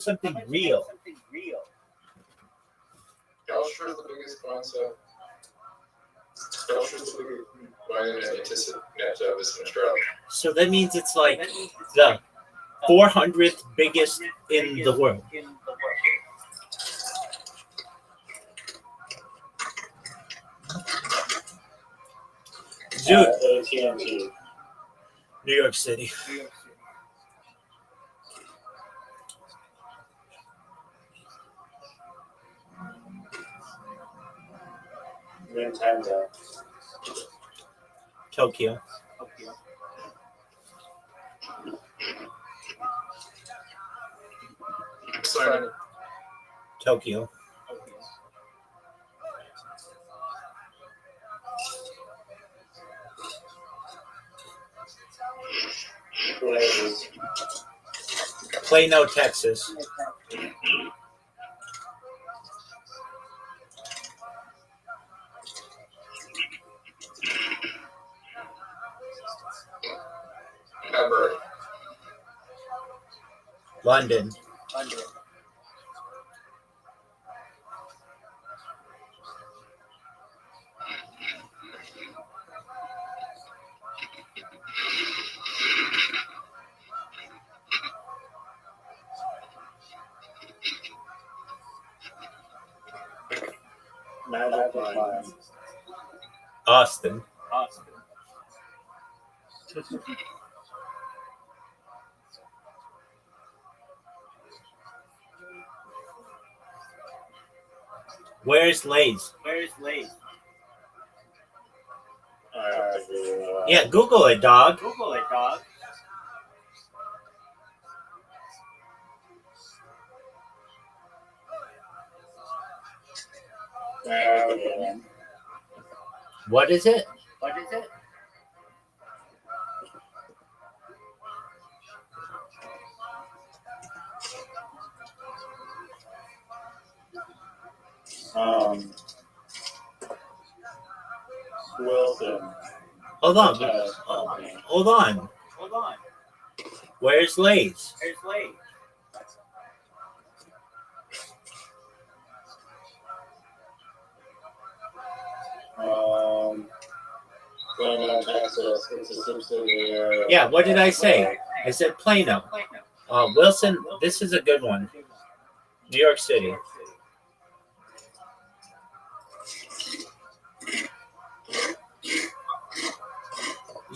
something real. Culture is the biggest concept. Culture is the biggest mining and internet service in Australia. So that means it's like the 400th biggest in the world. Dude, AT&T. New York City. Nintendo. Tokyo. Sony. Tokyo. Blaze. Plano, Texas. Hamburg. London. Magic Mind. Austin. Where's Lay's? Yeah, Google it, dog. What is it? Wilson. Hold on. Hold on. Where's Lay's? Plano, Texas. It's a subsidiary. Yeah, what did I say? I said Plano. Wilson, this is a good one. New York City.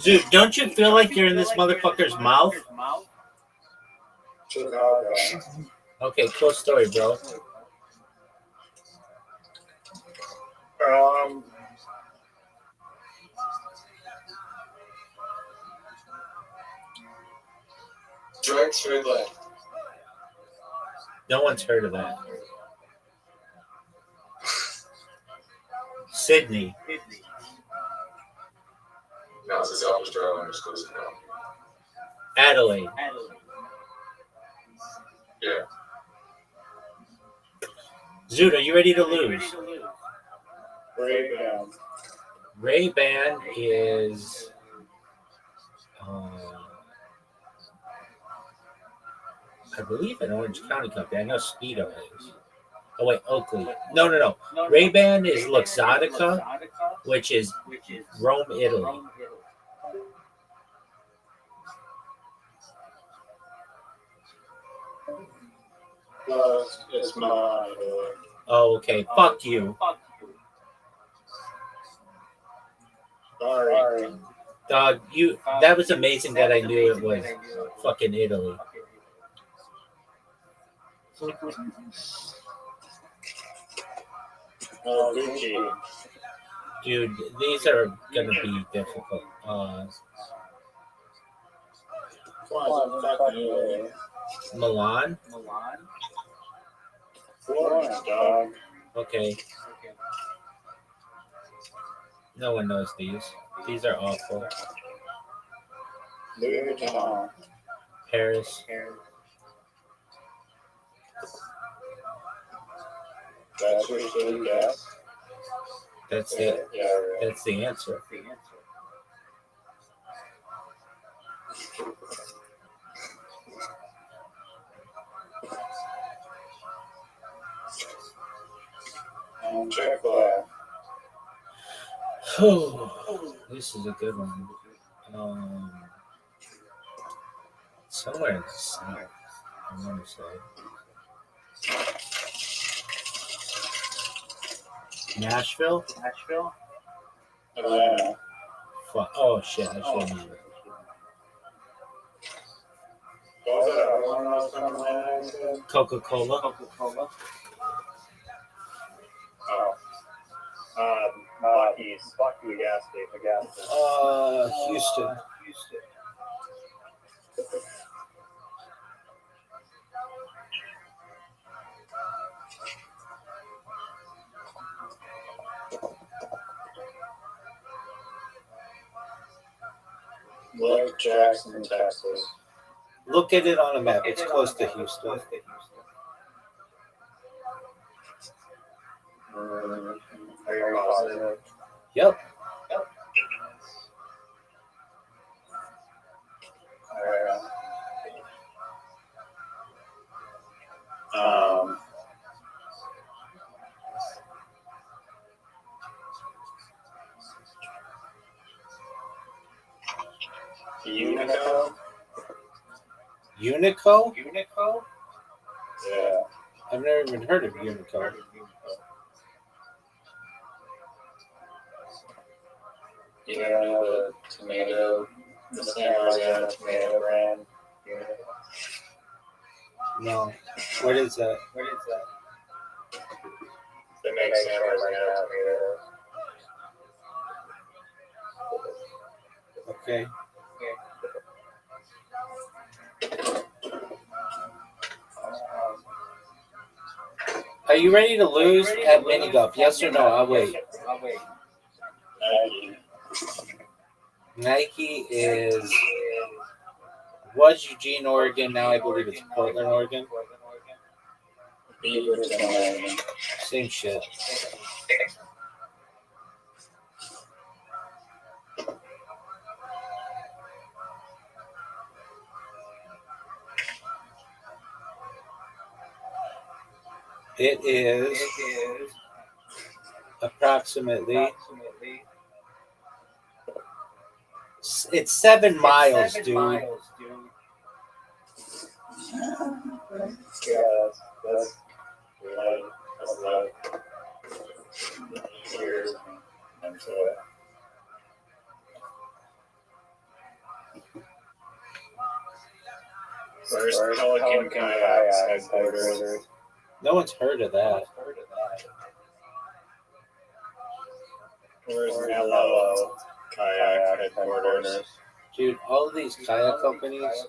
Dude, don't you feel like you're in this motherfucker's mouth? Chicago. Okay, cool story, bro. Joint Swindler. No one's heard of that. Sydney. No, it's a South Australian exclusive company. Adelaide. Yeah. Zoot, are you ready to lose? Ray-Ban. Ray-Ban is... I believe an Orange County company. I know Speedo is. Oh, wait, Oakley. No. Ray-Ban is Luxottica, which is Rome, Italy. It's mine. Oh, okay. Fuck you. Sorry. Dog, that was amazing that I knew it was fucking Italy. Gucci. Dude, these are gonna be difficult. Milan? Florence, dog. Okay. No one knows these. These are awful. Louis Vuitton. Paris. That's your silly guess. That's Yeah, it. yeah, right. That's the answer. Chick-fil-A. This is a good one. Somewhere in the south, I want to say. Nashville? Atlanta. Fuck. Oh shit, I should know it. What was that other one I was from Atlanta, you said? Coca-Cola. Oh. Not East. Fuck the gas station. Houston. Lake Jackson, Texas. Look at it on a map. It's close to Houston. Are you positive? Yep. Um, Unico? Yeah. I've never even heard of Unico. You don't know the tomato, the San Marzano tomato brand? No. What is that? They make San Marzano tomatoes. Okay. Are you ready to lose at mini golf? Yes or no? I'll wait. Nike was Eugene, Oregon. Now I believe it's Portland, Oregon. Beaverton, Oregon. Same shit. It is approximately. It's 7 miles, dude. Yeah, that's like years. I'm sure. Where's Pelican Kayaks headquarters? No one's heard of that. Where's Mellow Kayak headquarters? Dude, all of these kayak companies.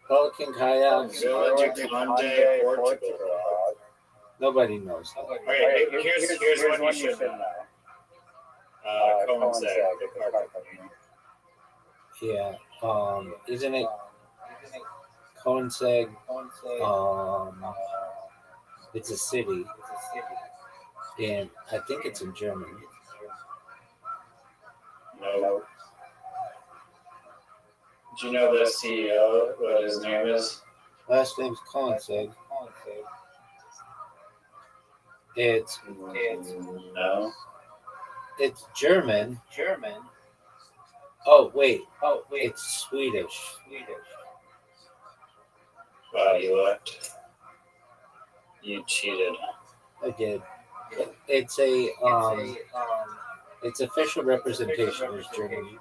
Pelican Kayaks. Village of Conde, Portugal. Nobody knows that. Okay, here's one you should know. Cohen said the car company. Yeah. Isn't it Koenigsegg? It's a city, and I think it's in Germany. No. Do you know the CEO? What his name is? Last name's Koenigsegg. It's No. It's German. Oh wait. It's Swedish. Wow, you left. You cheated. I did. It's a its official representation is Germany.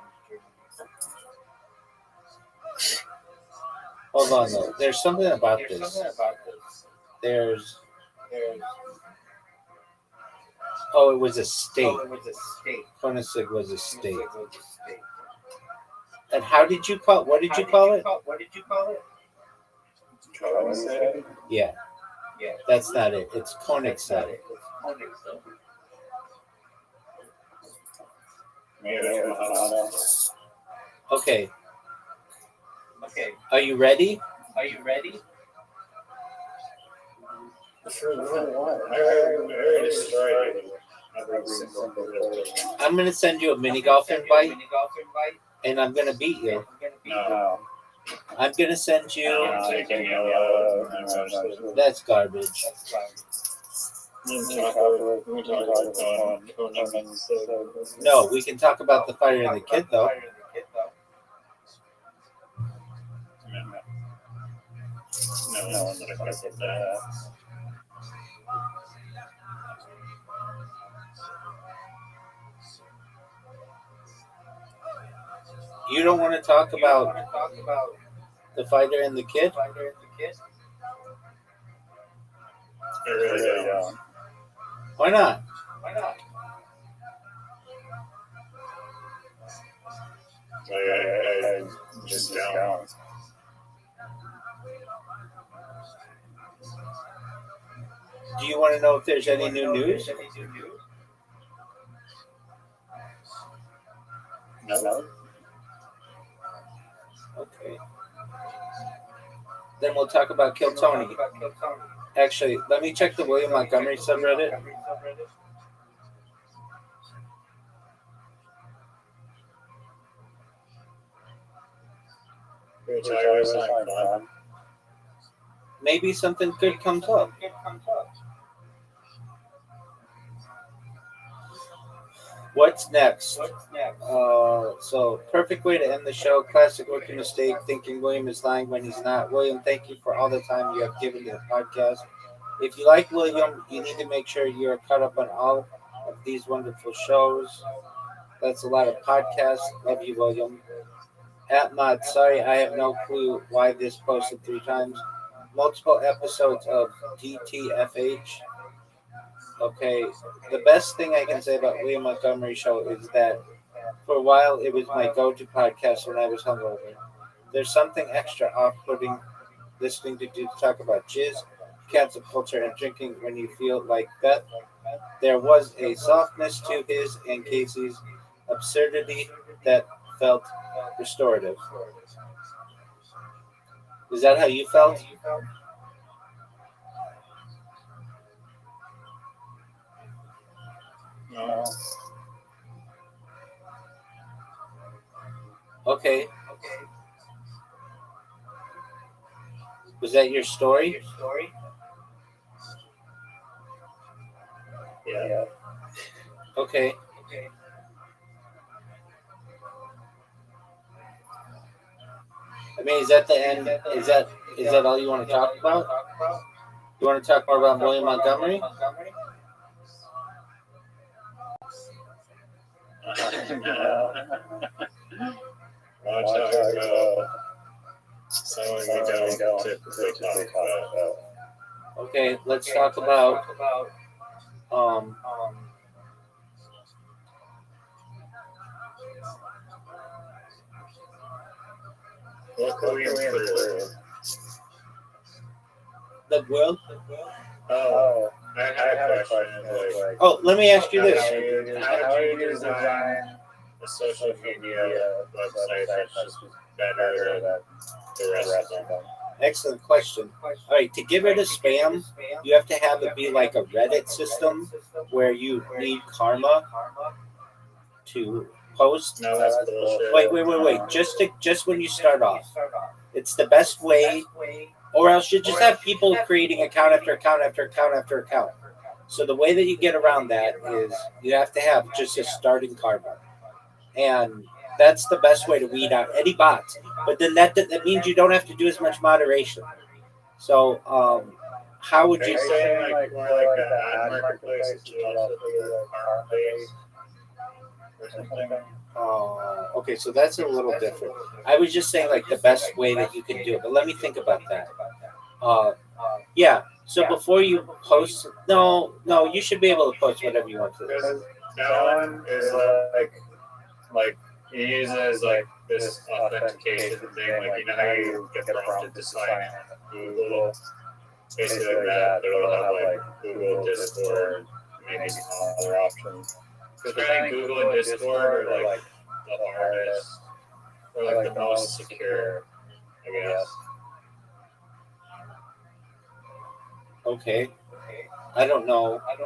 Hold on though. There's something about this. There's it was a state. Koenigsegg was a state. And how did you call? What did you call it? Koenigsegg? Yeah. That's not it. It's Koenigsegg. Okay. Are you ready? I'm gonna send you a mini golf invite, and I'm gonna beat you. No. I'm gonna send you. Taking yellow. That's garbage. No, we can talk about the fighter and the kid though. No one's affected that. You don't want to talk about the fighter and the kid? I really don't. Why not? I just don't. Do you want to know if there's any new news? No. Okay. Then we'll talk about Kill Tony. Actually, let me check the William Montgomery subreddit. Maybe something good comes up. What's next? So, perfect way to end the show. Classic rookie mistake, thinking William is lying when he's not. William, thank you for all the time you have given to the podcast. If you like William, you need to make sure you're caught up on all of these wonderful shows. That's a lot of podcasts. Love you, William. At Mod, sorry, I have no clue why this posted 3 times. Multiple episodes of DTFH. Okay, the best thing I can say about William Montgomery show is that for a while it was my go-to podcast when I was hungover. There's something extra off-putting listening to dudes talk about jizz, cancel culture, and drinking when you feel like Beth. There was a softness to his and Casey's absurdity that felt restorative. Is that how you felt? No. Okay. Was that your story? Yeah. Okay. I mean, is that the end? Is that all you want to talk about? You want to talk more about William Montgomery? No. I'll talk about something we don't typically talk about. Okay, let's talk about What could we improve? the world. Oh, I had a question. Oh, let me ask you this. How do you design a social media website that's just better than the rest of them? Excellent question. All right, to get rid of spam, you have to have it be like a Reddit system where you need karma to post. No, that's bullshit. Wait. Just when you start off, it's the best way. Or else you just have people creating account after account after account after account. So the way that you get around that is you have to have just a starting karma, and that's the best way to weed out any bots. But then that means you don't have to do as much moderation. So how would Are you you saying like more like an ad marketplace that you also do like farm base or something? Okay, so that's a little different. I was just saying like the best way that you can do it, but let me think about that. Yeah. So before you post, no, you should be able to post whatever you want to. Because that one is like he uses like this authentication thing, like you know how you get prompted to sign in Google, basically like that, but it'll have like Google, Discord, maybe some other options. Because I think Google and Discord are like the hardest, or like the most secure, I guess. Okay. I don't know. I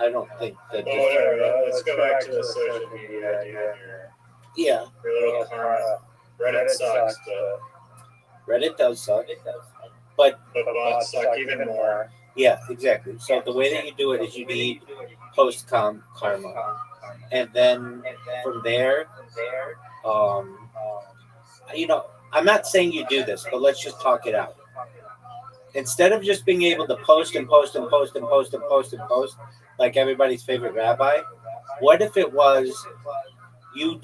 don't think that. Well, whatever. Let's go back to the social media idea. Yeah. Your little karma Reddit sucks, Reddit does suck, but but bots suck even more. yeah, exactly. So the way that you do it is you need post karma, and then from there, um, I'm not saying you do this, but let's just talk it out. Instead of just being able to post and post and post and post and post and post like everybody's favorite rabbi, what if it was you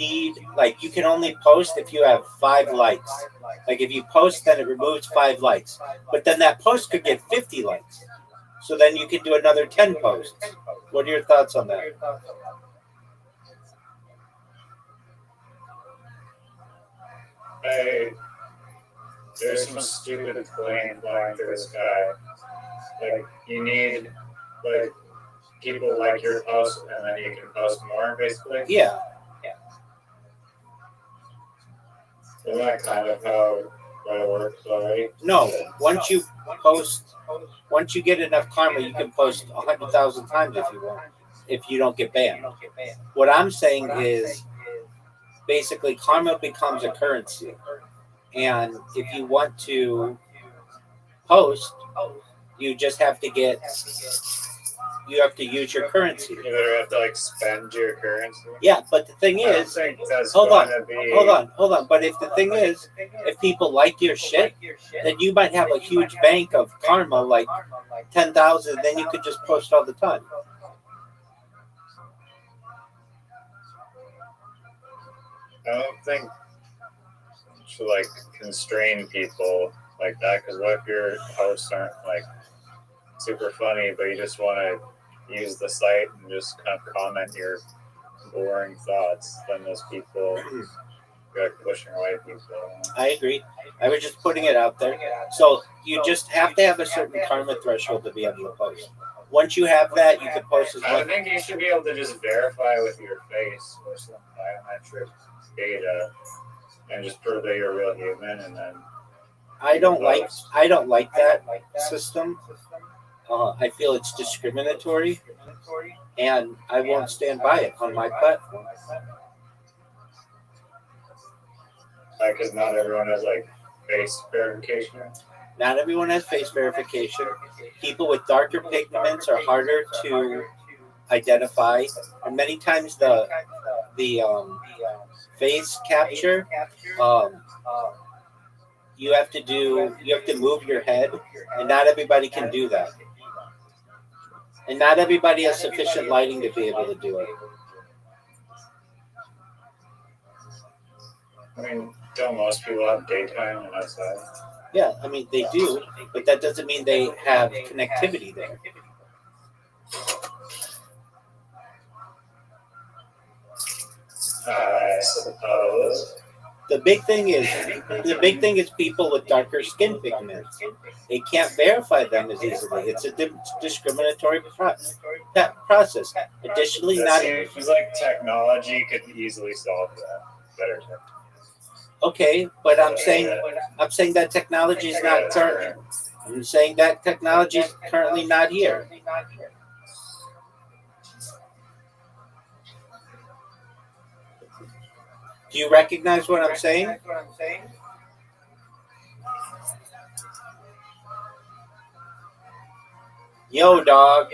can only post if you have 5 likes. Like if you post, then it removes 5 likes, but then that post could get 50 likes. So then you can do another 10 posts. What are your thoughts on that? There's some stupid plane flying through the sky. Like you need like people like your post, and then you can post more, basically. Yeah. Isn't that kind of how it works already? No. Once you get enough karma, you can post 100,000 times if you want, if you don't get banned. What I'm saying is basically karma becomes a currency. And if you want to post, you just have to use your currency. You better have to like spend your currency. Yeah, but the thing is, hold on. But if the thing is, if people like your shit, then you might have a huge bank of karma, like 10,000. Then you could just post all the time. I don't think to like constrain people like that, because what if your posts aren't like super funny, but you just want to use the site and just kind of comment your boring thoughts? Then those people are pushing away people. I agree. I was just putting it out there. So you just have to have a certain karma threshold to be able to post. Once you have that, you can post as I much. think you should be able to just verify with your face or some biometric data and just prove that you're a real human, and then I don't like that system. I feel it's discriminatory, and I won't stand by it on my platform. because not everyone has like face verification. Not everyone has face verification. People with darker pigments are harder to identify, and many times the face capture, you have to move your head, and not everybody can do that. And not everybody has sufficient lighting to be able to do it. I mean, don't most people have daytime and outside? Yeah, I mean they do, but that doesn't mean they have connectivity there. I suppose. The big thing is people with darker skin pigments. They can't verify them as easily. It's a discriminatory process. Additionally, That seems like technology could easily solve that. Better. Okay, but I'm saying that technology is not current. I'm saying that technology is currently not here. Do you recognize what I'm saying? Yo, dog.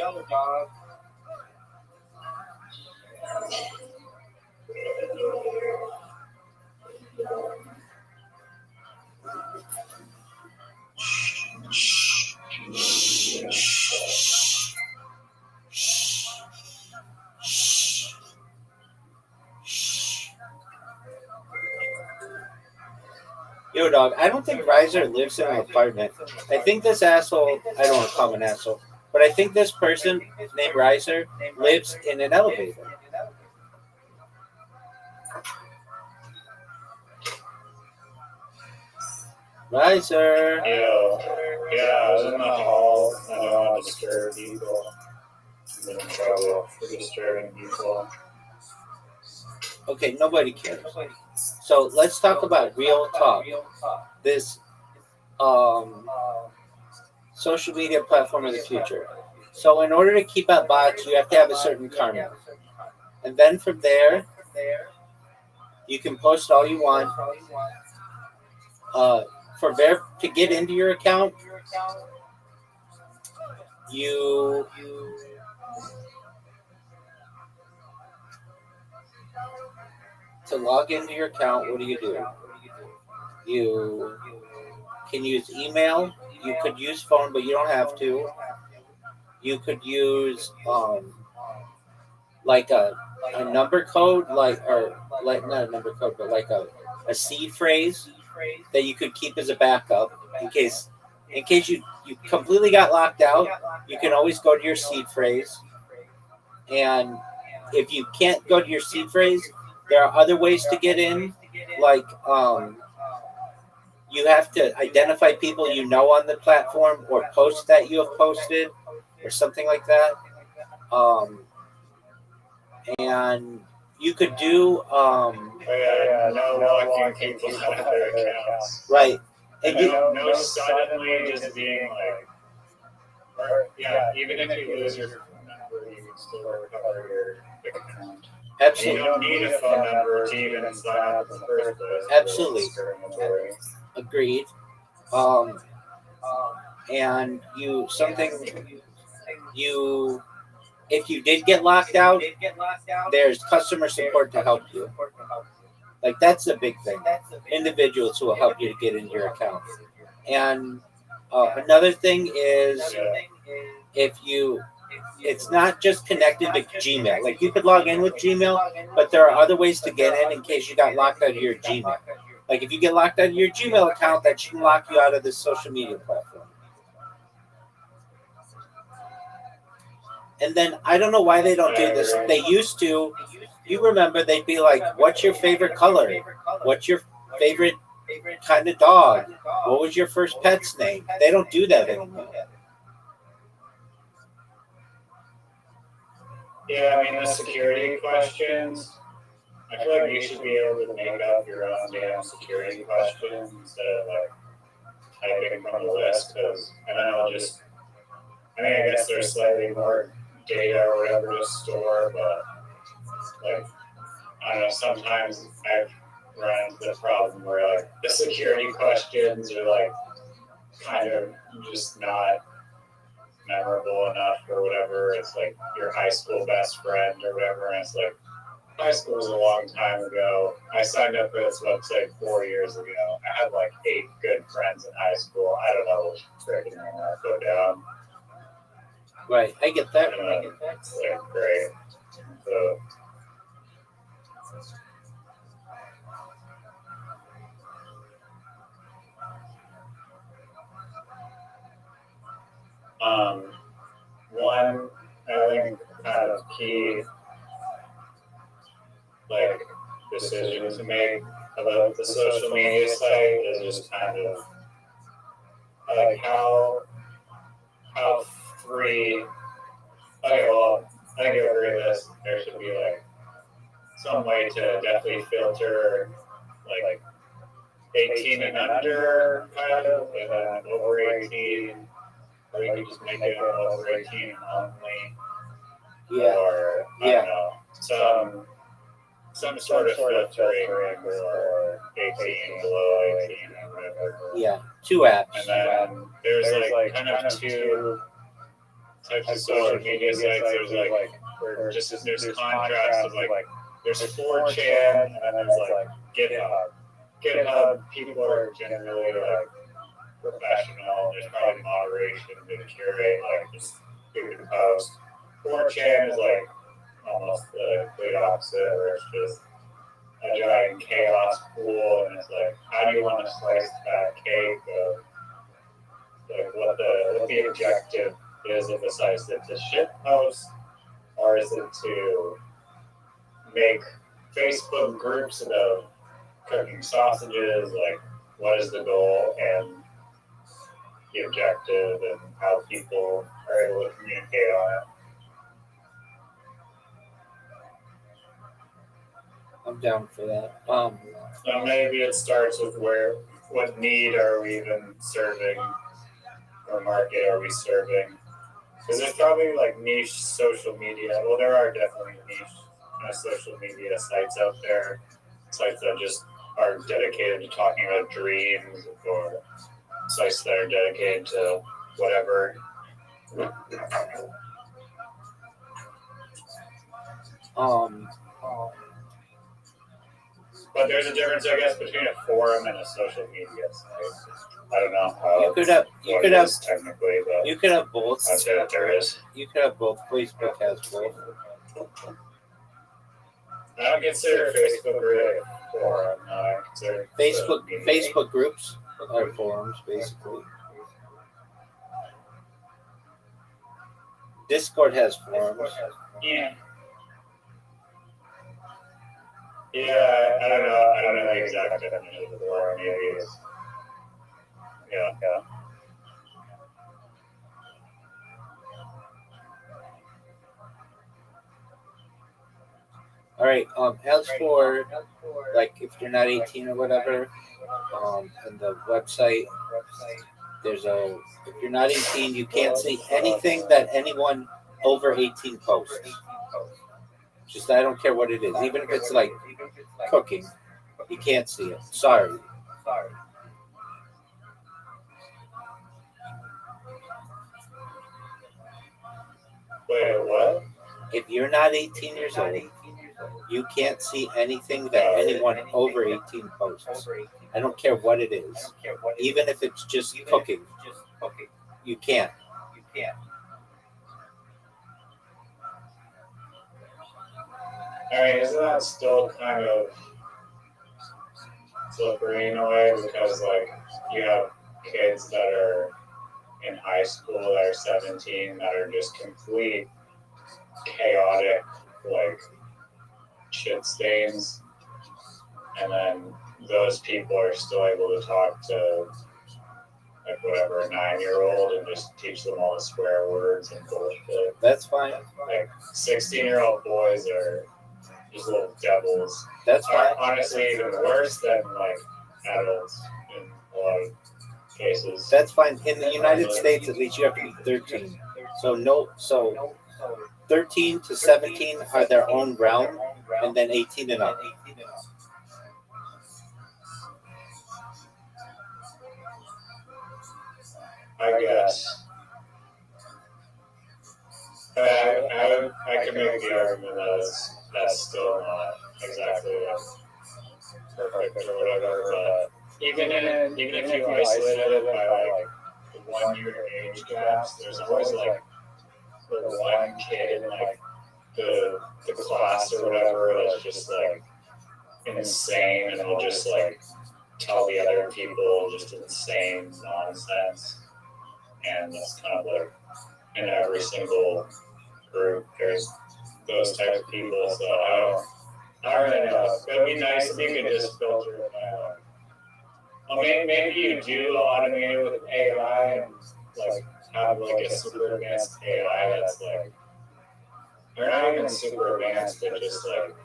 Yo, dog, I don't think Riser lives in an apartment. I think this asshole, I don't want to call him an asshole, but I think this person named Riser lives in an elevator. Riser. Yeah, I was in the hall. I don't want to disturb people. I'm in trouble for disturbing people. Okay, nobody cares. So let's talk about real talk. This social media platform of the future. So in order to keep out bots, you have to have a certain karma. And then from there, you can post all you want. to get into your account, you to log into your account. What do? You can use email. You could use phone, but you don't have to. You could use like a number code, like not a number code, but like a seed phrase that you could keep as a backup in case you completely got locked out. You can always go to your seed phrase, and if you can't go to your seed phrase, there are other ways to get in, like you have to identify people you know on the platform or posts that you have posted or something like that. Um, and you could do no locking people out of their accounts. right, and no suddenly just being like, or even if you lose your phone number, you can still recover your account. absolutely, You don't need a phone number to even sign up in the first place. Absolutely. Agreed. And you if you did get locked out, there's customer support to help you. Like that's a big thing. Individuals who will help you to get into your account. And another thing is if you it's not just connected to Gmail. Like you could log in with Gmail, but there are other ways to get in case you got locked out of your Gmail. Like if you get locked out of your Gmail account, that shouldn't lock you out of this social media platform. And then I don't know why they don't do this. They used to. You remember they'd be like, "What's your favorite color? What's your favorite kind of dog? What was your first pet's name?" They don't do that anymore. Yeah, I mean the security questions. I feel like you should be able to make up your own damn security questions instead of like typing from the list. Because and then I'll just. I mean, I guess there's slightly more data or whatever to store, but like I don't know. Sometimes I've run into the problem where like the security questions are like kind of just not memorable enough or whatever. It's like your high school best friend or whatever, and it's like high school was a long time ago. I signed up for this website 4 years ago. I had like 8 good friends in high school. I don't know which freaking name I go down. Right, I get that. It's like great. So one I think kind of key like decision to make about the social media site is just kind of like how free. Okay, well, I think you agree with this. There should be like some way to definitely filter like 18 and under kind of, and then over 18, or you can just make it over 18 only, Yeah. or I don't know, some sort of filtering for 18, below 18, or whatever. Yeah, 2 apps. And then there's like kind of 2 types of social media sites. There's like there's contrasts of like there's 4chan and then there's like GitHub. GitHub people are generally like professional. There's probably moderation to curate like just stupid post. 4chan is like almost the complete opposite, where it's just a giant chaos pool, and it's like, how do you want to slice that cake of like what the objective is of the site? Is it to shit post, or is it to make Facebook groups about cooking sausages? Like, what is the goal and the objective, and how people are able to communicate on it? I'm down for that. So maybe it starts with what need are we even serving, or market are we serving? Because there's probably like niche social media. Well, there are definitely niche social media sites out there, sites that just are dedicated to talking about dreams, or sites that are dedicated to whatever. But there's a difference, I guess, between a forum and a social media site. I don't know how you could have technically, but you could have both. I'd say that there is. You could have both. Facebook has both. I don't consider Facebook really a forum. No, I consider Facebook groups are forums, basically. Discord has forums. Yeah. Yeah, I don't know. I don't know the exact definition of the forum. Maybe it's, yeah. All right. As for like if you're not 18 or whatever, in the website, there's a if you're not 18, you can't see anything that anyone over 18 posts. Just I don't care what it is, even if it's like cooking, you can't see it. Sorry. Wait, what? If you're not 18 years old, you can't see anything that anyone over 18 posts. I don't care what it is, even if it's just cooking. You can't. I mean, isn't that still kind of slippery in a way? Because, like, you have kids that are in high school that are 17 that are just complete chaotic, like, shit stains. And then those people are still able to talk to, like, whatever, a 9-year-old and just teach them all the swear words and bullshit. That's fine. Like, 16-year-old boys are just little devils. That's fine. Honestly, even worse than like adults in a lot of cases. That's fine. In the United States, at least you have to be 13. So 13 to 17 are their own realm, and then 18 and up. I guess. I can make the argument that that's still not exactly perfect or whatever, but even if you isolate it by like 1 year age gaps, there's always like the one kid in like the class or whatever that's just like insane and will just like tell the other people just insane nonsense, and that's kind of like in every single group there's those type of people, so I don't really know. It would be nice if you could just filter it out. Well, maybe you do automate it with AI and like have like a super advanced AI that's like, or not even super advanced, but just like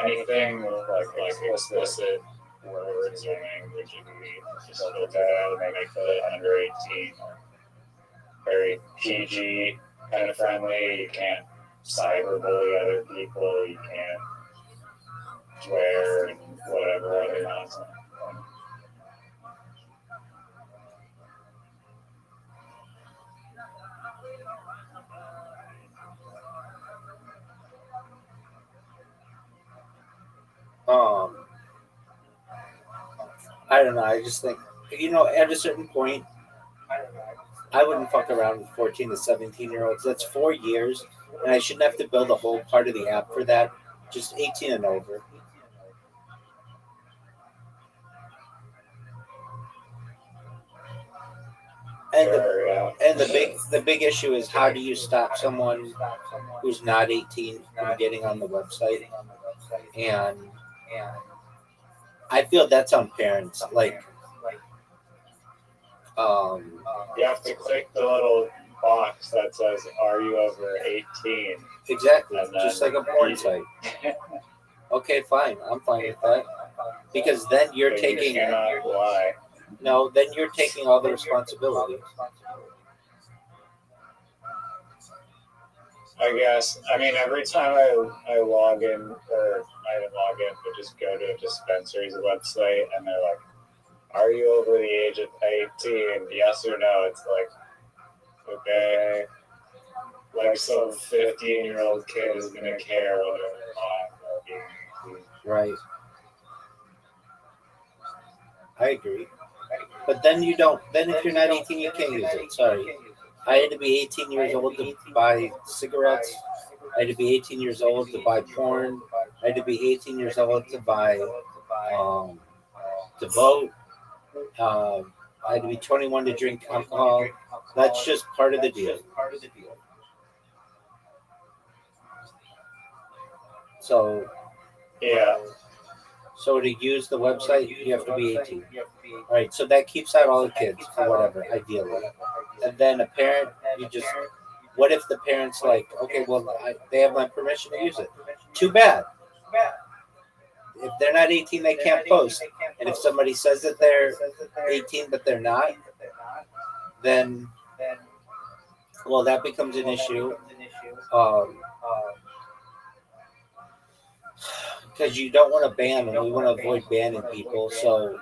anything with like explicit words or language, you can just filter it out and make it under 18, very PG kind of friendly. You can't cyberbully other people, you can't swear and whatever other nonsense. I don't know. I just think, at a certain point, I wouldn't fuck around with 14 to 17-year-olds. That's 4 years, and I shouldn't have to build a whole part of the app for that. Just 18 and over. And the big issue is, how do you stop someone who's not 18 from getting on the website? And I feel that's on parents. Like, you have to click the little box that says, "Are you over 18?" Exactly, just like a porn site. Okay, fine. I'm fine with that, because then you're taking. No, then you're taking all the responsibility. I guess. I mean, every time I log in, or I didn't log in, but just go to a dispensary's website, and they're like, "Are you over the age of 18? Yes or no?" It's like, okay, like some 15-year-old kid is gonna care whether they're buying or being 18. Right. I agree. But then you don't. Then if you're not 18, you can't use it. Sorry. I had to be 18 years old to buy cigarettes. I had to be 18 years old to buy porn. I had to be 18 years old to buy, to vote. I had to be 21 to drink alcohol. That's just part of the deal. So, Yeah. so to use the website, you have to be 18. All right, so that keeps out all the kids or whatever, ideally. And then a parent, you just, what if the parent's like, okay, well, they have my permission to use it? Too bad. If they're not 18, they can't post. And if somebody says that they're 18 but they're not, then, well, that becomes an issue. Because you don't want to ban them. We want to avoid banning people. So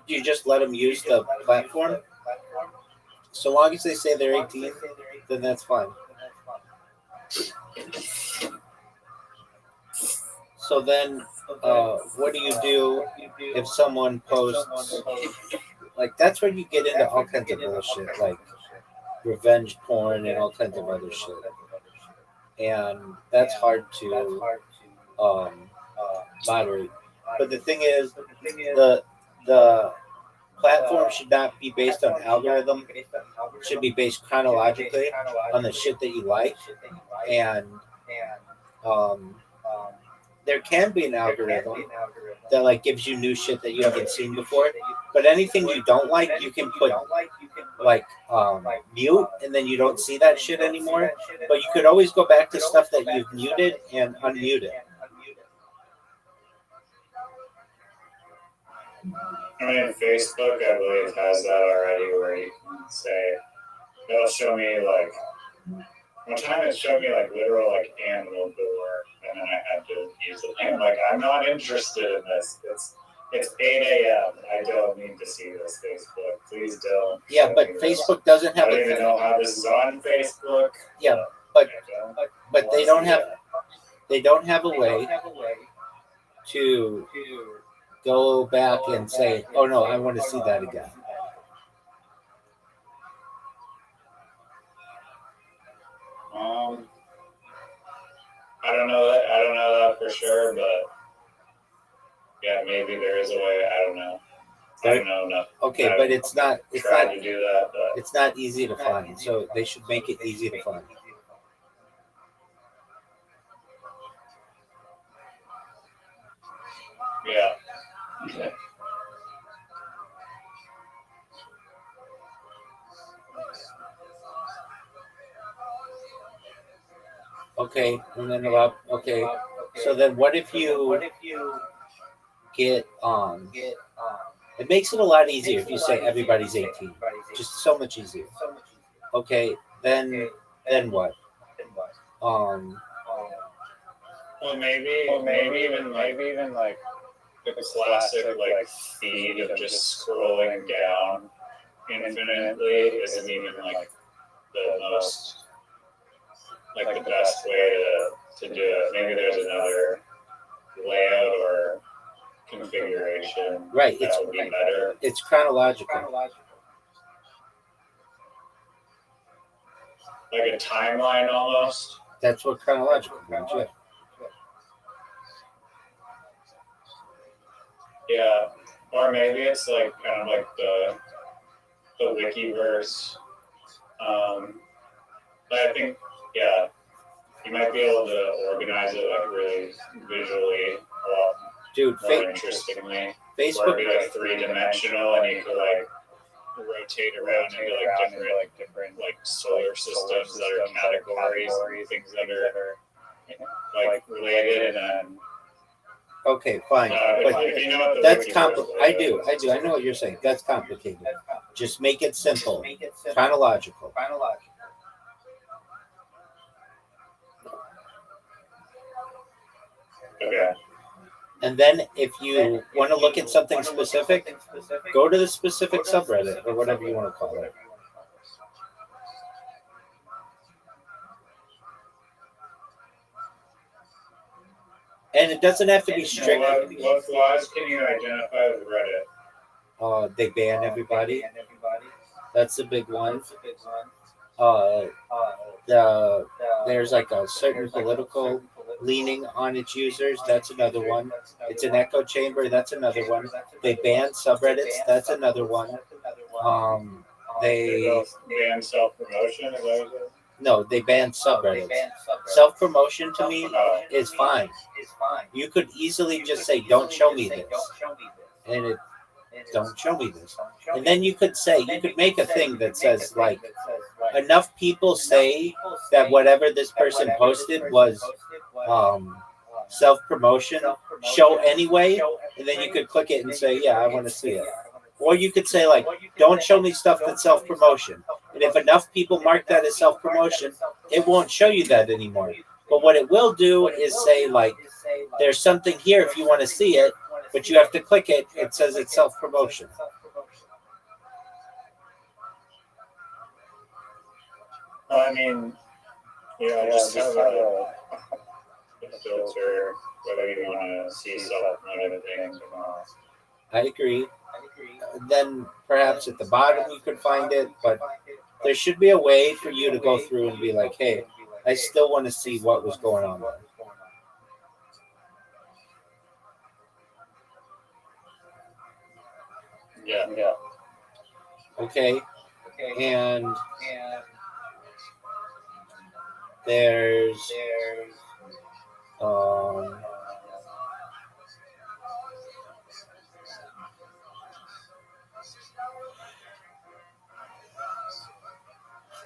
you just let them use the platform. So long as they say they're 18, then that's fine. So then, what do you do if someone posts, like, that's where you get into all kinds of bullshit, like revenge porn and all kinds of other shit. And that's hard to moderate. But the thing is, the platform should not be based on algorithm. It should be based chronologically on the shit that you like. And there can be an algorithm that like gives you new shit that you haven't seen before. But anything you don't like, you can put like mute, and then you don't see that shit anymore. But you could always go back to stuff that you've muted and unmuted. I mean, Facebook, I believe, has that already, where you can say, it'll show me, like, one time it showed me, like, literal, like, animal gore, and then I had to use it. I'm like, I'm not interested in this. It's 8 a.m. I don't need to see this, Facebook. Please don't. Yeah, but Facebook doesn't have I don't even know how this is on Facebook. Yeah, but they don't have a way to go back and say, oh no, I want to see that again. I don't know that for sure, but yeah, maybe there is a way. I don't know. I don't know enough. Okay, but it's not to do that, but it's not easy to find. So they should make it easy to find. Yeah. Okay, and then okay. So then what if you get it makes it a lot easier if you say everybody's 18. Just so much easier. Okay, then what? Well, maybe even like the classic like feed of just scrolling down infinitely isn't even like the most like the best way to do it. Maybe there's another layout or configuration. Right, that would be better. It's chronological. Like a timeline almost. That's what chronological means. Yeah. Yeah, or maybe it's like kind of like the Wikiverse. But I think, yeah, you might be able to organize it like really visually a lot more interestingly. Facebook would be like 3-dimensional, and you could like rotate around into like different like solar systems that are categories and things that are like related, and then. Okay, fine. But if you know what that's complicated. I do. I know what you're saying. That's complicated. Just make it simple, chronological. Okay. And then if you want to look at something specific, go to the specific subreddit or whatever you want to call it. And it doesn't have to be strict. What flaws can you identify with Reddit? They ban everybody. That's a big one. There's like a certain political leaning on its users. That's another one. It's an echo chamber. That's another one. They ban subreddits. That's another one. They ban self-promotion. No, they ban subreddits. Self-promotion to me is fine. You could easily just say, "Don't show me this," and it don't show me this. And then you could make a thing that says like, enough people say that whatever this person posted was self-promotion, show anyway, and then you could click it and say, yeah, I want to see it. Or you could say like, don't show me stuff that's self-promotion. And if enough people mark that as self-promotion, it won't show you that anymore. But what it will do is say like, there's something here if you want to see it, but you have to click it. It says it's self-promotion. I mean, I just have a filter whether you want to see self-promoted things or not. I agree. Then perhaps at the bottom you could find it, but there should be a way for you to go through and be like, hey, I still want to see what was going on there. Yeah. Okay. And there's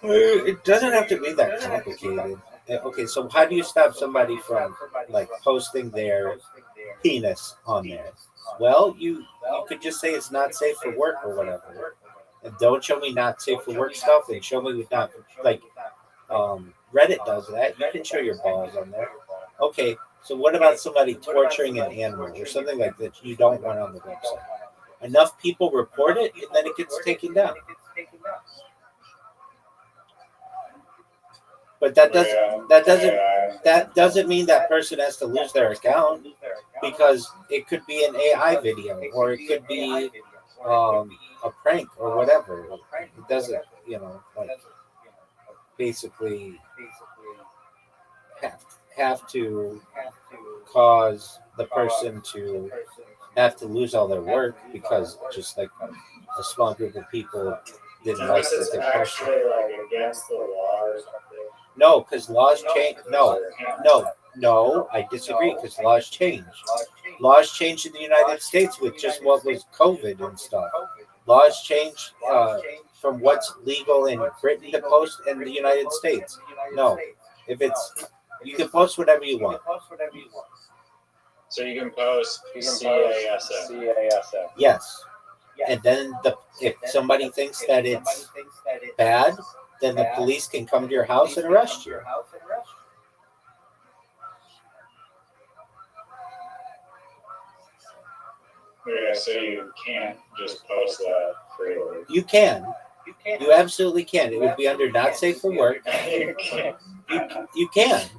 it doesn't have to be that complicated. Okay, so how do you stop somebody from like posting their penis on there? Well, you could just say it's not safe for work or whatever. And don't show me not safe for work stuff, and show me not like Reddit does that. You can show your balls on there. Okay, so what about somebody torturing an animal or something like that you don't want on the website? Enough people report it, and then it gets taken down. But that doesn't mean that person has to lose their account, because it could be an AI video, or it could be a prank or whatever. It doesn't, like basically have to cause the person to have to lose all their work because just like a small group of people didn't like Unless it's the actually like against the law or something. No, because laws change. No, I disagree because laws change. Laws changed in the United States with just what was COVID and stuff. Laws change from what's legal in Britain to post in the United States. No, you can post whatever you want. So you can post CASF. Yes, and then if somebody thinks that it's bad, then the police can come to your house and arrest you. Yeah, so you can't just post that freely. You can. You absolutely can. It would be under not safe for work. You can't. You can.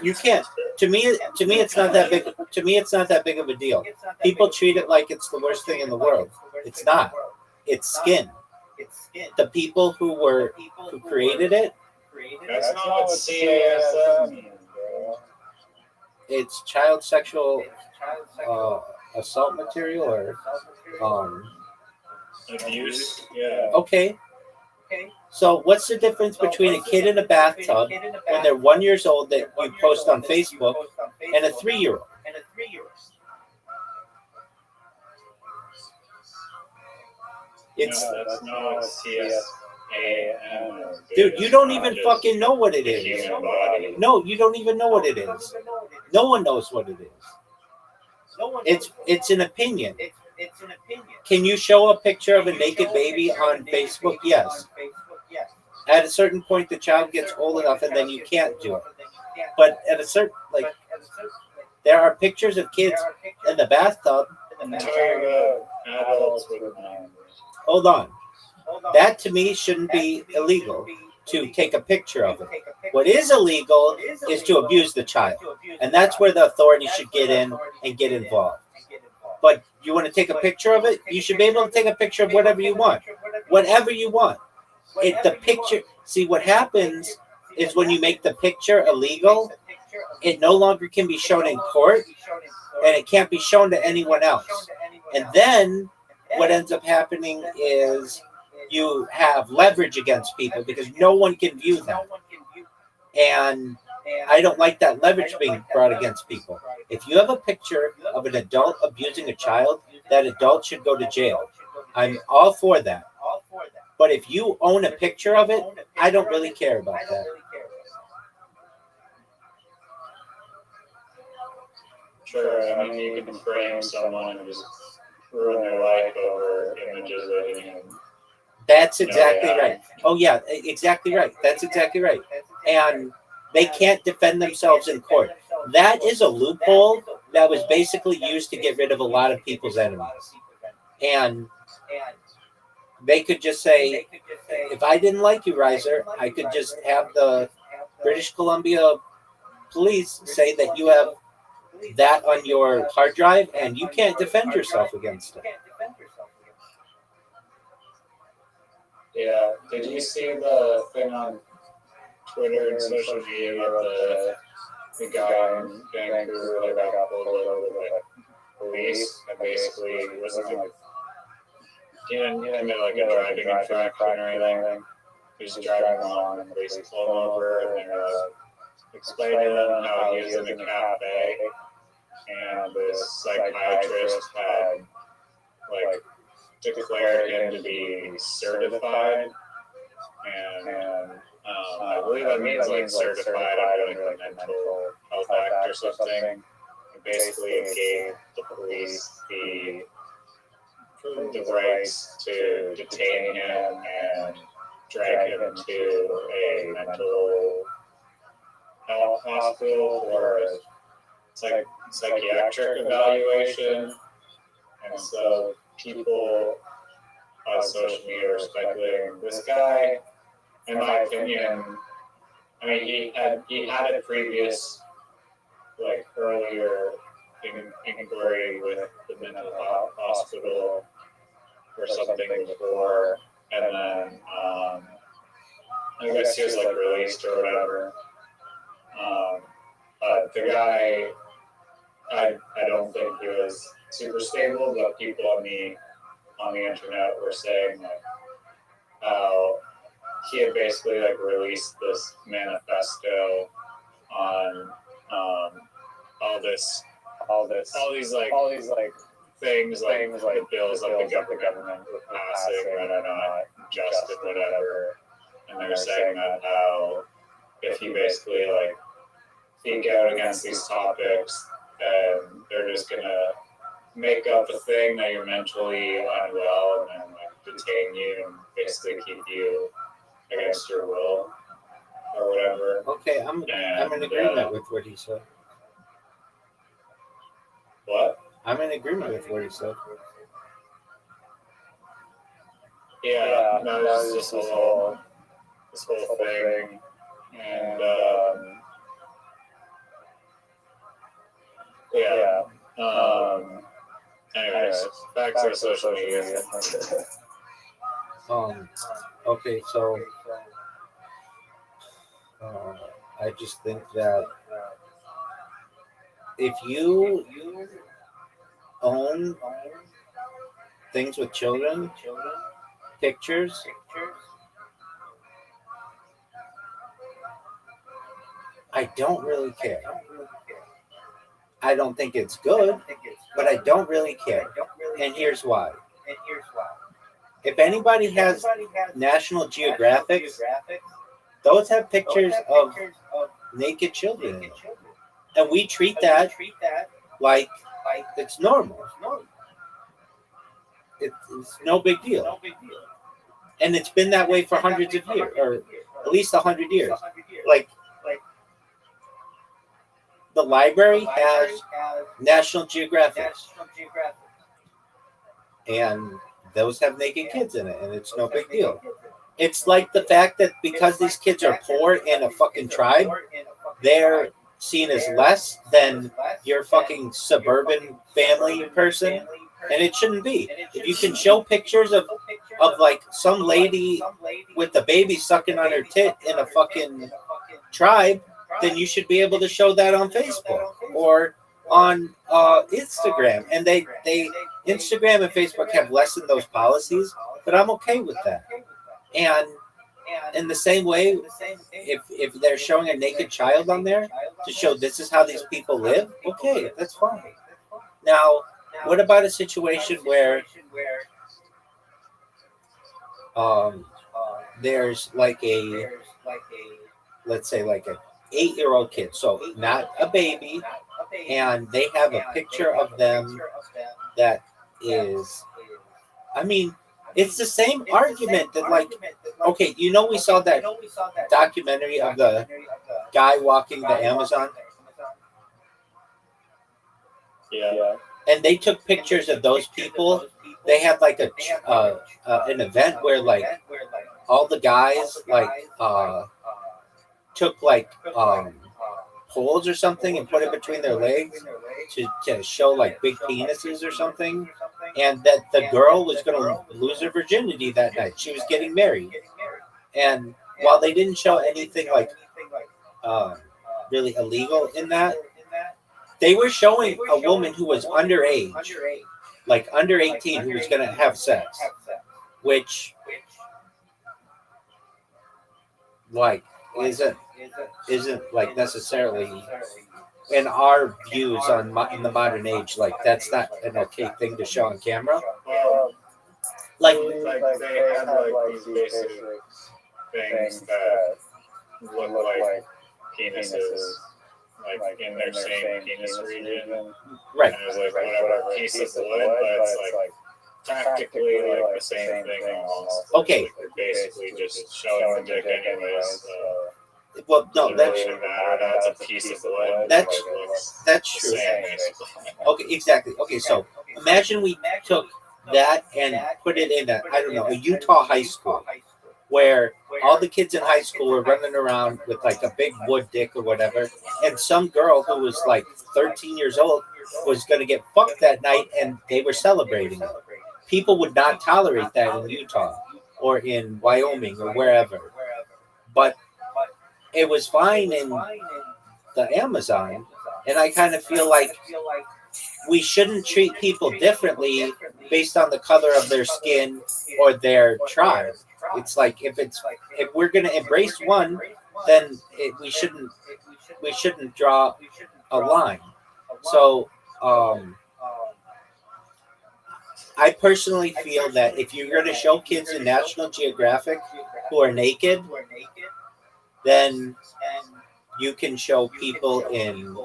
You can. To me, it's not that big. To me, it's not that big of a deal. People treat it like it's the worst thing in the world. It's not. It's skin. The people who created it. That's not what CASF means, bro. It's child sexual assault material or Abuse. Yeah. Okay. So what's the difference between a kid in a bathtub when they're 1 year old that you post on Facebook and a 3-year-old? That's not CSAM. Dude, you don't even fucking know what it is. No, you don't even know what it is. No one knows what it is. It's an opinion. Can you show a picture of a naked baby on Facebook? Yes. At a certain point, the child gets old enough, and then you can't do it. But at a certain There are pictures of kids in the bathtub. I'm talking about adults with minors. Hold on. That to me shouldn't be illegal to take a picture of it. What is illegal is to abuse the child. And that's where the authorities should get in and get involved. But you want to take a picture of it? You should be able to take a picture of whatever you want. Whatever you want. The picture, see what happens is when you make the picture illegal, it no longer can be shown in court and it can't be shown to anyone else. And then what ends up happening is you have leverage against people because no one can view them. And I don't like that leverage being brought against people. If you have a picture of an adult abusing a child, that adult should go to jail. I'm all for that. But if you own a picture of it, I don't really care about that. Sure, I mean, you can frame someone and just ruin their life over images they didn't even. That's exactly right. Oh, yeah, exactly right. That's exactly right. And they can't defend themselves in court. That is a loophole that was basically used to get rid of a lot of people's enemies. And they could just say, if I didn't like you, Riser, I could just have the British Columbia police say that you have that on your hard drive and you can't defend yourself against it. Yeah, did you see the thing on Twitter and social media about the guy in Vancouver that got pulled over with police and basically wasn't like he didn't commit like a driving infraction or anything. He was driving along and police pulled him over and they were explaining to him how he was in a cafe and this psychiatrist had like declared him to be certified, and I believe that means like certified under like the Mental Health Act or something. And basically, it gave the police the rights to detain him and drag him to a mental health hospital for a psychiatric evaluation, and so people on social media are speculating this guy. In my opinion, I mean he had a previous like earlier inquiry with the mental health hospital or something before, and then I guess he was like released or whatever. But the guy, I don't think he was super stable, but people on the internet were saying like how he had basically like released this manifesto on all these things like the bills that the government were passing that are not just and whatever, and they're saying that how if you basically like speak out against these topics, then they're just gonna make up a thing that you're mentally unwell and then like detain you and basically keep you against your will or whatever. Okay, I'm in agreement with what he said. What? I'm in agreement with what he said. Yeah, no, this whole thing, and yeah. Anyways, back to social media. Okay, so I just think that if you own things with children, pictures, I don't really care. I don't think it's good, but I don't really care. And here's why. If anybody has National Geographic, those have pictures of naked children in them. And we treat that like it's normal. It's no big deal. And it's been that way for hundreds of years, or at least 100 years. Like, the library has National Geographic, and those have naked kids in it, and it's no big deal. It's like the fact that because these kids are poor in a fucking tribe, they're seen as less than your fucking suburban family person, and it shouldn't be. If you can show pictures of like some lady with a baby sucking on her tit in a fucking tribe, then you should be able to show that on Facebook or on Instagram. And they Instagram and Facebook have lessened those policies, but I'm okay with that. And in the same way, if they're showing a naked child on there to show this is how these people live, okay, that's fine. Now, what about a situation where there's like let's say like a 8-year-old kid, so not a baby, and they have a picture of them that is, I mean, it's the same argument that, like, okay, we saw that documentary of the guy walking the Amazon, Yeah. and they took pictures of those people. They had like an event where like all the guys like took like poles or something and put it between their legs to show like big penises or something, and that the girl was going to lose her virginity that night. She was getting married, and while they didn't show anything like really illegal in that, they were showing a woman who was underage, like under 18, who was going to have sex, which like isn't like necessarily in our views in the modern age, like that's not an okay thing to show on camera. Well, Like they had like these basic things that look like penises, like in their same penis region. right. And it was like whatever piece of wood, but it's like practically like the same thing almost. Okay. Like, they're basically just showing the dick anyways. Well, no, Doesn't really matter. That's a piece of wood. That's That's true. Okay, exactly. Okay, so imagine we took that and put it in a Utah high school where all the kids in high school were running around with like a big wood dick or whatever, and some girl who was like 13 years old was going to get fucked that night, and they were celebrating it. People would not tolerate that in Utah or in Wyoming or wherever, but it was fine in the Amazon, and I kind of feel like we shouldn't treat people differently based on the color of their skin or their tribe. It's like if we're going to embrace one, then we shouldn't draw a line. So I personally feel that if you're going to show kids in National Geographic who are naked, then you can show people in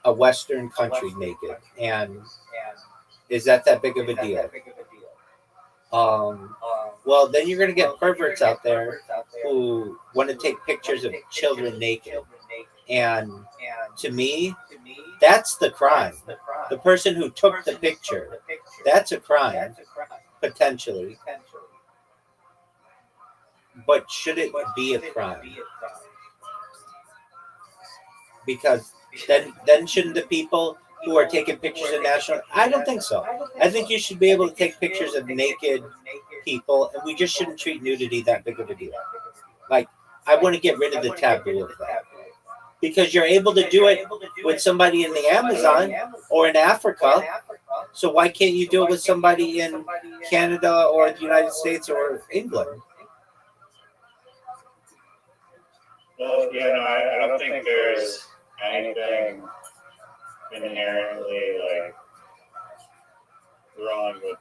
a Western country naked. And is that big of a deal? Well, then you're going to get perverts out there who want to take pictures of children naked. And to me, that's the crime. The person who took the picture, that's a crime, potentially. But should it be a crime? Because then shouldn't the people who are taking pictures of national? I don't think so. I think you should be able to take pictures of naked people, and we just shouldn't treat nudity that big of a deal. Like, I want to get rid of the taboo of that. Because you're able to do it with somebody in the Amazon or in Africa. So why can't you do it with somebody in Canada or the United States or England? Well, I don't think there's anything inherently like wrong with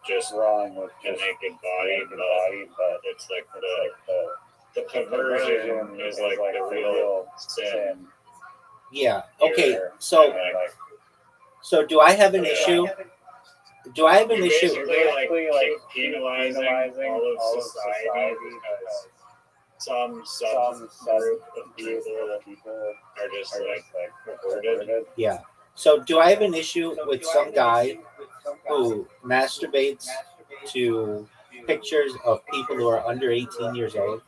the naked body, but it's like the perversion is like the real sin. Yeah. Okay. So do I have an issue? Do I have an issue? Basically, like penalizing all of society because some subgroup of people are just like recorded. Yeah. So do I have an issue with some guy who masturbates to pictures of people who are under 18 years old?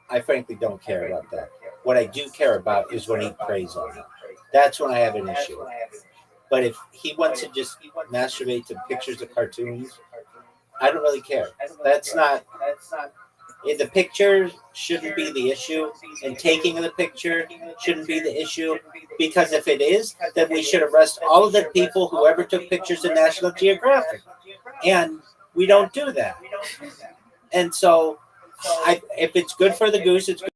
I frankly don't care about that. What I do care about is when he preys on them. That's when I have an issue. But if he wants to just masturbate to pictures of cartoons, I don't really care. That's not. The picture shouldn't be the issue, and taking the picture shouldn't be the issue. Because if it is, then we should arrest all of the people who ever took pictures of National Geographic, and we don't do that. And so, if it's good for the goose, it's good.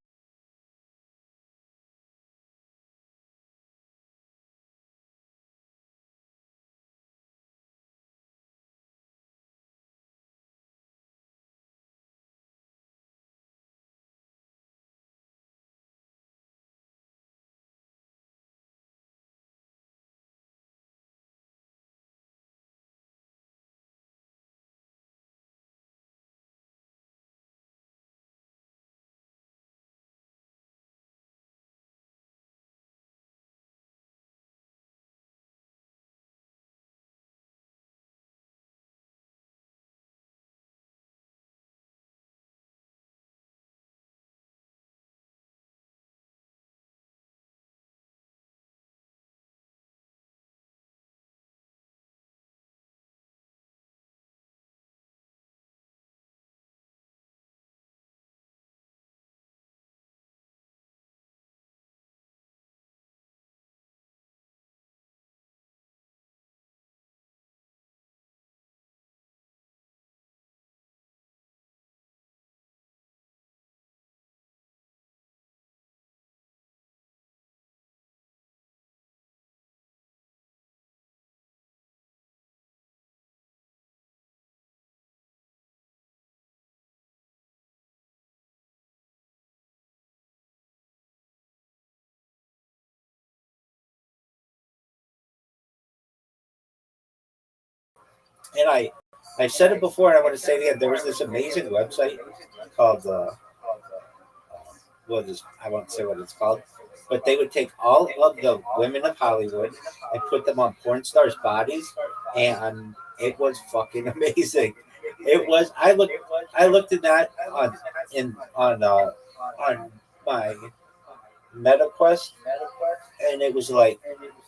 And I've said it before, and I want to say it again. There was this amazing website called I won't say what it's called, but they would take all of the women of Hollywood and put them on porn stars' bodies, and it was fucking amazing. It was. I looked at that on my MetaQuest, and it was like,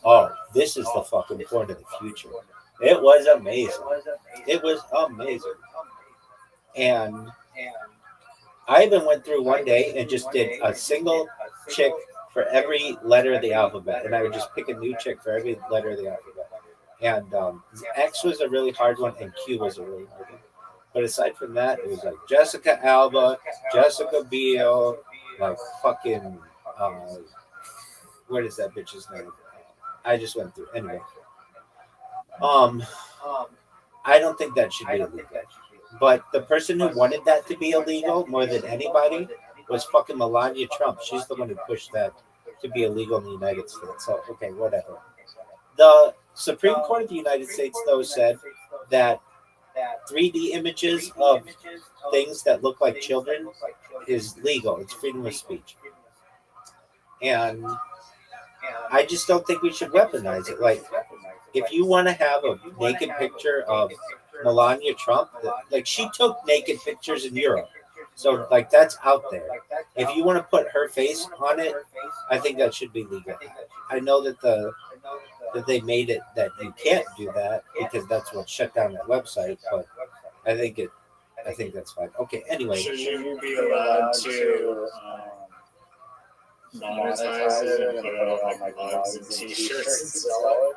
oh, this is the fucking porn of the future. It was amazing. It was amazing. And I even went through one day and just did a single chick for every letter of the alphabet, and I would just pick a new chick for every letter of the alphabet. And X was a really hard one, and Q was a really hard one. But aside from that, it was like Jessica Alba, Jessica Biel, like fucking what is that bitch's name? I just went through anyway. Um, I don't think that should be illegal. But the person who wanted that to be illegal more than anybody was fucking Melania Trump. She's the one who pushed that to be illegal in the United States. So, okay, whatever. The Supreme Court of the United States, though, said that 3D images of things that look like children is legal. It's freedom of speech. And I just don't think we should weaponize it. Like, if you want to have a naked picture of Melania Trump, like she took naked pictures in Europe. So like that's out there. If you want to put her face on it, I think that should be legal. I know that they made it that you can't do that because that's what shut down that website, but I think that's fine. Okay, anyway. Should you be allowed to monetize it and put it on like mugs and t-shirts and sell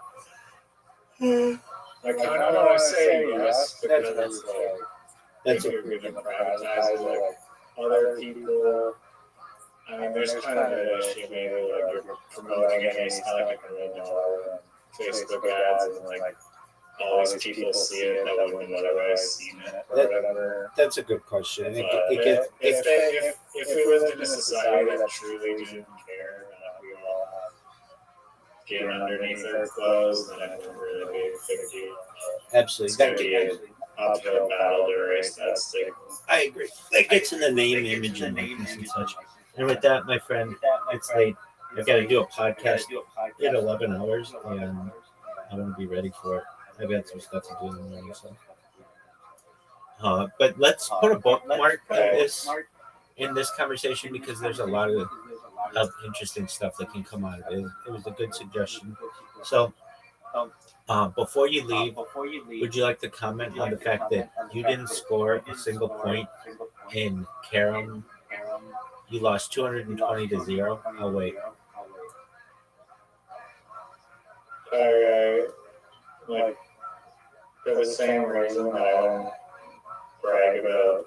it? I kind of want to say yes, because that's you're going to privatize it like other people. I mean, there's kind of an issue maybe like you're promoting it, and it's kind of like a $1 million Facebook ads, and like all these people see it that wouldn't have otherwise seen it or whatever. That's a good question. If it was in a society that truly didn't care, that we all have skin underneath our clothes, then it would really be a big deal. Absolutely. It's going to be uphill battle to erase that stigma. I agree. That gets in the name, image, and likeness and such. And with that, my friend, it's late. I've got to do a podcast in 11 hours, and I want to be ready for it. I've got some stuff to do in the morning. So. But let's put a bookmark in this conversation because there's a lot of interesting stuff that can come out of it. It was a good suggestion. So, before you leave, would you like to comment on the fact that you didn't score a single point in Carom? You lost 220 to 0. Oh, wait. Like, for the same reason that I don't brag about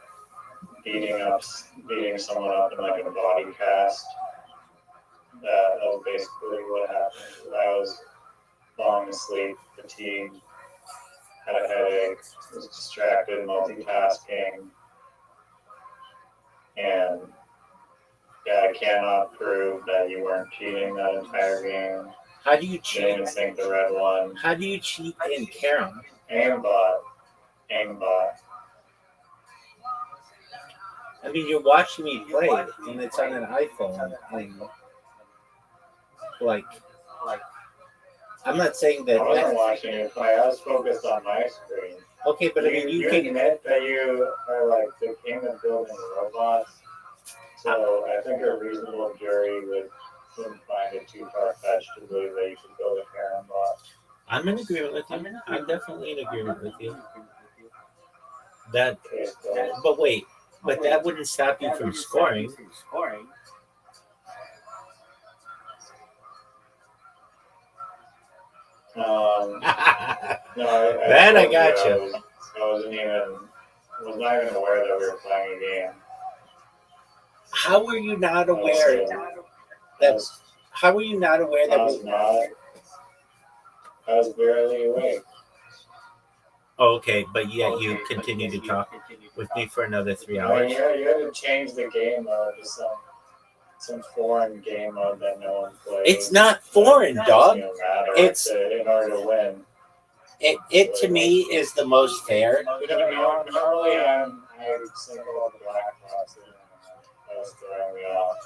beating someone up in like a body cast. That was basically what happened. I was falling asleep, fatigued, had a headache, was distracted, multitasking, and yeah, I cannot prove that you weren't cheating that entire game. How do you cheat? Didn't think the red one. How do you cheat in Carom? Aimbot. I mean, you're watching me play, and it's on an iPhone. And, like, I'm not saying that. I wasn't watching you play. I was focused on my screen. Okay, but I mean, you can admit that you are like the king of building robots. So I think a reasonable jury wouldn't find it too far-fetched to believe that you could build a Carom bot. I'm in agreement with you. I'm definitely in agreement with you. That, but wait, but that wouldn't stop you from scoring. No, I got you. I was not even aware that we were playing a game. How were you not aware that? How were you not aware that? I was barely awake. Oh, okay, but yet you continued to talk with me for another 3 hours. You had to change the game mode to some foreign game mode that no one plays. It's not foreign, dog. It's in order to win. It to me is the most fair. Normally, I'm single black box. That's throwing me off.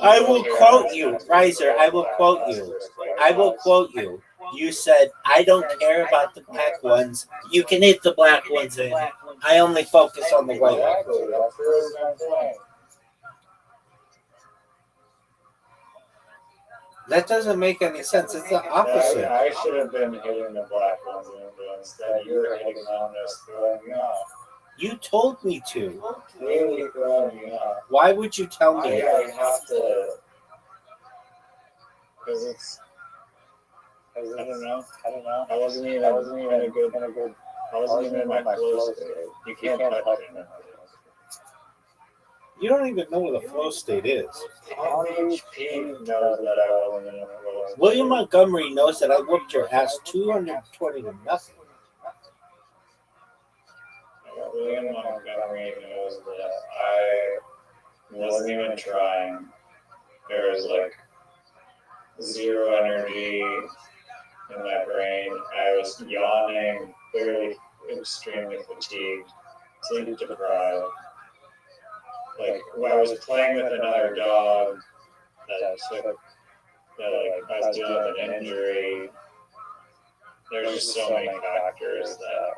I will quote you, Riser. I will quote you. I will quote you. You said, I don't care about the black ones. You can hit the black ones in. I only focus on the white ones. That doesn't make any sense. It's the opposite. I should have been hitting the black ones but instead you were hitting on this throwing me off. You told me to. Really throwing me off. Why would you tell me? I have to. Because I don't know. I wasn't even a good. I wasn't even in my flow state. You can't touch it. You don't even know what a flow state is. HP knows that I wasn't in a flow state. William Montgomery knows that I whooped your ass 220 to nothing. William Montgomery knows that I wasn't even trying. There was like zero energy in my brain. I was yawning, clearly extremely fatigued, sleep deprived. Like when I was playing with another dog I was dealing with an injury. There's just so many factors that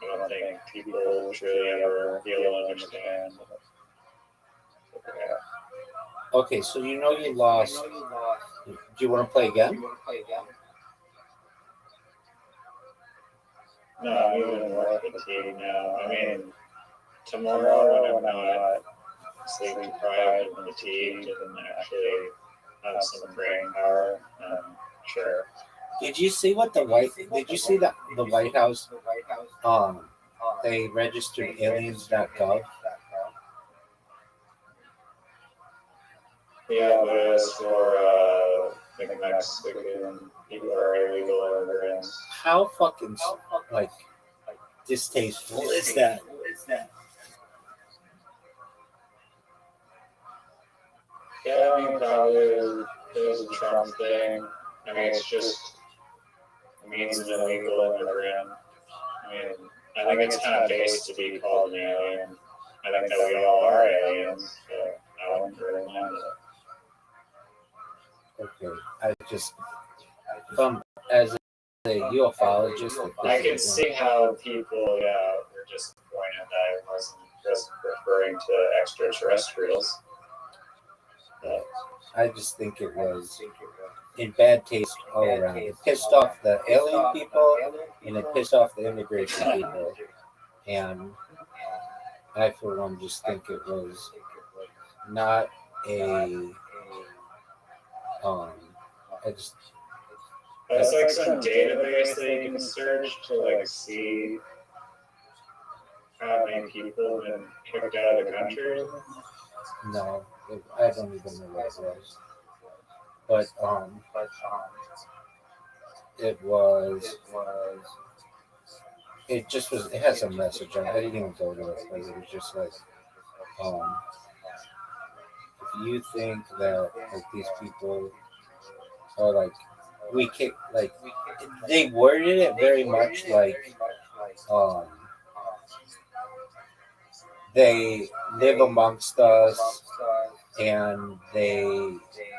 I don't think people truly ever feel and understand. Yeah. Okay, so you know you lost. Do you want to play again? No, I'm even more fatigued now. I mean, tomorrow when I'm not sleep deprived and fatigued and actually have some brain power, sure. Did you see what the White House? They registered aliens.gov. Yeah, but it's for Mexican people are illegal immigrants. How fucking distasteful is that? Yeah, I mean, probably it was a Trump thing. I mean, it's just means an illegal immigrant. I mean, I think it's kind of base to be called an alien. I think that we all are aliens, so I wouldn't really mind it. Okay, I just from as a ufologist, I can see how people, were disappointed that I wasn't just referring to extraterrestrials. I just think it was in bad taste all around. It pissed off the alien people and it pissed off the immigration people. And I, for one, just think it was not a. I just. It's like some database that you can search to like see how many people have been kicked out of the country. No, I don't even know what it was. But it was. It just was. It has a message on it. I didn't even go to it, but it was just like, if you think that like these people are like we kick like they worded it very much like um they live amongst us and they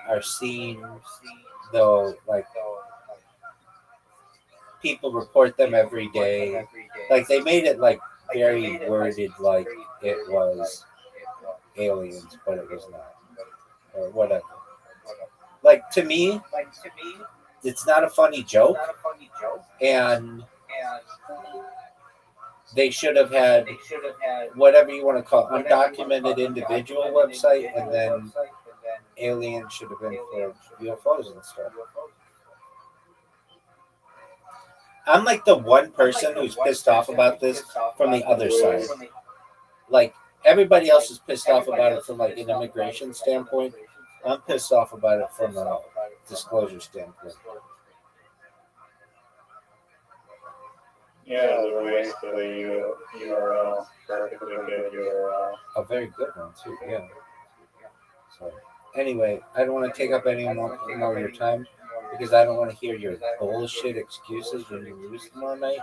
are seen though like people report them every day. Like they made it like very worded like it was aliens, but it was not. Or whatever. Like to me, it's not a funny joke. And they should have had whatever you want to call it, undocumented individual website, and then alien should have been for UFOs and stuff. I'm like the one person who's pissed off about this from the other side. Like everybody else is pissed off about it from like an immigration standpoint. I'm pissed off about it from a disclosure standpoint. Yeah, the waste of the URL, perfectly good URL. A very good one too, yeah. So anyway, I don't want to take up any more of your time because I don't want to hear your bullshit excuses when you lose tomorrow night.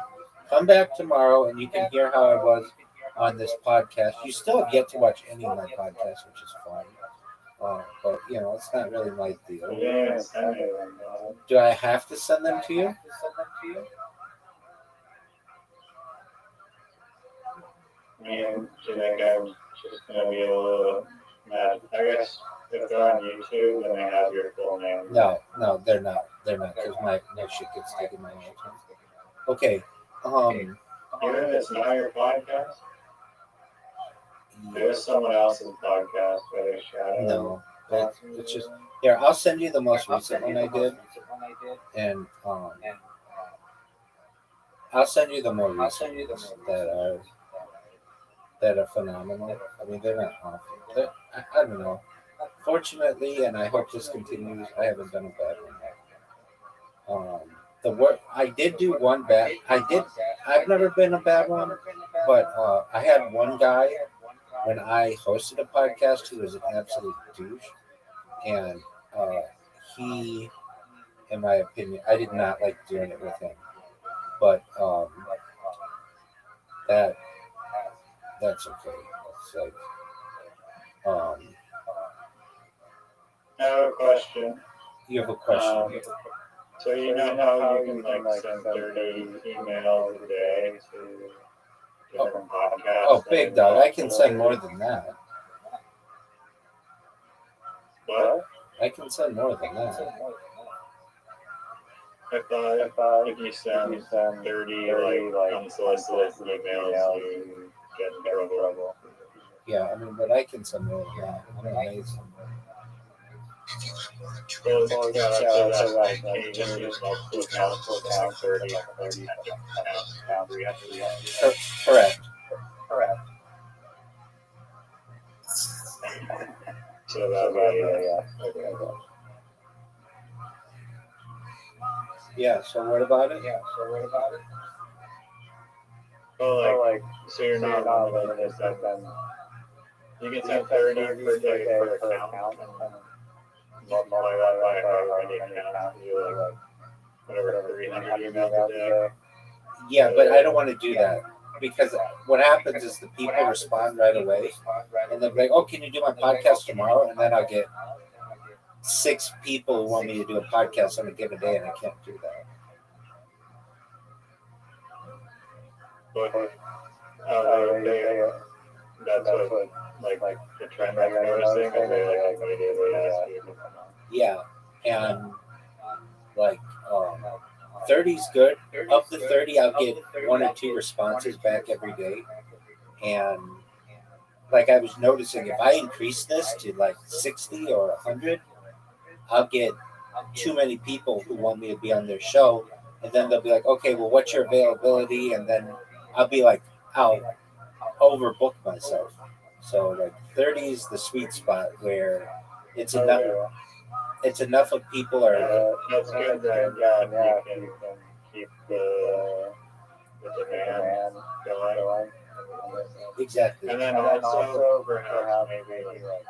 Come back tomorrow and you can hear how I was on this podcast. You still have yet to watch any of my podcasts, which is fine. But you know, it's not really my deal. Yeah, do I have to send them to you? I mean, do you think I'm just going to be a little mad? I guess if they're on YouTube, then they have your full name. No, they're not. They're not because my shit gets taken my whole time. Okay. Even if it's not your podcast, there's someone else's podcast where they shout out. No, but it's just here. I'll send you the most recent one I did, and I'll send you the more recent ones that are phenomenal. I mean, they're not awful. I don't know. Fortunately, and I hope this continues, I haven't done a bad one. The work I did do one bad. I've never been a bad one, but I had one guy when I hosted a podcast who was an absolute douche, and he, in my opinion, I did not like doing it with him, but that's okay. It's like I have a question. you have a question. So you know how you can like send 30 emails a day to different podcasts? Oh, big dog! I can send more than that. What? I can send more than that. I thought if you send 30 like unsolicited emails, you get in trouble. Yeah, I mean, but I can send more than that. I'm amazing. Well, that's right. You just use multiple accounts, 30, 30 Correct. So that way, Yeah. So what about it? Well, like, so you're not limited, then you can send 30 per day per account and multiply that by however many accounts you like whatever 300 emails a day. Yeah, but I don't want to do that because what happens is the people respond right away, and they're like, "Oh, can you do my podcast tomorrow?" And then I'll get 6 people who want me to do a podcast on a given day, and I can't do that. But that's what like the trend I'm noticing is they like immediately ask you. Yeah, and like 30's good. Up to 30, I'll get 1 or 2 responses back every day, and like I was noticing, if I increase this to like 60 or 100, I'll get too many people who want me to be on their show, and then they'll be like, "Okay, well, what's your availability?" And then I'll be like, I'll overbook myself. So like 30 is the sweet spot where it's enough. It's enough of people are. That's good. Then you can keep the demand going. Exactly. And then also perhaps maybe like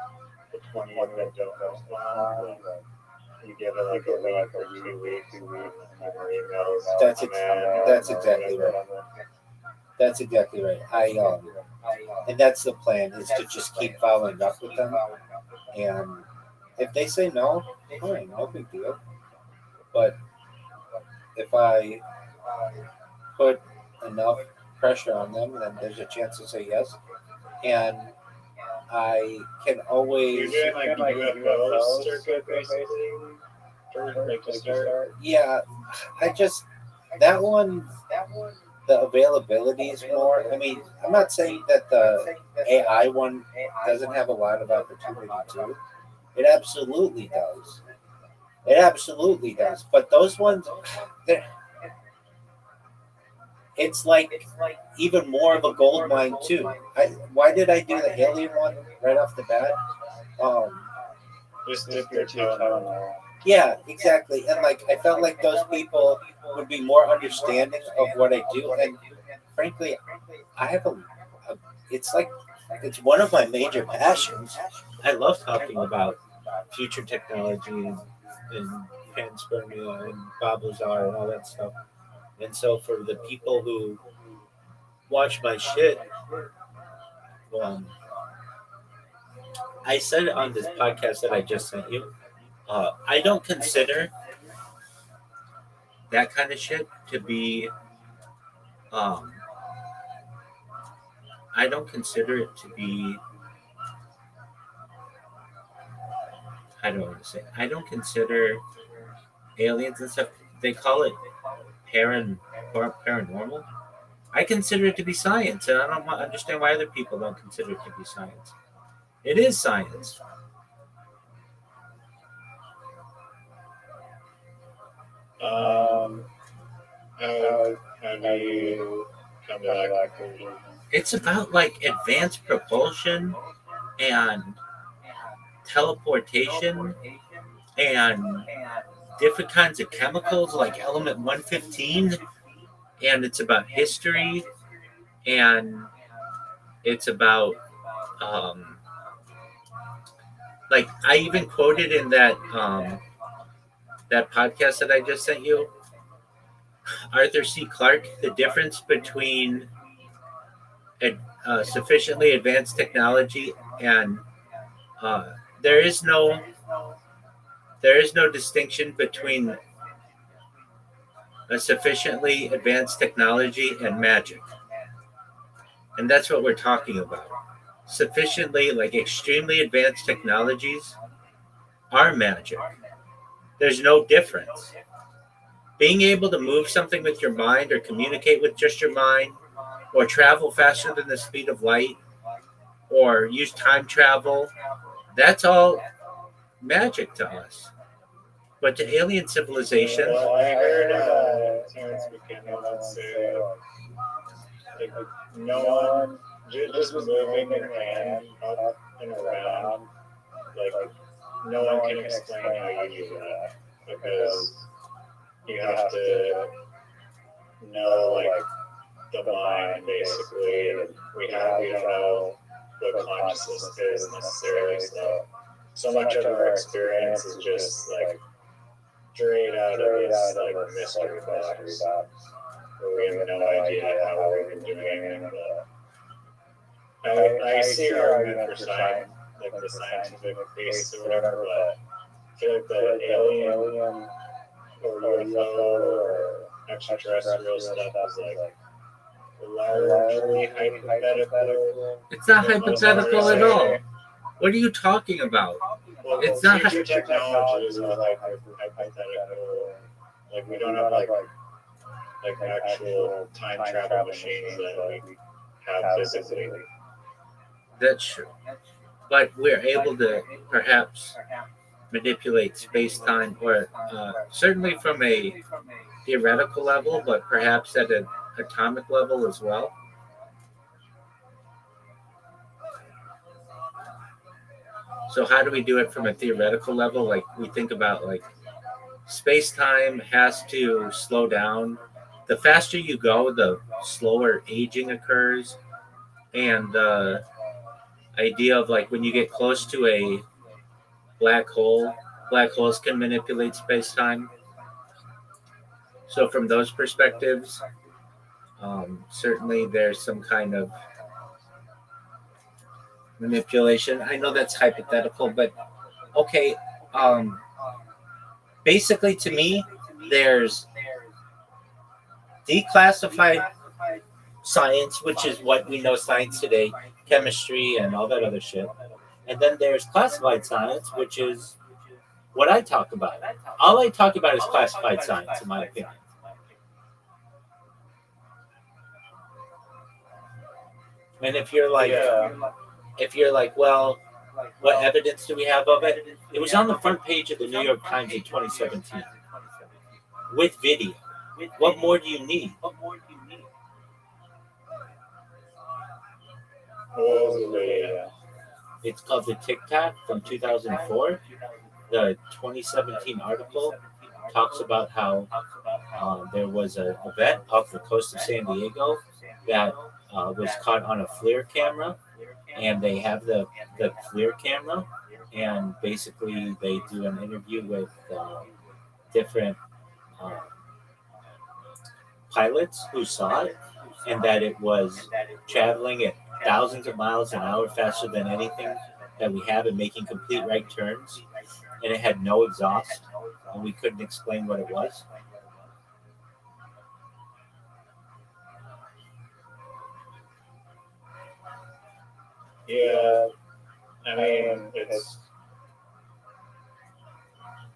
the 20 that don't respond, you give it like a week or 2 weeks, more emails. That's exactly right. That's exactly right. And that's the plan, is to just keep following up with them, and if they say no, fine, no big deal. But if I put enough pressure on them, then there's a chance to say yes. And I can always. You're doing like UFO circuit basically. Like to start. Yeah, that one, the availability is more. I mean, I'm not saying that the AI one doesn't have a lot of opportunity too. It absolutely does. It absolutely does. But those ones, it's like even more of a gold mine too. Why did I do the alien one right off the bat? Just dip your toe in the water. Yeah, exactly. And like I felt like those people would be more understanding of what I do. And frankly, I have it's like it's one of my major passions. I love talking about future technology and panspermia and Bob Lazar and all that stuff. And so for the people who watch my shit, um, I said it on this podcast that I just sent you. I don't consider that kind of shit to be. Um, I don't consider it to be. I don't want to say. I don't consider aliens and stuff. They call it paranormal. I consider it to be science, and I don't understand why other people don't consider it to be science. It is science. How do you come to that conclusion? It's about like advanced propulsion and teleportation and different kinds of chemicals like element 115, and it's about history, and it's about like I even quoted in that podcast that I just sent you, Arthur C. Clarke, the difference between sufficiently advanced technology and there is no distinction between a sufficiently advanced technology and magic, and that's what we're talking about. Sufficiently, like extremely advanced technologies, are magic. There's no difference. Being able to move something with your mind or communicate with just your mind or travel faster than the speed of light or use time travel, that's all magic to us. But to alien civilizations, Well, I heard Terrence McKenna say like no one just moving your hand up and around, like no one can explain how you do that because you have to know like the mind basically, and we don't know what consciousness is necessarily. So much of our experience is just like straight out of this like mystery box where we have no idea how we're even doing it. I see your argument for science, like the scientific basis or whatever, but I feel like the alien or UFO or extraterrestrial stuff is like largely hypothetical. It's not hypothetical at all. What are you talking about? Well, It's not future technologies are like hypothetical. Like we don't have like actual time travel machines that we have physically. That's true. But we're able to perhaps manipulate space time, or certainly from a theoretical level, but perhaps at an atomic level as well. So how do we do it from a theoretical level? Like we think about like space time has to slow down. The faster you go, the slower aging occurs. And the idea of like when you get close to a black holes can manipulate space time. So from those perspectives, certainly there's some kind of manipulation. I know that's hypothetical, but okay. Basically, to me, there's declassified science, which is what we know science today, chemistry and all that other shit. And then there's classified science, which is what I talk about. All I talk about is classified science, in my opinion. And if you're like, well, what evidence do we have of it? It was on the front page of the New York Times in 2017 with video. What more do you need? It's called the Tic Tac from 2004. The 2017 article talks about how there was an event off the coast of San Diego that was caught on a FLIR camera, and they have the FLIR camera, and basically they do an interview with different pilots who saw it, and that it was traveling at thousands of miles an hour faster than anything that we have, and making complete right turns, and it had no exhaust, and we couldn't explain what it was. Yeah, I mean, it's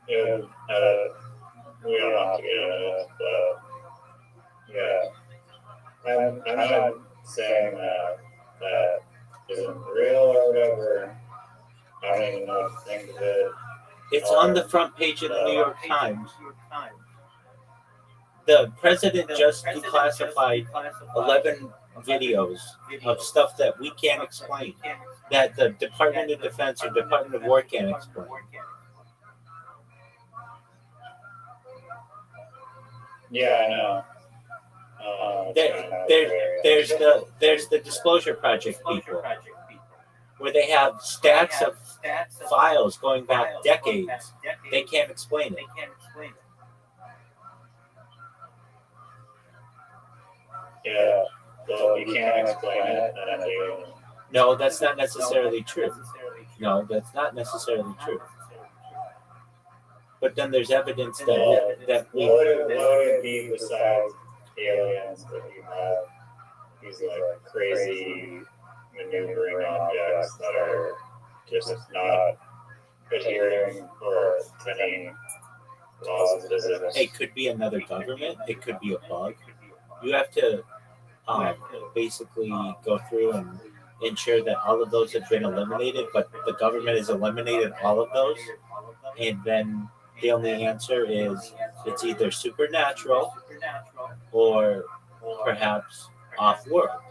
we don't have to get into it, but yeah, I'm not saying that isn't real or whatever. I don't even know what to think of it. It's on the front page of the New York Times. The president just declassified 11 videos of stuff that we can't explain, that the Department of Defense or Department of War can't explain. Yeah, I know. There's the Disclosure Project people, where they have stacks of files going back decades. They can't explain it. Yeah, well, you can't explain it. No, that's not necessarily true. No, that's not necessarily true. But then there's evidence that we. What would it be besides aliens that you have these like crazy maneuvering objects that are just not adhering or any laws of physics? It could be another government. It could be a bug. You have to basically go through and ensure that all of those have been eliminated, but the government has eliminated all of those, and then the only answer is it's either supernatural or perhaps off-world.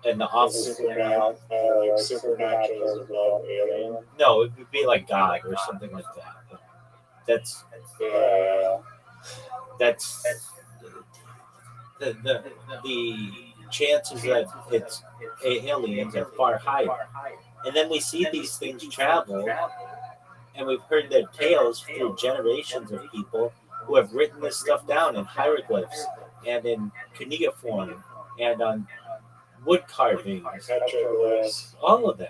And the supernatural is above alien. No, it would be like God or something like that. That's the chances that it's aliens are far higher. And then we see these things travel, and we've heard their tales through generations of people who have written this stuff down in hieroglyphs and in cuneiform and on wood carvings, Petroglyphs. all of that.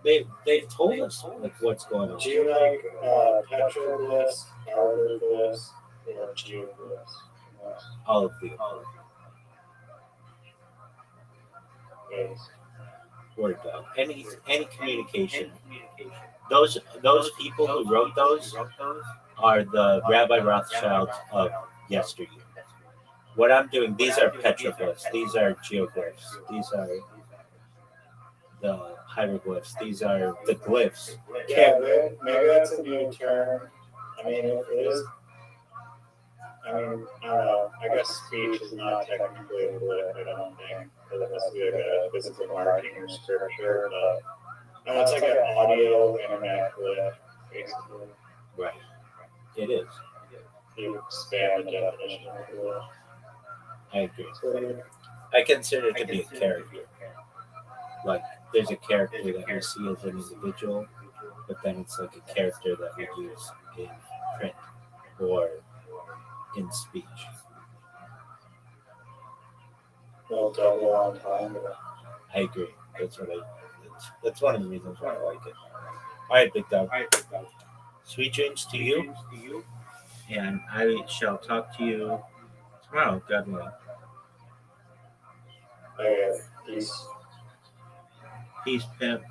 They've told us like what's going on. Do you like petroglyphs, hieroglyphs, or geoglyphs? All of the above. Yes. Word dog. Any communication. Those people who wrote those are the Rabbi Rothschild of yesteryear. What I'm doing, these are petroglyphs, these are geoglyphs, these are the hieroglyphs, these are the glyphs. Yeah, maybe that's a new term. I mean, it is. I mean, I don't know. I guess speech is not technically a glyph, I don't think. Because it has to be like a physical marking or scripture, but no, it's like an audio internet glyph, basically. Right. It is. You expand the definition of a glyph. I agree. I consider it to be a character. Like there's a character that we see as an individual, but then it's like a character that we use in print or in speech. Well, double on time. I agree. That's one of the reasons why I like it. All right, big dog. Sweet dreams to you, and I shall talk to you tomorrow, God willing. Okay, peace. Peace, pimp.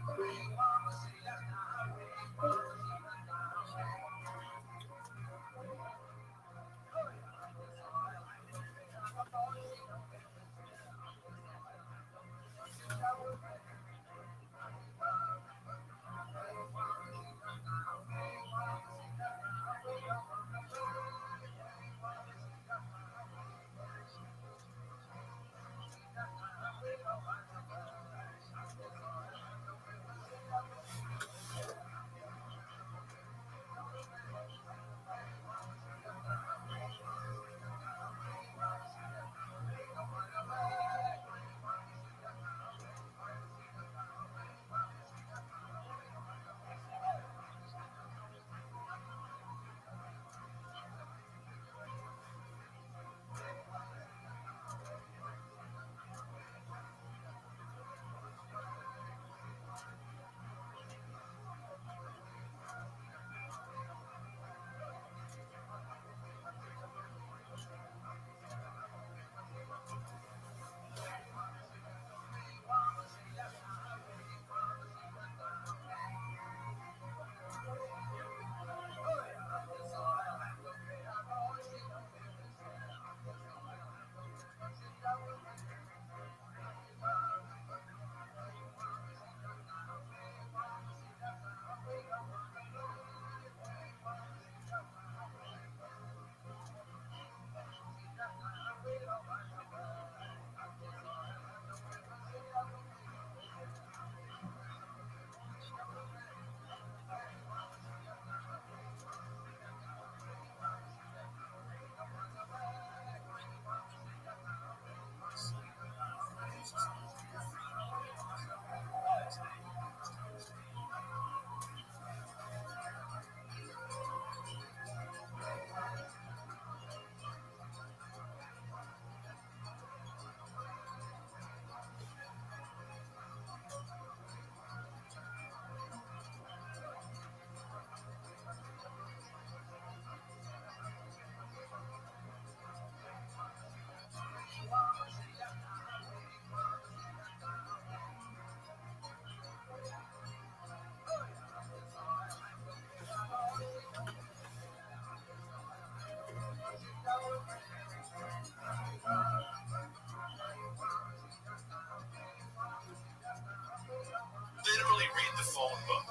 Literally read the phone book.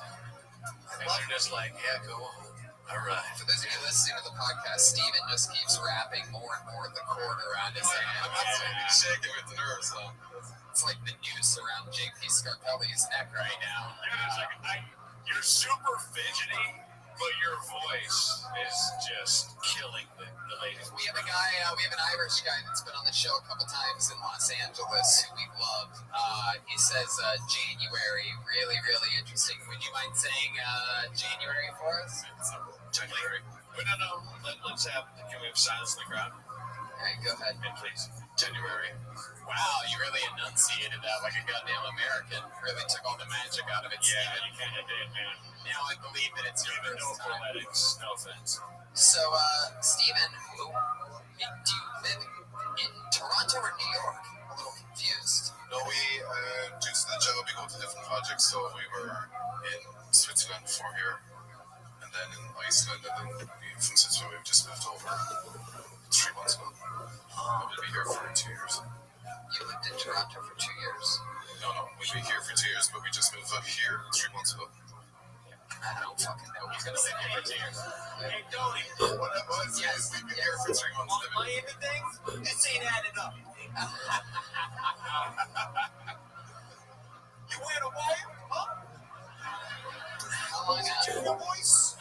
And you're just like, yeah, go on. All right. For those of you listening to the podcast, Steven just keeps wrapping more and more of the cord around his hand. I'm shaking with the nerves, though. It's like the noose around JP Scarpelli's neck right now. It's like, you're super fidgety, but your voice is just killing the the ladies. We have an Irish guy that's been on the show a couple times in Los Angeles who we love. He says January, really, really interesting. Would you mind saying January for us? January. Wait, no. Let's have. Can we have silence in the crowd? All right, go ahead. And please. January. Wow, you really enunciated that like a goddamn American. Really took all the magic out of it, Yeah, Steven. you can't have it, man. Now I believe that it's your Even no first time. phonetics. No offense. So, Steven, do you live in Toronto or New York? I'm a little confused. No, we, due to the job, we go to different projects, so we were in Switzerland before here, and then in Iceland, and then from Switzerland we've just moved over 3 months ago. And we'll be here for 2 years. You lived in Toronto for 2 years. No, we'll be here for 2 years, but we just moved up here 3 months ago. I don't fucking know. He's gonna say for 2 years. Hey, Tony. What that was, Yes, we've been here for 3 months. On Miami things, this ain't adding up. You wearing a wire? Huh? How long, Your voice?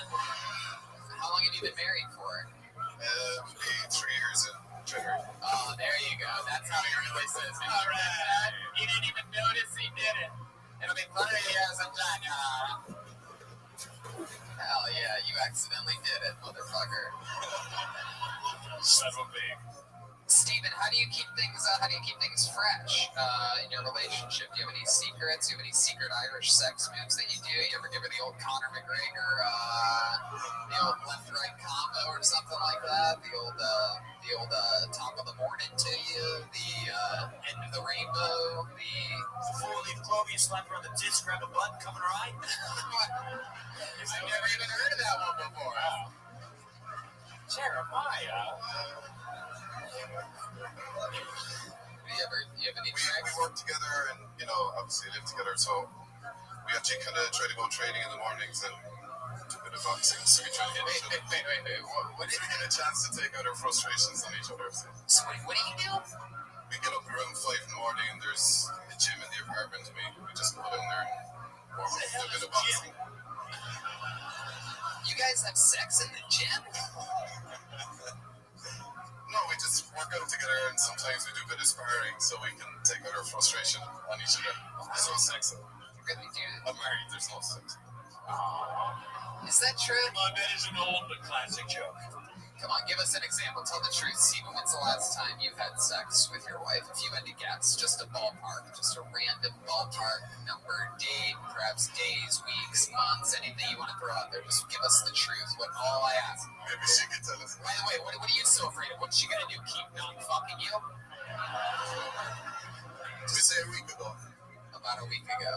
how long have you been married for? We'll be 3 years in January. Oh, there you go. That's how he really says it. All right. He didn't even notice he did it. It'll be 3 years in January. Hell yeah, you accidentally did it, motherfucker. Son of a pig. Steven, how do you keep things fresh in your relationship? Do you have any secrets? Do you have any secret Irish sex moves that you do? You ever give her the old Conor McGregor, the old left-right combo or something like that? The old top of the morning to you, the end of the rainbow, the Four-leaf clover, you slap her on the tits, grab a butt, come and ride? I've never even heard of that one before. Wow. Jeremiah. You have any We tricks? work together and, obviously live together, so we actually kind of try to go training in the mornings and do a bit of boxing, so we try to hit each other. Wait. What We get a chance to take out our frustrations on each other. So what do you do? We get up around 5 in the morning and there's a gym in the apartment and we just go down there and warm up, do a bit of boxing. You guys have sex in the gym? No, we just work out together and sometimes we do a bit of sparring so we can take out our frustration on each other. There's no sex. You really do? I'm married, there's no sex. Is that true? Well, that is an old but classic joke. Come on, give us an example. Tell the truth, Steven. When's the last time you've had sex with your wife? If you had to guess, just a ballpark, just a random ballpark number, date, perhaps days, weeks, months, anything you want to throw out there. Just give us the truth. What all I ask. Maybe she could tell us. By the way, what are you so afraid of? What's she gonna do? Keep not fucking you? We say a week ago. About a week ago.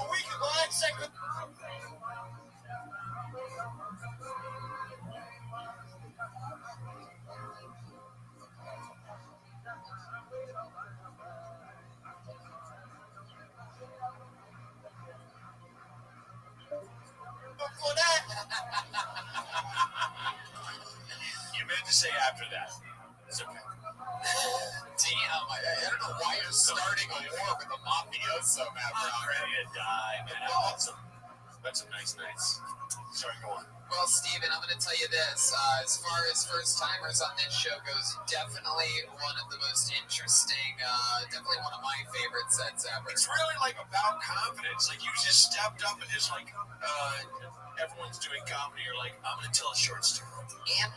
A week ago, I had sex with... Before that. You meant to say after that. It's okay. Damn, I don't know why you're starting a war with a mafioso, Matt I'm Brown. ready to die, man. That's some nice nights. Sorry, go on. Well, Steven, I'm going to tell you this. As far as first-timers on this show goes, definitely one of the most interesting, definitely one of my favorite sets ever. It's really like about confidence. Like you just stepped up and just like everyone's doing comedy. You're like, I'm gonna tell a short story. And,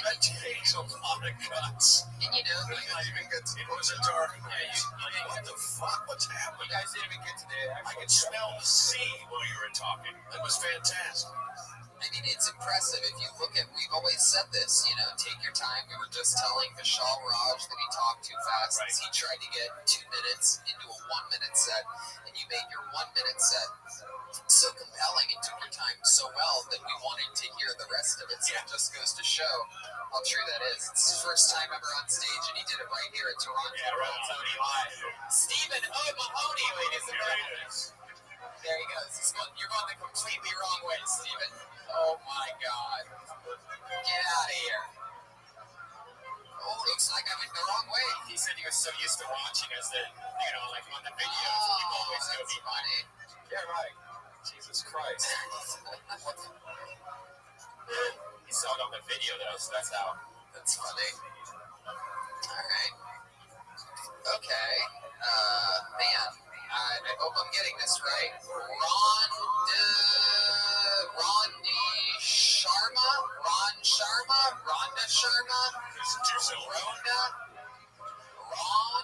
That takes a lot of guts. and you know, Really not even get to it was a dark. Yeah, what the fuck? What's happening? you guys didn't even get to the I could smell the sea while you were talking. It was fantastic. I mean, it's impressive if you look at, we've always said this, take your time. We were just telling Vishal Raj that he talked too fast. Right. He tried to get 2 minutes into a 1 minute set, and you made your 1 minute set so compelling and took your time so well that we wanted to hear the rest of it. So it just goes to show how true that is. It's his first time ever on stage, and he did it right here at Toronto. Yeah, right. Tony Live. Stephen O'Mahony, ladies and There gentlemen. it is. There he goes. You're going the completely wrong way, Steven. Oh my God. Get out of here. Oh, looks like I went the wrong way. He said he was so used to watching us that, like on the videos, Oh, people always go that's behind. funny. Yeah, right. Jesus Christ. the video, that's how. That's funny. All right. Okay. Man, I hope I'm getting this right. Rhonda Sharma? Ron?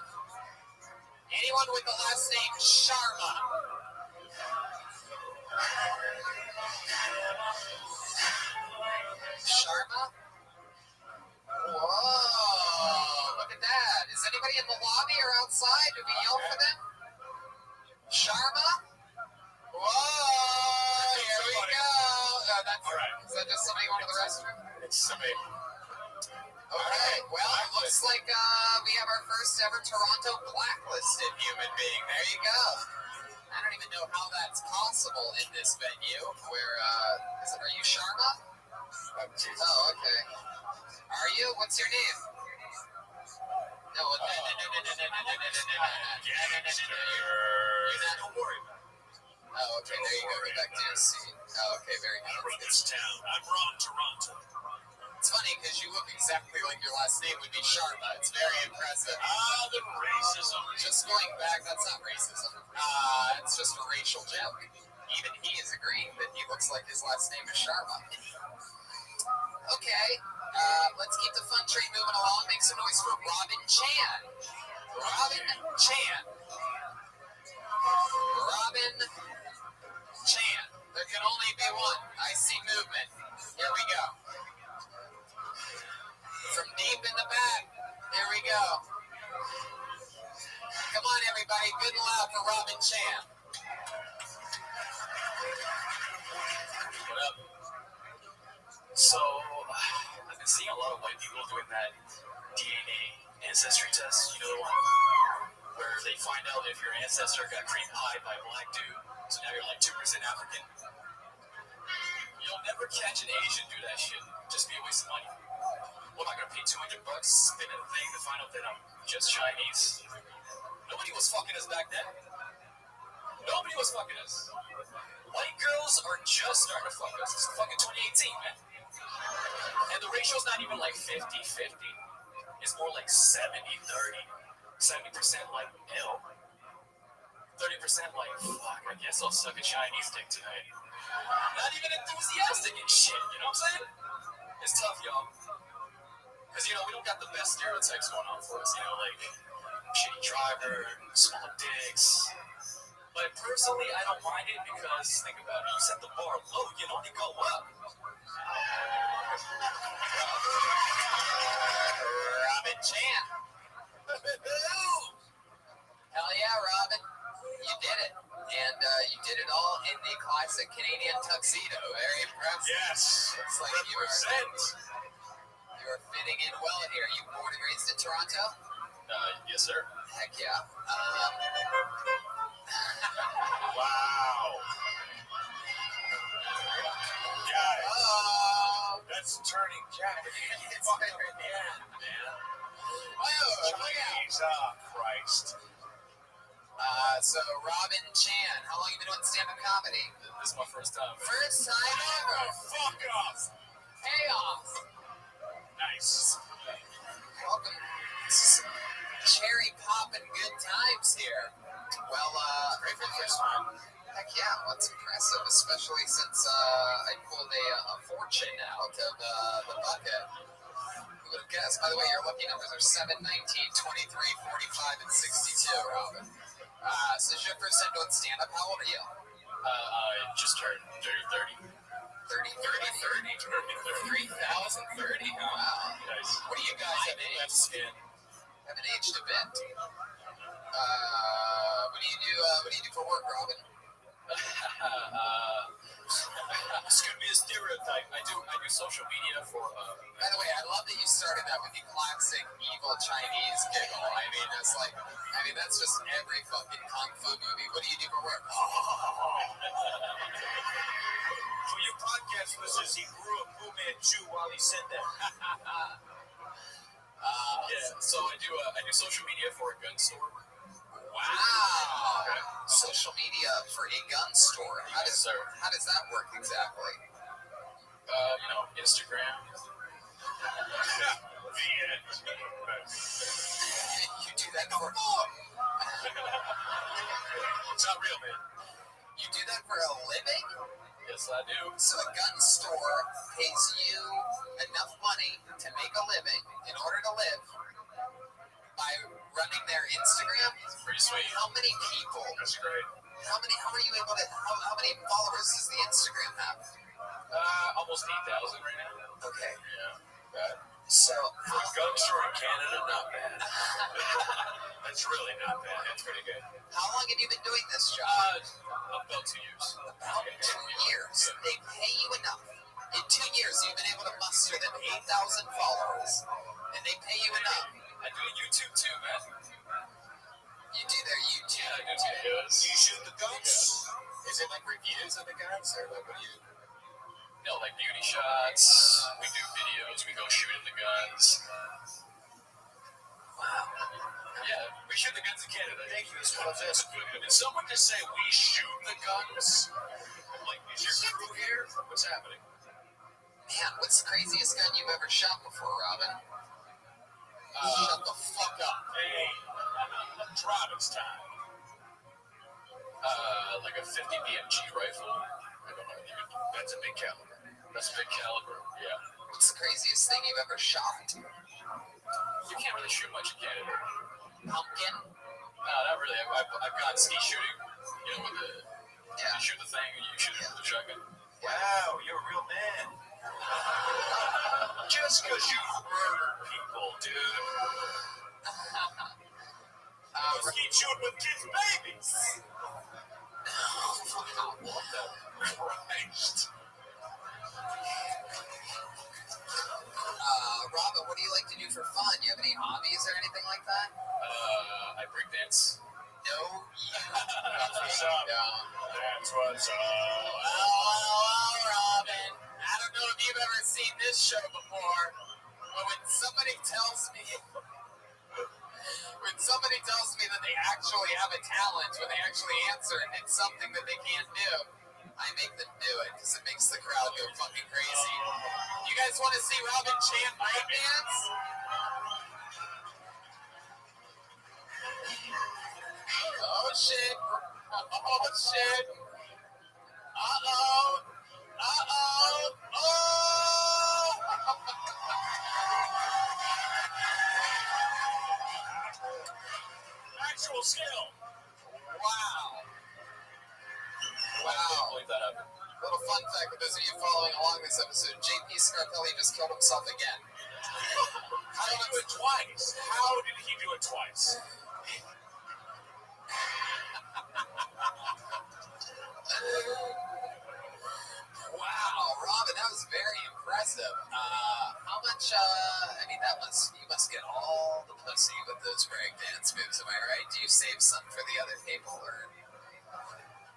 Anyone with the last name Sharma? Sharma? Whoa, look at that. Is anybody in the lobby or outside? Do we yell for them? Sharma? Whoa, here we go. All right. Is that just somebody going to the restroom? It's somebody. Okay, well, it looks like we have our first ever Toronto blacklisted human being. There you go. I don't even know how that's possible in this venue. Where, are you Sharma? Oh, okay. Are you? What's your name? No. Don't worry about it. Oh, okay, there you go. Go back to your seat. Oh, okay, very good. From this town. I'm Ron Toronto. It's funny because you look exactly like your last name would be Sharma. It's very impressive. The racism. Just going back, that's not racism. It's just a racial joke. Even he is agreeing that he looks like his last name is Sharma. Okay, let's keep the fun train moving along. Make some noise for Robin Chan. Robin Chan. Robin Chan. There can only be one. I see movement. Here we go. From deep in the back, here we go. Come on, everybody, good and loud for Robin Chan. What up? So, I've been seeing a lot of white people doing that DNA ancestry test. You know the one where they find out if your ancestor got cream pie by a black dude, so now you're like 2% African. You'll never catch an Asian do that shit. Just be a waste of money. What am I gonna pay $200 spin a thing to find out that I'm just Chinese? Nobody was fucking us back then. Nobody was fucking us. White girls are just starting to fuck us. It's fucking 2018, man. And the ratio's not even like 50-50. It's more like 70-30. 70% like, ew. 30% like, fuck, I guess I'll suck a Chinese dick tonight. Not even enthusiastic and shit, you know what I'm saying? It's tough, y'all. Because, we don't got the best stereotypes going on for us, like shitty driver, small dicks. But personally, I don't mind it because, think about it, you set the bar low, you can only go up. Robin Chan. Hell yeah, Robin. You did it. And you did it all in the classic Canadian tuxedo. Very impressive. Yes. It's like you are fitting in well here. You born and raised in Toronto? Yes, sir. Heck yeah. Wow. Guys, that's turning Japanese. It's fucking man. Chinese, Christ. So Robin Chan, how long have you been doing stand-up comedy? This is my first time. First time ever? Fuck off. Pay off. Nice. Welcome. Cherry popping good times here. Well, great for the first time. Heck yeah, what's impressive, especially since I pulled a fortune out of the bucket. Who would have guessed? By the way, your lucky numbers are 7, 19, 23, 45, and 62, Robin. So this is your first time doing stand-up. How old are you? I just turned 30. 3,030. Wow. Nice. What do you guys have aged? Haven't aged a bit. What do you do for work, Robin? This could be a stereotype. I do social media for. By the way, I love that you started that with the classic evil Chinese giggle. That's just every fucking kung fu movie. What do you do for work? For your podcast listeners, he grew a Fu Manchu while he said that. So I do social media for a gun store. Wow. Okay. Social media for a gun store. How does that work exactly? Instagram, The end. You do that for It's not real, man. you do that for a living? Yes, I do. So a gun store pays you enough money to make a living in order to live by running their Instagram. Pretty sweet. How many people? That's great. How are you able to? How many followers does the Instagram have? Almost 8,000 right now. Okay. Yeah. Bad. So For a gun store in Canada, not bad. That's really not bad. That's pretty good. how long have you been doing this job? About 2 years. About 2 years. They pay you enough. In 2 years, you've been able to muster them 8,000 followers, and they pay you enough. I do YouTube too, man. You do their YouTube. Yeah, I do videos. Do you shoot the guns? Is it like reviews of the guns, or like what do you? No, like beauty shots. We do videos. We go shooting the guns. Wow. Yeah, we shoot the guns in Canada. Thank you. That's what I was asking. Did someone just say we shoot the guns? Like, is your crew here? What's happening? Man, what's the craziest gun you've ever shot before, Robin? Shut the fuck up. Hey, Robin's time. Like a 50 BMG rifle. I don't know. That's a big caliber. That's a big caliber. Yeah. What's the craziest thing you've ever shot? You can't really shoot much in Canada. Pumpkin? No, not really. I've gone ski shooting. You know, with the Yeah. you shoot the thing and you shoot it with the shotgun. Wow, you're a real man. Just because you murder people, dude. Ski shooting with kids' babies. What the Christ? Robin, what do you like to do for fun? You have any hobbies or anything like that? I breakdance. No, you That's what's up. don't. That's what's up. Well, Robin. I don't know if you've ever seen this show before, but when somebody tells me that they actually have a talent, when they actually answer and it's something that they can't do, I make them do it because it makes the crowd go fucking crazy. You guys want to see Robin chant breakdance? Oh shit! Oh shit! Uh-oh! Uh-oh! Oh! Actual skill. Wow! I Wow! believe that happened. Little fun fact for those of you following along this episode, JP Scarpelli just killed himself again. How did he do it twice? How did he do it twice? Wow, Robin, that was very impressive. How much, you must get all the pussy with those breakdance moves, am I right? Do you save some for the other people, or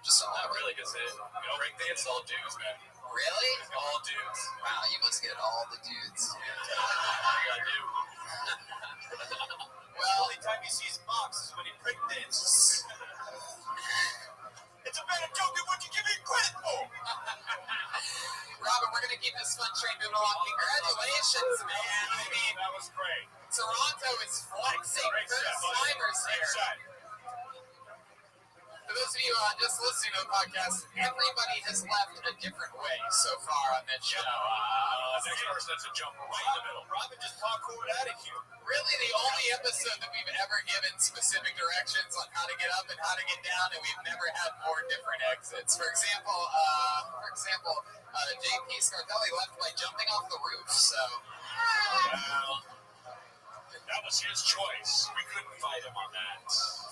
just all Not of it? really, because breakdance is all dudes, man. Really? All dudes. Wow, you must get all the dudes. What you gotta do? Well, only time he sees Mox is when he breakdances. It's a better joke than what you give me credit for. Robin, we're going to keep this fun train moving along. Congratulations, man. I mean, That was great. Toronto is flexing. Great First shot, buddy. timers Great here. shot. For those of you just listening to the podcast, everybody has left a different way so far on this show. Next person has to jump right in the middle. Robin just parkoured out of here. Really, the only episode that we've ever given specific directions on how to get up and how to get down, and we've never had more different exits. For example, JP Scarpelli left by jumping off the roof. So, Well, that was his choice. We couldn't fight him on that.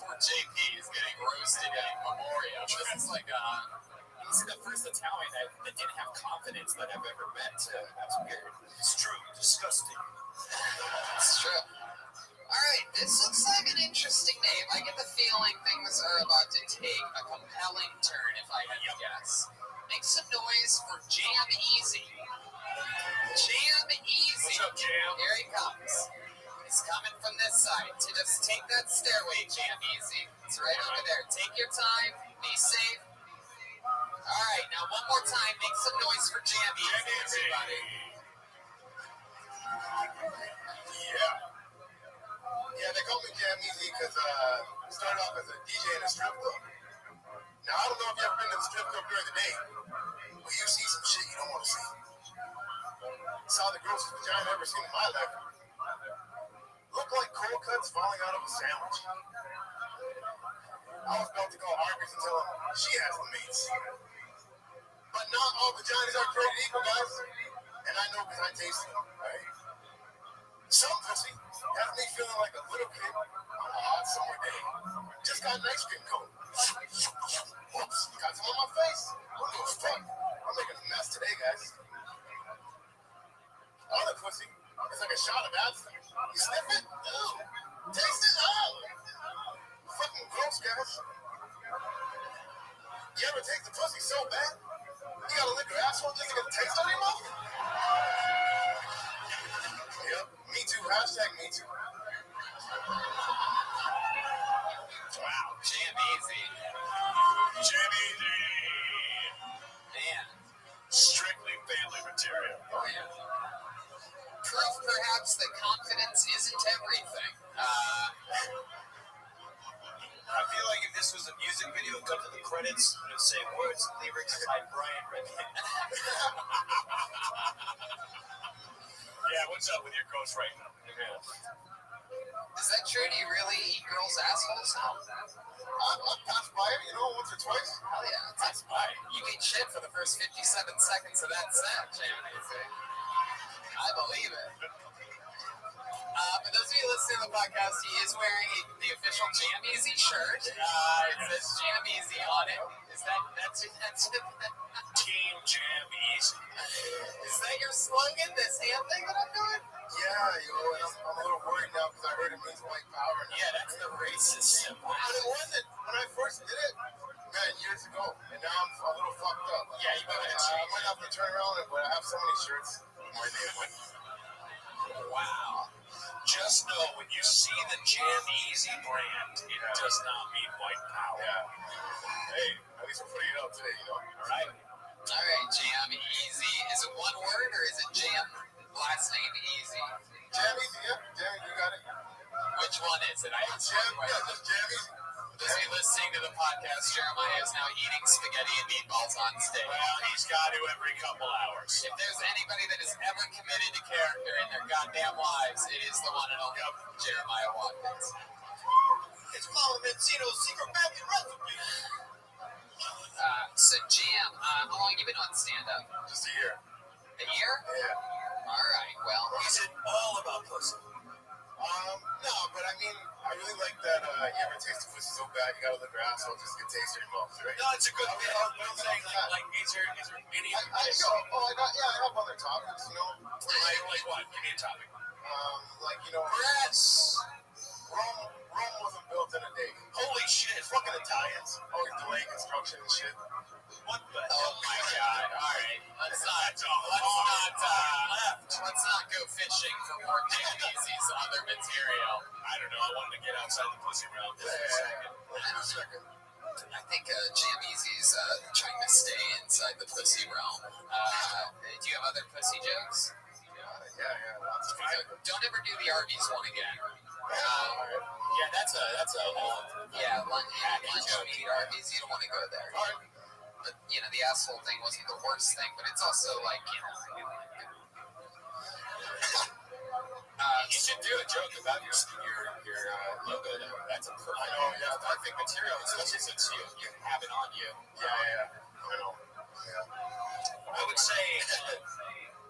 poor JP is getting roasted in memoriam. This is like he's the first Italian that didn't have confidence that I've ever met. That's weird. It's true. Disgusting. It's true. Alright, this looks like an interesting name. I get the feeling things are about to take a compelling turn, if I had to guess. Make some noise for Jam Easy. Jam Easy. What's up, Jam? Here he comes. He's coming from this side. To just take that stairway, Jam Easy. It's right over there. Take your time. Be safe. Alright, now one more time. Make some noise for Jam Easy, everybody. Yeah. Yeah, they call me Jam Easy because I started off as a DJ in a strip club. Now, I don't know if you've ever been to the strip club during the day, but you see some shit you don't want to see. Saw the grossest vagina I've ever seen in my life. Looked like cold cuts falling out of a sandwich. I was about to call Arby's and tell them she has the mates. But not all vaginas are created equal, guys. And I know because I tasted them, right? Some pussy has me feeling like a little kid on a hot summer day. Just got an ice cream cone. Whoops, got some on my face. What the fuck? I'm making a mess today, guys. Other pussy is like a shot of acid. You sniff it? Ew. Taste it? Oh. Fucking gross, guys. You ever taste the pussy so bad? You gotta lick your asshole just to get a taste on your mouth? Yep, me too. Hashtag me too. Wow, Jam Easy. Jam Easy. Man. Strictly family material. Oh, yeah. Proof, perhaps, that confidence isn't everything. I feel like if this was a music video, come to the credits, it would say words and lyrics by Brian Rabbi. Yeah, what's up with your ghost right now? Is that true? Do you really eat girls' assholes now? I've passed by it, once or twice. Hell yeah. That's why. You ate shit for the first 57 seconds of that set, Jam Easy. I believe it. For those of you listening to the podcast, he is wearing the official Jam Easy shirt. It says Jam Easy on it. That's it? Team Jam Easy. Is that your slogan, this hand thing that I'm doing? Yeah, and I'm a little worried now because I heard it means white power. Yeah, that's the racist symbol. But it wasn't when I first did it, man, years ago. And now I'm a little fucked up. Yeah, you better I change. might have to turn around, but I have so many shirts with my name on it. Wow. Just know when you see the Jam Easy brand, it does not mean white power. Yeah. Hey, at least we're putting it out today, All right. All right, Jam Easy. Is it one word or is it Jam last name Easy? Jam Easy, yeah. Jam, you got it. Which one is it? Just Jam Easy. Those of you listening to the podcast, Jeremiah is now eating spaghetti and meatballs on stage. Well, he's got to every couple hours. If there's anybody that is ever committed to character in their goddamn lives, it is the one and only Jeremiah Watkins. It's Paul Mancino's secret family recipe. So, Jam, how long have you been on stand-up? Just a year. A year? Yeah. All right, well. Is it all about pussy? No, but I mean, I really like that. You ever taste the pussy so bad you gotta lick your asshole just to get taste in your mouth, right? No, it's a good thing. But I'm saying, is there any I have other topics, like what? Give me a topic. Yes. Rome wasn't built in a day. Holy shit. Fucking Italians always delay construction and shit. What the Oh hell? my God! All right, let's not go fishing for more Jam Easy's other material. I don't know. I wanted to get outside the pussy realm just for a second. I think Jam Easy's trying to stay inside the pussy realm. Do you have other pussy jokes? Yeah, lots of Don't ever do the Arby's one again. Yeah, that's a whole. Yeah, lunch meat Arby's. You don't want to go there. But the asshole thing wasn't the worst thing, but it's also like You should do a joke about your logo though. That's a perfect. I know, yeah. Perfect material, especially since you have it on you. Yeah. I know. Yeah. I would say,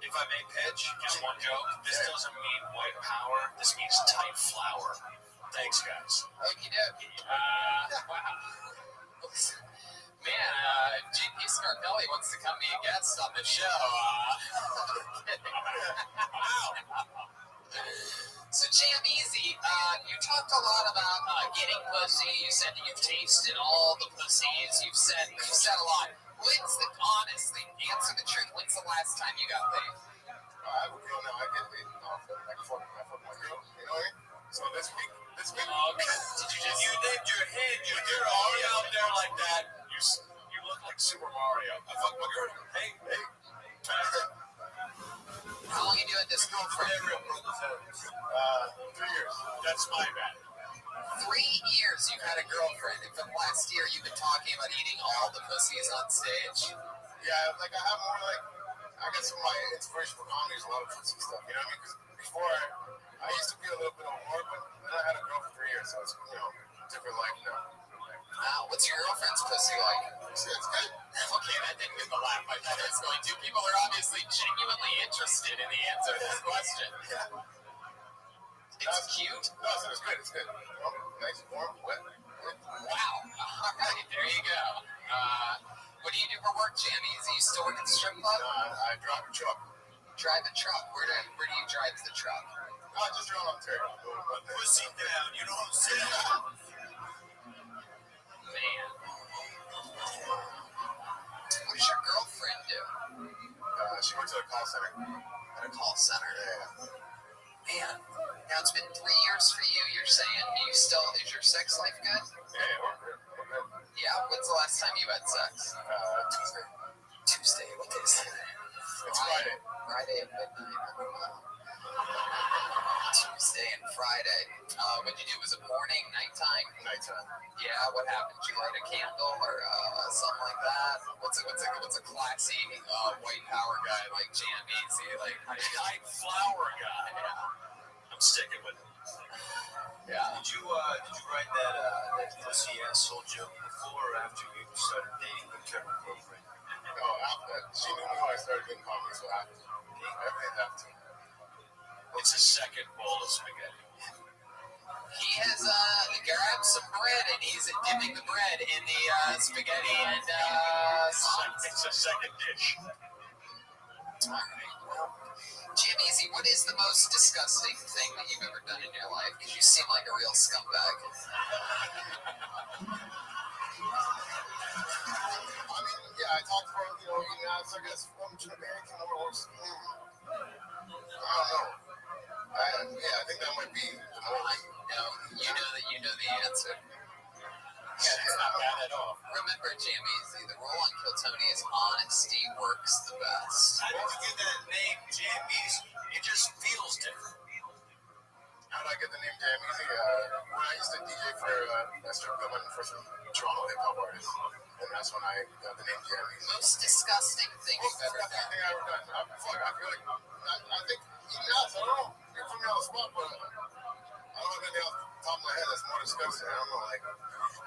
if I may pitch just one joke, this doesn't mean white power. This means tight flour. Thanks, guys. okie dokie. Wow. Man, GP Scarpelli wants to come be a guest on the show. So, Jam Easy, you talked a lot about getting pussy. You said that you've tasted all the pussies. You've said a lot. Honestly, answer the truth. When's the last time you got laid? I have a girl now. I get laid. I fuck my girl. You know what I mean? So this week. You named your head. You're all out there like that. You look like Super Mario. I fucked my girl. Hey. How long you doing this girlfriend? 3 years. That's my bad. 3 years you've had a girlfriend, and from last year you've been talking about eating all the pussies on stage. Yeah, like I have more like, I guess my inspiration for comedy is a lot of pussy stuff, you know what I mean? Because before I used to be a little bit of more, but then I had a girl for 3 years, so it's, different life now. Wow, what's your girlfriend's pussy like? It's good. Okay, that didn't get the laugh I thought it was going to. People are obviously genuinely interested in the answer to this question. It's cute. No, so it's good. It's good. Nice, warm, wet. Wow. All right, there you go. What do you do for work, Jammies? Are you still working at the strip club? I drive a truck. Drive a truck. Where do you drive the truck? Just around Ontario. Pussy down, you know what I'm saying? Man. What does your girlfriend do? She works at a call center. At a call center. Yeah. Man. Now it's been 3 years for you, you're saying. Is your sex life good? Yeah, we're good. Yeah. When's the last time you had sex? Tuesday. Tuesday. What day is today? It's Friday. Friday at midnight. Tuesday and Friday. What'd you do? Was it morning, nighttime? Nighttime. Yeah. What happened? Did you light a candle or something like that? What's a classy white power guy like Jam Easy? Like White flower guy. I'm sticking with it. yeah. Did you write that pussy asshole joke before or after you started dating your current girlfriend? No, after. She knew me when I started doing comedy, so after. Everything after. It's a second bowl of spaghetti. He has grabbed some bread and he's dipping the bread in the spaghetti and sauce. It's a second dish. All right. Well, Jim Easy, what is the most disgusting thing that you've ever done in your life? Because you seem like a real scumbag. I mean, yeah, I talked about, eating ass, I guess, from Jamaican or something. I don't know. I think that might be the most. No, you know the answer. Yeah, it's not bad at all. Remember, Jam Easy, the rule on Kill Tony is honesty works the best. How did you get that name, Jam Easy? It just feels different. How did I get the name Jam Easy? When I used to DJ for Esther Goodman for some Toronto hip hop artists, and that's when I got the name Jam Easy. Most disgusting thing Most you've ever disgusting done. thing I ever done. I feel like, I think eating ass, I don't know. You're putting me on the spot, but I don't have anything off the top of my head that's more disgusting. I don't know,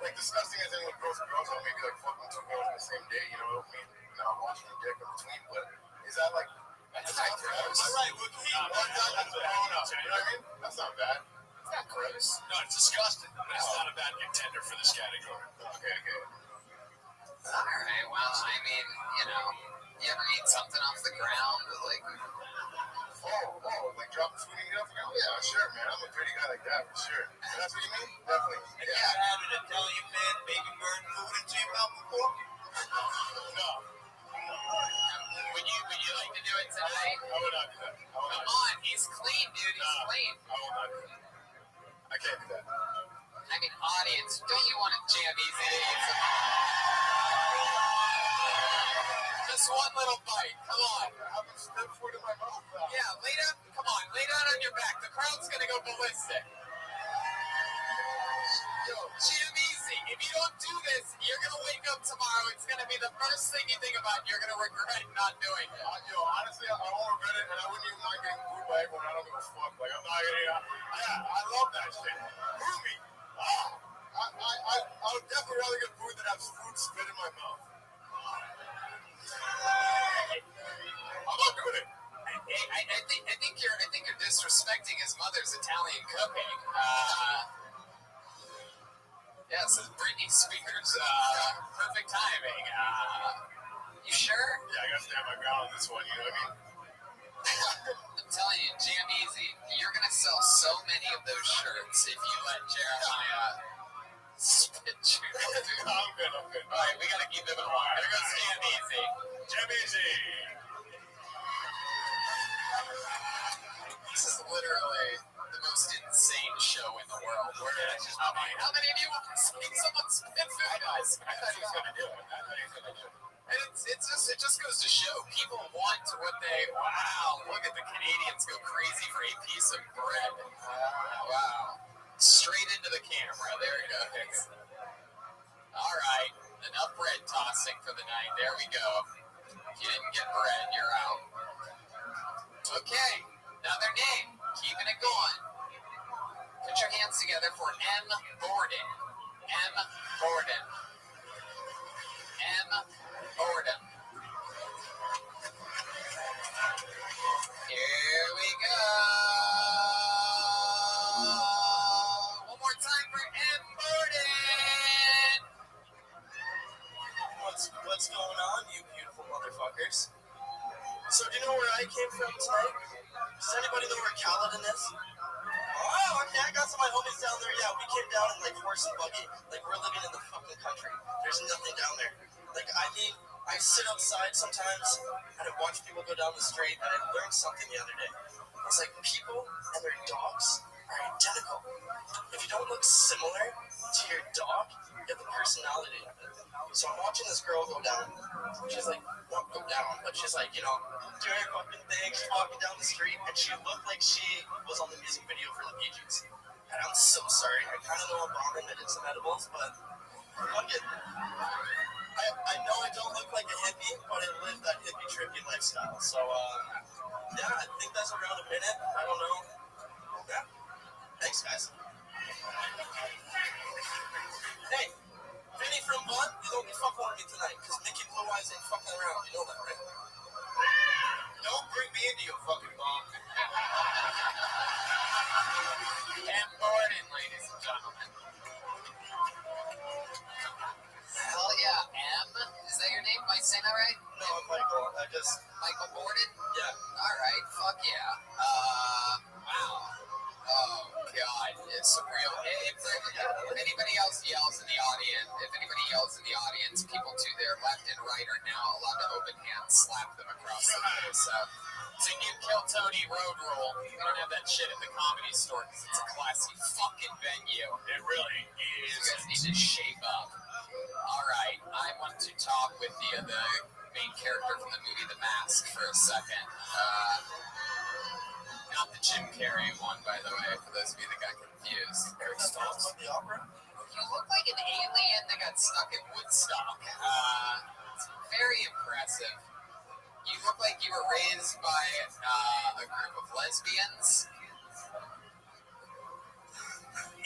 like disgusting as in with girls, or maybe like fucking 2 girls in the same day, you know what I mean? Not washing the dick in between, but is that like, that's not gross? All right, well, You know what I mean? That's not bad. It's not gross. No, it's disgusting, but it's not a bad contender for this category. Okay. All right, well, I mean, you ever eat something off the ground? Like, Like dropping food and get off the ground? Yeah, sure, man. I'm a pretty guy like that, for sure. That's what you mean? Definitely. Have you ever had an Italian man baby burn food into your mouth before? No, would you like to do it tonight? I would not do that. Come on, he's clean, dude. He's clean. I will not do that. I can't do that. I mean, audience, don't you want to Jam Easy to eat some? Just one little bite. Come on. I haven't stepped food in my mouth. Yeah, lay down. Come on, lay down on your back. The crowd's gonna go ballistic. Yo, Jam Easy. If you don't do this, you're gonna wake up tomorrow. It's gonna be the first thing you think about. You're gonna regret not doing it. Honestly, I won't regret it, and I wouldn't even mind getting food by everyone. I don't give a fuck. Like, I'm not gonna. I love that shit. Prove me. I would definitely rather get food that has food spit in my mouth. I'm not doing it. I think you're disrespecting his mother's Italian cooking. Yes, Britney Spears. Perfect timing. You sure? Yeah, I gotta stand my ground on this one. You know what I mean? I'm telling you, Jam Easy, you're gonna sell so many of those shirts if you let Jeremiah spit you. I'm good. All right, we gotta keep it along. There goes Jam Easy. Jam Easy. This is literally the most insane show in the world. How many of you want to see someone spit food? I thought he was gonna do it. And it just goes to show people want what they. Wow, look at the Canadians go crazy for a piece of bread. Wow, straight into the camera. There it goes. All right, enough bread tossing for the night. There we go. If you didn't get bread, you're out. Okay, another name. Keeping it going. Put your hands together for M. Borden. M. Borden. M. Borden. Here we go. One more time for M. Borden. What's going on, you beautiful motherfuckers? So do you know where I came from tonight? Does anybody know where Caledon is? Oh, okay, I got some of my homies down there. Yeah, we came down in like horse and buggy. Like we're living in the fucking country. There's nothing down there. Like I mean, I sit outside sometimes and I watch people go down the street and I learned something the other day. It's like people and their dogs are identical. If you don't look similar to your dog, you have the personality of it. So I'm watching this girl go down. She's like, not go down, but she's like, you know, doing her fucking thing. She's walking down the street, and she looked like she was on the music video for the Bee Gees. And I'm so sorry. I kind of know I'm bombing. I did some edibles, but fuck it. I know I don't look like a hippie, but I live that hippie trippy lifestyle. So, yeah, I think that's around a minute. I don't know. Yeah. Thanks, guys. Hey, Vinny from Bud, you don't be fucking with me tonight, because Mickey Blue Eyes ain't fucking around. You know that, right? Don't bring me into your fucking bomb. M. Borden, ladies and gentlemen. Hell yeah, M. Is that your name? Am I saying that right? No, I'm Michael. Michael Borden? Yeah. All right, fuck yeah. Wow. Oh God, it's surreal. If anybody else yells in the audience, people to their left and right are now allowed to open hand slap them across the face. So it's a new Kill Tony road rule. We don't have that shit at the Comedy Store because it's a classy fucking venue. It really is. You guys need to shape up. All right, I want to talk with the main character from the movie The Mask for a second. Not the Jim Carrey one, by the way, for those of you that got confused. Eric Stoltz. The opera? You look like an alien that got stuck in Woodstock. It's very impressive. You look like you were raised by a group of lesbians.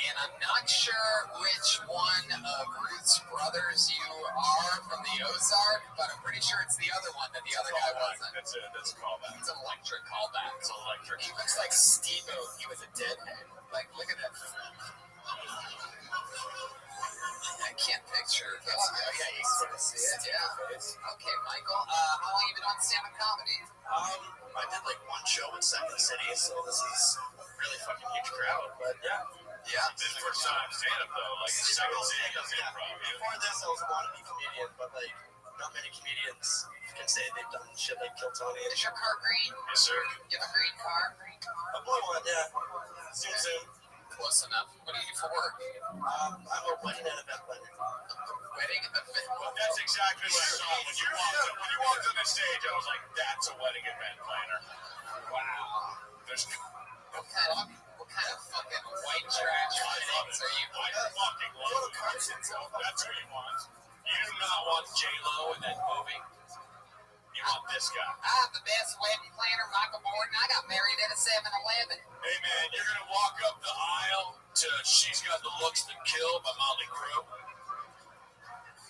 And I'm not sure which one of Ruth's brothers you are from the Ozark, but I'm pretty sure it's the other one that the other guy wasn't. That's a callback. It's an electric callback. It's electric. He looks like Steve-O. He was a deadhead. Like, look at that. I can't picture. Yeah, you can sort of see it. Yeah. Okay, Michael. How long have you been on stand-up comedy? I did like one show in Second City, so this is a really fucking huge crowd. But yeah. Yeah. This is first time stand-up though, like second stand-up improv. Before this, I was a wannabe comedian, but like not many comedians can say they've done shit like Kill Tony. Is your car green? Yes, sir. You have a green car? A blue one, yeah. Soon. Close enough. What do you do for work? I'm a wedding and event planner. Wedding event. That's exactly what I saw when you walked on the stage. I was like, that's a wedding event planner. Wow. There's What kind of fucking white trash weddings are you? I fucking love it. That's who you want. You do not want J-Lo in that movie. You want this guy. I'm the best wedding planner, Michael Borden. I got married at a 7-Eleven. Hey man, you're gonna walk up the aisle to "She's Got the Looks That Kill" by Motley Crue.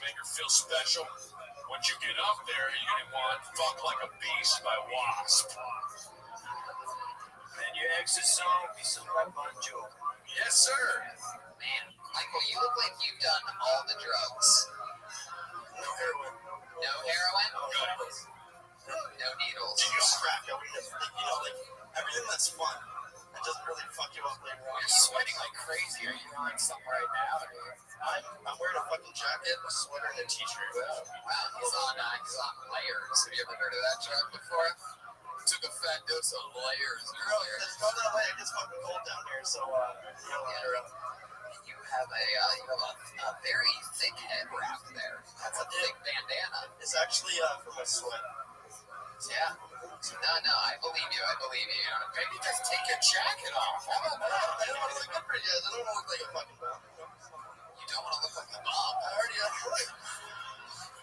Make her feel special. Once you get up there, you're gonna want "Fuck Like a Beast" by Wasp. And your exit song be something like Bon Jovi. Yes, sir. Man, Michael, you look like you've done all the drugs. No heroin. No heroin? Good. No needles. Do you crack? You know, like everything that's fun. It doesn't really fuck you up later on. You're sweating like crazy. Are you wearing something right now? I'm wearing a fucking jacket, a sweater, and a t-shirt. Wow, he's on layers. Have you ever heard of that drug before? Took a fat dose of layers earlier. It's not that way. It gets fucking cold down here, so you know, have a very thick head wrap there. That's a thick bandana. It's actually for my sweat. Yeah. No, I believe you. Maybe just take your jacket off. How about that? I don't want to look good for you guys. I don't want to look like a fucking bum. You don't want to look like the bum. I already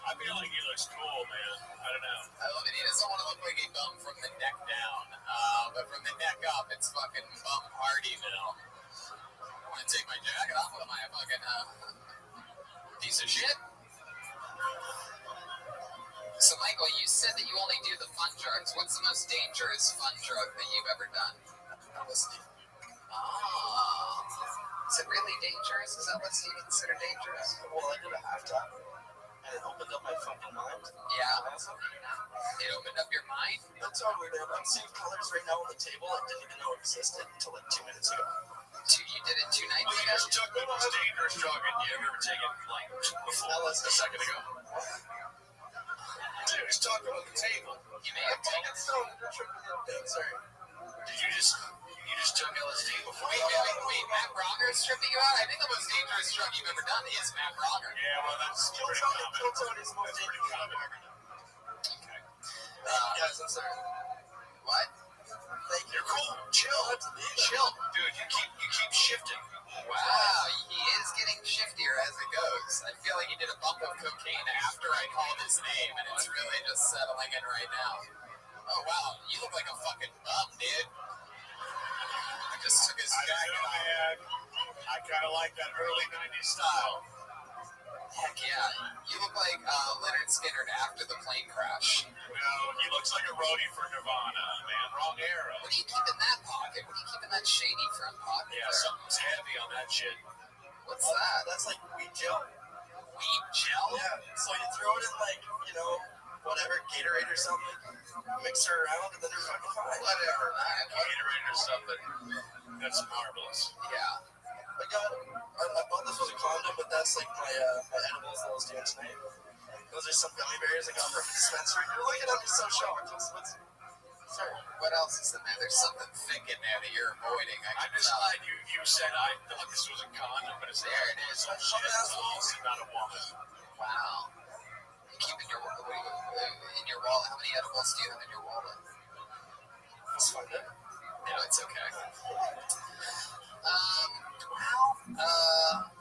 I feel like he looks cool, man. I don't know. I love it. He doesn't want to look like a bum from the neck down. But from the neck up, it's fucking bum Hardyville. I want to take my jacket off. Am I a fucking piece of shit? So, Michael, you said that you only do the fun drugs. What's the most dangerous fun drug that you've ever done? LSD. Oh. Is it really dangerous? Is LSD considered dangerous? Well, I did a half-tap, and it opened up my fucking mind. Yeah. It opened up your mind? That's how weird. I'm seeing colors right now on the table I didn't even know existed until like 2 minutes ago. You did it 2 nights Well, you ago? just took the most dangerous drug you ever taken, like, before a second ago. Dude, he's talking on the table. You may have taken Sorry. Did you just took LSD before? Wait, Matt Bronger's tripping you out? I think the most dangerous drug you've ever done is Matt Bronger. Yeah, well, that's pretty common. Kiltone is most That's pretty dangerous. common. Okay. Yes, I'm sorry. What? Thank you. You're cool. Chill. Dude, you keep shifting. Wow, he is getting shiftier as it goes. I feel like he did a bump of cocaine after I called his name, and it's really just settling in right now. Oh, wow, you look like a fucking bum, dude. I just took his jacket off. Man, I kind of like that early 90s style. Heck yeah, you look like Leonard Skinner after the plane crash. No, he looks like a roadie for Nirvana, man. Wrong era. What do you keep in that pocket? What do you keep in that shady front pocket Yeah, there? something's heavy on that shit. What's that? That's like weed gel. Weed gel? Yeah. So you throw it in like, whatever, Gatorade or something. Mix her around and then you're fucking fine. Whatever, man. Gatorade or something. That's marvelous. Yeah. I thought this was a condom, but that's like my edibles that I was doing tonight. Those are some gummy bears I got from the dispensary. You're looking at me so shocked. Sorry. What else is in there? There's something thick in there that you're avoiding. I'm just glad you said I thought this was a condom, but it's There it is. a shit. It's also not a woman. Wow. You keep in your wallet. How many edibles do you have in your wallet? Let's find it. No, it's okay.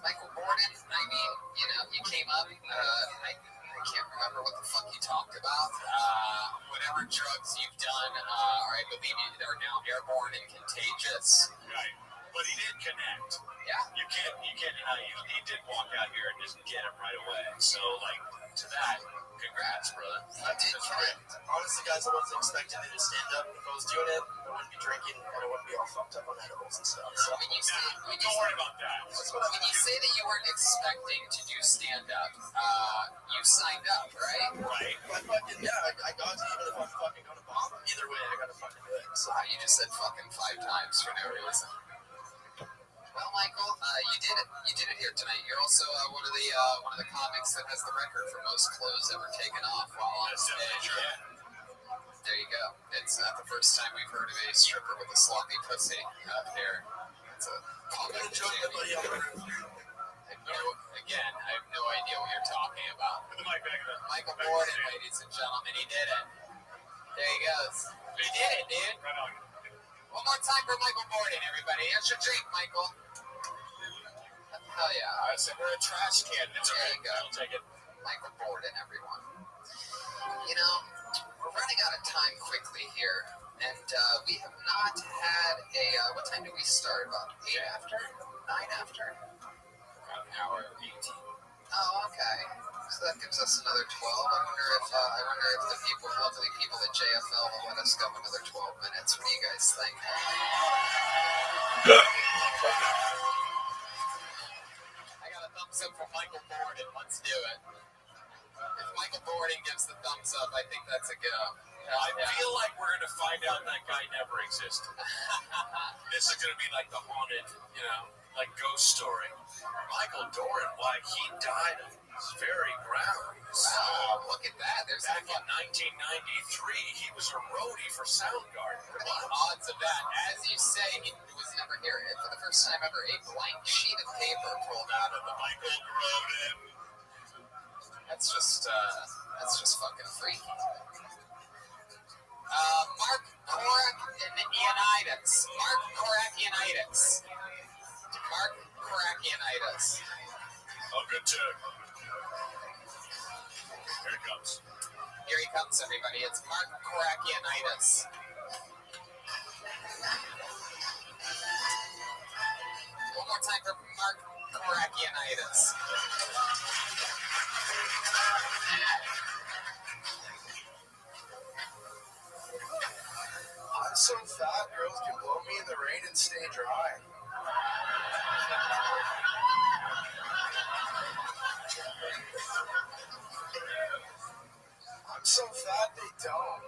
Michael Gordon, I mean, you came up, I can't remember what the fuck you talked about. Whatever drugs you've done, or I believe you are now airborne and contagious. Right. But he did connect. Yeah. You can't he did walk out here and just get him right away. So, like, to that, congrats, brother. I did connect. Honestly, guys, I wasn't expecting it to stand up. If I was doing it, I wouldn't be drinking and I wouldn't be all fucked up on edibles and stuff. So, Don't worry about that. When you say that you weren't expecting to do stand-up, you signed up, right? Right. I got to, even if I'm fucking going to bomb, either way, I gotta fucking do it. So, You just said fucking 5 times for no reason. Well, Michael, you did it. You did it here tonight. You're also one of the comics that has the record for most clothes ever taken off while on stage. There you go. It's not the first time we've heard of a stripper with a sloppy pussy out there. It's a comic. Again, I have no idea what you're talking about. Put the mic back in. Michael Gordon, ladies and gentlemen, he did it. There he goes. He did it, dude. Right on. One more time for Michael Gordon, everybody. Here's your drink, Michael. Hell yeah. I said we're a trash can. It's There okay. you go. I'll take it. Michael Gordon, everyone. We're running out of time quickly here, and we have not had a. What time did we start? About 8 after? 9 after? About an hour 18. Oh, okay. So that gives us another 12. I wonder if the lovely people at JFL will let us go another 12 minutes. What do you guys think? I got a thumbs up from Michael Gordon. Let's do it. If Michael Gordon gives the thumbs up, I think that's a go. I feel like we're going to find out that guy never existed. This is going to be like the haunted, like ghost story. Michael Doran, why he died on his very grounds. Wow, look at that. There's Back in 1993, he was a roadie for Soundgarden. What are the odds of that? As you say, he was an ever hear it. For the first time ever, a blank sheet of paper pulled out of the Michael Grodin. That's just fucking freaky. Mark Korakianitis. Mark Korakianitis. Mark Korakianitis. Oh, good too. Here it comes. Here he comes, everybody. It's Mark Korakianitis. One more time for Mark Korakianitis. I'm so fat, girls can blow me in the rain and stay dry. I'm so fat they don't.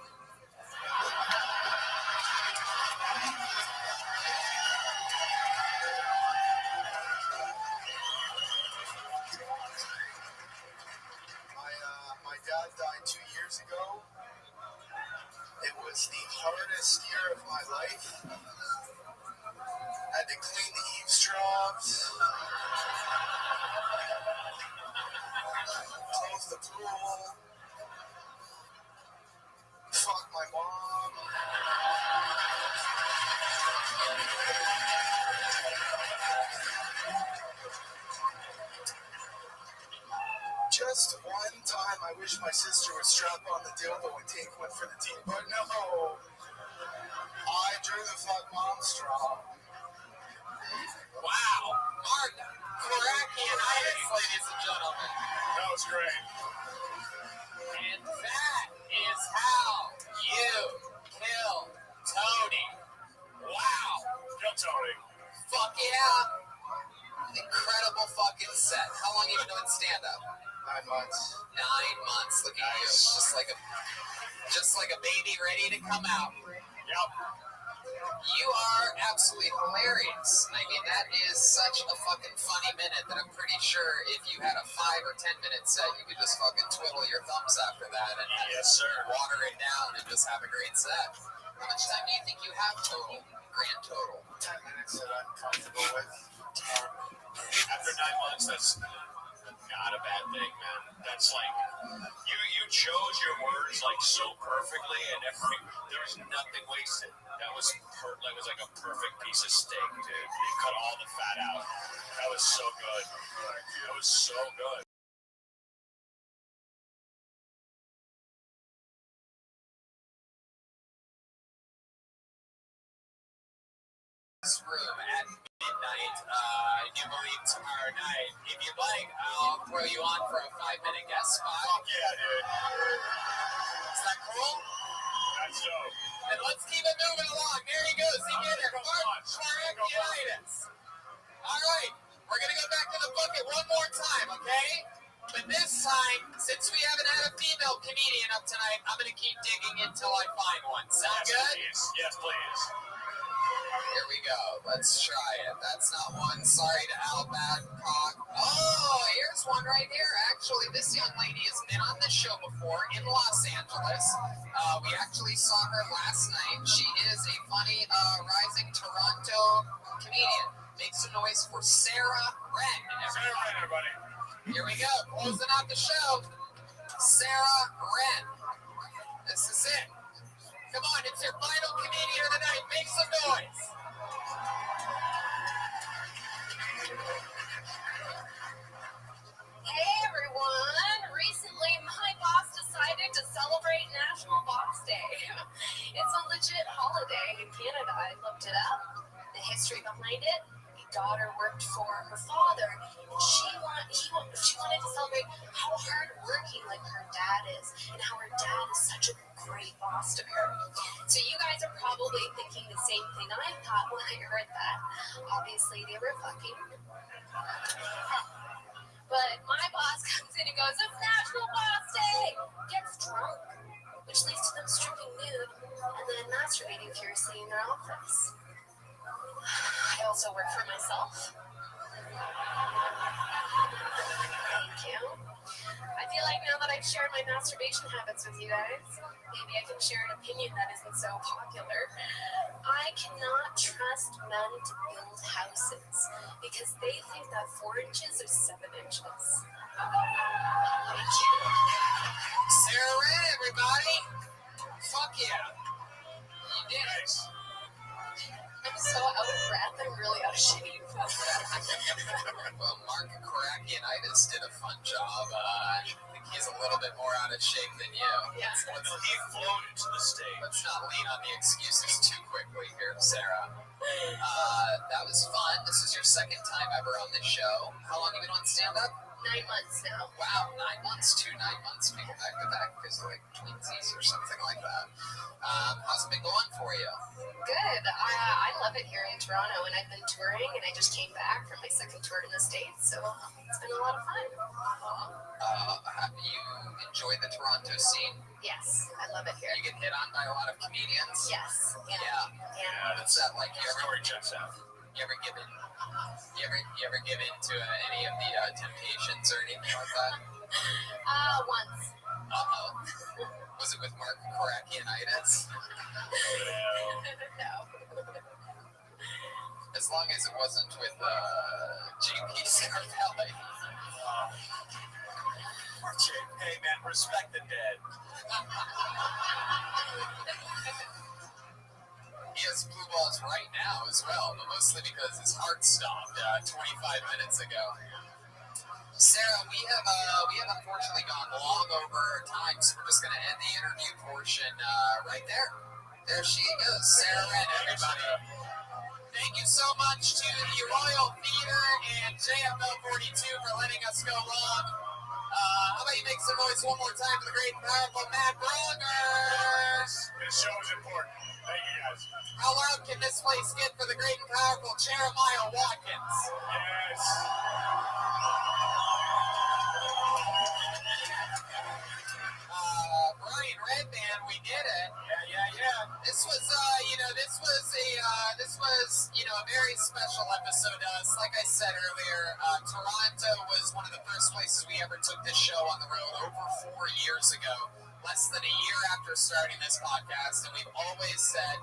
My dad died 2 years ago. It was the hardest year of my life. Had to clean the eavesdrops, close the pool, fuck my mom. Just one time I wish my sister would strap on the dildo and take one for the team, but no. I drew the fuck mom straw. Wow. Mark Korakianitis, ladies and gentlemen. That was great. And that is how you kill Tony. Wow. Kill Tony. Fuck yeah. Incredible fucking set. How long have you been doing stand-up? 9 months. 9 months. Look at you. Just like a baby ready to come out. Yep. You are absolutely hilarious. I mean, that is such a fucking funny minute that I'm pretty sure if you had a 5 or 10 minute set, you could just fucking twiddle your thumbs after that and Yes, sir. water it down and just have a great set. How much time do you think you have total? Grand total? 10 minutes that I'm comfortable with. After 9 months, that's not a bad thing, man. That's like you chose your words like so perfectly, and there was nothing wasted. That was like a perfect piece of steak, dude. You cut all the fat out. That was so good. That was so good. This room at midnight, I do believe tomorrow night. If you'd like, I'll throw you on for a 5-minute guest spot. Fuck yeah, dude. Is that cool? That's dope. And let's keep it moving along. There he goes. He did it. Mark Korakianitis. All right. We're going to go back to the bucket one more time, okay? But this time, since we haven't had a female comedian up tonight, I'm going to keep digging until I find one. Sound good? Yes, please. Here we go. Let's try it. That's not one. Sorry to Al Badcock. Oh, here's one right here. Actually, this young lady has been on the show before in Los Angeles. We actually saw her last night. She is a funny, rising Toronto comedian. Make some noise for Sarah Wren. Sarah Wren, everybody. Here we go. Closing out the show. Sarah Wren. This is it. Come on, it's your final comedian of the night. Make some noise. Hey everyone! Recently, my boss decided to celebrate National Box Day. It's a legit holiday in Canada. I looked it up. The history behind it. A daughter worked for her father, and she wanted to celebrate how hardworking like her dad is, and how her dad is such a great boss to her. So you guys are probably thinking the same thing I thought when I heard that. Obviously, they were fucking. But my boss comes in and goes, "It's National Boss Day!" Gets drunk, which leads to them stripping nude and then masturbating furiously in their office. I also work for myself. Thank you. I feel like now that thought I'd share my masturbation habits with you guys. Maybe I can share an opinion that isn't so popular. I cannot trust men to build houses because they think that 4 inches are 7 inches. Thank you. Sarah Red, everybody. Fuck yeah. You did it. I'm so out of breath, I'm really out of shape. Well, Mark Korakianitis did a fun job. I think he's a little bit more out of shape than you. Yeah. He floated to the stage. Let's not lean on the excuses too quickly here, Sarah. That was fun. This is your second time ever on this show. How long have you been on stand-up? 9 months now. Wow, 9 months, 9 months, maybe back to back because like twinsies or something like that. How's it been going for you? Good. I love it here in Toronto, and I've been touring, and I just came back from my second tour in the States, so it's been a lot of fun. Have you enjoyed the Toronto scene? Yes, I love it here. You get hit on by a lot of comedians? Yes. Yeah. What's that like? You ever give in to any of the temptations or anything like that? Once. Uh-oh. Was it with Mark Korakianitis? No. As long as it wasn't with JP Scarpelli. Hey, man, respect the dead. He has blue balls right now as well, but mostly because his heart stopped 25 minutes ago. Sarah, we have unfortunately gone long over time, so we're just going to end the interview portion right there. There she goes, Sarah Red, everybody. Thank you so much to the Royal Theater and JFL 42 for letting us go long. How about you make some noise one more time for the great and powerful Matt Brongers? This show is important. Thank you, guys. How loud can this place get for the great and powerful Jeremiah Watkins? Yes. Brian Redband, we did it. Yeah. This was a very special episode to us. Like I said earlier, Toronto was one of the first places we ever took this show on the road over 4 years ago, less than a year after starting this podcast. And we've always said,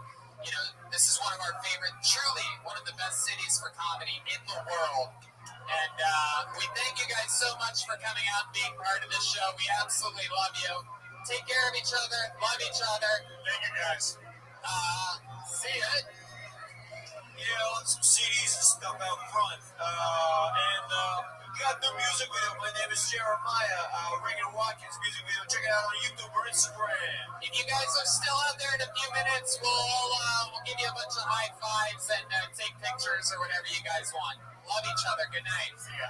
this is one of our favorite, truly one of the best cities for comedy in the world. And we thank you guys so much for coming out and being part of this show. We absolutely love you. Take care of each other. Love each other. Thank you, guys. See ya. Yeah, on some CDs and stuff out front. And we got new music video. My name is Jeremiah. Reagan Watkins music video. Check it out on YouTube or Instagram. If you guys are still out there in a few minutes, we'll give you a bunch of high fives and take pictures or whatever you guys want. Love each other. Good night. See ya.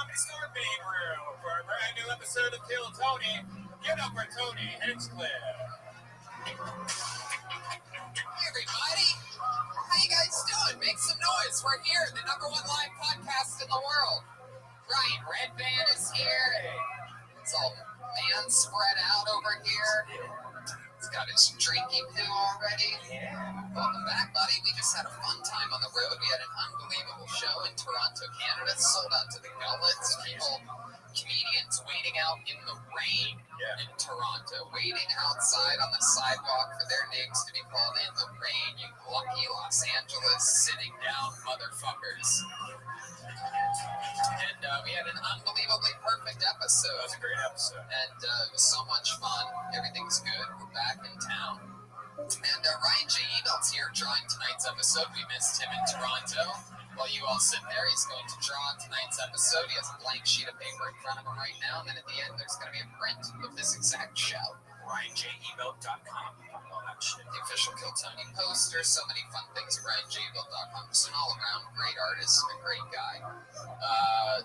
Comedy Store Bean Room for a brand new episode of Kill Tony. Get up for Tony Hinchcliffe. Hey everybody, how you guys doing? Make some noise. We're here, the #1 live podcast in the world. Ryan Redband is here. It's all man spread out over here. He's got his drinking poo already. Welcome back, buddy. We just had a fun time on the road. We had an unbelievable show in Toronto, Canada. Sold out to the gullets. Comedians waiting out in the rain in Toronto, waiting outside on the sidewalk for their names to be called in the rain. You lucky Los Angeles sitting down motherfuckers. And we had an unbelievably perfect episode. That was a great episode. And it was so much fun. Everything's good. We're back in town. And Ryan J. Ebelt's here drawing tonight's episode. We missed him in Toronto. While you all sit there, he's going to draw tonight's episode. He has a blank sheet of paper in front of him right now. And then at the end, there's going to be a print of this exact show. RyanJEbelt.com. All that shit. The official Kill Tony poster. So many fun things at RyanJEbelt.com. Just an all-around great artist and a great guy.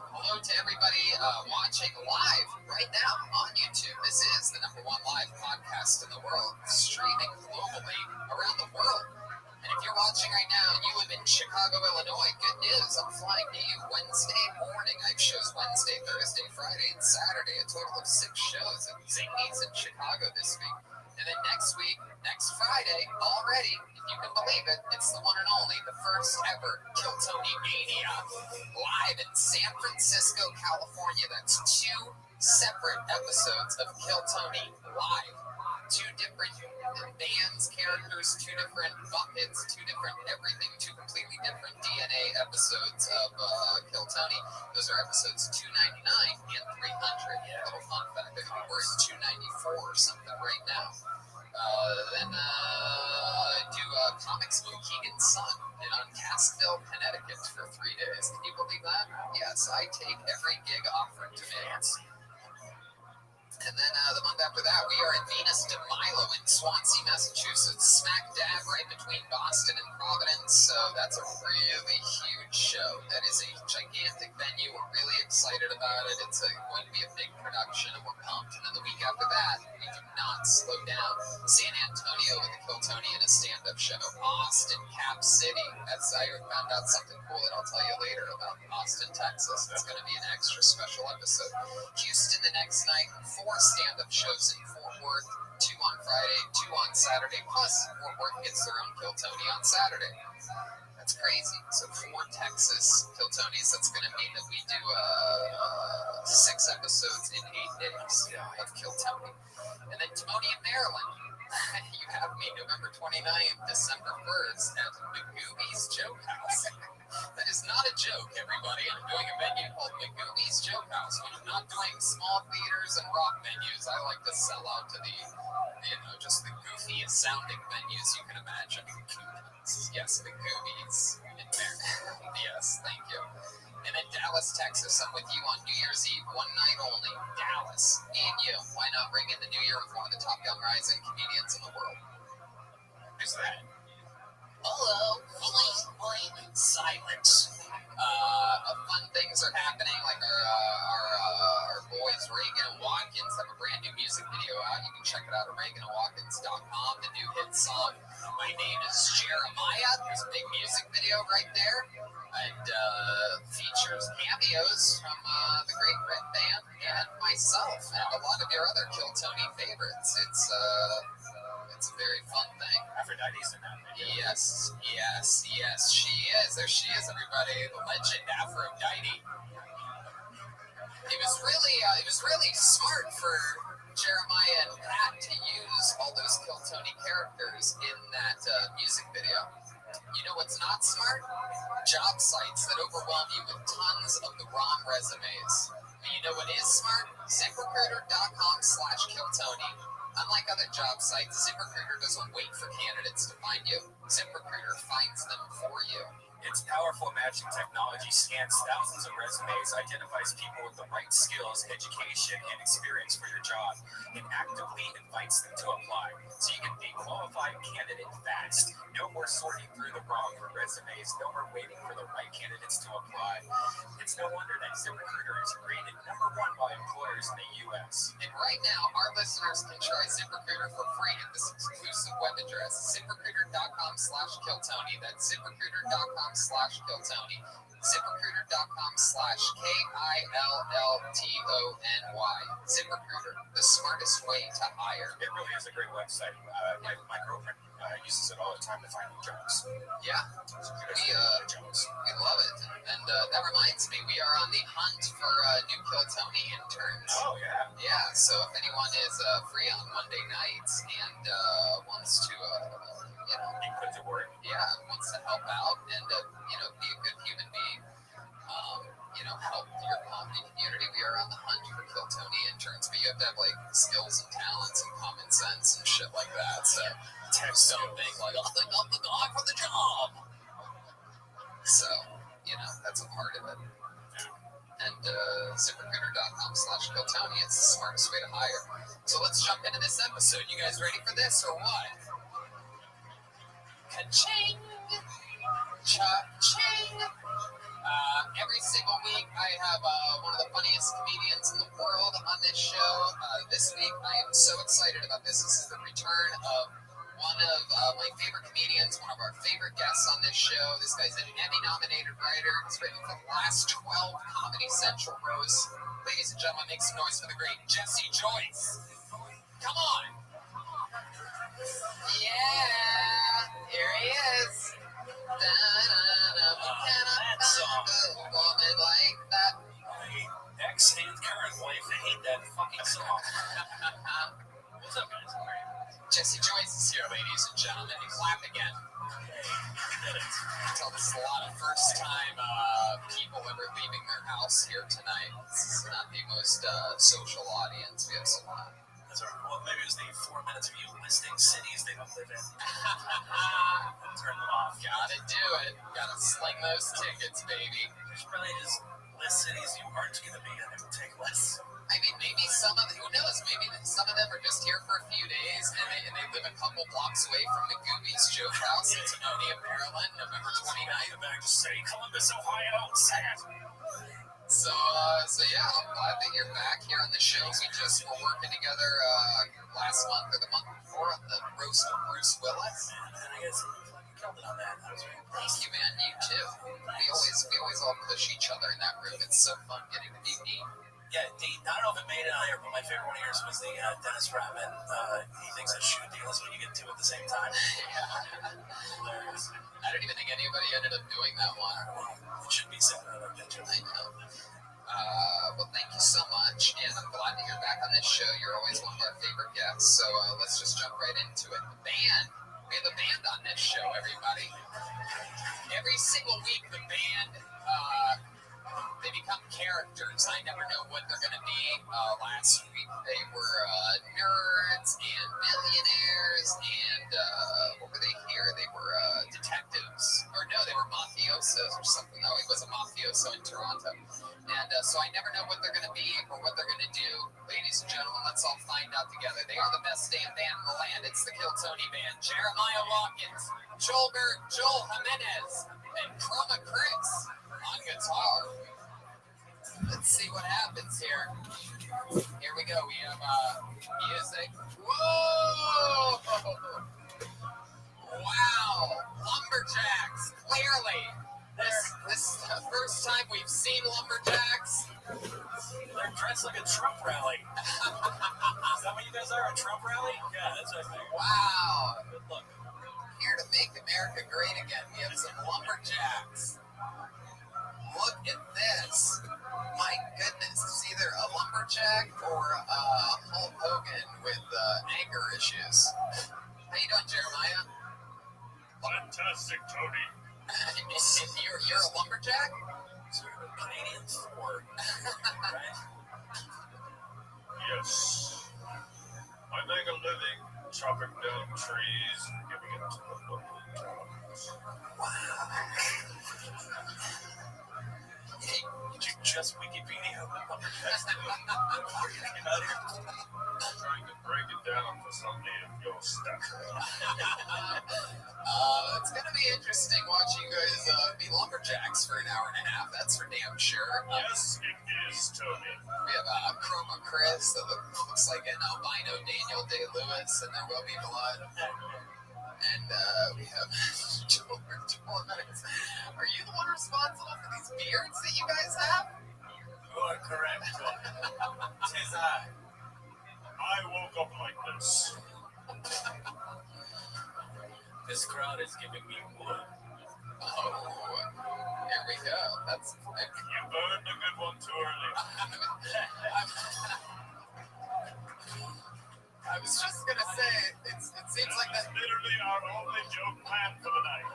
Hello to everybody watching live right now on YouTube. This is the #1 live podcast in the world, streaming globally around the world. And if you're watching right now and you live in Chicago, Illinois, good news. I'm flying to you Wednesday morning. I have shows Wednesday, Thursday, Friday, and Saturday. A total of 6 shows at Zingy's in Chicago this week. And then next week, next Friday, already, if you can believe it, it's the one and only, the first ever Kill Tony Mania, live in San Francisco, California. That's 2 separate episodes of Kill Tony live. 2 different bands, characters, 2 different buckets, 2 different everything, 2 completely different DNA episodes of Kill Tony. Those are episodes 299 and 300. Little fun fact, I think we're at 294 or something right now. Then do Comics with Keegan's son on Cassville, Connecticut for 3 days. Can you believe that? Yes, I take every gig offered to me. And then the month after that, we are in Venus de Milo in Swansea, Massachusetts, smack dab right between Boston and Providence. So that's a really huge show. That is a gigantic venue. We're really excited about it. It's going to be a big production, and we're pumped. And then the week after that, we do not slow down. San Antonio with the Kill Tony and a stand-up show. Austin, Cap City. I found out something cool that I'll tell you later about Austin, Texas. It's going to be an extra special episode. Houston the next night. 4 stand-up shows in Fort Worth, 2 on Friday, 2 on Saturday, plus Fort Worth gets their own Kill Tony on Saturday. That's crazy. So 4 Texas Kill Tonys, that's going to mean that we do 6 episodes in 8 days of Kill Tony. And then Timonium, Maryland. You have me November 29th, December 1st at Magooby's Joke House. That is not a joke, everybody. I'm doing a venue called Magooby's Joke House. When I'm not doing small theaters and rock venues, I like to sell out to the, just the goofiest sounding venues you can imagine. Yes, Magooby's in there. Yes, thank you. And in Dallas, Texas, I'm with you on New Year's Eve, 1 night only. Dallas, me and you. Why not bring in the new year with one of the top young rising comedians in the world? Who's that? Hello, silence. Fun things are happening, like our boys Reagan and Watkins have a brand new music video out. You can check it out at ReaganandWatkins.com, the new hit song. My name is Jeremiah. There's a big music video right there, and features cameos from the Great Red Band and myself, and a lot of your other Kill Tony favorites. It's a very fun thing. Aphrodite's in that video. Yes, she is. There she is, everybody. The legend Aphrodite. It was really smart for Jeremiah and Pat to use all those Kill Tony characters in that music video. You know what's not smart? Job sites that overwhelm you with tons of the wrong resumes. But you know what is smart? ZipRecruiter.com/KillTony. Unlike other job sites, ZipRecruiter doesn't wait for candidates to find you. ZipRecruiter finds them for you. Its powerful matching technology scans thousands of resumes, identifies people with the right skills, education, and experience for your job, and actively invites them to apply. So you can be a qualified candidate fast. No more sorting through the wrong resumes. No more waiting for the right candidates to apply. It's no wonder that ZipRecruiter is rated #1 by employers in the U.S. And right now, our listeners can try ZipRecruiter for free at this exclusive web address, ZipRecruiter.com/Kiltony. That's ZipRecruiter.com/Kiltony. ZipRecruiter.com/KILLTONY. ZipRecruiter, the smartest way to hire. It really is a great website. My girlfriend uses it all the time to find new jobs. Yeah, we love it. And that reminds me, we are on the hunt for new Kiltony interns. Oh, yeah. Yeah, so if anyone is free on Monday nights and wants to, put to work. Yeah, wants to help out and, be a good human being. Help your comedy community. We are on the hunt for Kiltony interns, but you have to have skills and talents and common sense and shit like that. So text something like, "I think I'm the guy for the job." So that's a part of it. And ZipRecruiter.com/Kiltony. It's the smartest way to hire. So let's jump into this episode. You guys ready for this or what? Ka-ching! Cha-ching! Every single week, I have one of the funniest comedians in the world on this show. This week, I am so excited about this. This is the return of one of my favorite comedians, one of our favorite guests on this show. This guy's an Emmy-nominated writer. He's written for the last 12 Comedy Central roasts. Ladies and gentlemen, make some noise for the great Jesse Joyce. Come on. Yeah, here he is. That song. Woman like that. My ex and current wife hate that fucking song. What's up, guys? How are you? Jesse Joyce is here, ladies and gentlemen. Clap again. Hey, did it. Tell this is a lot of first-time people ever leaving their house here tonight. This is not the most social audience. We have some. That's all right. Well, maybe it was the 4 minutes of you listing cities they don't live in. Turn them off. Gotta do it. Gotta sling those tickets, baby. There's really just less cities you aren't going to be in. It would take less. I mean, maybe some of them, who knows, maybe some of them are just here for a few days and they live a couple blocks away from the Goobies joke house in Timonium, Maryland, November 29th. Back to say Columbus, Ohio. Sad. So yeah, I'm glad that you're back here on the show. We just were working together last month or the month before on the roast of Bruce Willis. And I guess you killed it on that. That was very Thank you, man. You too. We always all push each other in that room. It's so fun getting to be me. Yeah, I don't know if it made it on here, but my favorite one of yours was the Dennis Rodman. He thinks that shoe deal is what you get two at the same time. Hilarious. I don't even think anybody ended up doing that one. It should be said. I know. Well, thank you so much, and I'm glad that you're back on this show. You're always one of our favorite guests, so let's just jump right into it. The band. We have a band on this show, everybody. Every single week, the band, they become characters. I never know what they're going to be. Last week, they were nerds and millionaires, and what were they here? They were detectives. Or no, they were mafiosos or something. No, he was a mafioso in Toronto. And so I never know what they're going to be or what they're going to do. Ladies and gentlemen, let's all find out together. They are the best damn band in the land. It's the Kiltony Band. Jeremiah Watkins, Joel Jimenez, and Chroma Chris on guitar. Let's see what happens here. Here we go. We have music. Whoa! Wow! Lumberjacks, clearly. This is the first time we've seen lumberjacks. They're dressed like a Trump rally. Is that what you guys are, a Trump rally? Yeah, that's what I think. Wow. Good look. Here to make America great again, we have some lumberjacks. Look at this. My goodness, it's either a lumberjack or Hulk Hogan with anger issues. How you doing, Jeremiah? Fantastic, Tony. You're a lumberjack? Canadian Thor, right? Yes. I make a living chopping down trees and giving it to the local towns. Wow. Hey, did you just Wikipedia what lumberjacks do? Before you came out here? I'm trying to break it down for somebody of your stature. It's gonna lumberjacks for an hour and a half. That's for damn sure. Yes, it is, Tony. We have Chroma Chris that looks like an albino Daniel Day-Lewis, and There Will Be Blood. And we have Joel. Are you the one responsible for these beards that you guys have? You are correct, Tony. Tis I. I woke up like this. This crowd is giving me wood. Oh, here we go. That's You burned a good one too early. I was just gonna say it seems like that. Literally our only joke planned for the night.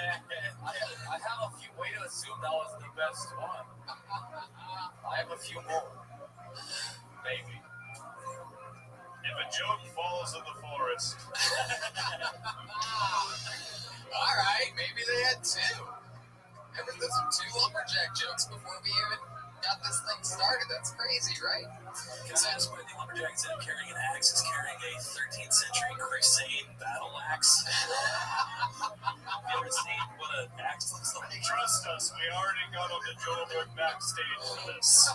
I have a few. Way to assume that was the best one. I have a few more. Maybe. If a joke falls in the forest. All right, maybe they had two. Remember, those are two lumberjack jokes before we even got this thing started. That's crazy, right? Because that's where the lumberjacks end up carrying an axe is carrying a 13th century crusade battle axe. Have you ever seen what an axe looks like? Trust us, we already got on the Joelberg backstage for this.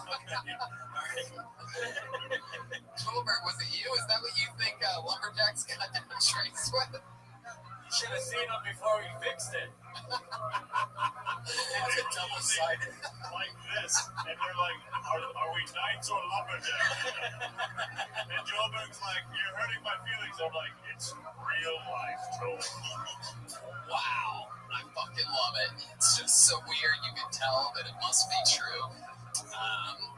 Joelberg, was it you? Is that what you think lumberjacks got down the streets with? Should have seen them before we fixed it. It's a double-sided. Like this, and they're like, are we knights or lumberjacks? And Joelberg's like, you're hurting my feelings. I'm like, it's real life, Joel. Wow, I fucking love it. It's just so weird. You can tell that it must be true.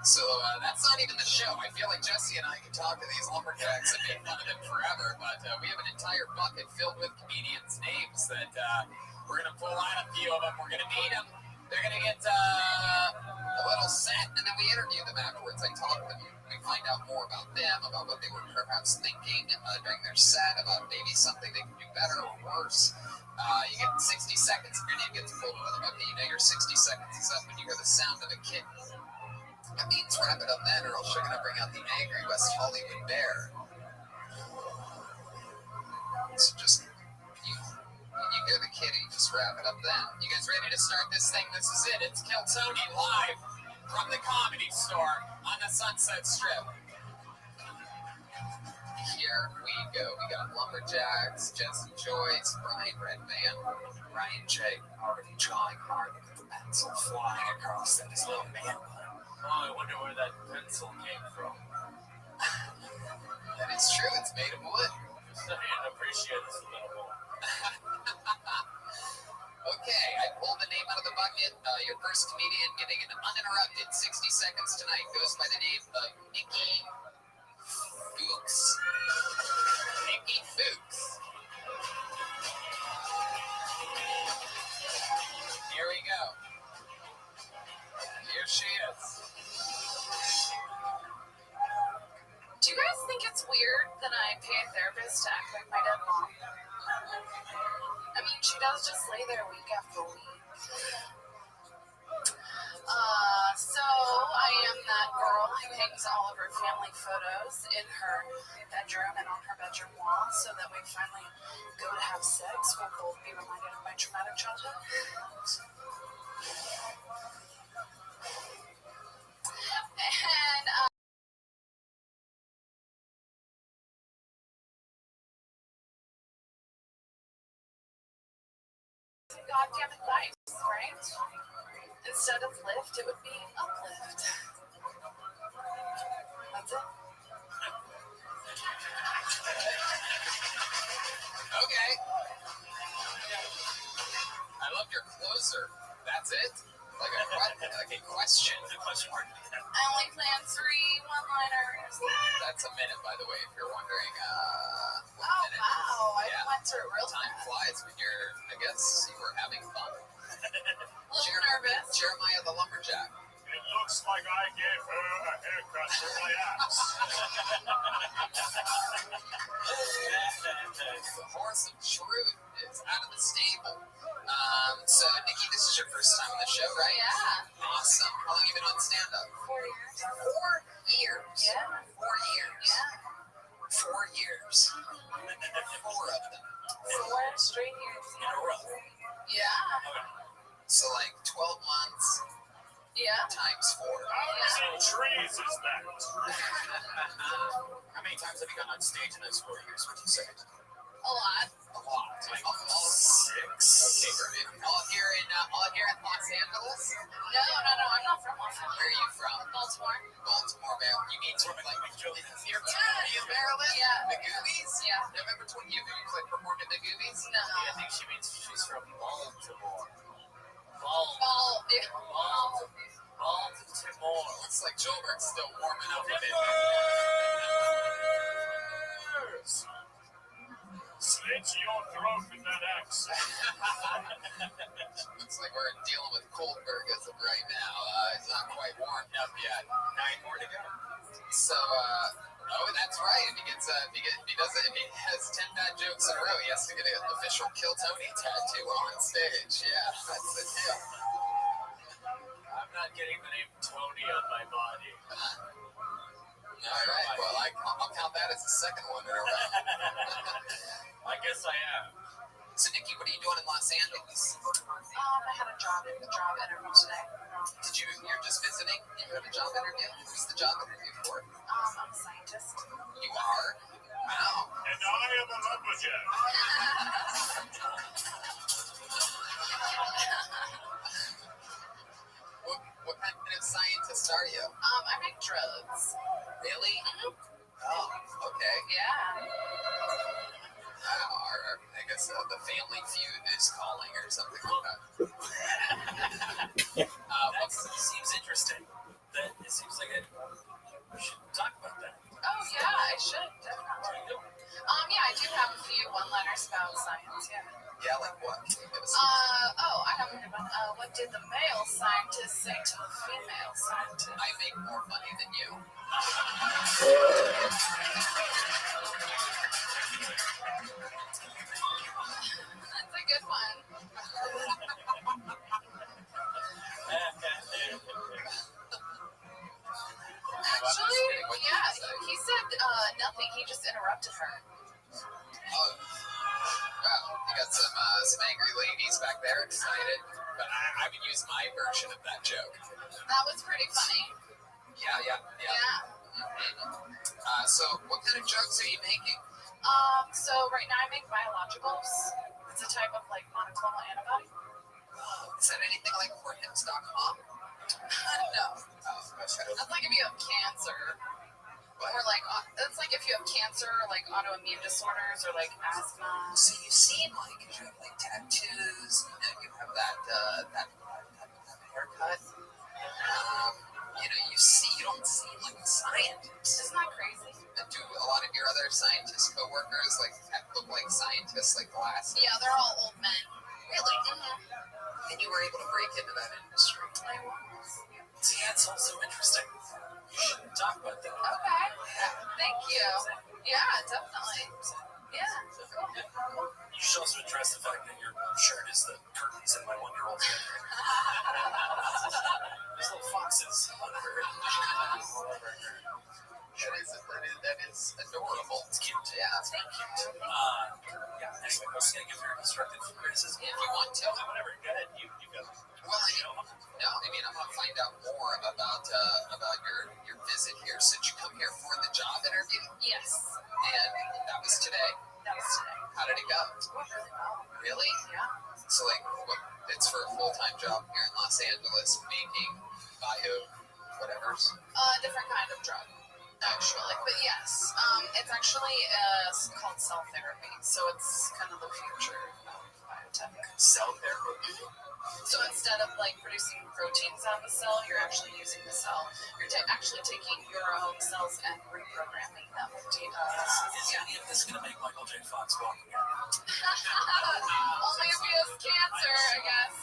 So that's not even the show. I feel like Jesse and I can talk to these lumberjacks and make fun of them forever, but we have an entire bucket filled with comedians' names that we're going to pull out a few of them. We're going to meet them. They're going to get a little set, and then we interview them afterwards. I talk to them. We find out more about them, about what they were perhaps thinking during their set, about maybe something they can do better or worse. You get 60 seconds if your name gets pulled out of the bucket. You know your 60 seconds is up when you hear the sound of a kitten. That means wrap it up then, or else you're going to bring out the angry West Hollywood bear. So just, you hear the kitty, just wrap it up then. You guys ready to start this thing? This is it. It's Kill Tony live from the Comedy Store on the Sunset Strip. Here we go. We got lumberjacks, Jesse Joyce, Brian Redman, Ryan J. already drawing hard with the pencil flying across that his little man. Oh, I wonder where that pencil came from. That is true. It's made of wood. I appreciate this a little more. Okay, I pulled the name out of the bucket. Your first comedian getting an uninterrupted 60 seconds tonight goes by the name of Nikki Fuchs. Nikki Fuchs. Here we go. Here she is. Do you guys think it's weird that I pay a therapist to act like my dead mom? I mean, she does just lay there week after week. So I am that girl who hangs all of her family photos in her bedroom and on her bedroom wall so that when we finally go to have sex, we'll both be reminded of my traumatic childhood. And goddamn advice, right? Instead of lift, it would be uplift. That's it. Okay. I love your closer. That's it? Like a question. I only plan 3 one-liners. That's a minute, by the way, if you're wondering. Oh, wow. I went through it real Time fast. flies when you're, I guess, you were having fun. A little nervous. Jeremiah the Lumberjack. It looks like I gave her a haircut for my ass. The horse of truth is out of the stable. So, Nikki, this is your first time on the show, right? Yeah. Awesome. How long have you been on stand-up? 4 years. 4 years. Yeah. 4 years. Yeah. 4 years. 4 of them. 4 straight years. In a row. Yeah. So like 12 months Yeah. times 4. How many trees is that? How many times have you gone on stage in those 4 years? Would you say? A lot. A lot. Like all 6. Okay, Brian. All here in Los Angeles? No. I'm not from Los Angeles. Where are you from? Baltimore. Baltimore, Maryland. You mean sort of like Philly? you're in Maryland? Yeah. The Goobies? Yeah. November 20th. You like performed at the Goobies? No. I think she means she's from Baltimore. Ball. Baltimore. Looks like Joburg's still warming up a bit. Slit your throat with that accent. Looks like we're dealing with Coldberg as of right now. It's not quite warmed up yet. 9 more to go. So, that's right. If he has 10 bad jokes in a row, he has to get an official Kill Tony tattoo on stage. Yeah, that's the deal. I'm not getting the name Tony on my body. All right. Well, I'll count that as the second one in a row. I guess I am. So, Nikki, what are you doing in Los Angeles? I had a job interview today. You're just visiting? You had a job interview? Who's the job interview for? I'm a scientist. You are? Wow. And I am a lumberjack. What kind of scientist are you? I make drugs. Really? Mhm. Oh, okay. Yeah. I guess the Family Feud is calling or something like that. That seems interesting. It seems like we should talk about that. Oh yeah, I should definitely. Yeah, I do have a few one-liners about science. Yeah. Yeah, like what? Can you give us I have a good one. What did the male scientist say to the female scientist? I make more money than you. That's a good one. Actually, yeah, he said nothing. He just interrupted her. Wow, you got some angry ladies back there excited. But I would use my version of that joke. That was pretty funny. Yeah. Yeah. So what kind of jokes are you making? So right now I make biologicals. It's a type of like monoclonal antibody. Is that anything like Hortons.com? No. That's like if you have cancer. Or like, it's like if you have cancer, or like autoimmune disorders, or like asthma. So you seem like you have like tattoos, and you have that haircut. You don't seem like a scientist. Isn't that crazy? And do a lot of your other scientist coworkers like look like scientists, like glasses? Yeah, they're all old men. Really? Mm-hmm. And you were able to break into that industry. I was. See, that's also interesting. You should talk about that. Okay. Thank you. Yeah, definitely. Yeah. Cool. You should also address the fact that your shirt is the curtains in my 1-year-old's bedroom. There's little foxes on her. That is adorable. It's cute. Yeah. Thank you. Yeah, anyway, I was going to give her constructive criticism. If you want to. Whatever, go ahead. You go. Well, I want to find out more about your visit here. So did you come here for the job interview? Yes. And that was today. That was today. How did it go? Really well. Really? Yeah. So it's for a full-time job here in Los Angeles, making whatever's. Different kind of drug. Actually, but yes, it's actually called cell therapy. So it's kind of the future of biotech. Cell therapy. So instead of like producing proteins out of the cell, you're actually using the cell. You're actually taking your own cells and reprogramming them. Is any of this going to make Michael J. Fox walk again? Only if he has cancer, I guess.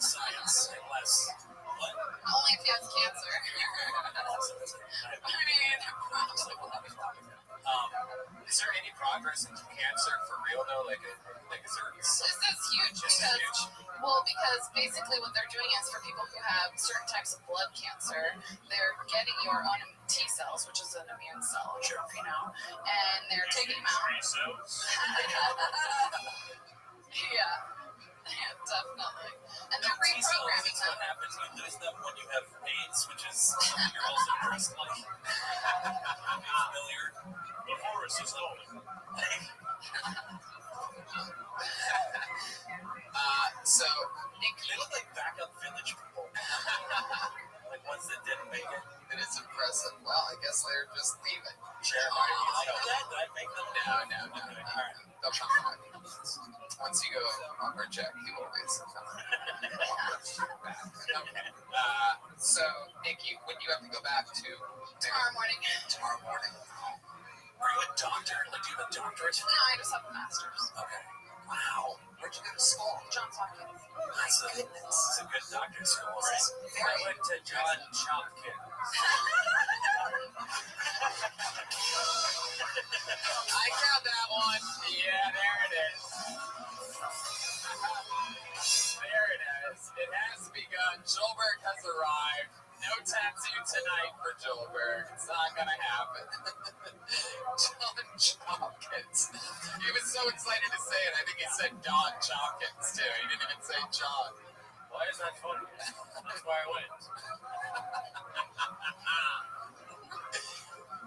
Science, unless what? Only if he has cancer. Is there any progress into cancer for real though? This is huge because basically what they're doing is for people who have certain types of blood cancer, they're getting your own T cells, which is an immune cell, and they're taking them out. Yeah, definitely. just leave it. Share my I'd make them. No. They'll come back. Once you go overcheck, you always come back. Okay. So, Nikki, when you have to go back to Tomorrow morning. Are you a doctor? Like, do you have a doctorate? No, I just have a master's. Okay. Wow. where'd you go to school? Johns Hopkins. That's a good doctor's school, right? I went to John Hopkins. I got that one. Yeah, there it is. There it is. It has begun. Joelberg has arrived. No tattoo tonight for Joelberg. It's not gonna happen. John Hopkins. He was so excited to say it. I think he said Don Hopkins too. He didn't even say John. Why is that funny? That's why I went.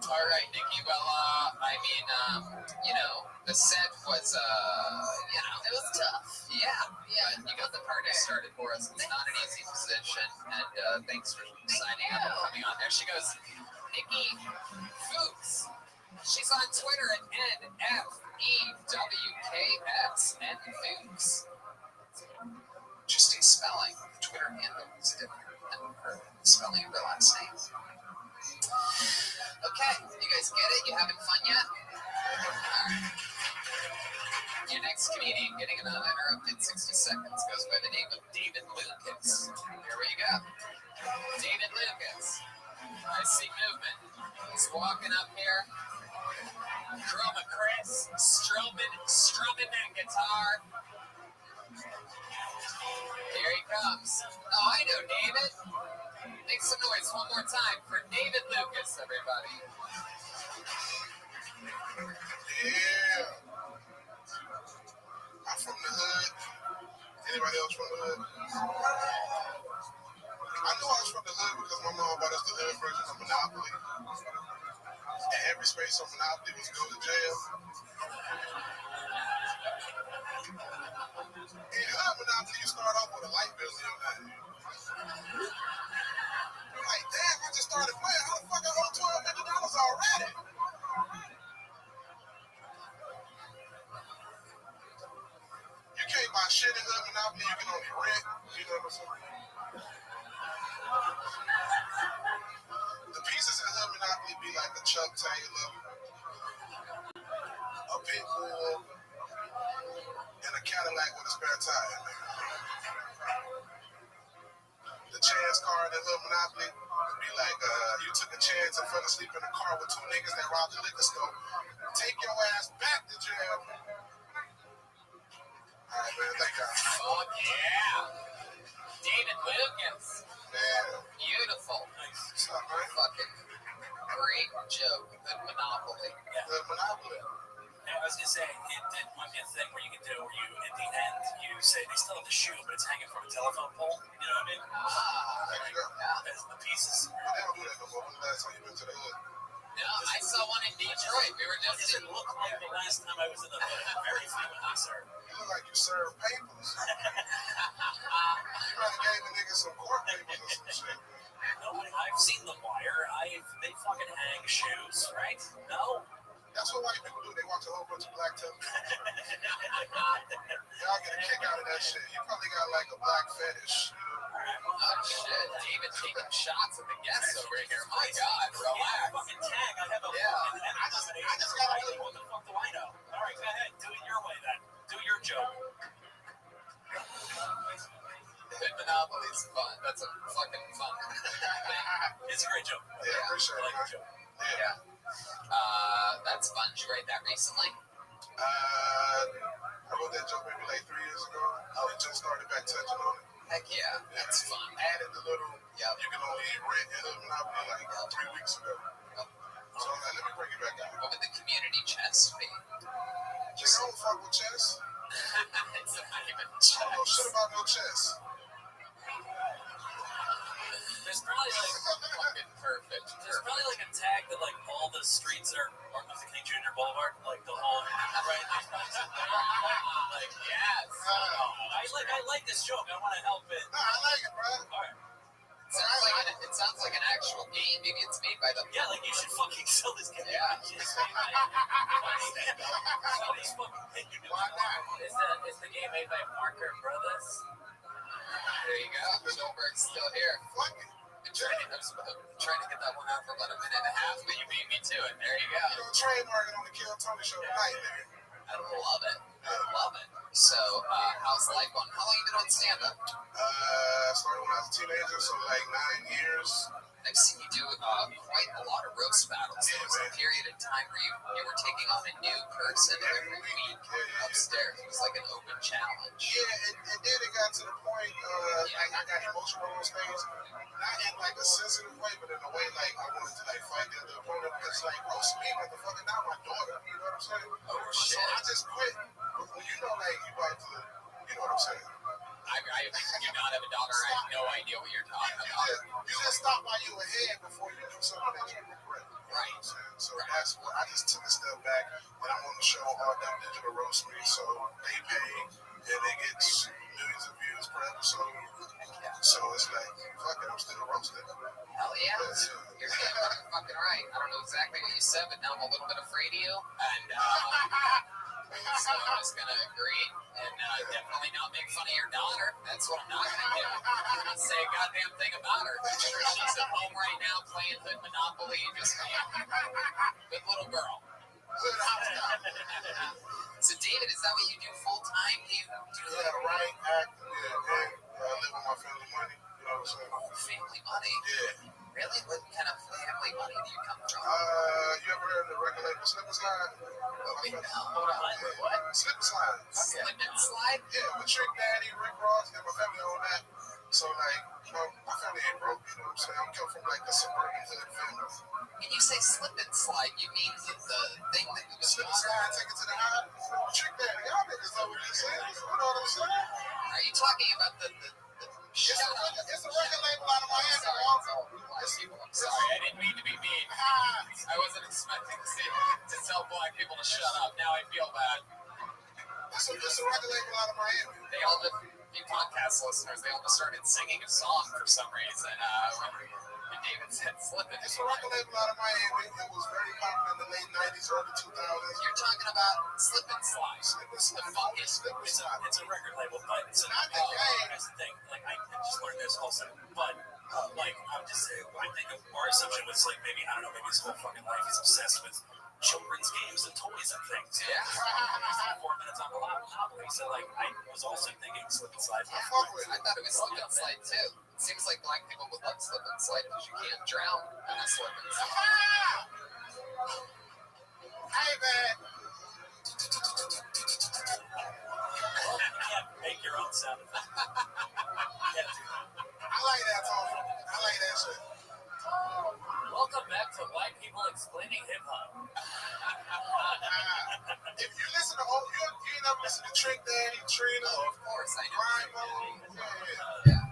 All right, Nikki. Well, the set was, It was tough. yeah. You got the party started for us. It's not an easy position, and thanks for signing up and coming on. There she goes, Nikki Fuchs. She's on Twitter at NFEWKS and Fuchs. Interesting spelling. Twitter handle is different than her spelling of her last name. Okay, you guys get it? You having fun yet? All right. Your next comedian getting an uninterrupted 60 seconds goes by the name of David Lucas. Here we go. David Lucas. I see movement. He's walking up here. Chroma Chris strumming that guitar. Here he comes. Oh, I know David. Make some noise one more time for David Lucas, everybody. Yeah. I'm from the hood. Anybody else from the hood? I knew I was from the hood because my mom bought us the hood version of Monopoly. And every space on Monopoly was go to jail. In hood Monopoly, you start off with a light bill in your name. You're like, damn, I just started playing. How the fuck I owe $1,200 already? You can't buy shit in hood Monopoly. You can only rent. You know what I'm saying? The pieces in hood Monopoly be like a Chuck Taylor, a pit bull, and a Cadillac with a spare tire. The chance card in hood Monopoly would be like, you took a chance and fell asleep in a car with two niggas that robbed the liquor store. Take your ass back to jail. All right, man, thank y'all. Oh, yeah. David Lucas. Man, Beautiful. what's up, man? Fucking great joke. Good Monopoly. Hood Monopoly. I was gonna say, it might be a thing where you can do where you, at the end, you say they still have the shoe, but it's hanging from a telephone pole. You know what I mean? There you go. That's the pieces. But they don't do that no more. When the last time you went to the hood? No, I saw one in Detroit. We were What just does it look like the last time I was in the hood? Very frequently, sir. You look like you serve papers. You might have gave the niggas some court papers or some shit. No, I've seen The Wire. They fucking hang shoes, right? No? That's what white people do. They watch a whole bunch of black television. Y'all get a kick out of that shit. You probably got like a black fetish. oh shit, David taking shots at the guests over here. My God, Yeah, relax. fucking tag. I have a Yeah. fucking I just gotta do it. What the fuck do I know? All right, go ahead. Do it your way then. Do your joke. Good Monopoly's fun. That's a fucking fun. It's a great joke. Yeah, appreciate I like it. the joke. Yeah. That's fun. Did you write that recently? I wrote that joke maybe like 3 years ago. I just started back touching on it. Heck yeah, that's fun. Added the little, Yep. you can only rent in hood Monopoly like 3 weeks ago. So I'm like, let me bring it back out. What would the community chest be? Just don't fuck with chess. It's not even I don't know shit chest. about no chess. There's probably Fucking perfect. There's probably like a tag that like all the streets are Martin Luther King Jr. Boulevard, like the whole right. Like, yes. I like this joke. I want to help it. Nah, I like it, bro. All right. It sounds like an actual game. Maybe it's made by the. Yeah, like you should fucking sell this game. Yeah. It's made by sell this fucking thing. Why not? It's the game made by Parker Brothers. There you go. Schulberg's still here. Fuck it. I'm trying to get that one out for about a minute and a half, but you beat me to it. There you go. You know, trademarking on the Kill Tony show tonight, man. I love it. So, how's life going? How long have you been on stand-up? Started when I was a teenager, so like 9 years. I've seen you do quite a lot of roast battles. There was a period of time where you were taking on a new person every week upstairs. It was like an open challenge. Yeah, and then it got to the point, like I got emotional on stage, not in like a sensitive way, but in a way like I wanted to like fight the other opponent because like roast me, motherfucker, not my daughter. You know what I'm saying? Oh So shit! I just quit. Well, you know, like you about to, you know what I'm saying? I do not have a daughter. I have no idea what you're talking about. You just stop while you're ahead before you do something that you regret. Right. So that's what I just took a step back. And I'm on the show All Down Digital Roast Me, so they pay and they get millions of views per episode. So it's like, fuck it, I'm still roasting. Hell yeah. You're damn fucking right. I don't know exactly what you said, but now I'm a little bit afraid of you. And so I'm just going to agree and definitely not make fun of your daughter. That's what I'm not going to do. I'm not going to say a goddamn thing about her. I'm sure she's at home right now playing Hood Monopoly, just good little girl. So, David, is that what you do full time? Do you Right, act, and I live with my family money. You know what I'm saying? family money? Yeah. Really? What kind of family money do you come from? You ever heard of the record label Slip and Slide? What? Slip and Slide. Slip and slide? Yeah, with Trick Daddy, Rick Ross, and my family on that. So, like, you know, my family ain't broke, you know what I'm saying? I'm coming from, like, a suburban hood family. When you say slip and slide, you mean the thing that was Slip and Slide, take it to the high. Trick Daddy, y'all niggas know what you're saying. You know what I'm saying? Are you talking about the It's a record label out of Miami. I'm sorry, I didn't mean to be mean. I wasn't expecting to tell black people to shut up. Now I feel bad. It's a record label out of Miami. They all just, you podcast listeners, they all just started singing a song for some reason. When David said slipping. It's a record label out of Miami. It was very popular in the late 90s, early 2000s. You're talking about Slip and Slide. Slip and Slide. The funky Slip and Slide. It's a record label, but it's Not the game. that's the thing. Like I just learned this also, but like I'm just saying, I think of our assumption was like maybe I don't know, maybe his whole fucking life he's obsessed with children's games and toys and things. Yeah. 4 minutes on the Monopoly, so like I was also thinking Slip and Slide. I fuck with I it. thought it was Slip and Slide too. It seems like black people would love Slip and Slide because you can't drown in a slip and slide. Hey, man. You can't make your own sound effect. You can't do that. I like that, Tony. I like that shit. Welcome back to White People Explaining Hip Hop. If you listen to you ain't ever listen to Trick Daddy, Trina, Oh, of course, I know. Grimo. Yeah.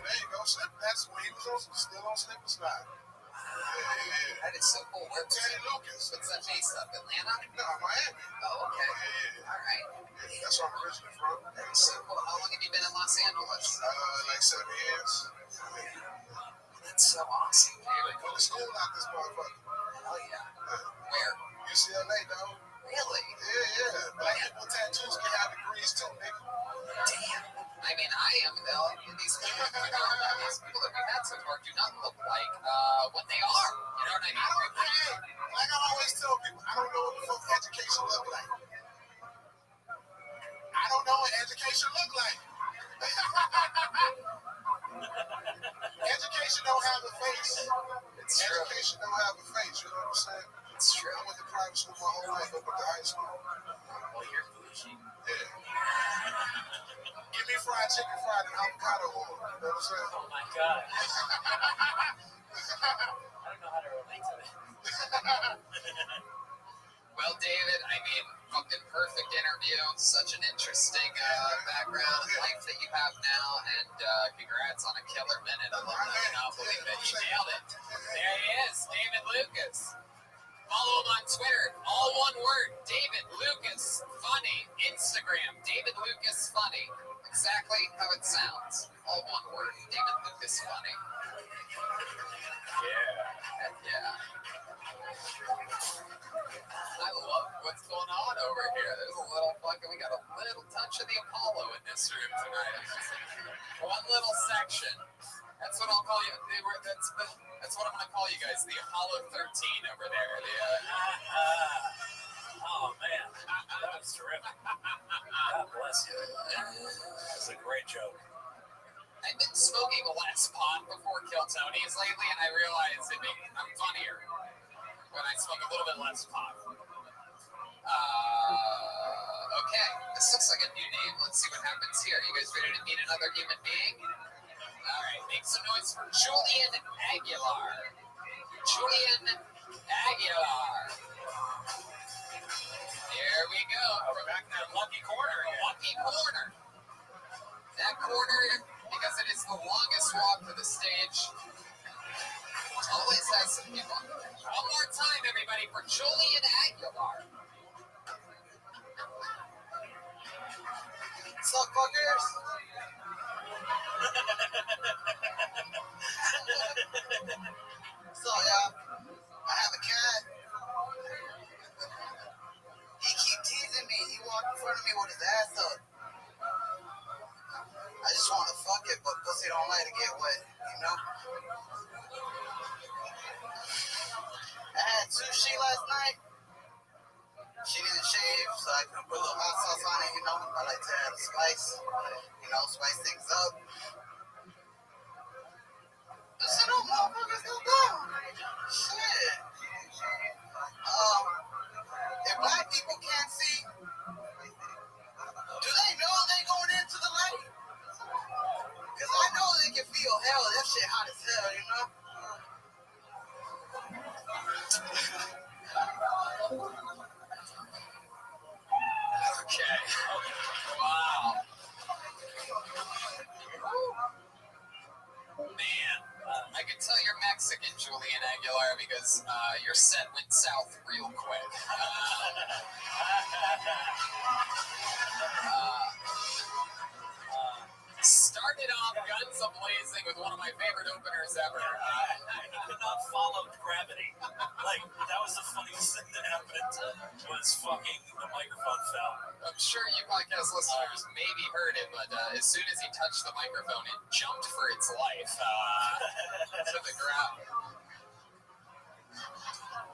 There you go. Slip. That's when he was still on Slip and Slide. Yeah. That is so cool. What's Teddy Lucas. that based up? Atlanta? No, Miami. Oh, okay. Yeah. All right. That's where I'm originally from. That's so cool. How long have you been in Los Angeles? Like 7 years. That's so awesome, David. Went to school out this motherfucker. Hell yeah. Where? UCLA, though. Really? Yeah. Black people with tattoos can have degrees too, nigga. Damn. I mean, I am though. These people that we've had so far do not look like what they are. You know what I mean? Like I always tell people, I don't know what the fuck education look like. I don't know what education look like. Education don't have a face. It's true. Education don't have a face. You know what I'm saying? It's true. I went to private school my whole life. I went to high school. Well, you're bougie. Yeah. Give me fried chicken, fried and avocado oil. You know what I'm saying? Oh my god. I don't know how to relate to it. Well, David, I mean, fucking perfect interview. Such an interesting background and life that you have now, and congrats on a killer minute. I love that. I cannot believe that you nailed it. There he is, David Lucas. Follow him on Twitter, all one word, David Lucas Funny. Instagram, David Lucas Funny. Exactly how it sounds, all one word, David Lucas. is funny. Yeah. I love what's going on over here. There's a little we got a little touch of the Apollo in this room tonight. One little section. That's what I'll call you. That's what I'm going to call you guys. The Apollo 13 over there. Oh man, that was terrific. God bless you. That's a great joke. I've been smoking less pot before Kill Tony's lately, and I realize I'm funnier when I smoke a little bit less pot. Okay, this looks like a new name. Let's see what happens here. You guys ready to meet another human being? All right, make some noise for Julian Aguilar. Julian Aguilar. There we go. We're back in that lucky corner again. Lucky corner. That corner, because it is the longest walk to the stage, always has some people. One more time, everybody, for Julian Aguilar. What's up, fuckers? So, yeah, I have a cat. He keep teasing me. He walked in front of me with his ass up. I just want to fuck it, but pussy don't like to get wet, you know? I had sushi last night. She didn't shave, so I could put a little hot sauce on it, you know? I like to add spice, you know, spice things up. Listen up, motherfuckers, go down. Shit. If black people can't see, do they know they going into the light? Because I know they can feel hell. That shit hot as hell, you know? Okay. Wow. Man, I can tell you're Mexican, Julian Aguilar, because your set went south real quick. Started off guns a-blazing with one of my favorite openers ever. He could not follow gravity. Like, that was the funniest thing that happened, was fucking the microphone fell. I'm sure you podcast listeners maybe heard it, but as soon as he touched the microphone, it jumped for its life to the ground.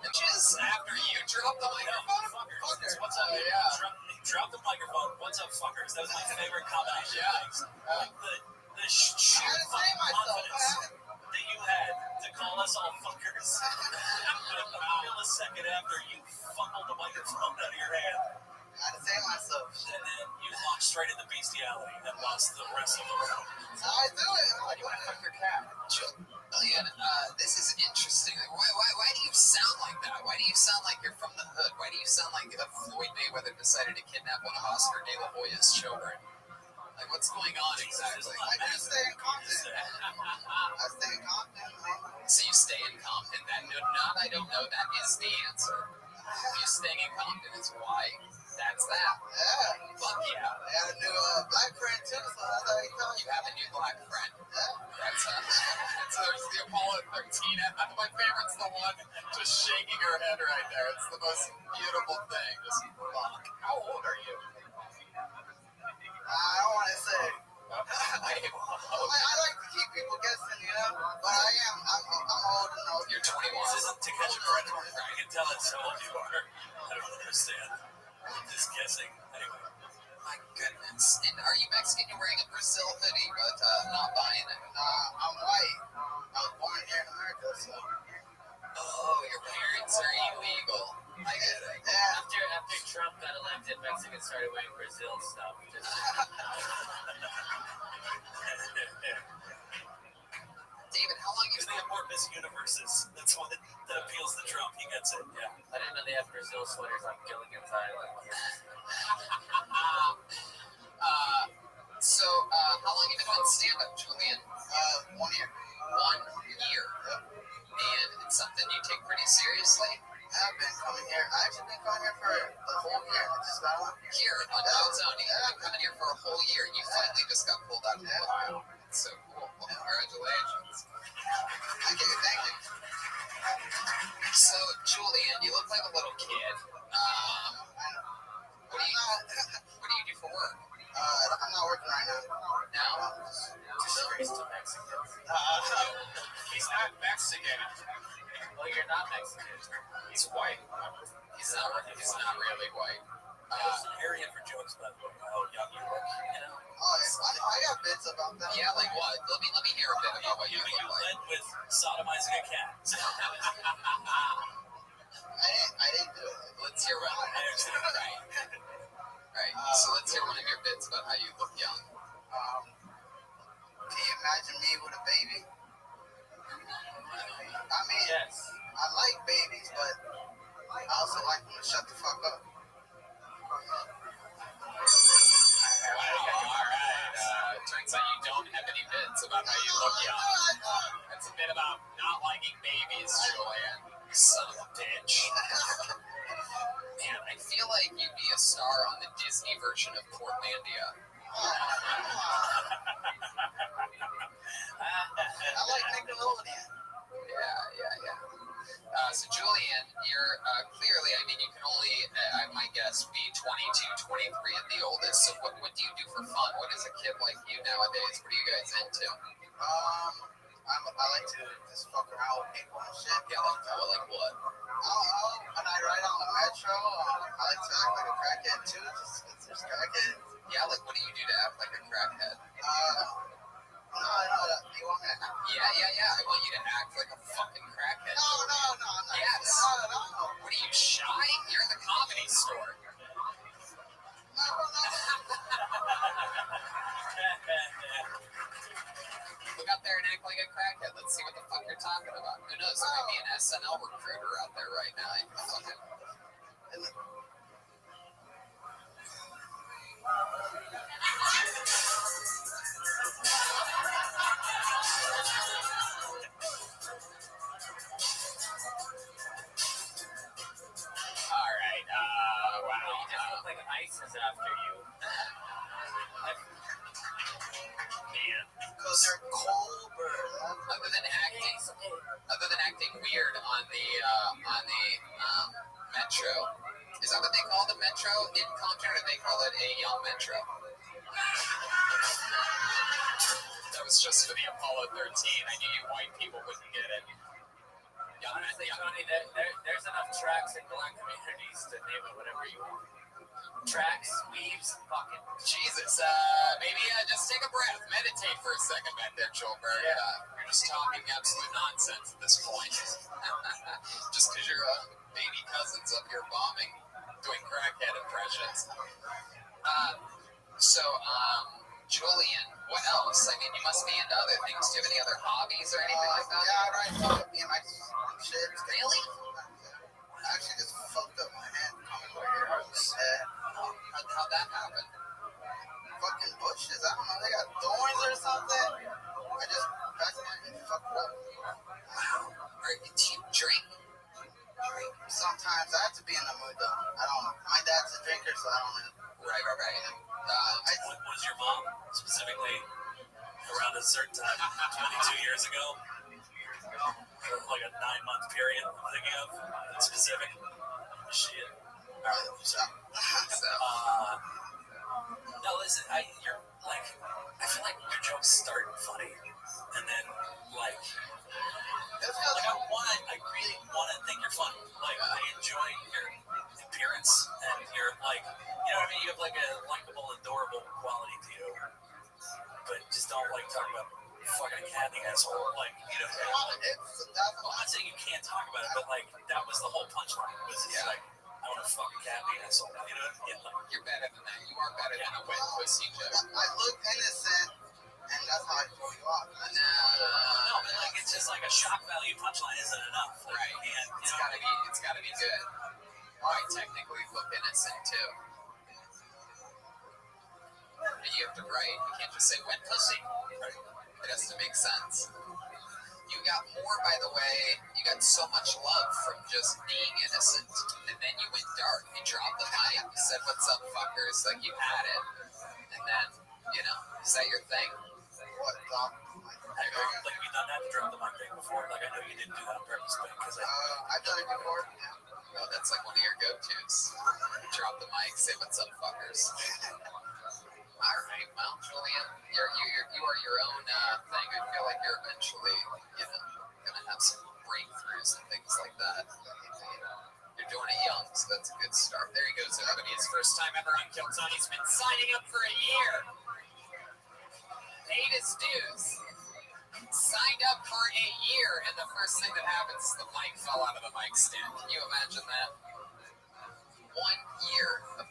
And just after you dropped the microphone? Fuckers. What's up? Yeah. Drop the microphone. What's up, fuckers? That was my favorite combination. Yeah. Like the sheer fucking confidence that you had to call us all fuckers. A millisecond after you fumbled the microphone out of your hand. I had to save myself. And then you launched straight into bestiality and lost the rest of the round. That's how I do it. Why do you want to fuck your cat? Julian, this is interesting. Why do you sound like that? Why do you sound like you're from the hood? Why do you sound like Floyd Mayweather decided to kidnap one of Oscar De La Hoya's children? Like, what's going on exactly? I do stay in Compton. I stay in Compton, man. So you stay in Compton. I don't know. That is the answer. You staying in Compton is why. That's that. Yeah. Fuck yeah. I got a new black friend, too, so that's how you tell You have a new black friend. Yeah. There's the Apollo 13. My favorite's the one just shaking her head right there. It's the most beautiful thing. Just fuck. How old are you? I don't want to say. I like to keep people guessing, you know? But I'm old enough. You're 21. This isn't to catch a predator. I can tell it's how old you are. I don't understand. I'm just guessing. Anyway. My goodness. And are you Mexican? You're wearing a Brazil hoodie, but not buying it. I'm white. I was born here in America, so. Oh, your parents are illegal. I get it. Yeah. After Trump got elected, Mexicans started wearing Brazil stuff. David, how long you Because they have more Miss Universes. That's what that appeals to Trump. He gets it. Yeah. I didn't know they had Brazil sweaters on Gilligan's Island. So, how long have you been on stand-up, Julian? 1 year. 1 year. And it's something you take pretty seriously? I've been coming here. I've actually been coming here for the whole year. Just got one. Here on Downtown, you've been coming here for a whole year, and you finally just got pulled out of the Ohio. It's so cool. Well, congratulations. Congratulations. Thank you. So, Julian, you look like a little kid. What do you do for work? I'm not working right now. No? He's still Mexican. He's not Mexican. Well, you're not Mexican. He's white. He's not really white. There's an area for jokes about how young you look. You know. I got bits about that. Yeah, like what? Let me hear a bit about what you look You like. led with sodomizing a cat. I didn't do it. Let's hear one. Right. So let's hear one of your bits about how you look young. Can you imagine me with a baby? I mean, Yes. I like babies, but I also like them to shut the fuck up. Wow, alright. Turns out you don't have any bits about how you look young. That's a bit about not liking babies, Julian. You son of a bitch. Man, I feel like you'd be a star on the Disney version of Portlandia. I like Nickelodeon. Yeah. So, Julian, you're clearly, I mean, you can only, I might guess, be 22, 23 at the oldest. So what do you do for fun? What is a kid like you nowadays? What are you guys into? I like to just fuck around with people and shit. Yeah, like what? I don't know. When I ride on the metro, I like to act like a crackhead too. Just crackhead. Yeah, like what do you do to act like a crackhead? No, you want me to act? Yeah. I want you to act like a fucking crackhead. No. Yes. No. What are you, shy? You're in the comedy store. No. Look out there and act like a crackhead. Let's see what the fuck you're talking about. Who knows? There might be an SNL recruiter out there right now. Fucking. Alright, wow. You just look like ice is after you. Man. Because they're cold, bro. Other than acting weird on the metro. Is that what they call the metro in Compton, or do they call it a young metro? That was just for the Apollo 13. I knew you white people wouldn't get it. Honestly, Tony, there's enough tracks in black communities to name it whatever you want. Tracks, weaves, fucking. Jesus, maybe just take a breath, meditate for a second, man, there, Schulberg. You're just talking absolute nonsense at this point. Just because your baby cousin's up here bombing, doing crackhead impressions. Julian, what else? I mean, you must be into other things. Do you have any other hobbies or anything like that? Yeah, right. Me and my shit. Really? I actually just fucked up my hand coming over here. How'd that happen? Fucking bushes. I don't know. They got thorns or something. I just pressed it and fucked it up. Wow. Alright, do you drink? Sometimes I have to be in the mood though. My dad's a drinker, so I don't know. Right. Was your mom specifically around a certain time, 22 years ago? Like a 9-month period, I'm thinking of specific. Shit. No, listen, you're like, I feel like your jokes start funny, and then like I really want to think you're funny. Like, I enjoy your appearance, and you're like, you know what I mean? You have like a likable, adorable quality to you, but just don't like talk about fucking a cat in the asshole. Like, you know, I'm not saying you can't talk about it, but like, that was the whole punchline. Was like, I want to fuck a cat in the asshole. You know, You're better than that. You are better than a wet pussy joke. I look innocent, and that's how I throw you off. no, but like, it's just like a shock value punchline isn't enough. Like, Right. you It's gotta be good. I technically look innocent too. And you have to write. You can't just say wet pussy. It has to make sense. You got more, by the way. You got so much love from just being innocent, and then you went dark. You dropped the mic. You said, "What's up, fuckers?" Like you had it, and then, is that your thing? What, Doc? I Like we done that to drop the mic thing before. Like I know you didn't do that on purpose, but because I've done it before. Oh, that's like one of your go-tos. Drop the mic, say what's up, fuckers. All right, well, Julian, you are your own thing. I feel like you're eventually, gonna have some breakthroughs and things like that. You're doing it young, so that's a good start. There he goes, everybody. His first time ever on Kilton. He's been signing up for a year. Paid his dues. Signed up for a year, and the first thing that happens is the mic fell out of the mic stand. Can you imagine that? 1 year of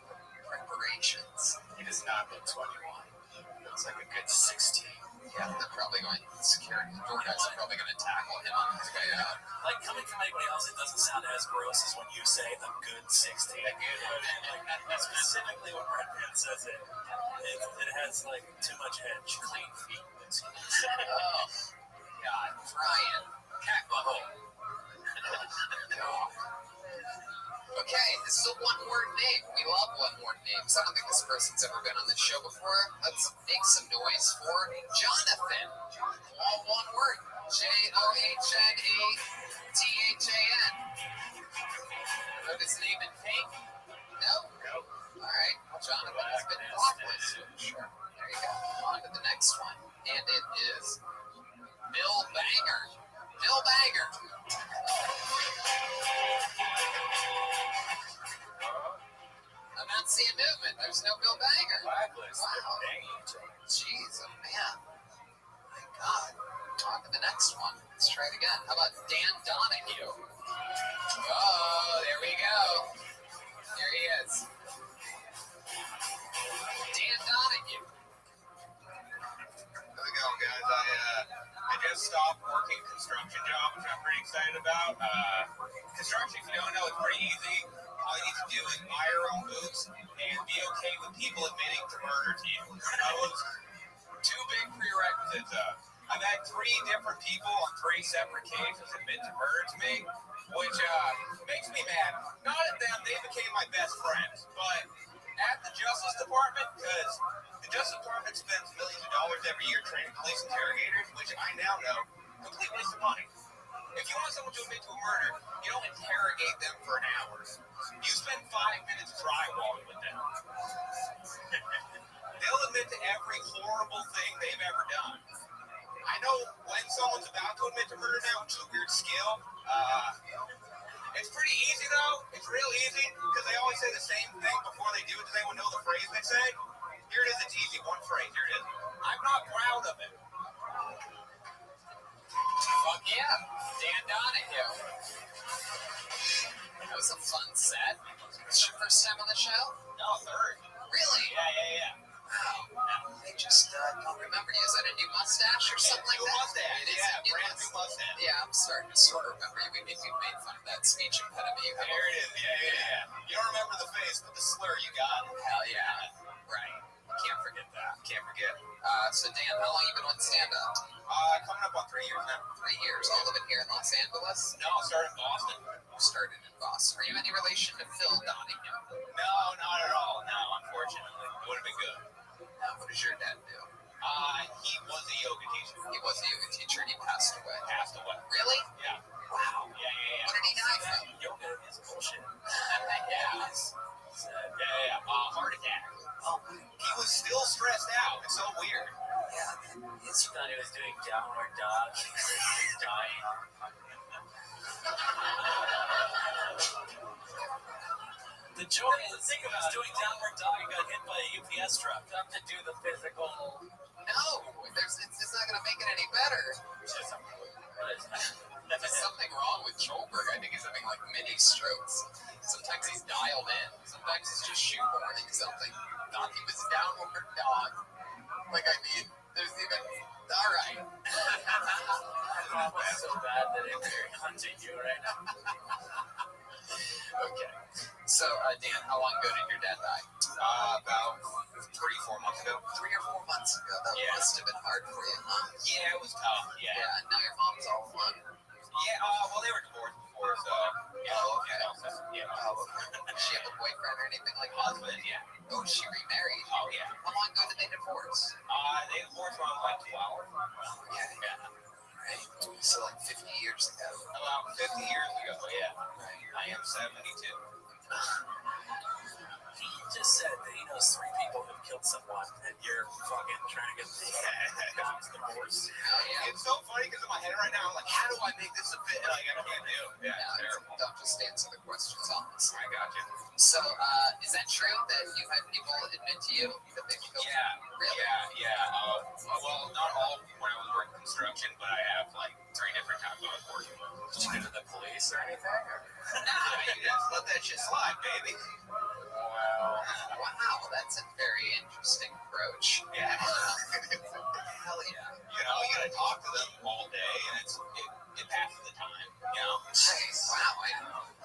preparations. He does not look 21. Looks like a good 16. Yeah, they're probably going security. The door guys are probably going to tackle him on his way out. like coming from anybody else, it doesn't sound as gross as when you say a good 16. A good one. Like specifically when Red Man says it, it has like too much edge. Clean feet. Oh, God, Brian. Cat butthole. Okay, this is a one-word name. We love one-word names. I don't think this person's ever been on this show before. Let's make some noise for Jonathan. All one word. Johnathan. Wrote his name in pink? No? All right. Jonathan has been blacklisted. Sure. There you go. On to the next one. And it is Bill Banger. Bill Banger. I'm not seeing movement. There's no Bill Banger. Wow. Jeez, oh man. My God. On to the next one. Let's try it again. How about Dan Donahue? Oh, there we go. There he is. Dan Donahue. How's it going, guys? I just stopped working construction job, which I'm pretty excited about. Construction, if you don't know, it's pretty easy. All you need to do is buy your own boots and be okay with people admitting to murder to you. Those two big prerequisites. I've had 3 different people on 3 separate cases admit to murder to me, which makes me mad. Not at them, they became my best friends, but at the Justice Department, because the Justice Department spends millions of dollars every year training police interrogators, which I now know, complete waste of money. If you want someone to admit to a murder, you don't interrogate them for an hour. You spend 5 minutes drywalling with them. They'll admit to every horrible thing they've ever done. I know when someone's about to admit to murder now, which is a weird skill. It's pretty easy, though. It's real easy, because they always say the same thing before they do it. Does anyone know the phrase they say? Here it is. It's easy. One phrase. Here it is. I'm not proud of it. Fuck yeah. Dan Donahue. That was a fun set. It's your first time on the show? No, third. Really? Yeah. Wow. I just don't remember you. Is that a new mustache or something like New that? mustache. It is Yeah, a new brand new mustache. Yeah, I'm starting to sort of remember you. We made fun of that speech impediment you have. Here it is. Yeah. You don't remember the face, but the slur you got. Hell yeah. Right. Can't forget that. Can't forget. So Dan, how long you been on stand-up? Coming up on 3 years now. 3 years. All living here in Los Angeles? No, I started in Boston. You started in Boston. Are you any relation to Phil Donahue? No, not at all. No, unfortunately. It would have been good. What does your dad do? He was a yoga teacher. He was a yoga teacher and he passed away. Passed away. Really? Yeah. Wow. Yeah. What did he die from? Yoga is bullshit. Yeah. Heart attack. Oh, He was still stressed out. It's so weird. yeah. He thought he was doing downward dog. He was dying. The joke is, think about doing downward dog and got hit by a UPS truck. Not to do the physical. No, it's not going to make it any better. There's something wrong with Joelberg. I think he's having like mini strokes. Sometimes he's dialed in. Sometimes he's just shoehorning something. Thought he was downward dog. Like, I mean, there's even. All right. It's so bad that it's hunting you right now. Okay. So, Dan, how long ago did your dad die? About 3-4 months ago. 3 or 4 months ago. That must have been hard for you, huh? Yeah, it was tough. Yeah. Yeah, and now your mom's all alone. Yeah, well, they were divorced before, so Oh, okay. Yeah. Oh, okay. Does she have a boyfriend or anything like that? Husband, yeah. Oh, is she remarried? Oh, yeah. How long ago did they divorce? They divorced around like 12. Okay. Yeah. Right. So like 50 years ago. About 50 years ago, yeah. Right. I am 72. He just said that he knows 3 people who've killed someone, and you're fucking trying to get the divorce. Oh, yeah. It's so funny because in my head right now, I'm like, how do I make this a fit? Like, I can't do it. Yeah, it's terrible. Don't just answer the questions honestly. I got you. So, is that true that you've had people admit to you that they've killed? Yeah. Really? Yeah. Well, not all when I was working construction, but I have like 3 different times I was working. Did you go to the police or anything? Nah, you just let that shit slide, baby. Wow, that's a very interesting approach. Yeah. Hell yeah. You know, you gotta talk to them all day, and it passes the time. You know. Nice. Wow, I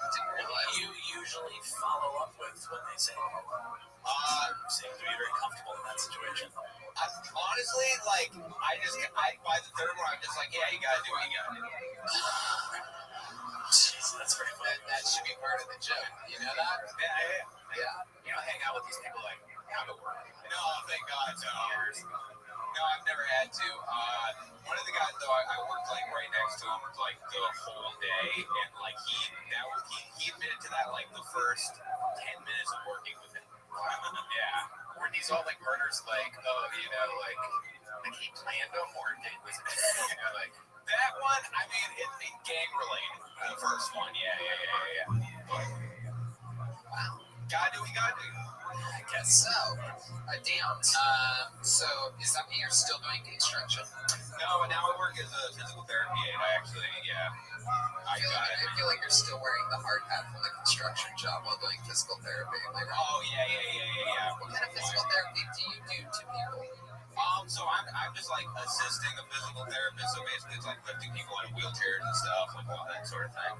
didn't realize. You usually follow up with what they say. Seem to be very comfortable in that situation. Honestly, like, by the third one, I'm just like, yeah, you gotta do what you gotta do. Jeez, that's pretty funny. That should be part of the joke. You know that? Yeah. You know, hang out with these people like have it work. No, thank God, no. No, I've never had to. One of the guys though, I worked like right next to him for like the whole day, and like he admitted to that like the first 10 minutes of working with him. Yeah. Were these all like murders, like, like he planned them, or was it, like That one, I mean, it's gang related. The first one, yeah. But, wow? gotta do what you gotta do. I guess so. Damn. So is that mean you're still doing construction? No, now I work as a physical therapy aide. I feel like you're still wearing the hard hat from the construction job while doing physical therapy. Am I right? Oh, yeah. What kind of physical therapy do you do to people? So I'm just like assisting a physical therapist. So basically, it's like lifting people out of wheelchairs and stuff, like all that sort of thing.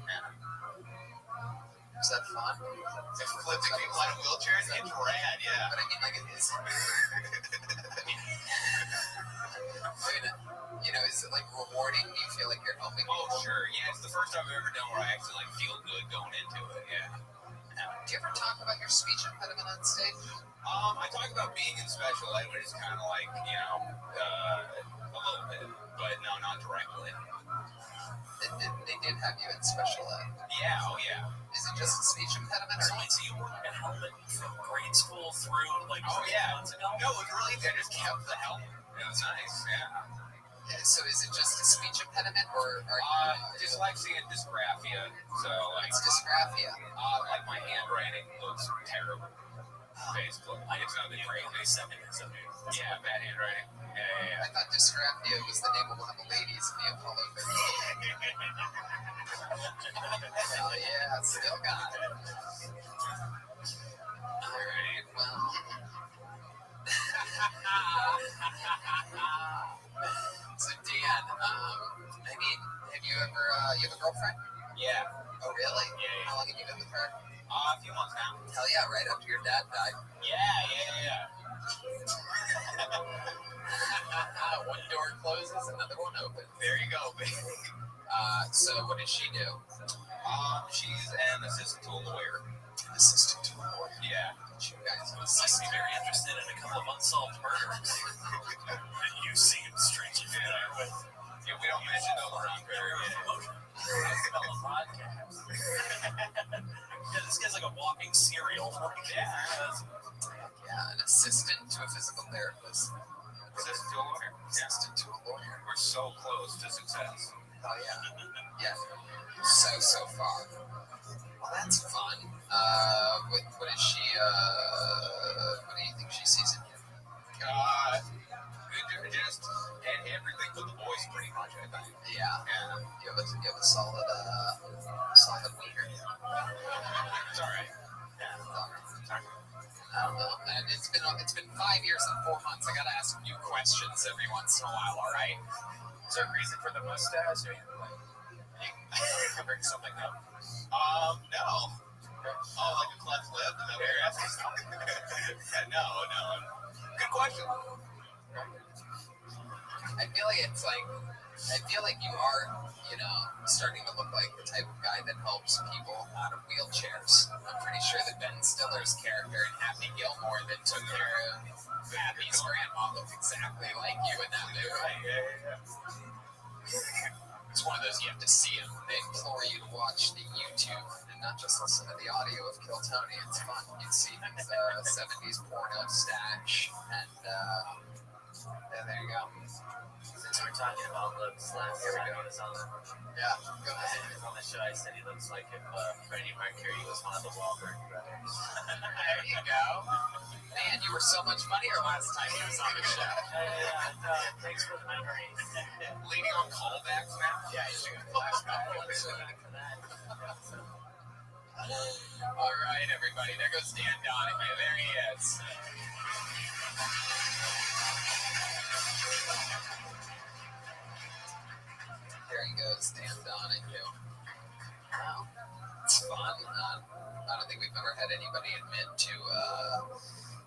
Yeah. Is that fun? If lifting people out of wheelchairs, it's rad, yeah. But I mean, like, is is it like rewarding? Do you feel like you're helping people? Oh, sure. Yeah, it's the first time I've ever done where I actually like feel good going into it. Yeah. Do you ever talk about your speech impediment on stage? I talk about being in special ed, but it's kind of like, a little bit, but no, not directly. They did have you in special ed. Yeah, oh yeah. Is it just a speech impediment? So wait, so you wore a helmet from grade school through like 3 months ago? No, it was really, they just kept the helmet. It was nice, yeah. So is it just a speech impediment, or dyslexia and dysgraphia. So like it's dysgraphia? Like my handwriting looks terrible. Basically, it's nothing crazy. Yeah, bad handwriting. Yeah. I thought dysgraphia was the name of one of the ladies in the Apollo video. Hell yeah, still got it. Alright, well. So Dan, have you ever, you have a girlfriend? Yeah. Oh really? Yeah. How long have you been with her? A few months now. Hell yeah, right after your dad died. Yeah. One door closes, another one opens. There you go, baby. So what does she do? She's an assistant to a lawyer. Assistant to a lawyer? Yeah. You guys Must be very interested in a couple of unsolved murders that you seem strangely familiar with. Yeah, we don't mention those around here. Yeah, this guy's like a walking serial. Yeah, an assistant to a physical therapist. Assistant to a lawyer. Assistant to a lawyer. We're so close to success. Oh yeah. So far. Well, that's fun. What is she? What do you think she sees in you? Just and everything but the voice, pretty much. I think. Yeah. You have a solid wiener. It's all right. I don't know, man. It's been 5 years and 4 months. I gotta ask new questions every once in a while. All right. Is there a reason for the mustache? Or you covering something up? No. Oh, like a cleft lip? Is that what you're asking? No. Good question. I feel like you are, starting to look like the type of guy that helps people out of wheelchairs. I'm pretty sure that Ben Stiller's character in Happy Gilmore that took care of Happy's grandma looked exactly like you in that movie. It's one of those you have to see them. They implore you to watch the YouTube and not just listen to the audio of Kill Tony. It's fun. You see his 70s porno stash, and there you go. Since we're talking about looks, last time he was on the Go ahead. on the show, I said he looks like if Freddie Mercury was one of the Wahlberg brothers. There you go. Man, you were so much funnier last time he was on the show. Thanks for the memory. Leaning on callbacks now? Yeah, he's doing a flashback. All right, everybody. There goes Dan Donahue. There he is. There he goes, Dan Donahue. Wow. It's fun. I don't think we've ever had anybody admit to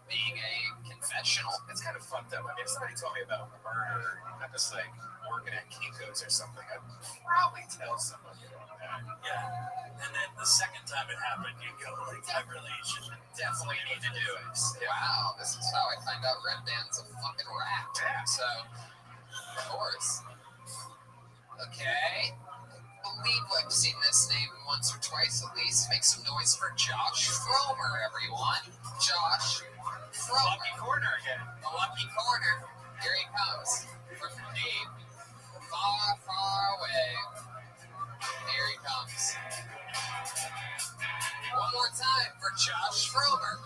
being a confessional. It's kind of fucked up. I mean, if somebody told me about murder, not just like working at Kinko's or something, I'd probably tell somebody about that. Yeah. And then the second time it happened, you go like, I really should Definitely need to do it. Wow, this is how I find out Red Band's a fucking rat. Yeah. So, of course. Okay. I believe I've seen this name once or twice at least. Make some noise for Josh Fromer, everyone. Josh Fromer. Lucky corner again. The lucky corner. Here he comes. From deep, far, far away. Here he comes. One more time for Josh Fromer.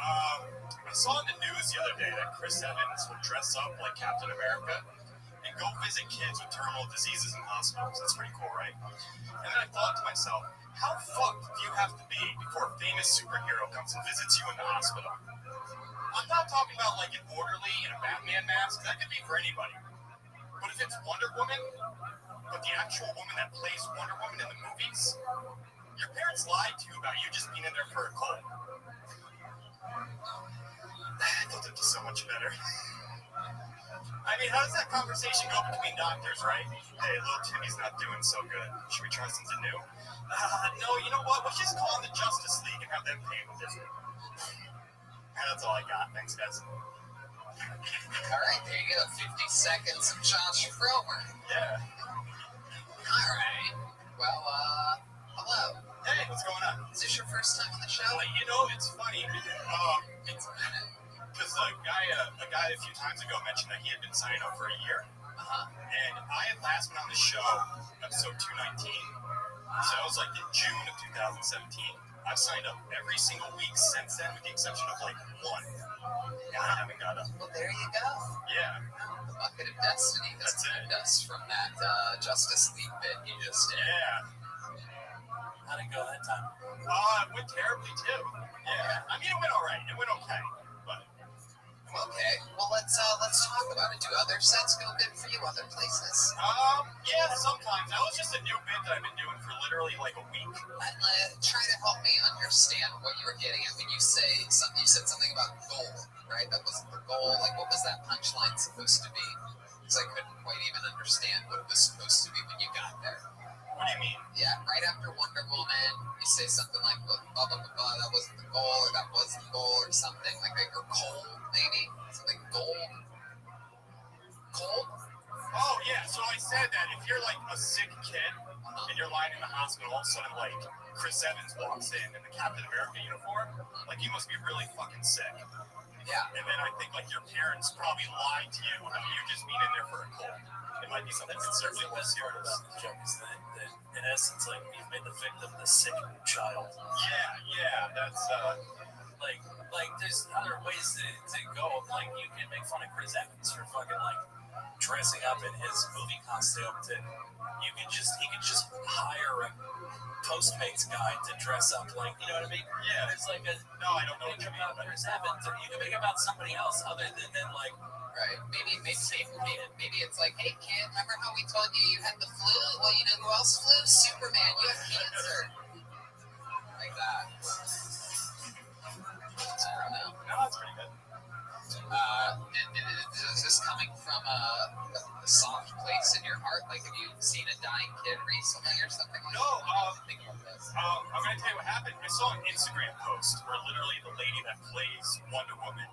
I saw in the news the other day that Chris Evans would dress up like Captain America and go visit kids with terminal diseases in hospitals. That's pretty cool, right? And then I thought to myself, how fucked do you have to be before a famous superhero comes and visits you in the hospital? I'm not talking about like an orderly in a Batman mask. That could be for anybody. But if it's Wonder Woman, but the actual woman that plays Wonder Woman in the movies, your parents lied to you about you just being in there for a cold. I thought that'd be so much better. I mean, how does that conversation go between doctors, right? Hey, little Timmy's not doing so good. Should we try something new? No, you know what? Let's just call in the Justice League and have them pay him a visit. And that's all I got. Thanks, guys. All right, there you go. 50 seconds of Josh Fromer. Yeah. All right. Well, hello. Hey, what's going on? Is this your first time on the show? You know, it's funny. It's a minute. Because a guy a few times ago mentioned that he had been signing up for a year. And I had last been on the show, episode 219. So that was like in June of 2017. I've signed up every single week since then, with the exception of like one. And I haven't got up. Well, there you go. Yeah. The bucket of destiny has moved us from that Justice League bit you just did. Yeah. How'd it go that time? It went terribly too. Yeah. I mean, it went all right. It went okay. But Okay. Well, let's talk about it. Do other sets go good for you? Other places? yeah, sometimes. That was just a new bit that I've been doing for literally like a week. Try to help me understand what you were getting at when you said something about goal, right? That wasn't the goal. Like, what was that punchline supposed to be? Because I couldn't quite even understand what it was supposed to be when you got there. What do you mean? Yeah, right after Wonder Woman, you say something like, blah, blah, blah, blah, that wasn't the goal, or that was the goal, or something like that, or cold, maybe? Something gold? Cold? Oh, yeah. So I said that if you're like a sick kid and you're lying in the hospital, all of a sudden, like, Chris Evans walks in the Captain America uniform, like, you must be really fucking sick. Yeah. And then I think, like, your parents probably lied to you about you just being in there for a cold. It might be something considerably less serious. Joke is that in essence, like, you've made the victim the sick child. Yeah, that's, Like, there's other ways to go. Like, you can make fun of Chris Evans for fucking, like, dressing up in his movie costume. He could just hire a Postmates guy to dress up like, you know what I mean? Yeah. It's like no, I don't know what you mean. about Chris Evans, or you can make about somebody else other than like, Right. Maybe it's like, hey kid, remember how we told you you had the flu? Well, you know who else flew? Superman. You have cancer. Like that. I don't know. No, that's pretty good. this coming from a soft place in your heart? Like, have you seen a dying kid recently or something like No, that? Think about this. I'm going to tell you what happened. I saw an Instagram post where literally the lady that plays Wonder Woman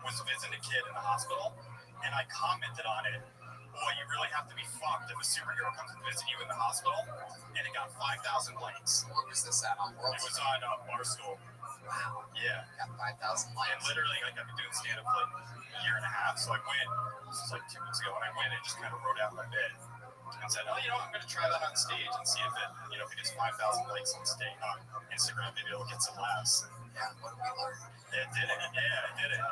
was visiting a kid in the hospital, and I commented on it. Boy, you really have to be fucked if a superhero comes and visit you in the hospital, and it got 5,000 likes. What was this at on World? It was on Barstool. Wow. Yeah. Got 5,000 And likes. literally, like, I've been doing stand-up for like a year and a half, so I went, this was like 2 weeks ago, and I went and just kind of wrote out my bit and said, oh, I'm going to try that on stage and see if it, if it gets 5,000 likes on stage, on Instagram, maybe it'll get some laughs. Yeah, what did we learn? It did it. Yeah, it did it.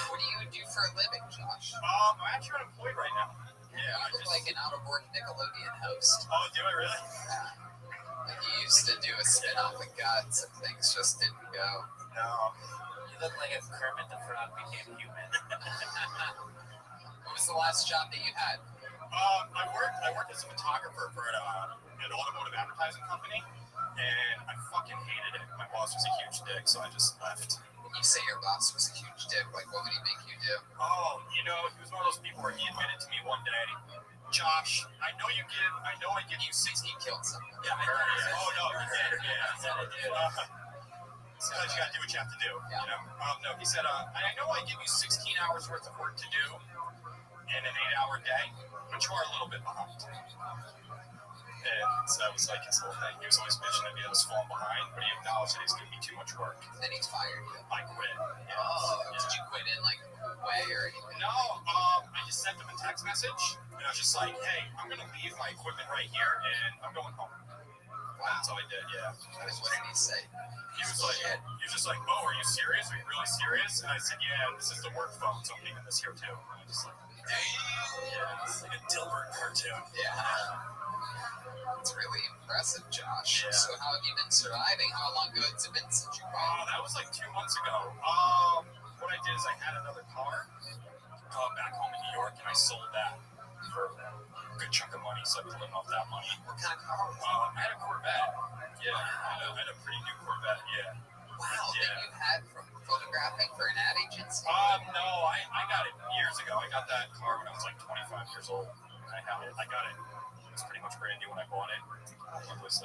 What do you do for a living, Josh? I'm actually unemployed right now. Yeah, You look like an out-of-work Nickelodeon host. Oh, do I really? Yeah. Like you used to do a spin-off of Guts and things just didn't go. No. You look like if Kermit the Frog became human. What was the last job that you had? I worked as a photographer for an automotive advertising company, and I fucking hated it. My boss was a huge dick, so I just left. When you say your boss was a huge dick, like what would he make you do? Oh, he was one of those people where he admitted to me one day, Josh, I know I give you 60 killed someone. Yeah, I heard it. Oh, no, he did. Yeah. Sometimes you gotta do what you have to do, No, he said, I know I give you 16 hours worth of work to do in an 8-hour day, but you are a little bit behind. And so that was like his whole thing. He was always bitching at me that I was falling behind, but he acknowledged that he's giving me too much work. Then he's fired you. I quit. Yeah. Oh, did you quit in like a cool way or anything? No, I just sent him a text message, and I was just like, hey, I'm gonna leave my equipment right here, and I'm going home. Wow. That's all I did, yeah. What did he say? He was just like, oh, are you serious? Are you really serious? And I said, yeah, this is the work phone, so I'm leaving this here too. And I just like, yeah, it's like a Dilbert cartoon. Yeah. It's really impressive, Josh. Yeah. So how have you been surviving? How long ago has it been since you quit? That was like 2 months ago. What I did is I had another car back home in New York, and I sold that for a good chunk of money, so I was living off that money. What kind of car was it? I had a Corvette. Yeah, I had a pretty new Corvette, yeah. Wow, Yeah. that you had from photographing for an ad agency? No, I got it years ago. I got that car when I was like 25 years old. I got it. It was pretty much brand new when I bought it. It was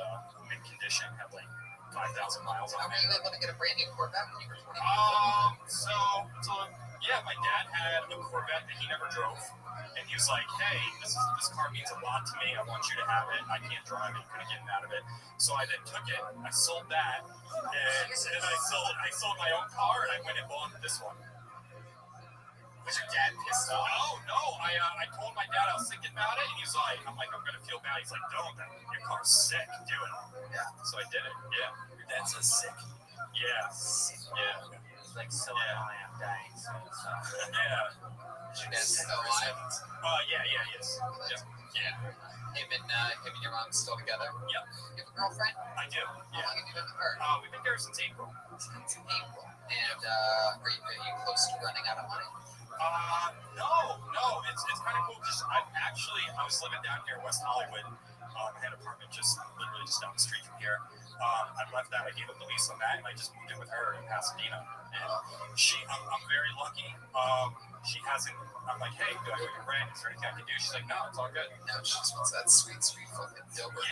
mint condition, had like 5,000 miles How on were it. you able to get a brand new Corvette when you were 25? So yeah, my dad had a Corvette that he never drove, and he was like, "Hey, this car means a lot to me. I want you to have it. I can't drive it. You couldn't get out of it." So I then took it. I sold that, and then I sold my own car, and I went and bought this one. Was your dad pissed off? No. I told my dad I was thinking about it, and he's like, I'm gonna feel bad. He's like, don't. Your car's sick. Do it. Yeah. So I did it. Yeah. Your dad says sick. Yeah. He's like, so annoying, I'm dying soon. So. Yeah. Is your dad still alive? Yeah, yes. Yeah. Him and your mom still together? Yep. You have a girlfriend? I do. How Yeah. long have you been with her? We've been together since April. Since April. And are you close to running out of money? No. It's kind of cool because I was living down here in West Hollywood. I had an apartment literally just down the street from here. I left that. I gave up the lease on that, and I just moved in with her in Pasadena. And I'm very lucky. She hasn't. I'm like, hey, do I owe you rent? Is there anything I can do? She's like, no, it's all good. No, she just wants that sweet fucking Dilbert.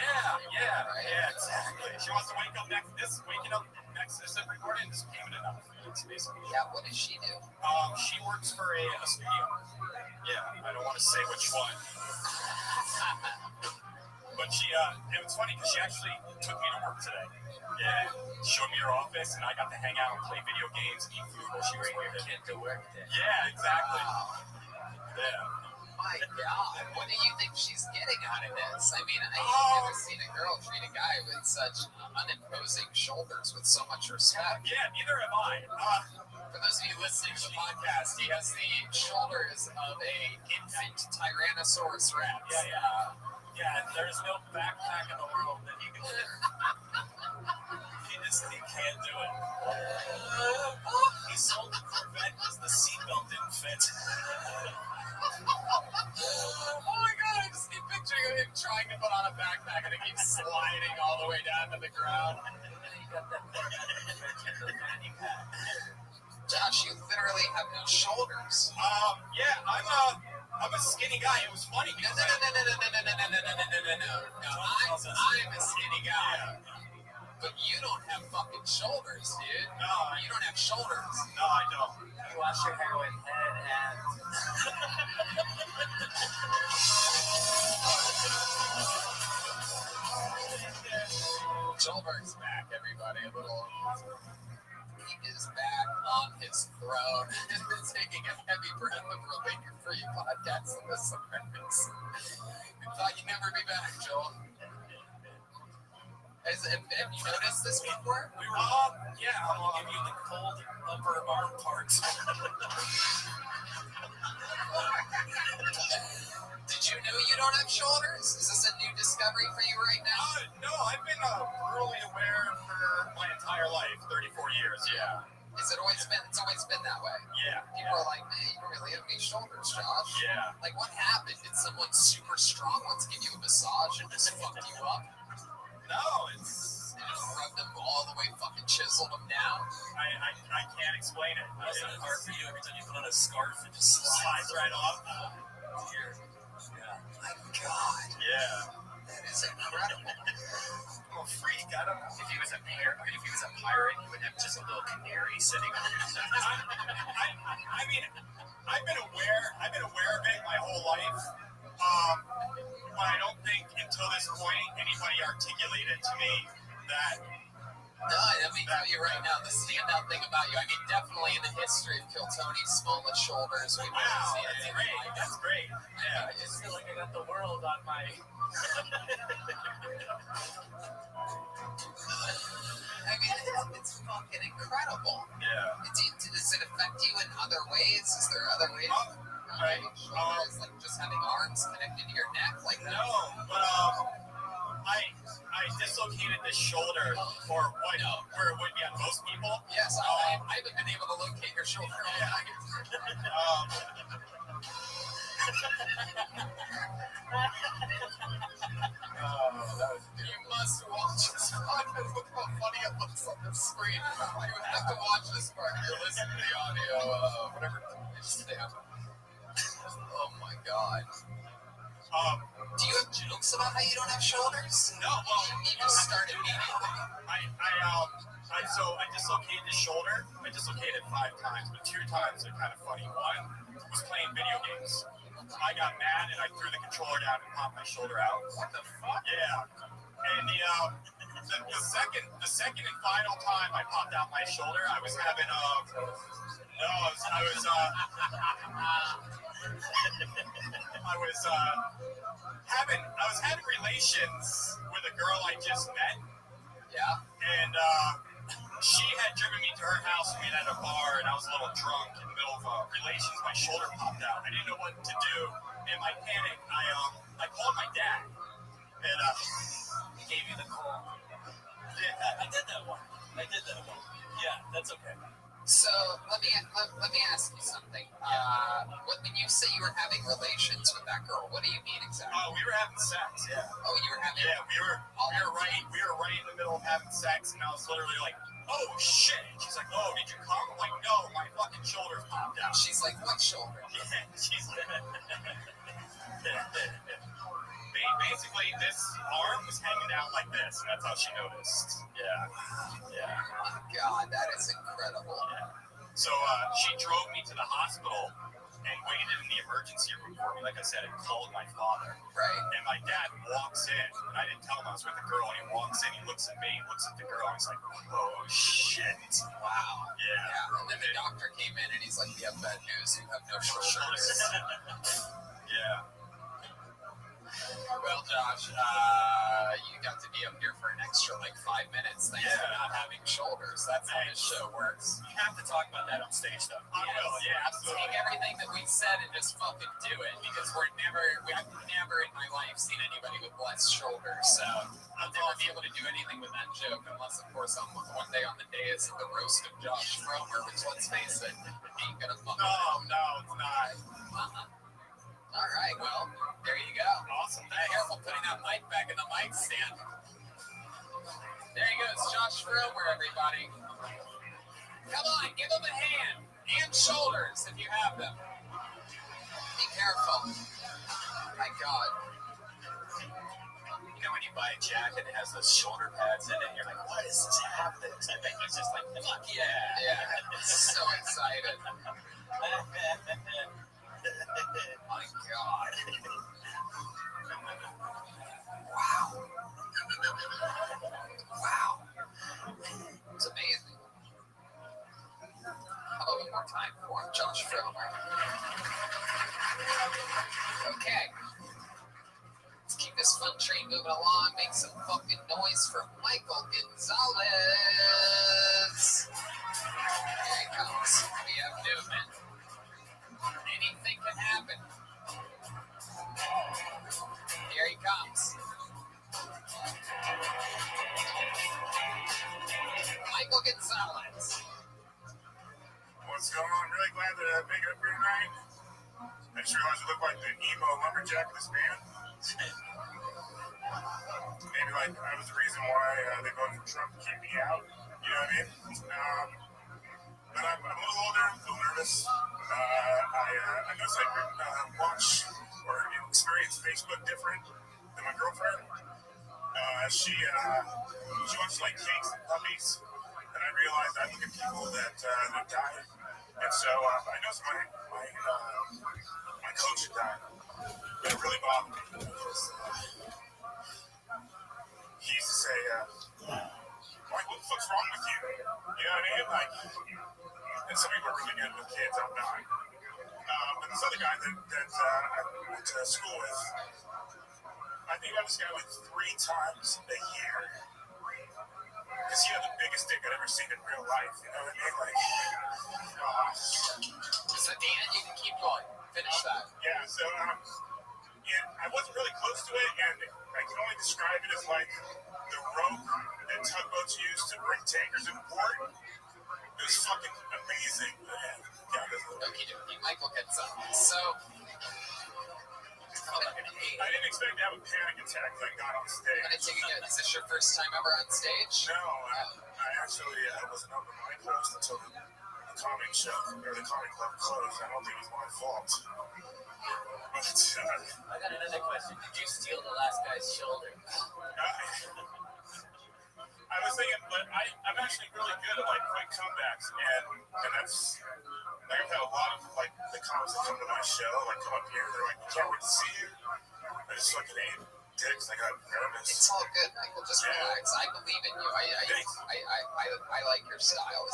Yeah, exactly. She wants to waking up next this every morning. This payment enough. It's basically. Yeah, what does she do? She works for a studio. Yeah, I don't want to say which one. But it was funny because she actually took me to work today. Yeah, showed me her office, and I got to hang out and play video games and eat food while she was working. Kid to work there. Yeah, exactly. Wow. Yeah. My God, what do you think she's getting out of this? I mean, I've never seen a girl treat a guy with such unimposing shoulders with so much respect. Yeah, neither am I. For those of you listening to the podcast, he has the shoulders of an infant Tyrannosaurus Rex. Yeah, there's no backpack in the world that he can do. He can't do it. He sold the Corvette because the seatbelt didn't fit. Oh my God, I just keep picturing him trying to put on a backpack and it keeps sliding all the way down to the ground. got that the fanny pack. Josh, you literally have no shoulders. Yeah, I'm a skinny guy. It was funny No, because no, I'm a skinny guy. But you don't have fucking shoulders, dude. No, You don't have shoulders. no, I don't. You wash your hair with head and Schulberg's back, everybody. He is back on his throne, taking a heavy breath of relief for you podcast listeners. We thought you'd never be back, Joel. Have you noticed this before? we were yeah, I'm gonna give you the cold upper arm parts. Did you know you don't have shoulders? Is this a new discovery for you right now? No, I've been brutally aware for my entire life, 34 years. Yeah. It's always been that way. Yeah. People are like, man, you don't really have any shoulders, Josh. Yeah. Like, what happened? Did someone super strong once give you a massage and just fucked you up? No, it's They just rubbed them all the way, fucking chiseled them down. I can't explain it. It's hard for you every time you put on a scarf and just Slides right off. here. Yeah. My God, Yeah. that is incredible. I'm a freak. I don't know. If he was a pirate, he would have just a little canary sitting on him. I mean, I've been aware of it my whole life. But I don't think until this point anybody articulated to me that. No, let me tell you right now, the standout thing about you, I mean, definitely in the history of Kiltony's smallest shoulders, we've never Wow, seen that's anything great. like That's great. Yeah. I just feel like I got the world on my. I mean, it's fucking incredible. Yeah. Does it affect you in other ways? Is there other ways? Shoulders, like just having arms connected to your neck, like that? No, but I dislocated the shoulder for what where it would be on most people. Yes, I haven't been able to locate your shoulder. You must watch this part. Look how funny it looks on the screen. You have to watch this part. You're listening to the audio, whatever. Oh my God. Do you have jokes about how you don't have shoulders? No, well, You just start immediately. So I dislocated the shoulder. I dislocated 5 times, but 2 times are kind of funny. One was playing video games. I got mad and I threw the controller down and popped my shoulder out. What the fuck? Yeah. And the second and final time I popped out my shoulder, I was having I was having relations with a girl I just met. Yeah. And she had driven me to her house and we met at a bar, and I was a little drunk in the middle of relations. My shoulder popped out. I didn't know what to do. In my panic, I called my dad, and He gave you the call. yeah, I did that one. Yeah, that's okay. So let me ask you something. When you say you were having relations with that girl, what do you mean exactly? we were having sex. Yeah, Oh, you were having. yeah, we were right in the middle of having sex, and I was literally like, "Oh shit!" She's like, "Oh, did you come?" I'm like, "No, my fucking shoulders popped out." She's like, what shoulder? Yeah, she's like, basically, this arm was hanging out like this, and that's how she noticed. Yeah. Oh my God, that is incredible. So she drove me to the hospital and waited in the emergency room for me. Like I said, and called my father. Right. And my dad walks in, and I didn't tell him I was with the girl. And he walks in, he looks at me, looks at the girl, and he's like, "Oh shit!" Wow. Yeah. And then the doctor came in and he's like, "We have bad news. You have no shoulders." Yeah. Well, Josh, you got to be up here for an extra like 5 minutes. Thanks for not having shoulders. That's how this show works. You have to talk about that on stage, though. I will. Yeah, absolutely. Take everything that we said and just fucking do it, because I've never in my life seen anybody with less shoulders. So I'll never be able to do anything with that joke unless, of course, I'm one day on the dais of the roast of Josh Fromer, which, let's face it, ain't gonna fucking. No, it's not. All right, well, there you go. Awesome. Be careful putting that mic back in the mic stand. There he goes, Josh Josh Fromer, everybody. Come on, give him a hand and shoulders if you have them. Be careful. My God. You know, when you buy a jacket that has those shoulder pads in it, you're like, why does this have this? I think it's just like, fuck yeah. Yeah, so excited. My God. Wow. Wow. It's amazing. How about one more time for him, Josh Fromer? Okay. Let's keep this fun train moving along. Make some fucking noise for Michael Gonzalez. Here he comes. We have movement. Anything can happen. Here he comes. Michael Gonzalez. What's going on? Really glad to make it up here tonight. I just realized I look like the emo lumberjack of this band. Maybe like I was the reason why they voted for Trump to keep me out. You know what I mean? But I'm a little older, a little nervous. I noticed I watch or experience Facebook different than my girlfriend. She watches like cakes and puppies, and I realized I look at people that died, and so I noticed my coach had died. But it really bothered me because he used to say, "Mike, what the fuck's wrong with you?" You know what I mean? Like, and some people are really good with kids. I'm not. But this other guy that I went to school with, I think about this guy like 3 times a year. Because he had the biggest dick I'd ever seen in real life. You know what I mean? Like, So, Dan, you can keep going. Finish that. yeah, so I wasn't really close to it, and I can only describe it as like the rope that tugboats use to bring tankers in port. It was fucking amazing. Okay, Michael Gonzalez. So, I didn't expect to have a panic attack when I got on stage. I'm gonna take a guess. Is this your first time ever on stage? No, I actually was an open mic host until the comedy show or the comedy club closed. I don't think it was my fault. But I got another question. Did you steal the last guy's shoulder? I was thinking, but I'm actually really good at like quick comebacks, and that's like I've had a lot of like the comics that come to my show, like come up here, they're like, we can't wait to see you. I just fucking ate dicks. I got nervous. It's all good, Michael. Just relax. I believe in you. I like your style.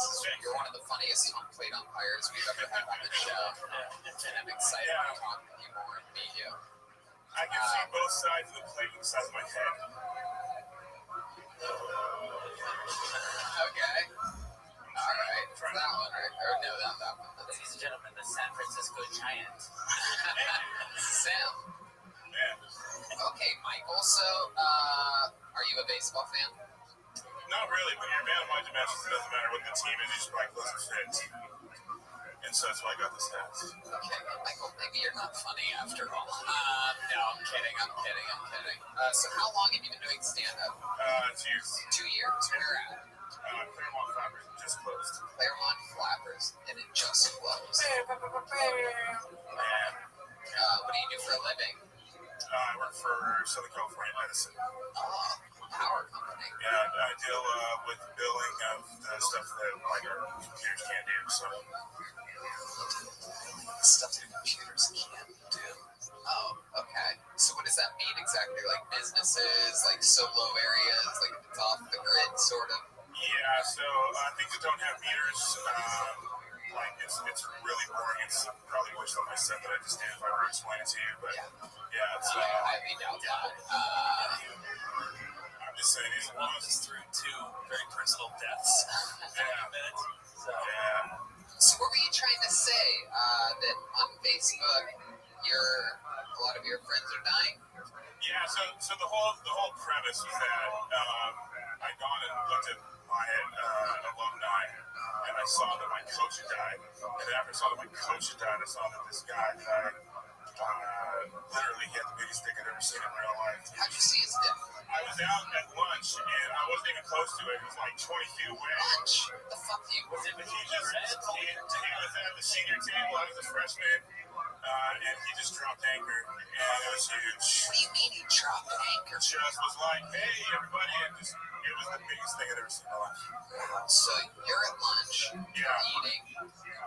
You're one of the funniest plate umpires we've ever had on the show, and I'm excited to talk with you more and meet you. I can see both sides of the plate with the size of my head. Okay. All right. That one, right? Or no, not that one. Ladies and gentlemen, the San Francisco Giants. Sam. Yeah. Okay, Michael. So, are you a baseball fan? Not really, but you're a man of my dimensions. It doesn't matter what the team is, you just like doesn't fit. And so that's why I got the stats. Okay, Michael, maybe you're not funny after all. No, I'm kidding. So how long have you been doing stand-up? 2 years. 2 years. Where at? Claremont Flappers just closed. Claremont Flappers, and it just closed. Yeah. What do you do for a living? I work for Southern California Medicine. Oh, power company. Yeah, I deal with billing of the stuff that like our computers can't do. So Stuff that computers can't do. Oh, okay. So what does that mean exactly? Like businesses, like solo areas, like it's off the grid, sort of? yeah, so things that don't have meters, like it's really boring. It's probably worse than my set that I just did if I were to explain it to you. But yeah, it's I highly doubt that. I'm just saying these Walked us through 2 very personal deaths in a minute. So, yeah. So what were you trying to say? That on Facebook, a lot of your friends are dying? Yeah, so the whole premise was that I'd gone and looked at my alumni, and I saw that my coach had died. And then after I saw that my coach had died, I saw that this guy died. Literally, he had the biggest dick I'd ever seen in real life. How'd you see his dick? I was out at lunch and I wasn't even close to it. It was like 20 feet away. Lunch? The fuck you? He was at the senior table. I was a freshman, and he just dropped anchor, and it was huge. What do you mean you dropped anchor? Just was like, hey, everybody, and just, it was the biggest thing I'd ever seen in my life. So you're at lunch, Yeah. eating,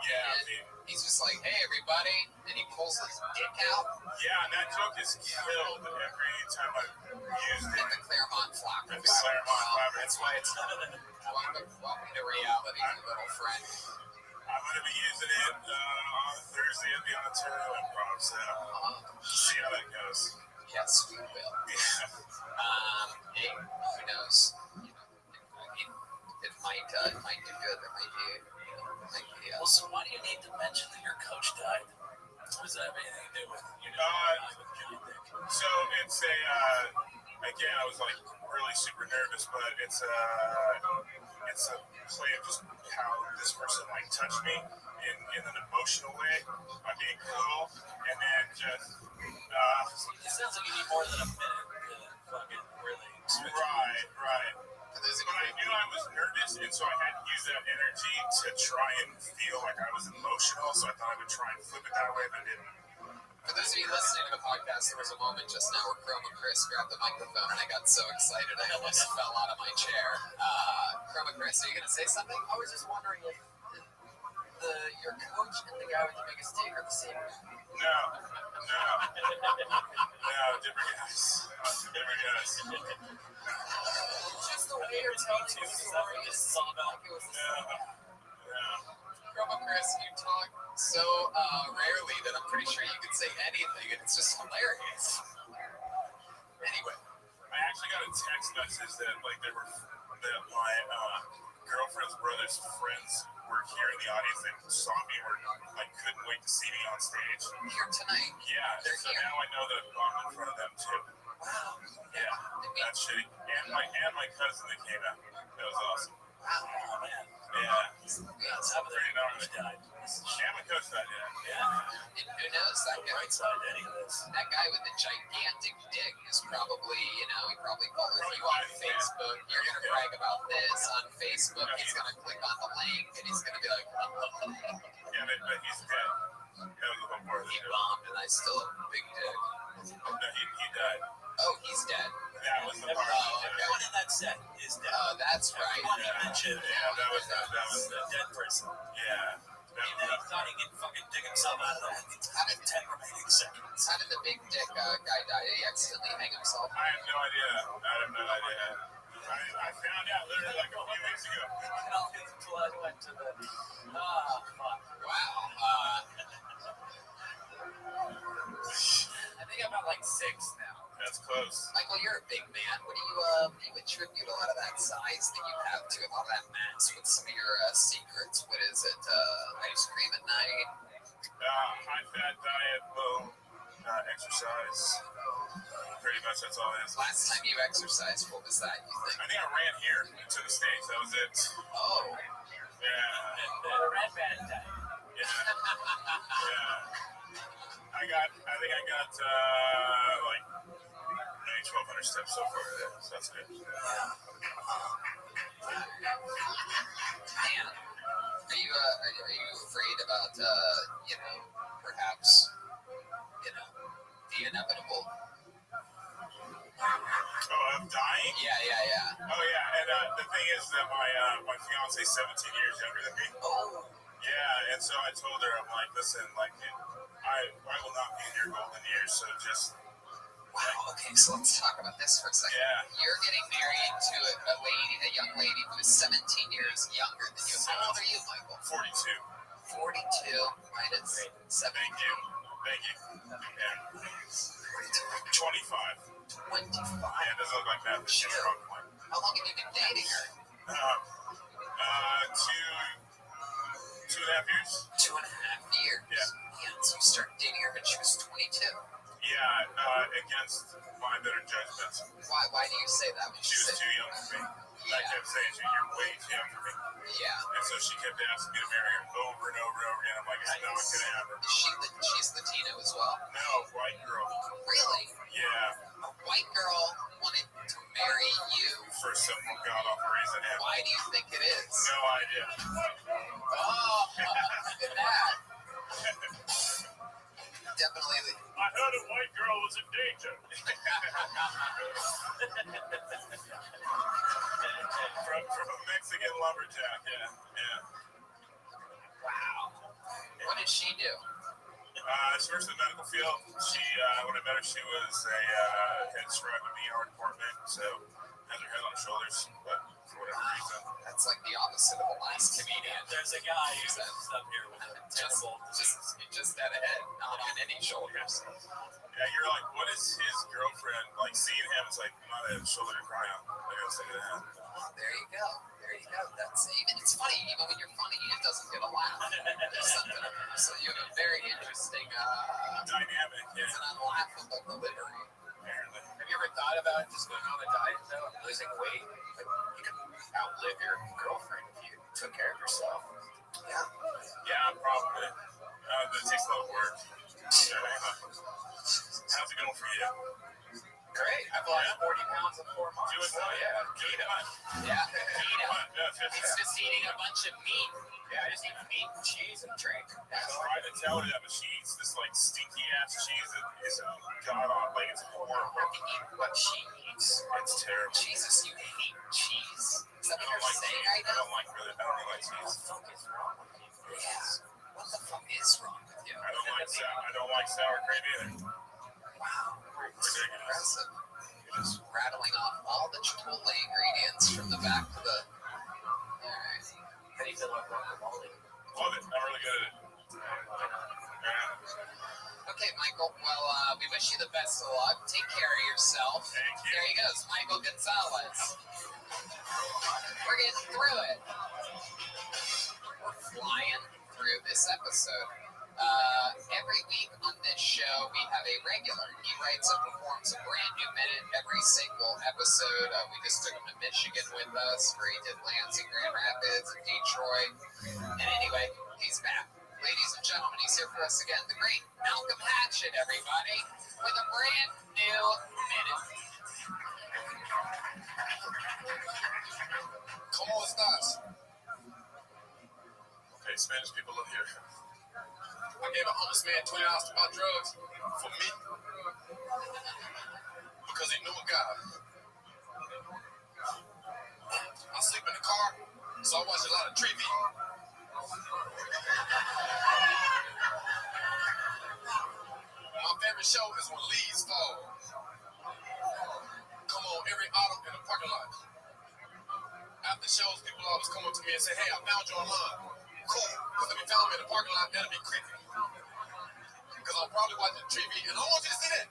Yeah, and he's just like, hey, everybody, and he pulls his dick out yeah, and that joke is killed every time I used in it. the Claremont Flockers. At the Claremont Flockers. That's why it's welcome to reality, my little friend. I'm going to be using it on Thursday at the Ontario Improv, so see how that goes. Yes, we will. Yeah. Hey, who knows? You know, I mean, it might do good. It might be, Well, so why do you need to mention that your coach died? Does that have anything to do with So it's again, I was like really super nervous, but it's a play of just how this person like touched me in an emotional way by being cool, and then just it sounds like you need more than a minute to fucking really switch. right. But I knew I was nervous, and so I had to use that energy to try and feel like I was emotional. So I thought I would try and flip it that way, but I didn't. For those of you listening to the podcast, there was a moment just now where Chroma Chris grabbed the microphone, and I got so excited I almost fell out of my chair. Chroma Chris, are you going to say something? I was just wondering if your coach and the guy with the biggest dick are the same. No, different guys. Just the way you're telling the story is like it was the same. Chroma Chris, you talk so rarely that I'm pretty sure you could say anything, and it's just hilarious. Anyway, I actually got a text message that like my girlfriend's brother's friends were here in the audience. They saw me, were like couldn't wait to see me on stage. Here tonight. Yeah, and so now I know that I'm in front of them too. Wow. Yeah, that's shitty. And my cousin that came out. That was awesome. Oh, man. Yeah. That's how Pretty gnarly. died. And my cousin died. And Yeah. who knows, that The guy, right side to any of this. that guy with the gigantic dick is probably, he probably follows you on Facebook. You're going to brag about this on Facebook. He's going to click on the link, and he's going to be like, Yeah, but he's dead. That was the whole part of the he show. bombed, and I still have a big dick. No, he died. Oh, he's dead. That was the part. Everyone in that set is dead. Oh, that's right. Everyone he mentioned That was the dead person. yeah. And then he thought he could fucking dig himself out of that in 10 remaining seconds. How did the big dick guy die? Did he accidentally hang himself? I have no idea. I found out literally like a few weeks ago. Until I went to the. Fuck. Wow. I think I'm at like 6 now. That's close. Michael, you're a big man. What do you attribute a lot of that size that you have to, a lot of that mass with some of your secrets? What is it? Ice cream at night? High fat diet, low exercise. Pretty much that's all it is. Last time you exercised, what was that, you think? I think I ran here to the stage. That was it. Oh. Yeah. And the red man died. Yeah. I think I got like maybe 1,200 steps so far today. So that's good. Man. Are you afraid about, perhaps, the inevitable? Oh, I'm dying? Yeah. Oh, yeah. And the thing is that my fiance is 17 years younger than me. Oh. Yeah, and so I told her, I'm like, listen, like, I will not be in your golden years, so just... Wow, okay, so let's talk about this for a second. Yeah. You're getting married to a young lady who is 17 years younger than you. How old are you, Michael? 42. 42 minus 17. Thank you. Yeah. 25. 25. Yeah, it doesn't look like that. It's just wrong point. How long have you been dating her? 2.5 years. 2.5 years. Yeah. Man, so you started dating her when she was 22. Yeah, against my better judgment. Why do you say that? She was too young for me. I kept saying, you're way too young for me. Yeah. And so she kept asking me to marry her over and over and over again. I'm like, it's not going to happen. She's Latino as well? No, white girl. Really? Yeah. A white girl wanted to marry you. For some god-awful reason, yeah. Why do you think it is? No idea. Oh, look at that. Definitely. I heard a white girl was in danger. From a Mexican lumberjack, yeah. Wow. What did she do? She works in the medical field. She, when I met her, she was a head scribe in the ER department, so has her head on her shoulders, but for whatever reason. That's like the opposite of the last comedian. There's a guy who's up here with a terrible just that head, not on any shoulders. Yeah, you're like, what is his girlfriend, like, seeing him, it's like, not a shoulder to cry on. I gotta say that. Oh, there you go. That's even. It's funny. Even when you're funny, it doesn't get a laugh. There's something. So you have a very interesting dynamic. Yeah. It's an unlaughable delivery. Apparently. Have you ever thought about just going on a diet though, and losing weight? Like, you could outlive your girlfriend if you took care of yourself. Yeah, probably. But it takes a lot of work. How's it going for you? Great. I've lost 40 pounds in 4 months. Doing well, yeah. Keto. Yeah, keto. It's It's just eating a bunch of meat. Yeah, I just eat meat and cheese and drink. I tried to tell her that, but she eats this like stinky ass cheese that is god awful. Like it's horrible. I can eat what she eats. It's terrible. Jesus, you hate cheese. Is that what you're like saying cheese. right now? I don't really like cheese. What the fuck is wrong with you? Yeah. What the fuck is wrong with you? I don't like sour cream either. Wow. It's impressive. You're just rattling off all the Chipotle ingredients from the back to the. Alright. How do you feel about guacamole? Love it. I'm really good at it. Okay, Michael. Well, we wish you the best of luck. Take care of yourself. Thank you. There he goes, Michael Gonzalez. We're getting through it. We're flying through this episode. Every week on this show, we have a regular. He writes and performs a brand new minute every single episode. We just took him to Michigan with us, where he did Lansing, Grand Rapids, and Detroit. And anyway, he's back. Ladies and gentlemen, he's here for us again. The great Malcolm Hatchett, everybody, with a brand new minute. ¿Cómo estás? Okay, Spanish people live here. I gave a homeless man $20 to buy drugs for me because he knew a guy. I sleep in the car, so I watch a lot of TV. My favorite show is when leaves fall. Come on, every autumn in the parking lot. After shows, people always come up to me and say, hey, I found you online. Cool, because if you found me in the parking lot, that'll be creepy. Because I'm probably watching TV, and I don't want you to see that.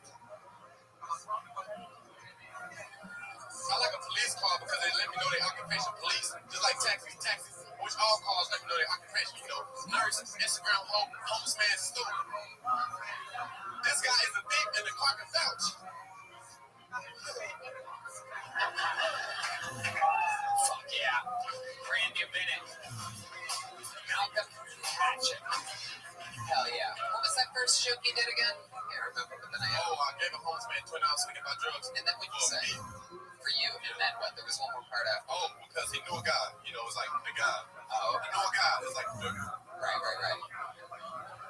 I like a police car because they let me know their occupation, police. Just like taxis, which all cars let me know their occupation. You know, nurse, Instagram, homeless man, student. This guy is a thief, and the car can vouch. Fuck yeah. Brand new minute. Malcolm Hatchett. Hell yeah. What was that first joke you did again? Can't remember, but then I I gave a homeless man $20 to get my drugs. And then what'd you say? For you, and then what? There was one more part after. Oh, because he knew a guy. You know, it's like the guy. Oh, He knew a guy. It's like the guy.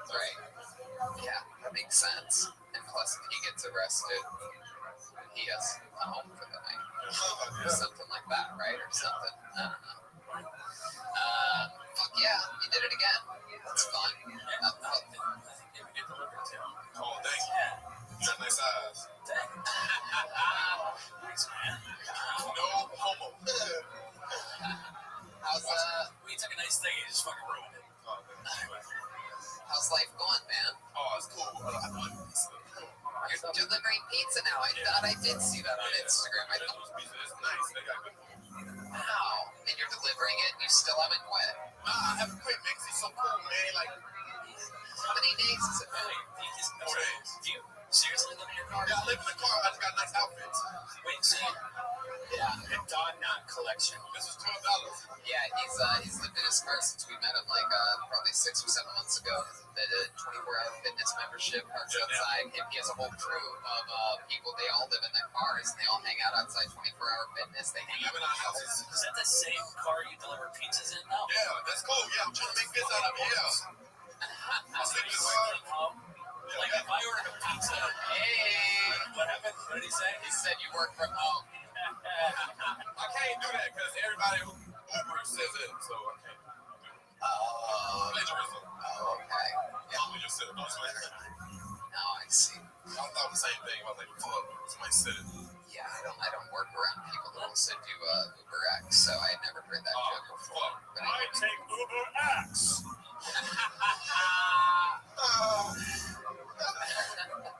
Right. Yeah, that makes sense. And plus, if he gets arrested, he has a home for the night. Or something like that, right? Or something. I don't know. Fuck yeah, you did it again. That's fun. Oh, thank you. You got nice eyes. Thanks, man. No homo. How's We took a nice thing and just fucking ruined it. how's life going, man? Oh, it's cool. You're delivering pizza now. I thought I did see that on Instagram. I thought, It's nice. They got good food. wow. And you're delivering it and you still haven't quit. I haven't quit, man, 'cause he's so cool, man. Like, How many days has it been? Wait, do you just 4 days. do you seriously live in your car? Yeah, I live in the car. I just got nice outfits. Wait, so Yeah, a Don Knot collection. This is $12. Yeah, he's lived in his this car since we met him like probably 6 or 7 months ago. The 24-hour fitness membership parks outside. And he has a whole crew of people. They all live in their cars and they all hang out outside 24-hour fitness. They hang out in our houses. Is that the same car you deliver pizzas in now? Yeah, that's cool. Yeah, I'm trying to make this out of it. Yeah. I'll sleep in the car. Like if I ordered a pizza, Hey, what happened? What did he say? he said you work from home. I can't do that because everybody who Uber says it, so I can't. Plagiarism. Okay. Yeah, we just said it. Don't swear. Now I see. I thought the same thing. I was like, fuck, somebody said it. Yeah, I don't work around people that also do Uber X, so I had never heard that joke before. But I take Uber X.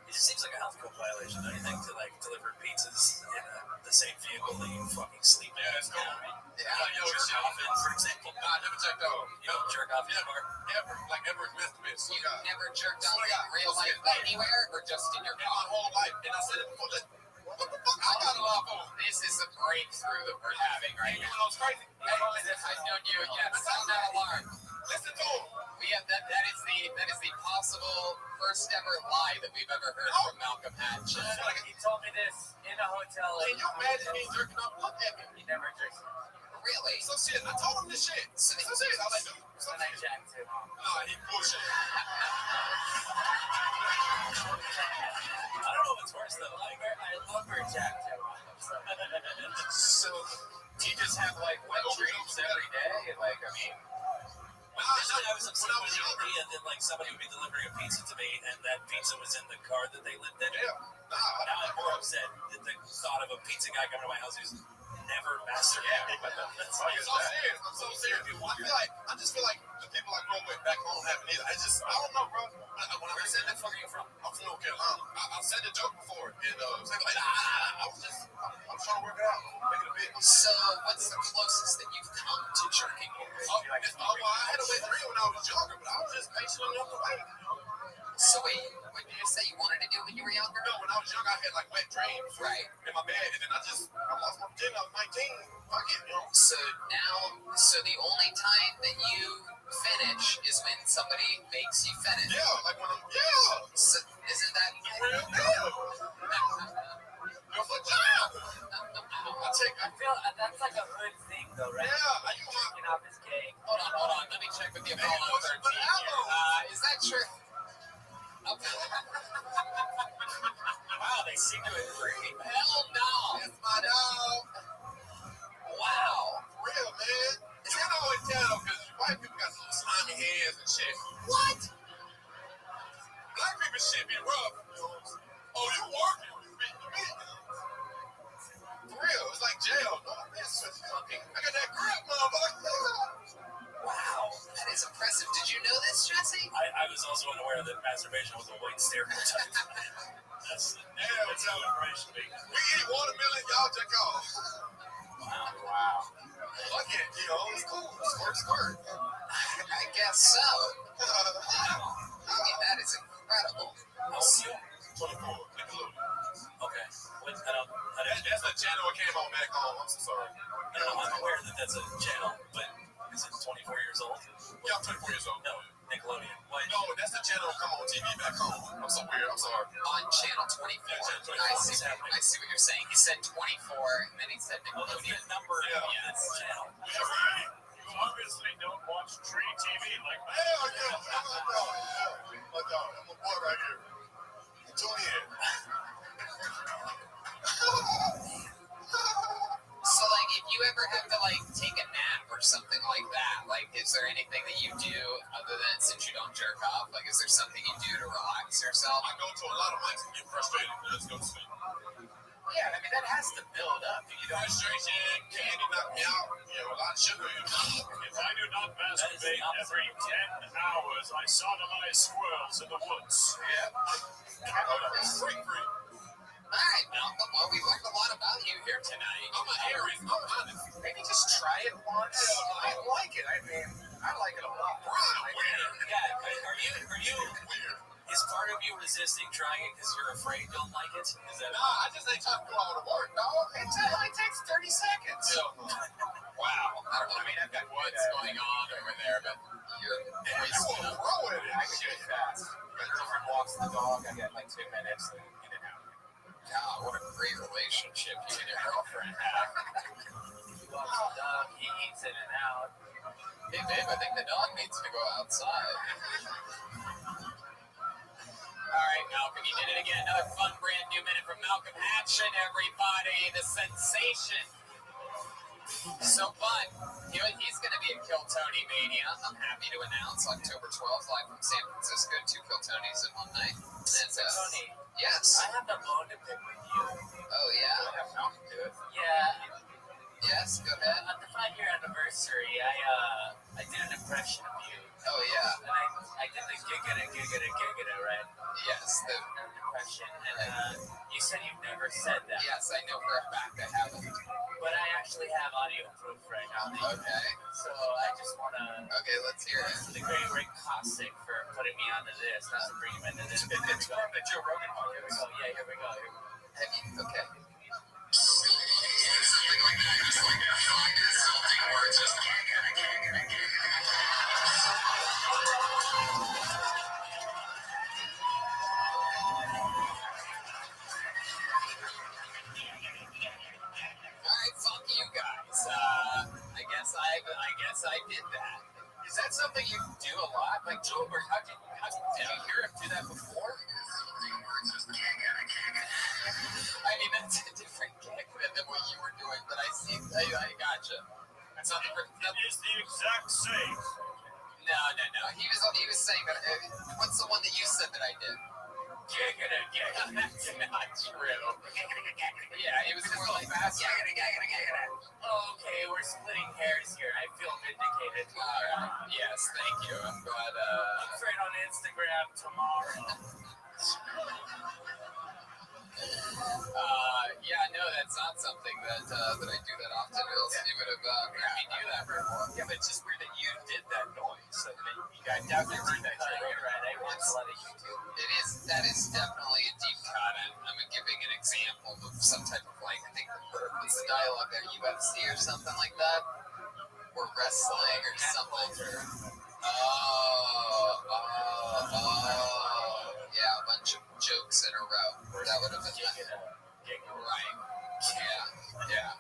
It just seems like a health code violation, don't you think, to like deliver pizzas in the same vehicle that you fucking sleep in? Yeah, it's cool. Yeah, Like, yo, this shit Off in, for example. Nah, I never checked out. You don't jerk off in the car. Ever missed me. you never jerked off in real life anywhere or just in your In my car? whole life, and I said it before. What the fuck? I got a lot of This is a breakthrough that we're having right You now. know, it's crazy. I've known you. Yes, sound that alarm. Listen to him. We have that. That is the possible first ever lie that we've ever heard from Malcolm Hatch. He told me this in a hotel. Can you imagine me jerking off? Look at me. He never drinks. Really? Some shit. I told him this shit. Some shit. I was like, dude, some And I shit. jacked him. Nah, he bullshit. I don't know what's worse though. Like, I lumber jacked him. So, do you just have like wet dreams every day? Like, I mean, initially I was upset with the idea that like somebody would be delivering a pizza to me and that pizza was in the car that they lived in. Yeah. Nah, Now I'm more upset at the thought of a pizza guy coming to my house who's never masturbated. I'm so serious. I just feel like the people I grew up with back home haven't either. I don't know, bro. Where's that fuck are you from? I'm from North Carolina. I said the joke before, and I'm trying to work it out, make it a bit. so what's the closest that you've come to jerking off? I had a wet dream when I was younger, but I was just patient enough to wait. So wait, what did you say you wanted to do when you were younger? No, when I was young, I had like wet dreams Right. in my bed, and then I lost my virginity. I was 19. Fuck it, you know. So the only time that you finish is when somebody makes you finish. Yeah, like when So isn't that the real deal. You're for job. I feel that's like a hood thing, though, right? Yeah, Like taking off his cake. Hold on. Let me check with you. Is that true? Okay. Wow, they seem to agree. Hell no. It's my dog. Wow. Real, man. You can always tell because white people got little slimy hands and shit. What? Black people shit be rough. Oh, you working? For real, it's like jail. No, I got that grip, motherfucker. Wow. That is impressive. Did you know this, Jesse? I was also unaware that masturbation was a white stereotype. That's how information to me. We eat watermelon, y'all check off. Wow. Fuck it, you know, it's cool. Squirt. I guess so. I mean, that is incredible. How old are you? 24, Nickelodeon. Okay. That's the channel that came on back home. I'm so sorry. No, I'm aware that that's a channel, but is it 24 years old? Yeah, I'm 24 years old. No, Nickelodeon. What? No, that's the channel that come on TV back home. I'm so weird. I'm sorry. On channel 24. I see what you're saying. He said 24, and then he said Oh, that's Nickelodeon. the number Yeah. of the channel. You obviously don't watch Tree TV like that. Hell yeah. My dog. I'm a boy right here. Tune in. So, like, if you ever have to, like, take a nap or something like that, like, is there anything that you do other than, since you don't jerk off, like, is there something you do to relax yourself? I go to a lot of mics and get frustrated. Let's go to sleep. Yeah, I mean, that has to build up. You don't. Frustration, candy knock me out. Yeah, a lot of sugar. If I do not masturbate every 10 hours, I sodomize squirrels in the woods. Yeah. It's free. All right, Malcolm. Well, we learned a lot about you here tonight. I'm an Aries. I'm honest. Maybe just try it once. I like it. I mean, I like it a lot. Weird. Yeah, are you Weird. is part of you resisting trying it because you're afraid you'll like it? Is that Nah, I just ain't trying to do all the work, dog. It only takes 30 seconds. Wow. I don't know. I mean, I've got what's going on over there, but you're wasting up. I could do it fast. My girlfriend walks the dog. I get like 2 minutes and in and out. God, what a great relationship you and your girlfriend have. He walks the dog, he eats in and out. Hey, babe, I think the dog needs to go outside. All right, Malcolm, you did it again. Another fun, brand new minute from Malcolm Action, everybody. The sensation. So fun. He's going to be at Kill Tony Mania. I'm happy to announce October 12th, live from San Francisco. 2 Kill Tonys in one night. And, Tony, yes. I have a bone to pick with you. Oh, yeah. I have Malcolm do it. Yeah. Yes, go ahead. On the 5-year anniversary, I did an impression of you. Oh, yeah. And I did the giggita, right? Yes, the Impression. And you said you've never said that. yes, I know for a fact I haven't. But I actually have audio proof right now. Okay. So I just want to Okay, let's hear it. thanks to the great Rick Cossack for putting me onto this, not to bring him into this. It's from the Joe Rogan Here we podcast. go. Yeah, here we go. Have you, okay. All right, fuck you guys. I guess I did that. Is that something you do a lot? Like, Joe, or did you hear him do that before? I mean, that's a different gig than what you were doing, but I gotcha. That's not the It's the exact same. No. He was saying that. What's the one that you said that I did? Giggita. That's not true. Yeah, it was more like fast. Okay, we're splitting hairs here. I feel vindicated. All right. Yes, thank you. I'm glad. Look for it on Instagram tomorrow. Yeah, no, that's not something that I do that often. Else you would have heard me do that before. Yeah, but it's just weird that you did that noise. So I definitely heard that. You're right. I watch a lot of YouTube. That is definitely a deep cut. I'm giving an example of some type of like, I think what's the dialogue there, UFC or something like that, or wrestling or something. Yeah, a bunch of jokes in a row. That would have been right. Yeah.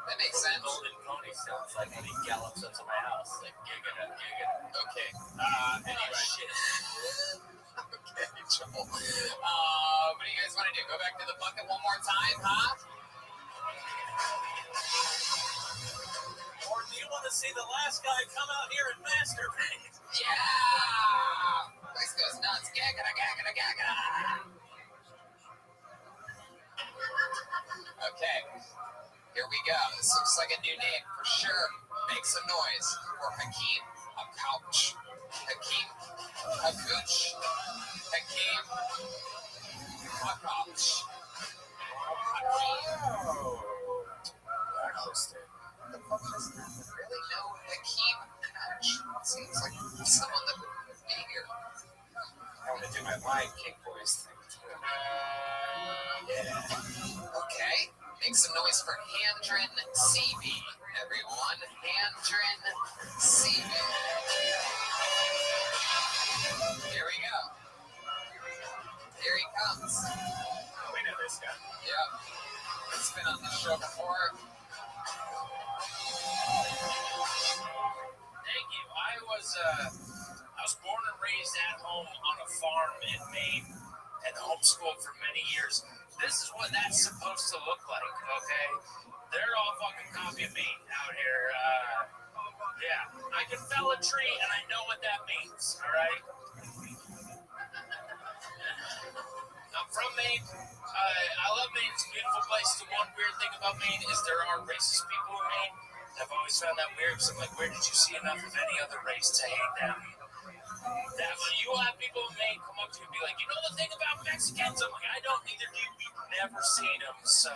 That makes sense. Golden pony sounds like when he gallops up to my house. Like, giggita. Okay. Anyway. Shit. Okay, Joel. What do you guys want to do? Go back to the bucket one more time, huh? Or do you want to see the last guy come out here and masturbate? Yeah! This goes nuts. Gaggada. Okay. Here we go. This looks like a new name for sure. Make some noise for Hakeem. A couch. Hakeem. A gooch. Hakeem. A couch. Hakeem. Blacklisted. The fuck is that? Really? No Hakeem couch. Seems like someone that would be here. I want to do my Lion King voice thing too. Yeah. Okay. Make some noise for Handrin CB, everyone. Handrin CB. Here we go. Here he comes. We know this guy. Yep. He's been on the show before. Thank you. I was born and raised at home on a farm in Maine and homeschooled for many years. This is what that's supposed to look like, okay? They're all fucking copy of me out here. Yeah, I can fell a tree and I know what that means, all right? I'm from Maine. I love Maine. It's a beautiful place. The one weird thing about Maine is there are racist people in Maine. I've always found that weird because I'm like, where did you see enough of any other race to hate them? That when you have people in Maine come up to you and be like, you know the thing about Mexicans? I'm like, I don't, neither do you. We've never seen them, so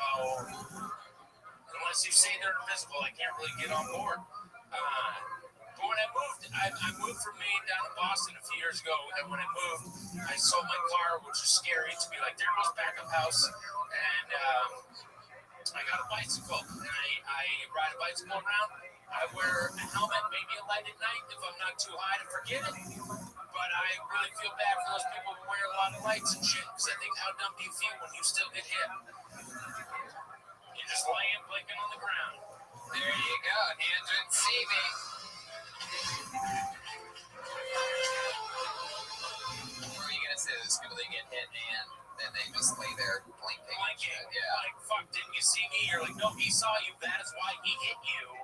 unless you say they're invisible, I can't really get on board. But when I moved from Maine down to Boston a few years ago, and when I moved, I sold my car, which was scary to be like, there goes backup house, and I got a bicycle, and I ride a bicycle around. I wear a helmet, maybe a light at night if I'm not too high to forget it. But I really feel bad for those people who wear a lot of lights and shit, because I think how dumb do you feel when you still get hit? You're just laying, blinking on the ground. There you go. Hands didn't see me. What were you gonna say? There's people that get hit and then they just lay there blinking. Yeah. Like, fuck, didn't you see me? You're like, no, he saw you. That is why he hit you.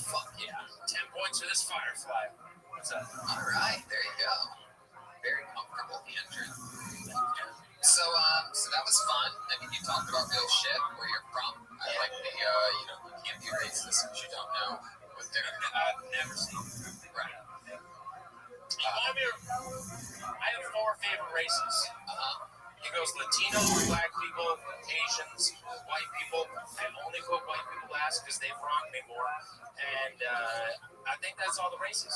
Fuck yeah. 10 points for this Firefly. What's up? All right, there you go. Very comfortable, Andrew. So that was fun. I mean, you talked about real shit, where you're from. I like the, you can't be racist if you don't know what they're. I've never seen. Right. I have 4 favorite races. It goes Latino, black people, Asians, white people. I only put white people last because they've wronged me more. And I think that's all the races.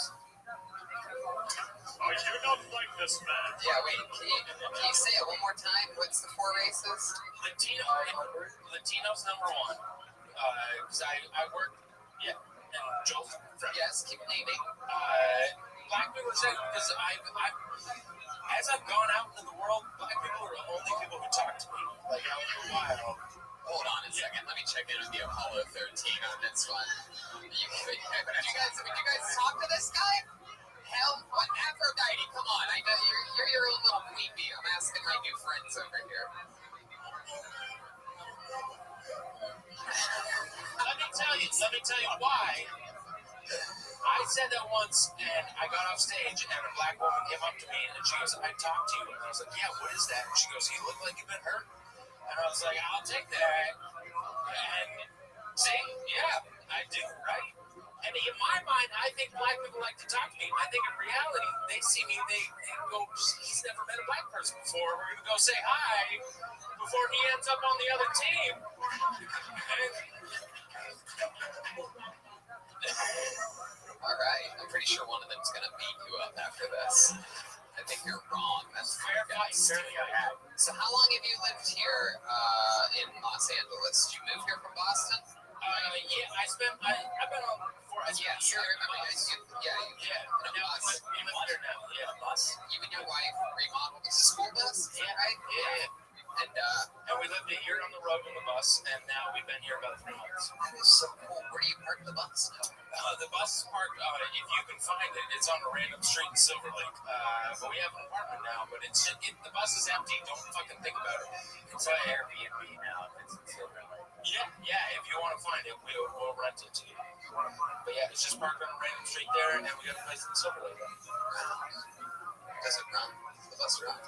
I do not like this man. Yeah, wait, can you say it one more time? What's the 4 races? Latino's number 1. Because I work, Joel. Yes, keep naming. Black people are saying, because as I've gone out into the world, black people are the only people who talk to me. Like, out in the wild. Hold on a second. Let me check in with the Apollo 13 on this one. Did you guys talk to this guy? Hell, what Aphrodite? Come on, I know you're your own little queen bee. I'm asking my new friends over here. Let me tell you why. I said that once, and I got off stage, and a black woman came up to me, and she goes, "I talked to you," and I was like, "Yeah, what is that?" And she goes, "You look like you've been hurt," and I was like, "I'll take that." And see, yeah, I do, right? And in my mind, I think black people like to talk to me. I think in reality, they see me, they go, "He's never met a black person before. We're gonna go say hi before he ends up on the other team." All right, I'm pretty sure one of them's gonna beat you up after this. I think you're wrong. That's fair fight. So how long have you lived here in Los Angeles? Did you move here from Boston? I've been on before. Yes, I remember. A bus. You and your wife remodeled a school bus, right? Yeah. And we lived a year on the road on the bus, and now we've been here about 3 months. That is so cool. Where do you park the bus? The bus is parked, if you can find it, it's on a random street in Silver Lake. But we have an apartment now, but the bus is empty. Don't fucking think about it. It's an Airbnb now. It's in Silver Lake. Yeah, if you want to find it, we'll rent it to you. But yeah, it's just parked on a random street there, and then we got a place in Silver Lake. Does it run? The bus run?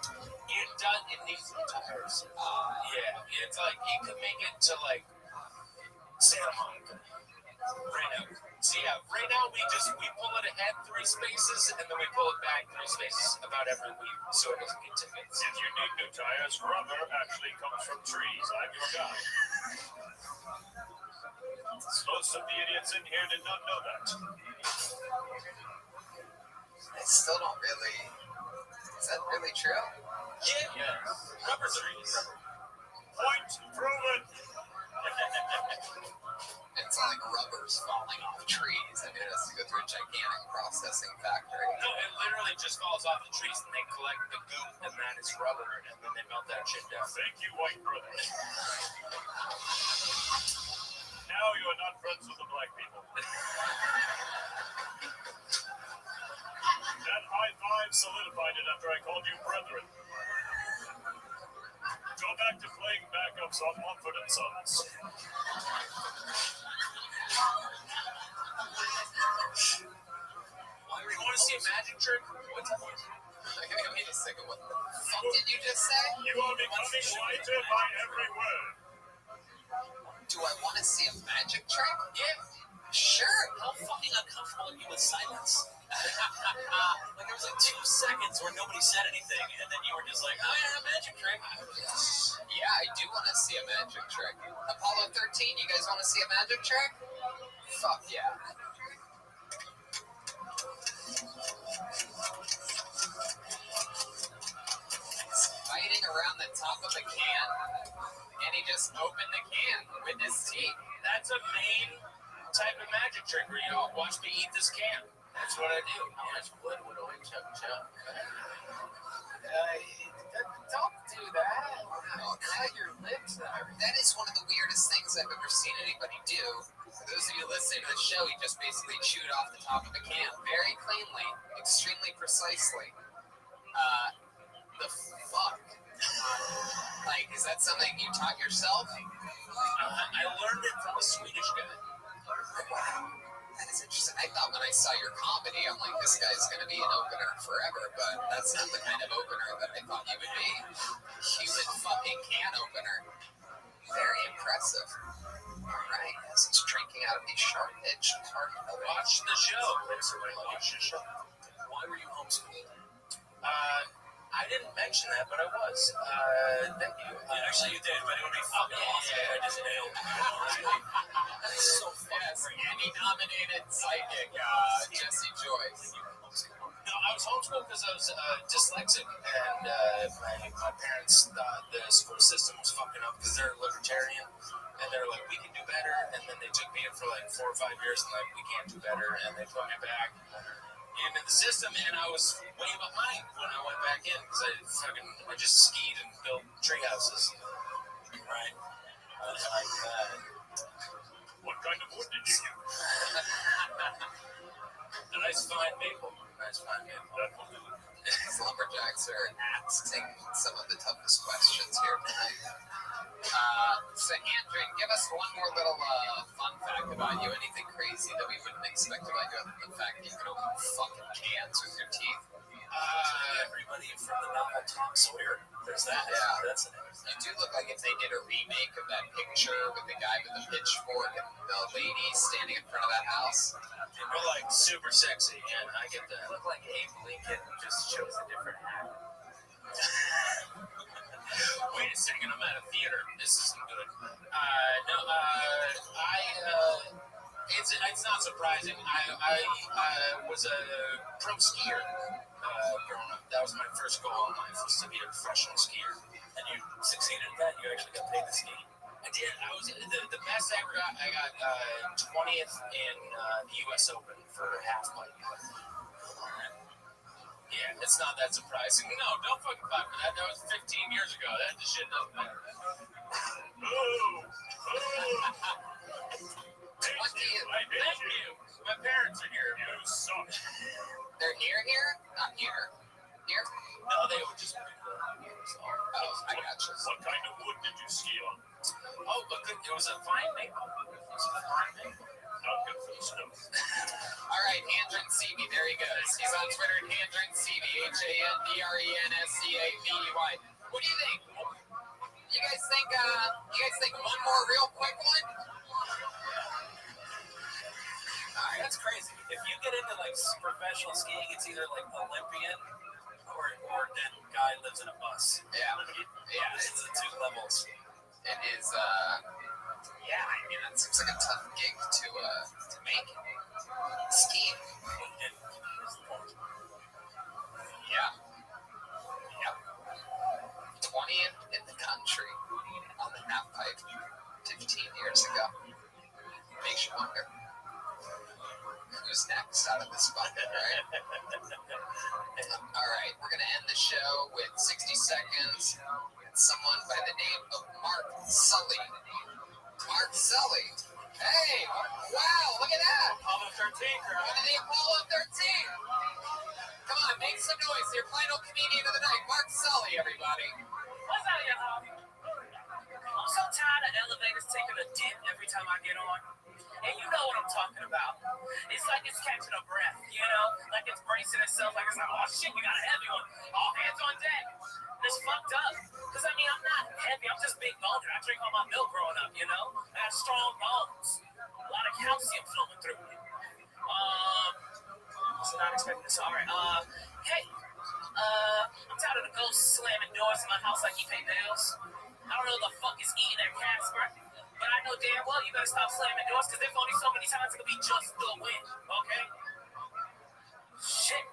It does. It needs new tires. Yeah, it's like it could make it to like Santa Monica right now. So yeah, right now we pull it ahead 3 spaces and then we pull it back 3 spaces about every week so it doesn't get tickets. If you need new tires, rubber actually comes from trees. I'm your guy. Most of the idiots in here did not know that. I still don't really. Is that really true? Yeah. Rubber trees. Point proven. It's like rubber's falling off trees. I mean, it has to go through a gigantic processing factory. No, it literally just falls off the trees and they collect the goop and that is rubber and then they melt that shit down. Thank you, white brother. Now you are not friends with the black people. That high five solidified it after I called you brethren. Go back to playing backups on Mumford & Sons. You want to see a magic trick? What's the point? Wait a second, what the fuck did you just say? You are becoming whiter by every word. Do I want to see a magic trick? Yeah. Sure. How fucking uncomfortable are you with silence? Like there was like 2 seconds where nobody said anything, and then you were just like, "Oh yeah, magic trick." Yeah, I do want to see a magic trick. Apollo 13, you guys want to see a magic trick? Fuck yeah. He's fighting around the top of the can, and he just opened the can with his teeth. That's a main type of magic trigger you. Watch me eat this can. That's what I do. How much wood would a woodchuck chuck? Don't do that. No, cut your lips out. That is one of the weirdest things I've ever seen anybody do. For those of you listening to the show, he just basically chewed off the top of the can very cleanly, extremely precisely. The fuck? Like, is that something you taught yourself? I learned it from a Swedish guy. Wow. That is interesting. I thought when I saw your comedy, I'm like, this guy's going to be an opener forever, but that's not the kind of opener that I thought you would be. Human fucking can opener. Very impressive. All right, as he's drinking out of these sharp-edged carton openers. Watch the show. Watch the show. Why were you homeschooled? I didn't mention that, but I was. Thank you. Actually, you did, but it would be fucking awesome if I just nailed it. That's so Yes, Emmy-nominated psychic, Jesse Joyce. No, I was homeschooled because I was dyslexic, and my parents thought the school system was fucking up because they're libertarian, and they were like, we can do better, and then they took me in for like 4 or 5 years, and like, we can't do better, and they put me back into the system, and I was way behind when I went back in because I just skied and built tree houses. Right. What kind of wood did you use? A nice fine maple. Nice fine maple. These lumberjacks are asking some of the toughest questions here tonight. So, Andrew, give us one more little fun fact about you. Anything crazy that we wouldn't expect about you other than the fact that you can open fucking cans with your teeth? Everybody from the novel Tom Sawyer. There's that. Yeah. That's an You do look like if they did a remake of that picture with the guy with the pitchfork and the lady standing in front of that house. You're like super sexy, and I get that. look like Abe Lincoln, just chose a different hat. Wait a second, I'm at a theater. This isn't good. It's not surprising. I was a pro skier growing up. That was my first goal in life, was to be a professional skier. And you succeeded at that? You actually got paid to ski? I did. I was the best I ever got. I got 20th in the U.S. Open for half pipe. Yeah, it's not that surprising. No, don't fucking fight for that. That was 15 years ago. That shit doesn't matter. Thank you. My parents are here. You suck. They're here? Not here. Here? No, they were just. Oh, I gotcha. What kind of wood did you ski on? Oh, but it was a fine maple. It was a fine maple. Not good for the snow. All right, Handren Seavey. There he goes. He's on Twitter at Handren Seavey. HANDRENSCAVEY. What do you think? You guys think one more real quick one? All right, that's crazy. If you get into like professional skiing, it's either like Olympian or then guy lives in a bus. Yeah. It's the two levels. It is. Yeah, I mean, that seems like a tough gig to make. Skiing. Yeah. Yep. 20th in the country on the half pipe 15 years ago. Makes you wonder who's next out of this bucket, right? All right, we're going to end the show with 60 seconds with someone by the name of Mark Sully. Mark Sully. Hey, wow, look at that. Apollo 13, girl. One of the Apollo 13. Come on, make some noise. Your final comedian of the night, Mark Sully, everybody. What's up, y'all? I'm so tired of elevators taking a dip every time I get on. And you know what I'm talking about. It's like it's catching a breath, you know? Like it's bracing itself, like it's like, oh shit, we got a heavy one. All hands on deck. It's fucked up. Because I mean, I'm not heavy, I'm just big boned. I drink all my milk growing up, you know? I have strong bones. A lot of calcium flowing through me. Was not expecting this. All right. Hey, I'm tired of the ghosts slamming doors in my house like he pay bills. I don't know who the fuck is eating at Casper, but I know damn well you better stop slamming doors because there's only so many times it can be just the win, okay? Shit.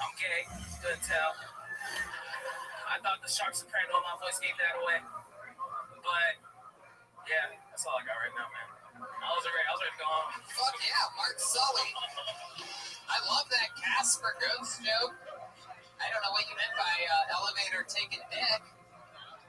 I'm gay. Couldn't tell. I thought the sharp soprano in my voice gave that away. But, yeah, that's That's all I got right now, man. I was ready to go home. Fuck yeah, Mark Sully. I love that Casper ghost joke. I don't know what you meant by elevator taking dick.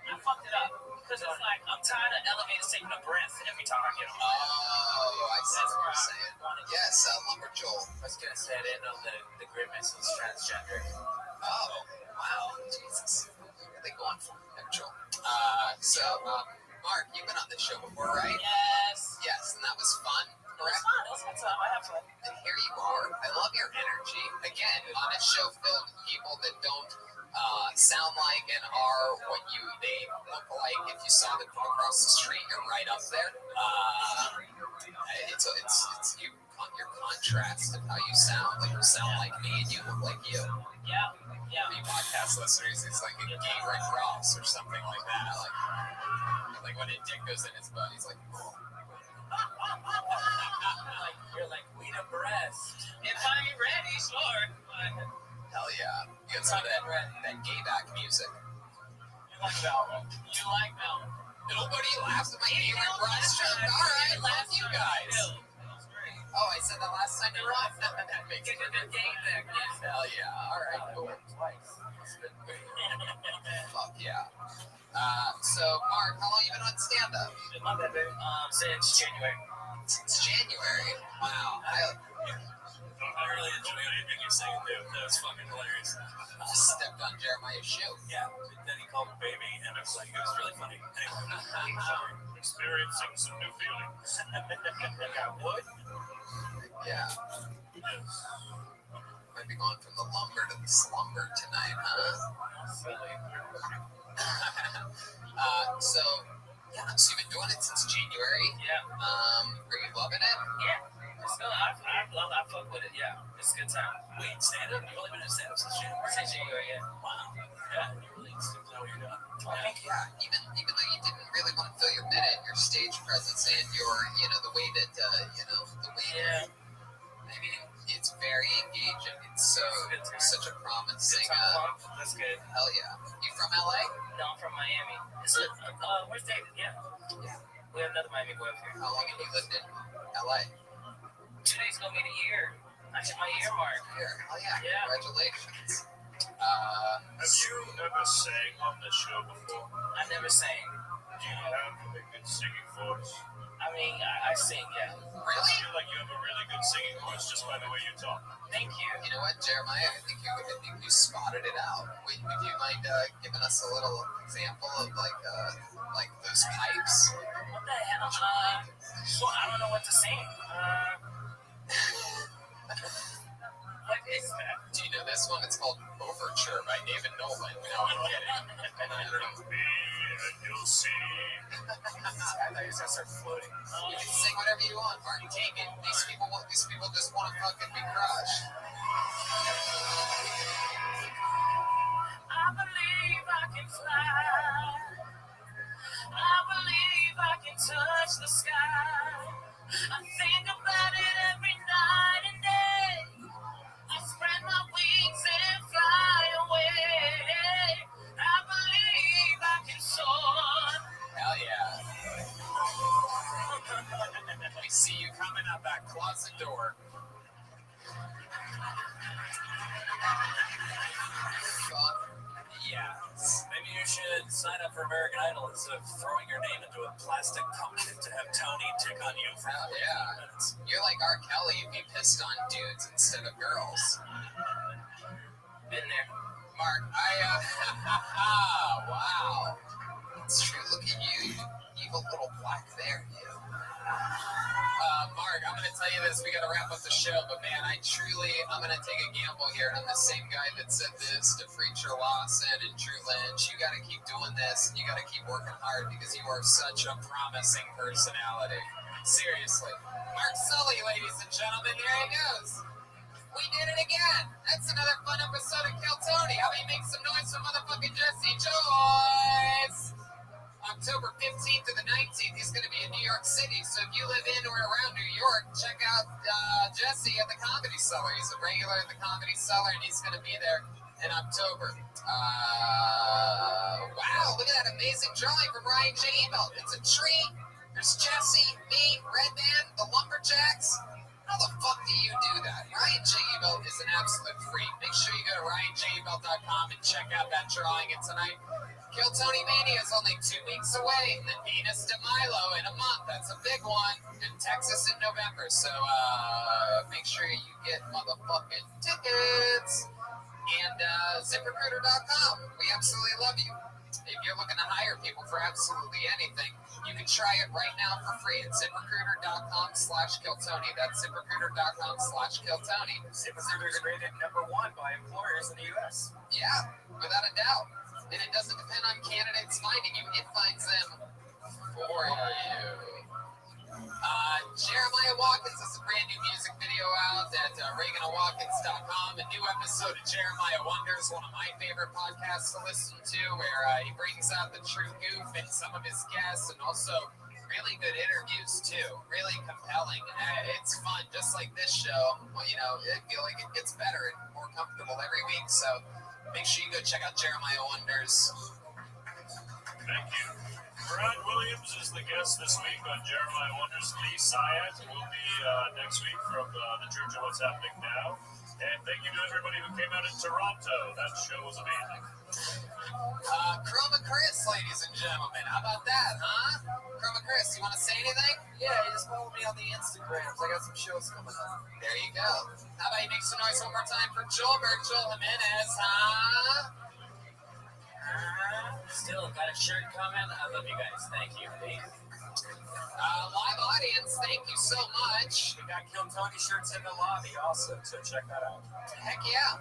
I fucked it up. Because it's like, I'm tired of elevators taking a breath every time I get on. Oh, I see what you're saying. Yes, Lumberjoel. I was gonna say I didn't know the Grimace was transgender. Oh, wow. Jesus. Really going for Lumberjoel. Mark, you've been on this show before, right? Yes. Yes, and that was fun, It was correct? fun. It was a good time. I had fun. And here you are. I love your energy. Again, on a show filled with people that don't sound like and are what they look like. If you saw them from across the street, you're right up there. It's your contrast of how you sound. Like you sound like me and you look like you. Yeah. The podcast listeners, it's like a gay Rick Ross or something like that. Like when a dick goes in his butt, he's like, oh. You're like, we abreast. If I ain't ready, sure. Hell yeah. You got some of that gay back music. You like Malcolm? You like Malcolm? Nobody laughs at my gay Rick Ross joke. All right, love you guys. Oh, I said that last time you were on? That makes it a game back. Hell yeah. All right, cool. Fuck yeah. So, Mark, how long you been on stand-up? Since January. Since January? Wow. I really enjoyed everything you're saying, dude. That was fucking hilarious. I stepped on Jeremiah's shoe. Yeah, then he called me baby, and it was really funny. Anyway, experiencing some new feelings. Got wood? Yeah. Yes. Might be going from the lumber to the slumber tonight, huh? Silly. So you've been doing it since January. Yeah. Are you loving it? Yeah. I fuck with it, yeah. It's a good time. Wait, stand-up? You've only been in stand-up since January? Since January, yeah. Wow. Yeah, you really seem to know what you're doing. Yeah. Even though you didn't really want to fill your minute, your stage presence and your, the way that, Yeah. I mean, it's very engaging. It's such a promising. That's good. Hell yeah. You from LA? No, I'm from Miami. Where's David? Yeah. We have another Miami boy up here. How long have you lived in LA? 2 days ago, made a year. I hit my year mark. Hell yeah. Yeah. Congratulations. Have you ever sang on the show before? I never sang. Do you have a good singing voice? I mean, I sing, yeah. Really? I feel like you have a really good singing voice just by the way you talk. Thank you. You know what, Jeremiah? I think you spotted it out. Would you mind giving us a little example of like those pipes? What the hell? Well, I don't know what to sing. What is that? Do you know this one? It's called Overture by David Nolan. No, I'm kidding. You'll see. I thought you were gonna start floating. You can sing whatever you want, Mark. Take it. These people just want to fucking be crushed. I believe I can fly. I believe I can touch the sky. I think about it every night and day. I spread my wings and fly away. I believe I can soar. Hell yeah. We see you coming out that closet door. Fuck yes. Maybe you should sign up for American Idol instead of throwing your name into a plastic pumpkin to have Tony tick on you for Hell 40 yeah. minutes. You're like R. Kelly if you pissed on dudes instead of girls. Been there. Mark, wow. It's true. Look at you. Evil little black there, you. Mark, I'm going to tell you this. We got to wrap up the show, but man, I'm going to take a gamble here. And I'm the same guy that said this to Preacher Lawson and Drew Lynch. You got to keep doing this, and you got to keep working hard because you are such a promising personality. Seriously. Mark Sully, ladies and gentlemen, here he goes. We did it again. That's another fun episode of Kill Tony. How about you make some noise for motherfucking Jesse Joyce? October 15th to the 19th, he's going to be in New York City. So if you live in or around New York, check out Jesse at the Comedy Cellar. He's a regular at the Comedy Cellar, and he's going to be there in October. Wow, look at that amazing drawing from Ryan J. Ebelt. It's a tree. There's Wonders. Jesse, me, Redman, the Lumberjacks. How the fuck do you do that? Ryan J. Ebelt is an absolute freak. Make sure you go to RyanJEbelt.com and check out that drawing. And tonight, Kill Tony Mania is only 2 weeks away. And then Venus de Milo in a month. That's a big one. And Texas in November. So make sure you get motherfucking tickets. And ZipRecruiter.com. We absolutely love you. If you're looking to hire people for absolutely anything, you can try it right now for free at ZipRecruiter.com/KillTony. That's ZipRecruiter.com/KillTony. ZipRecruiter is rated #1 by employers in the U.S. Yeah, without a doubt. And it doesn't depend on candidates finding you. It finds them for you. Jeremiah Watkins has a brand new music video out at ReaganAndWatkins.com. A new episode of Jeremiah Wonders, one of my favorite podcasts to listen to, where he brings out the true goof in some of his guests and also really good interviews, too. Really compelling. It's fun, just like this show. Well, you know, I feel like it gets better and more comfortable every week. So make sure you go check out Jeremiah Wonders. Thank you. Brad Williams is the guest this week on Jeremiah Wonders. Lee Syatt will be next week from the Church of What's Happening Now. And thank you to everybody who came out in Toronto. That show was amazing. Chroma Chris, ladies and gentlemen. How about that, huh? Chroma Chris, you want to say anything? Yeah, you just follow me on the Instagrams. I got some shows coming up. There you go. How about you make some noise one more time for Joel Jimenez, huh? Still got a shirt coming. I love you guys. Thank you. Live audience, thank you so much. We got Kill Tony shirts in the lobby also, so check that out. Heck yeah.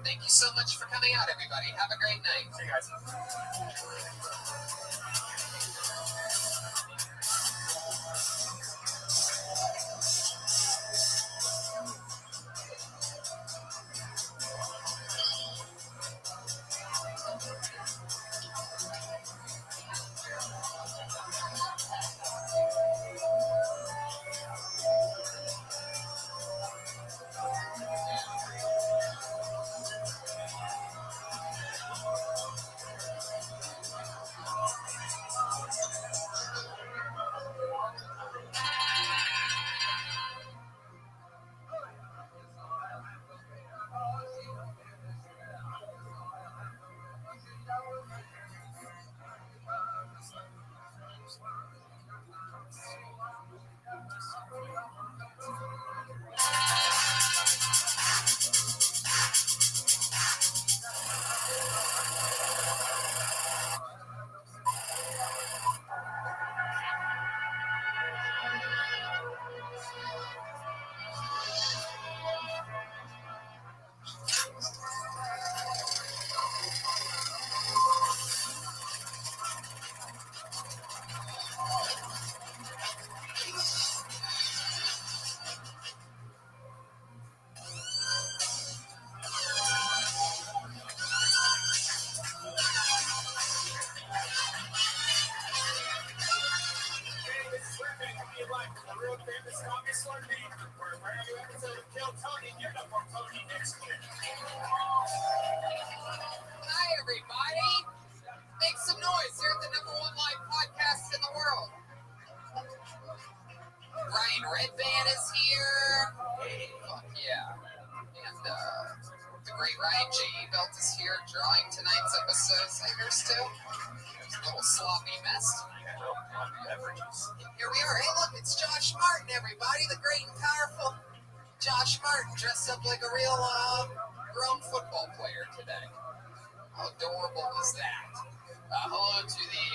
Thank you so much for coming out, everybody. Have a great night. See you guys. Hi, everybody. Make some noise. You're the #1 live podcast in the world. Ryan Redband is here. Fuck yeah. And the great Ryan J. Ebelt is here drawing tonight's episode. Singers too. There's a little sloppy mess. Here we are. Hey, look, it's Josh Martin, everybody. The great and powerful Josh Martin, dressed up like a real grown football player today. How adorable is that? Hello to the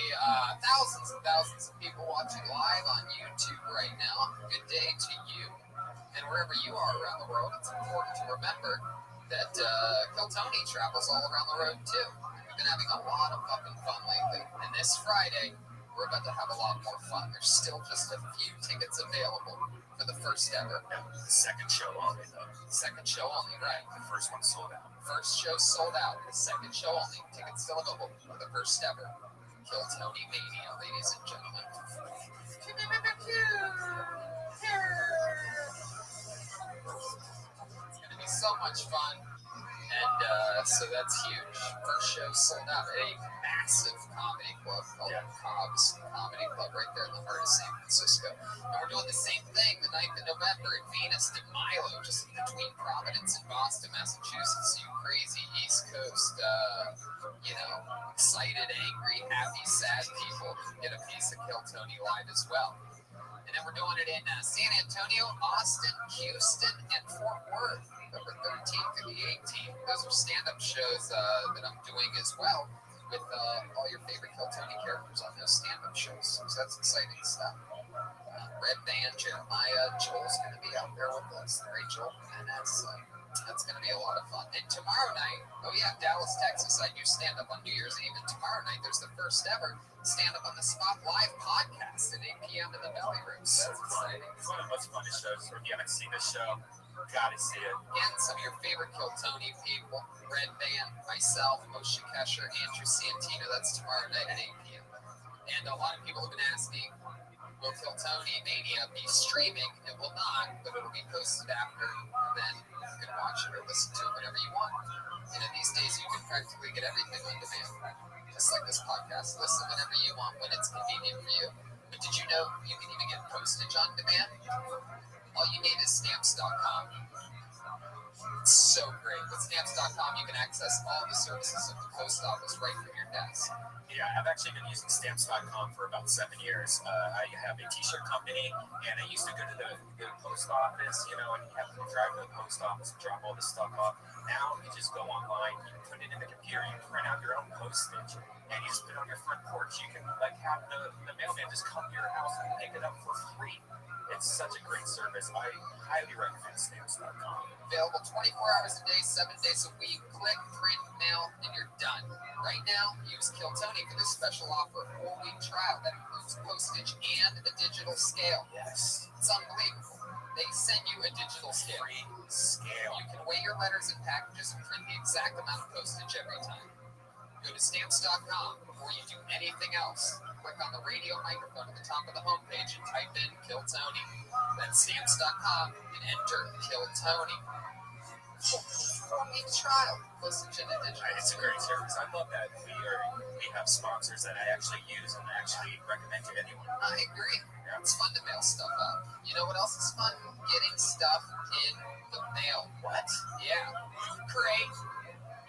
thousands and thousands of people watching live on YouTube right now. Good day to you. And wherever you are around the world, it's important to remember that Kill Tony travels all around the road too. We've been having a lot of fucking fun lately. And this Friday, we're about to have a lot more fun. There's still just a few tickets available for the first ever. The second show only, though. Second show only, right? The first one sold out. First show sold out. The second show only. Tickets still available for the first ever Kill Tony Mania, ladies and gentlemen. It's going to be so much fun. And so that's huge. First show sold out at a massive comedy club called Cobb's Comedy Club right there in the heart of San Francisco. And we're doing the same thing the 9th of November at Venus de Milo, just between Providence and Boston, Massachusetts. You crazy East Coast, excited, angry, happy, sad people get a piece of Kill Tony Live as well. And then we're doing it in San Antonio, Austin, Houston, and Fort Worth, November 13th through the 18th. Those are stand-up shows that I'm doing as well with all your favorite Kill Tony characters on those stand-up shows. So that's exciting stuff. Red Band, Jeremiah, Joel's going to be out there with us. The great Joel Jimenez. That's going to be a lot of fun. And tomorrow night, Dallas, Texas, I do stand-up on New Year's Eve. And tomorrow night, there's the first ever stand-up on the Spot Live podcast at 8 p.m. in the Belly Room. So that's exciting. It's one of the most funnest shows. If you haven't seen this show, gotta see it. And some of your favorite Kill Tony people, Red Band, myself, Moshe Kesher, Andrew Santino. That's tomorrow night at 8 p.m. And a lot of people have been asking, will Kill Tony Mania be streaming? It will not, but it'll be posted after. Then you can watch it or listen to it whenever you want. And in these days, you can practically get everything on demand. Just like this podcast, listen whenever you want, when it's convenient for you. But did you know you can even get postage on demand? All you need is stamps.com. It's so great. With stamps.com, you can access all the services of the post office right from your desk. Yeah, I've actually been using stamps.com for about 7 years. I have a t-shirt company, and I used to go to the post office, and you have to drive to the post office and drop all this stuff off. Now you just go online, you can put it in the computer, you can print out your own postage, and you just put it on your front porch. You can have the mailman just come to your house and pick it up for free. It's such a great service. I highly recommend stamps.com. Available 24 hours a day, 7 days a week. Click, print, mail, and you're done. Right now, use Kill Tony for this special offer, a 4-week trial that includes postage and a digital scale. Yes. It's unbelievable. They send you a digital scale. Free scale. You can weigh your letters and packages and print the exact amount of postage every time. Go to stamps.com before you do anything else. Click on the radio microphone at the top of the homepage and type in Kill Tony. Then stamps.com and enter Kill Tony. 4-week trial. Postage and a digital. It's a great service. I love that we have sponsors that I actually use and actually recommend to anyone. I agree. It's fun to mail stuff out. You know what else is fun? Getting stuff in the mail. What? Yeah. Loot Crate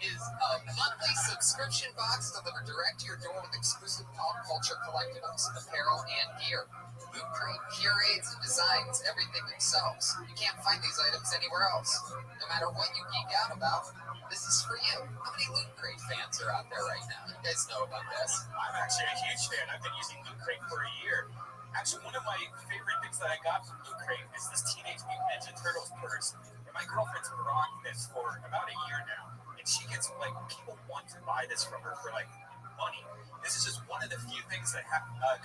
is a monthly subscription box delivered direct to your door with exclusive pop culture collectibles, apparel, and gear. Loot Crate curates and designs everything themselves. You can't find these items anywhere else. No matter what you geek out about, this is for you. How many Loot Crate fans are out there right now? You guys know about this. I'm actually a huge fan. I've been using Loot Crate for a year. Actually, one of my favorite things that I got from Loot Crate is this Teenage Mutant Ninja Turtles purse. And my girlfriend's been rocking this for about a year now. And she gets, people want to buy this from her for, money. This is just one of the few things that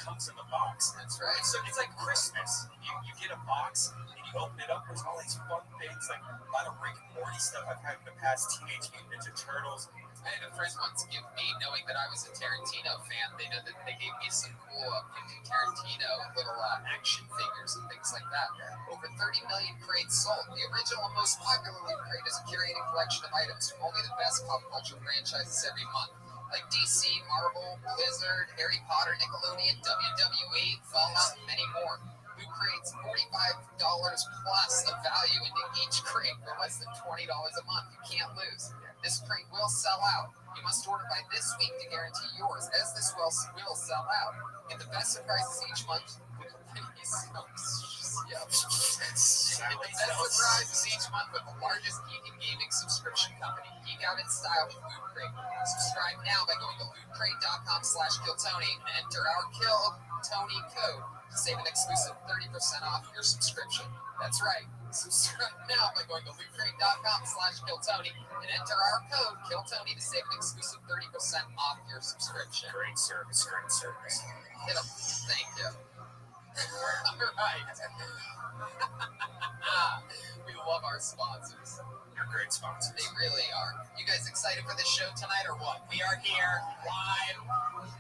comes in the box. That's right. So it's like Christmas. You get a box, and you open it up, there's all these fun things, like a lot of Rick and Morty stuff I've had in the past, Teenage Mutant Ninja Turtles. I had a friend once give me, knowing that I was a Tarantino fan, they know that they gave me some cool Tarantino little action figures and things like that. Over 30 million crates sold. The original and most popular Loot Crate is a curated collection of items from only the best pop culture franchises every month, like DC, Marvel, Blizzard, Harry Potter, Nickelodeon, WWE, Fallout, and many more. Loot Crate's $45 plus of value into each crate for less than $20 a month. You can't lose. This crate will sell out. You must order by this week to guarantee yours, as this will sell out. Get the best surprises each month. Get the best surprises each month with the largest geek and gaming subscription company. Geek out in style with Loot Crate. Subscribe now by going to lootcrate.com/KillTony and enter our Kill Tony code to save an exclusive 30% off your subscription. That's right. Subscribe now by going to lootcrate.com/KillTony and enter our code KillTony to save an exclusive 30% off your subscription. Great service, great service. Thank you. All right. We love our sponsors. They're great sponsors. They really are. You guys excited for this show tonight or what? We are here live.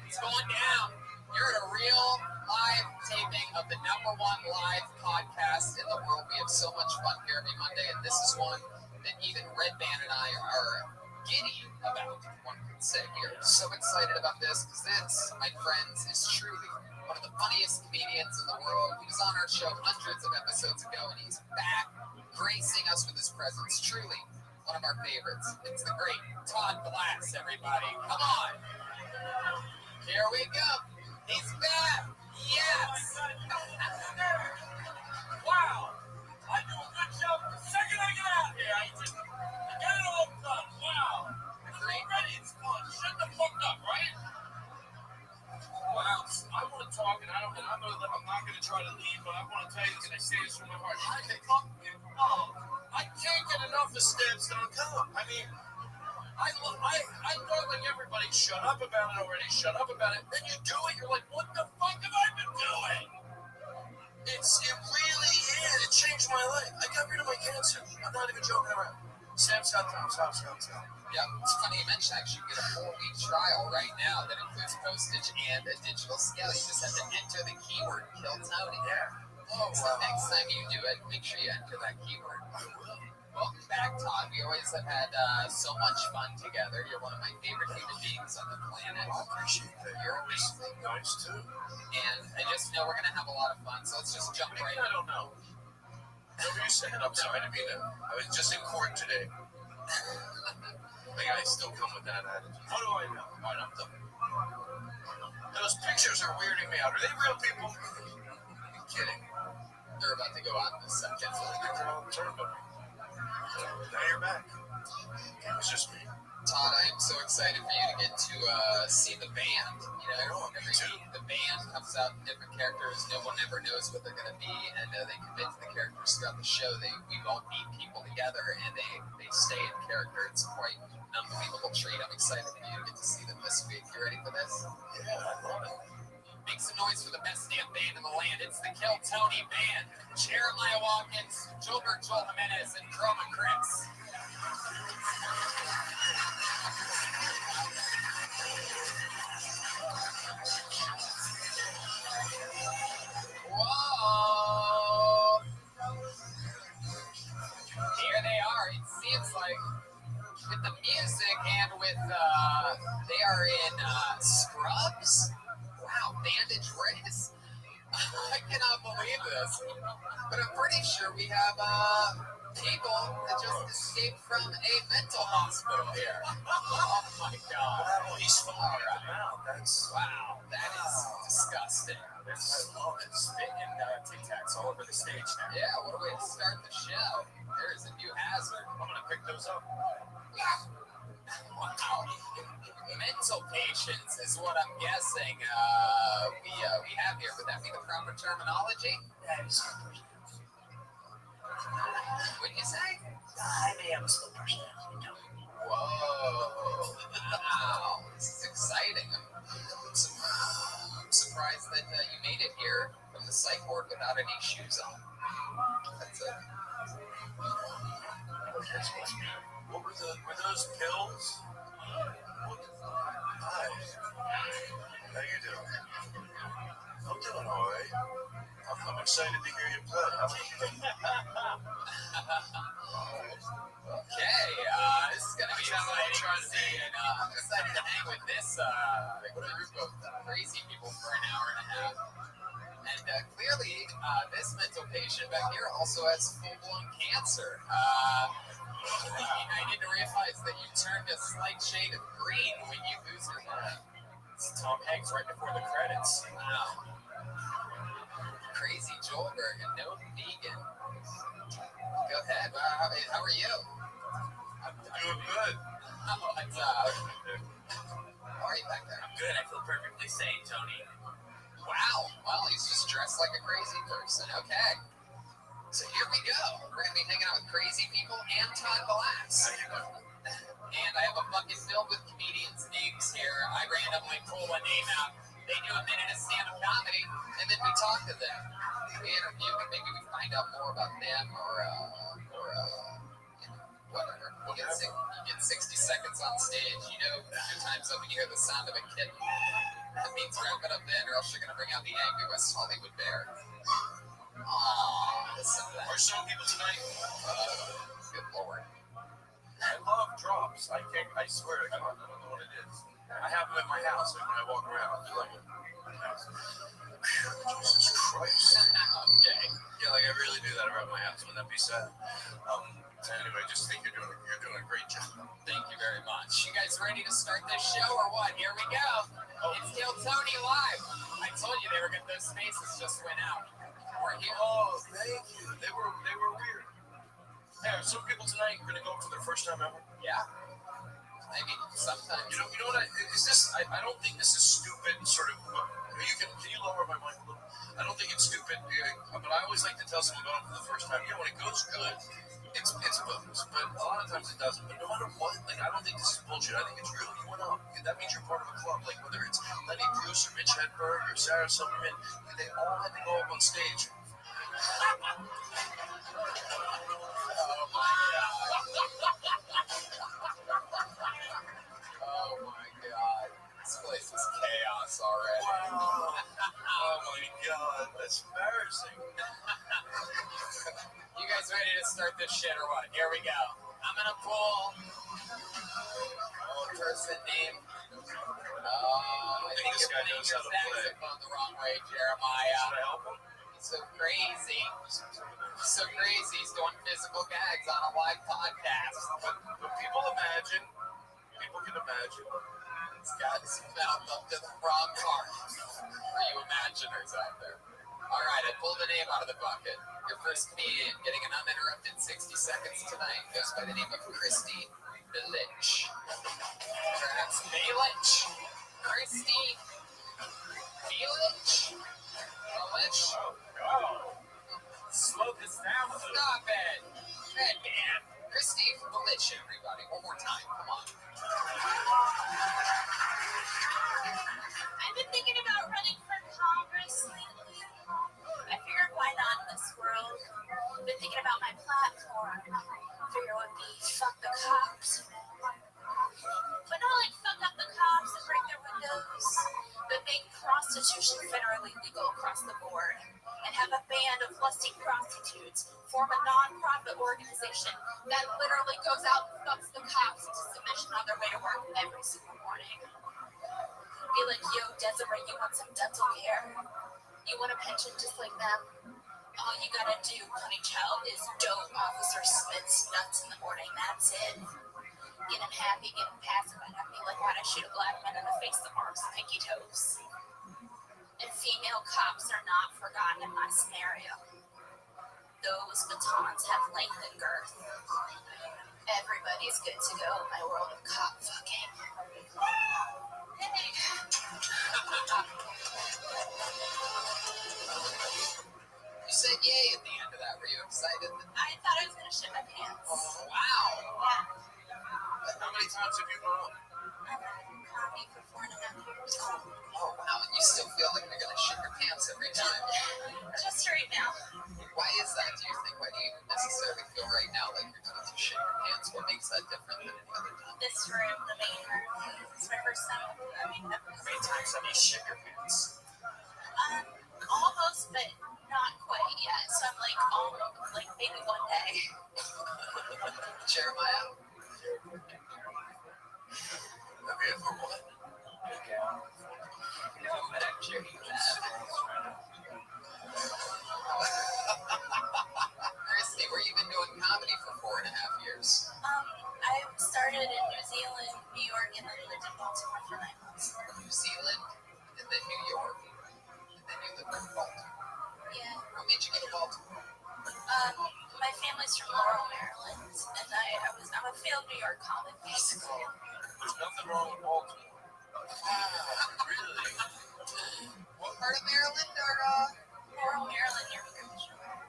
It's going down. You're at a real live taping of the #1 live podcast in the world. We have so much fun here every Monday, and this is one that even Red Band and I are giddy about, one could say. We are so excited about this because this, my friends, is truly one of the funniest comedians in the world. He was on our show hundreds of episodes ago, and he's back gracing us with his presence. Truly one of our favorites. It's the great Todd Glass, everybody. Come on. Here we go. He's back. Yes. Wow! I do a good job the second I get out here. I got it all done. Wow! Already it's fun. Shut the fuck up, right? Wow, I want to talk, and I'm not going to try to leave, but I want to tell you this, and I say this from my heart. I can't get enough of stamps.com. I mean, I thought like everybody, shut up about it already, shut up about it. Then you do it, you're like, what the fuck have I been doing? It really is. It changed my life. I got rid of my cancer. I'm not even joking around. Stamps.com. Yeah, it's funny you mentioned actually you get a 4-week trial right now that includes postage and a digital scale. You just have to enter the keyword Kill Tony. Yeah. Oh, so next time you do it, make sure you enter that keyword. I will. Welcome back, Todd. We always have had so much fun together. You're one of my favorite human beings on the planet. I appreciate that. You're amazing. Nice too. And I just know we're going to have a lot of fun, so let's just jump right in. I don't know. Whatever you said, I'm sorry to be there. I was just in court today. The guys still come with that attitude. How do I know? I don't know. Those pictures are weirding me out. Are they real people? You're kidding. They're about to go out in a second. Now you're back. It was just me. Todd, I am so excited for you to get to see the band. You know, the band comes out in different characters. No one ever knows what they're going to be, and they commit to the characters throughout the show. We all meet people together, and they stay in character. It's quite an unbelievable treat. I'm excited for you to get to see them this week. You ready for this? Yeah, I love it. Make some noise for the best damn band in the land. It's the Kill Tony Band. Jeremiah Watkins, Joel Jimenez, and Chroma Chris. Whoa! Here they are. It seems like with the music and with they are in Scrubs. Wow, Bandage Race. I cannot believe this, but I'm pretty sure we have people that just escaped from a mental hospital here. Oh my God! He's falling All right. out. That's Wow, that is disgusting. I love it. Spitting Tic Tacs all over the stage now. Yeah, what a way to start the show. There is a new hazard. I'm gonna pick those up. Wow. Mental patients is what I'm guessing we have here. Would that be the proper terminology? That is What did you say? I may have a split personality. No. Whoa. Wow. This is exciting. I'm surprised that you made it here from the psych ward without any shoes on. That's it. What were those pills? Hi. How you doing? I'm doing all right. I'm excited to hear you play. Okay, this is going to be exciting. I'm excited to hang with this group of crazy people for an hour and a half. And clearly, this mental patient back here also has full-blown cancer. I didn't realize that you turned a slight shade of green when you lose your mind. It's Tom Hanks right before the credits. Wow. Crazy Joelberg and no vegan. Go ahead. How are you? I'm doing good. How are you back there? I'm good. I feel perfectly sane, Tony. Wow. Well, he's just dressed like a crazy person. Okay. So here we go. We're going to be hanging out with crazy people and Todd Glass. And I have a bucket filled with comedians' names here. I randomly pull a name out. They do a minute of stand-up comedy, and then we talk to them. We interview them. Maybe we find out more about them or whatever. You get 60 seconds on stage. You know, your time's up when you hear the sound of a kitten. That means wrap it up then, or else you're going to bring out the angry West Hollywood bear. Aww, listen to that. Our show people tonight. Good Lord. I love drops. I swear to God, I don't know what it is. I have them in my house, and when I walk around, they're like, Jesus Christ. Okay. Yeah, like I really do that around my house. Wouldn't that be sad? Anyway, just think you're doing a great job. Thank you very much. You guys ready to start this show or what? Here we go. It's Kill Tony live. I told you they were good. Those spaces just went out. We're here. Oh, thank you. They were weird. Yeah, some people tonight are gonna go for their first time ever. Yeah. I mean, sometimes. You know what? Is this? I don't think this is stupid. Sort of. Can you lower my mic a little? I don't think it's stupid. But I always like to tell someone going for the first time. When it goes good, it's a bonus. But a lot of times it doesn't. But no matter what, like I don't think this is bullshit. I think it's real. You went up. That means you're part of a club. Like whether it's Lenny Bruce or Mitch Hedberg or Sarah Silverman, they all had to go up on stage. Oh my God. This place is chaos already. Wow. Oh my God. That's embarrassing. You guys ready to start this shit or what? Here we go. I'm gonna pull person name. I think this guy knows how to play. The wrong way, Jeremiah. He's so crazy. So crazy. He's doing physical gags on a live podcast. But people can imagine. He's got his mouth up to the wrong part. For you imaginers out there. All right, I pulled a name out of the bucket. Your first comedian getting an uninterrupted 60 seconds tonight goes by the name of Christy Belich. Perhaps Belich? Christy Belich? Belich? Oh, slow this down. Stop it. Hey, man. Christy Belich, everybody. One more time. Come on. I've been thinking about running for Congress lately. I figured why not in this world? I've been thinking about my platform. Figure it would be fuck the cops. But not like fuck up the cops and break their windows, but make prostitution federally legal across the board. And have a band of lusty prostitutes form a non-profit organization that literally goes out and fucks the cops into submission on their way to work every single morning. Be like, yo, Desiree, you want some dental care? You want a pension just like them? All you gotta do, honey child, is dope Officer Smith's nuts in the morning. That's it. Get him happy, get him pacified. I'd be like, why'd I shoot a black man in the face of arms and pinky toes? And female cops are not forgotten in my scenario. Those batons have length and girth. Everybody's good to go in my world of cop fucking. Hey. You said yay at the end of that. Were you excited? I thought I was gonna shit my pants. Oh, wow. Yeah. How many times have you gone up? I've been in comedy for 4.5 years. Oh, wow. And you still feel like you're gonna shit your pants every time. Just right now. Why is that, do you think? Why do you necessarily feel right now like you're going to shit your pants? What makes that different than any other time? This room, the main room, it's my first time. How many times have you shit your pants? Almost, but not quite yet. So I'm like, like maybe one day. Jeremiah? Have you ever what? No, but I'm sure you have. Christy, where you been doing comedy for 4.5 years? I started in New Zealand, New York, and then lived in Baltimore for 9 months. New Zealand, and then New York, and then you lived in Baltimore. Yeah. What made you go to Baltimore? My family's from Laurel, Maryland, and I'm a failed New York comic, basically. There's nothing wrong with Baltimore. Really? What part of Maryland are, Laurel, Maryland, near me.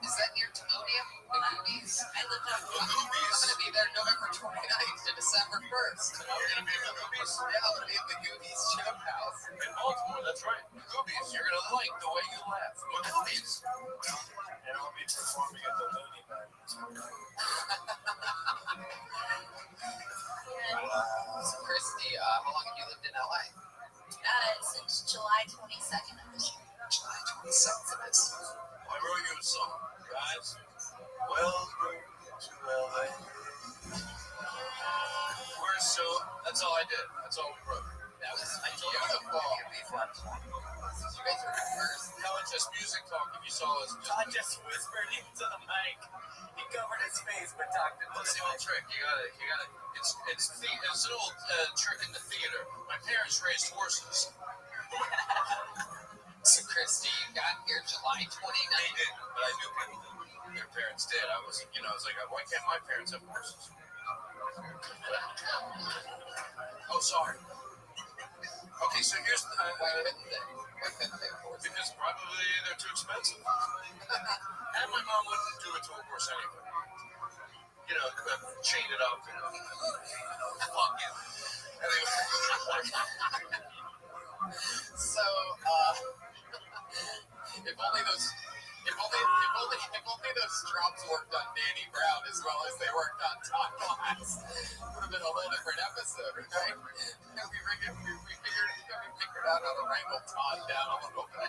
is that near Timonium? The Goobies? I lived on The Goobies. I'm going to be there November 29th to December 1st. You're going to be in the Goobies? Yeah, I'm going to be at the Goobies Joke House. In Baltimore, that's right. The Goobies. You're going to like the way you laugh. The Goobies. And I'll be performing at the Looney Bin. So, Christy, how long have you lived in LA? Since July 22nd of this year. July 27th of this. I wrote you a song, guys. Welcome to LA. That's all I did. That's all we wrote. That was beautiful. You guys are first. Now it's just music talk. If you saw us, Todd just whispered into the mic. He covered his face but talked into What's the the old mic. trick? You gotta. It's an old trick in the theater. My parents raised horses. So, Christy, you got here July 29th. They did, but I knew people who their parents did. I was like, why can't my parents have horses? Oh, sorry. Okay, so here's Why couldn't they? because probably they're too expensive, and my mom wouldn't do it to a horse anyway. Chain it up. Fuck you. Anyway. So, if only those drops worked on Danny Brown as well as they worked on Todd Glass, would have been a whole different episode, right? We figured out how to wrangle Todd down a little bit.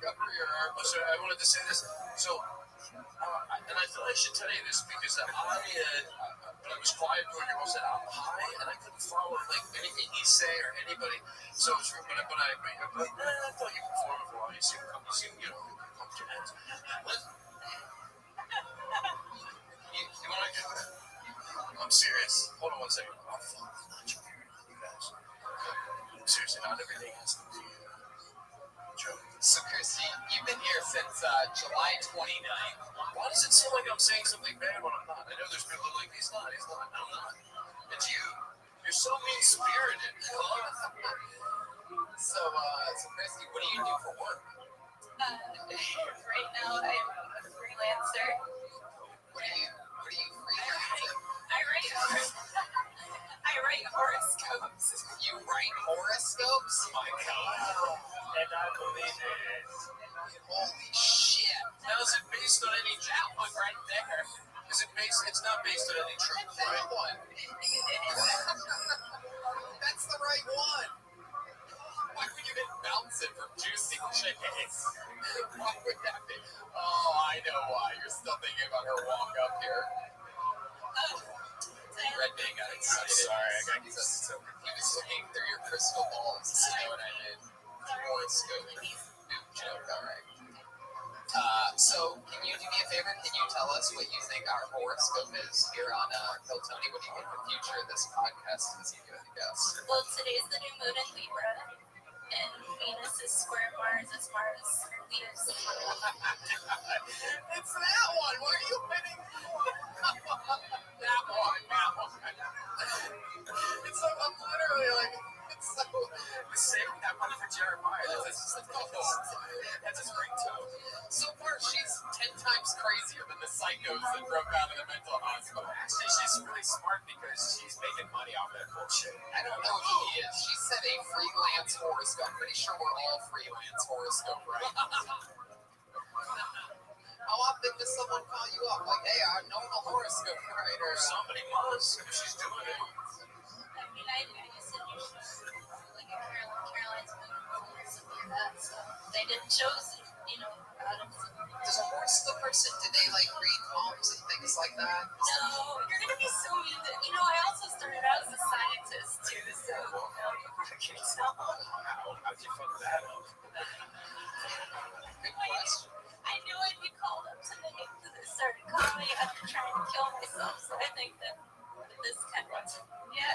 Cover your arm. So I wanted to say this. So, and I thought I should tell you this because when I was quiet during your whole set, I'm high and I couldn't follow anything he say or anybody. So it's but I thought you performed for a while. You seem comfortable. You want to? I'm serious. Hold on one second. I'm not joking, you guys. Seriously, not everything has to be joke. So, Christy, you've been here since July 29th. Why does it seem like I'm saying something bad when I'm not? I know there's people like, he's not. I'm not. It's you. You're so mean-spirited. So, Christy, what do you do for work? Right now, I'm a freelancer. What do you freelance? I write horoscopes. You write horoscopes? My God. And I believe it. Holy shit. Now, is it based on any That one right there. Is it based? It's not based on any truth, That right? one. That's the right one. Why would you get bouncing from Juicy Chase? Why would that be? Oh, I know why. You're still thinking about her walk up here. Red Day got excited. Sorry, I got he was looking through your crystal balls. You know what I mean? Horoscope. Noob joke, all right. So, can you do me a favor? Can you tell us what you think our horoscope is here on Kill Tony? What do you think the future of this podcast is? You give it a guess. Well, today's the new moon in Libra, and Venus is square Mars as Mars leaves. It's that one. Why are you winning? That one. It's so, I'm literally like, it's so. Save that one for Jeremiah. That's his ringtone. So far, she's 10 times crazier than the psychos that broke out of the mental hospital. Actually, she's really smart because she's making money off that bullshit. I don't know who she is. She said a freelance horoscope. I'm pretty sure we're all freelance horoscope, right? How often does someone call you up like, hey, I know the horoscope writer? Somebody must if she's doing it. I mean, I used to do shows like at Caroline's Moon and stuff like that, so they did shows, about it. Does a horoscope person, do they like read poems and things like that? No, you're gonna be so mean. I also started out as a scientist too, so How'd you fuck that up? Good question. I knew I'd be called up today because I started comedy after trying to kill myself. So I think that this kind of,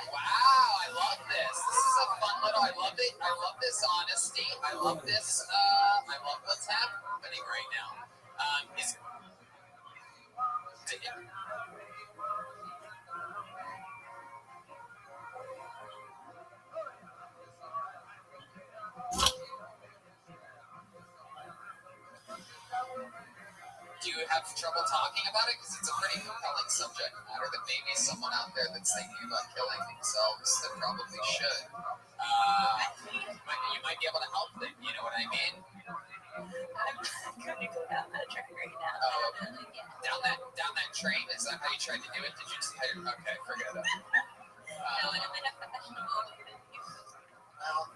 Wow, I love this. This is a fun little. I love it. I love this honesty. I love this. I love what's happening right now. Do you have trouble talking about it? Because it's a pretty compelling subject matter that maybe someone out there that's thinking about killing themselves that probably should. You might be able to help them. You know what I mean? I'm going to go down that track right now. Down that train? Is that how you tried to do it? Did you just okay, forget it. That would have been a fashionable way to do it. Well,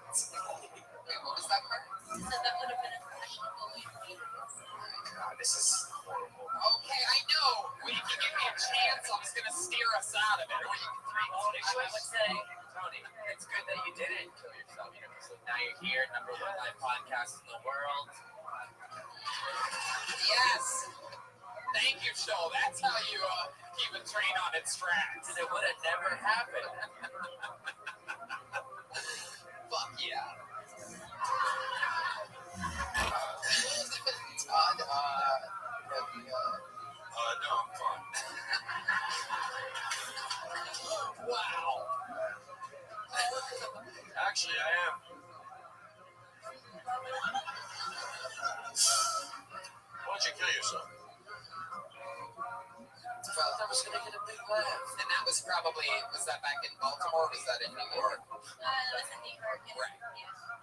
wait, what was that part? So that would have been a fashionable way to do it. God, this is horrible. Okay, I know. When you can give me a chance, I'm stress out of it, or you can train Well, I would sticks. say, Tony, it's good that you didn't kill yourself. You know, so now you're here, number one live podcast in the world. Yes. Thank you, Joel. That's how you keep a train on its tracks. And it would have never happened. Fuck yeah. Todd, No, I'm fine. wow. Actually, I am. Why'd you kill yourself? Well, I was going to get a big laugh. And that was probably, was that back in Baltimore or was that in New York? It was in New York. Right.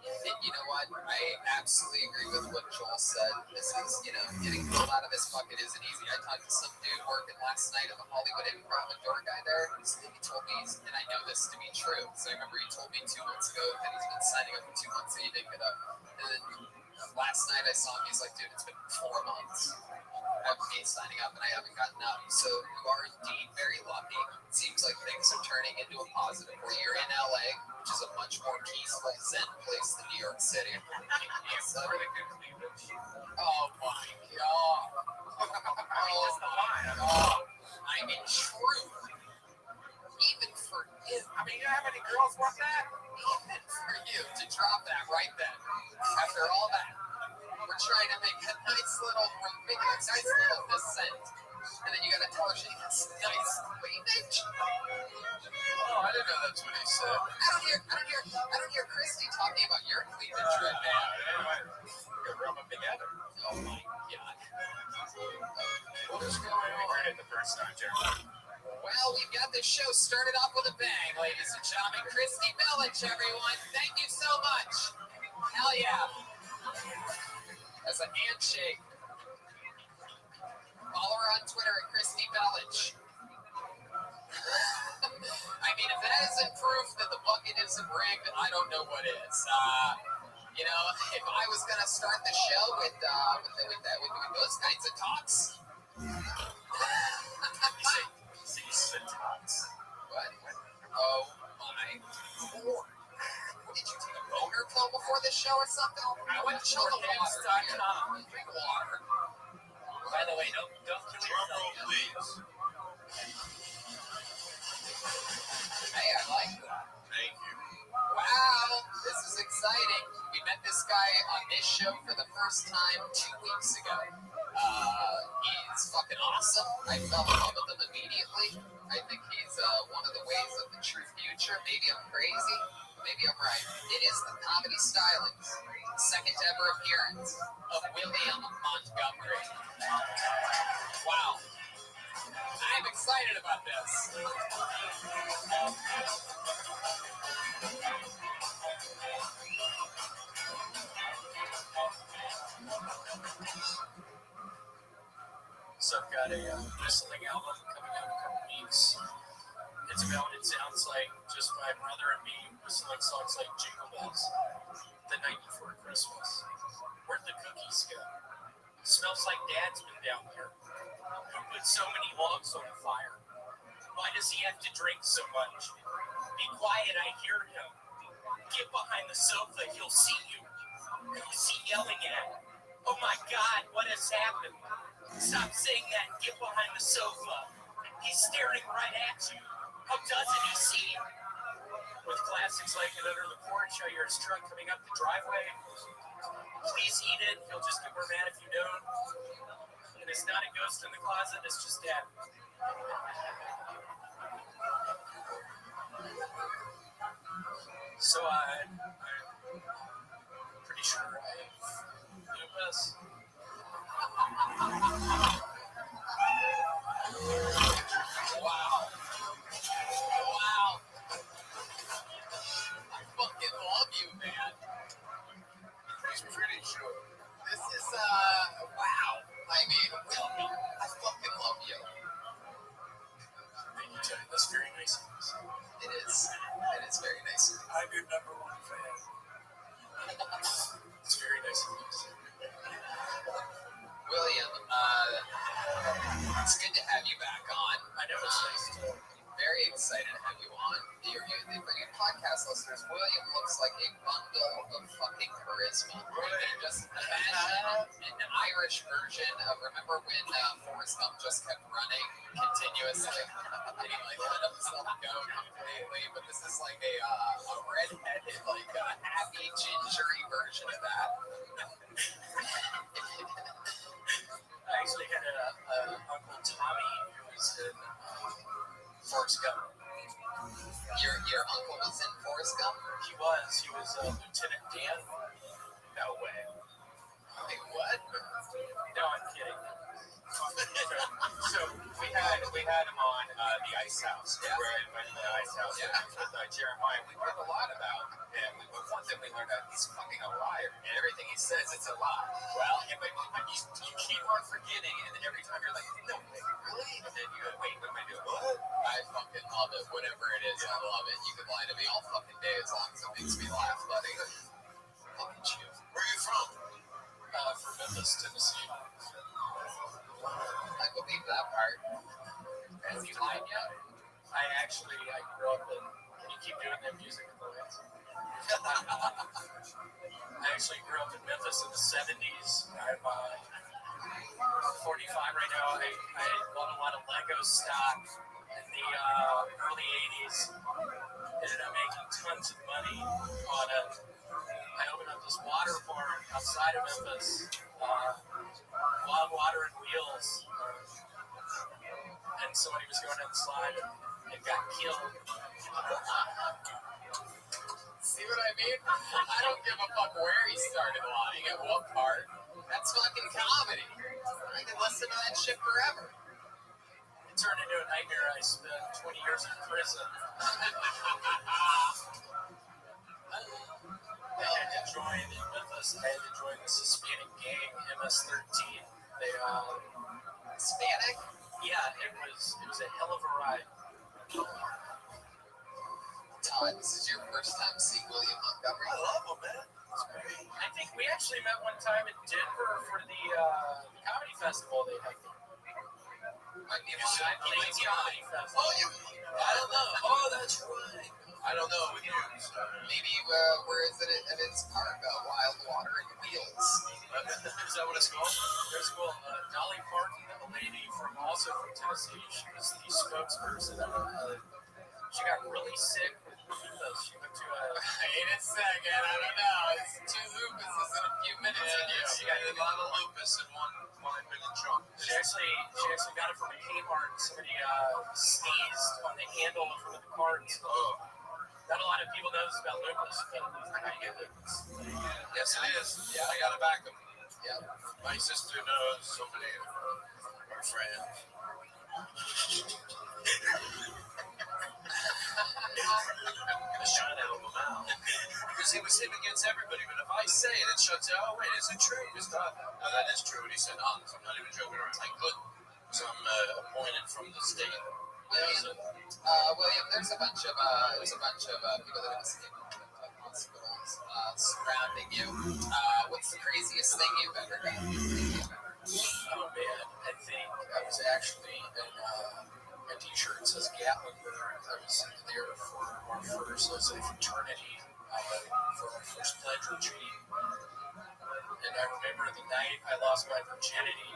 And you know what? I absolutely agree with what Joel said. This is, you know, getting pulled out of this bucket isn't easy. I talked to some dude working last night at the Hollywood Improv, a door guy there. He told me, and I know this to be true, because I remember he told me 2 months ago that he's been signing up for 2 months and he didn't get up. And then last night I saw him, he's like, dude, it's been 4 months. I've been signing up and I haven't gotten up. So you are indeed very lucky. It seems like things are turning into a positive where you're in LA, which is a much more peaceful, zen place than New York City. So, Really good cleavage. oh my god. Oh my god. I mean, true. Even for you. I mean, you know how many girls want that? Even for you to drop that right then. After all that. We're trying to make a nice little descent. And then you gotta tell her she has nice cleavage. Oh, I didn't know that's what he said. I don't hear Christy talking about your cleavage right now. Anyway, we're rub them together. Oh my god. What is going on? We heard it the first time, Jeremy. Well, we've got this show started off with a bang, ladies and gentlemen. Christy Bellich, everyone. Thank you so much. Hell yeah. As a handshake. Follow her on Twitter at Christy Bellich. I mean, if that isn't proof that the bucket isn't rigged, I don't know what is. You know, if I was gonna start the show with those kinds of talks. You said talks. What? Oh my lord. Did you take a boner pill before the show or something? I went to Chill the water. shorthands.com. Drink water. By the way, don't kill Drum roll, yourself. please. Hey, I like that. Thank you. Wow, this is exciting. We met this guy on this show for the first time 2 weeks ago. He's fucking awesome. I fell in love with him immediately. I think he's one of the ways of the true future. Maybe I'm crazy. Maybe I'm right. It is the Comedy Stylings' second ever appearance of William Montgomery. Wow. I'm excited about this. So I've got a whistling album coming out in a couple weeks. It's about, it sounds like just my brother and me whistling songs like Jingle Bells, The Night Before Christmas. Where'd the cookies go? Smells like Dad's been down there. Who put so many logs on the fire? Why does he have to drink so much? Be quiet, I hear him. Get behind the sofa, he'll see you. Who's he yelling at? Oh my God, what has happened? Stop saying that and get behind the sofa. He's staring right at you. How doesn't he see you? With classics like It Under the Porch, I hear his truck coming up the driveway. Please eat it. He'll just get more mad if you don't. And it's not a ghost in the closet, it's just Dad. So I'm pretty sure I have lupus. Wow. Wow. I fucking love you, man. He's pretty sure. This is, wow. I mean, William, I fucking love you. Thank you, Teddy. That's very nice of you. It is. It is very nice of you. I'm your number one fan. It's very nice of you. like a bundle of fucking charisma. And just imagine an Irish version of, remember when Forrest Gump just kept running continuously? And he like let himself go completely, but this is like a redheaded, like a happy, gingery version of that. I actually had a Uncle Tommy who was in Forrest Gump. Your uncle was in Forrest Gump? He was Lieutenant Dan. No way. Like what? No, I'm kidding. So we had him on the Ice House. Yeah. Where I went to the Ice House with Jeremiah. We learned a lot about him. One thing we learned that he's fucking a liar, and everything he says it's a lie. Well, but you keep on forgetting, and every time you're like, no, really? And then you go, wait, what am I doing? What? I fucking love it. Whatever it is, I love it. You can lie to me all fucking day as long as it makes me laugh, buddy. Look at you. Where are you from? From Memphis, Tennessee. I believe that part. Has he lied yet? I grew up in. Can you keep doing that music in the lights? I actually grew up in Memphis in the 70s. I'm 45 right now. I bought a lot of Lego stock in the early 80s. Ended up making tons of money on it. I opened up this water park outside of Memphis. Wild Water and Wheels. And somebody was going down the slide and got killed. See what I mean? I don't give a fuck where he started lying at what part. That's fucking comedy. I can listen to that shit forever. It turned into a nightmare. I spent 20 years in prison. I had to join in Memphis. I had to join this Hispanic gang, MS-13. They, Hispanic? Yeah, it was a hell of a ride. Todd, this is your first time seeing William Montgomery. I love him, man. I think we actually met one time in Denver for the comedy festival they had. Might be Comedy Festival. Oh, you? I don't know. Oh, that's right. I don't know with you. Maybe where is it? And it's Park, Wild Water and Wheels. Is that what it's called? There's Dolly Parton, a lady also from Tennessee. She was the spokesperson. She got really sick with lupus. She went to In a second, I don't know. It's 2 lupuses in a few minutes. She got a lot of lupus in one 5-minute chunk. She actually got it from a Kmart. Somebody sneezed on the handle of one of the carts. Not a lot of people knows about lupus. How you get lupus? Yes, it is. Yeah, I gotta back them. Yeah. My sister knows somebody, our friend. Gonna shut out because he was him against everybody. But if I say it, it shuts out. Oh wait, is it true? It's not. No, that is true. And he said, honest. I'm not even joking around. I couldn't. So I'm appointed from the state. William, there's a bunch of people that have escaped hospitals surrounding you. What's the craziest thing you've ever done? Oh man, I think I was actually in a t-shirt that says Gatlinburg. I was there for our first, let's say, fraternity for our first pledge retreat. And I remember the night I lost my virginity.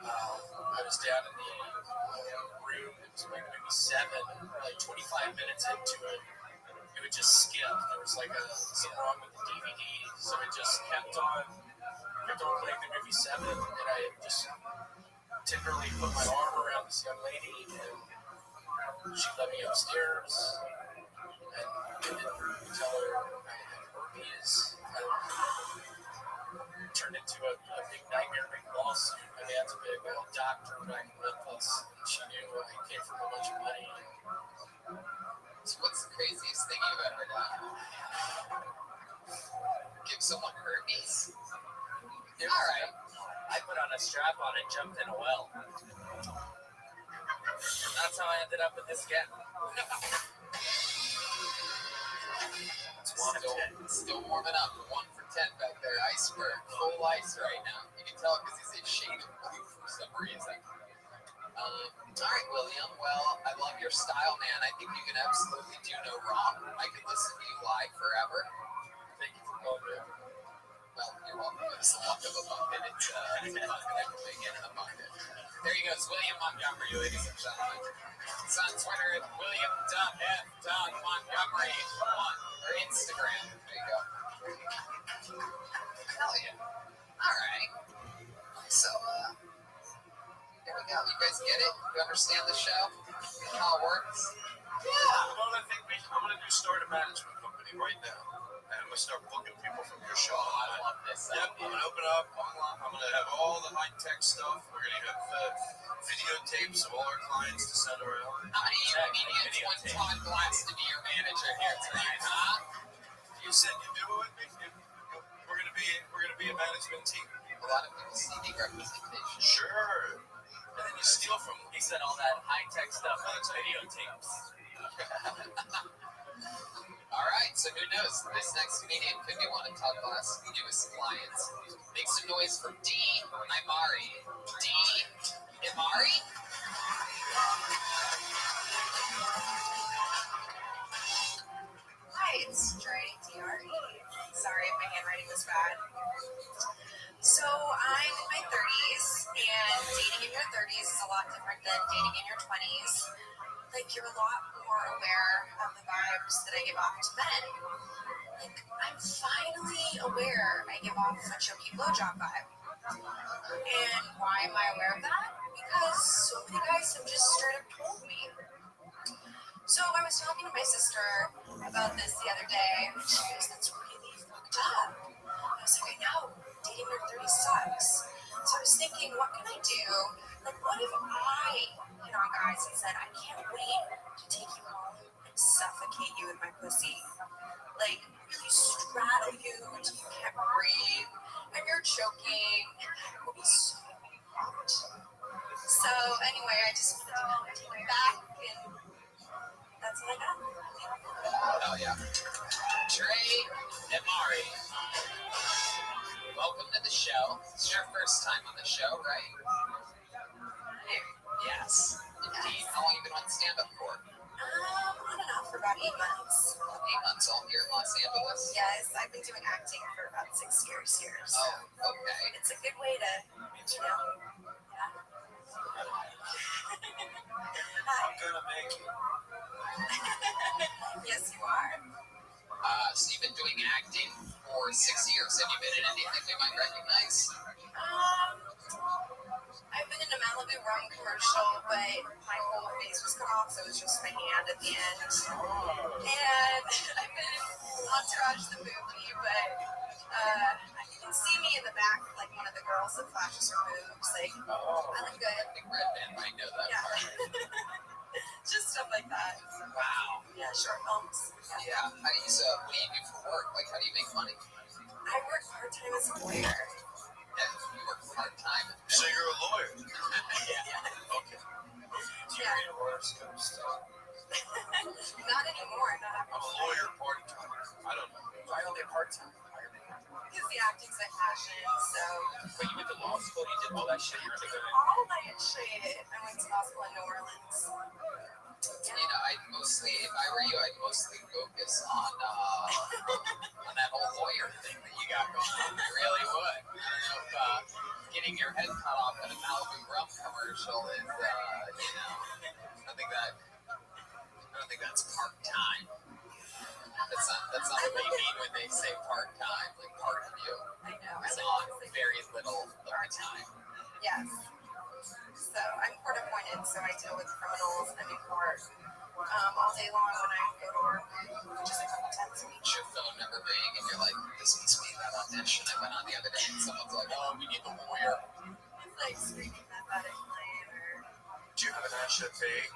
I was down in the room. It was like maybe 25 minutes into it. It would just skip. There was like something wrong with the DVD, so it just kept on playing the movie 7, and I just tenderly put my arm around this young lady, and she led me upstairs, and I didn't tell her I had herpes. It turned into a big nightmare, big lawsuit. My dad's a big doctor back in Memphis, and she knew I came from a bunch of money. So what's the craziest thing you've ever done? Give someone herpes? All right. I put on a strap on and jumped in a well. That's how I ended up with this cat. Still warming up. 1 for 10 back there. Iceberg. Full ice right now. You can tell because he's a shade of blue for some reason. All right, William. Well, I love your style, man. I think you can absolutely do no wrong. I could listen to you lie forever. That's a fun thing to make in a bucket. There he goes, William Montgomery, ladies and gentlemen. He's on Twitter at William.f.Montgomery or Instagram. There you go. Hell yeah. All right. So, there we go. You guys get it? You understand the show? How it works? Yeah. Well, I think I'm going to start a management company right now. And I'm going to start booking people from your show. Oh, I love this. Yep, I'm going to open up online. I'm going to have all the high-tech stuff. We're going to have videotapes of all our clients to send around. How many comedians want Todd Glass to be your manager here tonight, huh? You said you do it. We're going to be a management team. A lot of people see representation. Sure. And then you steal from them. He said all that high-tech stuff on videotapes. All right, so who knows? This next comedian could be one of Todd Glass' newest clients. Make some noise for D. Imari. D. Imari? Hi, it's Dre DRE. Sorry if my handwriting was bad. So I'm in my 30s, and dating in your 30s is a lot different than dating in your 20s. Like, you're a lot more aware of the vibes that I give off to men. Like, I'm finally aware I give off a choky blowjob vibe. And why am I aware of that? Because so many guys have just straight up told me. So I was talking to my sister about this the other day, and she goes, "That's really fucked up." I was like, "I know, dating your 30s sucks." So I was thinking, what can I do? Like, what if I hit on guys and said, "I can't wait to take you home and suffocate you with my pussy"? Like, really straddle you until you can't breathe, and you're choking, and that will be so hot. So anyway, I just wanted to kind of take it back, and that's what I got. Hell yeah. Trey Imari. Welcome to the show. It's your first time on the show, right? Yes, indeed. How long have you been on stand-up for? On and off for about 8 months. 8 months old here in Los Angeles. Yes, I've been doing acting for about 6 years here. So Oh, okay. it's a good way to, you know. I'm going to make it. Yes, you are. So you've been doing acting for 6 years. Have you been in anything we might recognize? I've been in a Malibu rum commercial, but my whole face was cut off, so it was just my hand at the end. And I've been in Entourage the movie, but you can see me in the back, like one of the girls that flashes her boobs. Like, I look good. I think Red Man might know that Yeah. part. Just stuff like that. Wow. Yeah, short films. Yeah. How do you, what do you do for work? Like, how do you make money? I work part-time as a lawyer. Yeah, you work part-time. So you're a lawyer? Yeah. Okay. Do you read horoscope stuff? Not anymore. Not I'm a lawyer part-time. I don't know. Why only part-time? because the acting's my passion. So But you went to law school, you did all that shit. You took it. all that shit. I went to law school in New Orleans. You know, I'd mostly, if I were you, I'd mostly focus on that whole lawyer thing that you got going on. I really would. I don't know if getting your head cut off in a Malibu rum commercial is, you know, I don't think that's part time. That's not what they mean when they say part time. Like part of you I know. is on very little of the time. Yes. So I'm court appointed, so I deal with criminals and I'm in court all day long when I go to work, just a couple times a week. Your phone never ring and you're like, this must be that audition I went on the other day. And someone's like, oh, we need the lawyer. It's like screaming meth at it playing or Do you have an HFA?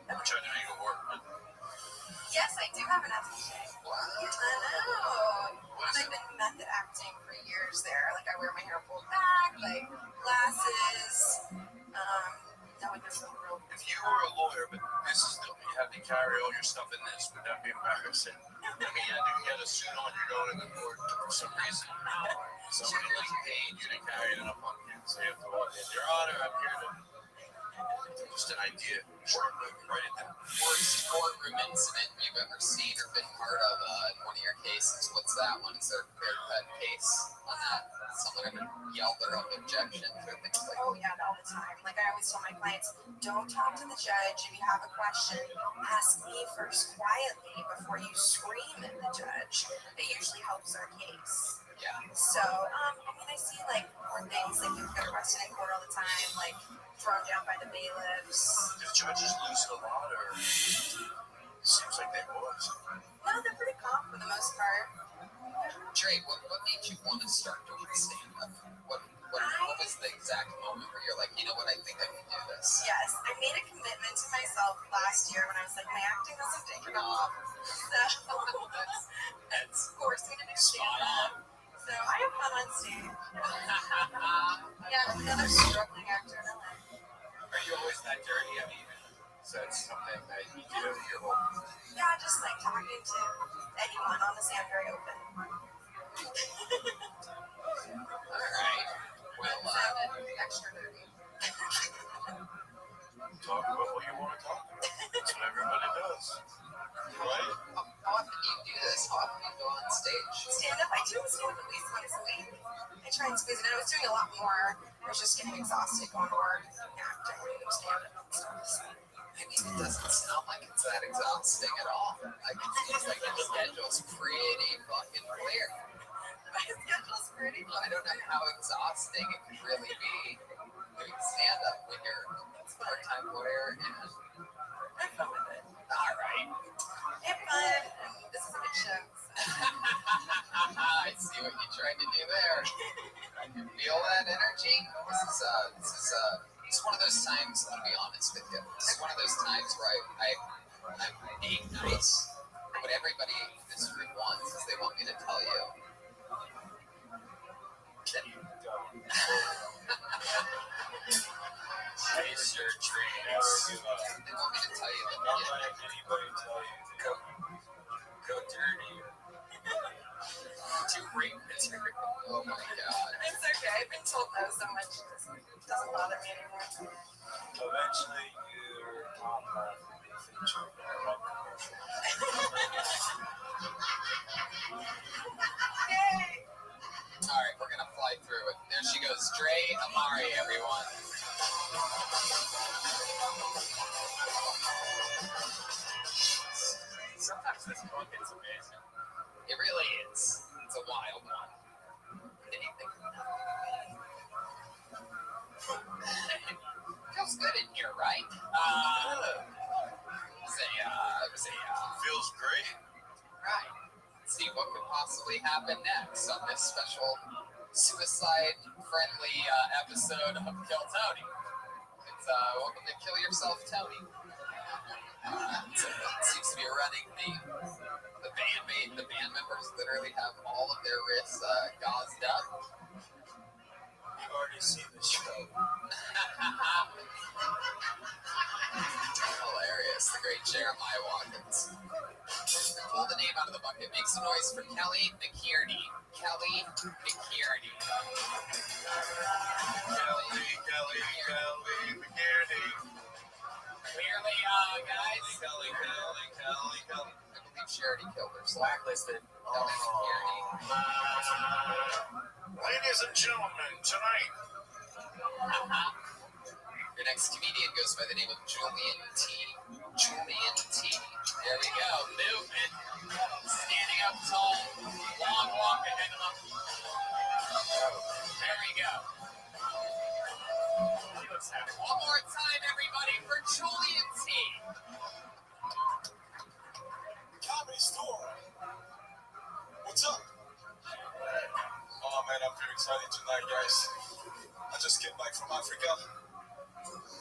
I'm trying to make it work. yes, I do have an FHA. Wow. I know. And I've been method acting for years there. Like I wear my hair pulled back, like glasses. That would be so real. If you were a lawyer, but this is still, you had to carry all your stuff in this, would that be embarrassing? I mean, you had a suit on, you're going to the court for some reason. Somebody like paid you to carry it up on you, so you have to walk in. Your Honor, I'm here to Just an idea. Short movie, write it down. Worst courtroom incident you've ever seen or been part of in one of your cases? What's that one? Is there a clear cut case on that? Someone ever yelled their own objections or things like that? Oh yeah, all the time. Like I always tell my clients, don't talk to the judge if you have a question. Ask me first quietly before you scream at the judge. It usually helps our case. Yeah. So, I see like more things like people get arrested in court all the time, like thrown down by the bailiffs. Do judges lose a lot, or seems like they was? No, they're pretty calm for the most part. Dre, what made you want to start doing stand-up? What was the exact moment where you're like, you know what, I think I can do this? Yes, I made a commitment to myself last year when I was like, my acting wasn't taking off. So that's forced me to do stand-up. So I have fun on stage. Yeah, I'm another struggling actor in LA. Are you always that dirty? I mean, so it's something that you do your whole... Yeah, just like talking to anyone. Honestly, I'm very open. All right. Well, extra dirty. Talk about what you want to talk about. That's what everybody does. Right? How often do you do this? How often do you go on stage? Stand up, I do stand up at least once a week. I try and squeeze it in. I was doing a lot more. I was just getting exhausted going to work, acting, stand up and stuff. I mean, it doesn't sound like it's that exhausting at all. Like, it seems like your schedule's pretty fucking clear. My schedule's pretty clear. I don't know how exhausting it can really be doing stand up when you're a part-time lawyer and have fun with it. All right. Have fun. This is a big show. I see what you tried to do there. You feel that energy? This is one of those times, I'll be honest with you. This is one of those times where I'm being nice. What everybody in this room wants is they want me to tell you. Chase your dreams. They want me to tell you that Don't let anybody tell you to go dirty. do rape material. Oh my god. It's okay. I've been told no so much. It doesn't bother me anymore. Eventually, your top half will be featured in a rock commercial. Yay! All right, we're gonna fly through it. There she goes, Dre Amari, everyone. Sometimes this book is amazing. It really is. It's a wild one. Anything. Feels good in here, right? Feels great. Right. Let's see what could possibly happen next on this special suicide-friendly episode of Kill Tony. It's welcome to Kill Yourself, Tony. It seems to be running the band members literally have all of their wrists gauzed up. You've already seen the show. Hilarious. The great Jeremiah Watkins. Pull the name out of the bucket. Make some noise for Kelly McKierney. Kelly McKierney. Kelly McKierney. Clearly, guys. Kelly. I believe she already killed herself. Blacklisted. Kelly McKierney. Ladies and gentlemen, tonight. Your next comedian goes by the name of Julian T. Julian T. There we go. Movement. Standing up tall. Long walk ahead of him. There we go. One more time, everybody, for Julian T. Comedy Store. What's up? Oh man, I'm very excited tonight, guys. I just came back from Africa.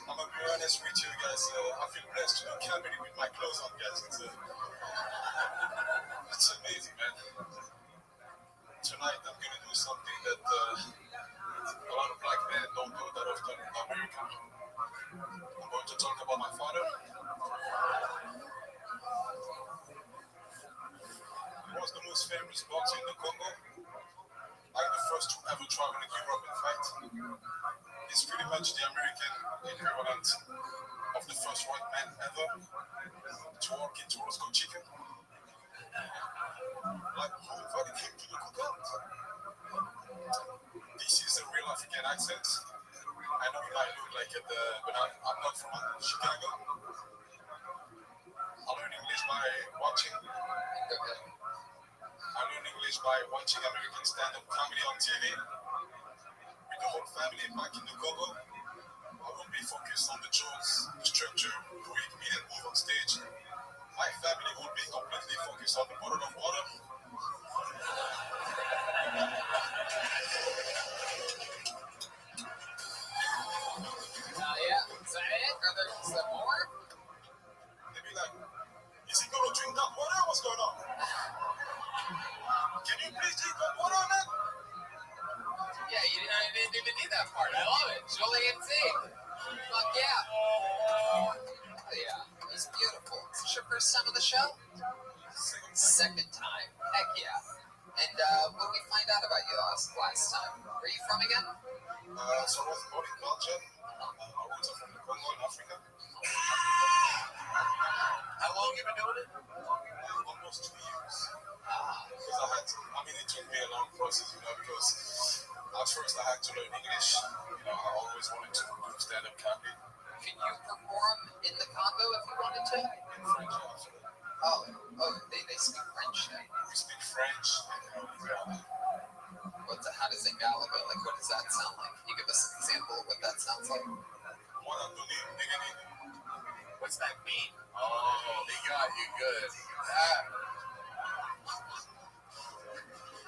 I'm gonna be honest with you guys. I feel blessed to do comedy with my clothes on, guys. It's amazing, man. Tonight I'm gonna do something that a lot of black men don't do that often in America. I'm going to talk about my father. He was the most famous boxer in the Congo. Like the first to ever travel in Europe and fight. He's pretty much much the American equivalent of the first white man ever to walk into Roscoe Chicken. Like, who invited him to the cookout? This is a real African accent. I know it might look like it, but I'm not from Chicago. I learned English by watching. I learned English by watching American stand-up comedy on TV. With the whole family back in the Congo. I won't be focused on the jokes, structure, quick, meet and move on stage. My family will be completely focused on the bottle of water. Yeah. Is that it? Is there more? They be like, is he gonna drink that water? What's going on? Can you please drink that water, man? Yeah, you didn't even need that part. I love it. Julian Z. Fuck yeah. Oh, yeah. It was beautiful. Is this your first time on the show? Second time. Heck yeah. And what did we find out about you last time? Where are you from again? So I was born in Belgium. My roots are from the Congo in Africa. How long have you been doing it? Almost 2 years. Because it took me a long process, because at first I had to learn English. I always wanted to do stand-up comedy. Can you perform in the Congo if you wanted to? In French, absolutely. They speak French then? We speak French and Lingala. How does Lingala go? Like, what does that sound like? Can you give us an example of what that sounds like? What's that mean? Oh, they got you good.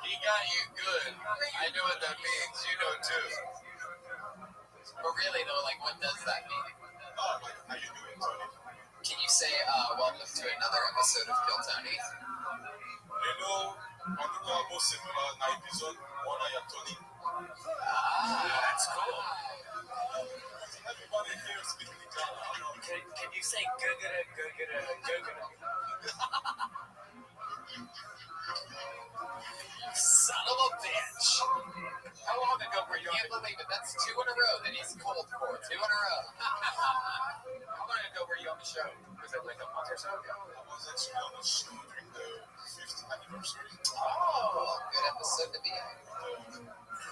He got you good. I know what that means. You know too. But really though, like, what does that mean? Oh, how you doing, Tony? Can you say, welcome to another episode of Kill Tony? Hello, on similar na episode 1 ya Tony. That's cool. Everybody here speaking Italian. Can you say gugada, gugada, gugada? Son of a bitch. How long ago were you? I can't believe it. That's 2 in a row that he's cold for. 2 in a row. How long ago were you on the show? Was it like a month or so ago? I was actually on the show during the 5th anniversary. Oh, good episode to be on.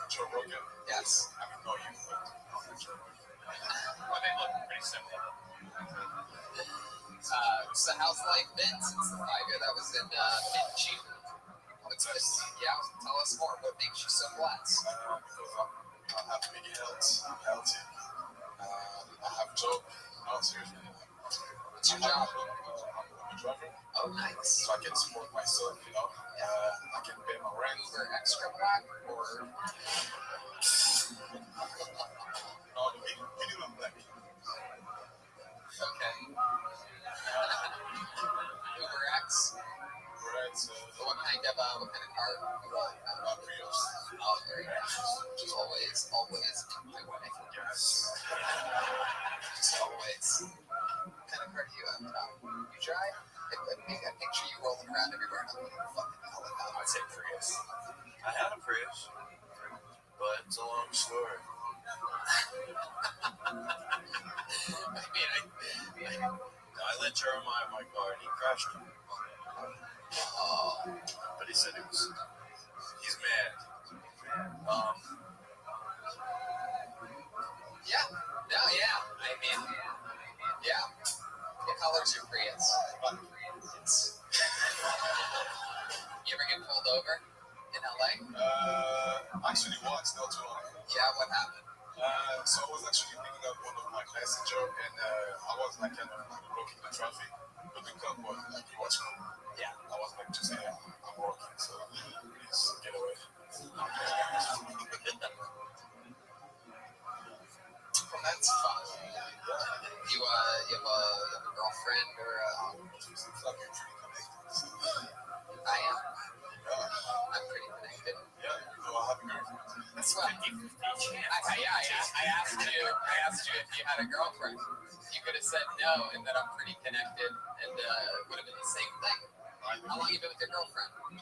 Joe Rogan. Yes. I mean, no, you, but Joe Rogan. Well, they look pretty similar. So how's life been since the 5-year that was in June? What's this? Yeah, tell us more. What makes you so blessed? Because I have big health. I'm healthy. I have a job. No, seriously. What's your job? I'm a driver. Oh, nice. So I can support myself, I can pay my rent. Uber extra black or? No, minimum black. Okay. Uber X. Right. What kind of car? Prius. Oh, very nice. Just always in my way. Yes. Just always. What kind of car do you have? You drive? I picture you rolling around everywhere and I'm like, fucking helicopter. I'd say Prius. I had a Prius, but it's a long story. I let Jeremiah my car and he crashed it. But he said he's mad. Yeah. Yeah. What color's your Prius? You ever get pulled over in LA? Actually once, not too long. Yeah, what happened? So I was actually picking up one of my passengers and I was kind of blocking the traffic. But the cop was he was cool. Yeah. I was to say I'm working, so please get away. Well, that's fun. You have a girlfriend or Seems like you're pretty connected. I am. I'm pretty connected. Yeah, I have a girlfriend. That's what I asked you if you had a girlfriend. You could have said no, and that I'm pretty connected, and it would have been the same thing. How long have you been with your girlfriend? 3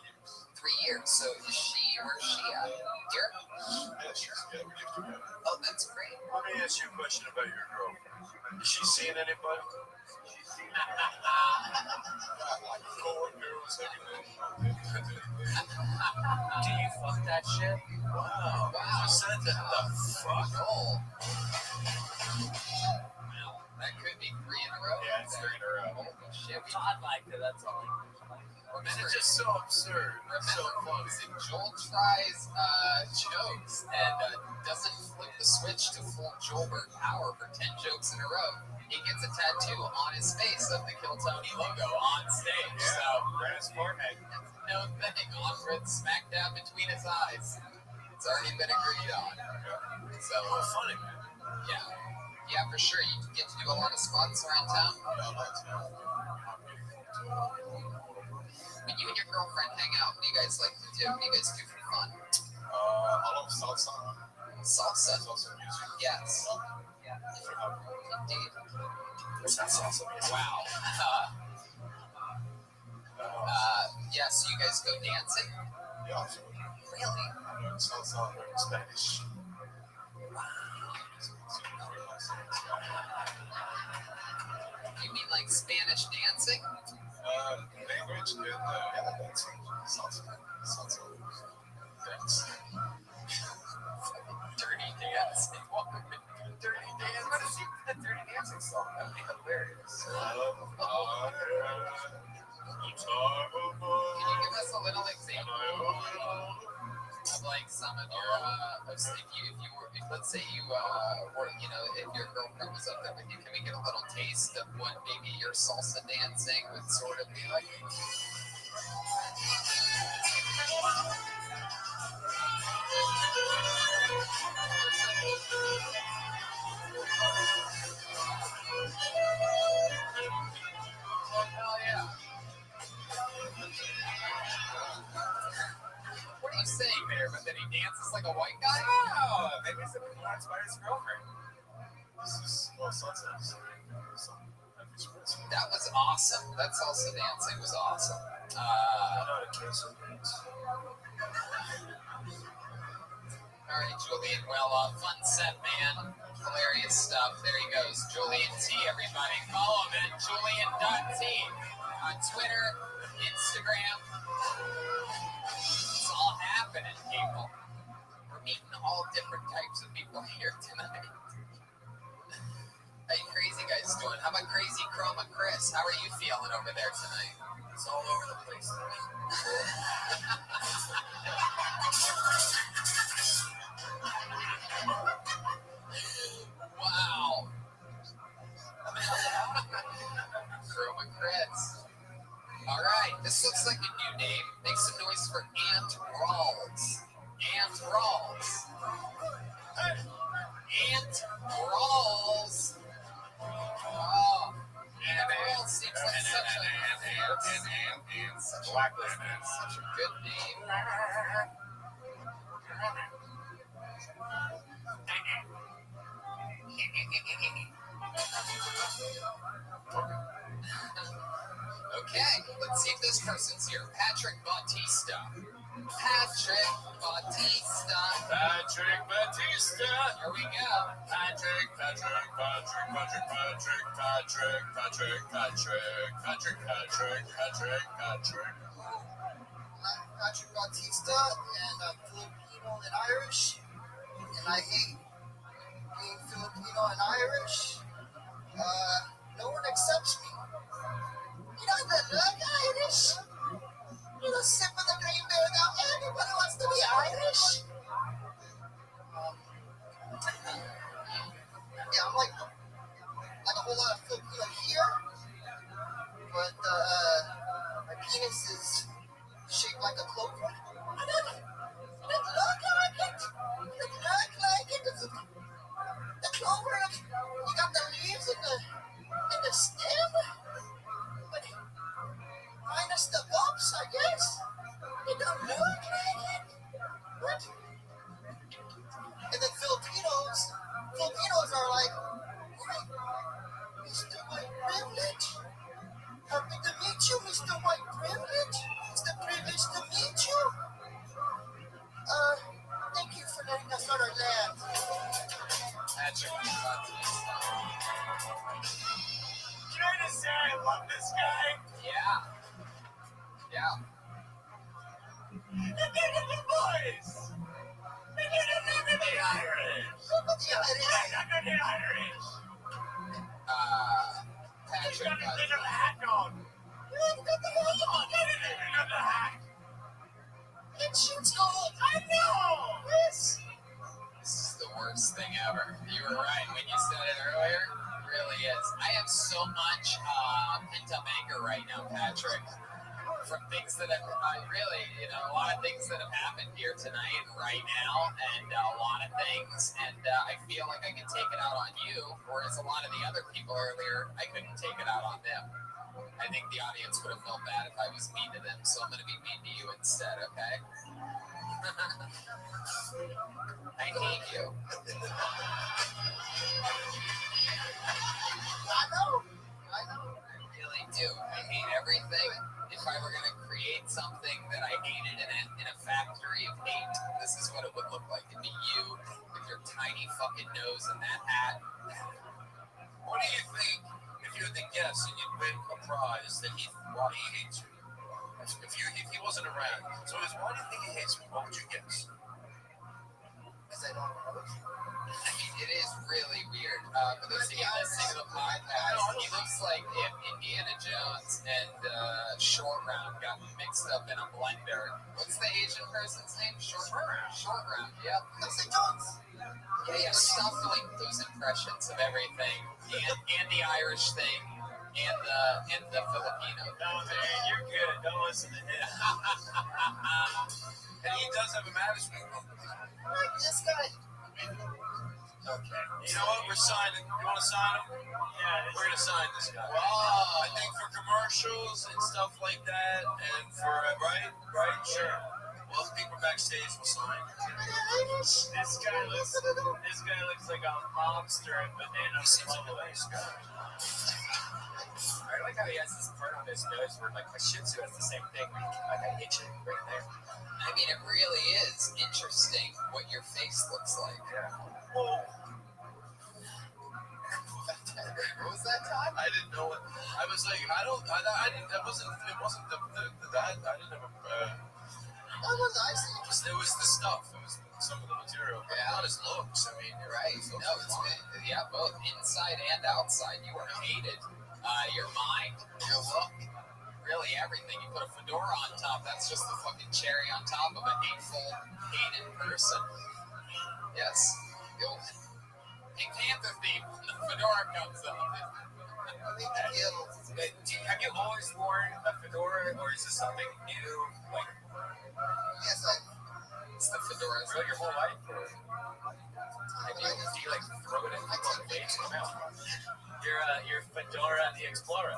years. 3 years. So where's she at? Here? Yeah, we live together. Oh, that's great. ask you a question about your girlfriend. Is she seeing anybody? Like 4 girls every day. Do you fuck that shit? Wow. You said that the fuck? Oh. Well, that could be 3 in a row. Yeah, it's 3 in a row. Holy shit. I liked it, that's all. And it's just so absurd. So funny. If Joel tries jokes and doesn't flip the switch to full Joelberg power for 10 jokes in a row, he gets a tattoo on his face of the Kill Tony logo on stage. Yeah, So right his forehead. no thing on with smack dab between his eyes. It's already been agreed on. So funny, man. Yeah, for sure. You get to do a lot of spots around town. When you and your girlfriend hang out, what do you guys like to do? What do you guys do for fun? I love salsa. Salsa? Salsa music. Yes. Indeed. What's that salsa music? Wow. Yeah, so you guys go dancing? Yeah, absolutely. Really? Salsa in Spanish. You mean like Spanish dancing? Language and dancing. Salsa. Dance. Dirty dancing. Dirty dance. What is a dirty dancing song? That would be hilarious. Can you give us a little example of like some of your if let's say you were, you know, if your girlfriend was up there with you, can we get a little taste of what maybe your salsa dancing would sort of be like? Hell yeah. What are you saying there? But then he dances like a white guy? Oh, maybe it's a influenced by his girlfriend. This is salsa. That was awesome. That salsa dancing was awesome. All right, Julian. Well, fun set, man. Hilarious stuff. There he goes. Julian T, everybody. Follow him at Julian.T on Twitter, Instagram. It's all happening, people. We're meeting all different types of people here tonight. How you crazy guys doing? How about Crazy Chroma Chris? How are you feeling over there tonight? It's all over the place. Wow. Chroma Chris. All right, this looks like a new name. Make some noise for Ant Rawls. Ant Rawls. Ant Rawls. Oh, Ant Rawls seems like such a good name. Okay, let's see if this person's here. Patrick Bautista. Patrick Bautista. Here we go. Patrick. I'm Patrick Bautista, and I'm Filipino and Irish, and I hate being Filipino and Irish. No one accepts me. You don't look Irish. You don't sip of the green beer now. Everybody wants to be Irish. Yeah, I'm like a whole lot of Filipino here, but my penis is shaped like a clover. I don't look like it. It look like it. The clover, you got the leaves in the stem, but minus the bumps, I guess. It don't look like it. What? And then Filipinos are like, Mr. White Privilege. Happy to meet you, Mr. White Privilege. It's a privilege to meet you. Thank you for letting us on our land. Patrick is about to do stuff. Can I just say I love this guy? Yeah. Yeah. And look at the boys! And look at the Irish! Look at the Irish! Look at the Irish! He's Patrick, got his little hat on! Look at the hat on! Look at the hat! It shoots gold! I know! This This is the worst thing ever. You were right when you said it earlier. It really is. I have so much pent-up anger right now, Patrick, from things that have really, a lot of things that have happened here tonight and right now, and a lot of things. And I feel like I can take it out on you, whereas a lot of the other people earlier, I couldn't take it out on them. I think the audience would have felt bad if I was mean to them, so I'm going to be mean to you instead, okay? I hate you. I know. I really do. I hate everything. If I were going to create something that I hated in a factory of hate, this is what it would look like. It'd be you with your tiny fucking nose and that hat. What do you think if you had to guess and you'd win a prize that why he hates you? If he wasn't around. So why do you think he hates me? What would you guess? Because I don't know. I mean, it is really weird. For those of you listening to the podcast, he looks like if Indiana Jones and Short Round got mixed up in a blender. What's the Asian person's name? Short Round. Short Round, yep. Let's say Jones. Yeah, stop doing those impressions of everything, and the Irish thing, and the Filipino. No, man, you're good. Don't listen to him. And he does have a management company. Like this guy. Okay. You know what? We're signing. You want to sign him? Yeah. We're going to sign this guy. Wow. I think for commercials and stuff like that, and for, right? Sure. Well, if people backstage will sign. This guy looks like a monster in Banana He seems like a Republic. nice guy. I like how he has this part on his nose where like a Shih Tzu has the same thing. Like I hit you right there. I mean, it really is interesting what your face looks like. Whoa. What was that, Todd? I didn't know it. I was like, I didn't, it wasn't that, I didn't have it was the stuff. It was some of the material. But not his looks. I mean, Right. No, it's been, both inside and outside. You are hated. Your mind, your look, really everything. You put a fedora on top. That's just the fucking cherry on top of a hateful, hated person. Yes. Pink Panther theme. The fedora comes up. Have you always worn a fedora, or is this something new? Like, Yes, it's the fedora. really your whole life? Or do you like throw it in people's face? Come out. You're Fedora the Explorer.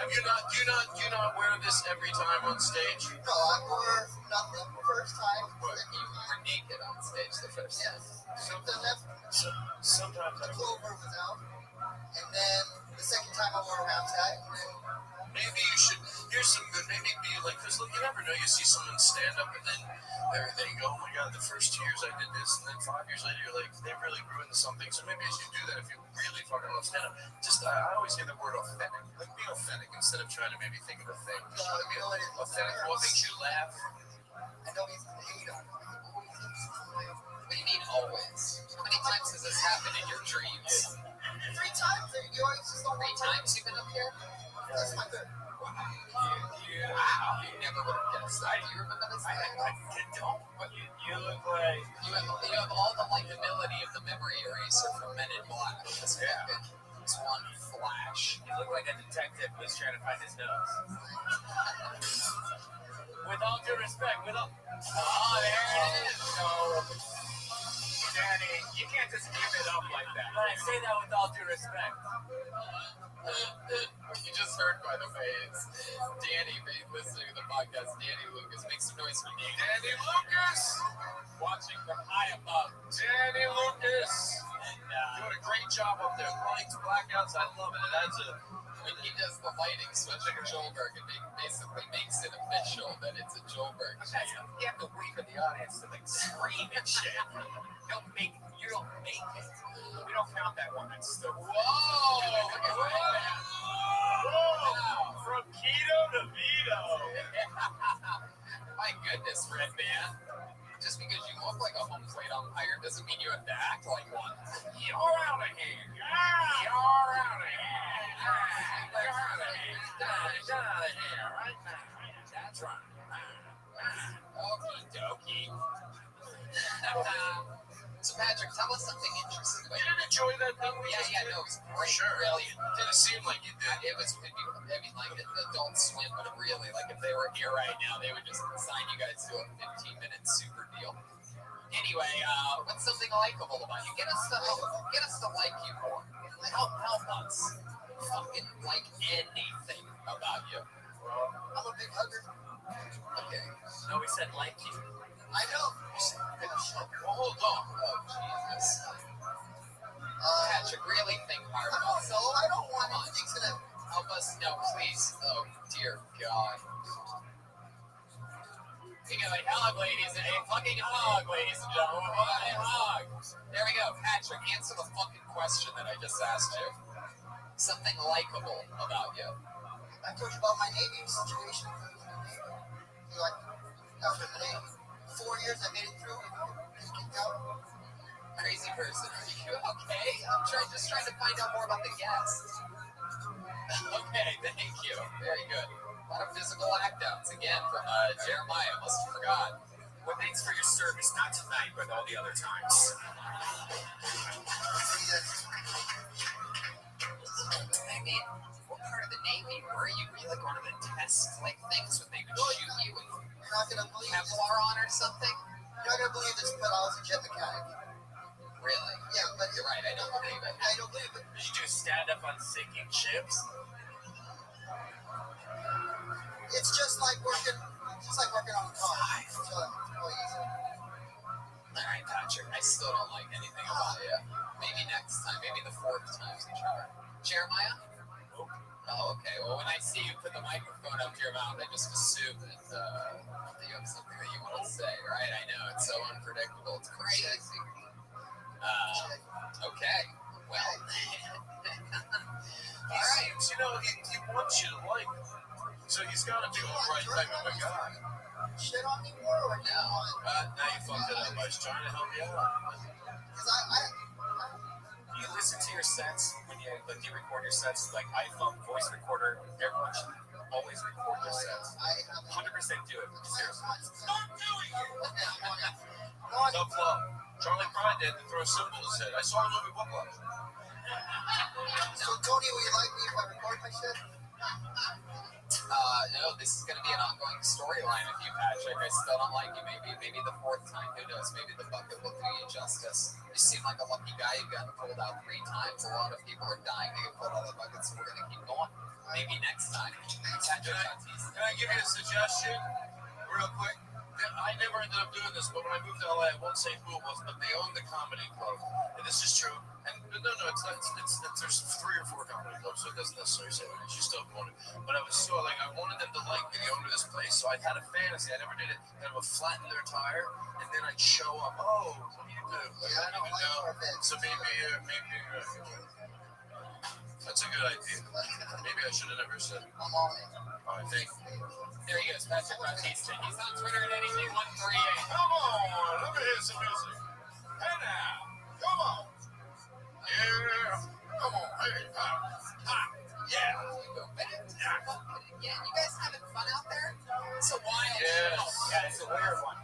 Do you not wear this every time on stage? No, I wore nothing the first time. You were naked on stage the first time. Yes. Sometimes The clover was out. And then the second time I wore a half hat. maybe you should. Here's some good. Maybe be like, because look, you never know. You see someone stand up and then they go, oh my god, the first 2 years I did this, and then 5 years later you're like, they really grew into something. So maybe you should do that if you really fucking love stand up. Just I always hear the word authentic. Like be authentic instead of trying to maybe think of a thing. Just try to be authentic. What makes you laugh? I know he's hate on me. What do you mean always? How many times has this happened in your dreams? 3 times. You always just don't 3 times you've been up here? That's my third. Wow. You never would have guessed that. Do you remember this? I don't. But you look like You have all the likability of the memory eraser from Men in Black. It's one flash. You look like a detective who's trying to find his nose. With all due respect, Oh, there it is. So, Danny, you can't just give it up like that. But I say that with all due respect. You just heard, by the way, it's Danny listening to the podcast. Danny Lucas. Make some noise for me. Danny Lucas! Watching from high above. Danny Lucas! And Doing a great job up there. Lights, blackouts, I love it. It adds a when he does the lighting switch for Joelberg, it basically makes it official that it's a Joelberg. You have to wait for the audience to like scream and shit. You don't make it. We don't count that one. It's the Whoa! Look at that. Whoa! From keto to veto. My goodness, Red Man. Just because you look like a home plate umpire doesn't mean you have to act like one. You're out of here. You're out of here. You're out of here. Get out of here right now. That's right. Okie dokie. So, Patrick, tell us something interesting about You didn't enjoy that thing we just did? no, it was great. Sure. Brilliant. Didn't seem like you did. It was, I mean, like, Adult Swim, but really, like, if they were here right now, they would just sign you guys to a 15-minute super deal. Anyway, what's something likable about you? Get us to like you more. Help us. Fucking like anything about you. I'm a big hugger. Okay. No, we said like you. I know. Well, hold on. Oh, Jesus. Patrick, really think hard about it. No, I don't want anything to Help us. No, please. Oh, dear God. You know, like, hug, ladies. A fucking hug, ladies and gentlemen. A hug. There we go. Patrick, answer the fucking question that I just asked you. Something likable about you. I told you about my Navy situation. Like, after the Navy, 4 years I made it through and kicked out. Crazy person. Are you okay? I'm just trying to find out more about the guest. Okay, thank you. Very good. A lot of physical act-outs again from Jeremiah. Must have forgot. Well, thanks for your service. Not tonight, but all the other times. I mean, what part of the Navy were you? Were you like one of the test like things when they would shoot you with You're not gonna believe this. Kevlar on or something? You're not gonna believe this, but I was a jet mechanic. Really? Yeah, but You're right. I don't believe it. I don't believe it. Did you do stand up on sinking ships? It's just like working on a car. It's really easy. All right, Patrick. I still don't like anything about you. Maybe next time. Maybe the fourth time's a charm. Jeremiah? Oh, okay. Well, when I see you put the microphone up to your mouth, I just assume that you have something that you want to say, right? I know. It's so unpredictable. It's crazy. Okay. Well. All right. You know, he wants you to like him. So he's got to be the right type of a guy. Shit on me more or No. Now you fucked it up. I was trying to help you out. Because I You listen to your sets when you record your sets, like iPhone voice recorder. Everyone should always record their sets. 100% do it. Seriously. Stop doing it! Tough love. Charlie Pride did to throw a symbol at his head. I saw a movie Whiplash. So Tony, will you like me if I record my shit? No, this is going to be an ongoing storyline with you, Patrick. I still don't like you. Maybe the fourth time. Who knows? Maybe the bucket will do you justice. You seem like a lucky guy. You've gotten pulled out 3 times. A lot of people are dying to get pulled out of the bucket, so we're going to keep going. Maybe next time. Can I give you a suggestion real quick? I never ended up doing this, but when I moved to LA, I won't say who it was, but they owned the comedy club. And this is true. And no, it's there's 3 or 4 comedy clubs, so it doesn't necessarily say that. You still want it. But I was so like, I wanted them to like me, the owner of this place. So I had a fantasy. I never did it. That I would flatten their tire, and then I'd show up. Oh, what do you do? Like, I don't even know. So maybe. That's a good idea. Maybe I should have never said it. I'm on it. All right, thank you. There he goes, Patrick Bautista. He's on Twitter at anything138. Come on, let me hear some music. Hey now, come on. Yeah, come on. Hey, yeah. Yeah, you guys having fun out there? It's a wild Yes. show. Yeah, it's a weird one.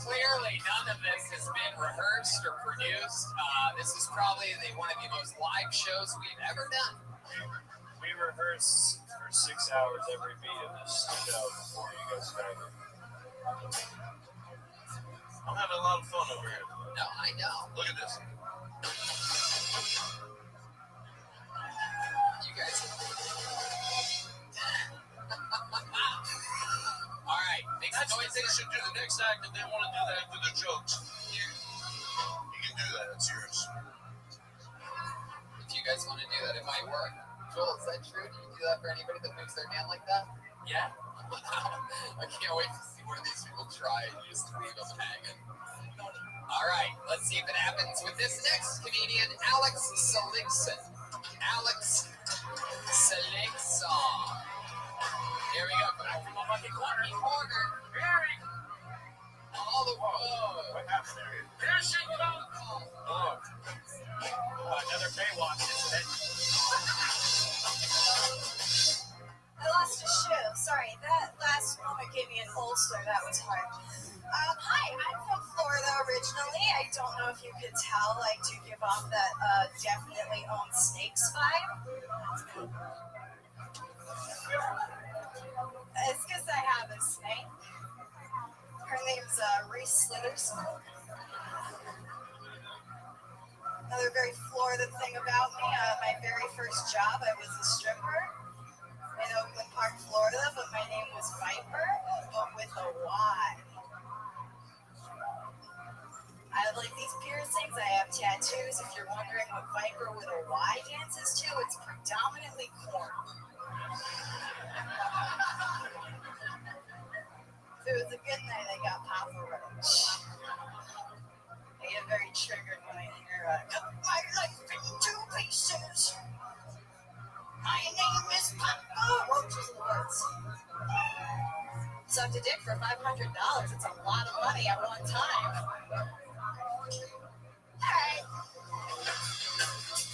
Clearly, none of this has been rehearsed or produced. This is probably one of the most live shows we've ever done. We rehearse for 6 hours every beat of this show before you guys got here. I'm having a lot of fun over here. No, I know. Look at this. You guys. All right. That's what they should do the next act if they want to do that with their jokes. You can do that. It's yours. If you guys want to do that, it might work. Joel, is that true? Do you do that for anybody that moves their hand like that? Yeah. I can't wait to see one of these people try and just leave them hanging. All right, let's see if it happens with this next comedian, Alex Seligson. Alex Seligson. Here we go. Back from the fucking corner. All the way. What happened there? There she goes. Oh. Another Baywatch incident. I lost a shoe. Sorry, that last moment gave me an ulcer. That was hard. Hi, I'm from Florida originally. I don't know if you could tell. I do give off that definitely own snakes vibe. It's because I have a snake. Her name's Reese Slitherston. Another very Florida thing about me, my very first job, I was a stripper in Oakland Park, Florida, but my name was Viper, but with a Y. I have like these piercings, I have tattoos. If you're wondering what Viper with a Y dances to, it's predominantly corn. If it was a good night, I got Papa Roach. I get very triggered when I hear, cut my life in 2 pieces. My name is Papa Roach in the woods. Sucked a dick for $500. It's a lot of money at one time.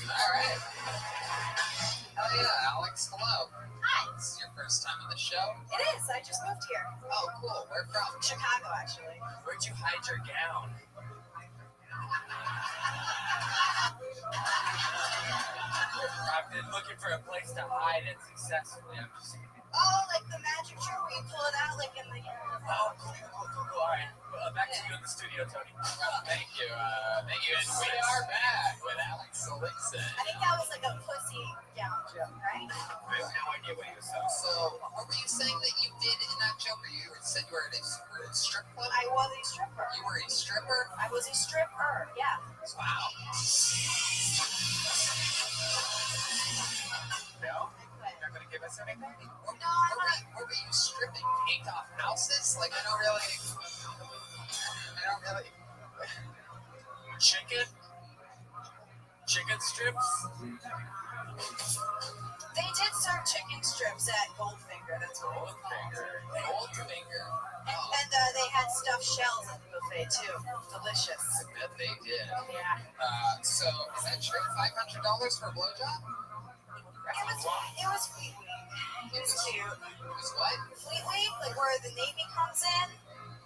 All right. Oh yeah, Alex, hello. Hi. This is your first time on the show? It is. I just moved here. Oh, cool. Where from? Chicago, actually. Where'd you hide your gown? I've been looking for a place to hide it successfully. I'm just. Oh, like the magic trick where you pull it out like in the... Oh, cool. All right. Back to you in the studio, Tony. Thank you. And we are back with Alex Seligson. I think that was like a pussy gown joke, right? I have no idea what he was saying. So, what were you saying that you did in that joke? You said you were at a strip club? I was a stripper. You were a stripper? I was a stripper, yeah. Wow. No? You're not going to give us anything? No, I want Were you stripping paint off houses? Like, I don't really... Chicken strips? They did serve chicken strips at Goldfinger. That's what it was called. Goldfinger. And they had stuffed shells at the buffet, too. Delicious. I bet they did. Yeah. So, is that true? $500 for a blowjob? It was Fleet Week. It was cute. It was what? Fleet Week, like where the Navy comes in,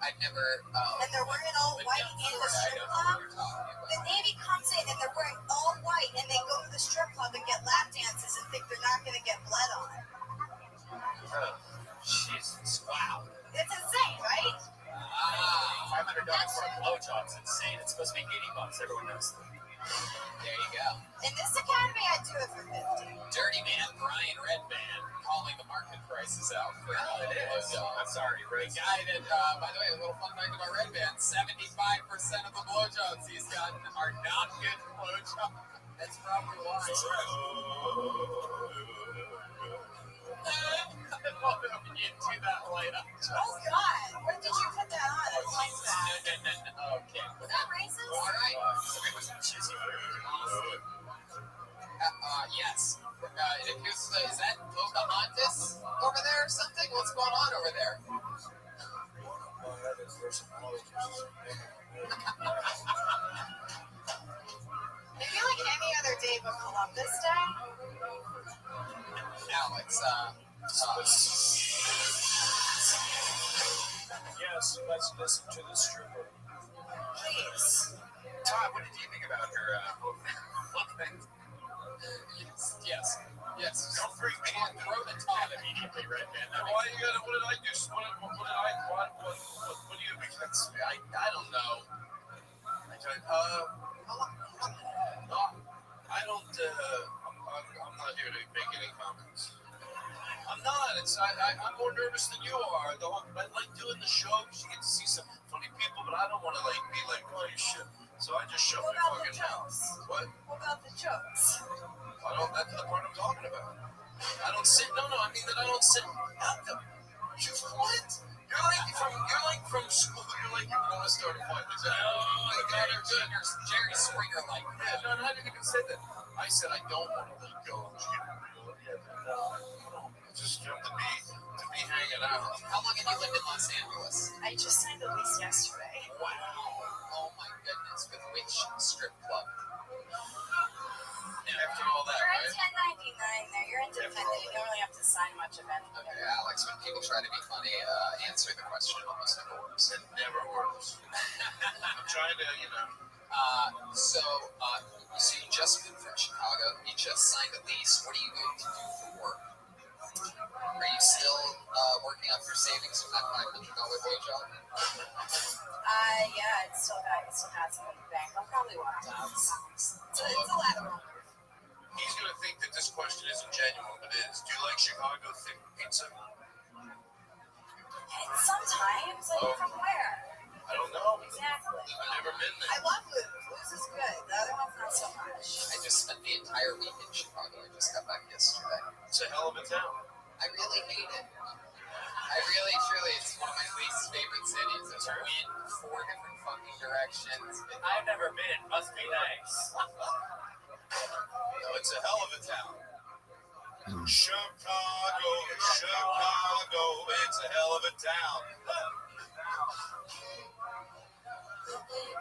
I've never... and they're wearing all white in the strip club. The Navy comes in and they're wearing all white, and they go to the strip club and get lap dances and think they're not going to get bled on it. Oh, Jesus. Wow. It's insane, right? $500 for a blowjob's insane. It's supposed to be $80. Everyone knows that. There you go. In this academy, I do it for 50. Dirty man Brian Redband calling the market prices out for it is. I'm sorry, the guy that, by the way, a little fun fact about Redband, 75% of the blowjobs he's gotten are not good blowjobs. That's probably why. I don't know if you do that later. Oh, God. When did you put that on? I like that. No. Okay. Was that racist? All right. Yes. Is that Pocahontas over there or something? What's going on over there? Maybe like any other day but Columbus Day. Alex, Yes, let's listen to the stripper. Please. Todd, what did you think about her look thing? Yes. Don't freak me out. Throw the Todd immediately, Redman. Why you gotta? What did I do? What do you expect? I don't know. I'm not here to make any comments. I'm not. I'm more nervous than you are. I like doing the show because you get to see some funny people, but I don't want to be like, oh, like shit. So I just shut What my about the fucking mouth. jokes? What? What about the jokes? That's the part I'm talking about. I don't sit. No, I mean that I don't sit. You what? You're like from school. You're like you want to start a fight. Exactly. Oh my God, Jerry Springer, like, yeah, no, I didn't even say that. I said I don't want to let go. Just to be hanging out. how long have you lived in Los Angeles? I just signed the lease yesterday. Wow. Oh my goodness. With which strip club? After all that, You're right? at 1099 there. You're independent. You don't really have to sign much of anything. Okay, Alex, when people try to be funny, answer the question almost never works. It never works. I'm trying to, So you just moved from Chicago. You just signed a lease. What are you going to do for work? Are you still working on your savings from that $500 day job? Yeah, it still has some in the bank. I'll probably walk dogs. It's a lot of money. he's going to think that this question isn't genuine, but it is. Do you like Chicago thick pizza? Sometimes, like from where? I don't know. Exactly. I've never been I there. love Lou's. Lou's is good. The other one's not so much. I just spent the entire week in Chicago. I just got back yesterday. It's a hell of a town. I really hate it. I really, truly, it's one of my least favorite cities. It's wind, 4 different fucking directions. I've never been. Must be nice. No, it's a hell of a town. Chicago, it's a hell of a town.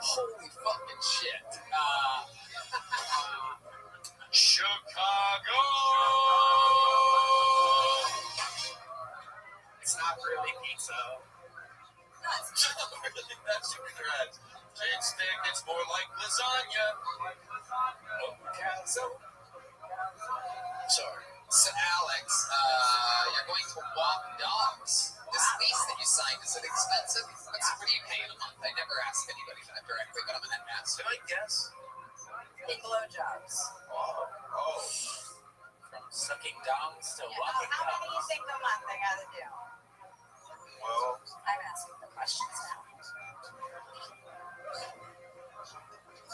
Holy fucking shit. Chicago! It's not really pizza. That's correct. Jane Stick, it's more like lasagna. Sorry. So, Alex, you're going to walk dogs. This lease that you signed, is it expensive? What are you paying a month? I never ask anybody that directly, but I'm an ask. Can I guess? In blowjobs. Oh. From sucking dongs to Yeah, walking how many do you dogs. think a month I gotta do? Well, I'm asking the questions now.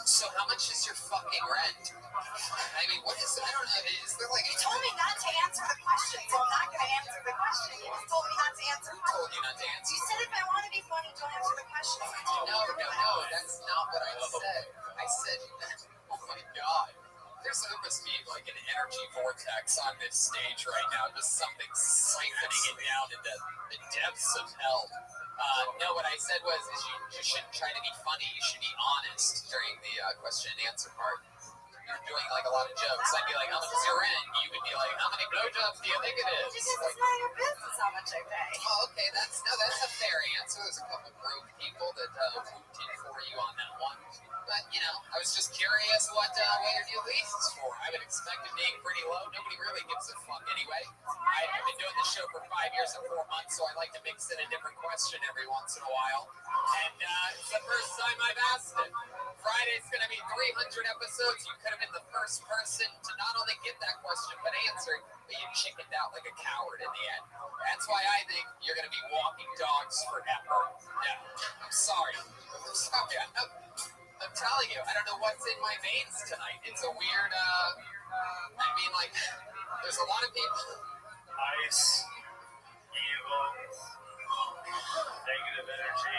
So, how much is your fucking rent? I mean, what is it? I don't know. Is there like. You told me not to answer the question, so I'm not gonna answer the question. You just told me not to answer the Told question. you not to answer. You said if I want to be funny, don't answer the question. No, that's not what I said. I said, oh my God. There must be like an energy vortex on this stage right now. Just something siphoning it down into the depths of hell. No, what I said was you shouldn't try to be funny. You should be honest during the question and answer part. You're doing like a lot of jokes. I'd be like, how much is your rent? You would be like, how many blowjobs do you think it is? Because it's none of your business how much I pay. Oh, okay, that's a fair answer. There's a couple broke people that moved in for you on that one. But, I was just curious what your new lease is for. I would expect it being pretty low. Nobody really gives a fuck anyway. I've been doing this show for 5 years and 4 months, so I like to mix in a different question every once in a while. And it's the first time I've asked it. Friday's going to be 300 episodes. You could have been the first person to not only get that question, but answer it, but you chickened out like a coward in the end. That's why I think you're going to be walking dogs forever. Yeah, I'm sorry. I'm telling you, I don't know what's in my veins tonight. It's a weird, there's a lot of people. Ice, evil, negative energy.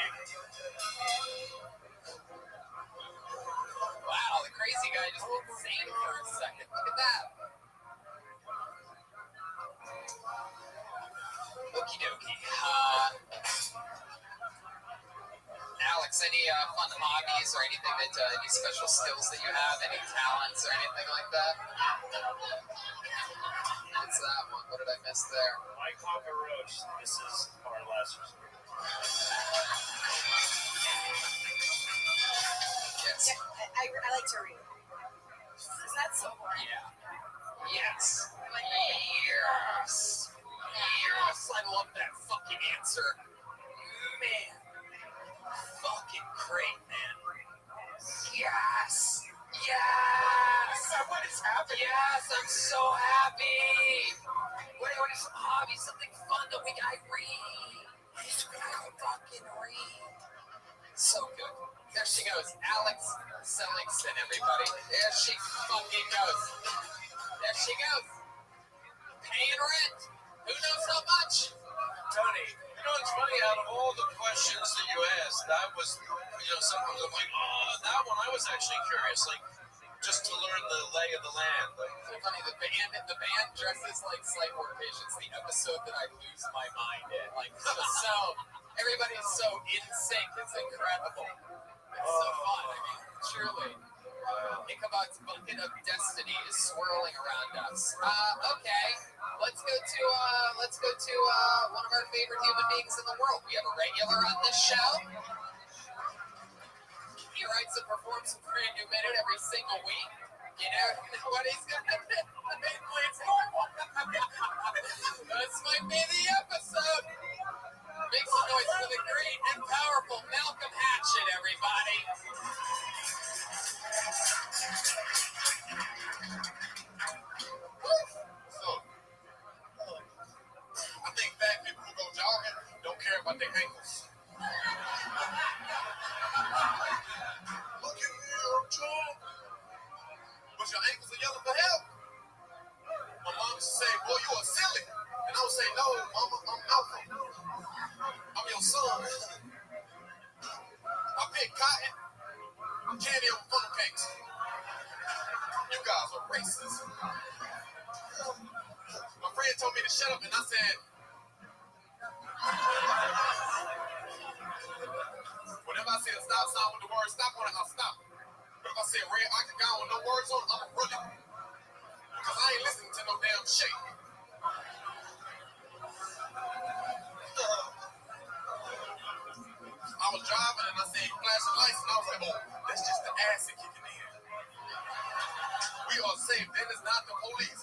Wow, the crazy guy just went insane for a second. Look at that. Okie dokie. Alex, any fun hobbies or anything any special skills that you have, any talents or anything like that? What's that one? What did I miss there? My cockroach. This is our last resort. Yes. I like to read. Isn't that so boring? Yeah. Yes. Yes. Yes. I love that fucking answer. Man. Fucking great, man. Yes. Yes. What is happening? Yes, I'm so happy. What is some hobby? Something fun that we got read. I fucking read. So good. There she goes. goes. Alex Sellingston, everybody. There she fucking goes. There she goes. Paying rent. Who knows how much? Tony, you know what's funny? Out of all the questions that you asked, that was, sometimes I'm like, oh, that one I was actually curious, like, just to learn the lay of the land. Like, So funny, the band dresses like psych ward patients. The episode that I lose my mind in, like, so everybody's so in sync. It's incredible. It's so fun. I mean, truly. Ichabod's bucket of destiny is swirling around us. Okay, let's go to one of our favorite human beings in the world. We have a regular on this show. He writes and performs a brand new minute every single week. You know what he's gonna do? It's normal. This might be the episode. Make some noise for the great and powerful Malcolm Hatchet, everybody. so, I think fat people who go jogging don't care about their ankles. Look at me, I'm John. But your ankles are yelling for help. My mom used to say, boy, you are silly. And I would say, no, mama, I'm Malcolm. I'm your son. I pick cotton. I'm candy on funnel cakes. You guys are racist. My friend told me to shut up, and I said, whenever I see a stop sign with the word stop on it, I'll stop. But if I see a red octagon with no words on it, I'm running. Because I ain't listening to no damn shit. I was driving and I seen flashing lights and I was like, oh, that's just the acid kicking in. We are safe. Then it's not the police.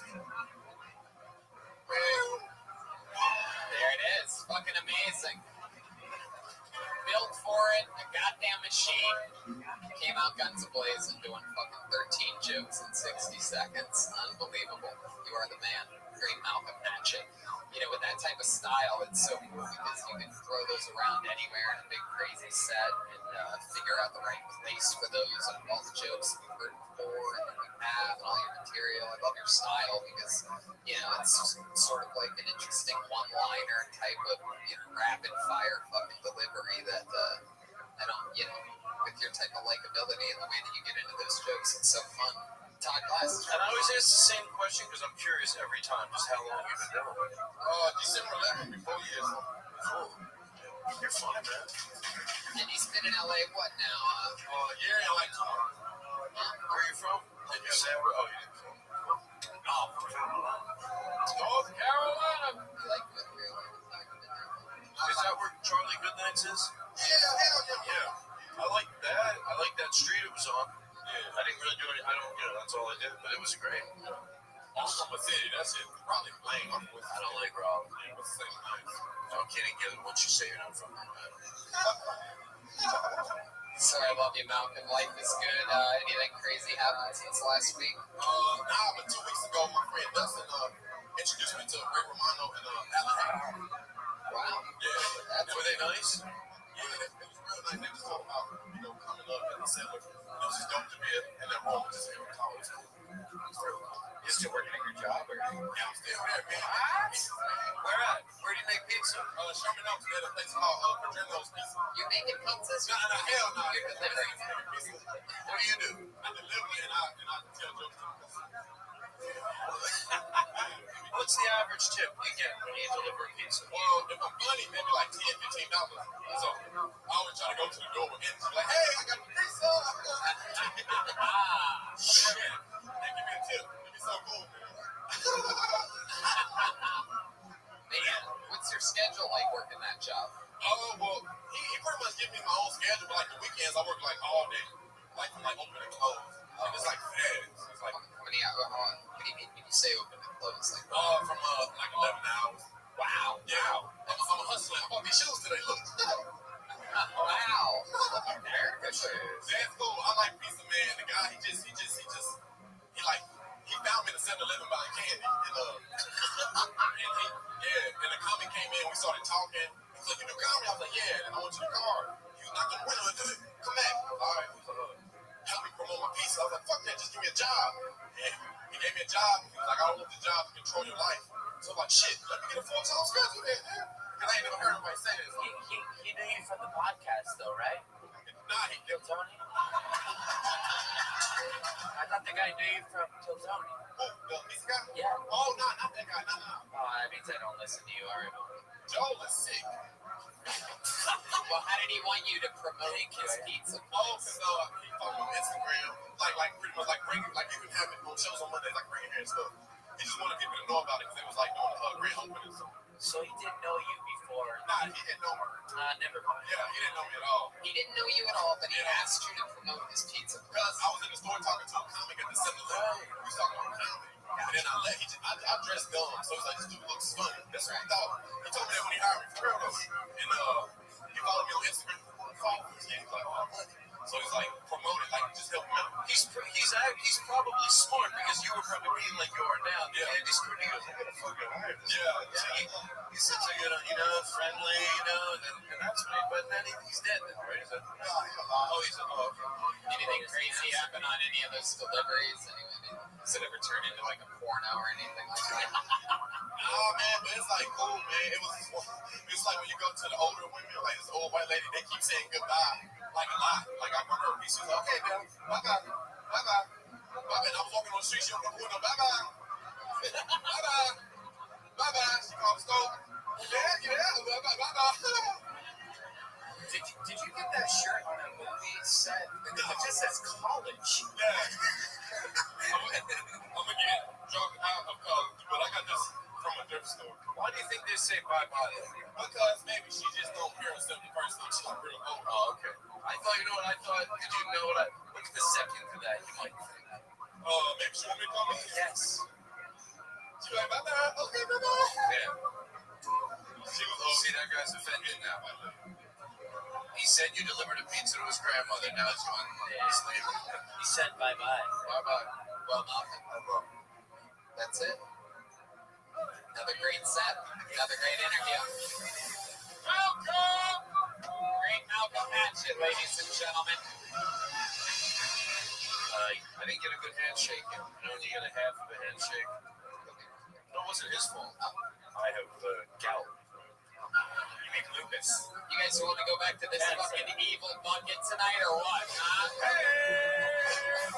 There it is. Fucking amazing. Built for it. A goddamn machine. Came out guns a-blazing doing fucking 13 jokes in 60 seconds. Unbelievable. You are the man. Great Malcolm Hatchet. You know, with that type of style, it's so cool because you can throw those around anywhere in a big crazy set and figure out the right place for those and all the jokes you've heard before and that you have and all your material. I love your style because, you know, it's sort of like an interesting one-liner type of, you know, rapid fire fucking delivery that I don't, you know, with your type of likability and the way that you get into those jokes, it's so fun. Todd Glass. And I always ask the same question because I'm curious every time, just how long you've been doing it. December 11th, 4 years. Cool. You're funny, man. And he's been in LA, what now? Yeah, I like tomorrow. Where are you from? Did you say where? Oh, you didn't. North Carolina. You like it really? Is that where Charlie Goodnights is? Yeah, hell yeah. Yeah. I like that. I like that street it was on. Yeah. I didn't really do any. I don't. You know, that's all I did. But it was great. Oklahoma City. That's it. Probably lame. I don't like Raleigh. Yeah, what's the same nice? No kidding. Get it once you say you're not from there. Sorry, I love you, Malcolm. Life is good. Anything crazy happened since last week? Nah, but 2 weeks ago, my friend Dustin introduced me to Ray Romano and Alan. Wow. Yeah. Were they nice? Yeah, it was real nice. They just talking about, you know, coming up and he said, look, it was just dope to be in that room with this hero college. You still working at your job? Or? Yeah, I'm still there, man. What? Where at? Where do you make pizza? Sherman Oaks, man, a place called Padrino's Pizza. You're making pizzas? Nah, hell no. You're delivering. What do you do? I deliver and I tell jokes. What's the average tip you get when you deliver a pizza? Well, if I'm funny, maybe like $10, $15. So I always try to go to the door and just like, hey, I got the pizza. Shit. Hey, give me a tip. Give me so cool, man. Man, what's your schedule like working that job? Well, he pretty much gives me my own schedule, but like the weekends I work like all day. Like from like open and close. And it's like fast. It's like How many hours? What do you mean when you say open and close? Like, from like 11 hours. wow. Yeah. I'm a hustler. I bought these shoes today. Look. Wow. America shoes. That's cool. I like Pizza Man. The guy, he found me at the 7-Eleven buying candy. And the comic came in. We started talking. He's like, you do comedy? I was like, yeah. And I went to the car. He was not going to win on it. Come back. All right. a job. He was like, I don't want the job to control your life. So I'm like, shit, let me get a full-time schedule then, man. Because I ain't never heard nobody say this. He knew you from the podcast, though, right? Nah, he knew Tony? I thought the guy knew you from Till Tony. Who? This guy? Yeah. Oh, no, not that guy. Nah. Oh, that means I don't listen to you. All right. Joel is sick. Well, how did he want you to promote his pizza? Oh, because he fucked on Instagram. Like pretty much like bringing, like you can have it on shows on Mondays, like bringing here and stuff. He just wanted people to know about it because it was like doing a grand opening. So he didn't know you before? Nah, he didn't know me. Never mind. Yeah, he didn't know me at all. He didn't know you at all, but he asked you to promote his pizza. Because I was in the store talking to a comic at the 7-Eleven. We was talking about comedy. And then I let, I dressed dumb, so it's like, this dude looks funny. That's what he thought. He told me that when he hired me for real, though. And he followed me on Instagram. Yeah, he's like, oh, so he's like promoted, like just help him out. He's probably smart because you were probably being like you are now. Yeah. And he's pretty good. I gotta fucking hire this. Yeah. He's such a good, friendly, and that's what but then he's dead now, right? He's alive. Anything crazy happen on any of those deliveries? Does it ever turn into like a porno or anything like that? Oh man, but it's like cool, man. It's like when you go to the older women, like this old white lady, they keep saying goodbye, like a lot. Like I remember her piece, she was like, okay, man, bye-bye. And I was walking on the street, she was like, no, bye-bye. Bye-bye. She called the stove. Yeah, bye-bye. Did you get that shirt on a movie set? It just says college. Yeah. I'm gonna get drunk out of college, but I got this from a thrift store. Why do you think they say bye-bye? Because maybe she just don't hear herself the first time. She's like real old. Oh, okay. I thought, you know what I thought? Did you know what what's the second to that, you might think? Maybe she want me to call me? Yes. She's like, bye-bye. Okay, bye-bye. Yeah. See, that guy's offended now. He said you delivered a pizza to his grandmother. Now he's going to sleep. He said bye-bye. Bye-bye. Well, nothing. That's it. Another great set. Another great interview. Welcome! Great Malcolm Hatchet, ladies and gentlemen. I didn't get a good handshake. I only got a half of a handshake. No, it wasn't his fault. I have gout. You mean lupus. You guys want to go back to this fucking evil bucket tonight or what, huh? Hey!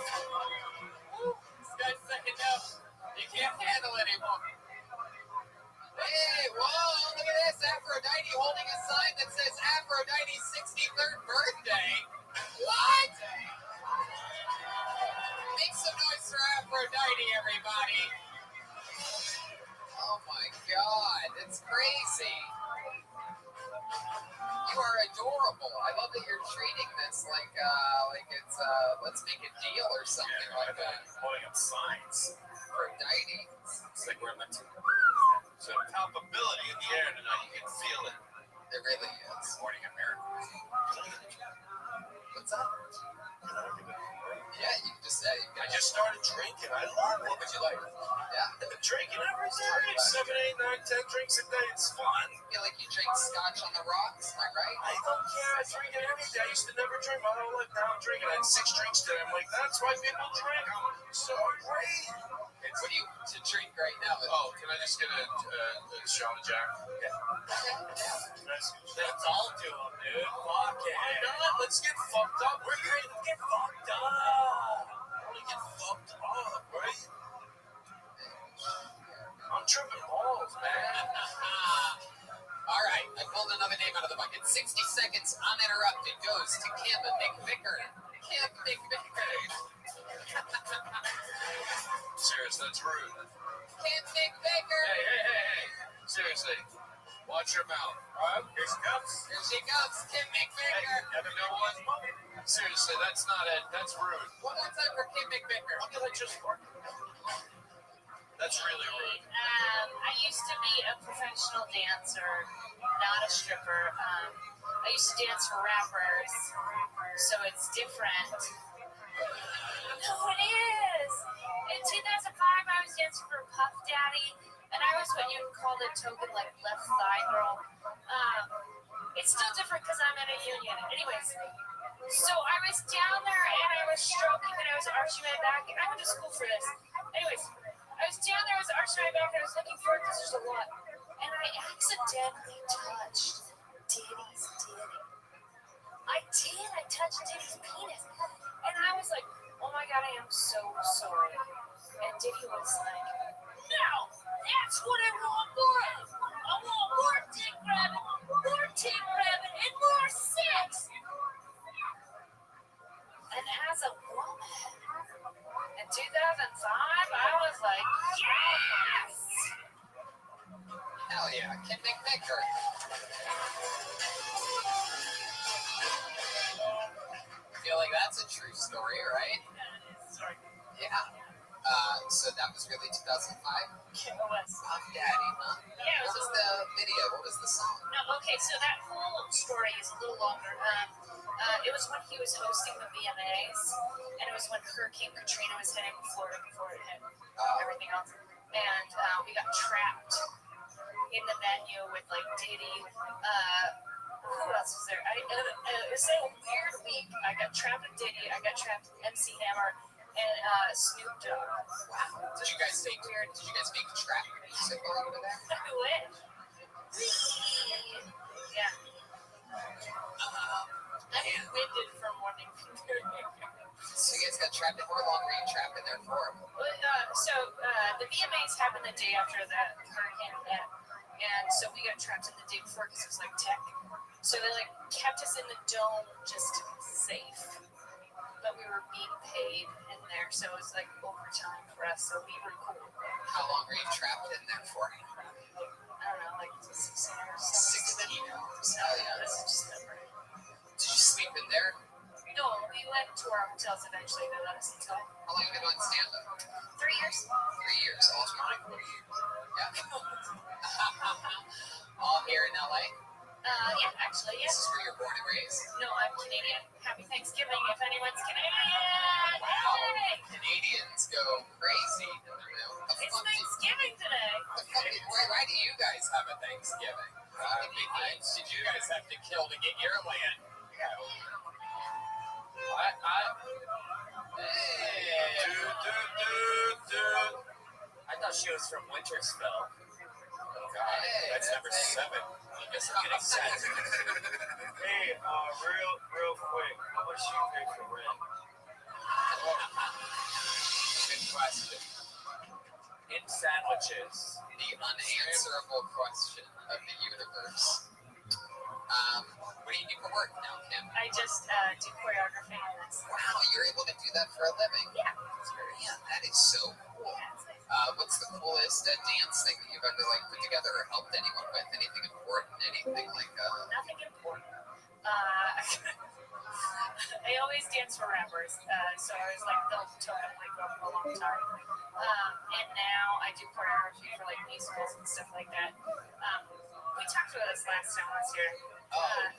This guy's second up. You can't handle anymore. Hey, whoa, look at this. Aphrodite holding a sign that says Aphrodite's 63rd birthday. What? Make some noise for Aphrodite, everybody. Oh my God, it's crazy. You are adorable. I love that you're treating this like it's let's make a deal or something like that. Holding up signs. Aphrodite. It's like we're meant to. So palpability in the air tonight. You can feel it. It really is. Morning America. What's up? Yeah, you can just say. I just started drinking. I love it. What would you like? Yeah. Drinking every day. 7, 8, 9, 10 drinks a day. It's fun. I feel like you drink scotch on the rocks, am I right? I don't care. I drink it every day. I used to never drink my whole life. Now I'm drinking. I had 6 drinks today. I'm like, that's why people drink. I'm so great. What do you to drink right now? Oh, can I just get a shot of Jack? Yeah. Let's all do them, dude. Fuck it. Why not? Let's get fucked up. We're great. Let's get fucked up. I want to get fucked up, right? I'm tripping balls, man. All right, I pulled another name out of the bucket. 60 seconds uninterrupted goes to Kim McVicker. Kim McVicker. Serious, that's rude. Kim McVicker. Hey. Seriously, watch your mouth. All right, here she comes. Here she comes, Kim McVicker. Ever know what? Seriously, that's not it. That's rude. One more time for Kim McVicker. I'm gonna just work. That's really rude. I used to be a professional dancer, not a stripper. I used to dance for rappers, so it's different. No, it is. In 2005, I was dancing for Puff Daddy, and I was what you would call the token, like, left thigh girl. It's still different because I'm at a union. Anyways, so I was down there, and I was stroking, and I was arching my back, and I went to school for this. Anyways, I was down there, I was arching my back, and I was looking for it because there's a lot. And I accidentally touched Diddy's titty. I did. I touched Diddy's penis. And I was like, oh my God, I am so sorry. And Diddy was like, no, that's what I want more of. I want more dick grabbing, and more sex. And as a woman, in 2005, I was like, yes! Hell yeah, Kid Nick Nicker. I feel like that's a true story, right? Yeah. So that was really 2005? Puff Daddy, huh? Yeah, What was the video? What was the song? No, okay, so that whole story is a little longer. It was when he was hosting the VMAs, and it was when Hurricane Katrina was hitting Florida before it hit everything else. And we got trapped in the venue with like Diddy. Who else was there? It was a weird week. I got trapped with Diddy. I got trapped with MC Hammer and Snoop Dogg. Wow. Did you guys make trap music while you were there? I wish. Yeah. I'm winded from wanting to do it. So you guys got trapped in how long were you trapped in there for? The VMAs happened the day after that hurricane hit, and so we got trapped in the day before because it was like tech. So they like kept us in the dome just to be safe, but we were being paid in there, so it was like overtime for us. So we were cool. How long were you trapped in there for? I don't know, like 16 hours. 16 hours. Hell yeah. That's just number. Did you sleep in there? No, we went to our hotels eventually. They let us until. How long have you been doing stand-up? 3 years. 3 years. All time? Yeah. All here in LA? Yeah, actually, yeah. This is where you're born and raised? No, I'm Canadian. Happy Thanksgiving if anyone's Canadian. Wow. Yay! Canadians go crazy. It's Thanksgiving today. Why do you guys have a Thanksgiving? How many Indians did you guys have to kill to get your land? I thought she was from Wintersville. Oh God, Hey, that's number 7. I guess I'm getting sad. Hey, real quick, how much do you pay for rent? Good question. In sandwiches. The unanswerable question of the universe. What do you do for work now, Kim? I just do choreography. Wow, you're able to do that for a living. Yeah. Man, that is so cool. What's the coolest dance thing that you've ever put together or helped anyone with? Anything important? Anything like? Nothing important. I always dance for rappers, so I was like the token for a long time. And now I do choreography for like musicals and stuff like that. We talked about this last time last year,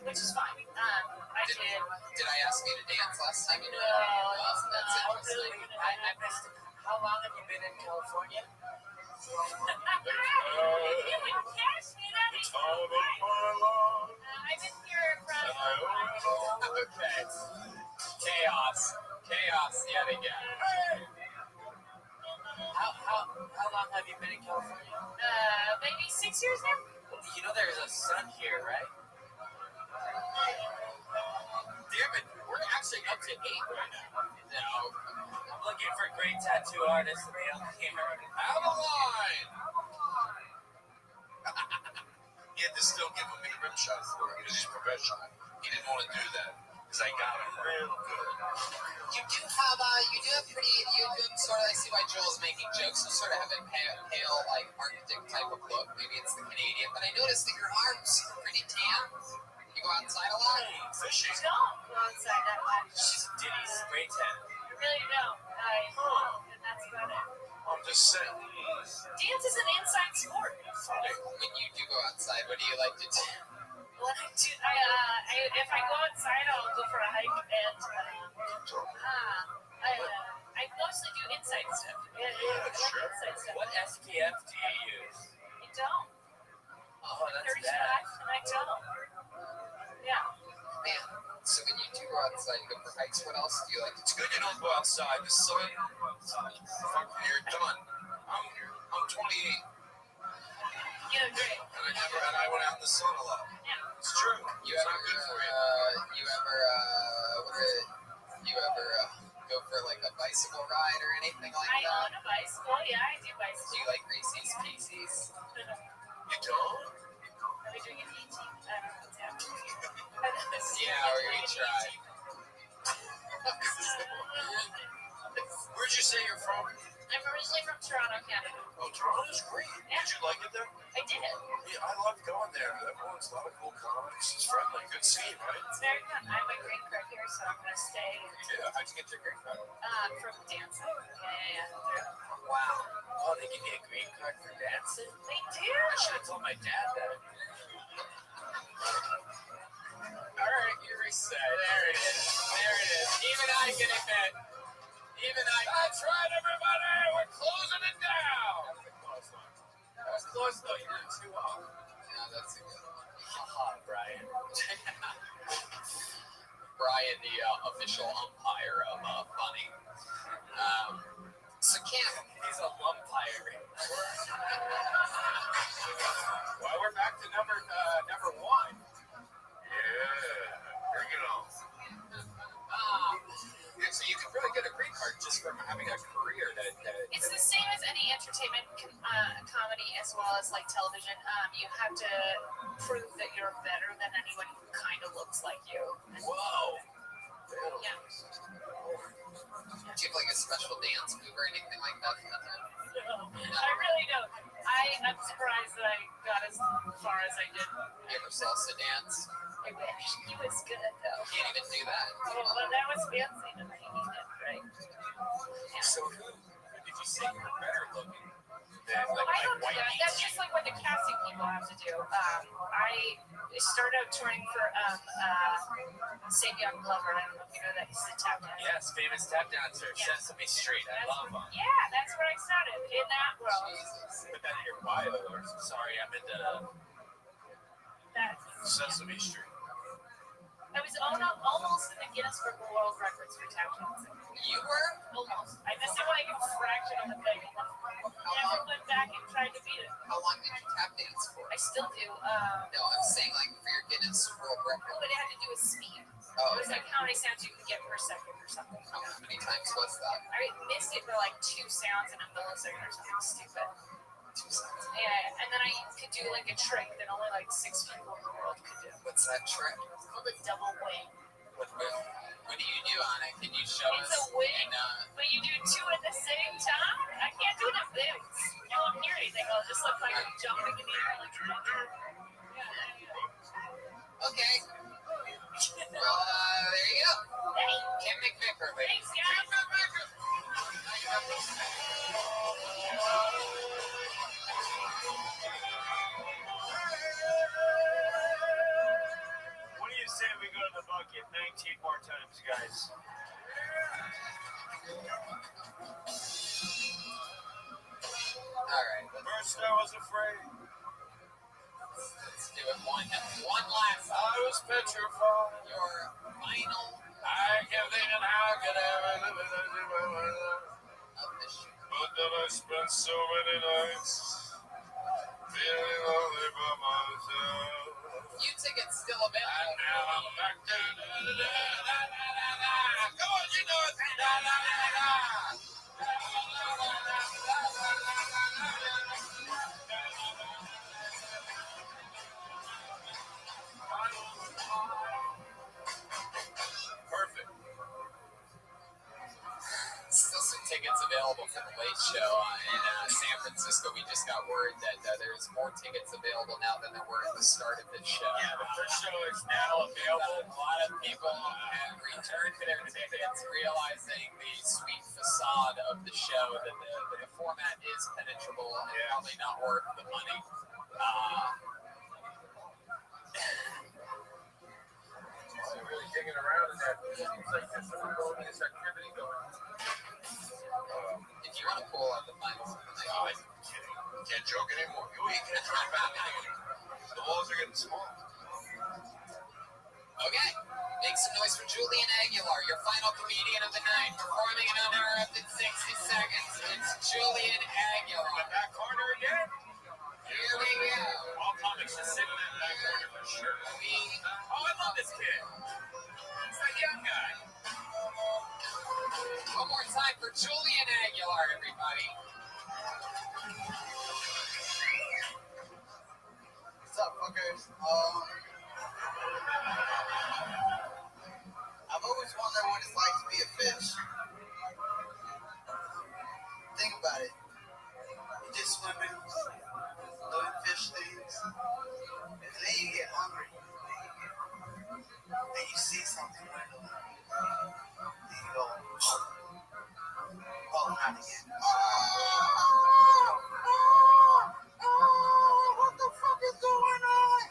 which is fine. Did I ask you to dance last time? No, that's really. I missed it. How long have you been in California? You would catch me, that'd be so fun. I've been here from. Okay. Chaos yet again. How long have you been in California? Maybe 6 years now. You know there's a sun here, right? Damn it, we're actually up to 8 right now. No. I'm looking for great tattoo artists to be on here. Out of line! He had to still give him a rim shot for it because he's professional. He didn't want to do that because I got him real good. You do have pretty, sort of, I see why Joel's making jokes. You sort of have a pale like Arctic type of look. Maybe it's the Canadian, but I noticed that your arms are pretty tan. You go outside a lot? Fishing. Don't go outside that much. She's Diddy's spray tan. I really don't. And that's about it. I'm just saying. Dance is an inside sport. When you do go outside, what do you like to do? When I do, if I go outside, I'll go for a hike, and I mostly do inside stuff. Inside stuff. What SPF do you use? You don't. Oh, that's 35, bad. and I don't. Yeah. Man, so when you do go outside, you go for hikes, what else do you like to do? It's good you don't go outside. The sun, fuck, you're done. I'm 28. You look great. And I went out in the sun a lot. Yeah. It's true. You It's ever, not good for you. you ever go for like a bicycle ride or anything like I that? own a bicycle. Yeah, I do Do bicycle. you like Reese's Pieces? You don't? Are we doing an ET? I don't know what's happening. Yeah, we're gonna try. Where'd you say you're from? I'm originally from Toronto, Canada. Oh, Toronto's great. Yeah. Did you like it there? I did it. Yeah, I love going there. Everyone's a lot of cool comics. It's friendly. Good scene, right? It's very fun. I have my green card here, so I'm going to stay. Yeah. How'd you get your green card? From dancing. Yeah. Wow. Oh, they give me a green card for dancing? They do. I should have told my dad that. All right, you're reset. There it is. Even I can admit. That's right, everybody. We're closing it down. That was close though. You did too well. Yeah, that's a good one. Haha, Brian. Brian, the official umpire of Funny. So Cam, He's a umpire. Well, we're back to number one. Yeah. Bring it on. yeah, so you can really get a green card just from having a career that It's the same as any entertainment comedy as well as like television. You have to prove that you're better than anyone who kind of looks like you. Whoa. Yeah. Do you have like a special dance move or anything like that? I really don't. I'm surprised that I got as far as I did. You ever salsa dance? I wish. He was good though. Can't even do that. Oh, well, that was fancy to me. He did great. Yeah. So who did you say you were better looking than Well, I don't do white that. That's just like what the casting people have to do. I started out touring for Savion Glover. I don't know if you know that. He's the tap dancer. Yes, famous tap dancer, Yeah. Sesame Street. I love him. Yeah, that's where I started in that world. Put that in your bio. Or, sorry, I'm into That's Sesame Street. I was almost in the Guinness Book of World Records for tap dancing. You were? Almost. I missed it like a fraction of the thing. Never went back and tried to beat it. How long did you tap dance for? I still do. No, I'm saying like for your Guinness World Record. But it had to do with speed. Oh, It was like how many sounds you can get per second or something. how many times was that? I missed it for like 2 sounds in a millisecond or something stupid. 2 seconds. Yeah, and then I could do like a trick that only like 6 people in the world could do. What's that trick? It's called a double wing. What do you do on it? Can you show It's us? a wing, And, but you do 2 at the same time. I can't do the things. You won't hear anything. I'll just look like I'm jumping in the air like okay. Well, there you go. Hey, Kim McVicker, ladies. thanks, guys. What do you say we go to the bucket 19 more times, guys? All right, First I was afraid. let's do it one last time. I was petrified. Your final I kept thinking, how could I ever live of the show. But then I spent so many nights feeling lonely by myself. You tickets still And available. now I'm back to da-da-da-da-da-da. Come on, you know it. Da-da-da-da-da. Perfect. Still some tickets available for the Late Show in San Francisco. We just got word that there's more tickets available now than there were at the start of the show. Yeah, the first show is now available. A lot of people have returned to their tickets, realizing the sweet facade of the show, that the format is penetrable and probably not worth the money. So really digging around in that, it seems like there's some bonus activity going. If you want to pull out the finals, I can't joke anymore. You can't joke about anything anymore. The walls are getting small. okay, Make some noise for Julian Aguilar, your final comedian of the night, performing in uninterrupted 60 seconds. It's Julian Aguilar. The back corner again? Here we go. All comics should sit in that back corner for sure. Oh, I love this kid. He's that young guy. One more time for Julian Aguilar, everybody. What's up, fuckers? I've always wondered what it's like to be a fish. Think about it. You're just swimming, doing fish things, and then you get hungry. And you see something randomly. And you go, oh, not again. What the fuck is going on?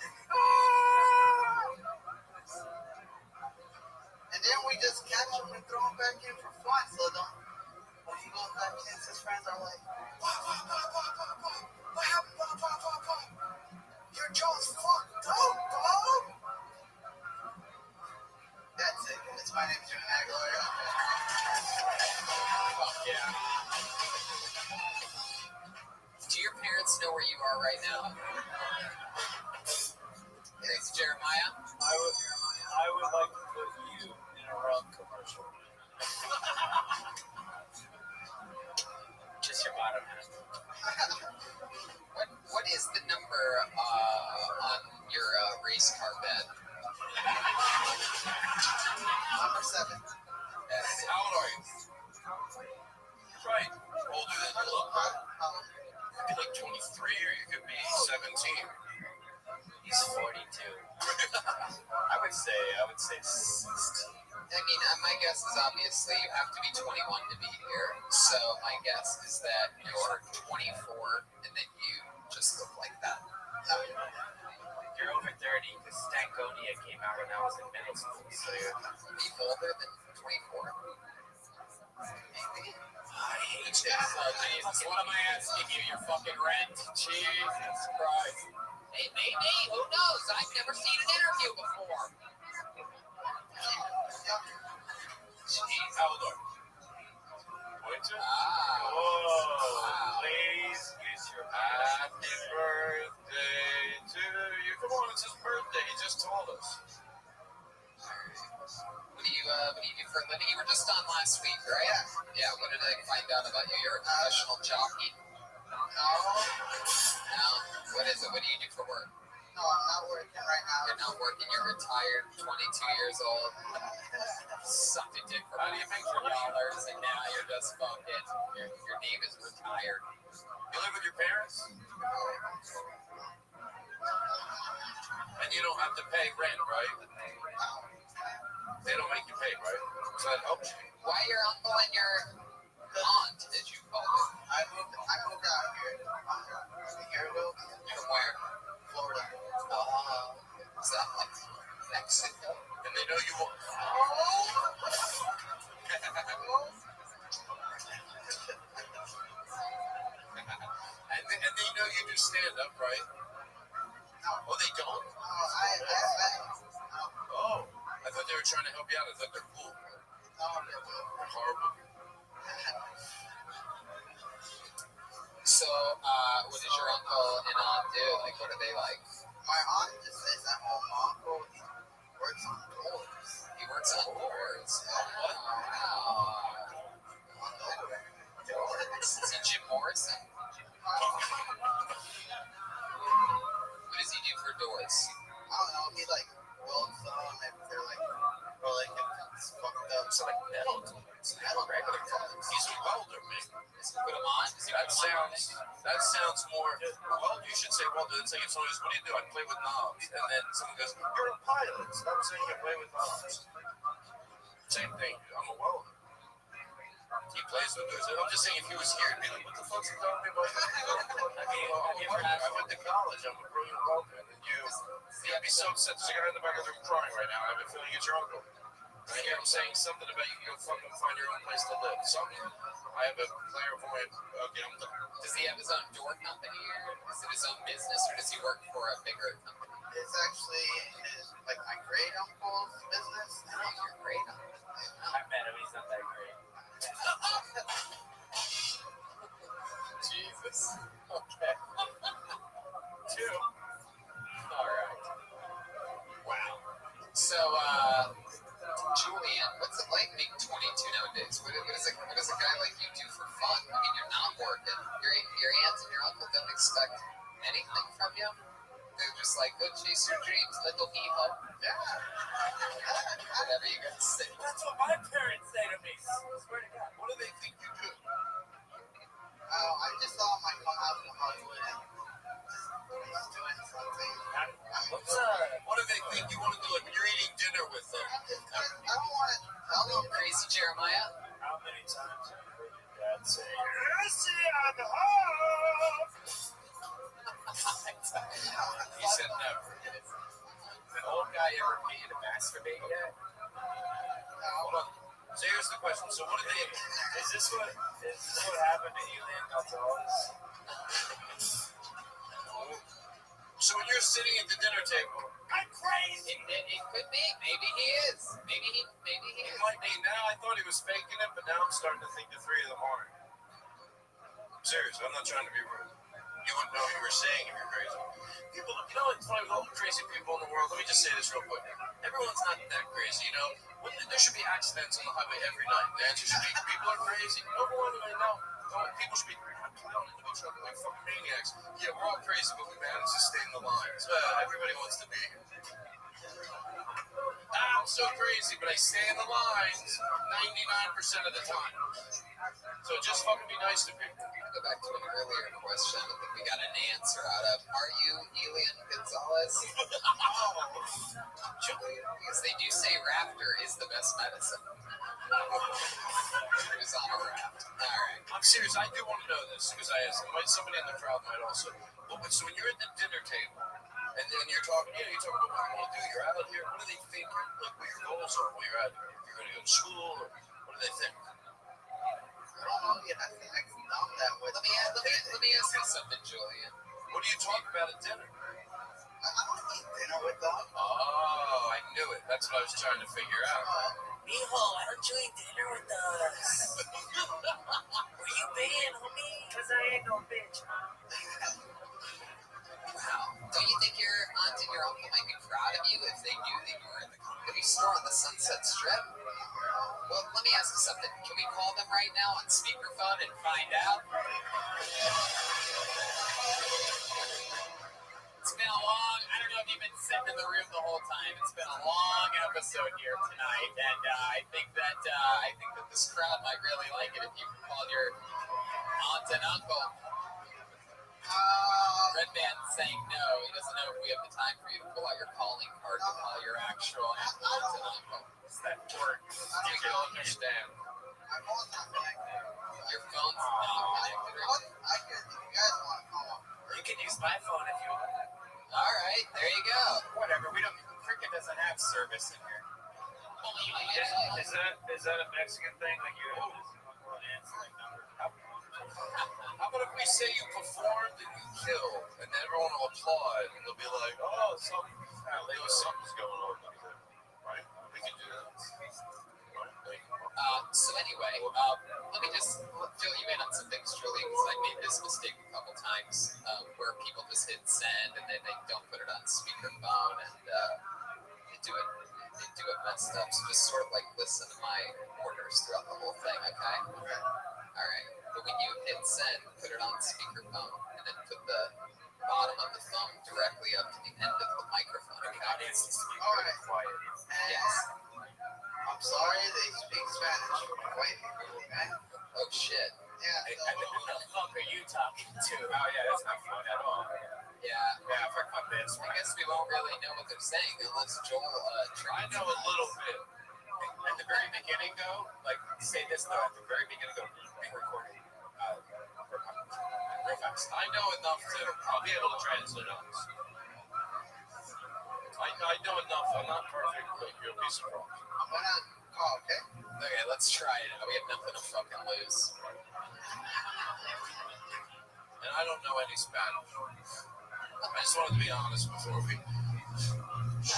And then we just catch him and throw him back in for fun. So when he goes back in, his friends are like, what happened? Your jaw's fucked up, dog. That's it. That's my name, Julian Aguilar. Fuck yeah. Do your parents know where you are right now? Thanks, Jeremiah. I would like to put you in a rum commercial. Just your bottom half. What is the number on your race car bed? Number 7. How old are you? You're right. Older than you look, right? You could be like 23 or you could be 17. He's 42. I would say 16. I mean, my guess is obviously you have to be 21 to be here. So my guess is that you're 24 and that you just look like that. You're over 30 because Stankonia came out when I was in middle school. So you're older than 24. Maybe. I hate that. So what am I asking you? Your fucking rent? Jesus Christ. Hey, maybe. Who knows? I've never seen an interview before. Jeez, how old are you? 22? Oh, please use your Happy birthday to you. Come on, it's his birthday. He just told us. What do you do for a living? You were just on last week, right? Yeah. What did I find out about you? You're a professional jockey. No. What is it? What do you do for work? No, I'm not working right now. You're not working. You're retired. 22 years old. Sucked a dick for $1 million, and now you're just fucking. Your name is retired. You live with your parents? And you don't have to pay rent, right? They don't make you pay, right? So that helps you. Why your uncle and your aunt, did you call it? I moved out here a year ago. From where? Florida. Is that like Mexico? And they know you won't. And they know you do stand up, right? No. Oh, they don't? Oh, I thought they were trying to help you out. I thought they're cool. They're horrible. So, what does your uncle and aunt do? Like, what are they like? My aunt just says that my uncle works on doors. He works on doors. Wow. Is he Jim Morrison? What does he do for doors? I don't know. He like welds them if they're like, or like if it's fucked up. So like metal doors, not regular doors. He's a welder, man. Does he put them on? That sounds more. Well, you should say welder. That's like if someone goes, "What do you do?" I play with knobs, and then someone goes, "You're a pilot." Stop saying you play with knobs. Same thing. I'm a welder. He plays with those. I'm just saying, if he was here, he'd be like, "What the fuck's he talking about?" I went to college. I'm a brilliant welder, and you'd be so upset. There's a guy in the back of the room crying right now. I have a feeling it's your uncle. I hear him saying something about you can go fucking find your own place to live. Something. I have a clairvoyant. Okay, Does he have his own door company, or is it his own business, or does he work for a bigger company? It's actually like my great uncle's business. No, your great uncle. I met him. He's not that great. Jesus. Okay. 2. All right. Wow. So, Julian, what's it like being 22 nowadays? What does a guy like you do for fun? I mean, you're not working. Your aunts and your uncle don't expect anything from you. They're just like, go chase your dreams, little hee-ho. Yeah. Whatever you guys say. That's what my parents say to me. I swear to God. What do they think you do? I just saw my come out in Hollywood and just doing something. What do they think you want to do? Like when you're eating dinner with them? I don't want to tell them. Crazy Jeremiah. How many times have you heard your dad say, "Mercy on the heart"? He said never. An old guy ever pay you to masturbate yet? Hold on. So here's the question. So what do they... Is this what happened to Elian Gonzalez? So when you're sitting at the dinner table... I'm crazy. It could be. Maybe he is. Maybe he He is. might be. Now I thought he was faking it, but now I'm starting to think the three of them aren't. Seriously, I'm not trying to be rude. You wouldn't know you were saying if you're crazy. People, you know, it's funny with all the crazy people in the world. Let me just say this real quick. Everyone's not that crazy, you know. There should be accidents on the highway every night. The answer should be people are crazy. Number one, no. People should be plowing into each other like fucking maniacs. Yeah, we're all crazy, but we manage to stay in the lines. Everybody wants to be here. I'm so crazy, but I stay in the lines 99% of the time. So just fucking be nice to people. I'm going to go back to an earlier question. I don't think we got an answer out of. Are you Elian Gonzalez? Because they do say raptor is the best medicine. Who's on a raft? All right. I'm serious. I do want to know this because somebody in the crowd might also. So when you're at the dinner table and then you're talking about what you want to do, you're out here. What do they think? Like what your goals are while you're out here? You're going to go to school, or what do they think? I don't know yet. I think I can numb that with. Let me ask you something, Julian. What do you talk about at dinner? I don't eat dinner with them. Oh, I knew it. That's what I was trying to figure out. Mijo, why don't you eat dinner with us? Where you been, homie? Because I ain't no bitch, huh? Wow. Don't you think your aunt and your uncle might be proud of you if they knew that you were in the comedy store on the Sunset Strip? Well, let me ask you something. Can we call them right now on speakerphone and find out? It's been a long, I don't know if you've been sitting in the room the whole time. It's been a long episode here tonight, and I think that this crowd might really like it if you called your aunt and uncle. Red Band's saying no. He doesn't know if we have the time for you to pull out your calling card to call your actual aunt and uncle. It's that word. You can understand. My phone's not connected. Your phone's not connected. I can, if you guys want to call. You can use my phone if you want. All right, there you go. Whatever. Cricket doesn't have service in here. Is that a Mexican thing? Like you answer like number? How about if we say you performed and you killed, and then everyone will applaud, and they'll be like, "Oh, something's going on." Right? We can do that. So anyway, let me just fill you in on some things, Julie, because I made this mistake a couple times where people just hit send and then they don't put it on speakerphone and they do it messed up. So just sort of like listen to my orders throughout the whole thing, okay? All right. But when you hit send, put it on speakerphone and then put the bottom of the phone directly up to the end of the microphone, okay? Audience needs to be very quiet. Yes. I'm sorry, they speak Spanish. White people, okay? Oh shit. Yeah. Who the fuck are you talking to? Oh yeah, that's not fun at all. Yeah. Yeah, fuck this. I guess we won't really know what they're saying unless Joel I know a little bit. At the very beginning, though, like say this though. At the very beginning, go be recording. Real fast. I know enough to. I'll be able to translate on this. I know enough. I'm not perfect, but you'll be surprised. I'm gonna call, okay? Okay, let's try it. We have nothing to fucking lose. And I don't know any Spanish. I just wanted to be honest before we I'm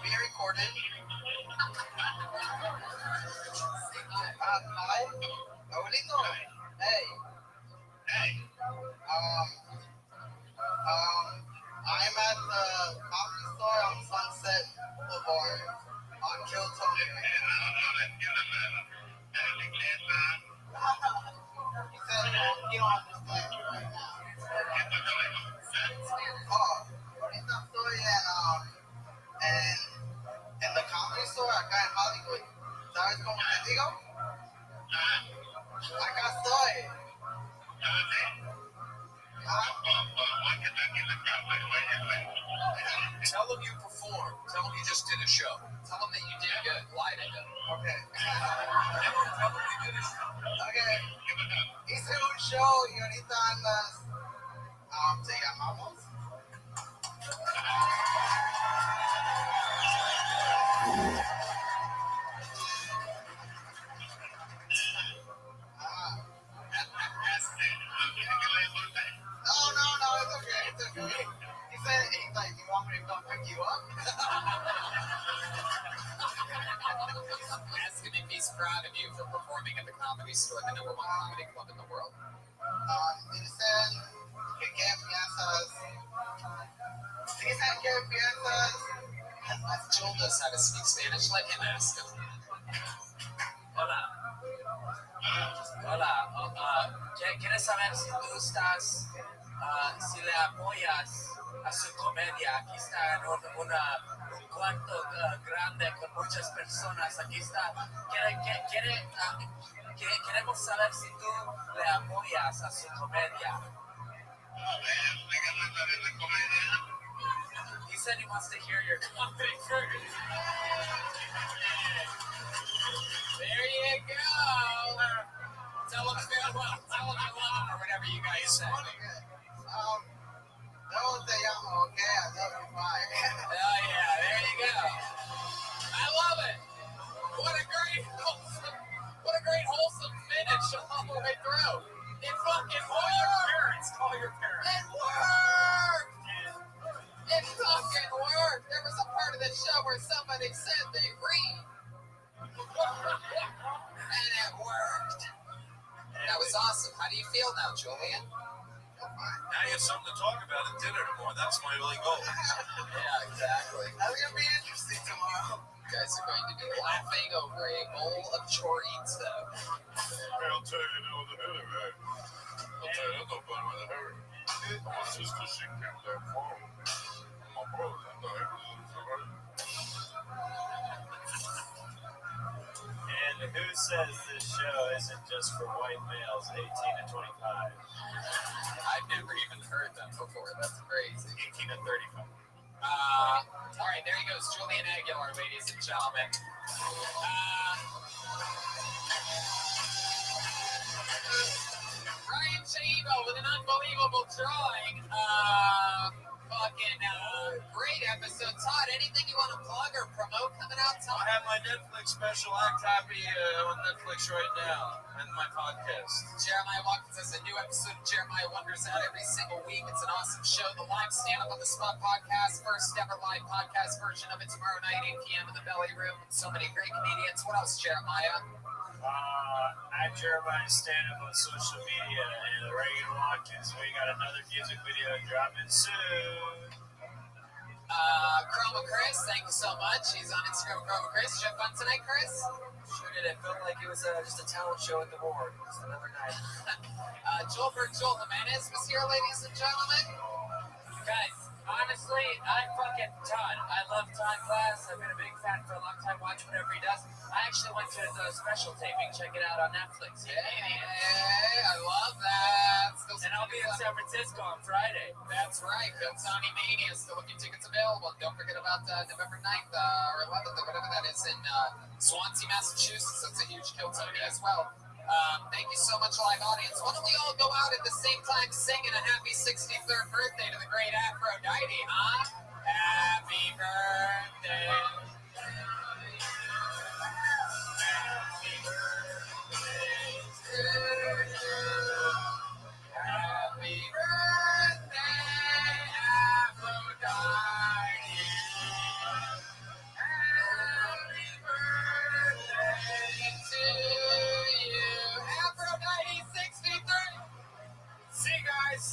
being recorded. Hi. Abuelito. Hey. I'm at the coffee store on Sunset Boulevard on Kyoto. He said you don't understand right now. Oh, ahorita estoy en the comedy store acá en Hollywood. ¿Sabes cómo te digo? Acá estoy. Tell them you performed. Tell them you just did a show. Tell them that you did good. Lie to them. Okay. Tell them you did a show. Okay. Hice un show y ahorita andas. ¿Te llamamos? No, it's okay. He said, he's like, you want me to come pick you up? Ask him if he's proud of you for performing at the Comedy Store, the #1 comedy club in the world. Dicen que qué piensas. Dicen que piensas. Joel knows how to speak Spanish. Let him ask him. Hola. ¿Quieres saber si tú estás, si le apoyas a su comedia? Aquí está en un cuarto grande con muchas personas. Aquí está. Queremos saber si tú le apoyas a su comedia. He said he wants to hear your comedy first. There you go. Tell him farewell. Tell him you love him or whatever you guys say. No te llamo, okay? I love you, bye. Oh yeah, there you go. I love it. What a great wholesome finish all the way through. It fucking worked. Call your parents. It worked. It fucking worked. There was a part of the show where somebody said they read. And it worked. That was awesome. How do you feel now, Julian? Now you have something to talk about at dinner tomorrow. That's my only goal. Yeah, exactly. That's gonna be interesting tomorrow. You guys are going to be laughing over a bowl of chorizo. I'll tell you now with the hurry, right? I'll tell you that's not with the hurry. My sister, she came that far. My brother, I thought everything was alright. And who says this show isn't just for white males 18 to 25? I've never even heard that before. That's crazy. 18 to 35. All right, there he goes. Julian Aguilar, ladies and gentlemen. Ryan Chaibo with an unbelievable drawing. Great episode. Todd, anything you want to plug or promote coming out, Todd? I have my Netflix special act copy on Netflix right now, and my podcast. Jeremiah Watkins has a new episode of Jeremiah Wonders out every single week. It's an awesome show. The live stand-up on the spot podcast, first ever live podcast version of it tomorrow night, 8 p.m. in the Belly Room. So many great comedians. What else, Jeremiah? I'm Jeremiah stand-up on social media, and Reagan Watkins. We got another music video dropping soon. Chroma Chris, thank you so much. He's on Instagram, Chroma Chris. Did you have fun tonight, Chris? Sure did. It felt like it was just a talent show at the board. Just another night. Joel Jimenez was here, ladies and gentlemen. Guys, honestly, I'm fucking Todd. I love Todd Glass. I've been a big fan for a long time. Watch whatever he does. I actually went to his special taping. Check it out on Netflix. Hey, I love that. And I'll be in San Francisco on Friday. That's right. Bill Tony Mania. Still a few tickets available. Don't forget about November 9th or 11th or whatever that is in Swansea, Massachusetts. That's a huge Kill Tony as well. Thank you so much, live audience. Why don't we all go out at the same time singing a happy 63rd birthday to the great Aphrodite, huh? Happy birthday. Happy birthday to you. Happy birthday, Aphrodite. Happy birthday to you. Aphrodite 63. See you guys.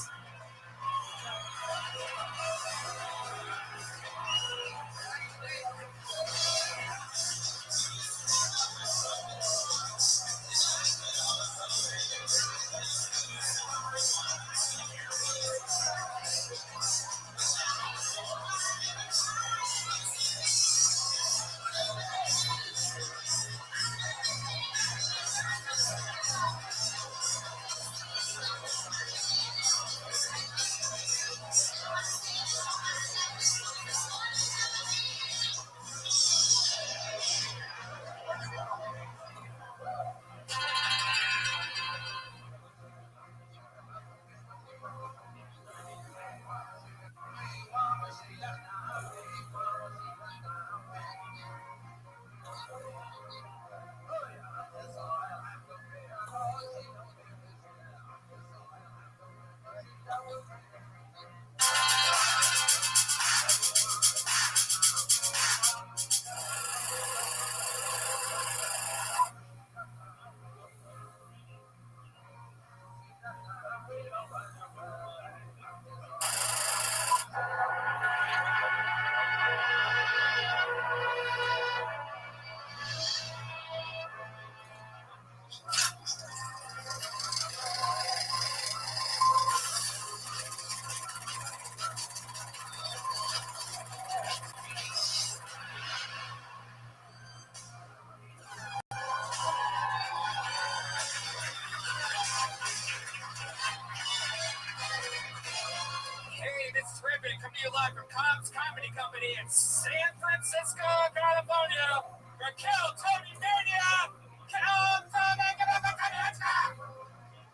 Hey, this is Rabbi coming to you live from Cobb's Comedy Company in San Francisco, California. For Kill Tony Mania!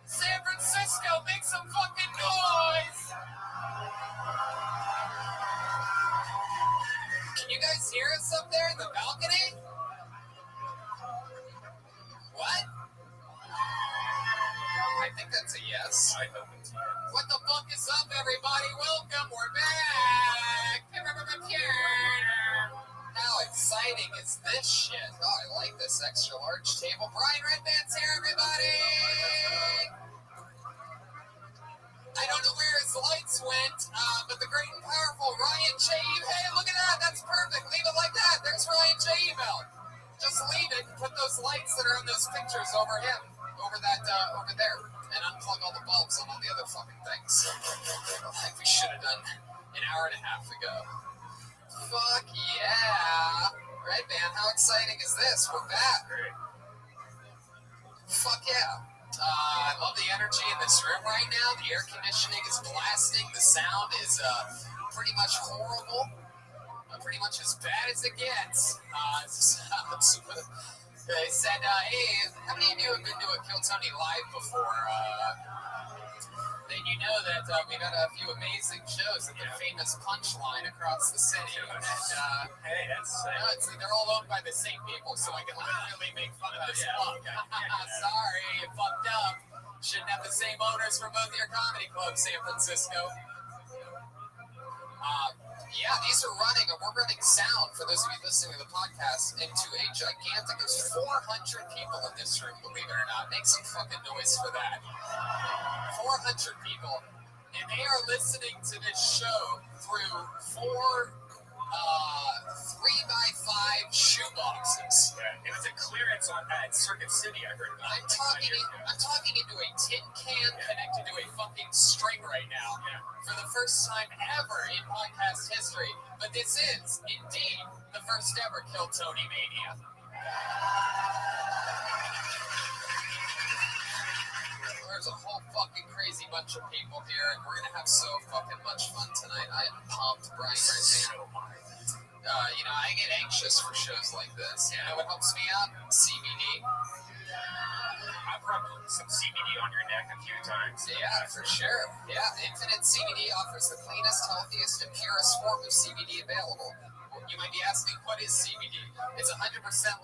San Francisco, make some fucking noise! Can you guys hear us up there in the balcony? What? I think that's a yes. I hope it's a yes. What the fuck is up, everybody? Welcome, we're back! How exciting is this shit? Oh, I like this extra large table. Brian Redband's here, everybody! I don't know where his lights went, but the great and powerful Ryan J. Hey, look at that! That's perfect! Leave it like that! There's Ryan J. Just leave it and put those lights that are on those pictures over him. Over there. And unplug all the bulbs on all the other fucking things. Like we should have done an hour and a half ago. Fuck yeah! Red Band, how exciting is this? We're back. Fuck yeah. I love the energy in this room right now. The air conditioning is blasting. The sound is pretty much horrible. Pretty much as bad as it gets. They said, hey, how many of you have been to a Kill Tony live before? Then you know that we've had a few amazing shows at the famous Punchline across the city. And, hey, they're all owned by the same people, so I can literally make fun of this club. Sorry, you fucked up. Shouldn't have the same owners for both your comedy clubs, San Francisco. Yeah, these are running, and we're running sound, for those of you listening to the podcast, into a gigantic, there's 400 people in this room, believe it or not. Make some fucking noise for that. 400 people, and they are listening to this show through 4 3x5 shoeboxes. Yeah, it was a clearance on at Circuit City, I heard about. I'm talking into a tin can connected to a fucking string right now. Yeah. For the first time ever in podcast history. But this is, indeed, the first ever Kill Tony Mania. There's a whole fucking crazy bunch of people here, and we're gonna have so fucking much fun tonight. I am pumped, Brian. I get anxious for shows like this. You know what helps me out? CBD. I I've rubbed some CBD on your neck a few times. Yeah, for sure. Yeah, Infinite CBD offers the cleanest, healthiest, and purest form of CBD available. You might be asking, what is CBD? It's 100%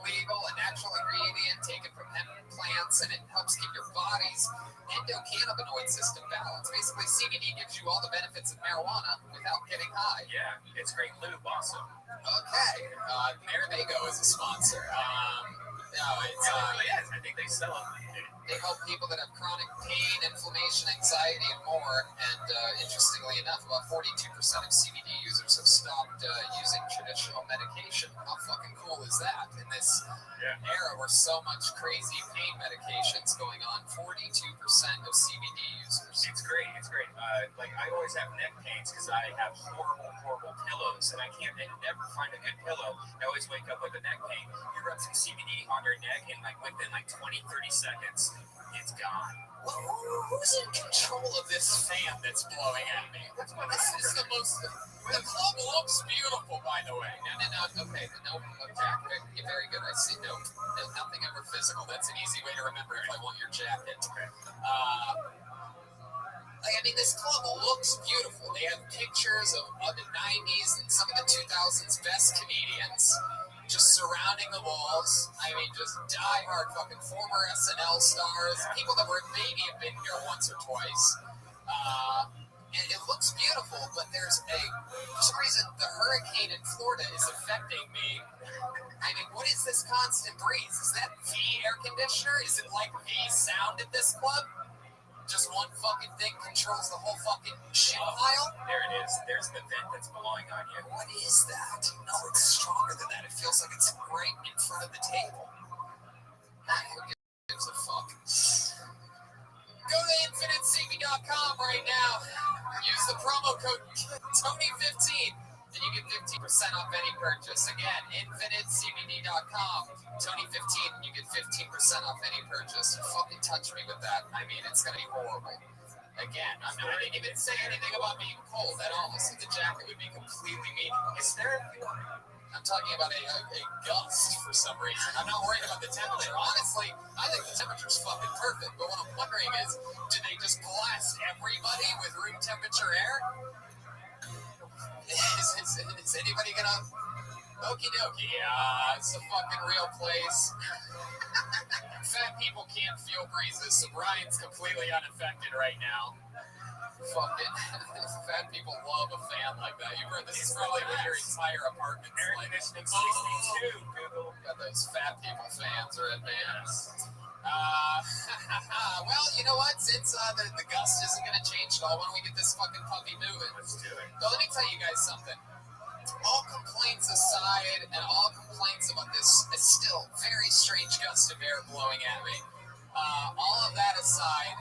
legal, a natural ingredient taken from hemp plants, and it helps keep your body's endocannabinoid system balanced. Basically, CBD gives you all the benefits of marijuana without getting high. Yeah, it's great lube also. Okay, Marimago is a sponsor. No, it's really is. I think they sell it. They help people that have chronic pain, inflammation, anxiety, and more. And interestingly enough, about 42% of CBD users have stopped using traditional medication. How fucking cool is that? In this era where so much crazy pain medication's going on, 42% of CBD users. It's great. It's great. Like I always have neck pains because I have horrible pillows, and I never find a good pillow. I always wake up with a neck pain. You rub some CBD on your neck, and like within like 20, 30 seconds, it's gone. Well, who's in control of this fan that's blowing at me? This is the most. The club looks beautiful, by the way. No. Okay, no, Jack. Very good. I see. No, nothing ever physical. That's an easy way to remember if I want your jacket. I mean, this club looks beautiful. They have pictures of the 90s and some of the 2000s best comedians just surrounding the walls. I mean, just die-hard fucking former SNL stars, people that were maybe have been here once or twice. And it looks beautiful, but for some reason, the hurricane in Florida is affecting me. I mean, what is this constant breeze? Is that V air conditioner? Is it like V sound at this club? Just one fucking thing controls the whole fucking shit pile? There it is. There's the vent that's blowing on you. What is that? No, it's stronger than that. It feels like it's right in front of the table. Who gives a fuck? Go to infinitecb.com right now. Use the promo code Tony15 and you get 15% off any purchase. Again, infinitecb.com. Tony15, you get 15% off any purchase. Fucking touch me with that. I mean, it's going to be horrible. Again, I didn't even say anything about being cold at all, so the jacket would be completely meaningless. I'm talking about a gust for some reason. I'm not worried about the temperature. Honestly, I think the temperature's fucking perfect. But what I'm wondering is, do they just blast everybody with room temperature air? Is anybody gonna... Okie dokie, it's a fucking real place. Fat people can't feel breezes, so Brian's completely unaffected right now. Fucking fat people love a fan like that. You've heard this is probably what your entire apartment's like. Air conditioning 62, Google. Got those fat people fans are at man. Well, you know what? Since the gust isn't going to change at all, why don't we get this fucking puppy moving? Let's do it. So let me tell you guys something. All complaints aside, and all complaints about this still very strange gust of air blowing at me. All of that aside,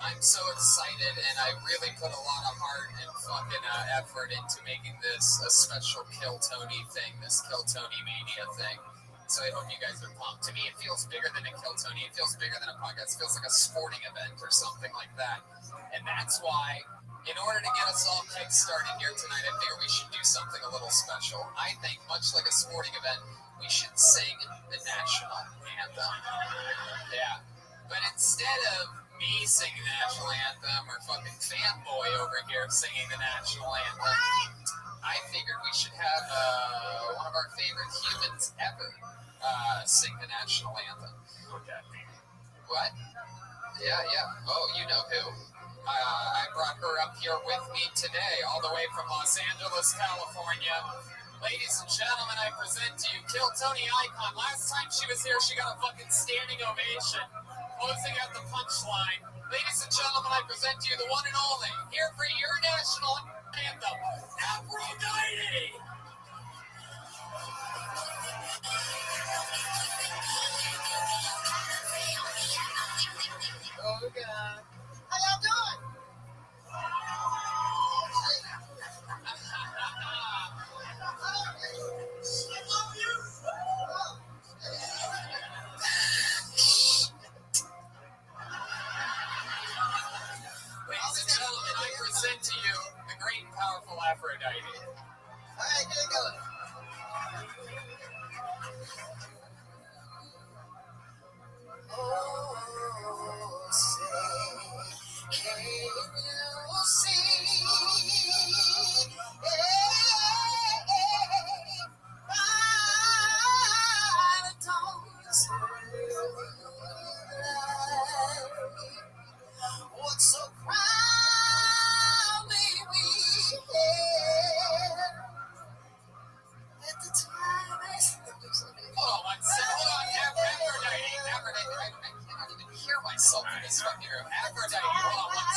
I'm so excited, and I really put a lot of heart and fucking effort into making this a special Kill Tony thing, this Kill Tony Mania thing. So I hope you guys are pumped. To me, it feels bigger than a Kill Tony. It feels bigger than a podcast. It feels like a sporting event or something like that. And that's why, in order to get us all kick-started here tonight, I figure we should do something a little special. I think, much like a sporting event, we should sing the national anthem. Yeah. But instead of me singing the national anthem or fucking fanboy over here singing the national anthem, I figured we should have one of our favorite humans ever sing the national anthem. What? Yeah. Oh, you know who. I brought her up here with me today, all the way from Los Angeles, California. Ladies and gentlemen, I present to you Kill Tony Icon. Last time she was here, she got a fucking standing ovation, closing out the punchline. Ladies and gentlemen, I present to you the one and only, here for your national anthem, Aphrodite! Oh, God. How y'all doing? Ladies and gentlemen, I present to you the great and powerful Aphrodite. All right, here we go. Oh. out here. Aphrodite, hold on, one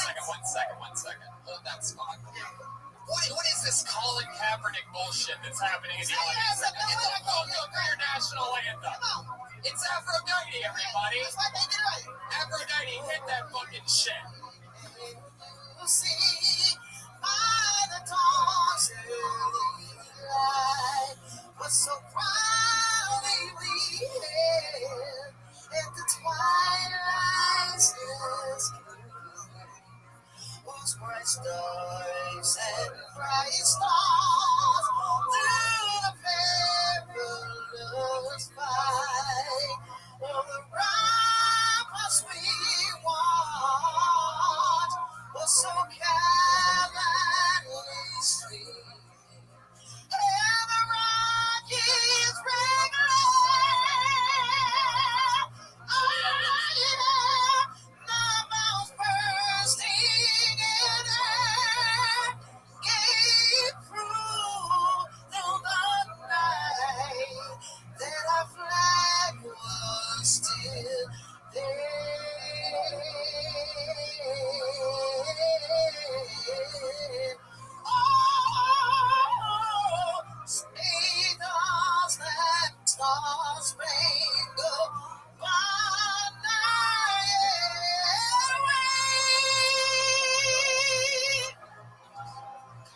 second. Hold that spot. What is this Colin Kaepernick bullshit that's happening in the audience? It's the vocal for your national anthem. It's Aphrodite, everybody. Aphrodite, hit that fucking shit. See by the dawn's early light, was so proudly we hailed at the twilight's whose bright stars and bright stars through the perilous fight. Oh, the ramparts we walked was so gallantly sweet. And the Rockies break bursting in air, gave proof through the night that our flag was still there. Oh, say does that star-spangled banner wave?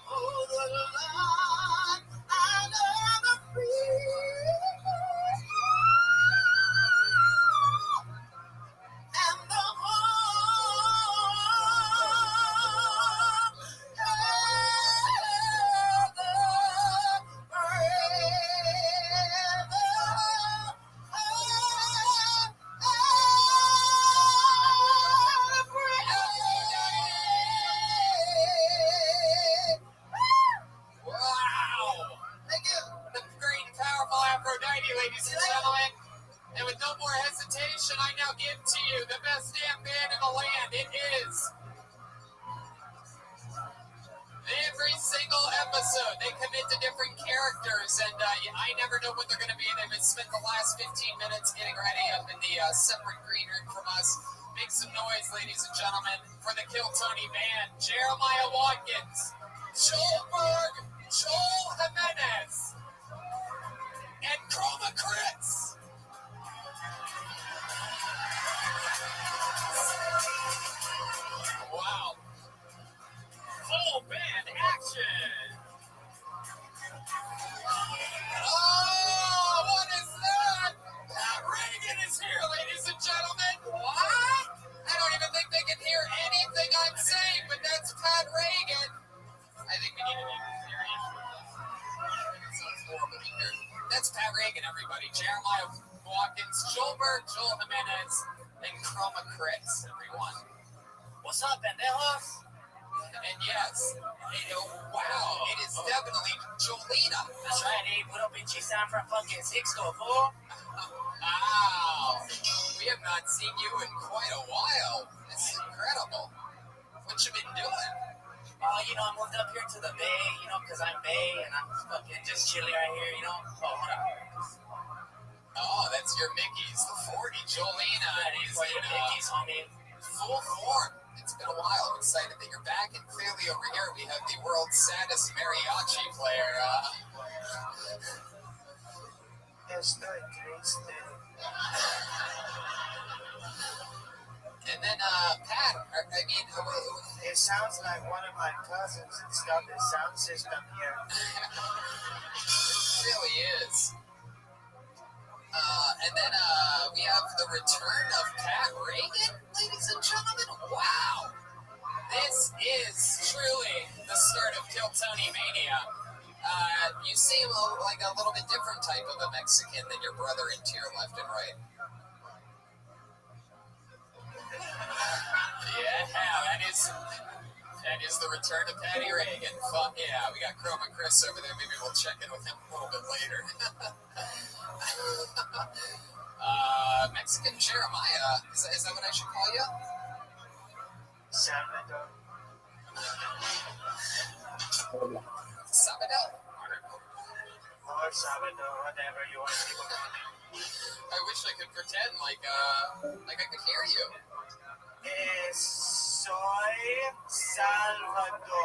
Oh, the land and the free, and the home, Wow! Thank you. The great and powerful Aphrodite, ladies and gentlemen. And with no more hesitation, I now give to you the best damn band in the land. It is. Every single episode, they commit to different characters, and I never know what they're going to be. They've spent the last 15 minutes getting ready up in the separate green room from us. Make some noise, ladies and gentlemen, for the Kill Tony band. Jeremiah Watkins, Joel Berg, Joel Jimenez, and Chroma Critz. Wow. Full band action. Oh, what is that? Pat Reagan is here, ladies and gentlemen. What? I don't even think they can hear anything I'm saying, but that's Pat Reagan. I think we need to be serious. It sounds horrible here. That's Pat Reagan, everybody. Jeremiah Watkins, Joel Berg, Joel Jimenez, and Chroma Critz, everyone. What's up, pendejos? And yes, wow, it is definitely Jolena. That's right, eh? Put up in Chisan from fucking Cisco, fool. Wow, we have not seen you in quite a while. This is incredible. What you been doing? Oh, I moved up here to the Bay, because I'm Bay, and I'm fucking just chilling right here, Oh, hold on. Oh, that's your Mickey's, the 40 Jolena. That is your Mickey's, homie. Full form. It's been a while. I'm excited that you're back, and clearly over here we have the world's saddest mariachi player. Estoy triste. And then, Pat, It sounds like one of my cousins installed the sound system here. It really is. And then we have the return of Pat Reagan, ladies and gentlemen. Wow. This is truly the start of Kill Tony Mania. You seem like a little bit different type of a Mexican than your brother and to your left and right. Yeah, that is the return of Patty Reagan. Fuck yeah, we got Chroma Chris over there. Maybe we'll check in with him a little bit later. Mexican Jeremiah, is that what I should call you? Salvador. Sabadell? Or Salvador, whatever you want people to call me. I wish I could pretend like I could hear you. Soy Salvador.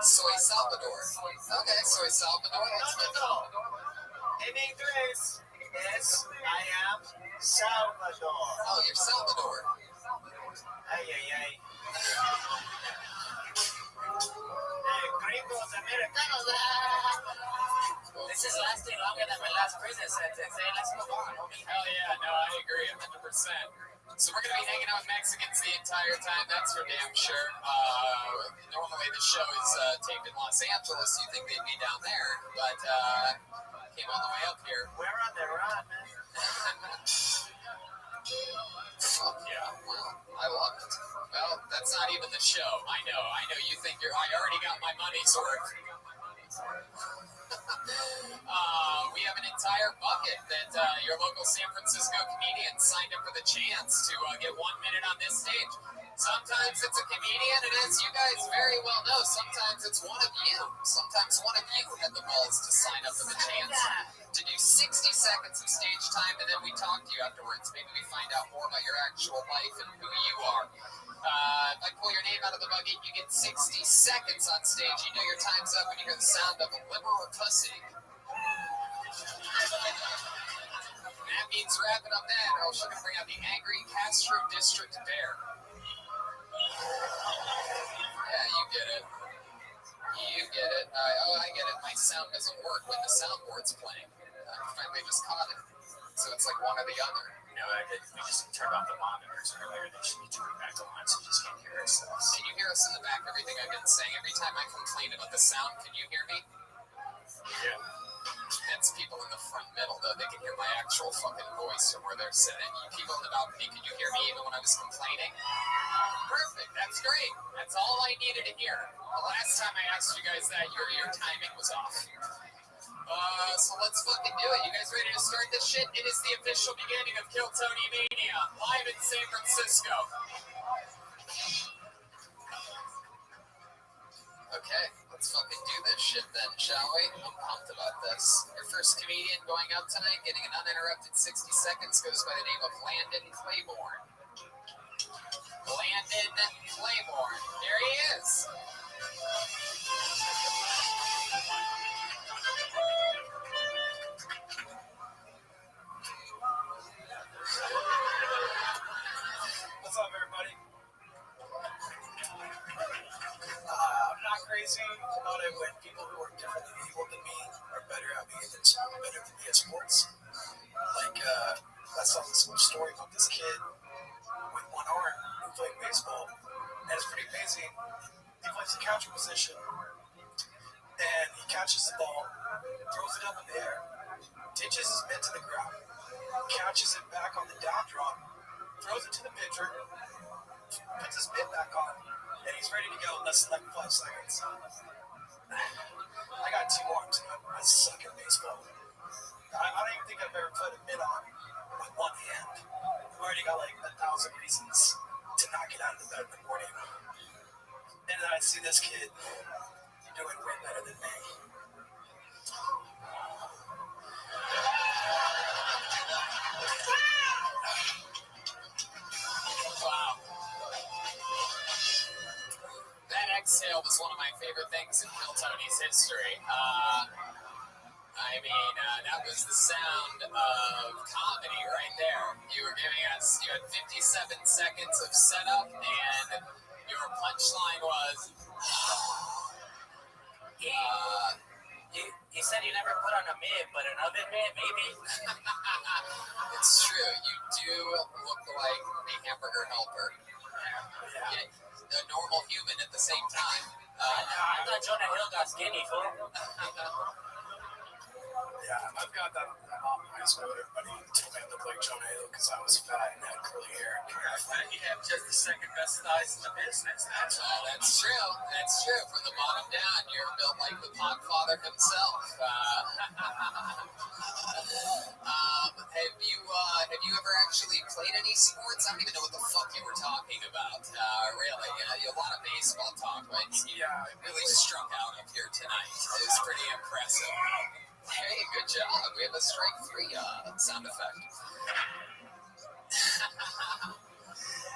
Soy Salvador. Okay, Soy Salvador. No. En inglés es I am Salvador. Oh, you're Salvador. Ay. Gringos americanos. This is lasting longer than my last prison sentence. Hey, let's move on, homie. Hell yeah, no, I agree 100%. So we're going to be hanging out with Mexicans the entire time, that's for damn sure. Normally the show is taped in Los Angeles, you'd think they'd be down there, but came all the way up here. We're on the run, man. Fuck yeah, well, I love it. Well, that's not even the show. I know, you think I already got my money's worth. We have an entire bucket that your local San Francisco comedian signed up for the chance to get 1 minute on this stage. Sometimes it's a comedian, and as you guys very well know, sometimes it's one of you. Sometimes one of you had the balls to sign up for the chance to do 60 seconds of stage time, and then we talk to you afterwards. Maybe we find out more about your actual life and who you are. If I pull your name out of the bucket, you get 60 seconds on stage. You know your time's up when you hear the sound of a liberal pussy. That means wrap it up then, or else you're going to bring out the angry Castro District Bear. Yeah, you get it. I get it. My sound doesn't work when the soundboard's playing. I finally just caught it. So it's like one or the other. We just turned off the monitors earlier. They should be turned back on, so you just can't hear ourselves. Can you hear us in the back? Everything I've been saying. Every time I complain about the sound, can you hear me? Yeah. That's people in the front middle, though. They can hear my actual fucking voice from where they're sitting. You people in the balcony, can you hear me even when I was complaining? Perfect. That's great. That's all I needed to hear. The last time I asked you guys that, your timing was off. So let's fucking do it. You guys ready to start this shit? It is the official beginning of Kill Tony Mania, live in San Francisco. Okay, let's fucking do this shit then, shall we? I'm pumped about this. Your first comedian going up tonight, getting an uninterrupted 60 seconds, goes by the name of Landon Claiborne. Landon Claiborne. There he is. What's up, everybody? I'm not crazy about it when people who are differently able than me are better at me at sports. Like, I saw this little story about this kid with one arm who played baseball, and it's pretty amazing. He plays the catcher position, and he catches the ball, throws it up in the air, ditches his mitt to the ground, catches it back on the down drop, throws it to the pitcher, puts his mitt back on, and he's ready to go in less than 5 seconds. I got 2 arms, and I suck at baseball. I don't even think I've ever put a mitt on with one hand. I've already got like 1,000 reasons to not get out of the bed in the morning. And then I see this kid doing way better than me. Wow. That exhale was one of my favorite things in Kill Tony's history. That was the sound of comedy right there. You were giving us, you had 57 seconds of setup, and your punchline was, You said you never put on a mitt, but an oven mitt, maybe? It's true. You do look like a hamburger helper. Yeah. A normal human at the same time. I thought Jonah Hill got skinny, fool. Yeah, I've got that on high school. Everybody told me I looked like Jonah Hill because I was fat and had curly hair. You have just the second best thighs in the business. That's all. That's true. That's true. From the bottom down, you're built like the Podfather himself. Have you ever actually played any sports? I don't even know what the fuck you were talking about. Really, a lot of baseball talk, but you really struck out up here tonight. It was pretty impressive. Hey, good job. We have a strike 3 sound effect.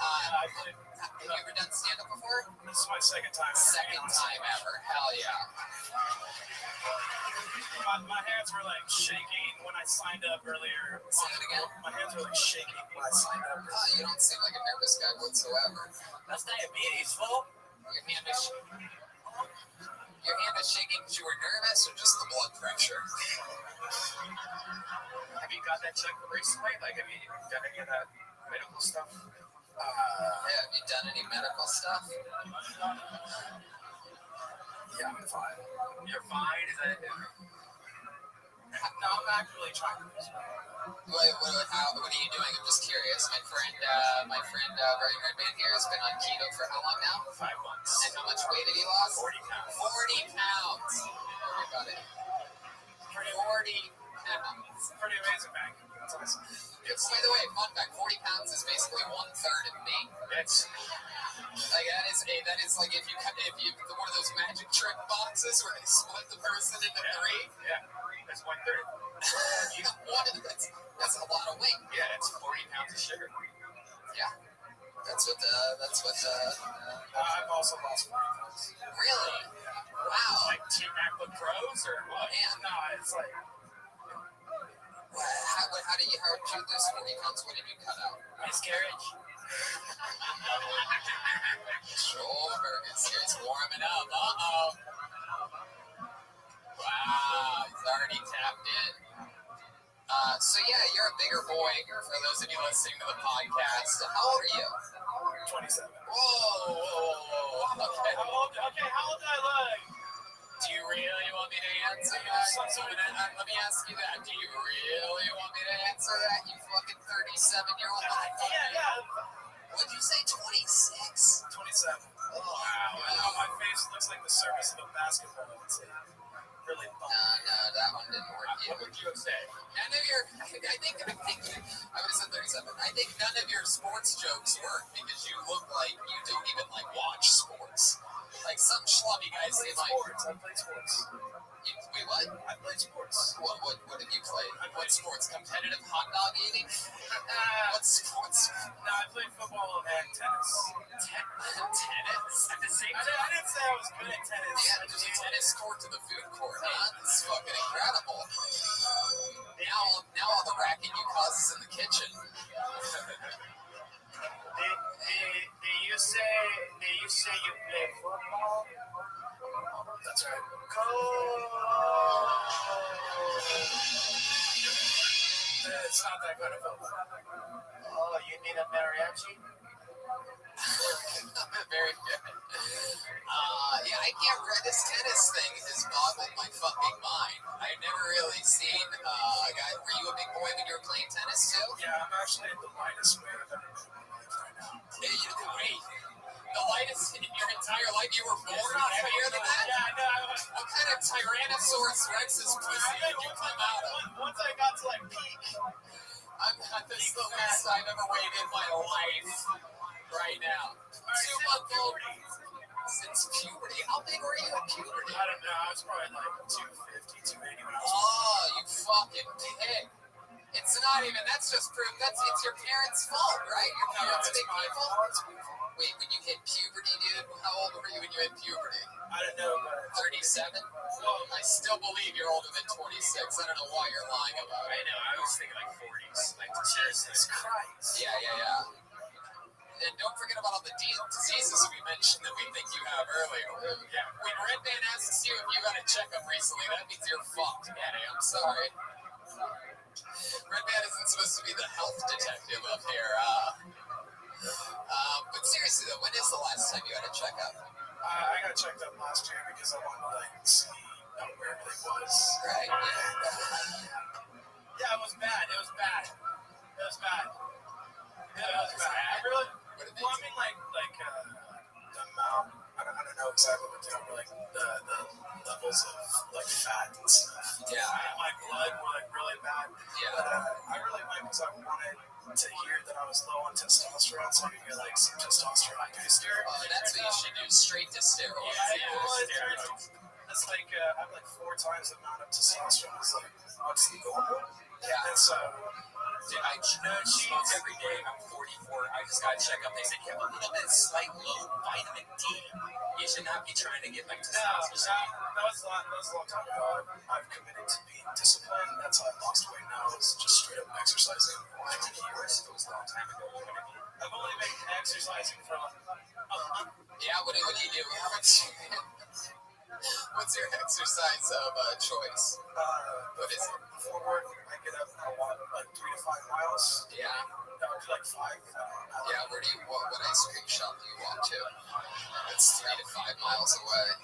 Have you ever done stand-up before? This is my second time. Second time ever. Hell yeah. My hands were like shaking when I signed up earlier. Say that again. My hands were like shaking when I signed up. You don't seem like a nervous guy whatsoever. That's diabetes, fool. Your hand is shaking because you were nervous or just the blood pressure? Have you got that checked recently? Like, have you done any of that medical stuff? Have you done any medical stuff? Yeah, I'm fine. You're fine? Is that it? No, I'm not really trying to lose weight. What are you doing? I'm just curious. My friend Brian Redman here has been on keto for how long now? 5 months. And how much weight have you lost? 40 pounds. 40 pounds. Oh my god. 40 pounds. Pretty amazing, man. That's awesome. By the way, fun fact, 40 pounds is basically 1/3 of me. It's like that is like if you one of those magic trick boxes where they split the person into three. Yeah, that's 1/3. That's a lot of weight. Yeah, it's 40 pounds of sugar. Yeah, that's what. I've also lost 40 pounds. Really? Wow. Like Team MacBook Pros or what? Man. No, it's like. How did you lose 40 pounds? What did you cut out? Miscarriage. Shoulder. It's warming up. Uh-oh. Wow, he's already tapped in. So yeah, you're a bigger boy. For those of you listening to the podcast, how old are you? 27. Whoa. Okay. How old do I look? Do you really want me to answer that? Let me ask you that. Do you really want me to answer that, you fucking 37-year-old motherfucker? Yeah. What'd you say, 26? 27. Oh, Wow. My face looks like the surface of a basketball. It's really fun. No, that one didn't work. What would you have said? None of your, I would have said 37. I think none of your sports jokes work because you look like you don't even like watch sports. Like some schlubby guys say like. I play sports. Wait, what? I play sports. What have you played? What sports? Competitive hot dog eating? What sports? No, I played football and tennis. Tennis? At the same time? I didn't say I was good at tennis. Yeah, there's a tennis court to the food court, huh? This is fucking incredible. Now all the racket you cause is in the kitchen. Did you say you play football? That's right. It's not that good of football. Oh, you need a mariachi? Very good. Yeah, I can't read this tennis thing has boggled my fucking mind. I've never really seen a guy. Were you a big boy when you were playing tennis too? Yeah, I'm actually the lightest weight I've ever been right now. Hey, wait. The lightest in your entire life? You were born heavier than that? Yeah, no. What kind of Tyrannosaurus Rex's pussy did you come out of? Once I got to like peak. This is the least I've ever weighed in my life right now. 2-month-old. Since puberty? How big were you at puberty? I don't know. I was probably like 250, 280 when I was. Oh, you fucking pig. It's not even, that's just proof. It's your parents' fault, right? Your parents big people? Wait, when you hit puberty, dude, how old were you when you hit puberty? I don't know, but 37? I still believe you're older than 26. I don't know why you're lying about it. I know, I was thinking like 40s. Like, Jesus Christ. Yeah. And don't forget about all the diseases we mentioned that we think you have earlier. Yeah. When Redman asks you if you got a checkup recently, that means you're fucked, Manny. I'm sorry. Redman isn't supposed to be the health detective up here. But seriously though, when is the last time you had a checkup? I got checked up last year because I wanted to like see where everything was. Right. Yeah, it was bad. I really. Well, I mean, like the amount. I don't know exactly what they are, but like the levels of like fat and stuff. Yeah. My blood were like really bad. Yeah. But I really went because I wanted to hear that I was low on testosterone, so I could get like some testosterone booster. Oh, that's what you should do. Straight to steroids. Yeah. Well, it's like I have like 4 times the amount of testosterone as like what's the goal? Yeah. And so I smoke every day. I'm 44. I just got to check up. They said you have a little bit slight low vitamin D. You should not be trying to get like testosterone. That was a long time ago. I've committed to being disciplined. That's how I lost weight now. Is just straight up exercising. I did years. It was a long time ago. I've only been exercising from a month. Yeah, what do you do? What's your exercise of choice? What is it? Before work, I get up and I walk like 3 to 5 miles. Yeah. No, I do like 5. Yeah, what ice cream shop do you walk to? It's 3 to 5 miles away.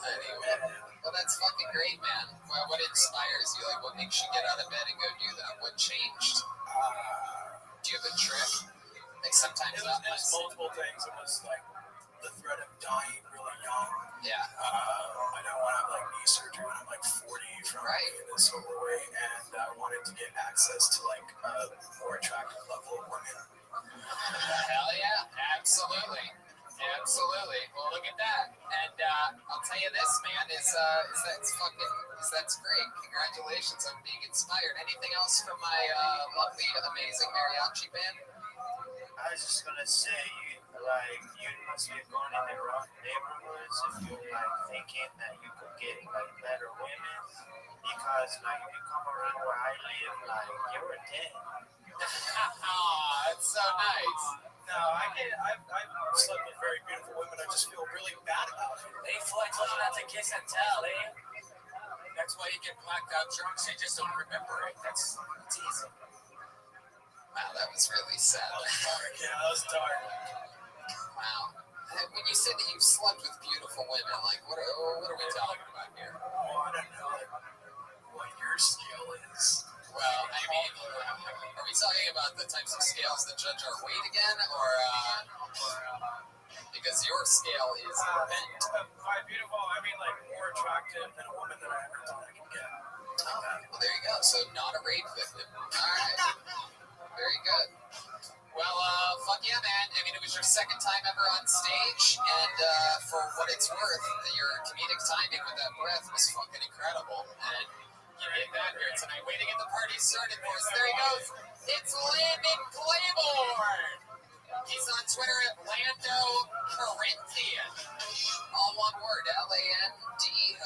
Anyway, well, that's fucking great, man. Well, what inspires you? Like, what makes you get out of bed and go do that? What changed? Do you have a trick? Like, sometimes it was multiple things. It was like the threat of dying really young. Yeah. I don't want to have like knee surgery when I'm like 40 from being this overweight, and I wanted to get access to like a more attractive level of women. Hell yeah, absolutely. Absolutely. Well, look at that. And I'll tell you this, man, that's great. Congratulations on being inspired. Anything else from my lovely, amazing mariachi band? I was just gonna say, you must be going in the wrong neighborhoods if you're like thinking that you could get like better women, because like if you come around where I live, like you're dead. That's so nice. No, I've slept with very beautiful women. I just feel really bad about it. They flex on not to kiss and tell, eh? That's why you get blacked out drunk, so you just don't remember it. That's easy. Wow, that was really sad. That was dark. Yeah, that was dark. Wow. When you say that you've slept with beautiful women, like what are we talking about here? Well, I don't know what your scale is. Well, I mean, are we talking about the types of scales that judge our weight again, or because your scale is bent? By beautiful, I mean like more attractive than a woman that I ever thought I could get. Oh, well, there you go. So not a rape victim. All right. Very good. Well, fuck yeah, man. I mean, it was your second time ever on stage, and for what it's worth, your comedic timing with that breath was fucking incredible. And you did that here tonight. Way to get the party started, boys. There he goes. It's Landon Claiborne. He's on Twitter at Lando Corinthian. All one word, LANDOCORINTIAN.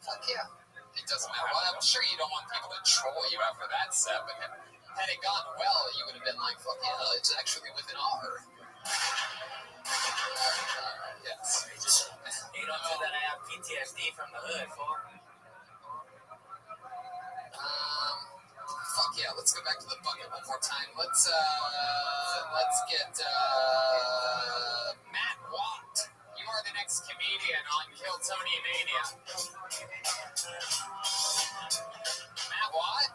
Fuck yeah. It doesn't matter. Well, I'm sure you don't want people to troll you after that set, but had it gone well, you would have been like, fuck yeah, it's actually with an R. Yes. You don't know that I have PTSD from the hood, fool. Fuck yeah, let's go back to the bucket one more time. Let's get Matt Watt. You are the next comedian on Kill Tony Mania. Matt Watt?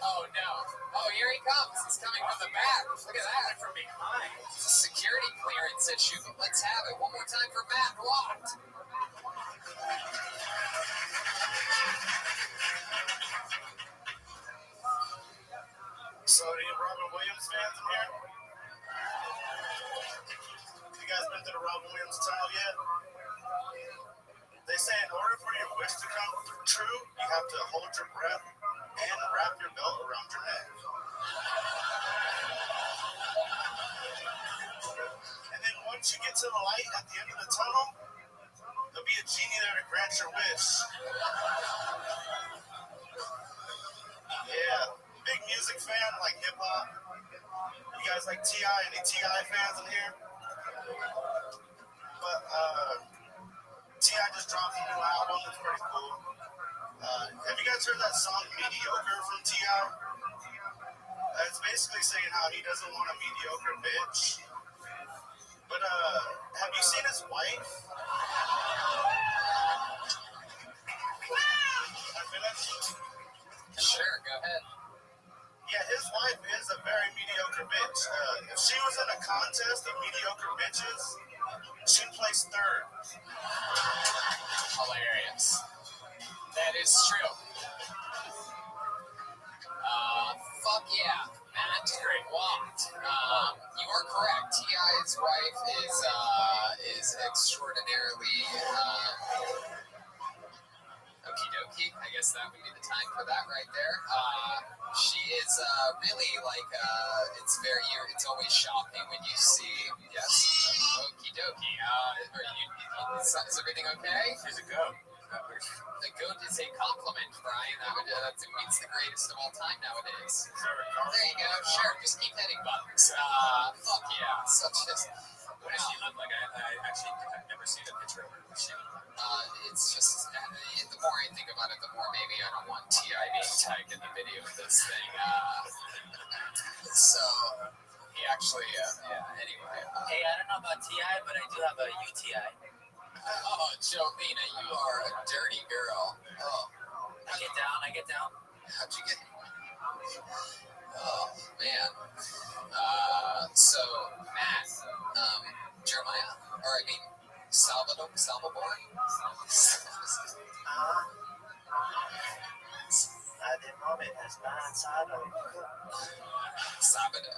Oh no. Oh, here he comes. He's coming from the back. Look at that. From behind. It's a security clearance issue, but let's have it. One more time for Matt Watt. So, any Robin Williams fans in here? You guys been to the Robin Williams tunnel yet? They say in order for your wish to come true, you have to hold your breath and wrap your belt around your neck. And then once you get to the light at the end of the tunnel, there'll be a genie there to grant your wish. Yeah, big music fan, like hip-hop. You guys like T.I.? Any T.I. fans in here? But T.I. just dropped a new album. It's pretty cool. Have you guys heard that song Mediocre from T.I.? It's basically saying how he doesn't want a mediocre bitch. But have you seen his wife? Sure, go ahead. Yeah, his wife is a very mediocre bitch. If she was in a contest of mediocre bitches, she'd place third. Hilarious. That is true. Fuck yeah. Matt Watt. You are correct. T.I.'s wife is extraordinarily right there. She is really like, it's always shocking when you see, yes, okie dokie. Is everything okay? She's a goat. The goat is a compliment, Brian. That means the greatest of all time nowadays. There you go. Sure, just keep hitting buttons. Fuck yeah. Such just. What does she look like? I've never seen a picture of her. It's just, the more I think about it, the more maybe I don't want T.I. being tagged in the video of this thing. So, he actually, anyway. Hey, I don't know about TI, but I do have a UTI. Oh, Jolena, you are a dirty girl. Oh. I get down. How'd you get... Oh, man. So, Matt, Jeremiah, or I mean, Salvador? At the moment, has been Salvador. Salvador.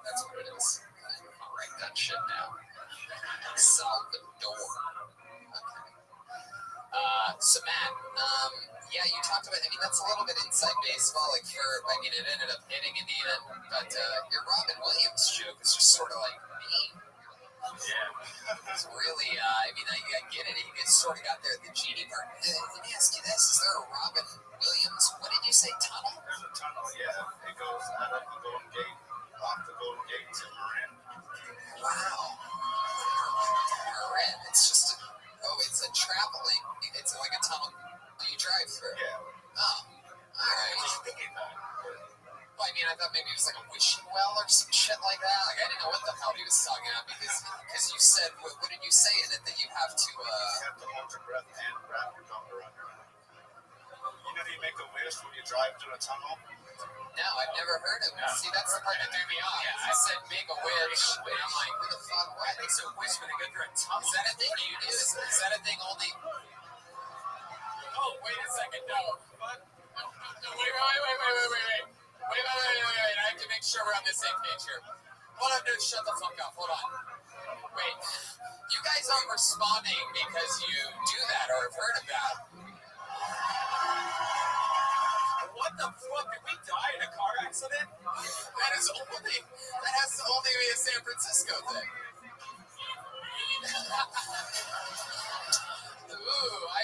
That's what it is. I'll write that shit down. Salvador. Okay. So Matt, you talked about, that's a little bit inside baseball, it ended up hitting in the end, but your Robin Williams joke is just sort of like me. Yeah. It's really, I get it, you guys sort of got there at the genie part. Let me ask you this, is there a Robin Williams, what did you say, tunnel? There's a tunnel, yeah. It goes out of the Golden Gate, off the Golden Gate to Marin. Wow. Marin, it's just, it's a traveling, it's like a tunnel you drive through. Yeah. Oh, alright. What you thinking about? Well, I thought maybe it was like a wishing well or some shit like that. Like, I didn't know what the hell he was talking about because you said, what did you say in it that you have to, You have to hold your breath and wrap your gum around your mouth. You know you make a wish when you drive through a tunnel? No, I've never heard of it. See, that's the part that threw me off. Yeah, I said make a wish, and I'm like, what the fuck? Why makes a wish when they go through a tunnel? Is that a thing you do? Is that a thing only? Oh, wait a second, no. What? Wait. I have to make sure we're on the same page here. Hold on, dude, shut the fuck up. Hold on. Wait, you guys aren't responding because you do that or have heard of that. What the fuck? Did we die in a car accident? That has to only be a San Francisco thing. Ooh, I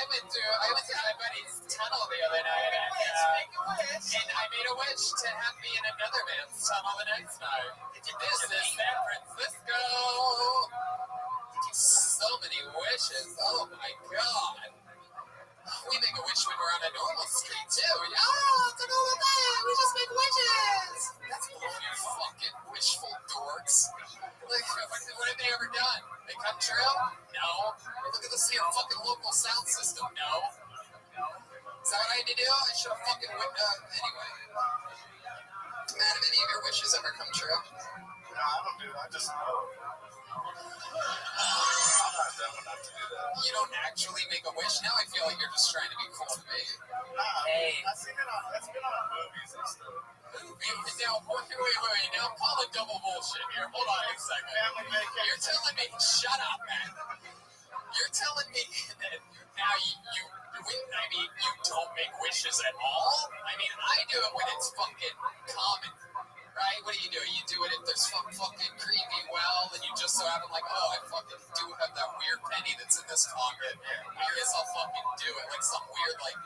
went to my buddy's tunnel the other night, and I made a wish to have me in another man's tunnel the next night. This is San Francisco. So many wishes. Oh my god. We make a wish when we're on a normal street too. Oh, it's a normal thing. We just make wishes. That's you fucking wishful dorks. Like, what have they ever done? They come true? No. Look at this here fucking local sound system. No. Is that what I had to do? I should have fucking anyway. Matt, have any of your wishes ever come true? No, I don't do that. I just know. I'm not dumb enough to do that. You don't actually make a wish? Now I feel like you're just trying to be cool to me. Hey. I've seen it on movies and stuff. Now, wait. Now I'm calling double bullshit here. Hold on a second. You're telling me, shut up, man. You're telling me that now you don't make wishes at all? I do it when it's fucking common. Right? What do? You do it if there's some fucking creepy well, and you just so happen like, oh, I fucking do have that weird penny that's in this pocket. I guess I'll fucking do it. Like some weird, like,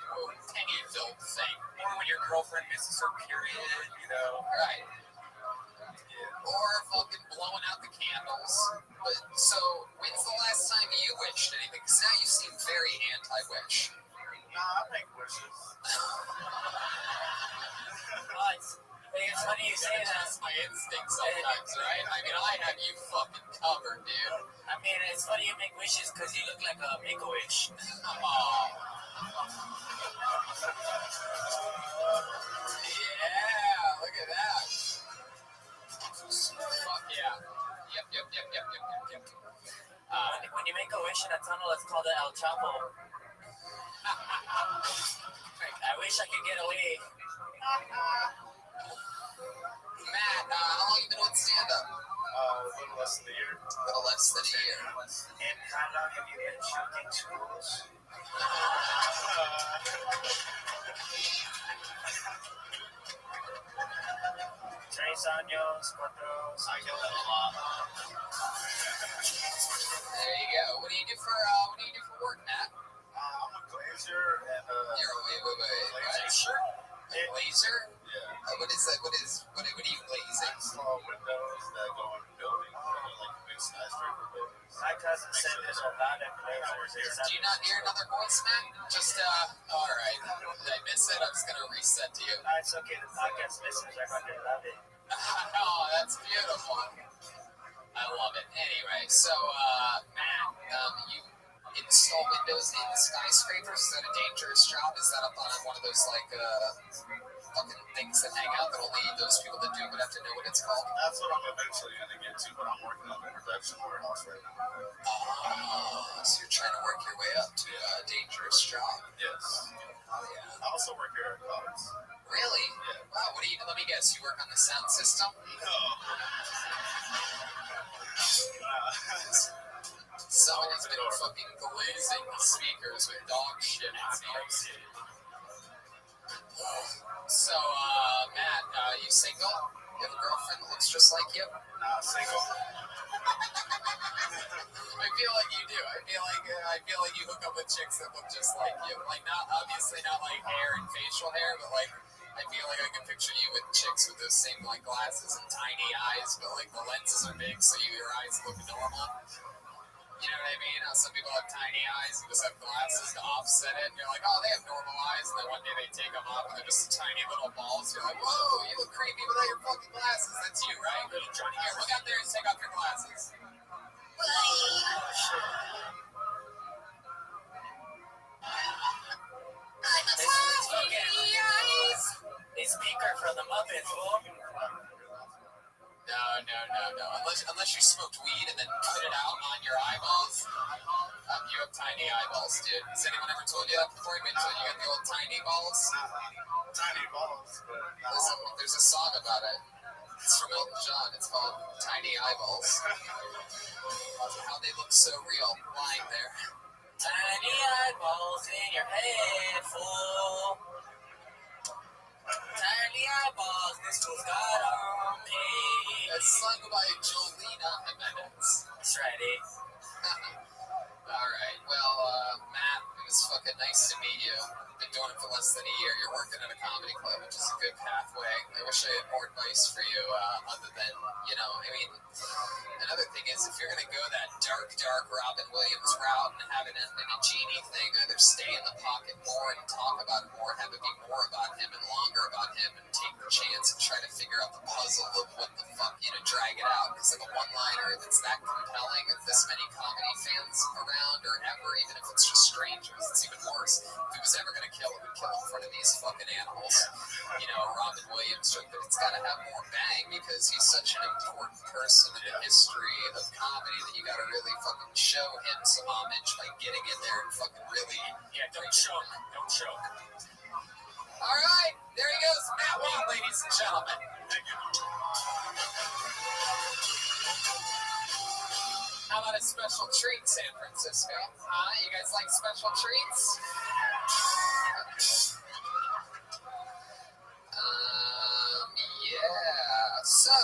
penny-filled thing. Or when your girlfriend misses her period, Right. Or fucking blowing out the candles. But, so, when's the last time you wished anything? Because now you seem very anti-wish. Nah, I make wishes. It's funny you say that. That's my instinct sometimes, right? I have you fucking covered, dude. It's funny you make wishes because you look like a Make-A-Wish. Yeah, look at that. Fuck yeah. Yep. When you make a wish in a tunnel, it's called the El Chapo. I wish I could get away. Matt, how long have you been doing stand-up? A little less than a year. A little less than a year. And how long have you been shooting schools? Tres años, cuatro. I kill it a lot. There you go. What do you do for work, Matt? I'm a glazer and You're wait. Glazer? A glazer? yeah. What is that? What are you glazing? Small windows that go in buildings, like big skyscraper buildings. My cousin said there's a lot of glazers. Do you not hear another voice, Matt? Just all right. Did I miss it? I was gonna reset to you. It's okay. The podcast listeners are going to love it. Oh, that's beautiful. I love it. Anyway, so Matt, you install windows in skyscrapers. Is that a dangerous job? Is that up on one of those like fucking things that hang out that only those people that do would have to know what it's called? That's what I'm eventually going to get to, but I'm working on the production warehouse right now. So you're trying to work your way up to a dangerous job. Yes. Oh yeah. I also work here at Cars. Really? Yeah. Wow. What do you? Let me guess. You work on the sound system? No. Someone has been fucking glazing the speakers with dog shit on them. So, Matt, you single? You have a girlfriend that looks just like you? Single. I feel like you do. I feel like you hook up with chicks that look just like you. Like not like hair and facial hair, but like I feel like I can picture you with chicks with those same like glasses and tiny eyes, but like the lenses are big, so your eyes look normal. You know what I mean? How some people have tiny eyes and just have glasses to offset it. And you're like, oh, they have normal eyes. And then one day they take them off and they're just tiny little balls. You're like, whoa, you look creepy without your fucking glasses. That's you, right? Here, look out there and take off your glasses. These speaker from the Muppets, fool. No. Unless you smoked weed and then put it out on your eyeballs. You have tiny eyeballs, dude. Has anyone ever told you that before? Anybody told you got the old tiny balls? Tiny balls. Listen, there's a song about it. It's from Elton John. It's called Tiny Eyeballs. How they look so real lying there. Tiny eyeballs in your head, fool. Tiny eyeballs, this fool's got on me. It's sung by Jolena Jimenez. That's right, eh? All right. Well, Matt, it was fucking nice to meet you. Been doing it for less than a year. You're working at a comedy club, which is a good pathway. I wish I had more advice for you, other than, another thing is, if you're going to go that dark Robin Williams route and have it end in a genie thing, either stay in the pocket more and talk about it more, have it be more about him and longer about him, and take the chance and try to figure out the puzzle of what the fuck, drag it out. Because like a one-liner that's that compelling, if this many comedy fans around, or ever, even if it's just strangers, it's even worse. If he was ever going to kill, it would kill in front of these fucking animals. Robin Williams joke, but it's got to have more bang because he's such an important person in the history of comedy that you got to really fucking show him some homage by getting in there and fucking really. Yeah, don't choke. Don't choke. All right, there he goes, Matt Watt, ladies and gentlemen. How about a special treat, San Francisco? You guys like special treats? Yeah. So,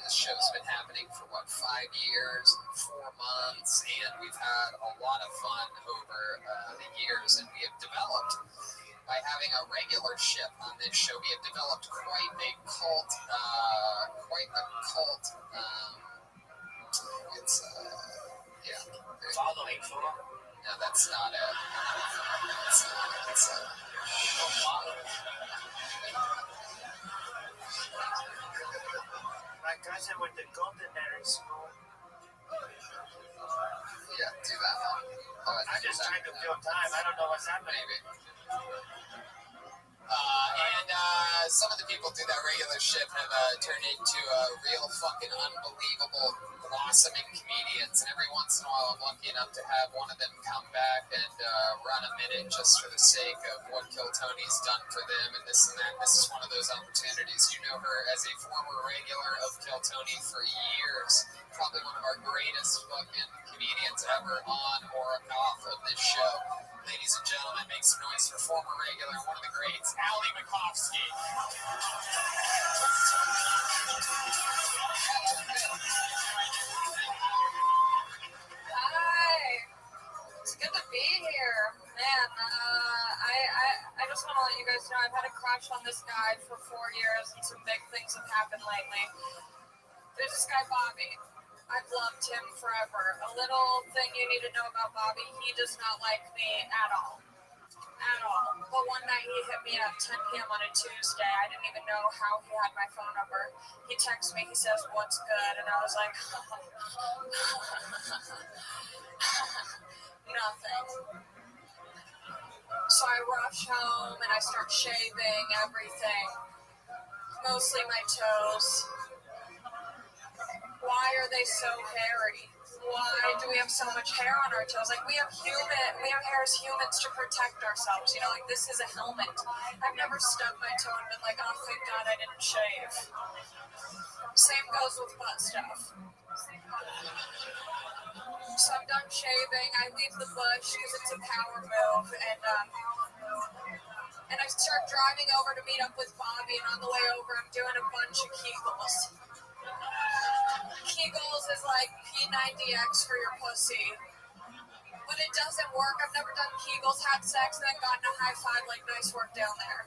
this show's been happening for 5 years and 4 months, and we've had a lot of fun over the years, and we have developed, by having a regular ship on this show, we have developed quite a cult. Following, fool. No, that's not it. It's a model. My cousin went to culinary school. Yeah, do that one. I'm just trying to fill time. I don't know what's happening. Maybe. Some of the people through that regular ship have turned into real fucking unbelievable blossoming comedians, and every once in a while I'm lucky enough to have one of them come back and run a minute just for the sake of what Kill Tony's done for them and this and that. This is one of those opportunities. You know her as a former regular of Kill Tony for years. Probably one of our greatest fucking comedians ever on or off of this show. Ladies and gentlemen, make some noise for former regular, one of the greats, Ali Makovsky. Hi. It's good to be here. Man, I just want to let you guys know I've had a crush on this guy for 4 years and some big things have happened lately. There's this guy, Bobby. I've loved him forever. A little thing you need to know about Bobby, he does not like me at all. At all. But one night he hit me at 10 p.m. on a Tuesday. I didn't even know how he had my phone number. He texts me, he says, "What's good?" And I was like, nothing. So I rush home and I start shaving everything. Mostly my toes. Why are they so hairy? Why do we have so much hair on our toes? Like we have hair as humans to protect ourselves. You know, like this is a helmet. I've never stubbed my toe and been like, oh, thank God I didn't shave. Same goes with butt stuff. So I'm done shaving. I leave the bush because it's a power move, and I start driving over to meet up with Bobby. And on the way over, I'm doing a bunch of Kegels. Kegels is like P90X for your pussy. But it doesn't work. I've never done Kegels, had sex, then gotten a high five like nice work down there.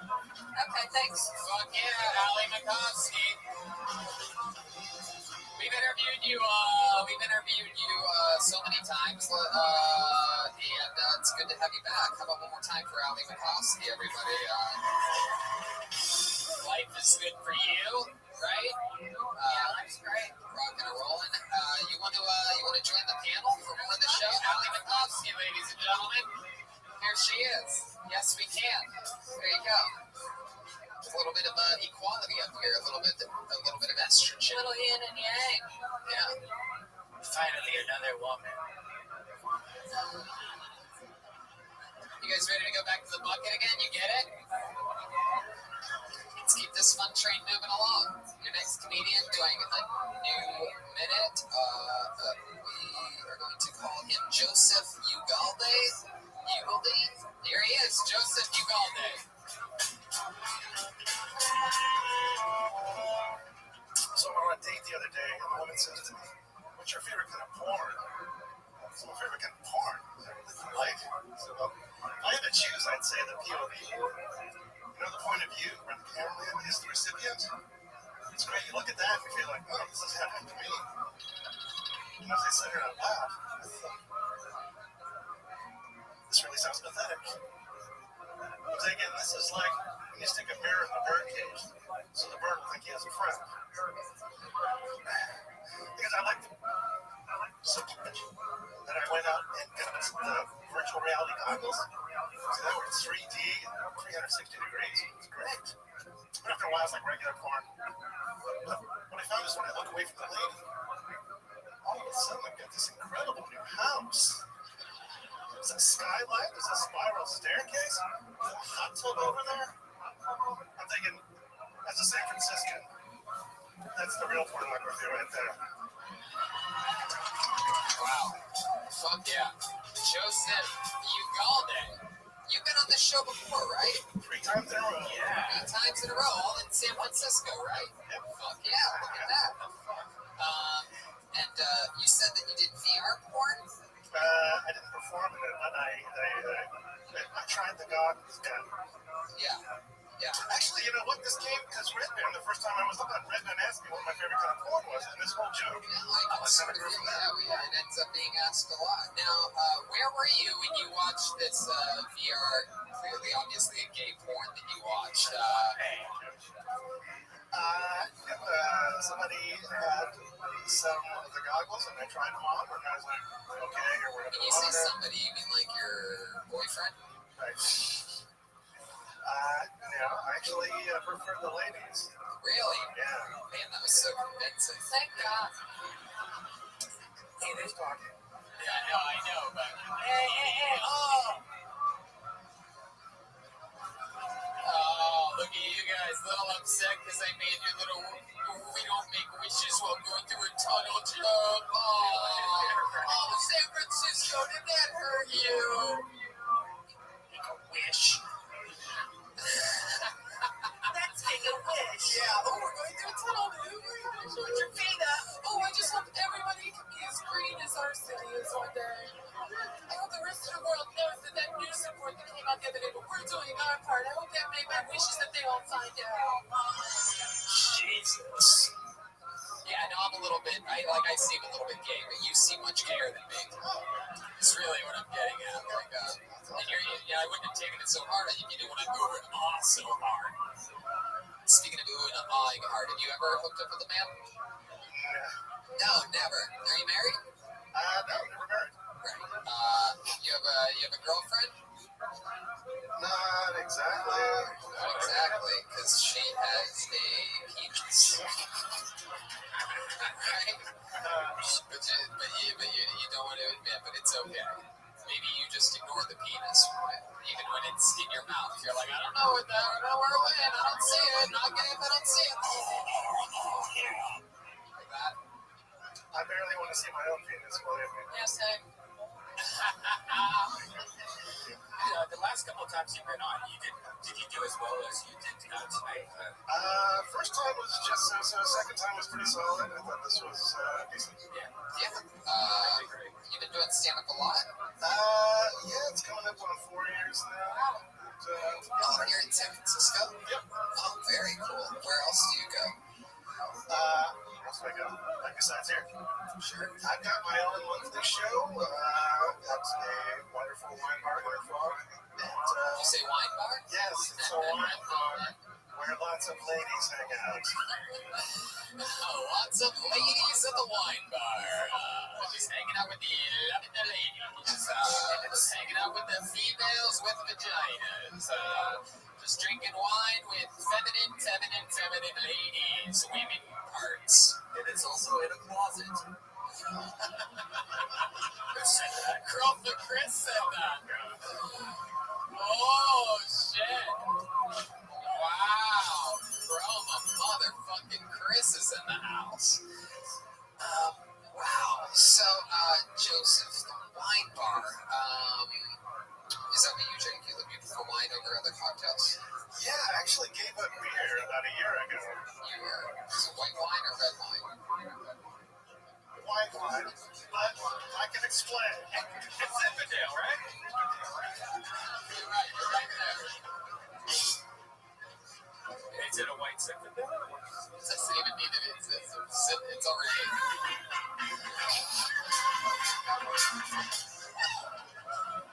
Okay, thanks. Fuck yeah, Ali Makovsky. We've interviewed you so many times, and it's good to have you back. How about one more time for Ali Makovsky, everybody? Life is good for you, right? Life's great. Rocking and rolling. You want to join the panel for more of the show? Ali Makovsky, ladies and gentlemen. Here she is. Yes, we can. There you go. A little bit of equality up here, a little bit of estrogen. Little yin and yang. Yeah. Finally, another woman. You guys ready to go back to the bucket again? You get it? Let's keep this fun train moving along. Your next comedian doing a new minute. We are going to call him Joseph Ugalde. Here he is, Joseph Ugalde. So I went on a date the other day, and the woman says to me, "What's your favorite kind of porn?" So my favorite kind of porn? Like, so if I had to choose, I'd say the POV. You know, the point of view where the cameraman is the recipient? It's great. You look at that and you feel like, oh, this is happening to me. And as I said it out loud, this really sounds pathetic. But again, this is like when you stick a mirror in the bird cage, so the bird will think he has a friend. Because I liked it so much that I went out and got the virtual reality goggles. So that were 3D and 360 degrees. It was great. But after a while, it's like regular porn. But what I found is when I look away from the lady, all of a sudden I've got this incredible new house. There's a skylight, there's a spiral staircase, there's a hot tub over there. I'm thinking, that's a San Franciscan. That's the real pornography right there. Wow. Fuck yeah. Joseph Ugalde. You've been on this show before, right? 3 times in a row. Yeah. 3 times in a row, all in San Francisco, right? Yep. Fuck yeah, look at that. And you said that you did VR porn? I didn't perform in it, but I tried the goggles. Yeah. Actually, you know what? This came because Redman, the first time I was on, Redman asked me what my favorite kind of porn was, and this whole joke. Yeah, it ends up being asked a lot. Now, where were you when you watched this VR, clearly, obviously, a gay porn that you watched? Somebody had some of the goggles, and I tried them on, and I was like, okay, or whatever. When you say somebody, you mean like your boyfriend? Right. No, I actually prefer the ladies. Really? Yeah. Man, that was so convincing. Thank God. Hey, there's talking. Yeah, no, I know, but Hey, oh! oh, look at you guys, a little upset because I made your little we don't make wishes while going through a tunnel joke. Oh, San Francisco, did that hurt you? Make a wish. Let's make a wish. Yeah, oh, we're going through a tunnel. Put your feet up. Oh, I just hope everybody can be as green as our city is one day. I hope the rest of the world knows that news report that came out the other day, but we're doing our part. I hope that made my wishes that they all find out. Jesus. Yeah, no, I'm a little bit, I seem a little bit gay, but you seem much gayer than me. It's really what I'm getting at. Like, and I wouldn't have taken it so hard if you didn't want to ooh and ah so hard. Speaking of ooh and ahhing hard, have you ever hooked up with a man? No, never. Are you married? No, never married. Right. You have a girlfriend? Not exactly. Not exactly, because she has a penis. Right? But you don't want to admit, but it's okay. Maybe you just ignore the penis, even when it's in your mouth. You're like, I don't know where it went. I don't see it. Not gay if I don't see it. Like that. I barely want to see my own penis, believe me. Yeah, same. The last couple of times you've been on, did you do as well as you did tonight? First time was just so. Second time was pretty solid. I thought this was decent. Yeah. You've been doing stand-up a lot? Yeah, it's coming up on 4 years now. Oh, you're in San Francisco? Yep. Oh, very cool. Where else do you go? Where else do I go? Like besides here? Sure. I've got my own monthly show. That's a wonderful wine bar here in Florida. Did you say wine bar? Yes, it's a wine bar where lots of ladies hang out. Lots of ladies at the wine bar. Just hanging out with the ladies. Just hanging out with the females with vaginas. Just drinking wine with feminine ladies, women parts. And it's also in a closet. Who said that? Chris said that. Oh, shit. Wow. Chroma motherfucking Chris is in the house. Wow. So, Joseph, the wine bar. Is that what you drink? You prefer wine over other cocktails? Yeah, I actually gave up beer about a year ago. Is it white wine or red wine? White wine, but I can explain. It's Zinfandel, right? You're right there. Is it a white Zinfandel? It doesn't even need it. It's already.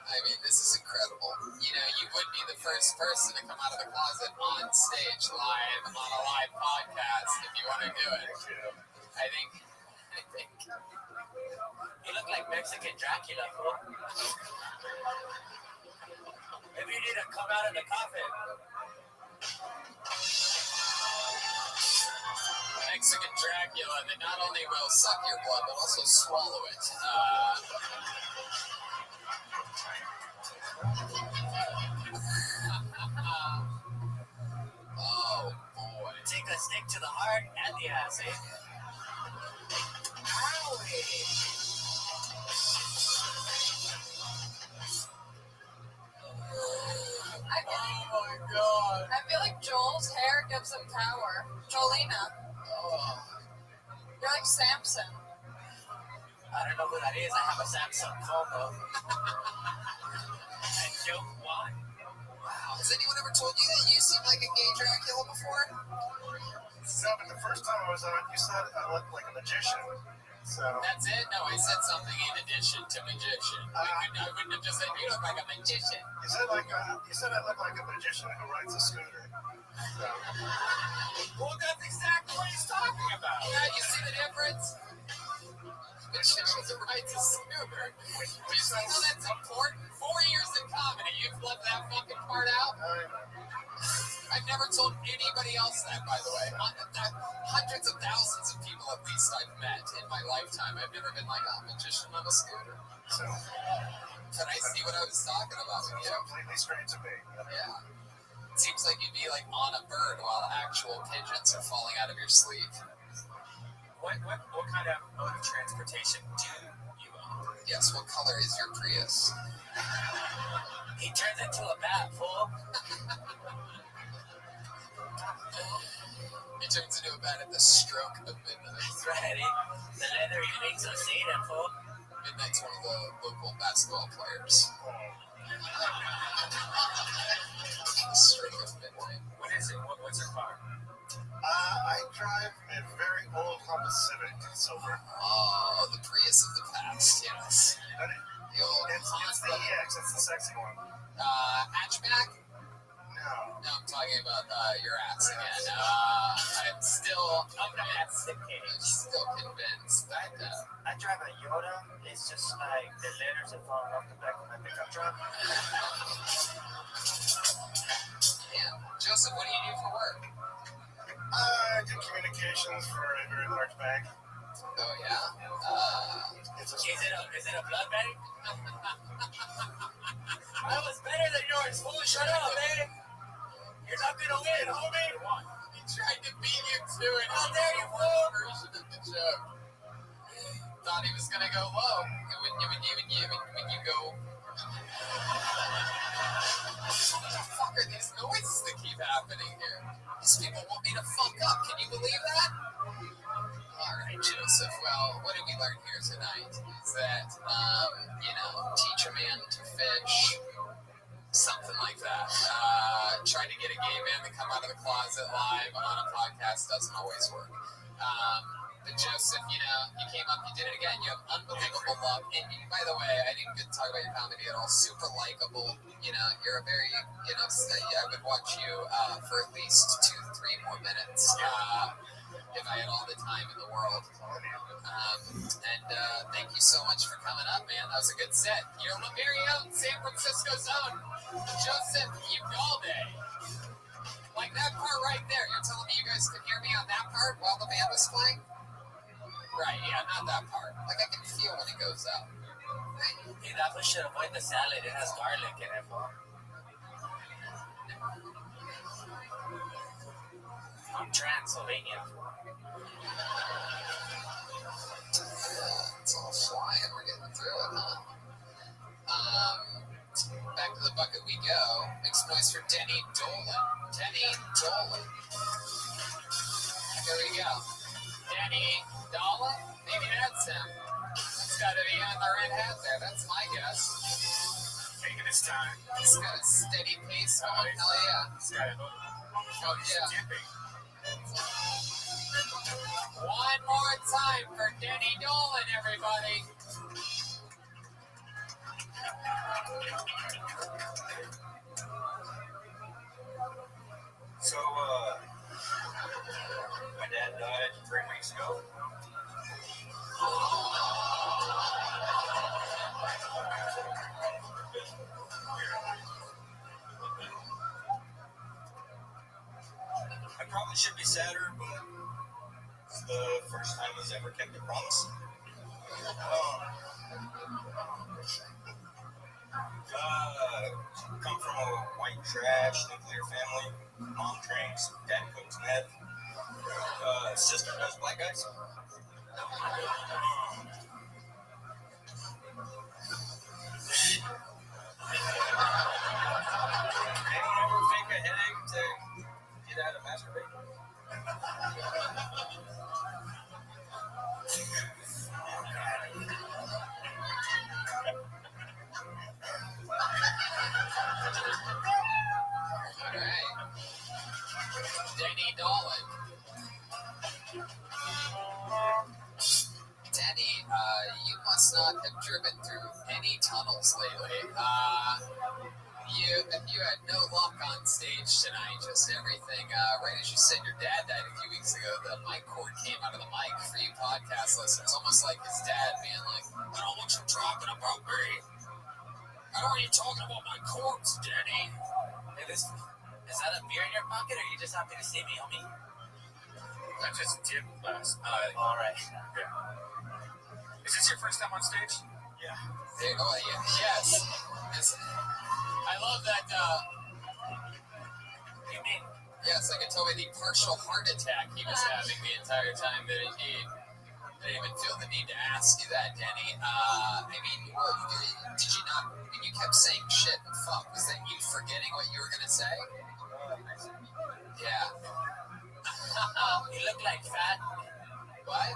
I mean, this is incredible. You would be the first person to come out of the closet on stage live on a live podcast if you want to do it. I think. You look like Mexican Dracula, fool. Maybe you need to come out of the coffin. Mexican Dracula that not only will suck your blood, but also swallow it. Oh, boy. Take a stick to the heart and the ass, eh? Oh, my God. I feel like Joel's hair gives him power. Jolena. Oh. You're like Samson. I don't know who that is. I have a Samsung phone, though. And Joe, why? Wow. Has anyone ever told you that you seem like a gay Dracula before? No, but the first time I was on, you said I looked like a magician. So That's it? No, I said something in addition to magician. I wouldn't have just said you look like a magician. you said I look like a magician who rides a scooter. So Well, that's exactly what he's talking about. Yeah, you see the difference? Magician who rides a scooter. Do you see how that's important? 4 years in comedy, you've left that fucking part out? I've never told anybody else that, by the way. Hundreds of thousands of people, at least, I've met in my lifetime. I've never been like, oh, magician on a scooter. So, Can I see what I was talking about with you? completely strange to me. Yeah. It seems like you'd be like on a bird while actual pigeons are falling out of your sleeve. What kind of mode of transportation do you own? Yes, what color is your Prius? He turns into a bat, fool. He turns into a bat at the stroke of midnight. That's right. The leather he makes us see that, fool. Midnight's one of the local basketball players. The stroke of midnight. What is it? What's your car? I drive a very old Honda Civic Silver. Oh, the Prius of the past, yes. The old It's the EX, it's the sexy one. hatchback? No. No, I'm talking about your ass again. I'm still convinced that I drive a Yoda. It's just like the letters are falling off the back of my pickup truck. yeah. Joseph, what do you do for work? I do communications for a very large bank. Oh yeah. Is it a blood bank? I was better than yours, fool. Shut up, man. You're not gonna win, homie. He tried to beat you to it. How dare you, fool? Version of the joke. Thought he was gonna go low. When you go. What the fuck are these noises that keep happening here? These people want me to fuck up. Can you believe that? All right, Joseph. Well, what did we learn here tonight? Is that teach a man to fish. Something like that. Trying to get a gay man to come out of the closet live on a podcast doesn't always work. But Joseph, you came up, you did it again. You have unbelievable love. And by the way, I didn't get to talk about your comedy at all. Super likable. You're a very, I would watch you for at least 2-3 more minutes if I had all the time in the world. Thank you so much for coming up, man. That was a good set. You're Lemurio, San Francisco zone. Joseph Ugalde. Like that part right there. You're telling me you guys could hear me on that part while the band was playing? Right, yeah, not that part. Like I can feel when it goes up. Hey, that one should avoid the salad. It has garlic in it, fool. I'm Transylvanian. It's all flying. We're getting through it, huh? Back to the bucket we go. Make some noise for Denny Dolan. Denny Dolan. Here we go. Denny Dolan? Maybe that's him. That's got to be on the red hat there. That's my guess. Taking his time. He's got a steady pace going. Hell yeah. He's got it. Oh, yeah. One more time for Denny Dolan, everybody. So, my dad died 3 weeks ago. I probably should be sadder, but it's the first time he's ever kept a promise. Come from a white trash nuclear family. Mom drinks, dad cooks meth. Sister does black guys. Anyone ever fake a headache to get out of masturbating? Denny Dolan. Denny, you must not have driven through any tunnels lately. You had no luck on stage tonight. Just everything. Right as you said, your dad died a few weeks ago. The mic cord came out of the mic for you podcast listeners. Almost like his dad being like, "I don't want you talking about me. I don't want you talking about my corpse, Denny." Hey, this Is that a beer in your pocket, or are you just happy to see me, homie? I just did last. All right. Is this your first time on stage? Yeah. Yes. I love that. You mean? Yes, I can tell by the partial heart attack he was having the entire time that I didn't even feel the need to ask you that, Denny. Did you not? When you kept saying shit and fuck, was that you forgetting what you were gonna say? Yeah. You look like fat. What?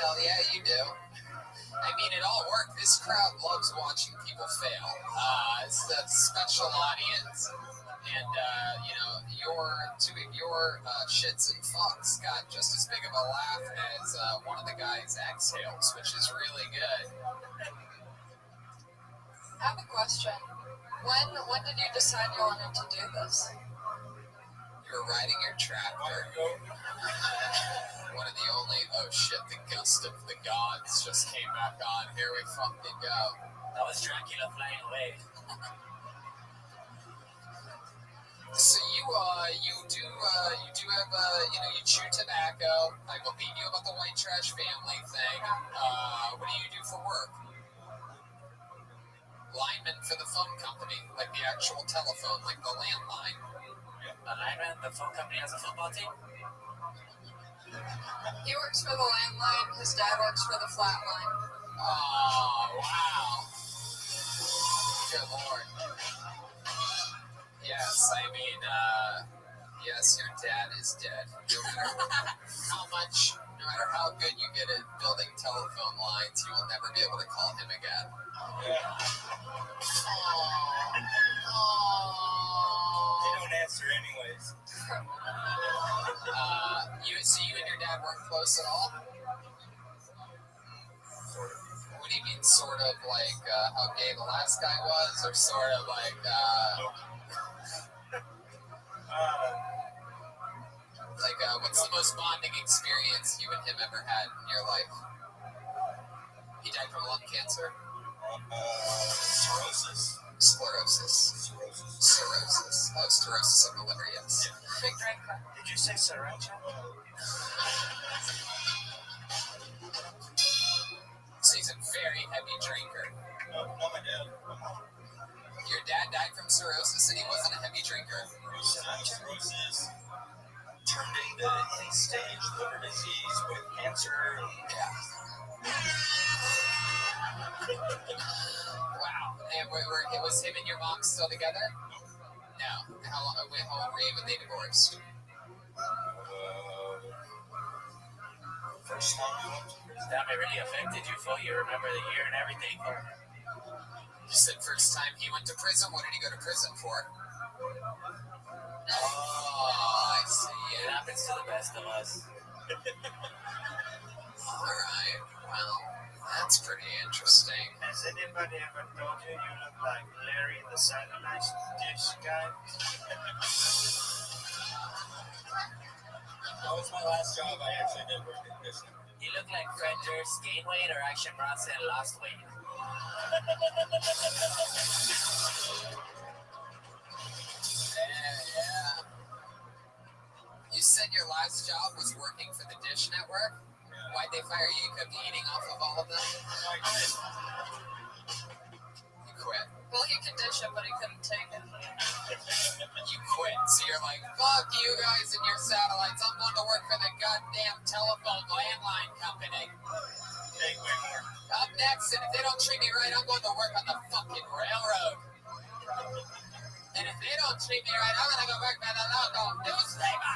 Hell yeah, you do. I mean, it all worked. This crowd loves watching people fail. It's a special audience. And, two of your shits and fucks got just as big of a laugh as one of the guys' exhales, which is really good. I have a question. When did you decide you wanted to do this? You were riding your tractor. One of the only, oh shit, the gust of the gods just came back on. Here we fucking go. That was Dracula flying away. So you have, you chew tobacco. I believe you about the white trash family thing. What do you do for work? Lineman for the phone company, like the actual telephone, like the landline. A lineman, the phone company has a football team? He works for the landline. His dad works for the flatline. Oh, wow. Good Lord. Yes, I mean, yes, your dad is dead. No matter how good you get at building telephone lines, you will never be able to call him again. They don't answer anyways. So you and your dad weren't close at all? What do you mean, sort of like how gay the last guy was, or sort of like, what's the most bonding experience you and him ever had in your life? He died from lung cancer? Sclerosis. Oh, cirrhosis of the liver, yes. Big drinker. Did you say sriracha? So he's a very heavy drinker. No, not my dad. Your dad died from cirrhosis and he wasn't a heavy drinker? Cirrhosis turned into end-stage liver disease with cancer. Yeah. Wow. And was him and your mom still together? No. How old were you when they divorced? First time. That really affected you, Phil. You remember the year and everything? You said first time he went to prison. What did he go to prison for? Oh, I see. It happens to the best of us. All right. Well, that's pretty interesting. Has anybody ever told you you look like Larry the Satellite Dish guy? That was my last job. I actually did work in fishing. You look like Fred Durst gained weight or Action Bronson lost weight. Yeah. You said your last job was working for the Dish Network? Why'd they fire you? You kept eating off of all of them? You quit. Well, he could dish it, but he couldn't take it. You quit. So you're like, fuck you guys and your satellites. I'm going to work for the goddamn telephone landline company. Hey, wait more. Up next, and if they don't treat me right, I'm going to work on the fucking railroad. And if they don't treat me right, I'm going to go work by the local newspaper.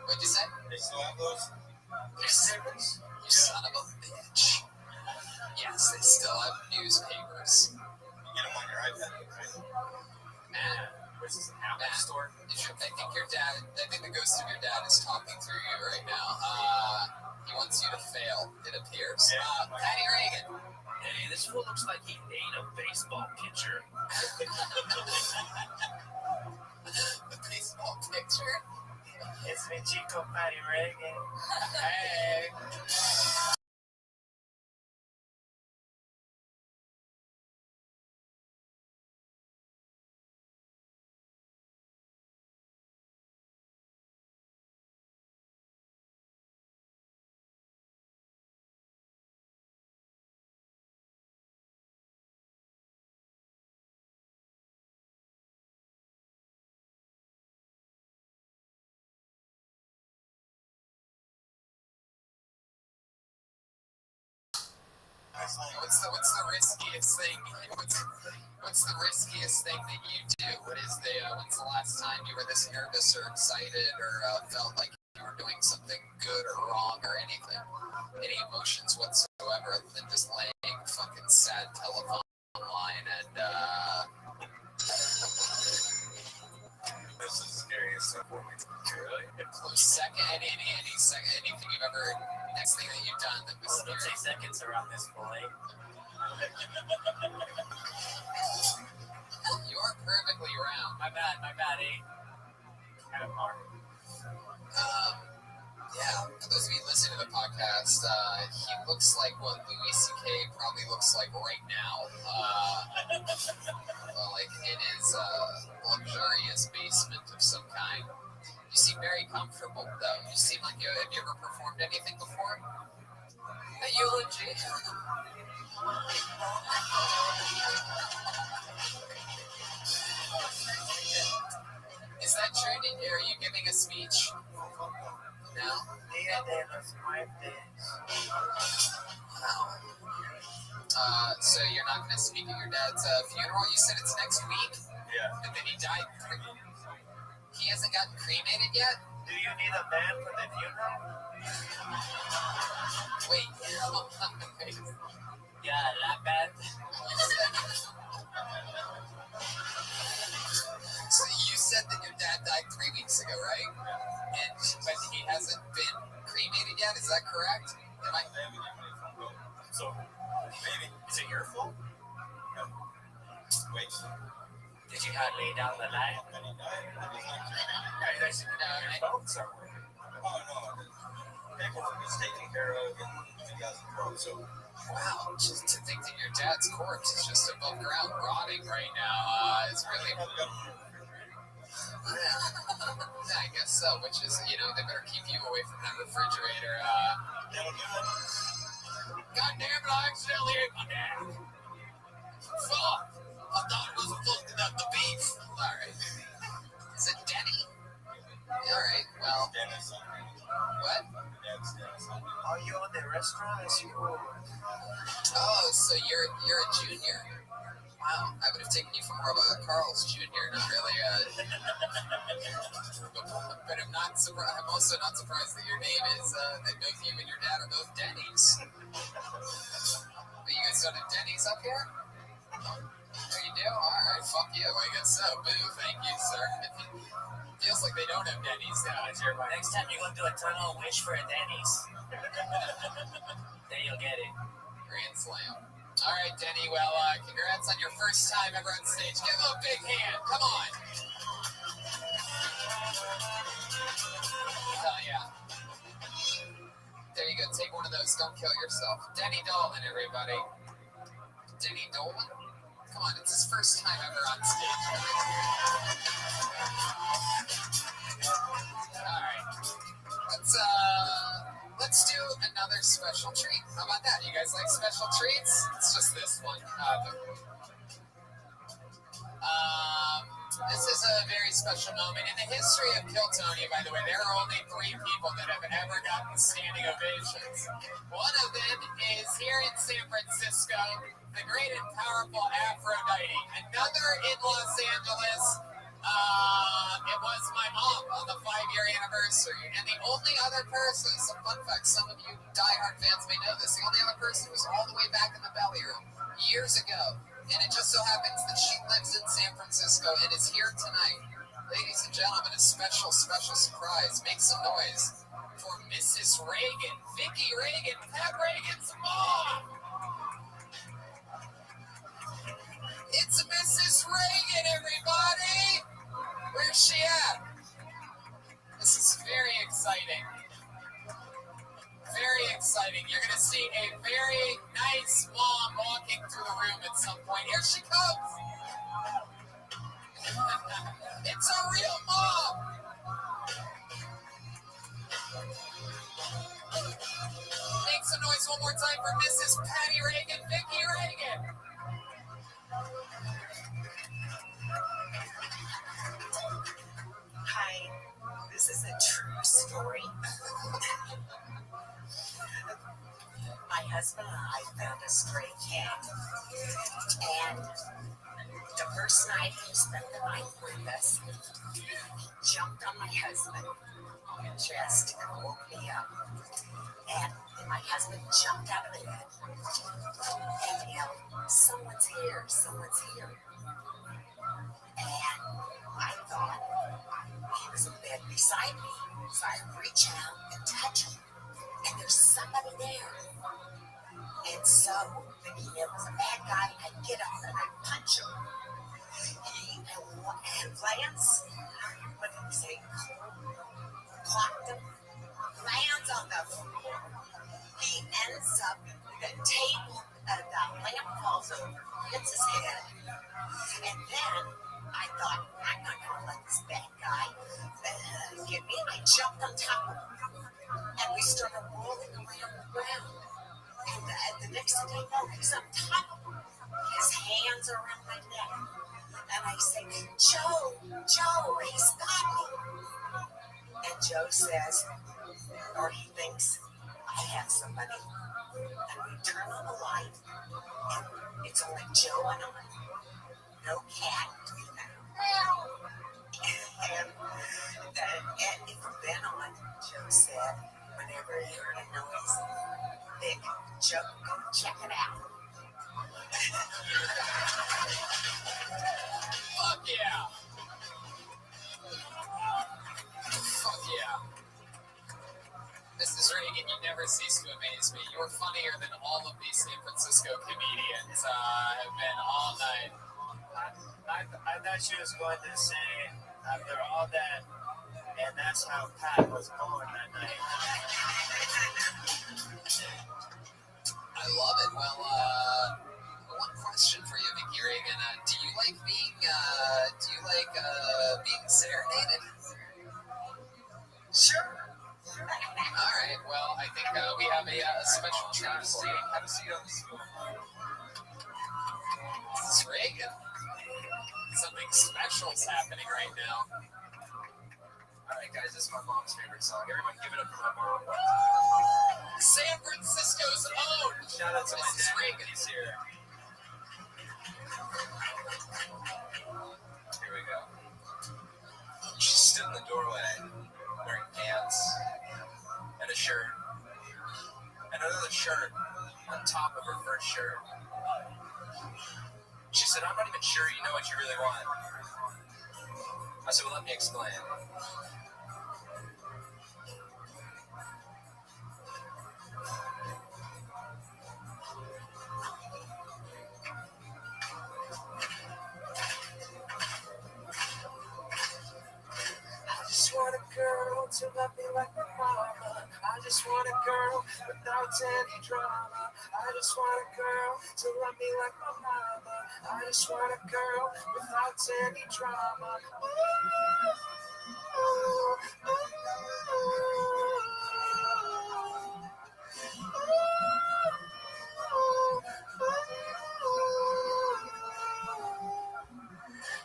What'd you say? They still have those? Newspapers? You son of a bitch. Yes, they still have newspapers. You get them on your iPad, right? Man, Where's this Apple store? I think the ghost of your dad is talking through you right now. He wants you to fail, it appears. Patty Reagan. Hey, this fool looks like he ate a baseball pitcher. The baseball picture? It's me, Chico Patty Reagan. Hey. What's the riskiest thing? What's the riskiest thing that you do? When's the last time you were this nervous or excited or felt like you were doing something good or wrong or anything? Any emotions whatsoever other than just laying fucking sad telephone line and This is the scariest stuff for me. Really? second anything you've ever next thing that you've done that was Don't say seconds around this boy. You are perfectly round. My bad, eh? Kind of hard. Yeah, for those of you listening to the podcast, he looks like what Louis C.K. probably looks like right now. Like in his luxurious basement of some kind. You seem very comfortable, though. You seem like have you ever performed anything before? A eulogy. Is that true? Are you giving a speech? No? Wow. So you're not going to speak at your dad's funeral? You said it's next week? Yeah. And then he died. He hasn't gotten cremated yet? Do you need a band for the funeral? Wait. Yeah, that bad. So you said that your dad died 3 weeks ago, right? But he hasn't been cremated yet, is that correct? So, maybe. Is it your fault? No. Wait. Did you not lay down the line? I said, your phone somewhere. Oh, no. Paperwork was taken care of in 2012, so. Wow, just to think that your dad's corpse is just above ground rotting right now. It's really... Yeah, I guess so, which is, they better keep you away from that refrigerator. God damn it, I accidentally ate my dad. Fuck! I thought it was fucking up the beef. Alright. Is it Denny? Alright, well... What? Are you in the restaurant as you were? Oh, so you're a junior. Wow, I would have taken you for more of a Carl's Jr., not really but I'm also not surprised that your name is, that both you and your dad are both Denny's. But you guys don't have Denny's up here? Oh, you do? Alright, fuck you, I guess so. Boo, thank you, sir. Feels like they don't have Denny's now. Next time you go to a tunnel, wish for a Denny's. Then you'll get it. Grand slam. All right, Denny. Well, congrats on your first time ever on stage. Give him a big hand. Come on. Hell yeah. There you go. Take one of those. Don't kill yourself. Denny Dolan, everybody. Denny Dolan? Come on. It's his first time ever on stage. All right. Let's do another special treat. How about that? You guys like special treats? It's just this one. This is a very special moment in the history of Kiltony, by the way. There are only 3 people that have ever gotten standing ovations. One of them is here in San Francisco, the great and powerful Aphrodite. Another in Los Angeles. It was my mom on the 5-year anniversary. And the only other person, some fun fact, some of you diehard fans may know this, the only other person was all the way back in the belly room years ago. And it just so happens that she lives in San Francisco and is here tonight. Ladies and gentlemen, a special, special surprise. Make some noise for Mrs. Reagan, Vicki Reagan, Pat Reagan's mom. It's Mrs. Reagan, everybody. Where's she at? This is very exciting. Very exciting. You're going to see a very nice mom walking through the room at some point. Here she comes. It's a real mom. Make some noise one more time for Mrs. Patty Reagan, Vicki Reagan. Hi, this is a true story. My husband and I found a stray cat. And the first night he spent the night with us, he jumped on my husband on the chest and woke me up. And my husband jumped out of bed and yelled, "Someone's here, someone's here." And I thought he was in bed beside me. So I reach out and touch him. And there's somebody there. And so, thinking it was a bad guy, I get up and I punch him. He lands, but he's clocked him, lands on the floor. He ends up, the table, the lamp falls over, hits his head. And then I thought, I'm not going to let this bad guy get me. I jumped on top of him. And we started rolling around the ground. And the next thing I know, he's on top of me. His hands are around my neck. And I say, Joe, he's got me. And Joe says, or he thinks, I have somebody. And we turn on the light. And it's only Joe and I. No cat to be found. And from then on, Joe said, whenever he heard a noise, Vic, Joe, go check it out. Fuck yeah! Fuck yeah. Mrs. Reagan, you never cease to amaze me. You're funnier than all of these San Francisco comedians have been all night. I thought she was going to say, after all that, and that's how Pat was born that night. I love it. Well, one question for you, Vicky Reagan. Do you like being serenaded? Sure. All right. Well, I think we have a special treat for you. Have a seat on the stool. Mrs. Reagan. Something special's happening right now. All right, guys, this is my mom's favorite song. Everyone give it up for my mom. San Francisco's own. Shout out to my Mrs. dad. Reagan is here. Here we go. She stood in the doorway, wearing pants and a shirt, and another shirt on top of her first shirt. She said, "I'm not even sure you know what you really want." I said, "Well, let me explain." I just want a girl to love me like my mama. I just want a girl without any drama. I just want a girl to love me like my mama. I just want a girl without any drama.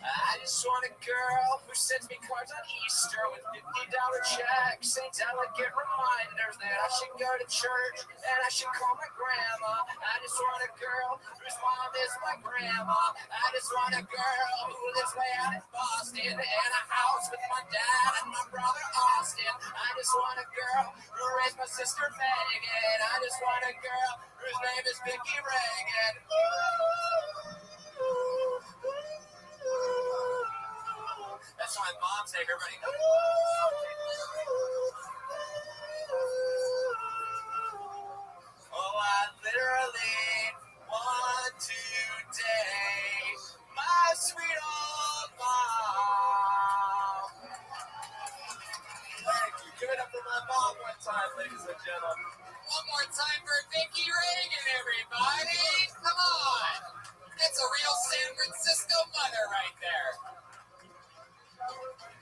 I just want a girl who sends me cards on Easter with $50 checks and delicate reminders that I should go to church and I should call my grandma. I just want a girl whose mom is my grandma. I just want a girl who lives way out in Boston in a house with my dad and my brother Austin. I just want a girl who raised my sister Megan. I just want a girl whose name is Vicky Reagan. That's my mom's name, everybody. Oh, I literally want to date my sweet old mom. Thank you. Give it up for my mom one time, ladies and gentlemen. One more time for Vicky Reagan, everybody. Come on. That's a real San Francisco mother right there.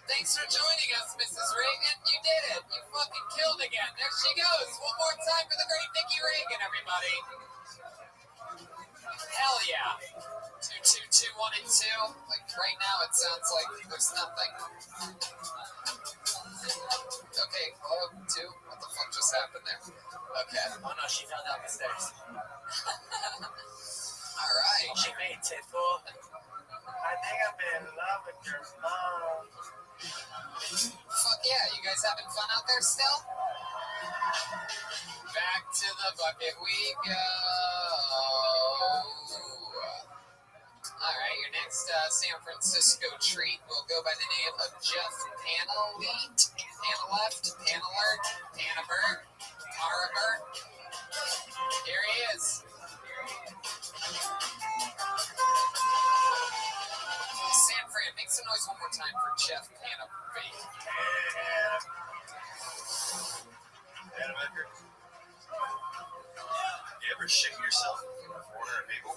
Thanks for joining us, Mrs. Reagan. You did it. You fucking killed again. There she goes. One more time for the great Vicky Reagan, everybody. Hell yeah. 2, 2, 2, 1, and 2. Like right now, it sounds like there's nothing. Okay, hello, 2. What the fuck just happened there? Okay. Oh no, she fell down the stairs. All right. She made tit fool. I think I'm in love with your mom. Fuck yeah, you guys having fun out there still? Back to the bucket we go. Alright, your next San Francisco treat will go by the name of Jeff Panelite, Paneleft, Panelert, Panabert, Parabert. Here he is. San Fran, make some noise one more time for Jeff Panabert. Panamaker. You ever shit yourself in front of 400 people?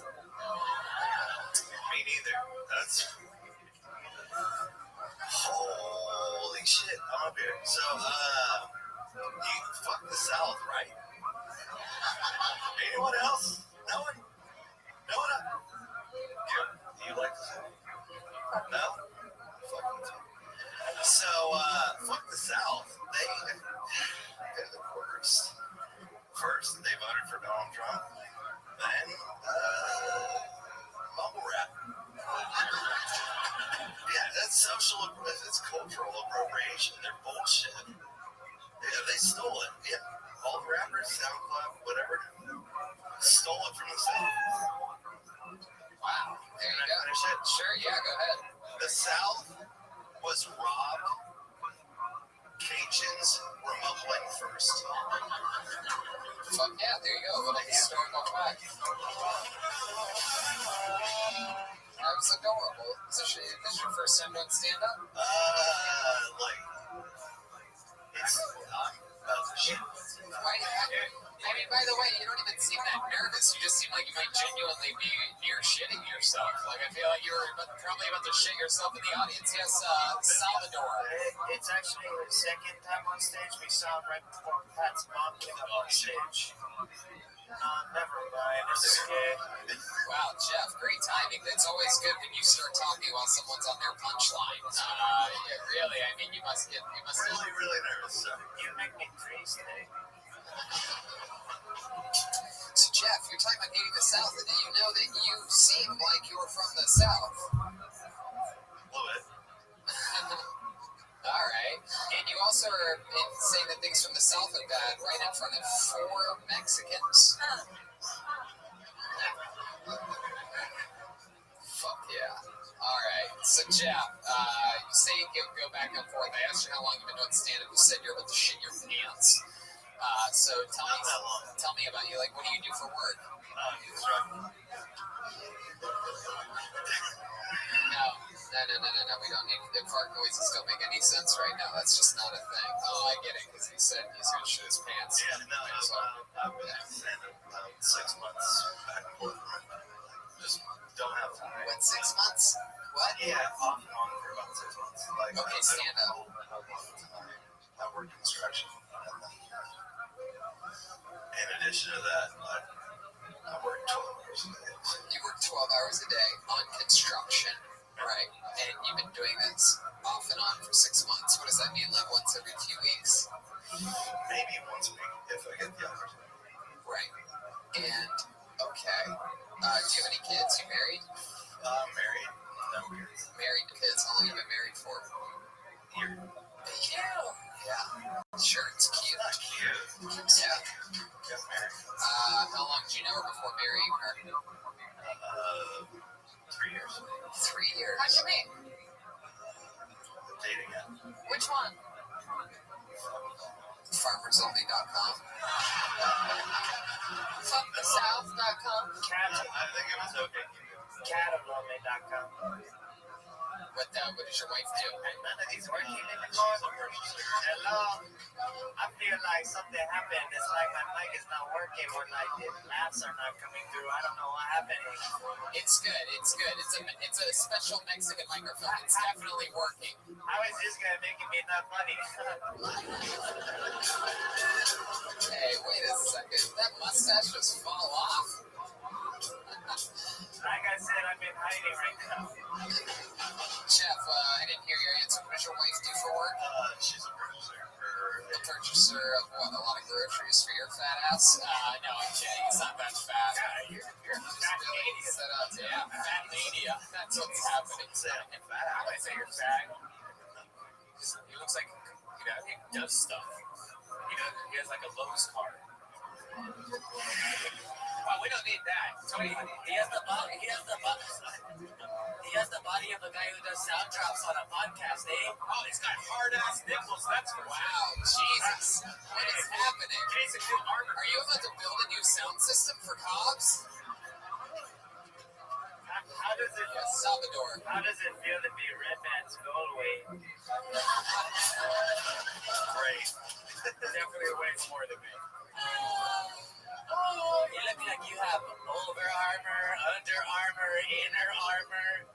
Me neither. That's... Holy shit, I'm up here. So, you fuck the South, right? Anyone else? No one? No one else? You like the South? No? Fucking South. So, fuck the South. They're the worst. First, they voted for Donald Trump. Then, mumble rap. Yeah, that's it's cultural appropriation. They're bullshit. Yeah, they stole it. Yeah, all the rappers, SoundCloud, whatever, stole it from the South. Wow, there you go. Finish it? Sure, yeah, go ahead. The South was robbed. Cajuns were mumbling first. Fuck yeah, there you go. A little historical fact. That was adorable. Is this your first time doing stand-up? It's I'm about to shit. I mean, by the way, you don't even seem that nervous. You just seem like you might genuinely be near shitting yourself. Like, I feel like you were probably about to shit yourself in the audience. Yes, Salvador. It's actually the second time on stage. We saw him right before Pat's mom came up on stage. Never mind. Wow, Jeff, great timing. It's always good when you start talking while someone's on their punchline. Really, I mean, you must really, really nervous. So. You make me crazy. So, Jeff, you're talking about hating the South, and you know that you seem like you're from the South. A little bit. All right. And you also are saying that things from the South are bad right in front of 4 Mexicans. Fuck yeah. All right. So, Jeff, you say you go back and forth. I asked you how long you've been doing stand-up. You said you're about to shit your pants. So tell me about you. Like, what do you do for work? No. We don't need the fart noises. Don't make any sense right now. That's just not a thing. Oh, I get it, because he said he's going to shit his pants. Yeah, no, I've been stand-up 6 months back and forth. Just don't have time. What, 6 months? What? Yeah, off and on for about 6 months. Like, okay, stand-up. I work construction. In addition to that, I work 12 hours a day. You work 12 hours a day on construction, right? And you've been doing this off and on for 6 months. What does that mean? Like once every few weeks? Maybe once a week if I get the opportunity. Right. And okay. Do you have any kids? You married? Married. No kids. Married to kids. How long have you been married for? A year. Yeah. Sure, it's cute. Not cute. Yeah. Got married. How long did you know her before marrying her? 3 years. 3 years. How'd you meet? Dating app. Which one? FarmersOnly.com. FuckTheSouth.com. I think it was okay. Catabonly.com. What does your wife do? None of these working anymore. Hello. I feel like something happened. It's like my mic is not working, or like the laughs are not coming through. I don't know what happened. It's good. It's a special Mexican microphone. It's definitely working. How is this guy making me not funny? Hey, wait a second. Did that mustache just fall off? Like I said, I've been hiding right now. Jeff, I didn't hear your answer. What does your wife do for work? She's a producer for a the purchaser of what, a lot of groceries for your fat ass? No, I'm kidding. It's not that fat. You're just really set up. Yeah, fat mania. That's what's happening. I say you're fat. He looks like, he does stuff. He has like a Lowe's card. Well, we don't need that. Tony, he has the body. He has the body of a guy who does sound drops on a podcast, eh? Oh, he's got hard ass nipples. That's for wow. Jesus, what is happening? Jason, are you about to build a new sound system for Cobbs? How does it, Salvador? How does it feel to be Red Man's goldweight? Great. Definitely weighs more than me. Oh, you look like you have over armor, under armor, inner armor.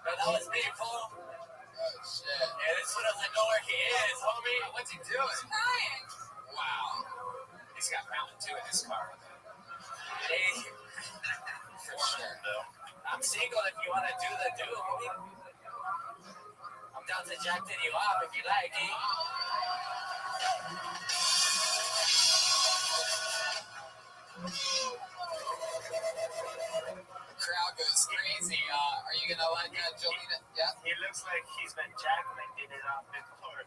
But that was me, fool. Oh, shit. Yeah, this one doesn't know where he is, homie. What's he doing? He's crying. Wow. He's got Mountain Dew in his car. Hey. For sure. I'm single if you want to do the do, homie. I'm down to jack you off if you like, eh? The crowd goes crazy. Are you gonna let Jolina? Yeah. He looks like he's been jackknighting it off before.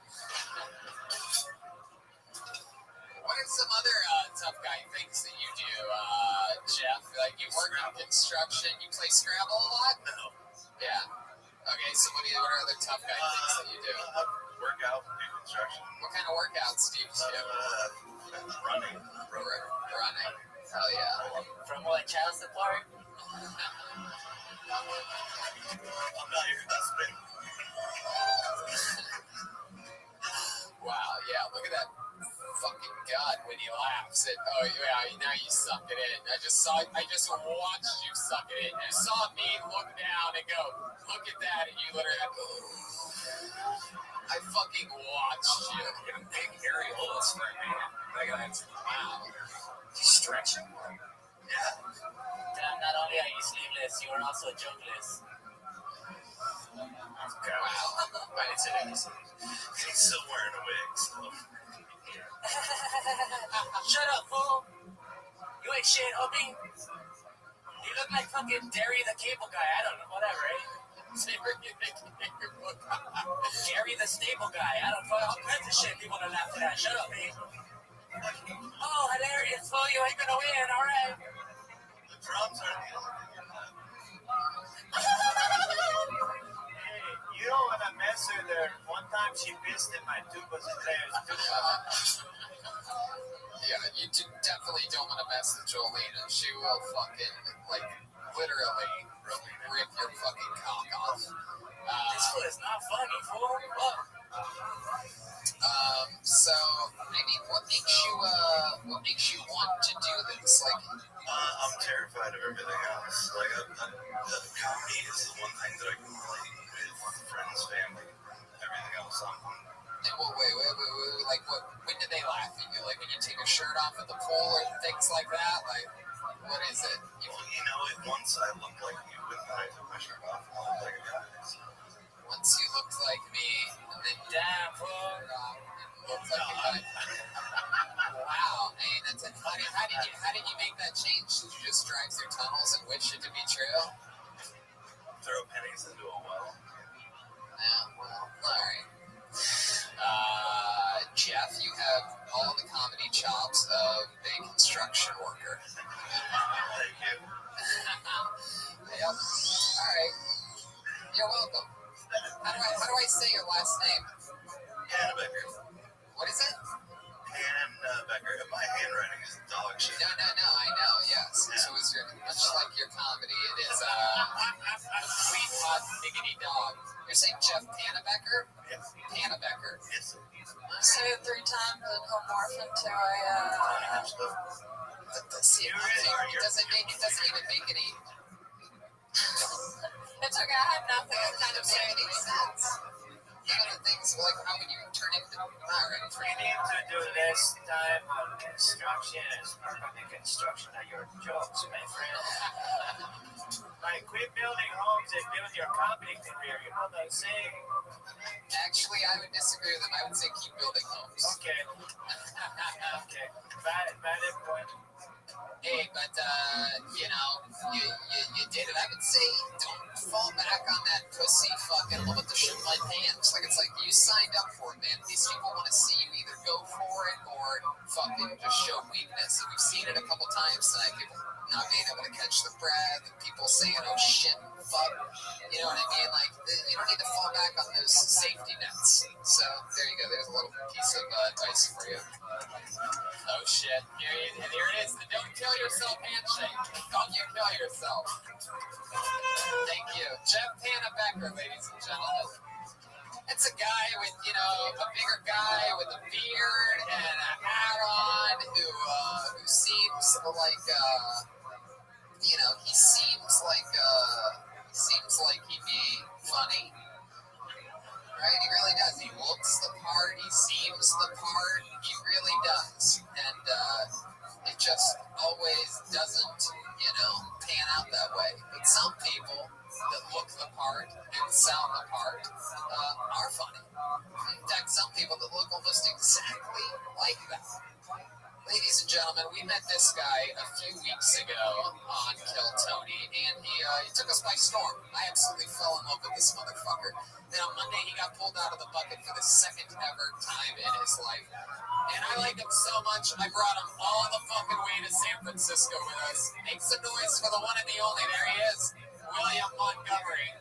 What are some other tough guy things that you do, Jeff? Like you work in construction, you play Scrabble a lot? No. Yeah. Okay. So what are other tough guy things that you do? Work out, do construction. What kind of workouts do you do? Running. Running. Hell yeah. From what, child support? I'm not your husband. Wow, yeah, look at that fucking gut when he laughs. Oh yeah, now you suck it in. I just watched you suck it in. You saw me look down and go, look at that, and you literally I fucking watched you. You have big areolas for a man. Wow. Stretching. Yeah. Not only are you sleeveless, you are also jokeless. Wow. But it's amazing. He's still wearing a wig, so. Shut up, fool. You ain't shit, homie. You look like fucking Derry the cable guy. I don't know, whatever, eh? Gary the stable guy. I don't know. All kinds of shit people are laughing at. Shut up, man. Oh, hilarious. Well, you ain't gonna win. All right. The drums are the only thing you're not. Hey, you don't want to mess with her. One time she pissed in my tubas and players too. Yeah, you definitely don't want to mess with Jolena. She will fucking, literally rip your fucking cock off. This foot is not funny, fool. So, I mean, what makes you want to do this? I'm terrified of everything else. Comedy is the one thing that I can relate with friends, family, everything else. Wait. When do they laugh at you? Like when you take a shirt off at the pool or things like that? Like, what is it? Once I looked like you, and then I took my shirt off, I looked like a guy. So. Once you looked like me, and then damn, looked like a guy. Wow, hey, how did you make that change? Did you just drive through tunnels and wish it to be true? Throw pennies into a well. Yeah, well, alright. Jeff, you have all the comedy chops of a construction worker. Thank you. Yep. Alright. You're welcome. How do I say your last name? Hannebecker. What is it? Hannebecker. My handwriting is dog shit. No, I know, yes. So it's much like your comedy, it is a sweet, hot, diggity dog. You're saying Jeff Hannebecker? Yes. Hannebecker. Yes. Say it 3 times and he'll morph into a. See, it doesn't even make any. It's okay, I have nothing. It kind of make any sense. None of the things, how would you turn into? Alright. We need to do less time on construction as part of the construction of your jobs, my friend. My quit building homes and build your comedy career. You know what I'm saying? Actually, I would disagree with him. I would say keep building homes. Okay. Okay. Valid point. Hey, but you did it. I would say don't fall back on that pussy fucking love to shit my pants. It's like you signed up for it, man. These people want to see you either go for it or fucking just show weakness. And we've seen it a couple times tonight. People not being able to catch the breath, and people saying, "Oh shit, fuck." You know what I mean? You don't need to fall back on those safety nets. So there you go. There's a little piece of advice for you. Oh shit. Here it is. The don't kill yourself handshake. Don't you kill yourself. Thank you. Jeff Hanna Becker, ladies and gentlemen. It's a guy with, a bigger guy with a beard and a hat on who seems like, he seems like he'd be funny. Right? He really does. He looks the part. He seems the part. He really does. And it just always doesn't, pan out that way. But some people that look the part and sound the part are funny. In fact, some people that look almost exactly like that. Ladies and gentlemen, we met this guy a few weeks ago on Kill Tony, and he took us by storm. I absolutely fell in love with this motherfucker. Then on Monday, he got pulled out of the bucket for the second ever time in his life. And I liked him so much, I brought him all the fucking way to San Francisco with us. Make some noise for the one and the only. There he is, William Montgomery.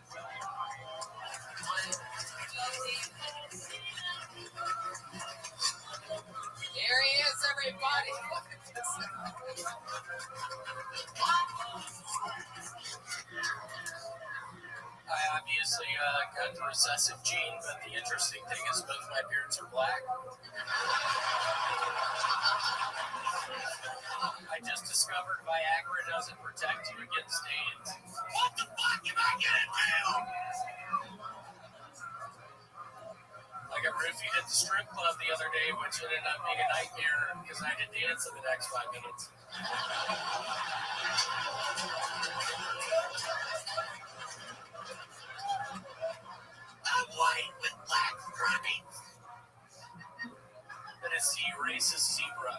Here he is, everybody. I obviously got the recessive gene, but the interesting thing is both my parents are black. I just discovered Viagra doesn't protect you against AIDS. What the fuck am I gonna do? I got roofied at the strip club the other day, which ended up being a nightmare because I had to dance in the next 5 minutes. I'm white with black stripes. That is the racist zebra.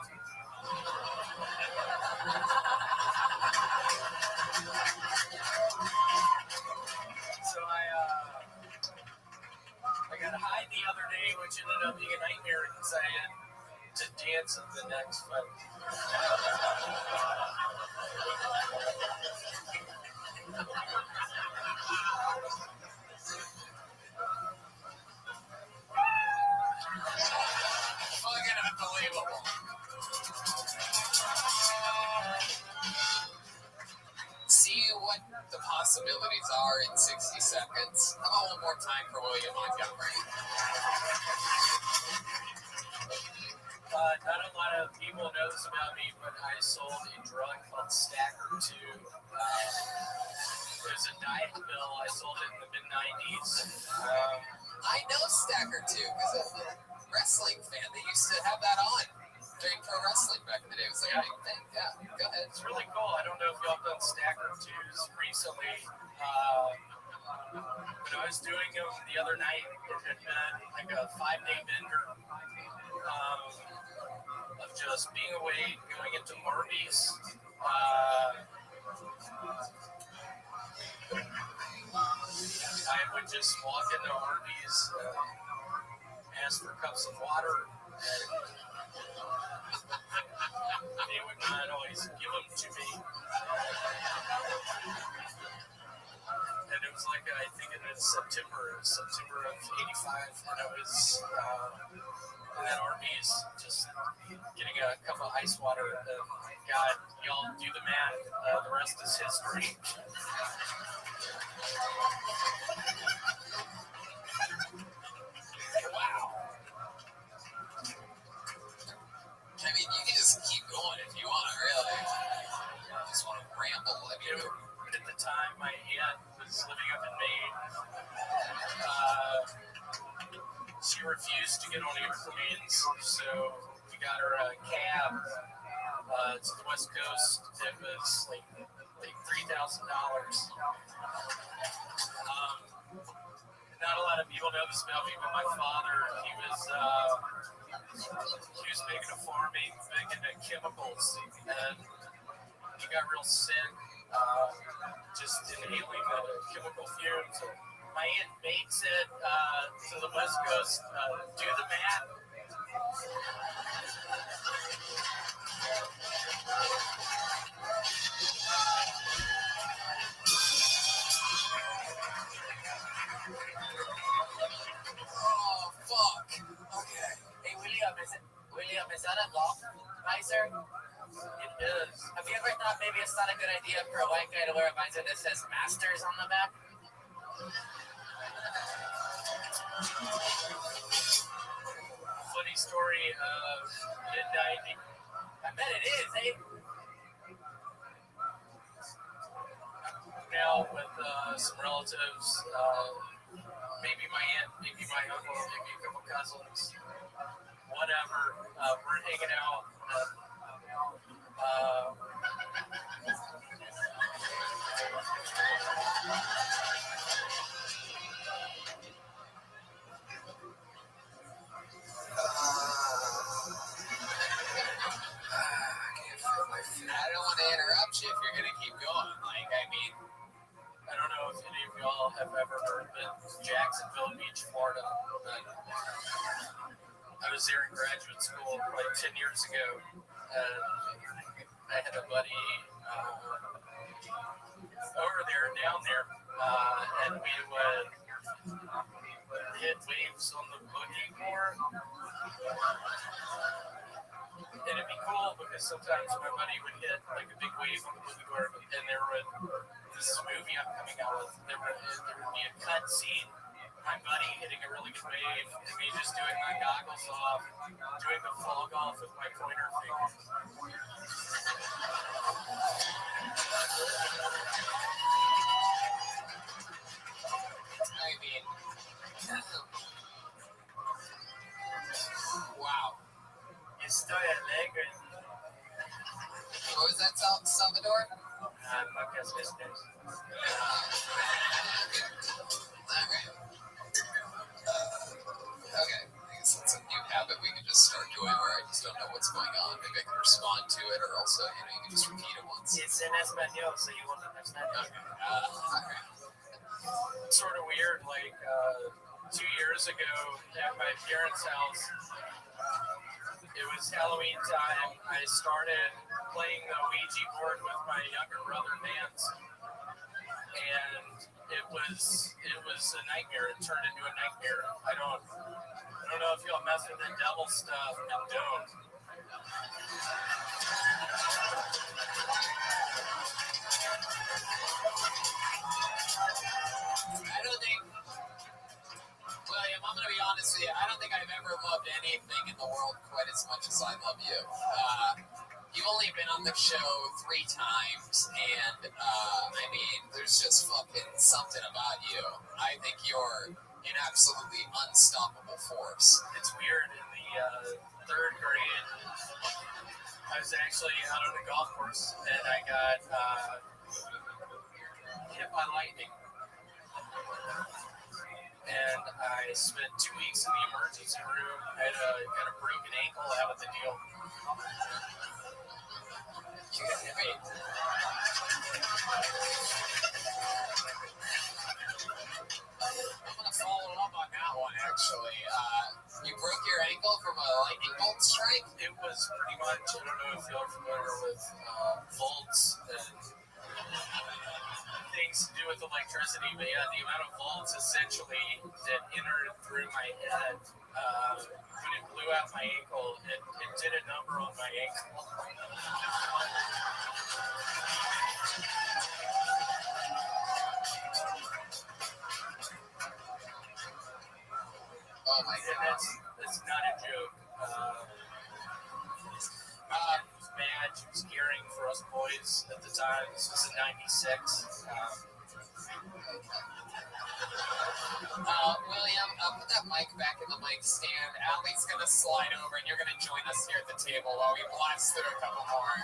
So I got high the other day, which ended up being a nightmare because I had to dance at the next fight. Fucking unbelievable. See what the possibilities are in 60 seconds. How about one more time for William Montgomery? Not a lot of people knows about me, but I sold a drug called Stacker 2. There's a diet pill. I sold it in the mid-90s. I know Stacker 2 because I'm a wrestling fan. They used to have that on during pro wrestling back in the day. It was like a big thing. Yeah, go ahead. It's really cool. I don't know if y'all done Stacker 2s recently. But I was doing them the other night. It had been like a 5-day bender of just being away, going into Arby's. I would just walk into Arby's, ask for cups of water, and they would not always give them to me. And it was like, I think it was September of 85, and I was in that Arby's just getting a cup of ice water. God, y'all do the math. The rest is history. Wow. I mean, you can just keep going if you want to, really. You just want to ramble. I mean, But at the time, my aunt was living up in Maine. She refused to get on airplanes, so we got her a cab to the West Coast. It was like $3,000. this about me, but my father, he was big into farming, big into chemicals, and he got real sick, just inhaling the chemical fumes. My aunt makes it to the West Coast. Do the math. Oh, fuck. Okay. Hey, William, is that a lock visor? It is. Have you ever thought maybe it's not a good idea for a white guy to wear a visor that says Masters on the back? Funny story of mid-90s. I bet it is, eh? Now with some relatives, maybe my aunt, maybe my uncle, maybe a couple cousins, whatever. We're hanging out. I don't want to interrupt you if you're going to keep going. Like, I mean, I don't know if any of y'all have ever heard of Jacksonville Beach, Florida, but I was there in graduate school like 10 years ago, and I had a buddy over there, down there, and we would hit waves on the boogie board. And it'd be cool because sometimes my buddy would hit like a big wave on the boogie board, and there would, this movie I'm coming out with, there would be a cut scene, my buddy hitting a really good wave, and me just doing my goggles off, doing the fall golf with my pointer finger. I mean, wow. Estoy alegre. What was that, Salvador? Podcast listeners. Okay. I guess it's a new habit we can just start doing where I just don't know what's going on. Maybe I can respond to it, or also, you can just repeat it once. It's in Espanol, so you won't understand. Okay. It's sort of weird, like 2 years ago at my parents' house, it was Halloween time. I started playing the Ouija board with my younger brother Vance, and it was a nightmare. It turned into a nightmare. I don't know if y'all mess with the devil stuff, and don't. I don't think, William, I'm going to be honest with you. I don't think I've ever loved anything in the world quite as much as I love you. You've only been on the show 3 times, and I mean, there's just fucking something about you. I think you're an absolutely unstoppable force. It's weird. In the 3rd grade, I was actually out on the golf course, and I got hit by lightning. And I spent 2 weeks in the emergency room. I got a broken ankle out of the deal. Wait. I'm going to follow up on that one, actually. You broke your ankle from a lightning bolt strike? It was pretty much, I don't know if you're familiar with volts and things to do with electricity, but yeah, the amount of volts essentially that entered through my head, when it blew out my ankle, it did a number on my ankle. Oh my God. That's not a joke. It was bad. She was caring for us boys at the time. This was in '96. William, put that mic back in the mic stand. Allie's going to slide over, and you're going to join us here at the table while we blast through a couple more.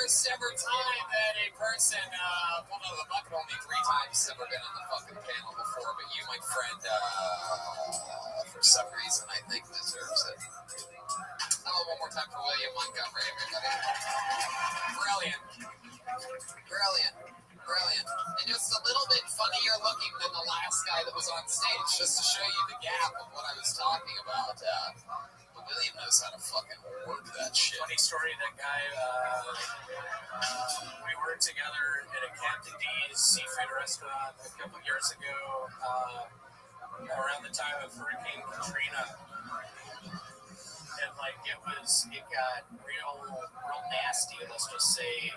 first ever time that a person pulled out of the bucket. Only 3 times has ever been on the fucking panel before, but you, my friend, for some reason, I think deserves it. One more time for William Montgomery, everybody. Brilliant. And just a little bit funnier looking than the last guy that was on stage, just to show you the gap of what I was talking about. William knows how to fucking work that shit. Funny story, that guy, we worked together at a Captain D's seafood restaurant a couple years ago, around the time of Hurricane Katrina. And like it got real nasty, let's just say,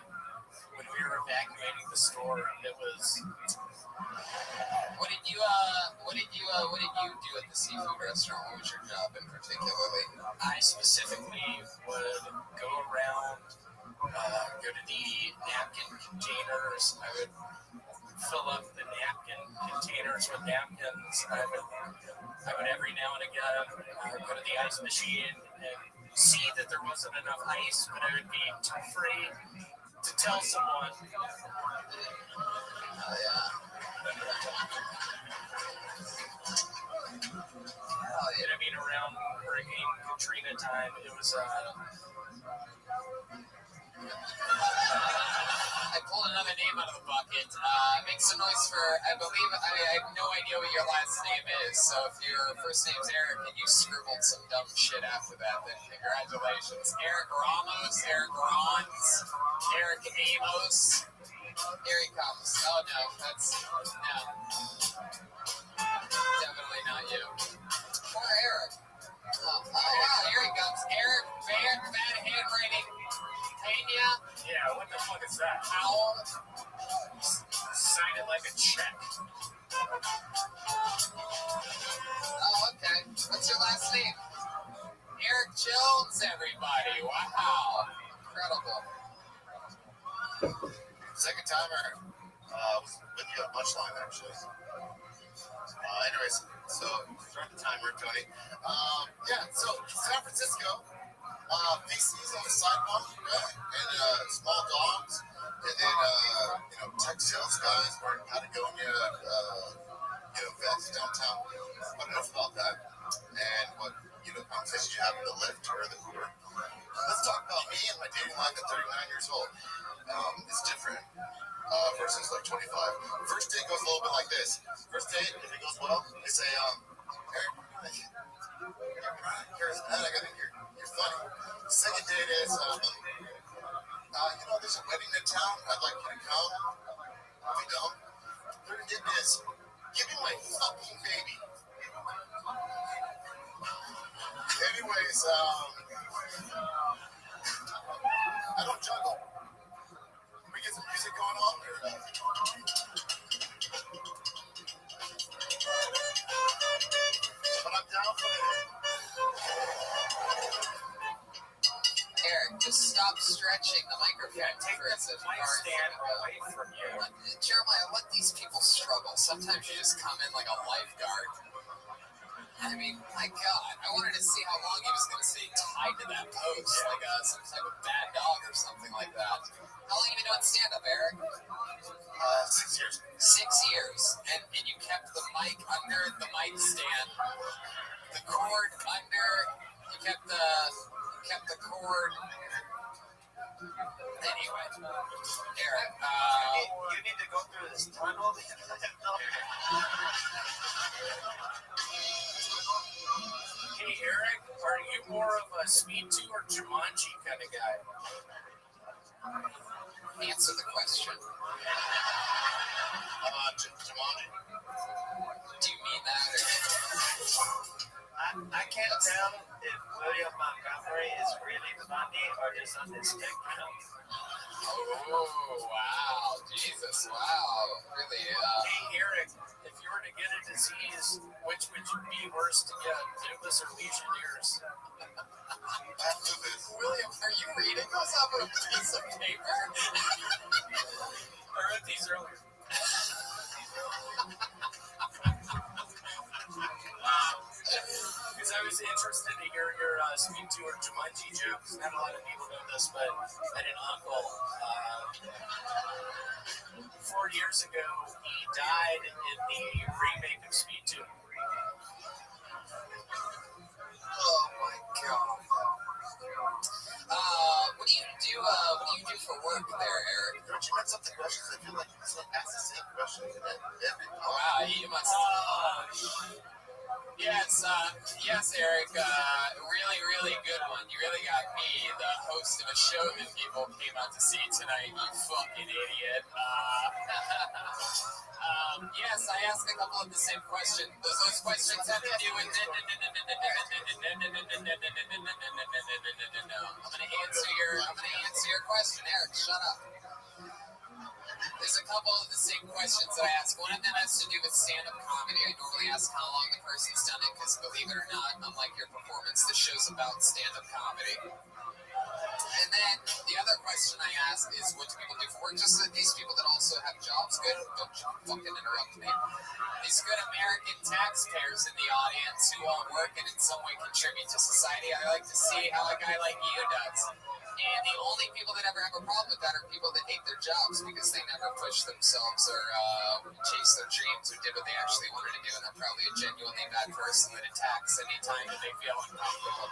when we were evacuating the store. It was. What did you do at the seafood restaurant? What was your job in particularly? I specifically would go around, go to the napkin containers. I would fill up the napkin containers with napkins. I would every now and again go to the ice machine and see that there wasn't enough ice, but I would be too afraid to tell someone. Oh, yeah. And I mean, around Hurricane Katrina time, it was. I pulled another name out of the bucket. Make some noise for, I have no idea what your last name is, so if your first name's Eric and you scribbled some dumb shit after that, then congratulations. Eric Ramos, Eric Rons, Eric Amos. Here he comes. Oh no, no. Definitely not you. Poor Eric. Oh wow, here he comes. Eric, bad handwriting. Pena. Yeah, what the fuck is that? Howell. Sign it like a check. Oh, okay. What's your last name? Eric Jones, everybody. Wow. Incredible. Second timer was with you at Punchline, actually. Anyways, so start the timer, Tony. So San Francisco, PCs on the sidewalk, right? And small dogs, and then tech sales guys were in Patagonia, vets downtown. But enough about that. And what conversations you have in the Lyft or the Uber. Let's talk about me and my dating life at 39 years old. It's different versus like 25. First date goes a little bit like this. First date, if it goes well, they say, Eric, you're charismatic, you're funny. Second date is, there's a wedding in town. I'd like you to come. We don't. Third date is, give me my fucking baby. Anyways, I don't juggle. We get some music going on, or but I'm down for it. Eric, just stop stretching the microphone. Yeah, take the mic stand away from you. Jeremiah, let these people struggle. Sometimes you just come in like a lifeguard. I mean, my God, I wanted to see how long he was going to stay tied to that post, like some type of bad dog or something like that. How long have you been doing stand-up, Eric? 6 years. 6 years. And you kept the mic under the mic stand, the cord under, you kept the cord. Anyway, Eric, you need to go through this tunnel. Hey, Eric, are you more of a Speed 2 or Jumanji kind of guy? Answer the question. Jumanji. Do you mean that? I can't tell if William Montgomery is really funny or just on the spectrum. Oh, wow. Jesus, wow. Really, Hey, Eric, if you were to get a disease, which would you be worse to get, lupus or Legionnaires? William, are you reading those off of a piece of paper? I read these earlier. Because I was interested to hear your Speed 2 or Jumanji jokes. Not a lot of people know this, but I had an uncle 4 years ago, he died in the remake of Speed 2. Oh my god. What do you do? What do you do for work there, Eric? Don't you mix up the questions? I feel like you just ask the same question every time. Wow, you must. Yes, Eric. Really, really good one. You really got me, the host of a show that people came out to see tonight. You fucking idiot. Yes, I asked a couple of the same questions. Those questions have to do with. I'm gonna answer your question, Eric. Shut up. There's a couple of the same questions that I ask. One of them has to do with stand-up comedy. I normally ask how long the person's done it, because believe it or not, unlike your performance, the show's about stand-up comedy. And then the other question I ask is, what do people do for work? Just that these people that also have jobs, good, don't fucking interrupt me. These good American taxpayers in the audience who all work and in some way contribute to society, I like to see how a guy like you does. And the only people that ever have a problem with that are people that hate their jobs because they never push themselves or chase their dreams or did what they actually wanted to do. And they're probably a genuinely bad person that attacks any time that they feel uncomfortable.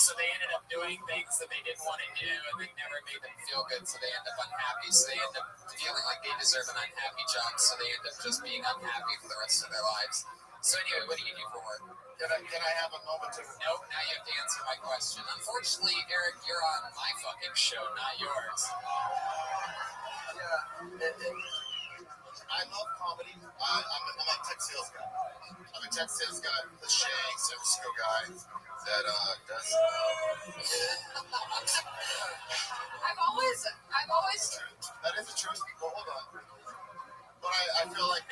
So they ended up doing things that they didn't want to do, and they never made them feel good, so they end up unhappy. So they end up feeling like they deserve an unhappy job, so they end up just being unhappy for the rest of their lives. So anyway, what do you do for work? Can I have a moment to... Nope, now you have to answer my question. Unfortunately, Eric, you're on my fucking show, not yours. I love comedy. I'm a tech sales guy. I'm a tech sales guy, the San Francisco guy that does... I've always... That is the truth. Well, hold on. But I feel like...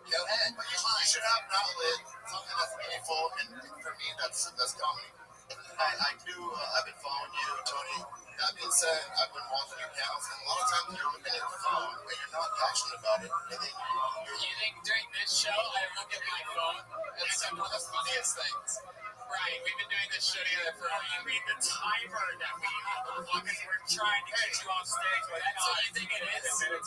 Go ahead. You should have an outlet, something that's meaningful, and for me, that's comedy. I've been following you, Tony. That being said, I've been watching your accounts, and a lot of times you're looking at your phone and you're not passionate about it. You think during this show I look at my phone? That's one of the funniest things. Brian, we've been doing this show together for you mean the timer that we motherfuckers were trying to get you off stage with. That's what you think it is? You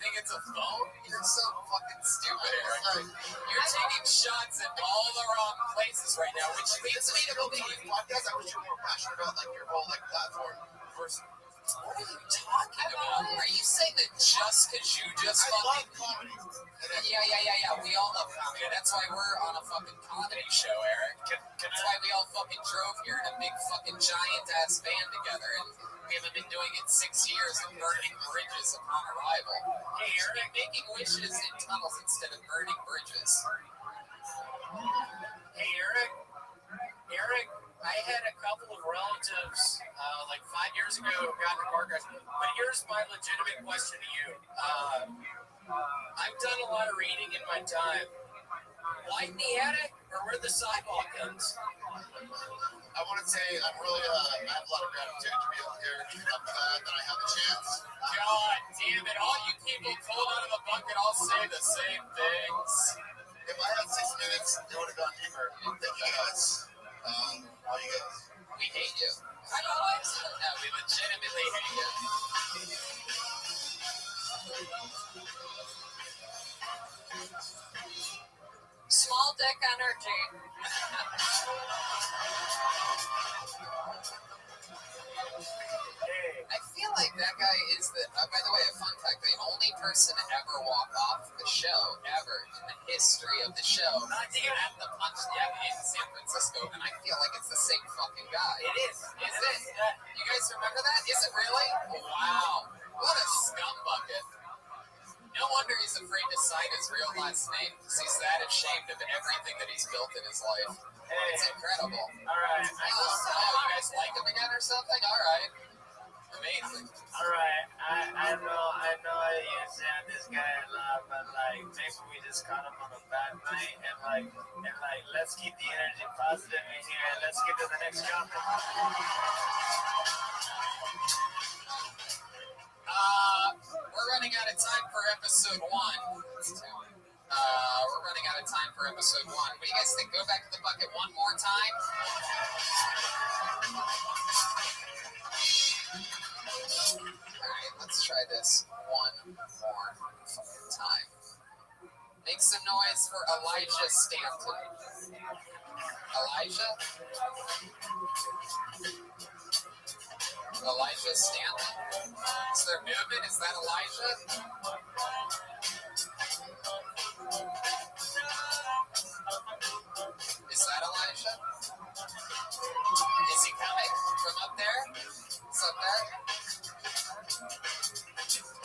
think it's a phone? You're so fucking stupid, Eric. You're taking shots at all the wrong places right now, which leads me to believe. Podcast, I wish you were more passionate about your whole platform versus. What are you talking about? Are you saying that just because you just fucking... comedy. Yeah. We all love comedy. That's why we're on a fucking comedy show, Eric. That's why we all fucking drove here in a big fucking giant-ass van together, and we haven't been doing it 6 years and burning bridges upon arrival. Hey, Eric, making wishes in tunnels instead of burning bridges. Hey, Eric, I had a couple of relatives, like 5 years ago, who got in a car crash. But here's my legitimate question to you. I've done a lot of reading in my time. Why in the attic or where the sidewalk ends? I want to say I have a lot of gratitude to be up here. I'm glad that I have the chance. God damn it, all you people pulled out of the bucket all say the same things. If I had 6 minutes, it would have gone deeper. Thank you guys. All you guys. We hate you. No, we legitimately hate you. Small dick energy. I feel like that guy is the... by the way, a fun fact, the only person to ever walk off the show, ever, in the history of the show, at the Punch in San Francisco, and I feel like it's the same fucking guy. It is. Is it? You guys remember that? Is it really? Wow. What a scumbucket. No wonder he's afraid to sign his real last name, because he's that ashamed of everything that he's built in his life. It's incredible. All right. You guys like him again or something? All right. Amazing. All right. I know you said this guy a lot, but maybe we just caught him on a bad night, and let's keep the energy positive in here, and let's get to the next topic. We're running out of time for episode 1. We're running out of time for episode 1. What do you guys think? Go back to the bucket one more time. Alright, let's Let's try this one more time. Make some noise for Elijah Stanton. Elijah? Elijah Stanton? Is there movement? Is that Elijah? Is that Elijah? Is he coming from up there? It's up there?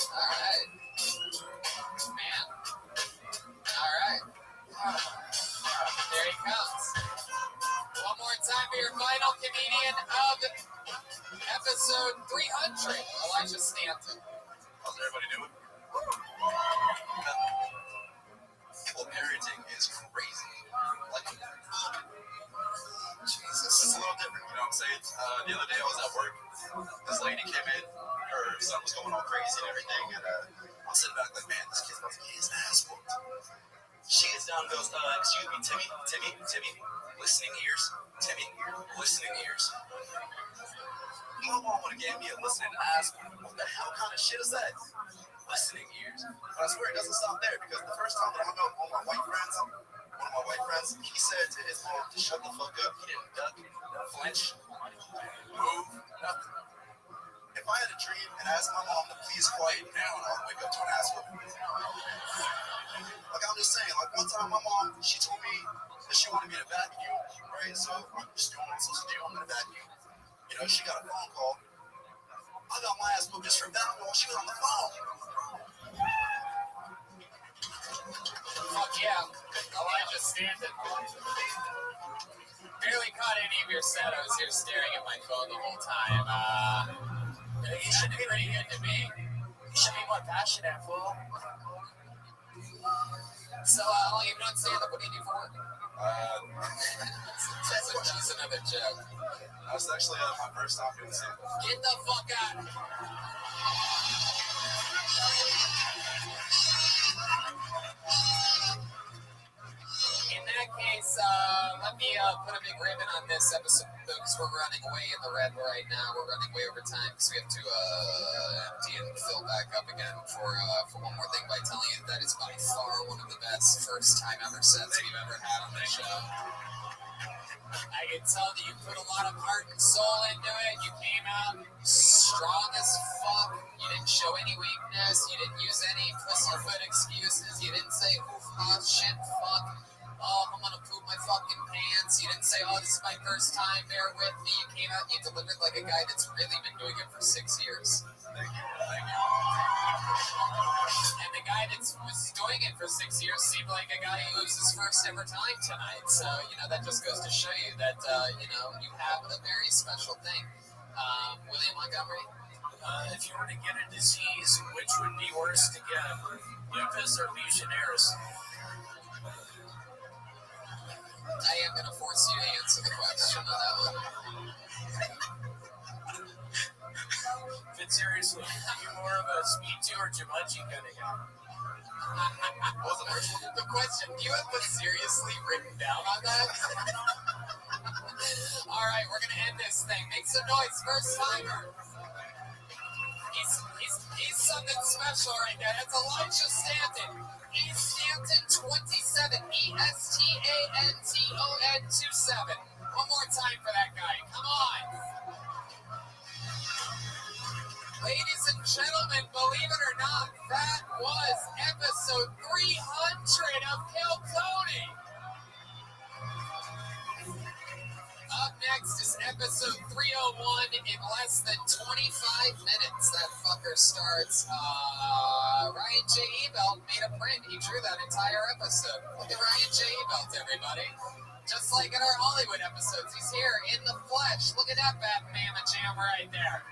All right. Man. All right. There he comes. One more time for your final comedian of episode 300, Elijah Stanton. How's everybody doing? Well, parenting is crazy. Like, Jesus, it's a little different, you know what I'm saying? The other day I was at work. This lady came in. Her son was going all crazy and everything. And I'm sitting back like, man, this kid's about to get his ass whooped. She gets down and goes, excuse me, Timmy, listening ears. Timmy, listening ears. My mom would have gave me a listening ass. What the hell kind of shit is that? Listening ears. But I swear it doesn't stop there, because the first time that I hung out with one of my white friends, he said to his mom to shut the fuck up. He didn't duck, flinch, move, nothing. If I had a dream and asked my mom to please quiet down, I would wake up to an ass whooping. Like, I'm just saying, like, one time my mom, she told me that she wanted me to vacuum, right? So I'm just doing what I'm supposed to do. I'm gonna vacuum. You know, she got a phone call. I got my ass whooped just from that while she was on the phone. Fuck yeah, Elijah Stanton. Barely caught any of your set. I was here staring at my phone the whole time. You should be pretty good to me. You should be more passionate, fool. So, I'll even on stand up. What do you do for work? That's another joke. That's actually my first time doing this. Get the fuck out. In that case, let me put a big ribbon on this episode because we're running way in the red right now. We're running way over time because we have to empty and fill back up again for one more thing by telling you that it's by far one of the best first time ever sets we've ever had on the show. I can tell that you put a lot of heart and soul into it. You came out strong as fuck. You didn't show any weakness. You didn't use any pussyfoot excuses. You didn't say, oof, ah, shit, fuck. Oh, I'm gonna poop my fucking pants. You didn't say, oh, this is my first time, bear with me. You came out and you delivered like a guy that's really been doing it for 6 years. Thank you. And the guy that was doing it for 6 years seemed like a guy who was his first ever time tonight. So, that just goes to show you that, you have a very special thing. William Montgomery? If you were to get a disease, which would be worse to get, lupus or Legionnaires? I am going to force you to answer the question on that one. But seriously, you're more of a Speed 2 or Jumanji kind of guy. The question, do you have what's seriously written down on that? All right, we're going to end this thing. Make some noise, first timer. He's something special right there. That's Elijah Stanton. He's Stanton 27. ESTANTON 27. One more time for that guy. Come on. Ladies and gentlemen, believe it or not, that was episode 300 of Kill Tony. Up next is episode 301 in less than 25 minutes. That fucker starts. Ryan J. Ebelt made a print. He drew that entire episode. Look at Ryan J. Ebelt, everybody. Just like in our Hollywood episodes, he's here in the flesh. Look at that bad mamma jam right there.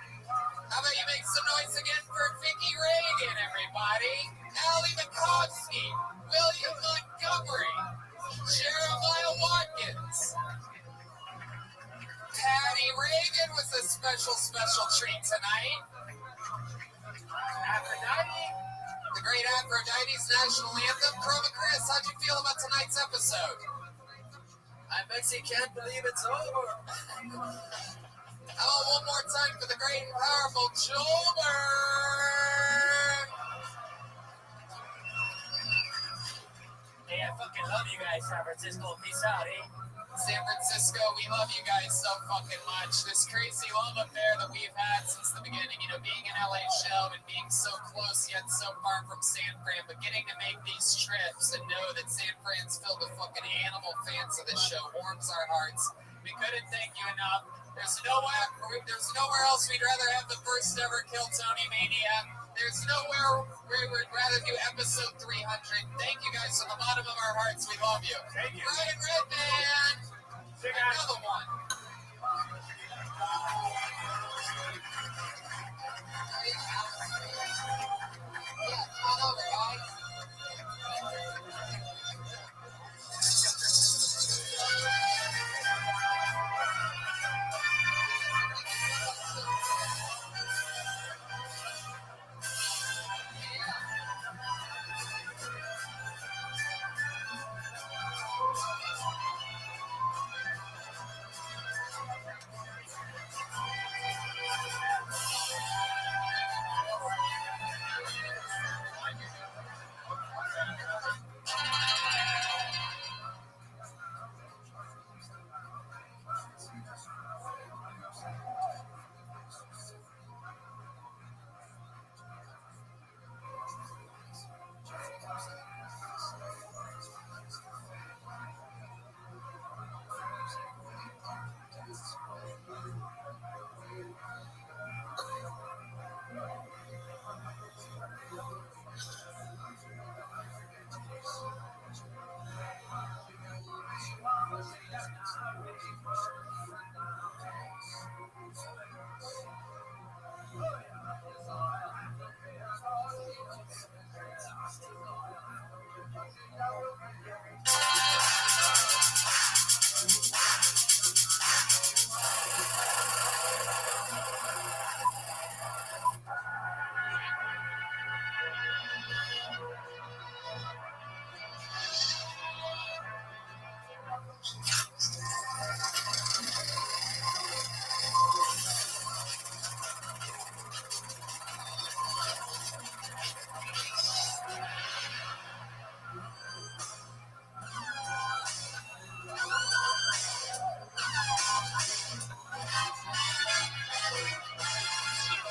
How about you make some noise again for Vicky Reagan, everybody? Allie McCoskey, William Montgomery, Jeremiah Watkins. Patty Reagan was a special treat tonight. Aphrodite, the great Aphrodite's national anthem. Chroma Chris, how'd you feel about tonight's episode? I Betsy can't believe it's over. How about one more time for the great and powerful Joel Burr? you guys, San Francisco. Peace out, eh? San Francisco, we love you guys so fucking much. This crazy love affair that we've had since the beginning, you know, being an LA show and being so close yet so far from San Fran, but getting to make these trips and know that San Fran's filled with fucking animal fans of this show warms our hearts. We couldn't thank you enough. There's nowhere else we'd rather have the first ever Kill Tony Mania. There's nowhere where we'd rather do episode 300. Thank you guys from the bottom of our hearts. We love you. Thank you. Ryan Redman. Another one. Yeah, come on over, guys.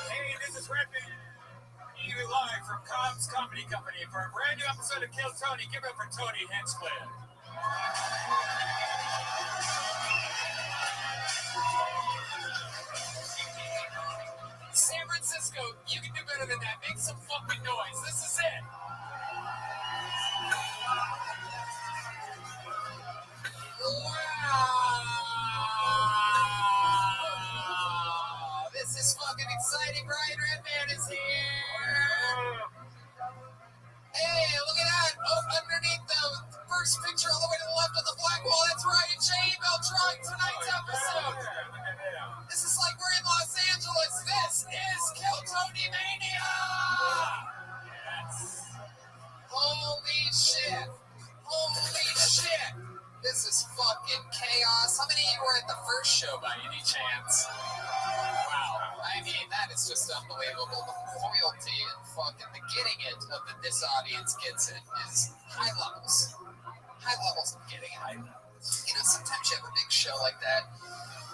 Hey, this is Rabbi. You live from Cobb's Comedy Company for a brand new episode of Kill Tony. Give it up for Tony Hinchcliffe. San Francisco, you can do better than that. Make some fucking noise. This is it. Wow. This is fucking exciting. Ryan Redman is here. Hey, look at that. Oh, underneath the first picture all the way to the left of the black wall, that's Ryan J. Beltran tonight's episode. This is like we're in Los Angeles. This is Kill Tony Mania. Yes. Holy shit. Holy shit. This is fucking chaos. How many of you were at the first show by any chance? Wow. I mean, that is just unbelievable. The loyalty and fucking the getting it of that this audience gets it is high levels. High levels of getting it. You know, sometimes you have a big show like that,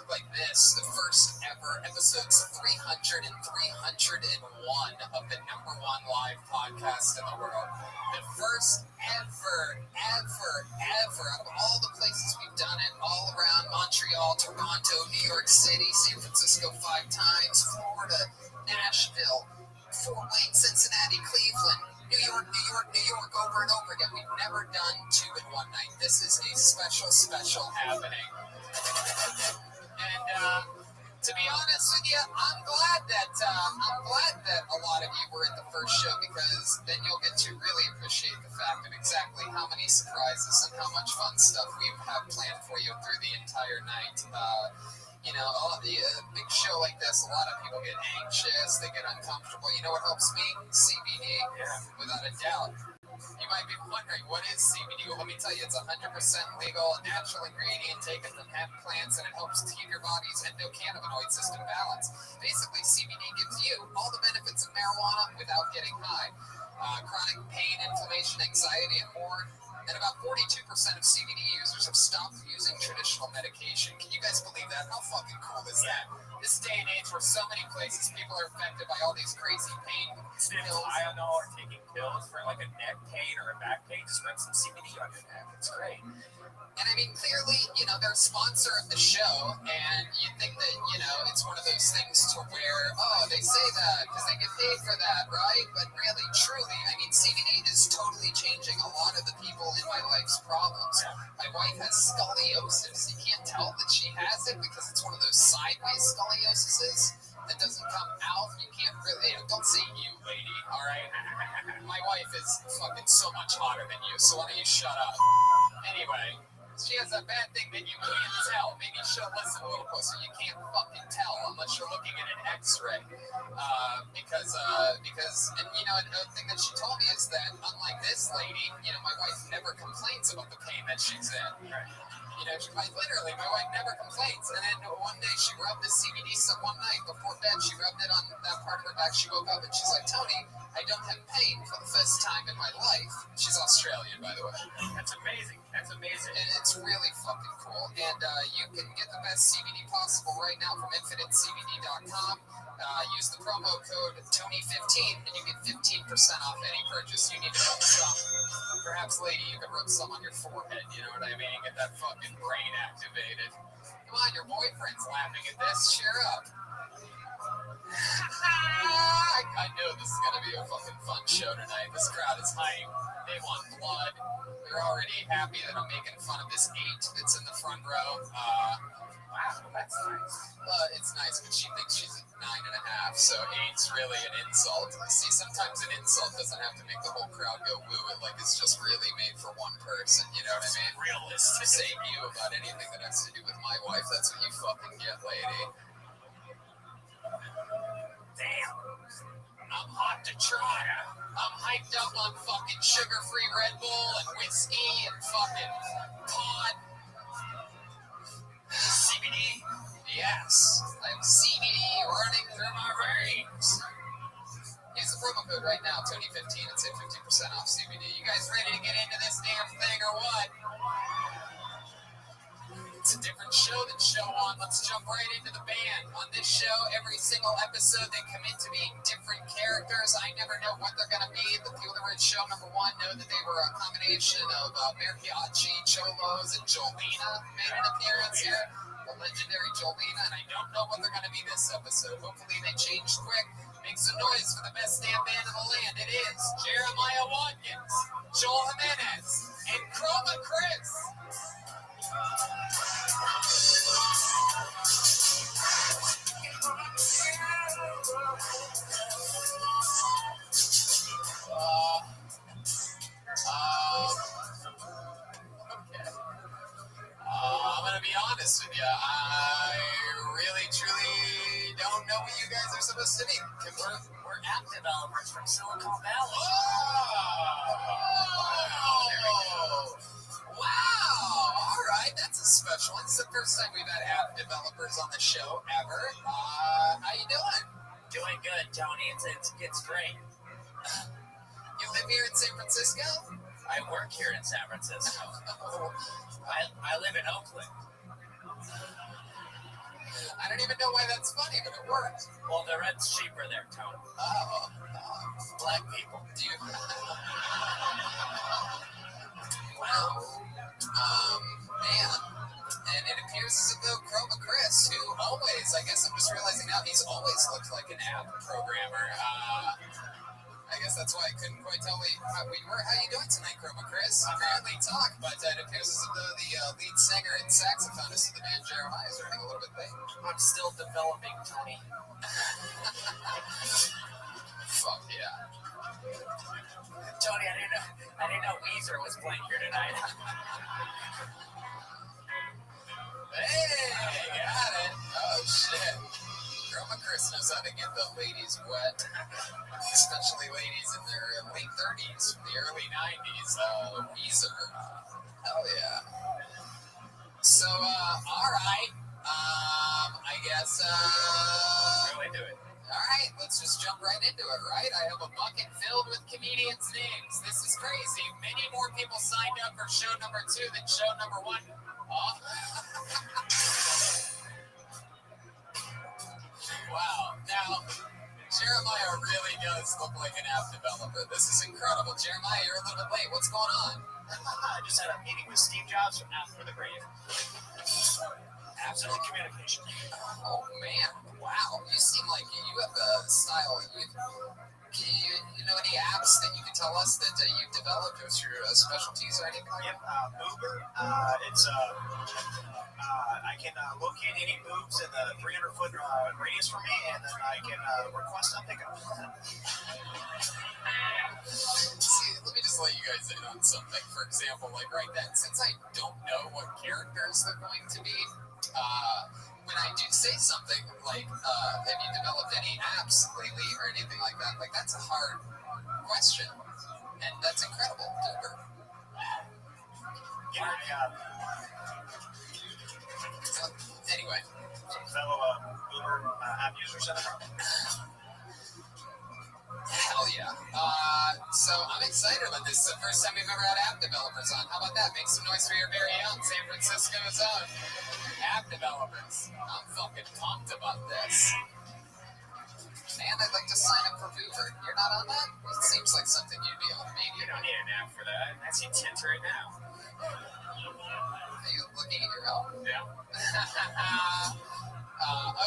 like this, the first ever episodes 300 and 301 of the #1 live podcast in the world. The first ever out of all the places we've done it, all around Montreal, Toronto, New York City, San Francisco 5 times, Florida, Nashville, Fort Wayne, Cincinnati, Cleveland, New York, over and over again. We've never done 2 in one night. This is a special happening. And to be honest with you, I'm glad that a lot of you were at the first show, because then you'll get to really appreciate the fact of exactly how many surprises and how much fun stuff we have planned for you through the entire night. You know, a big show like this, a lot of people get anxious, they get uncomfortable. You know what helps me? CBD, without a doubt. You might be wondering, what is CBD? Well, let me tell you, it's 100% legal, natural ingredient taken from hemp plants, and it helps keep your body's endocannabinoid system balanced. Basically, CBD gives you all the benefits of marijuana without getting high. Chronic pain, inflammation, anxiety, and more. And about 42% of CBD users have stopped using traditional medication. Can you guys believe that? How fucking cool is that? This day and age where so many places people are affected by all these crazy pain pills. I don't know, or taking pills for like a neck pain or a back pain, just rub some CBD on your neck. It's great. And I mean, clearly, they're a sponsor of the show, and you think that, it's one of those things to where, they say that because they get paid for that, right? But really, truly, I mean, CBD is totally changing a lot of the people in my life's problems. My wife has scoliosis. You can't tell that she has it because it's one of those sideways scolioses that doesn't come out. You can't really, don't say you, lady, all right? My wife is fucking so much hotter than you, so why don't you shut up? Anyway, she has a bad thing that you can't tell. Maybe she'll listen a little closer. You can't fucking tell unless you're looking at an X-ray. Because another thing that she told me is that unlike this lady, my wife never complains about the pain that she's in. My wife never complains. And then one day she rubbed the CBD one night before bed. She rubbed it on that part of her back. She woke up and she's like, Tony, I don't have pain for the first time in my life. She's Australian, by the way. That's amazing. That's amazing. And it's really fucking cool. And you can get the best CBD possible right now from InfiniteCBD.com. Use the promo code Tony15 and you get 15% off any purchase. You need to rub some. Perhaps, lady, you could rub some on your forehead. You know what I mean? Get that fucking brain activated. Come on, your boyfriend's laughing at this. Cheer up. I know this is going to be a fucking fun show tonight. This crowd is hype. They want blood. They're already happy that I'm making fun of this 8 that's in the front row. Wow, that's nice. It's nice, but she thinks she's 9.5, so 8's really an insult. See, sometimes an insult doesn't have to make the whole crowd go woo. It's just really made for one person, you know what I mean? Realistic. Say you about anything that has to do with my wife, that's what you fucking get, lady. Damn. I'm hot to try. I'm hyped up on fucking sugar-free Red Bull and whiskey and fucking pot. CBD? Yes. I have CBD running through my veins. Use the promo code right now, Tony15, and save 15% off CBD. You guys ready to get into this damn thing or what? It's a different show than show on. Let's jump right into the band. On this show, every single episode, they commit to being different characters. I never know what they're going to be. The people that were in show number 1 know that they were a combination of Mariachi, Cholos, and Jolena made an appearance here. The legendary Jolena, and I don't know what they're going to be this episode. Hopefully they change quick. Make some noise for the best damn band in the land. It is Jeremiah Watkins, Joel Jimenez, and Chroma Chris. I'm going to be honest with you. I really, truly don't know what you guys are supposed to be. We're app developers from Silicon Valley. Oh! Wow! All right, that's a special one. It's the first time we've had app developers on the show ever. How you doing? Doing good, Tony. It's great. You live here in San Francisco? I work here in San Francisco. I live in Oakland. I don't even know why that's funny, but it worked. Well, the rent's cheaper there, Tony. Oh. Black people. Do you? Wow. Man. And it appears as though Chroma Chris, who always, I guess I'm just realizing now, he's always looked like an app programmer. I guess that's why I couldn't quite tell how we were. How you doing tonight, Chroma Chris? Apparently talk, but it appears as though the lead singer and saxophonist of the band, Jeremiah, is running a little bit late. I'm still developing, Tony. Fuck yeah. Tony, I didn't know Weezer was playing here tonight. Hey, got it. Oh, shit. Chroma Chris knows how to get the ladies wet, especially ladies in their late 30s, the early 90s. Weezer. Hell yeah. So, all right. I guess, Really do it. all right, let's just jump right into it, right? I have a bucket filled with comedians' names. This is crazy. Many more people signed up for show number 2 than show number 1. Oh. Wow. Now, Jeremiah really does look like an app developer. This is incredible. Jeremiah, you're a little bit late. What's going on? I just had a meeting with Steve Jobs from After the Grave. Absolute communication. Oh, man. Wow. You seem like you have a style. You know any apps that you can tell us that you've developed with your specialties or anything? Yep, Uber. I can locate any boobs in the 300-foot radius from me, and then I can request a pickup. See, let me just let you guys in on something. For example, like right then, since I don't know what characters they're going to be, when I do say something like, have you developed any apps lately or anything like that, like that's a hard question. And that's incredible, Uber. Anyway. Some fellow Uber app users in the room. Hell yeah. So I'm excited about this. It's the first time we've ever had app developers on. How about that? Make some noise for your very own San Francisco's own app developers. I'm fucking pumped about this. And I'd like to sign up for Uber. You're not on that? It seems like something you'd be on. Maybe. You don't need an app for that. That's intent right now. Are you looking at your own? Yeah.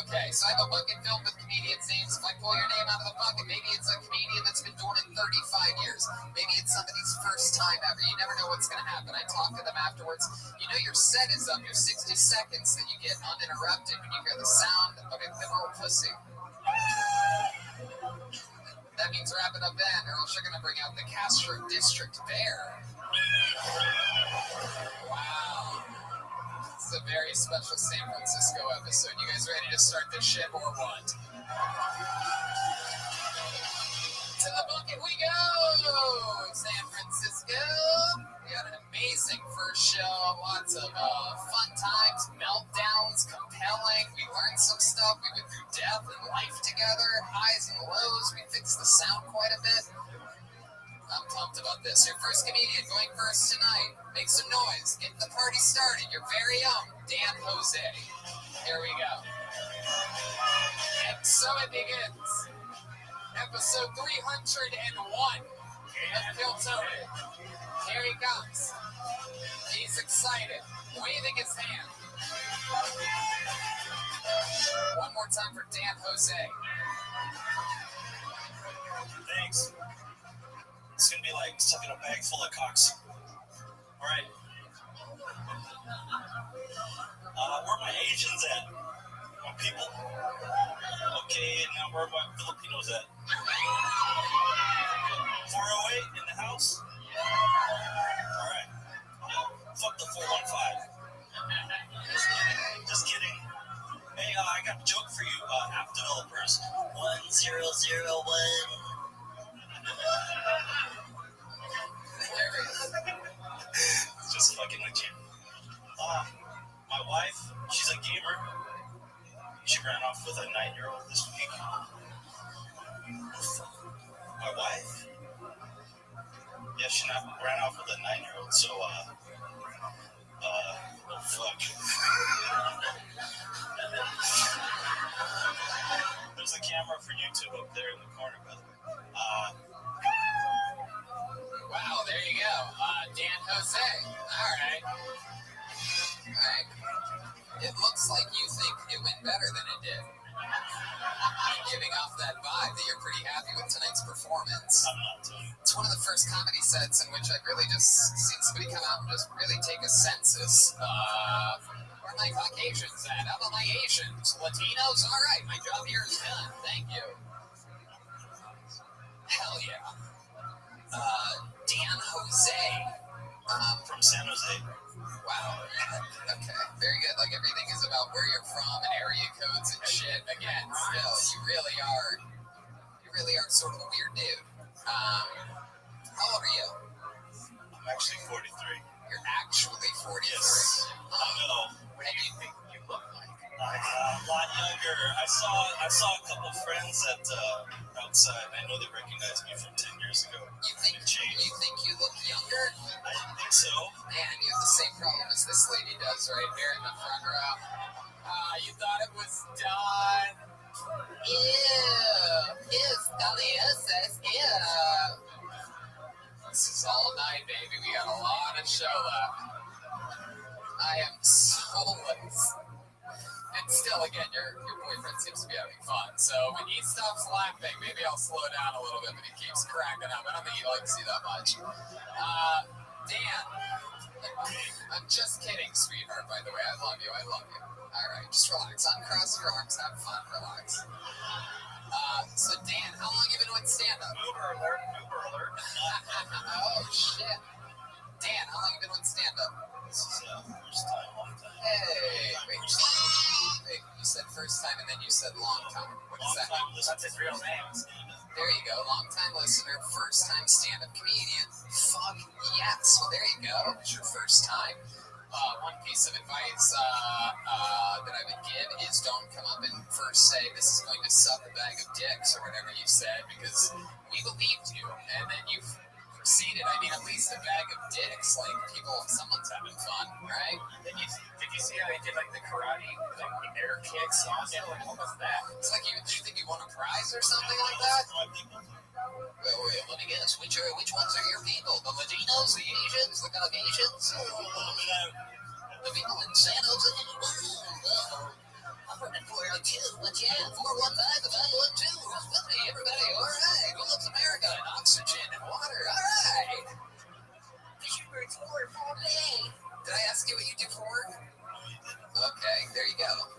Okay, so I have a bucket filled with comedians' names. If I pull your name out of the bucket, maybe it's a comedian that's been doing it 35 years. Maybe it's somebody's first time ever. You never know what's going to happen. I talk to them afterwards. You know your set is up. Your 60 seconds that you get uninterrupted when you hear the sound of a literal pussy. That means wrap it up then, or else you're going to bring out the Castro District Bear. Wow. This is a very special San Francisco episode. You guys ready to start this ship or what? To the bucket we go! San Francisco! We had an amazing first show. Lots of fun times, meltdowns, compelling. We learned some stuff. We went through death and life together, highs and lows. We fixed the sound quite a bit. I'm pumped about this. Your first comedian going first tonight. Make some noise. Get the party started. Your very own Dan Jose. Here we go. And so it begins. Episode 301 of Kill Tony. Here he comes. He's excited. Waving his hand. One more time for Dan Jose. Thanks. It's gonna be like sucking a bag full of cocks. All right. Where are my Asians at? My people. Okay, now where are my Filipinos at? 408 in the house? All right. Fuck the 415. Just kidding. Hey, I got a joke for you, app developers. 1001. Just fucking with you. My wife, she's a gamer. She ran off with a 9-year-old this week. My wife? Yeah, she ran off with a 9-year-old, so, oh fuck. There's a camera for YouTube up there in the corner, by the way. Wow, there you go. Dan Jose. All right. It looks like you think it went better than it did. Giving off that vibe that you're pretty happy with tonight's performance. I'm not. It's one of the first comedy sets in which I've really just seen somebody come out and just really take a census. Where are my Caucasians at? How about my Asians? Latinos? All right, my job here is done. Thank you. Hell yeah. Dan Jose. From San Jose. Wow. Okay. Very good. Like everything is about where you're from and area codes and shit. Again, still, you really are sort of a weird dude. How old are you? I'm actually 43. You're actually 43. Yes. I know. What do you think you look like? A lot younger. I saw a couple friends at outside. I know they recognized me from 10 years ago. You think you look so. Man, you have the same problem as this lady does right here in the front row. You thought it was done. Ew. Scoliosis. Ew. This is all night, baby. We got a lot of show left. I am so lazy. And still, again, your boyfriend seems to be having fun. So when he stops laughing, maybe I'll slow down a little bit, but he keeps cracking up. I don't think he likes you that much. Dan, I'm just kidding, sweetheart, by the way. I love you. All right, just relax. Uncross your arms. Have fun. Relax. So, Dan, how long have you been doing stand-up? Uber alert. Oh, shit. Dan, how long have you been doing stand-up? This is first time, long time. Hey, wait, you said first time and then you said long time. What does that mean? That's his real name. There you go, long time listener, first time stand-up comedian. Fuck yes. Well, there you go. It's your first time. One piece of advice that I would give is don't come up and first say this is going to suck a bag of dicks or whatever you said, because we believed you, and then you proceeded. I mean, at least a bag of dicks, like someone's having fun, right? Did you see how he did like the karate, like the air kicks? Yeah, like what was that? It's like you think you won a prize or something like that? Wait, let me guess. Which ones are your people? The Latinos, the Asians, the Caucasians? The people in San Jose? I'm working for you too. What you have? 415-512. Who's with me, everybody? All right. Who loves America and oxygen and water? All right. Fishing birds for work all day. Did I ask you what you do for work? Okay, there you go.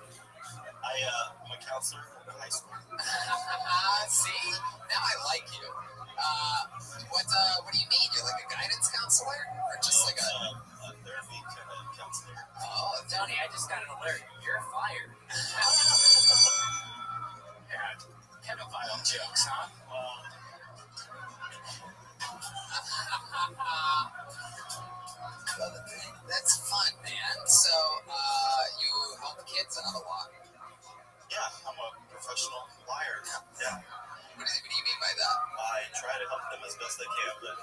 I'm a counselor at high school. See? Now I like you. What do you mean? You're like a guidance counselor? Or just like a therapy kind of counselor. Oh, Tony, I just got an alert. You're fired. Yeah, pedophile jokes, huh? That's fun, man. So, you help kids out a lot. Yeah, I'm a professional liar. Yeah. What do you mean by that? I try to help them as best I can, but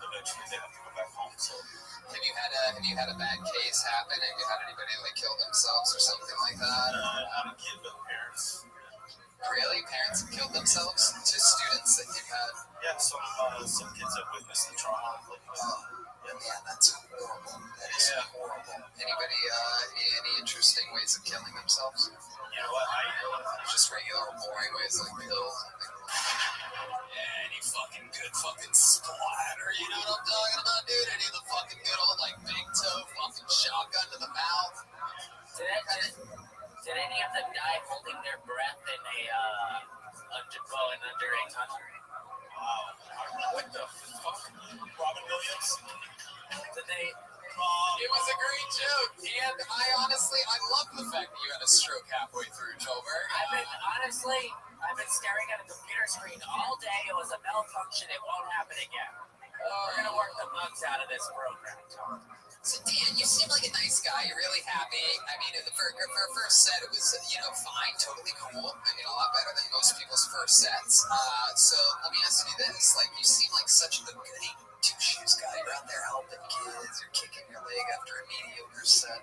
eventually they have to go back home. So, have you had a bad case happen? Have you had anybody like kill themselves or something like that? Not a kid, but parents. Really? Parents have killed themselves to students that you've had? Yeah, some kids have witnessed the trauma. Yeah, that's horrible. That is horrible. Anybody, any interesting ways of killing themselves? You know what? Just regular boring ways like pills. Any fucking good fucking splatter, you know what I'm talking about, dude? Any of the fucking good old like big toe fucking shotgun to the mouth? Did any of them die holding their breath in under a tunnel? Wow. What the fuck? Robin Williams? Did they? It was a great joke, and I love the fact that you had a stroke halfway through, Joelberg. I've been staring at a computer screen all day. It was a malfunction. It won't happen again. We're gonna work the bugs out of this program, Tom. So Dan, you seem like a nice guy. You're really happy. I mean, for a first set, it was fine, totally cool. I mean, a lot better than most people's first sets. So let me ask you this: like, you seem like such a goody two-shoes guy. You're out there helping kids. You're kicking your leg after a mediocre set.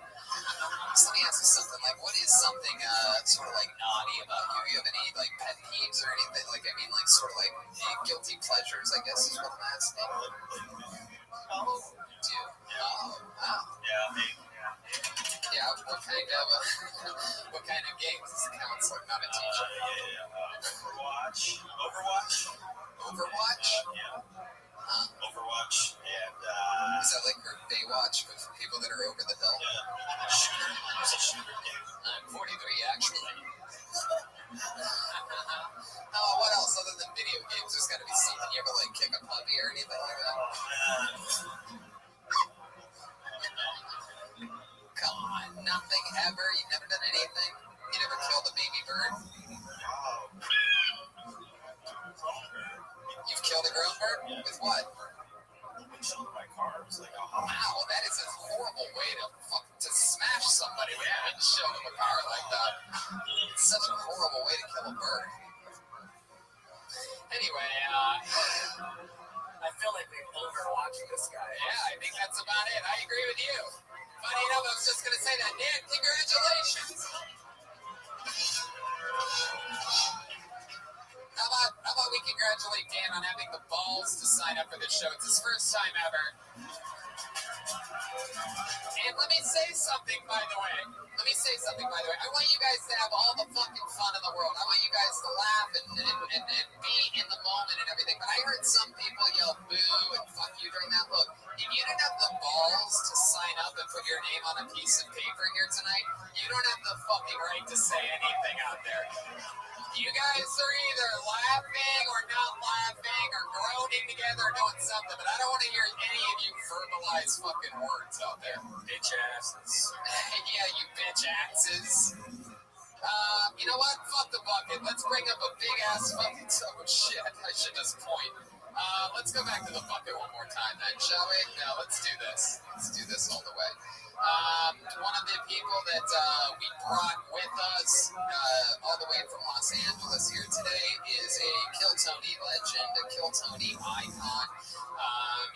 So let me ask you something. Like, what is something sort of like naughty about you? Do you have any like pet peeves or anything? Like, I mean, like sort of like guilty pleasures, I guess is what I'm asking. Oh, dude. Oh, wow. Yeah, what kind of games is a counselor, not a teacher? Overwatch? Yeah. Overwatch, and is that like your Baywatch with people that are over the hill? Yeah. Shooter. It's a shooter game. I'm 43, actually. What else other than video games? There's got to be something. You ever like kick a puppy or anything like that? Come on, nothing ever. You've never done anything. You never killed a baby bird. You've killed a grown bird? With what? My car was like, wow, that is a horrible way to smash somebody when you windshield of a car like that. It's such a horrible way to kill a bird. Anyway, I feel like we've overwatched watch this guy. Yeah, I think that's about it. I agree with you. Funny enough, I was just going to say that. Dan, congratulations. How about we congratulate Dan on having the balls to sign up for this show. It's his first time ever. And let me say something, by the way. I want you guys to have all the fucking fun in the world. I want you guys to laugh and be in the moment and everything. But I heard some people yell boo and fuck you during that. Look, if you didn't have the balls to sign up and put your name on a piece of paper here tonight, you don't have the fucking right to say anything out there. You guys are either laughing or not laughing or groaning together or doing something, but I don't want to hear any of you verbalize fucking words out there. Bitch asses. Yeah, you bitch asses. You know what? Fuck the bucket. Let's bring up a big ass fucking oh shit. I should just point. Let's go back to the bucket one more time then, shall we? No, let's do this. Let's do this all the way. One of the people that we brought with us all the way from Los Angeles here today is a Kill Tony legend, a Kill Tony icon.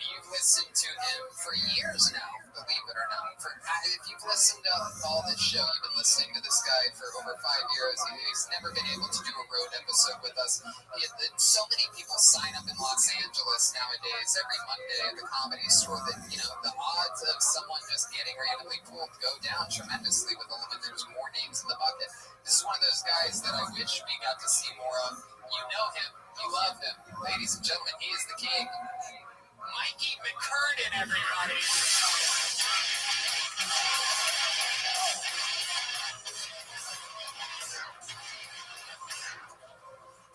You've listened to him for years now, believe it or not. If you've listened to all this show, you've been listening to this guy for over 5 years. He's never been able to do a road episode with us. So many people sign up in Los Angeles nowadays every Monday at the Comedy Store that, you know, the odds of someone just getting randomly pulled go down tremendously when there's more names in the bucket. This is one of those guys that I wish we got to see more of. You know him. You love him. Ladies and gentlemen, he is the king. Mikey McKernan, everybody.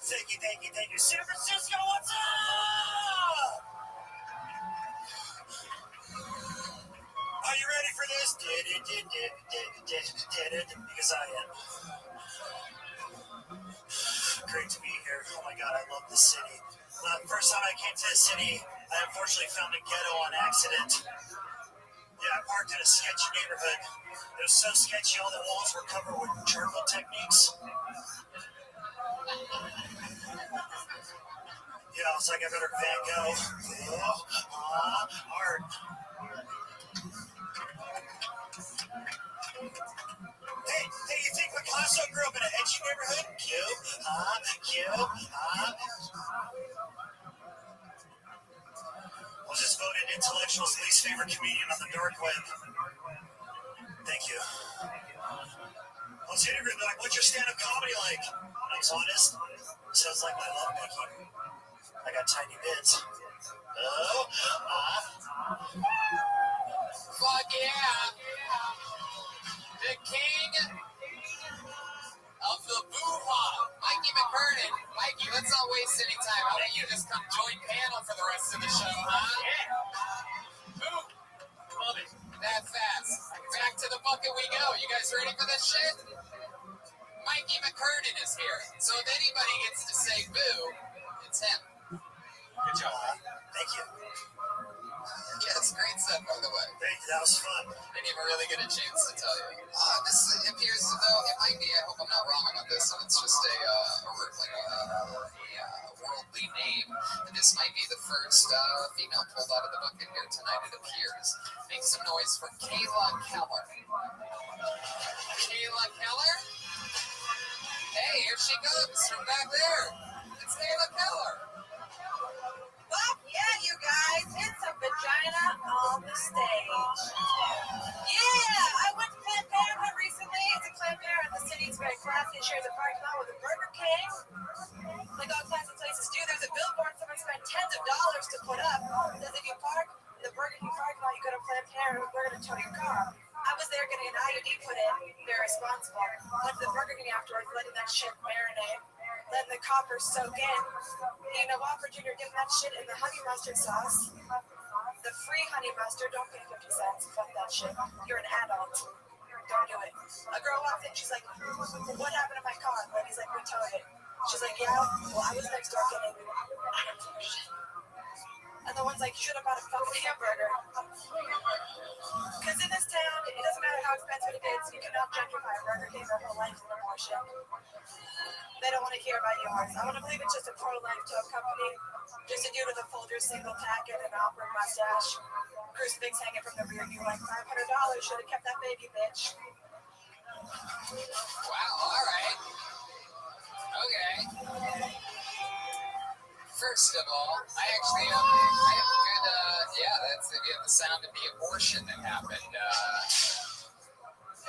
Thank you. San Francisco, what's up? Are you ready for this? Because I am. Great to be here. Oh my God, I love this city. The first time I came to the city, I unfortunately found a ghetto on accident. Yeah, I parked in a sketchy neighborhood. It was so sketchy, all the walls were covered with charcoal techniques. Yeah, I was like, I better Van Gogh. Art. Hey, you think Picasso grew up in an edgy neighborhood? Cute. I was just voted intellectual's least favorite comedian on the dark web. Thank you. I was interviewed, like, what's your stand-up comedy like? And I was honest. Sounds like my love making. I got tiny bits. Fuck yeah. The king of the boo-ha, Mikey McKernan. Mikey, let's not waste any time. How about you just come join panel for the rest of the show, huh? Yeah. Boo. Love it. That fast. Back to the bucket we go. You guys ready for this shit? Mikey McKernan is here. So if anybody gets to say boo, it's him. Good job. Thank you. Yes, great set, by the way. Thank you, that was fun. Didn't even really get a chance to tell you. This appears as though it might be, I hope I'm not wrong about this, and it's just a worldly name. And this might be the first female pulled out of the bucket here tonight, it appears. Make some noise for Kayla Keller. Kayla Keller? Hey, here she comes from back there. It's Kayla Keller. Fuck yeah, you guys. It's a vagina on the stage. Yeah, I went to Planned Parenthood recently. It's a Planned Parenthood in the city. It's very classy. It shares a parking lot with a Burger King. Like all classy places do. There's a billboard someone spent tens of dollars to put up. It says if you park in the Burger King parking lot, you go to Planned Parenthood, we're going to tow your car. I was there getting an IUD put in. They're responsible. Went to the Burger King afterwards, letting that shit marinate. Letting the coppers soak in. You know what, Virginia, give that shit in the honey mustard sauce. The free honey mustard, don't pay 50 cents. Fuck that shit. You're an adult. Don't do it. A girl walks in, she's like, what happened to my car? And he's like, we towed it. She's like, yeah, well, I was next door getting shit. And the one's like, you should have bought a fucking hamburger. Because in this town, it doesn't matter how expensive it is, you cannot gentrify a Burger King or whole life in abortion. They don't want to hear about yours. I want to believe it's just a pro-life tow company. Just a dude with a Folgers single pack and an awkward mustache. Crucifix hanging from the rear view like $500. Should have kept that baby, bitch. Wow, all right. Okay. First of all, I actually have a good, that's the sound of the abortion that happened.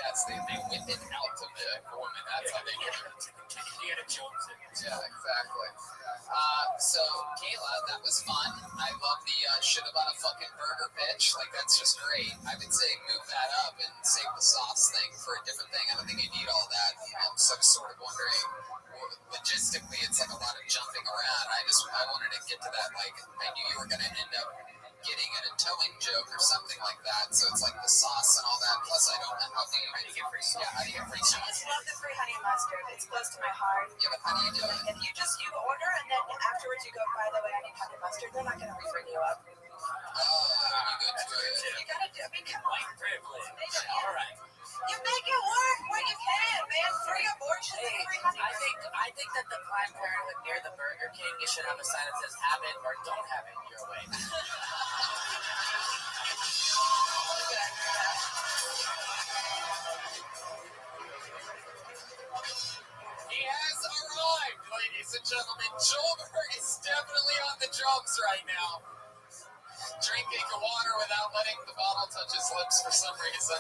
Yes, they whipped it out of the woman. That's how they get it. Indiana Jones. Yeah, exactly. So, Kayla, that was fun. I love the should have bought a fucking burger pitch. Like, that's just great. I would say move that up and save the sauce thing for a different thing. I don't think you need all that. So I'm sort of wondering, logistically, it's like a lot of jumping around. I wanted to get to that. Like, I knew you were going to end up getting at a towing joke or something like that. So it's like the sauce and all that. Plus, I don't know how do you get free sauce? Yeah, how do you get free sauce? I just love the free honey mustard. It's close to my heart. Yeah, but how do you do it? If you order and then afterwards you go, by the way, I need honey mustard, they're not going to refund you up. Oh, you go to it. You got to do it. I mean, come on. White privilege. All right. You make it work when you can, man. Free abortion, Hey, free honey mustard. I think that the Planned Parenthood near the Burger King, you should have a sign that says have it or don't have it your way. He has arrived, ladies and gentlemen. Joelberg is definitely on the drums right now. Drinking the water without letting the bottle touch his lips for some reason.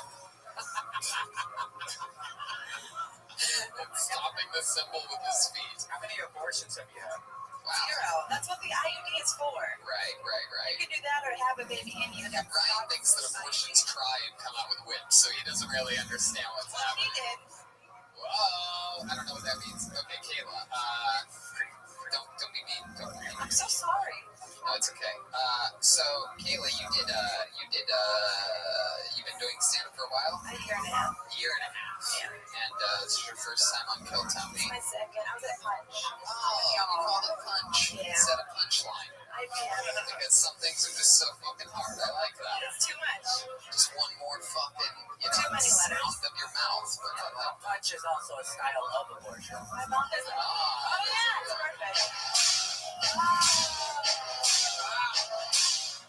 And stopping the symbol with his feet. How many abortions have you had? Wow. 0. That's what the IUD is for. Right. You can do that or have a baby in you. Yeah, Brian thinks that abortions cry and come out with whips, so he doesn't really understand what's happening. He did. Whoa, I don't know what that means. Okay, Kayla, don't be mean. Don't be mean. I'm so sorry. No, it's okay. So Kayla, you've been doing stand-up for a while? A year and a half. Yeah. And this is your first time on Kill Tell Me. It's my second. I was at Punch. Oh, you call it Punch instead of Punchline. Because some things are just so fucking hard. I like that. It's too much. Just one more fucking, too many letters. sound of your mouth. But I like Punch is also a style of abortion. My mom doesn't. Oh, yeah. It's perfect.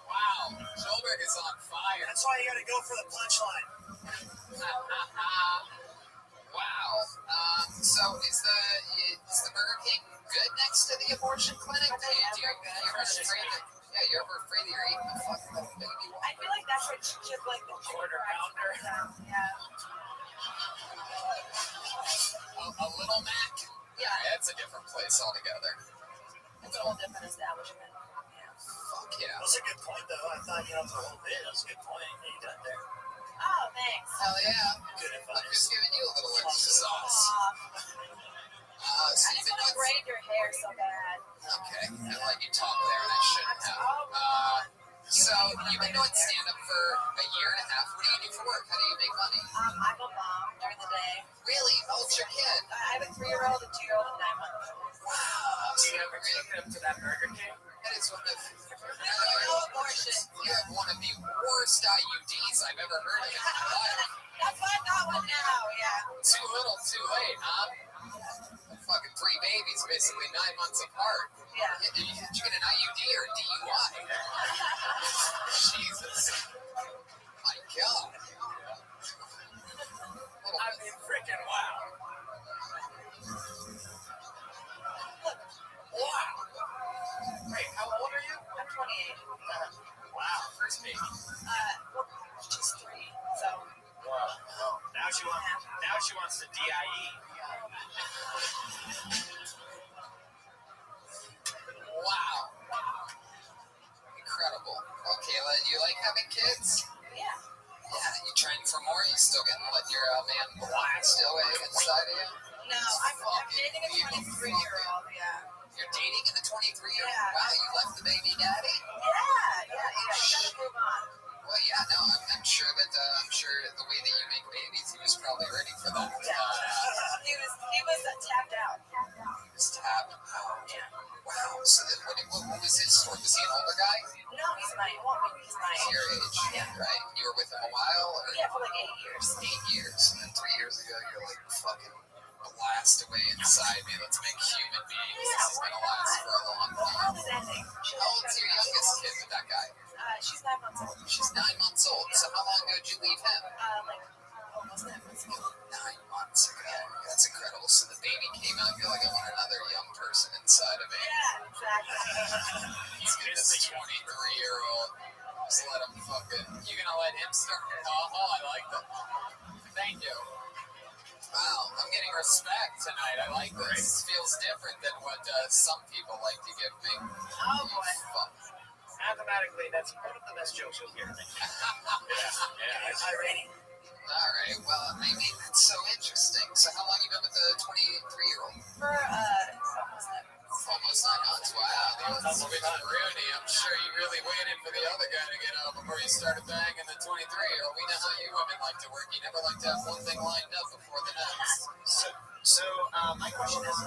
Wow. Joelberg is on fire. That's why you gotta go for the punchline. Wow. So is the Burger King good next to the abortion clinic? You're ever afraid that you're eating a fucking little baby? I feel like that's where chip like the Quarter pounder. Yeah. A Little Mac? Yeah. That's a different place altogether. It's a whole different establishment. Fuck yeah. That's a good point, though. I thought, the whole bit was a good point that you done there. Oh, thanks. Hell yeah. Good I'm advice. just giving you a little extra sauce. I just want to braid your hair so bad. Okay, I let you talk there and I shouldn't have. So, you've been doing stand-up for a year and a half. What do you do for work? How do you make money? I'm a mom during the day. Really? How old's your kid? I have a 3-year-old, a 2-year-old, and 9 months. Wow. Do you ever take them to that Burger King? That is one of No abortion. You have one of the worst IUDs I've ever heard of in my life. That's why I got one now, yeah. Too little, too late, huh? Fucking 3 babies, basically 9 months apart. Yeah. Did you get an IUD or a DUI? Jesus. My God. I mean, freaking wow. Wow. Wait, how old are you? I'm 28. Wow, first baby. Well, she's 3, so. Wow. Now she wants the DIE. Wow. Incredible. Well, Kayla, do you like having kids? Yeah. Yeah, you trying for more? You still getting let your man blast away inside of you? No, I'm dating a 23-year-old, yeah. You're dating a 23-year-old? Yeah. Wow, you left the baby daddy? Yeah. You gotta move on. Well, yeah, no, I'm sure that the way that you make babies, he was probably ready for that. Yeah. He was tapped out. He was tapped out. Yeah. Wow. So what was his story? Was he an older guy? No, ago did you leave him? Like almost 9 months ago. 9 months ago. That's incredible. So the baby came out. I feel like I want another young person inside of me. Yeah, exactly. He's getting this 23-year-old. Just let him fucking. You gonna let him start? Oh, I like that. Thank you. Wow, I'm getting respect tonight. I like this. This feels different than what some people like to give me. Oh boy. Fuck. Mathematically, that's one of the best jokes you'll hear. High rating. All right. Well, maybe that's so interesting. So, how long you been with the 23-year-old? For Almost 9 months. Wow. That's Rudy. I'm sure you really waited for the other guy to get out before you started banging the 23-year-old. We know how you women like to work. You never like to have one thing lined up before the next. So my question is,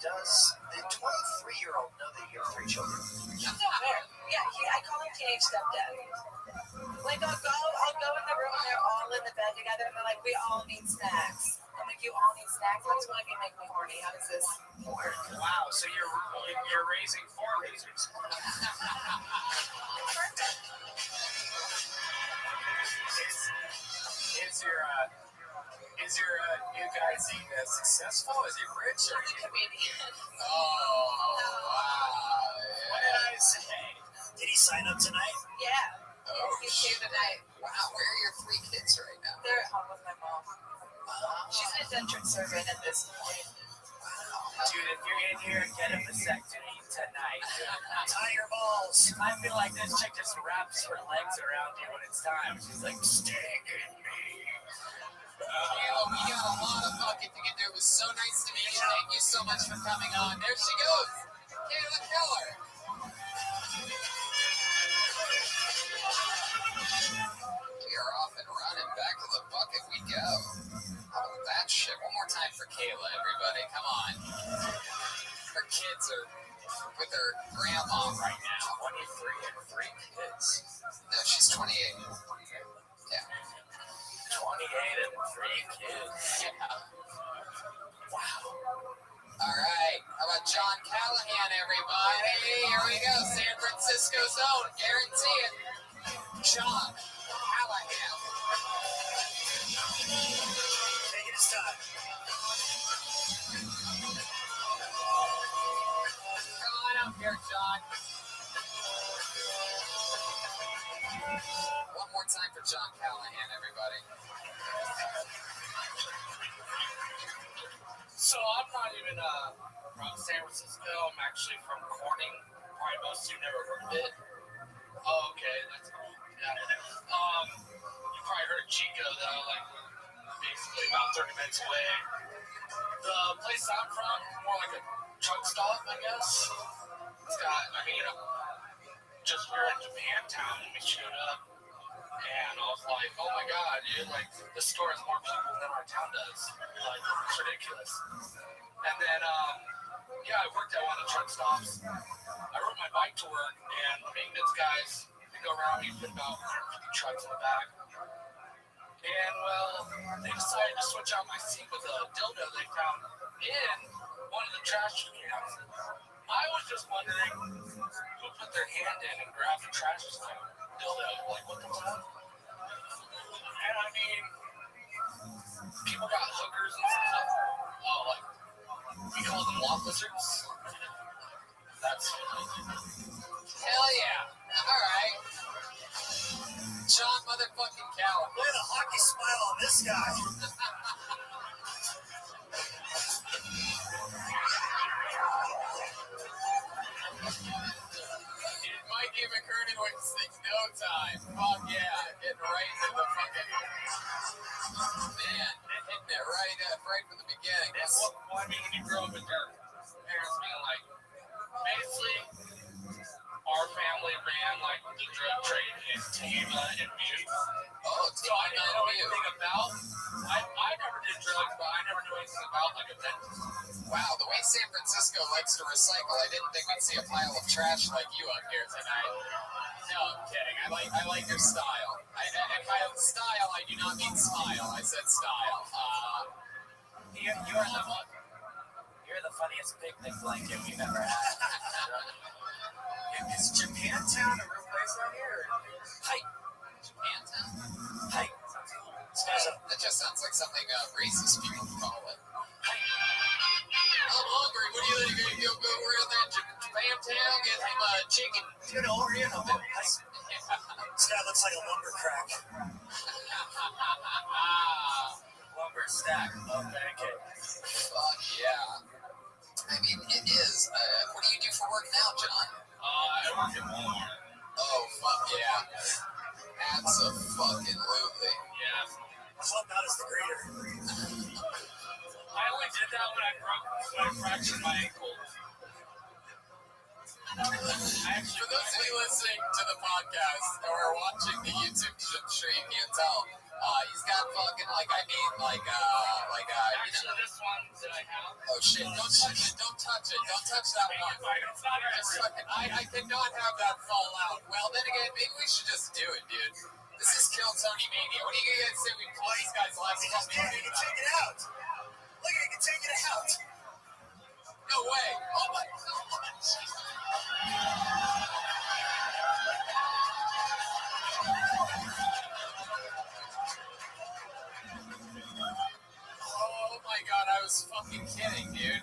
does the 23-year-old know that you have 3 children? I call him teenage stepdad. Like I'll go in the room and they're all in the bed together and they're like, we all need snacks. I'm like, you all need snacks? Why does one of you make me horny? How does this work? Wow, so you're raising 4 losers. Is your new guy successful? Is he rich? Or He's a comedian. Oh, wow. What did I say? Did he sign up tonight? Yeah. Oh, He's here tonight. Wow, where are your 3 kids right now? They're at home with my mom. She's an indentured servant at this point. Dude, if you're in here, get a vasectomy tonight. Tie your balls. I feel like this chick just wraps her legs around you when it's time. She's like, stick in me. We got a lot of fucking to get there. It was so nice to meet you. Thank you so much for coming on. There she goes. Kayla Keller. We are off and running. Back to the bucket we go. How about that shit? One more time for Kayla, everybody. Come on. Her kids are with her grandma right now. 23 and 3 kids. No, she's 28. Yeah. 28 and 3 kids. Yeah. Wow. All right. How about John Callahan, everybody? Here we go. San Francisco's own. Guarantee it. John Callahan. Take it as time. Come on up here, John. One more time for John Callahan, everybody. So I'm not even from San Francisco. I'm actually from Corning. Probably most of you never heard of it. Oh, okay, that's cool. Yeah. You probably heard of Chico though, like basically about 30 minutes away. The place I'm from, more like a truck stop, I guess. It's got, just we're in Japantown and we showed up. And I was like, oh my god, dude, like, this store has more people than our town does. Like, it's ridiculous. And then, I worked at one of the truck stops. I rode my bike to work, and the maintenance guys, they go around, we put about 150 trucks in the back. And, well, they decided to switch out my seat with a dildo they found in one of the trash cans. I was just wondering who put their hand in and grabbed the trash dildo. Like, what the fuck? And I mean, people got hookers and stuff. Oh, like, we call them lot lizards. That's hell yeah. All right. John motherfucking Callahan. Look at the hockey smile on this guy. Mikey McKernan wasting no time. Fuck yeah. Getting right into the fucking. Man, hitting it right from the beginning. Well, I mean, when you grow up with your parents being like, basically, our family ran like the drug trade in Tama and Butte. Oh, so I didn't know anything about. I never did drugs, but I never knew anything about like a dentist. Wow, the way San Francisco likes to recycle, I didn't think we'd see a pile of trash like you up here tonight. No, I'm kidding. I like your style. If I have style, I do not mean smile. I said style. You're the funniest picnic blanket we've ever had. Is Japantown a real place out here? Hi. Japantown? Hey, That just sounds like something racist people would call it. I'm hungry. What do you think? Go around there in Japantown, get him chicken. dude, over here, no, this guy looks like a lumber crack. Lumber stack of pancakes. Fuck yeah. I mean, it is. What do you do for work now, John? I work at Walmart. Oh, fuck yeah. Absolutely. Yeah. Club out as the greater. I only did that when I fractured my ankle. For those of you listening to the podcast or watching the YouTube stream, you can tell he's got fucking Actually, this one that I have. Oh shit! Don't touch it! Don't touch it! Don't touch that one! Just fucking, I cannot have that fall out. Well, then again, maybe we should just do it, dude. This is Kill Tony Mania. What do you guys say we pull these guys last Just time? you can take it out. Look, you can take it out. No way! Oh my god! Oh my god, I was fucking kidding, dude.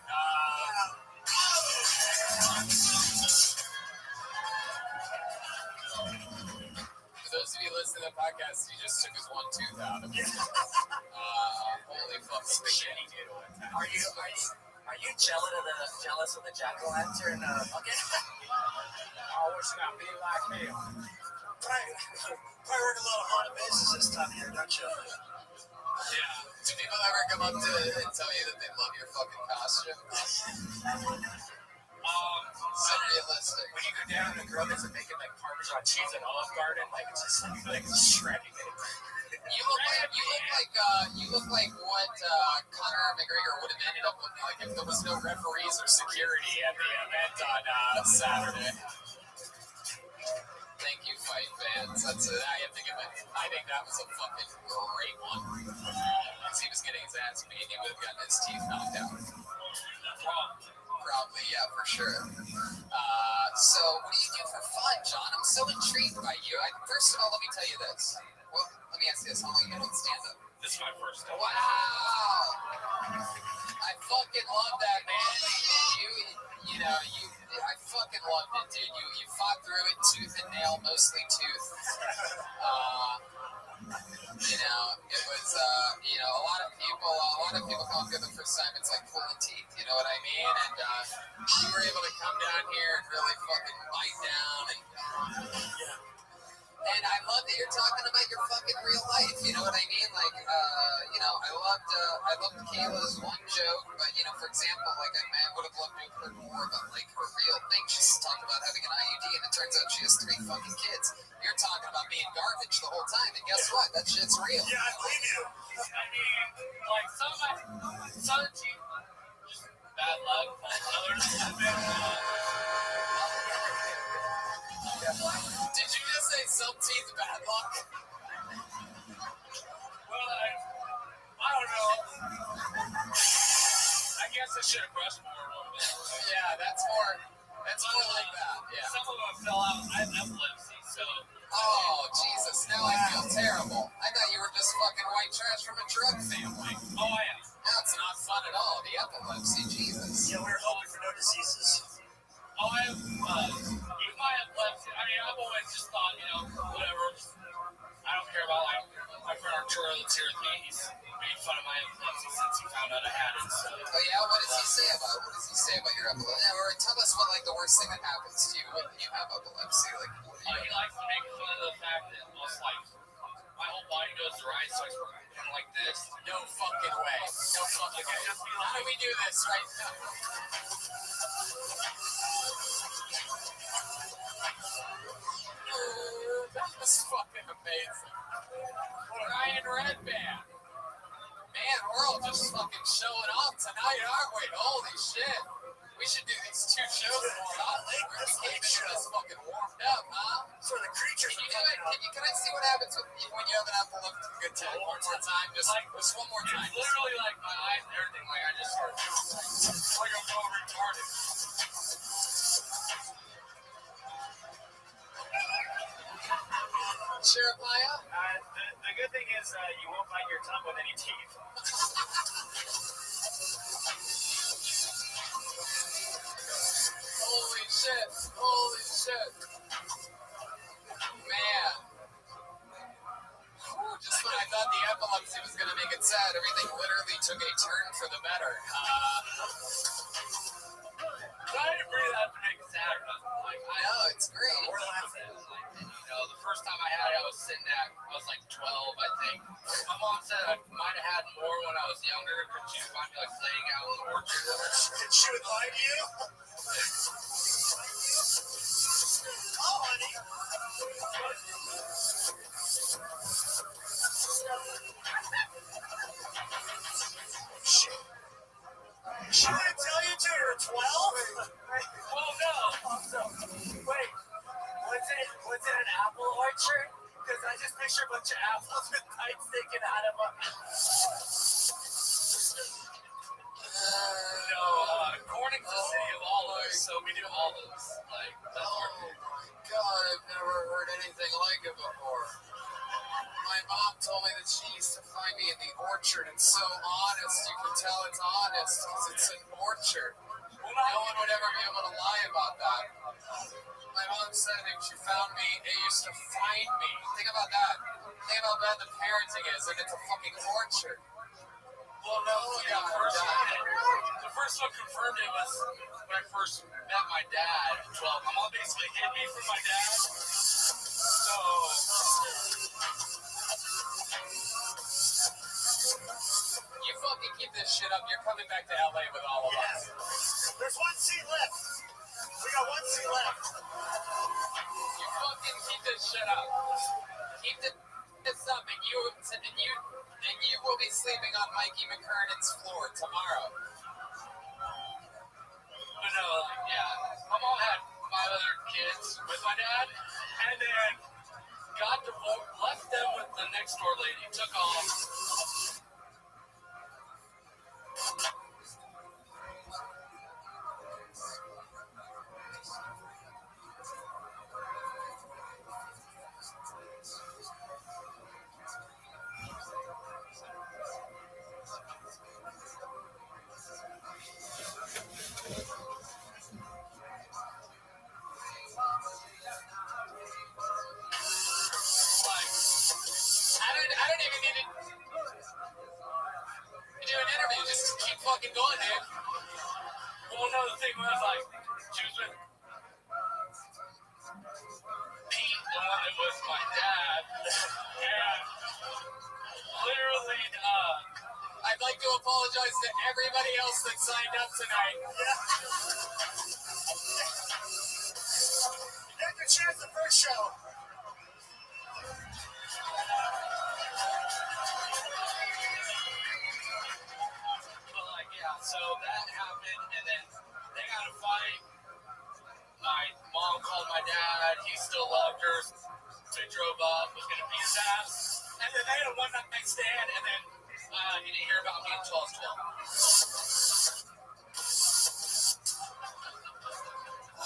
For those of you listening to the podcast, he just took his one tooth out of it. Holy fucking shit. Are you jealous of the jack-o'-lantern bucket? I wish not be like me. Probably work a lot of haunted bases this time of year, don't you? Yeah. Do people ever come up to and tell you that they love your fucking costume? So realistic. When you go down and the girl doesn't make it like Parmesan cheese and Olive Garden, like it's just like shredding it. You look like what Conor McGregor would have ended up looking like if there was no referees or security at the event on Saturday. Thank you, fight fans. That's it. I think that was a fucking great one. Because he was getting his ass beat, he would have gotten his teeth knocked out. Probably, yeah, for sure. So, what do you do for fun, John? I'm so intrigued by you. First of all, let me tell you this. Well, let me ask you this. How long have you been doing stand-up? This is my first time. Wow! I fucking love that, man. I fucking loved it, dude. You fought through it tooth and nail, mostly tooth. It was, a lot of people come through the first time, it's like pulling teeth, you know what I mean? And you were able to come down here and really fucking bite down and I love that you're talking about your fucking real life. You know what I mean? Like, I loved Kayla's one joke, but for example, like I would have loved to have heard more about like her real thing. She's talking about having an IUD, and it turns out she has 3 fucking kids. You're talking about being garbage the whole time, and guess what? That shit's real. Yeah, I believe you. I mean, like some teeth, just bad luck. Others have been. Did you just say some teeth bad luck? Well, I don't know. I guess I should have brushed more a little bit. Yeah, that's more like that. Yeah. Some of them fell out. I have epilepsy, so. Oh, Jesus, now I feel terrible. I thought you were just fucking white trash from a drug family. Oh, I am. Now it's not fun at all, the epilepsy, Jesus. Yeah, we're hoping for no diseases. Oh, I have, if I have epilepsy, I mean, I've always just thought, whatever, I don't care about, like, my friend Arturo that's here with me, he's made fun of my epilepsy since he found out I had it, so. Oh, yeah? What does he say about your epilepsy? Or tell us what, like, the worst thing that happens to you when you have epilepsy. Like, he likes to make fun of the fact that most, like, my whole body goes dry, so I start going like this. No fucking way. No fucking way. How do we do this right now? That was fucking amazing. Ryan Redband. Man, we're all just fucking showing off tonight, aren't we? Holy shit. We should do these 2 shows in one night. We came in here just fucking warmed up, huh? So the creatures Can you do it? Can I see what happens when you have an epileptic attack? One more time, just one more time. It's literally like my eyes and everything, like I just start like I'm going retarded. Jeremiah? The good thing is you won't bite your tongue with any teeth. Holy shit. Holy shit. Man. Just when I thought the epilepsy was going to make it sad, everything literally took a turn for the better. I didn't bring that to make it sad. Like, I know, it's great. We're laughing. The first time I had it, I was sitting at, I was like 12, I think. My mom said I might have had more when I was younger, but she would find me like laying out in the orchard. She would lie to you? Oh, honey. She didn't tell you till you were 12? Well, no. Wait, was it an apple orchard? Because I just picture a bunch of apples with pipes sticking out of them. No, Corning's the city of olives, so we do olives. Like, that's our thing. God, I've never heard anything like it before. My mom told me that she used to find me in the orchard. It's so honest. You can tell it's honest because it's an orchard. No one would ever be able to lie about that. My mom said if she found me, it used to find me. Think about that. Think about how bad the parenting is, and it's a fucking orchard. Well, no, the first one confirmed it was when I first met my dad at 12. My mom basically hid me from my dad. So, you fucking keep this shit up. You're coming back to LA with all of us. There's one seat left. We got one seat left. You fucking keep this shit up. Keep this up, and you will be sleeping on Mikey McKernan's floor tomorrow. but no, yeah. My mom had 5 other kids with my dad, and then got divorced, left them with the next door lady, took off. I don't even need to do an interview. Just keep fucking going, dude. Well, no, the thing was, like, she was with Pete, the one that was my dad, and literally, I'd like to apologize to everybody else that signed up tonight. You had your chance the first show. but, like, yeah, so that happened, and then they got a fight. My mom called my dad, he still loved her, so he drove up, was gonna beat his ass, and then they had a one-night stand, and then he didn't hear about me until I was 12.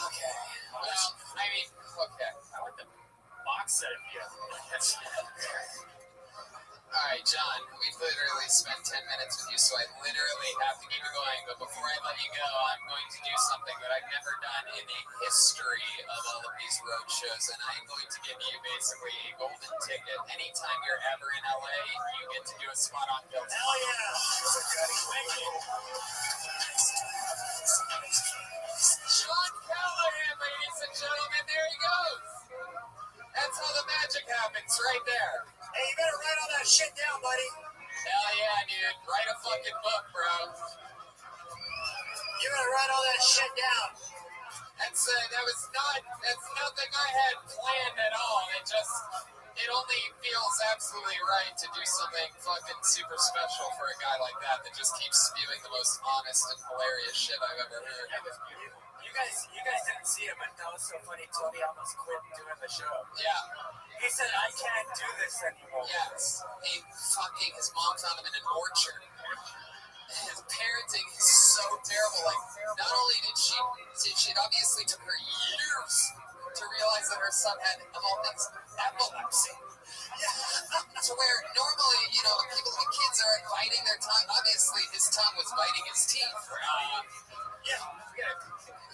Okay. Well, I mean, okay. I like the box set if you have. All right, John, we've literally spent 10 minutes with you, so I literally have to keep it going. But before I let you go, I'm going to do something that I've never done in the history of all of these road shows, and I'm going to give you basically a golden ticket. Anytime you're ever in LA, you get to do a spot on Phil's. Hell yeah. Thank you. Sean Callahan, ladies and gentlemen, there he goes. That's how the magic happens, right there. Hey, you better write all that shit down, buddy. Hell yeah, dude. Write a fucking book, bro. You better write all that shit down. That's nothing I had planned at all. It only feels absolutely right to do something fucking super special for a guy like that just keeps spewing the most honest and hilarious shit I've ever heard. You guys didn't see it, but that was so funny. Tony almost quit doing the show. Yeah. He said, I can't do this anymore. Yes. His mom found him in an orchard. His parenting is so terrible. Like, not only did it obviously took her years to realize that her son had, of all things, epilepsy. his tongue was biting his teeth. Yeah, we gotta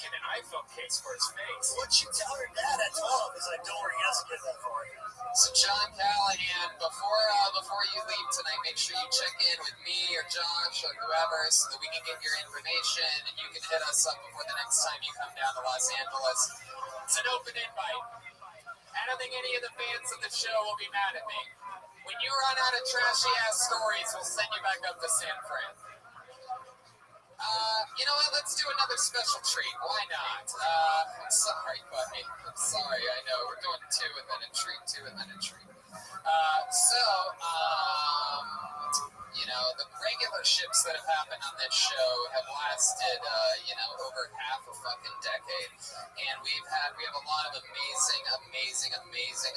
get an iPhone case for his face. What you tell her dad at 12 is like, don't worry, he doesn't get that for you. So John Callahan, before you leave tonight, make sure you check in with me or Josh or whoever so that we can get your information and you can hit us up before the next time you come down to Los Angeles. It's an open invite. I don't think any of the fans of the show will be mad at me. When you run out of trashy ass stories, we'll send you back up to San Fran. You know what? Let's do another special treat. Why not? I'm sorry, buddy. I'm sorry. I know we're doing two and then a treat. You know, the regular ships that have happened on this show have lasted, over half a fucking decade, and we have a lot of amazing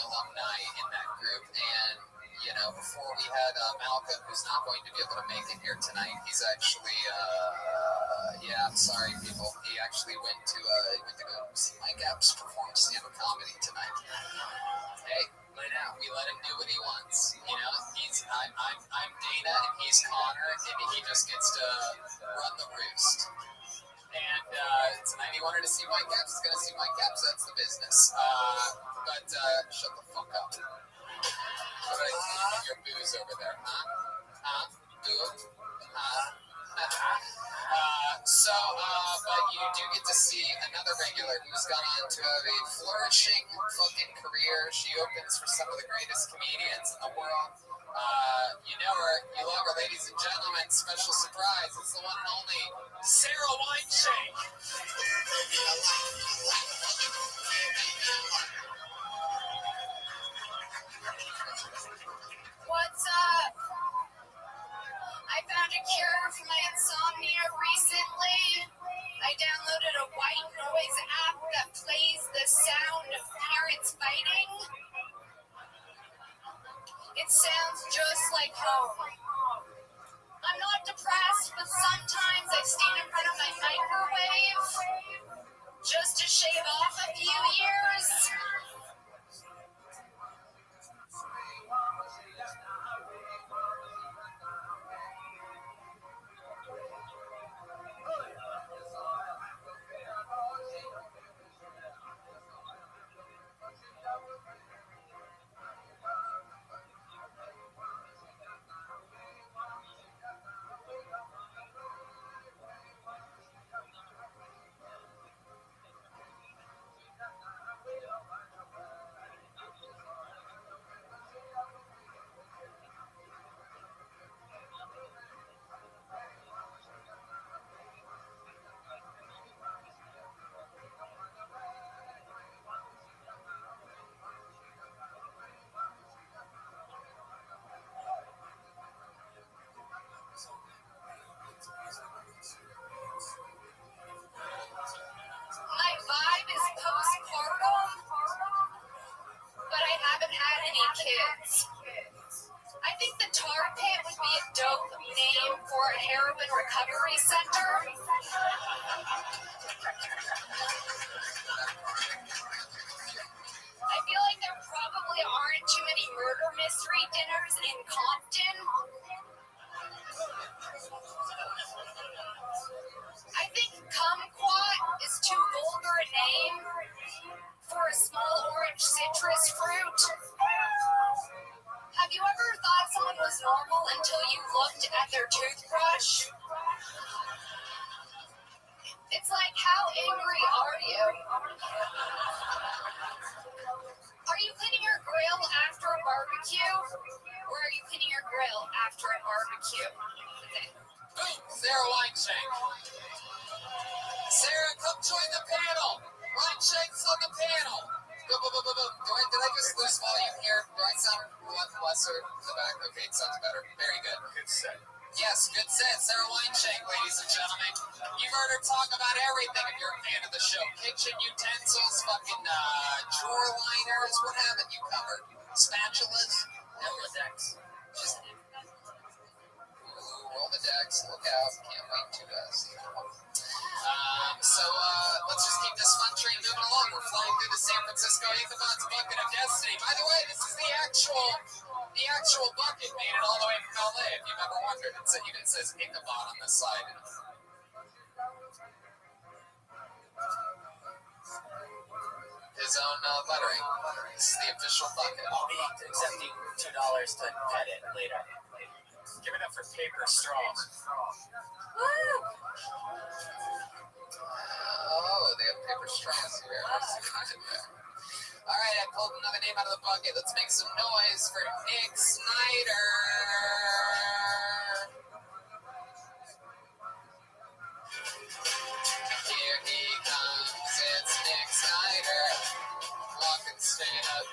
alumni in that group, and. You know, before we had Malcolm, who's not going to be able to make it here tonight. He's actually, I'm sorry, people. He actually went to go see Mike Epps perform stand-up comedy tonight. Hey, we let him do what he wants. You know, I'm Dana and he's Connor, and he just gets to run the roost. And tonight he wanted to see Mike Epps. He's going to see Mike Epps. That's the business. But shut the fuck up. What are you doing with your booze over there, huh? Boo? But you do get to see another regular who's gone on to have a flourishing fucking career. She opens for some of the greatest comedians in the world. You know her, you love her, ladies and gentlemen. Special surprise, it's the one and only Sarah Weinshake. What's up? I found a cure for my insomnia recently. I downloaded a white noise app that plays the sound of parents fighting. It sounds just like home. I'm not depressed, but sometimes I stand in front of my microwave just to shave off a few years. My vibe is postpartum, but I haven't had any kids. I think the tar pit would be a dope name for a heroin recovery center. I feel like there probably aren't too many murder mystery dinners in Compton. I think kumquat is too vulgar a name for a small orange citrus fruit. Have you ever thought someone was normal until you looked at their toothbrush? It's like, how angry are you? Are you cleaning your grill after a barbecue? Or are you cleaning your grill after a barbecue? Boom, Sarah Weinshake. Sarah, come join the panel. Weinshake's on the panel. Boom, boom, boom, boom, boom. Did I just lose volume here? Do I sound lesser in the back? Okay, it sounds better. Very good. Good set. Yes, good set. Sarah Weinshake, ladies and gentlemen. You've heard her talk about everything if you're a fan of the show. Kitchen utensils, fucking drawer liners, what haven't you covered? Spatulas? Rolodex. Just Rolodex, look out. Can't wait to see that one. Let's just keep this fun train moving along. We're flying through the San Francisco Ichabod's Bucket of Destiny. By the way, this is the actual bucket made it all the way from LA. If you've ever wondered. It even says Ichabod on the side. His own lettering. This is the official bucket. I'll be accepting $2 to pet it later. Give it up for paper straws. Woo! Oh, they have paper straws here. All right, I pulled another name out of the bucket. Let's make some noise for Nick Snyder. Here he comes. It's Nick Snyder. Walking straight up.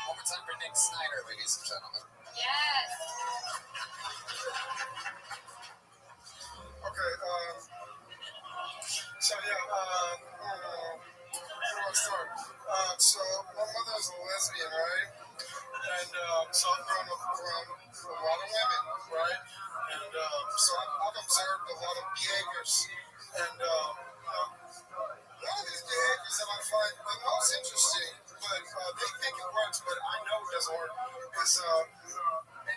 One more time for Nick Snyder, ladies and gentlemen. Yes. Okay, so yeah, where do I start? So my mother is a lesbian, right? And so I've grown up around a lot of women, right? And so I've observed a lot of behaviors. And one of these behaviors that I find the most interesting, but they think it works, but I know it doesn't work, is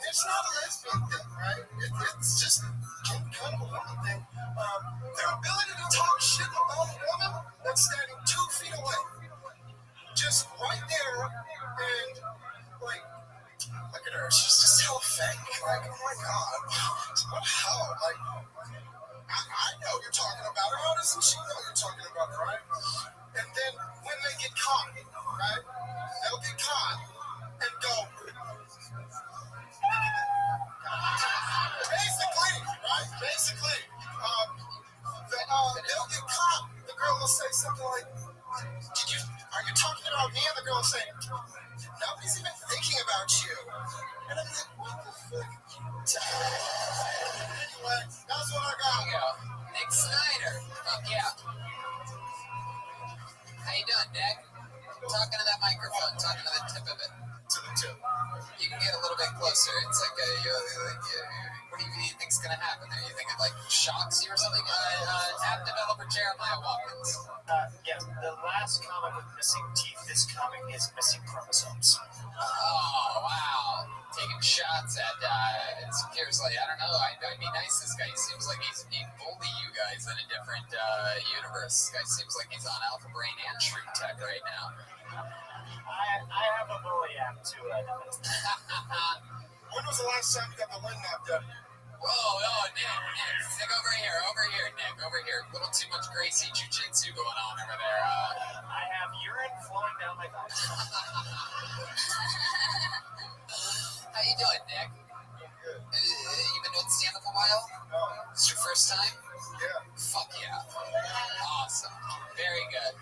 it's not a lesbian thing, right? It's just kind of a woman thing. Their ability to talk shit about a woman that's standing 2 feet away, just right there, and like, look at her, she's just so fake. Like, oh my god, what hell? Like, I know you're talking about her. How doesn't she know you're talking about her, right? And then when they get caught, right? They'll get caught and go. Basically, they'll get caught. The girl will say something like, are you talking about me? And the girl will say, nobody's even thinking about you. And I'm like, what the fuck? Anyway, that's what I got. There you go. Nick Snyder. Fuck yeah. How you doing, Nick? Talking to that microphone, talking to the tip of it. To the tip. You can get a little bit closer. It's like what do you think's gonna happen there? You think it like shocks you or something? App developer Jeremiah Watkins. Yeah, the last comic with missing teeth, this comic is missing chromosomes. Oh, wow. Taking shots at, it appears like, I don't know, I'd be nice. This guy seems like he's being bully you guys in a different universe. This guy seems like he's on Alpha Brain and Shroom Tech right now. I have a bully app too. When was the last time you got the wind knocked out of you? Oh, Nick, over here, Nick, over here. A little too much Gracie Jiu-Jitsu going on over there. I have urine flowing down my back. How you doing, Nick? Good. You been doing stand-up a while? No. Is this your first time? Yeah. Fuck yeah. Awesome. Very good.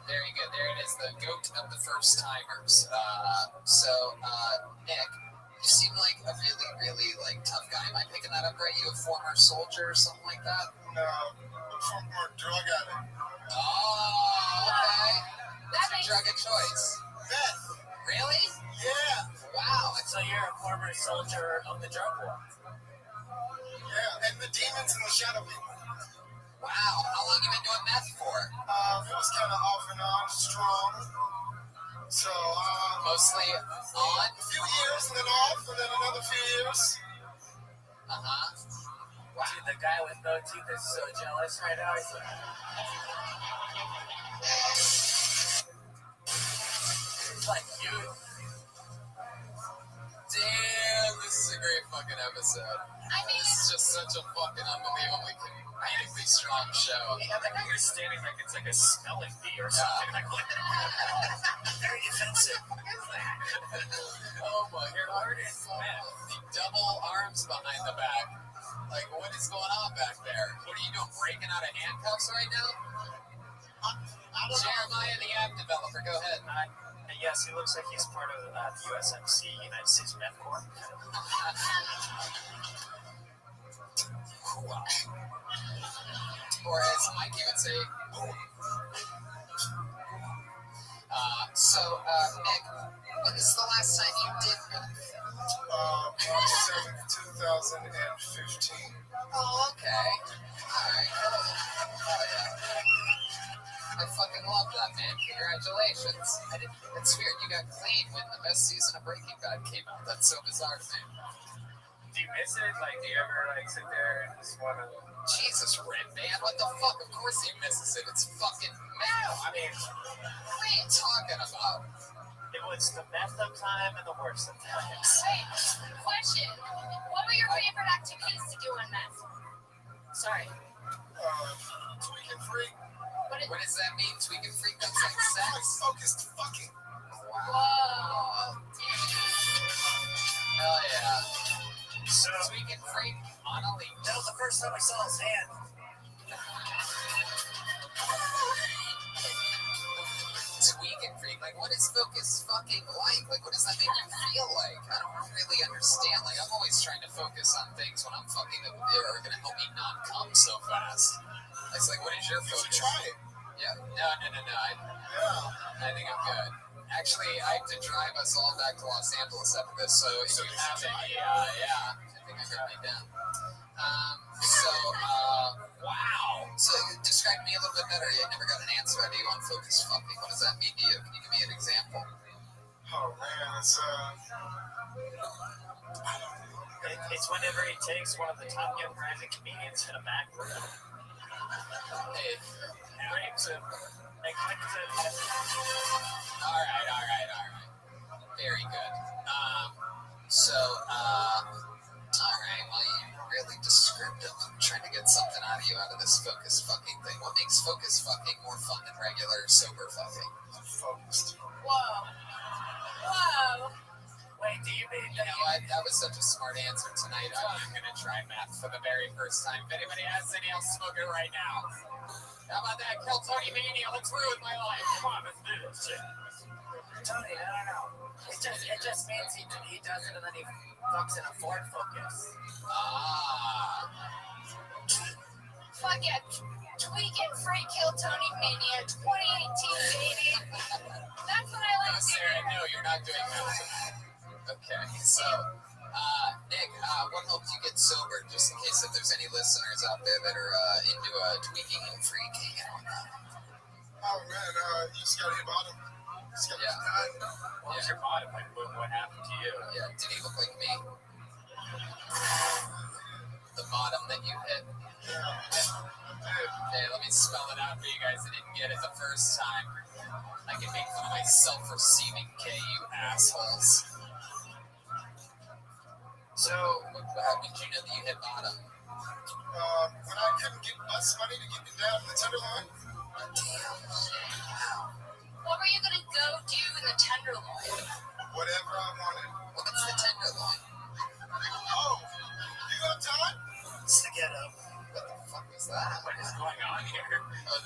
Very good. There it is, the goat of the first-timers. Nick, you seem like a really, really, tough guy. Am I picking that up right? You a former soldier or something like that? No, I'm former drug addict. Oh, okay. What's your drug of choice? Meth. Really? Yeah. Wow. So you're a former soldier of the drug war? Yeah, and the demons and the shadow people. Wow. How long you been doing meth for? It was kind of off and on, strong. So, mostly on? A few years, and then off, and then another few years. Uh-huh. Wow. Dude, the guy with no teeth is so jealous right now. He's like, dude. Damn, this is a great fucking episode. This is just such a fucking unbelievably comedically strong show. Yeah, like you're standing like it's like a spelling bee or something. Like, what the very defensive. Oh my god. The double arms behind the back. Like, what is going on back there? What are you doing, breaking out of handcuffs right now? Jeremiah, the app developer, go ahead. Yes, he looks like he's part of the USMC, United States Med Corps. Or as Mikey would say, Nick, when is the last time you did meth? March 7th, 2015. Oh, okay. Alright. I fucking love that, man. Congratulations. It's weird. You got clean when the best season of Breaking Bad came out. That's so bizarre to me. Do you miss it? Like, do you ever like sit there and just want to? Jesus, Red Man, what the fuck? Of course he misses it. It's fucking man. I mean, what are you talking about? It was the best of time and the worst of times. Wait, question. What were your favorite activities to do on meth? Sorry. Tweak and freak. What does that mean? Tweak and freak? That's like sex? Focused fucking. Whoa. Hell yeah. So, Tweak and freak on a leash. That was the first time I saw his hand. Tweak and freak. Like, what is focus fucking like? Like, what does that make you feel like? I don't really understand. Like, I'm always trying to focus on things when I'm fucking up there are gonna help me not come so fast. It's like, what is your focus? Try it. Yeah. No. I think I'm good. Actually, I have to drive us all back to Los Angeles after this, so you have a, yeah. I think I got me down. Wow. So, describe me a little bit better. I never got an answer out of you on focus fucking. What does that mean to you? Can you give me an example? Oh man, It's whenever he takes one of the top young rising comedians in a back room. Hey, rapes him. Neglects him. All right. Very good. All right. Well, you're really descriptive. I'm trying to get something out of you out of this focus fucking thing. What makes focus fucking more fun than regular sober fucking? focused. Whoa. Wait, do you mean that? You know what? That was such a smart answer tonight. I'm going to try meth for the very first time. If anybody has any, I'll smoke it right now. How about that? Kill Tony Mania. Let's ruin my life. Come on, let's do this shit. Tony, I don't know. It just means he does it and then he fucks in a Ford Focus. Fuck yeah. Tweak and freak, kill Tony Mania 2018, baby. That's what I like. No, Sarah, no, you're not doing that. Okay, so, Nick, what helped you get sober, just in case if there's any listeners out there that are into tweaking and freaking and whatnot? Oh man, you just gotta hit bottom. What was your bottom? Like, what happened to you? Yeah, did he look like me? The bottom that you hit. Okay, let me spell it out for you guys that didn't get it the first time. I can make fun of my self-receiving K, you assholes. So, how did you know that you hit bottom? When I couldn't get bus money to get me down to the Tenderloin. Damn. Wow. What were you gonna go do in the Tenderloin? Whatever I wanted. What's the Tenderloin? Oh, you got time? It's the ghetto. What the fuck was that? What is going on here? Oh,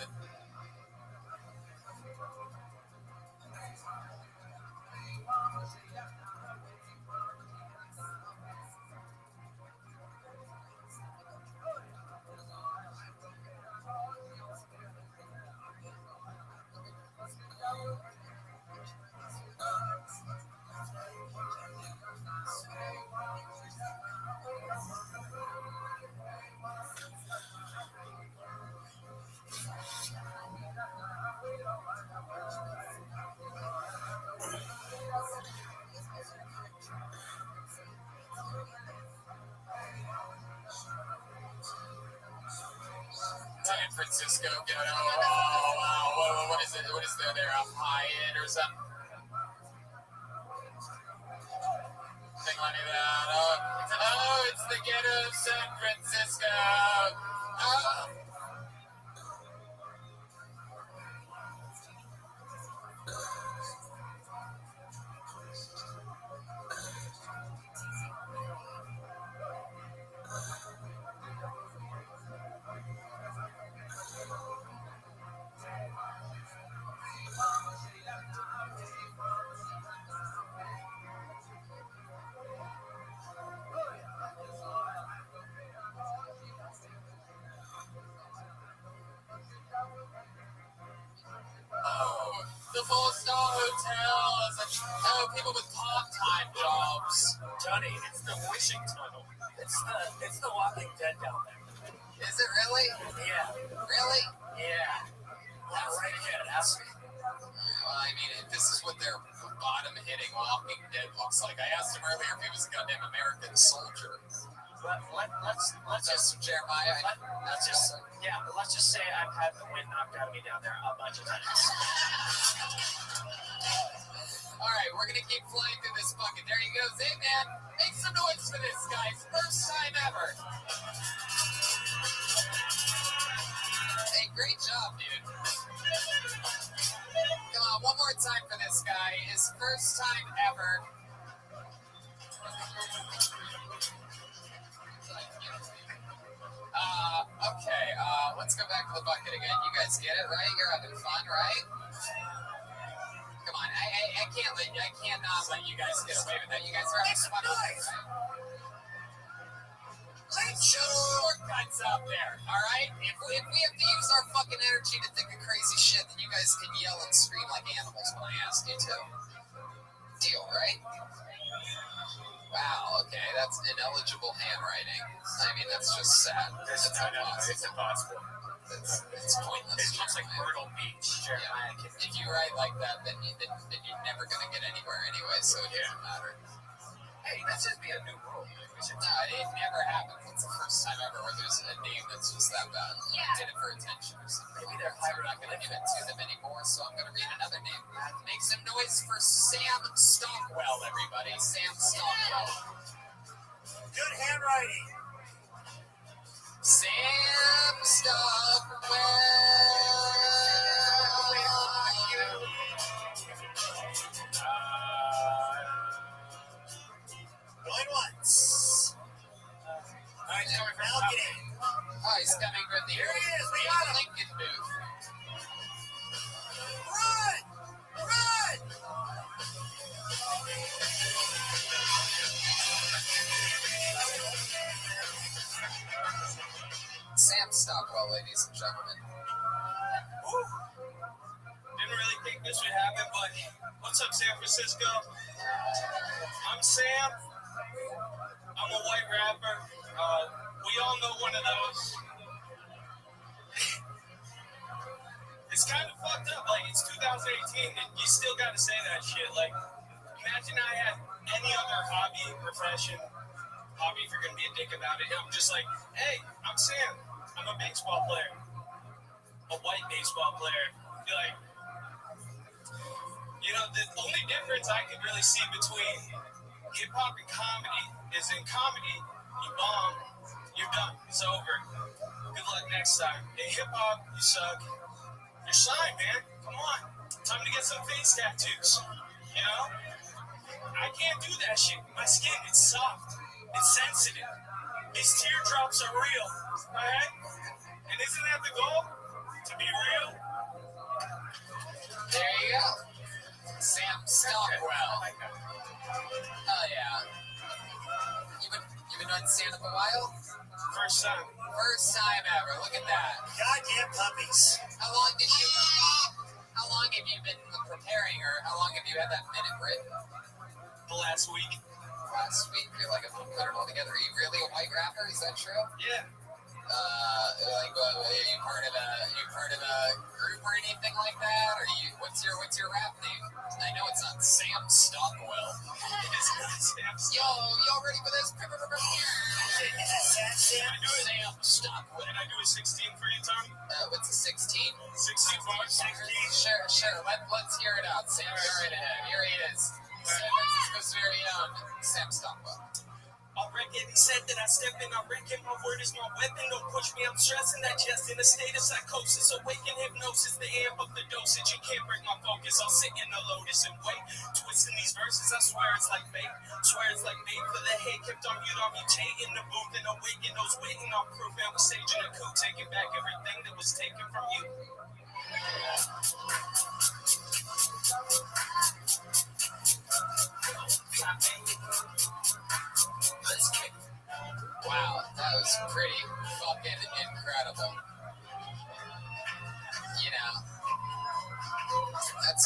San Francisco ghetto. Oh, wow. What is it? What is there? They're a Hyatt or something? Something like that. Oh, it's the ghetto of San Francisco. Oh. The 4-star hotels. Oh, people with part-time jobs. Johnny, it's the wishing tunnel. It's the Walking Dead down there. Is it really? Yeah. Really? Yeah. Right hard-hitting Walking Dead looks like. I asked him earlier if he was a goddamn American soldier. Let's just Jeremiah. Let's just say I've had the wind knocked out of me down there a bunch of times. All right, we're gonna keep flying through this bucket. There he goes. Hey man, make some noise for this guy. First time ever. Hey, great job, dude. Come on, one more time for this guy. His first time ever. Okay, let's go back to the bucket again. You guys get it, right? You're having fun, right? Come on, I cannot let you guys get away with that. You guys are having fun, right? Let's show shortcuts out there, all right? If we have to use our fucking energy to think of crazy shit, then you guys can yell and scream like animals when I ask you to. Deal, right? Wow, okay, that's ineligible handwriting. I mean, that's just sad. That's impossible. It's pointless. It looks like Myrtle Beach. Yeah, if you write like that, then you're never going to get anywhere anyway, so it doesn't matter. Hey, that should be a new rule. No, it never happens. It's the first time ever where there's a name that's just that bad. Yeah. Did it for attention or something. Maybe they're higher. I'm not going to give it to them anymore, so I'm going to read another name. Make some noise for Sam Stockwell, everybody. Sam Stockwell. Good handwriting. Sam Stockwell. Going once. All right, coming from balcony. Oh, he's coming from the Here he is. We got him. Lincoln booth. Run! Run! Sam Stockwell, ladies and gentlemen. Woo. Didn't really think this would happen, but what's up, San Francisco? I'm Sam. I'm a white rapper. We all know one of those. It's kind of fucked up. Like, it's 2018, and you still got to say that shit. Like, imagine I had any other hobby, profession, if you're going to be a dick about it. I'm just like, hey, I'm Sam. I'm a baseball player. A white baseball player. Be like, you know, the only difference I can really see between hip-hop and comedy is in comedy, you bomb, you're done, it's over. Good luck next time. In hip-hop, you suck. You're shy, man. Come on. Time to get some face tattoos. You know? I can't do that shit. My skin, it's soft. It's sensitive. These teardrops are real. Alright? And isn't that the goal? To be real? There you go. Sam Stockwell. Oh, yeah. You've been doing stand-up a while? First time. First time ever. Look at that. Goddamn puppies. How long have you been preparing, or how long have you had that minute written? The last week. Last week? You're like, put it all together. Are you really a white rapper? Is that true? Yeah. Are you part of a group or anything like that? Or what's your rap name? I know it's not Sam Stockwell. It is not Sam Stockwell. Y'all ready for this? Sam Stockwell. Can I do a 16 for you, Tom? What's a 16? 16 bars? 16? Sure. Let's hear it out, Sam. Go right ahead. Here he is. San Francisco's very own Sam Stockwell. I reckon he said that I step in, I reckon my word is my weapon. Don't push me, I'm stressing that just in a state of psychosis. Awaken hypnosis, the amp of the dosage. You can't break my focus, I'll sit in the lotus and wait. Twisting these verses, I swear it's like bait. Swear it's like bait for the hate. Kept on mute, I'll mutate in the booth and awaken those waiting on proof. And we're staging a coup, taking back everything that was taken from you. Wow, that was pretty fucking incredible. You know, that's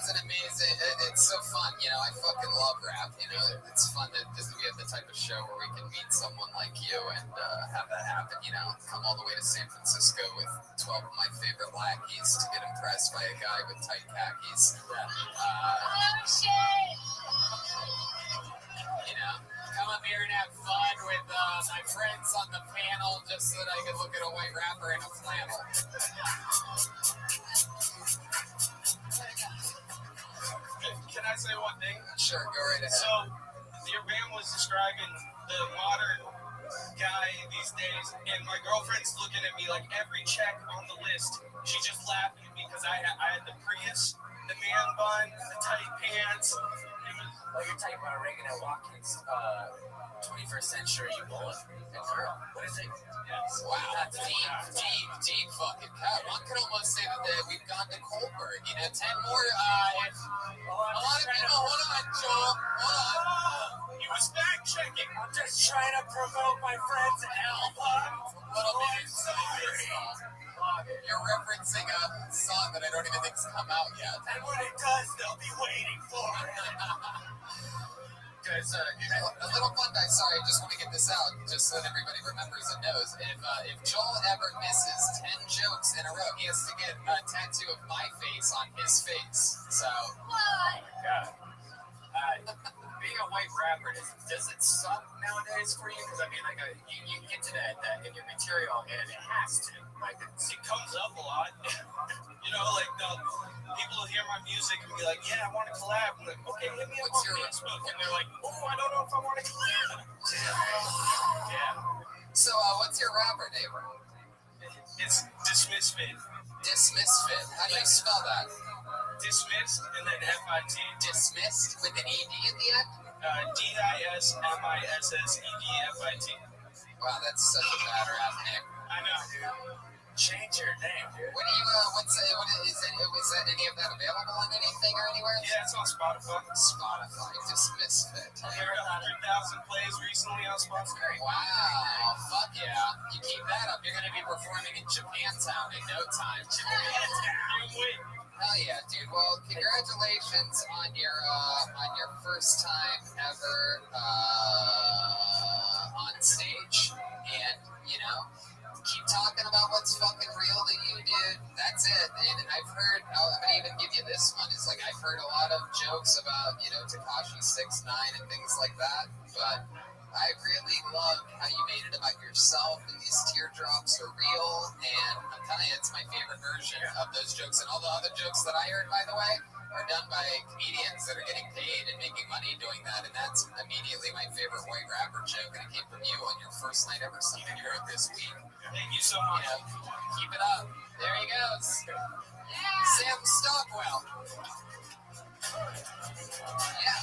an amazing. it's so fun. You know, I fucking love rap. You know, it's fun because we have the type of show where we can meet someone like you and have that happen. You know, come all the way to San Francisco with 12 of my favorite lackeys to get impressed by a guy with tight khakis. Oh, shit! You know, come up here and have fun with my friends on the panel just so that I can look at a white rapper in a flannel. Can I say one thing? Sure, go right ahead. So, your band was describing the modern guy these days, and my girlfriend's looking at me like every check on the list. She just laughed at me because I had the Prius, the man bun, the tight pants. Oh, you're talking about Reagan and Watkins, 21st century bullet and girl. What is it? Yes. Wow, deep fucking cut. One could almost say that we've gone to Kohlberg. You know, 10 more. A lot of people. Hold on, Joel. Hold on. He was fact checking. I'm just trying to promote my friend's album. Little bit. You're referencing a song that I don't even think's come out yet. And when it does, they'll be waiting for it. Guys, a little fun guy. Sorry, I just want to get this out, just so that everybody remembers and knows. If Joel ever misses 10 jokes in a row, he has to get a tattoo of my face on his face. So. What? God. Being a white rapper, does it suck nowadays for you? Because I mean, like, you get to that in your material, and it has to. Like, it comes up a lot. You know, like people will hear my music and be like, "Yeah, I want to collab." I'm like, "Okay, hit me up on Facebook," and they're like, "Oh, I don't know if I want to collab." Yeah. So, what's your rapper name? It's Dismissfit. Dismissfit. How do you spell that? Dismissed and then F-I-T. Dismissed with an E-D at the end? D-I-S-M-I-S-S-E-D-F-I-T. Wow, that's such a bad rap name. I know, dude. Change your name, dude. What is any of that available on anything or anywhere? Yeah, it's on Spotify. Spotify, Dismissfit. I heard 100,000 plays recently on Spotify. Wow, fuck yeah. You keep that up, you're going to be performing in Japantown in no time. Japantown! Hell yeah, dude. Well, congratulations on your first time ever on stage, and you know, keep talking about what's fucking real to you, dude. That's it. And I've heard, I'm gonna even give you this one. It's like I've heard a lot of jokes about, you know, Tekashi 6ix9ine and things like that, but I really love how you made it about yourself, and these teardrops are real, and I'm telling you, it's my favorite version of those jokes. And all the other jokes that I heard, by the way, are done by comedians that are getting paid and making money doing that, and that's immediately my favorite white rapper joke, and it came from you on your first night ever, something you wrote this week. Thank you so much. You know, keep it up. There he goes. Yeah. Sam Stockwell. Yeah.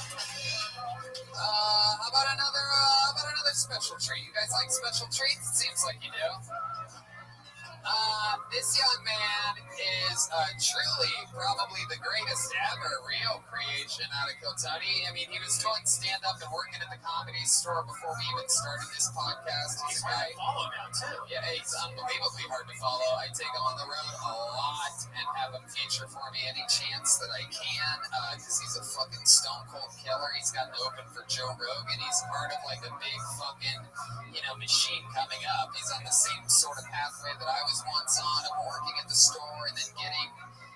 How about another special treat? You guys like special treats? It seems like you do. This young man is truly probably the greatest ever real creation out of Kiltony. I mean, he was doing stand-up and working at the Comedy Store before we even started this podcast. He's hard to follow now, too. Yeah, he's unbelievably hard to follow. I take him on the road a lot and have him feature for me any chance that I can, because he's a fucking stone cold killer. He's gotten open for Joe Rogan. He's part of like a big fucking, you know, machine coming up. He's on the same sort of pathway that I was once on, of working at the store and then getting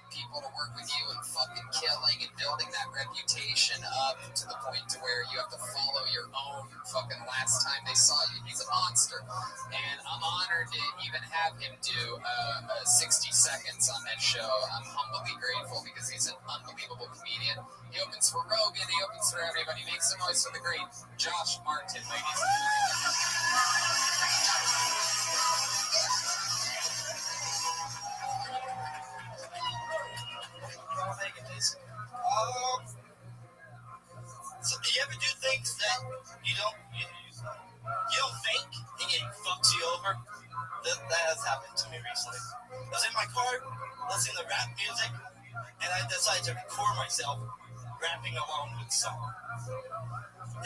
people to work with you and fucking killing and building that reputation up to the point to where you have to follow your own fucking last time they saw you. He's a monster. And I'm honored to even have him do 60 seconds on that show. I'm humbly grateful because he's an unbelievable comedian. He opens for Rogan, he opens for everybody. Make some noise for the great Josh Martin, ladies and So do you ever do things that you don't think and it fucks you over? That has happened to me recently. I was in my car listening to rap music, and I decided to record myself rapping along with the song.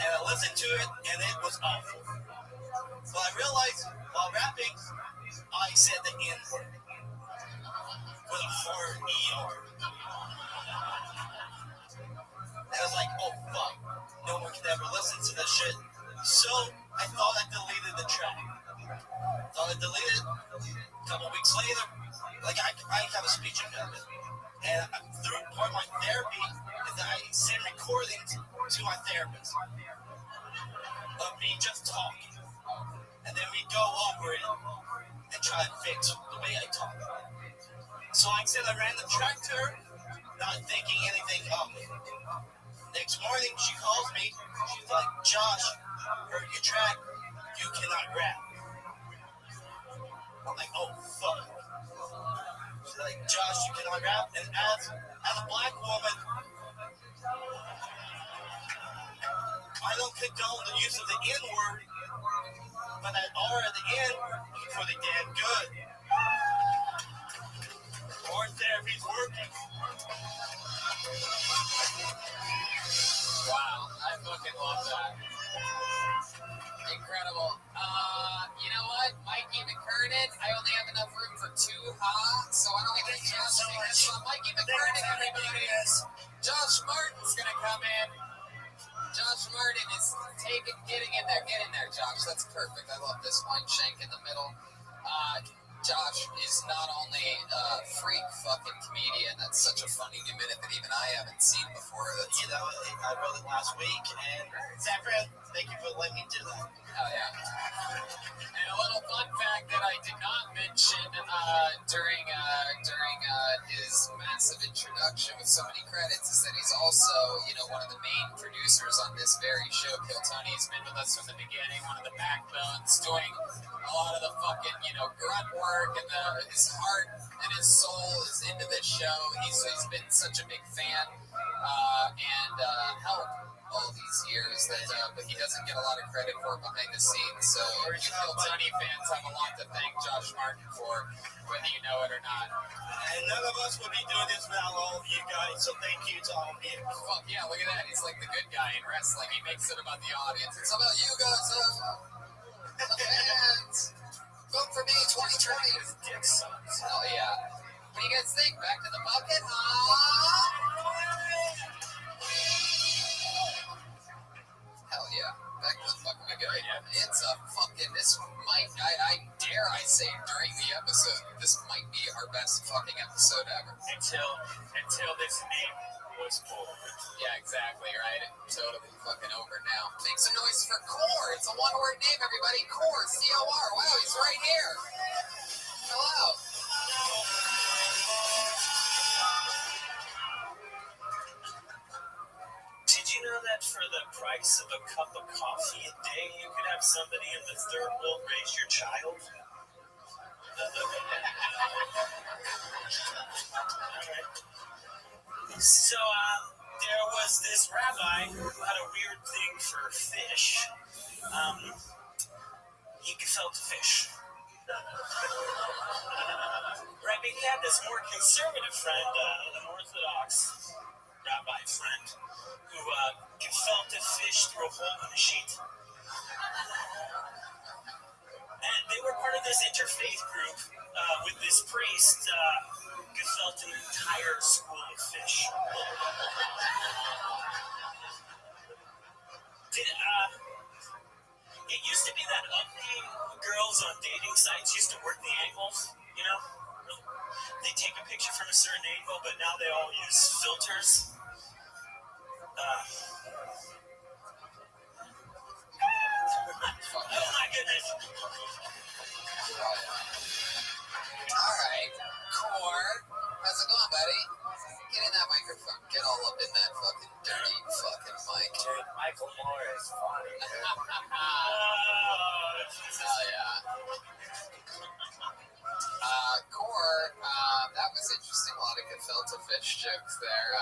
And I listened to it, and it was awful. But I realized while rapping, I said the N-word with a hard ER. shit. So I thought I deleted the track. A couple weeks later, like I have a speech impediment, and through part of my therapy is that I send recordings to my therapist of me just talking, and then we go over it and try to fix the way I talk. So like I said, I ran the track to her, not thinking anything of it. Next morning, she calls me. She's like, Josh, heard your track. You cannot rap. I'm like, oh, fuck. She's like, Josh, you cannot rap. And as a black woman, I don't condone the use of the N-word, but that R at the end is pretty damn good. Art therapy's working. Wow, I fucking love that. Incredible. You know what? Mikey McKernan, I only have enough room for 2 so I don't think Josh so Mikey McKernan, everybody. Josh Martin's gonna come in. Josh Martin is getting in there. Get in there, Josh. That's perfect. I love this wine shank in the middle. Josh is not only a freak fucking comedian, that's such a funny new minute that even I haven't seen before. You know, I wrote it last week, and Zafran, thank you for letting me do that. Hell yeah. And a little fun fact that I did not mention during his massive introduction with so many credits is that he's also, one of the main producers on this very show. Kill Tony has been with us from the beginning, one of the backbones, doing a lot of the fucking, grunt work, and his heart and his soul is into this show. He's been such a big fan and help all these years that but he doesn't get a lot of credit for behind the scenes. So you Kill Tony fans have a lot to thank Josh Martin for, whether you know it or not. And none of us would be doing this without all of you guys, so thank you to all of you. Fuck yeah, look at that. He's like the good guy in wrestling. He makes it about the audience. It's about you guys, the fans. Vote for me 2020. His dick sucks. Hell yeah. What do you guys think? Back to the bucket, Hell yeah. Back to the fucking we go. It's a fucking, this might, I dare I say during the episode, this might be our best fucking episode ever. Until this name was pulled. Yeah, exactly, right? Totally fucking over now. Make some noise for Core. It's a one-word name, everybody. Core, C-O-R. Wow, he's right here. Hello. Did you know that for the price of a cup of coffee a day, you could have somebody in the third world raise your child? So, there was this rabbi who had a weird thing for fish. He gefilte fish. Right, but he had this more conservative friend, an Orthodox rabbi friend, who gefilte fish through a hole in a sheet. And they were part of this interfaith group with this priest gefilte an entire school of fish. It used to be that ugly girls on dating sites used to work the angles, They take a picture from a certain angle, but now they all use filters. Oh my goodness. Alright, Core. How's it going, buddy? Get in that microphone. Get all up in that fucking dirty fucking mic. Dude, Michael Moore is funny. Hell yeah. Core, that was interesting. A lot of gefilte fish jokes there.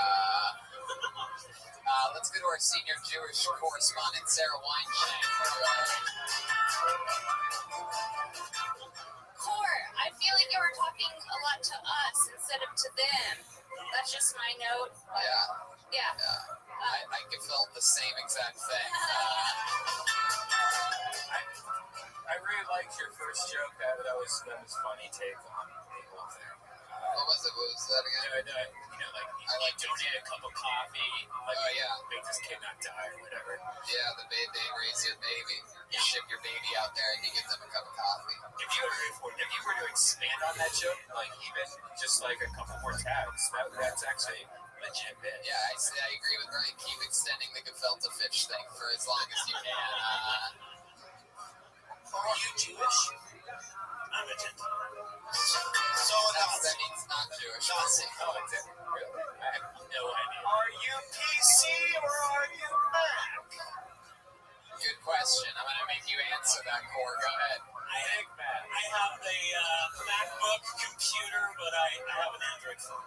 Let's go to our senior Jewish correspondent, Sarah Weinstein. Core, I feel like you were talking a lot to us instead of to them. That's just my note. Yeah. I felt the same exact thing. I really liked your first joke. That was funny take on the whole thing. What was it? What was that again? Like donate a cup of coffee. Like, oh yeah, make this kid not die or whatever. Yeah, they raise your baby. You ship your baby out there and you give them a cup of coffee. If you were to expand on that joke, like even just like a couple more tabs, that's actually legit bit. Yeah, I agree with Ryan. Keep extending the gefilte fish thing for as long as you can. Are you Jewish? I'm a Gentile. So that means not Jewish. Nazi. Oh, it's it. Really? I have no idea. Are you PC or are you Mac? Good question. I'm going to make you answer that, Core. Go ahead. I have a MacBook computer, but I have an Android phone.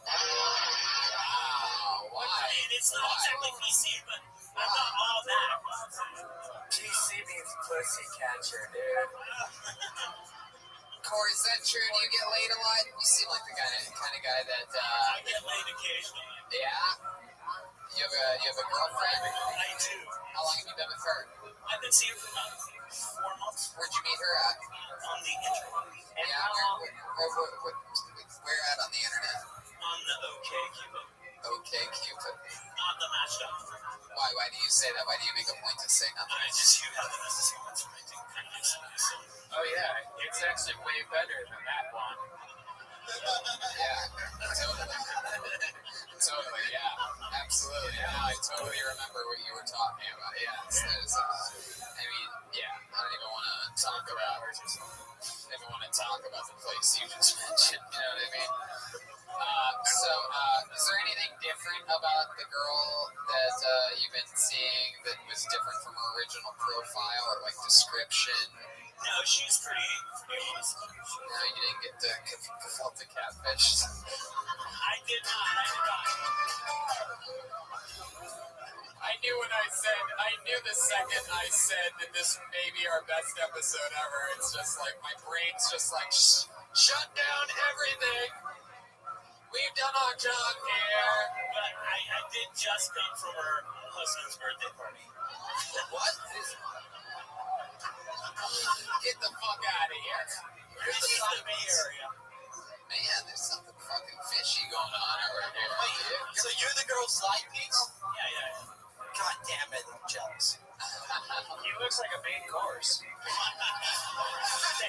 Wow. Why? And it's not exactly PC, but I'm not all that. PC means pussy catcher, dude. Corey, is that true? Do you get laid a lot? You seem like the kind of guy that. I get laid occasionally. Yeah. You have a girlfriend? I do. How long have you been with her? I've been seeing her for about 4 months. Where'd you meet her at? On the internet. Yeah. Where at on the internet? On the OkCupid. OkCupid. Not the Match.com. Why do you say that? Why do you make a point to say nothing? You have the necessary ones for my thing. Oh yeah, it's actually way better than that one. Yeah, totally, yeah, absolutely. Yeah, I totally remember what you were talking about. Yeah, I mean, yeah, I don't even want to talk about the place you just mentioned. You know what I mean? So, is there anything different about the girl that you've been seeing that was different from her original profile or like description? No, she's pretty awesome. No, you didn't get the gefilte catfish. I did not. I knew the second I said that this may be our best episode ever. It's just like my brain's just like shut down everything. We've done our job here. But I did just come from her husband's birthday party. What? Get the fuck out of here. This is the Bay Area. Man, there's something fucking fishy going on over here. Wait, so you're the girl's side piece? Yeah. God damn it, I'm jealous. He looks like a main course.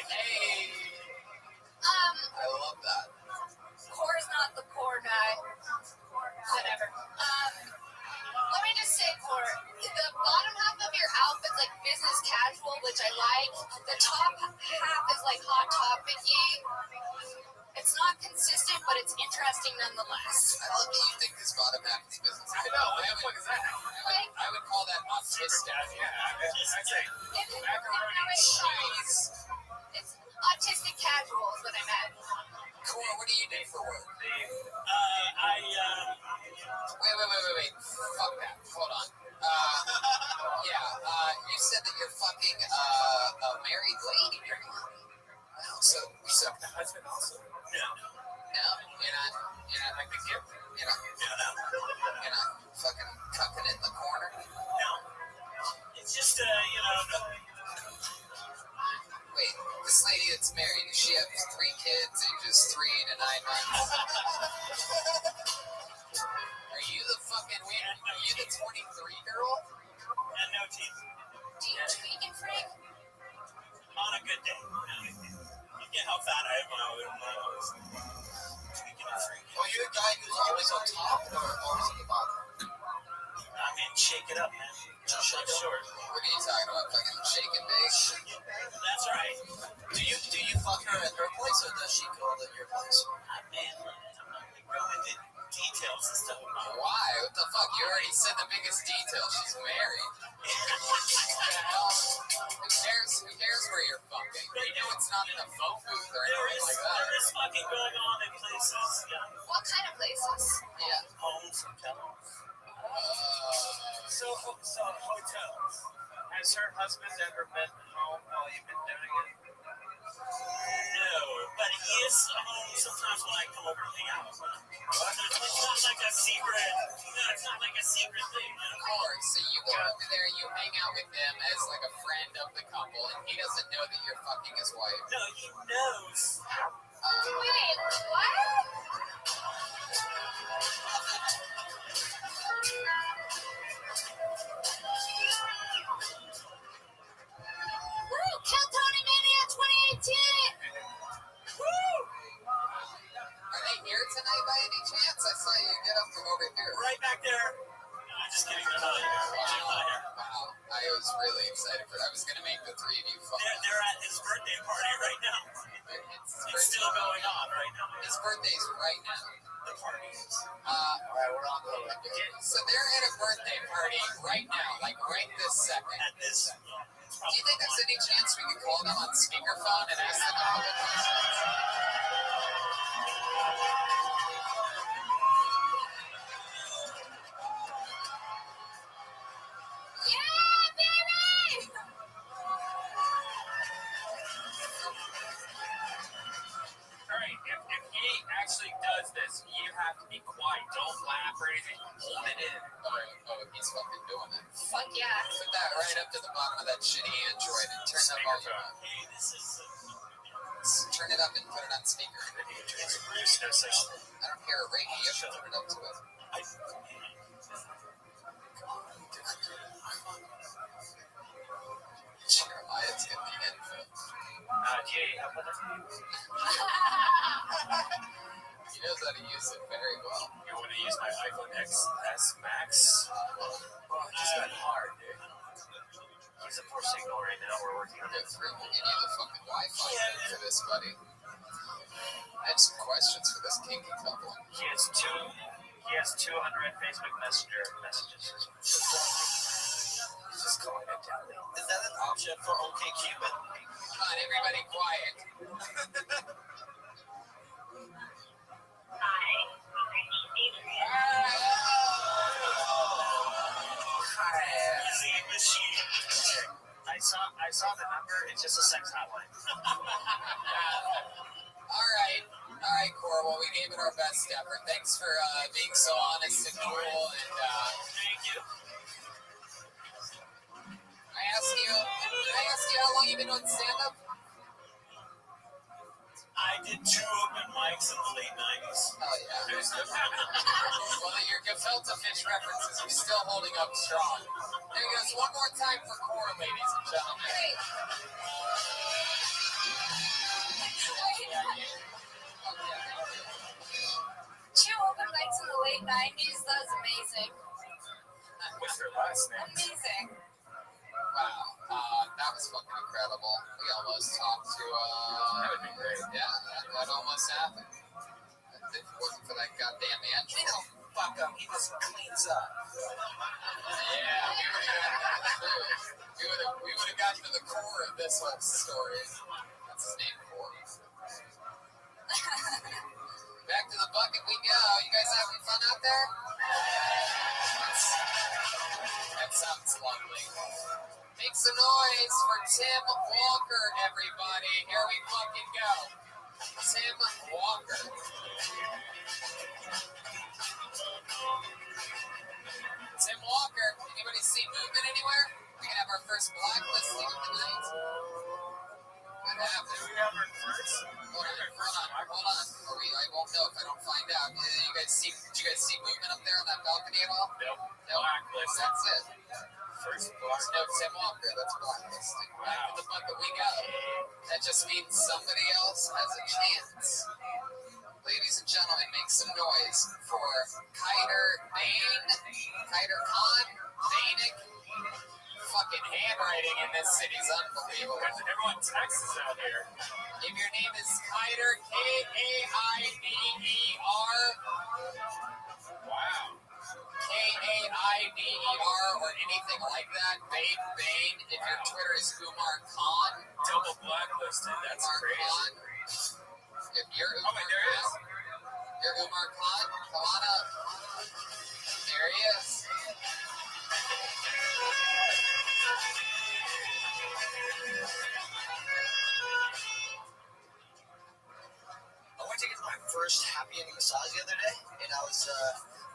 Hey. I love that. Core's not the core guy. Whatever. Let me just say, Core, the bottom half of your outfit's like business casual, which I like. The top half is like hot topic-y. It's not consistent, but it's interesting nonetheless. I love that you think this bottom half is business. I know. What the fuck is that? I would call that autistic. Yeah, I'd say macaroni cheese. It's autistic casual is what I meant. Core, what do you do for work? Wait. Fuck that. Hold on. You said that you're fucking a married lady. So the husband also. No, you're not like the gift. You're not fucking cucking in the corner. No. It's just Wait, this lady that's married, does she have 3 kids, ages 3 to 9 months? Are you the 23 girl? And no teeth. Do you tweak and freak? On a good day. You get how fat I am when I was tweaking and freaking. Are you a guy who's always on top or always on the bottom? I mean, shake it up, man. Just shake it short. What are you talking about? Fucking shake and bake? That's right. Do you fuck her at her place or does she go to your place? Man, I'm not going to go into details and stuff. Why? What the fuck? You already said the biggest detail. She's married. Who cares where you're fucking? You know it's not in a phone booth or anything like that. There is fucking going on in places. Yeah. What kind of places? Yeah. Homes, hotels. So hotels. Has her husband ever been home while you've been doing it? No, but he is home sometimes when I come over to hang out. It's not like a secret. It's not like a secret thing. Of course. So you go over there, you hang out with them as like a friend of the couple, and he doesn't know that you're fucking his wife. No, he knows. Wait, what? Woo! Kill Tony Mania 2018! Woo! Are they here tonight by any chance? I saw you get up from over here. Right back there. Just kidding, they're not here. Jim's not here. Wow, I was really excited for that. I was going to make the three of you fun. They're at his birthday party right now. It's still going on right now. His birthday's right now. The party is. Alright, we're on the way. So they're at a birthday party right now, like right this second. At this. Do you think there's any chance we could call them on speakerphone and ask them how they're Yeah, baby! Alright, if he actually does this, you have to be quiet. Don't laugh or anything. Hold it in. Oh, he's fucking doing it. Fuck yeah. Put that right up to the bottom of that shitty Android and turn that volume up. Hey, this is. Turn it up and put it on speaker. There's no such thing. I don't hear a ring. You have to turn it up to it. Jeremiah's getting the info. Jay, how about that? He knows how to use it very well. You want to use my iPhone XS Max? Well, it just got hard, dude. He's a poor signal right now. We're working on it. We'll give you the fucking Wi-Fi for this, buddy. I had some questions for this kinky couple. He has 200 Facebook Messenger messages. He's just calling it down. Is that an option for OkCupid? Come on, everybody, quiet. Easy machine. I saw the number. It's just a sex hotline. All right, Cor. Well, we gave it our best effort. Thanks for being so honest and cool. And Thank you. I asked you how long you been doing stand-up? I did 2 open mics in the late 90s. Oh yeah. Well, your gefilte fish references are still holding up strong. There he goes. One more time for Cor, ladies and gentlemen. Hey. Two open mics in the late 90s. That was amazing. What's their last name? Amazing. Wow, that was fucking incredible. We almost talked to, That would be great. Yeah, that almost happened. If it wasn't for that goddamn We Android. don't fuck him. He just cleans up. Yeah, we would have gotten to the core of this whole story. That's his name, Core. Back to the bucket we go. You guys having fun out there? That sounds lovely. Make some noise for Tim Walker, everybody. Here we fucking go. Tim Walker. Tim Walker. Anybody see movement anywhere? We can have our first blacklisting of the night. What happened? Do we have our first? Hold on. I won't know if I don't find out. Did you guys see movement up there on that balcony at all? Nope. No. Blacklist. That's it. First No, Tim Walker. That's blacklisting. Back to the bucket we go. That just means somebody else has a chance. Ladies and gentlemen, make some noise for Kiter Khan, Bainick. Fucking handwriting in this city is unbelievable. Everyone Texas out here. If your name is Kiter, K-A-I-D-E-R. Wow. K-A-I-D-E-R or anything like that. Bane. If your Twitter is Umar Khan. Double blacklisted. That's Umar crazy. Khan. If you're Umar wait, there he is. You're Umar Khan. Come on up. There he is. I went to get my first happy ending massage the other day, and I was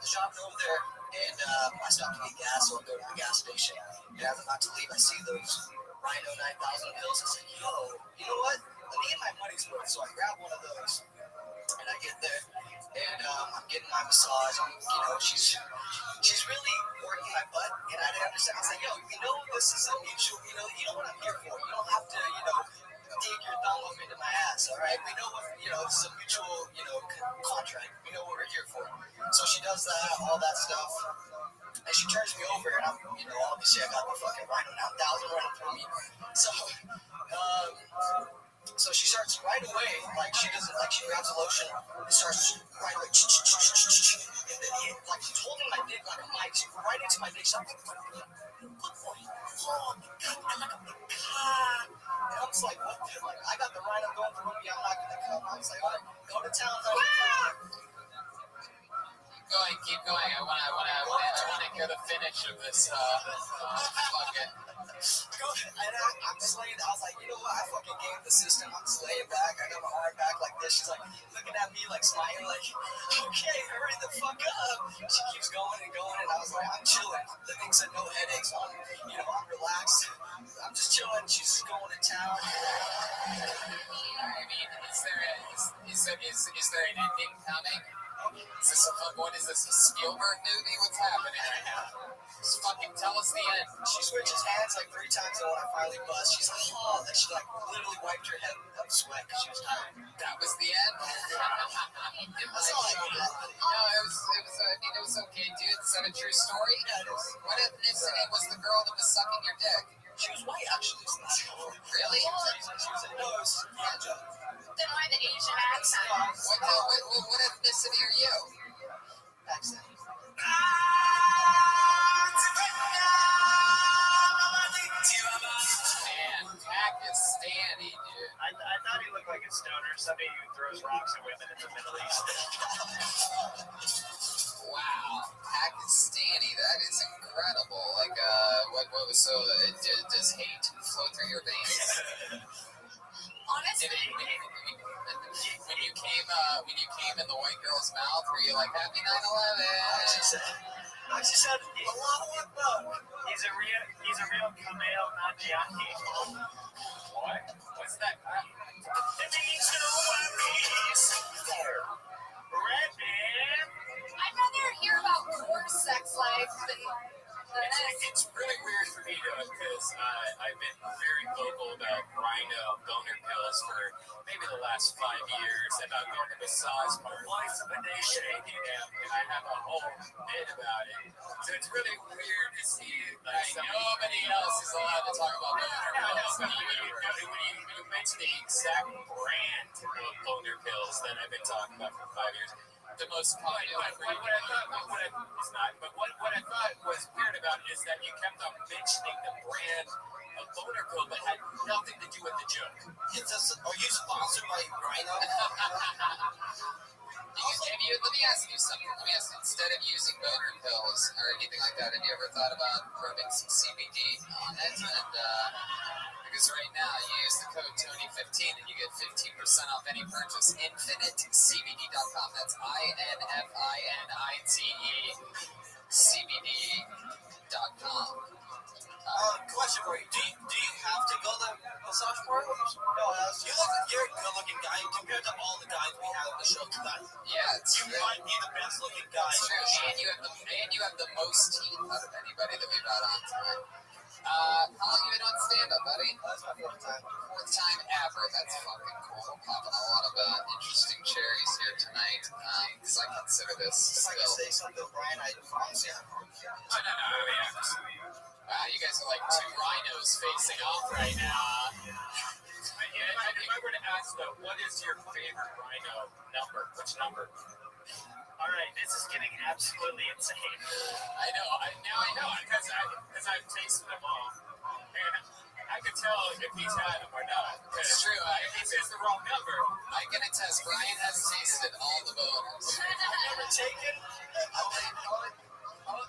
shopping over there, and I stopped to get gas, so I go to the gas station. And as I'm about to leave, I see those Rhino 9000 pills. I said, yo, you know what? let me get my money's worth. So I grab one of those, and I get there, and I'm getting my massage. She's really working my butt, and I didn't understand. I was like, yo, this is a mutual. You know what I'm here for. You don't have to, dig your thumb up into my ass. All right, we know what this is a mutual, contract. We know what we're here for. So she does that, all that stuff. And she turns me over, and I'm, obviously I got the fucking rhino now, 1,000 running through me. So she starts right away, she grabs a lotion and starts right away, and then she's holding my dick like a mic, she right into my dick, she's like, and I'm just like, what? I got the rhino going through me, I'm not gonna come. I was like, all right, go to town, honey. Keep going. I want to hear the finish of this. Fucking. And I'm just laying. I was like, you know what? I fucking gave the system. I'm just laying back. I got my arm back like this. She's like looking at me, like smiling, like, okay, hurry the fuck up. She keeps going and going, and I was like, I'm chilling. The thing said no headaches. I'm relaxed. I'm just chilling. She's just going to town. I mean, is there an ending coming? What is this, a Spielberg movie? What's happening right now? Just fucking tell us the end. She switches hands like 3 times, and when I finally bust, she's like, oh, and she literally wiped her head of sweat because she was tired. That was the end? That's all I got. No, it was okay, dude. Is that a true story? Yeah, it is. What ethnicity was the girl that was sucking your dick? She was white, actually. Really? No, it was Angel. Then why the Asian accent? What ethnicity are you? Accent. Man, Pakistani, dude. I thought he looked like a stoner, somebody who throws rocks at women in the Middle East. Wow, Pakistani, that is incredible. Does hate flow through your veins? Honestly, when you came in the white girl's mouth, were you like, happy 9/11? She said, Allahu Akbar. He's a real Kamel Nanjiani. What? What's that? I'd rather hear about poor sex life than It's really weird for me because I've been very vocal about rhino boner pills for maybe the last 5 years, and I'm going to massage my wife of a nation, and I have a whole bit about it. So it's really weird to see nobody else is allowed to talk about boner pills. When you mention the exact brand of boner pills that I've been talking about for 5 years, the most popular. What I thought was weird about it is that you kept on mentioning the brand of boner pill, but had nothing to do with the joke. Are you sponsored by Rhino? Let me ask you something. Instead of using boner pills or anything like that, have you ever thought about rubbing some CBD on it? And because right now you use the code Tony15 and you get 15% off any purchase. InfiniteCBD.com. That's INFINITE CBD.com. Question for you. Do you have to go to the massage parlor? No, you're a good-looking guy compared to all the guys we have on the show tonight. Yeah, it's you might be the best-looking guy. It's true. And you have the most teeth out of anybody that we've had on tonight. How long you been on stand-up, buddy? That's my 4th time. 4th time ever. That's fucking cool. We're popping a lot of interesting cherries here tonight. Because I consider this If I can say something, Brian, I promise you. Wow, you guys are like 2 rhinos facing off right now. If I were to ask, though, what is your favorite rhino number? Which number? All right, this is getting absolutely insane. I know, because I've tasted them all. And I can tell if he's had them or not. It's true. If he says the wrong number, I can attest, Brian has tasted all the boners. I've never taken.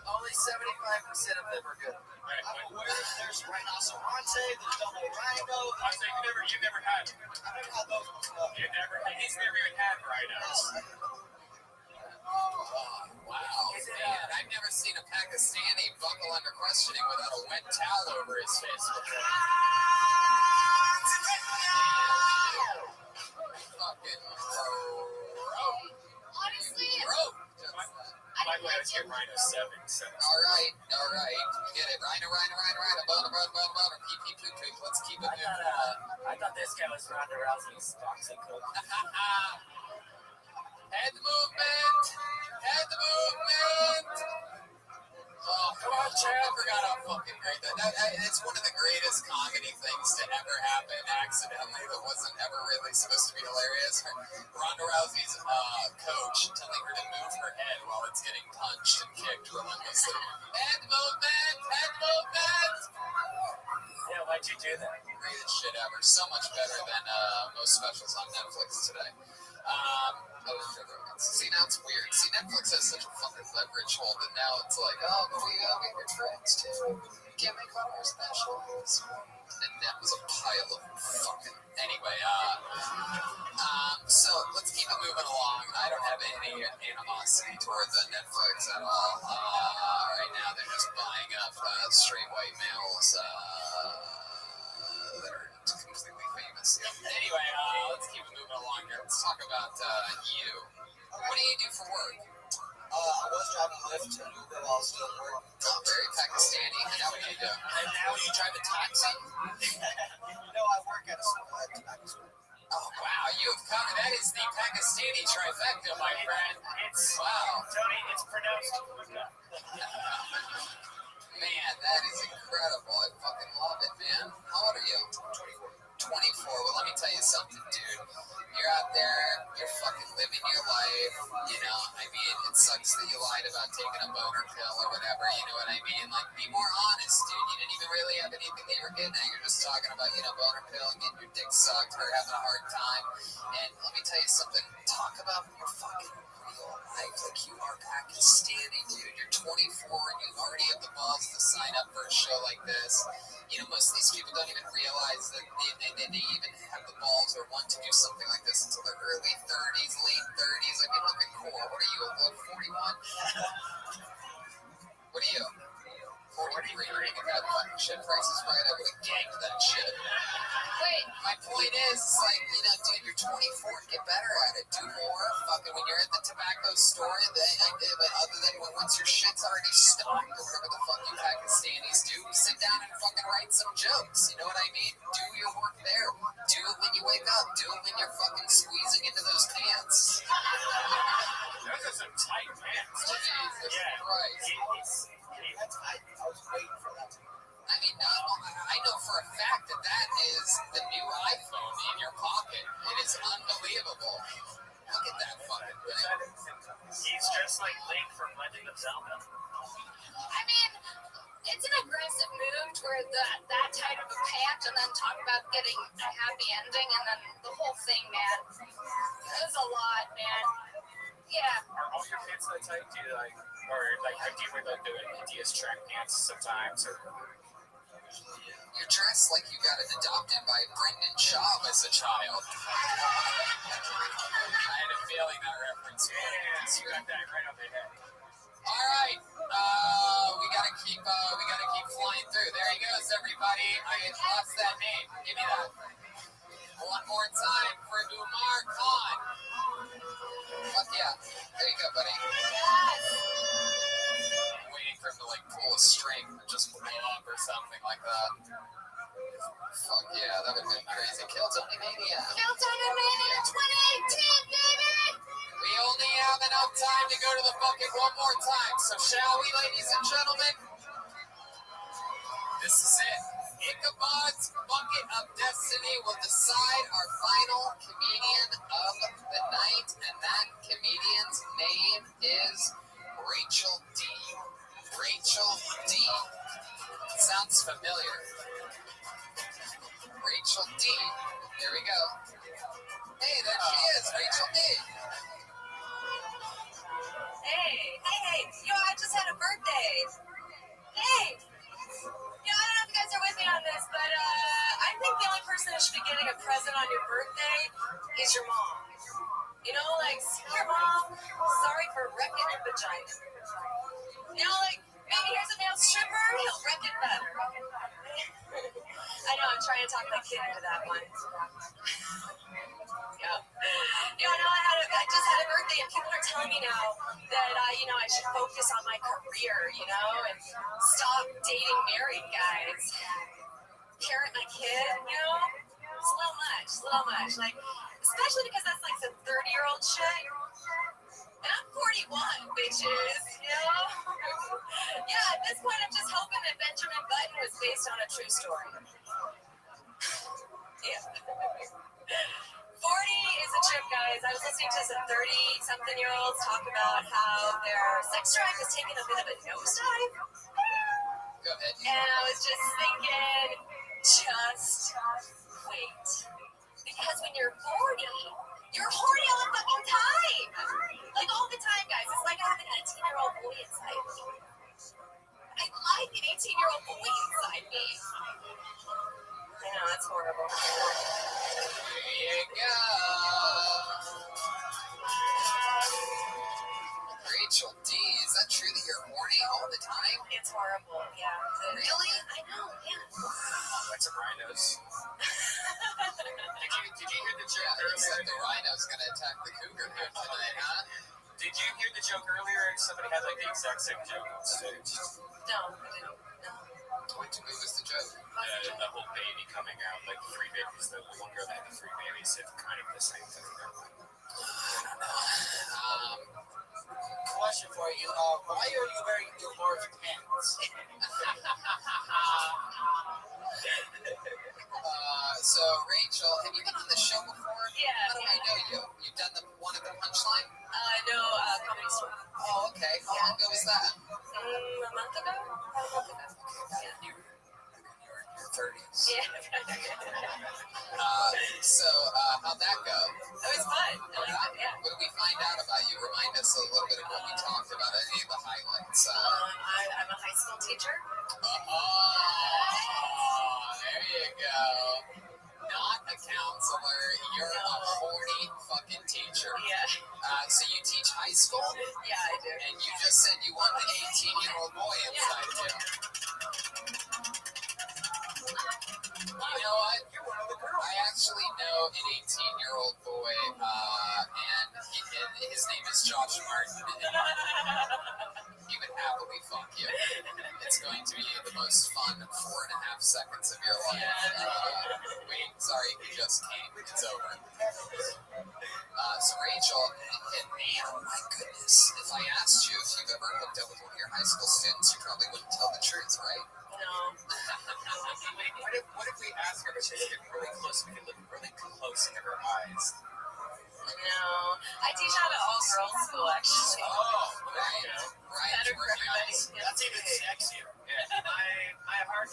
Only 75% of them are good. right, I'm aware there's rhinoceronte, there's double rhino. I say you've never had them. I've never had those before. He's never even had rhinos. Wow, man, I've never seen a Pakistani buckle under questioning without a wet towel over his face before. By the way, let's get Rhino 7. All right. We get it. Rhino. Boner. Pee. Let's keep it moving. I thought this guy was Ronda Rousey's boxing coach. Head movement. Oh, come on, Chad. I forgot how fucking great it's one of the greatest comedy things to ever happen accidentally that wasn't ever really supposed to be hilarious. Ronda Rousey's coach telling her to move her head while it's getting punched and kicked relentlessly. Head movement. Yeah, why'd you do that? Greatest shit ever. So much better than most specials on Netflix today. See, now it's weird. See, Netflix has such a fucking leverage hold that now it's like, oh, but we get your friends too. You can't make all our specials. And that was a pile of fucking. Anyway, so let's keep it moving along. I don't have any animosity toward the Netflix at all. Right now, they're just buying up straight white males that are completely famous. Anyway, let's keep it moving along here. Let's talk about you. What do you do for work? I was driving Lyft and Uber while I was still at work. Oh, very Pakistani. And now what do you do? And now you drive a taxi? No, I work at a tobacco store. Oh, wow. You have come. That is the Pakistani trifecta, my friend. Wow. Tony, it's pronounced. Man, that is incredible. I fucking love it, man. How old are you? 24. Well, let me tell you something, dude. You're out there, you're fucking living your life, you know. I mean, it sucks that you lied about taking a boner pill or whatever, you know what I mean? Like, be more honest, dude. You didn't even really have anything that you were getting at. You're just talking about, you know, boner pill and getting your dick sucked or having a hard time. And let me tell you something. Talk about your fucking real life. Like, you are Pakistani, dude. You're 24 and you already have the balls to sign up for a show like this. You know, most of these people don't even realize that they even have the balls or want to do something like this until their early 30s, late 30s. I mean, look at Core. What are you, 41? What are you? 43. You're making that fucking shit. Price is Right. I would have ganked that shit. Wait, my point is, it's like, you know, dude, you're 24. Get better at it. Do more. Fucking when you're at the tobacco store, other than once your shit's already stocked or whatever the fuck you Pakistanis do, sit down and fucking write some jokes. You know what I mean? Do your work there. Do it when you wake up. Do it when you're fucking squeezing into those pants. Those are some tight pants. Jesus Christ. I was waiting for that. I mean, I know for a fact that is the new iPhone in your pocket. It is unbelievable. Look at that fucking thing. He's just like Link from Legend of Zelda. I mean, it's an aggressive move toward that type of a pant, and then talk about getting a happy ending, and then the whole thing, man. It was a lot, man. Yeah. Are all your pants that tight? Do you like, or like, do you wear like the Adidas track pants sometimes? Or you're dressed like you got it adopted by Brendan Schaub as a child. I had a feeling that reference. Yeah, you got that right on the head. All right, we gotta keep flying through. There he goes, everybody. I lost that name. Give me that. One more time for Umar Khan. Fuck yeah. There you go, buddy. Yes. I'm waiting for him to like pull a string and just blow up or something like that. Fuck yeah, that would have been crazy. Kill Tony Mania. Kill Tony Mania 2018, baby! We only have enough time to go to the bucket one more time. So shall we, ladies and gentlemen? This is it. Ichabod's Bucket of Destiny will decide our final comedian of the night, and that comedian's name is Rachel D. Rachel D. Sounds familiar. Rachel D. There we go. Hey, there she is, Rachel D. Hey, yo, I just had a birthday. Hey. You know, I don't know if you guys are with me on this, but I think the only person that should be getting a present on your birthday is your mom. You know, like, see your mom, sorry for wrecking your vagina. You know, like, maybe here's a male stripper, he'll wreck it better. I know, I'm trying to talk my kid into that one. Yeah, no, I just had a birthday, and people are telling me now that I should focus on my career, and stop dating married guys. Parent my kid, it's a little much. Like, especially because that's like some 30-year-old shit. And I'm 41, bitches, Yeah, at this point, I'm just hoping that Benjamin Button was based on a true story. Yeah. 40 is a trip, guys. I was listening to some 30-something-year-olds talk about how their sex drive has taken a bit of a nosedive. Go ahead. And I was just thinking, just wait. Because when you're 40, you're horny all the fucking time. Like, all the time, guys. It's like I have an 18-year-old boy inside me. I like an 18-year-old boy inside me. I know, that's horrible. There you go. Rachel D, is that true that you're horny all the time? It's horrible, yeah. Really? I know, yeah. Like some rhinos. Did you hear the joke earlier? Except the rhino's gonna attack the cougar here tonight, huh? Did you hear the joke earlier? Somebody had like the exact same joke on stage. No, I didn't. No. What was the joke? The whole baby coming out, like 3 babies. The one girl that had the 3 babies said kind of the same thing. I don't know. Question for you. Why are you wearing large pants? So, Rachel, have you been on the show before? Yeah. How do I know you? You've done the one at the Punchline? No, Comedy Store. Oh, okay. How long ago was that? A month ago? You're in your 30s. Yeah. How'd that go? It was fun. I liked it, yeah. What did we find out about you? Remind us a little bit of what we talked about, any of the highlights. I'm a high school teacher. There you go. Not a counselor. You're a horny fucking teacher. Yeah. So you teach high school? Yeah, I do. And you just said you want an 18-year-old boy inside you. You know what? I actually know an 18-year-old boy, and his name is Josh Martin. He would happily fuck you. It's going to be the most fun 4.5 seconds of your life. Wait, sorry, he just came. It's over. So Rachel, and man, oh my goodness, if I asked you if you've ever hooked up with one of your high school students, you probably wouldn't tell the truth, right? No. What if we ask her, but she's getting really close? We can look really close into her eyes. No. I teach at an all-girls school, actually. Oh, right. Better for everybody. That's even sexier. I have heart.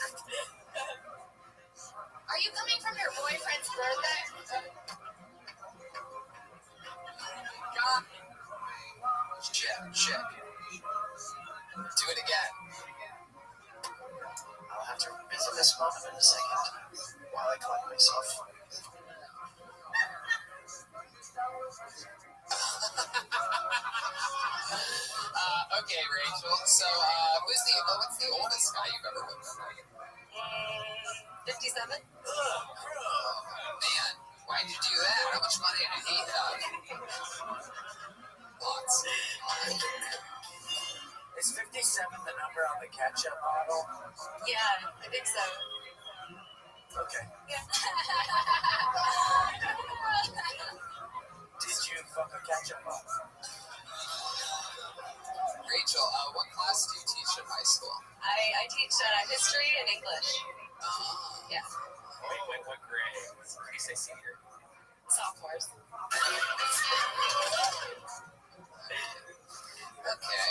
Are you coming from your boyfriend's birthday? Check. Do it again. I'll have to revisit this moment in a second while I collect myself. Okay, Rachel. So, what's the oldest guy you've ever hooked up with? 57. Man, why'd you do that? How much money did he have? Lots. Is 57 the number on the ketchup bottle? Yeah, I think so. Okay. Yeah. Did you fuck a ketchup bottle? Rachel, what class do you teach at high school? I teach history and English. Yeah. Wait, what grade? What do you say, senior? Sophomores. Okay.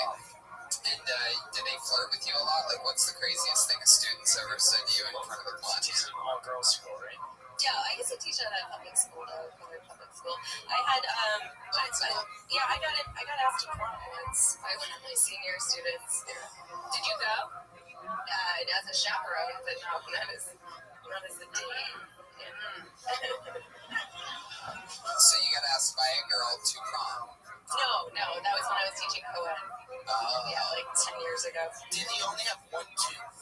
And did they flirt with you a lot? Like, what's the craziest thing a student's ever said to you in front of the class? She's an all-girls school, right? Yeah, I used to teach at a public school, public school. I had, I got asked to prom once by one of my senior students. Did you go? As a chaperone, but not as a date. So you got asked by a girl to prom? No, that was when I was teaching co-ed. Yeah, like 10 years ago. Did he only have one tooth?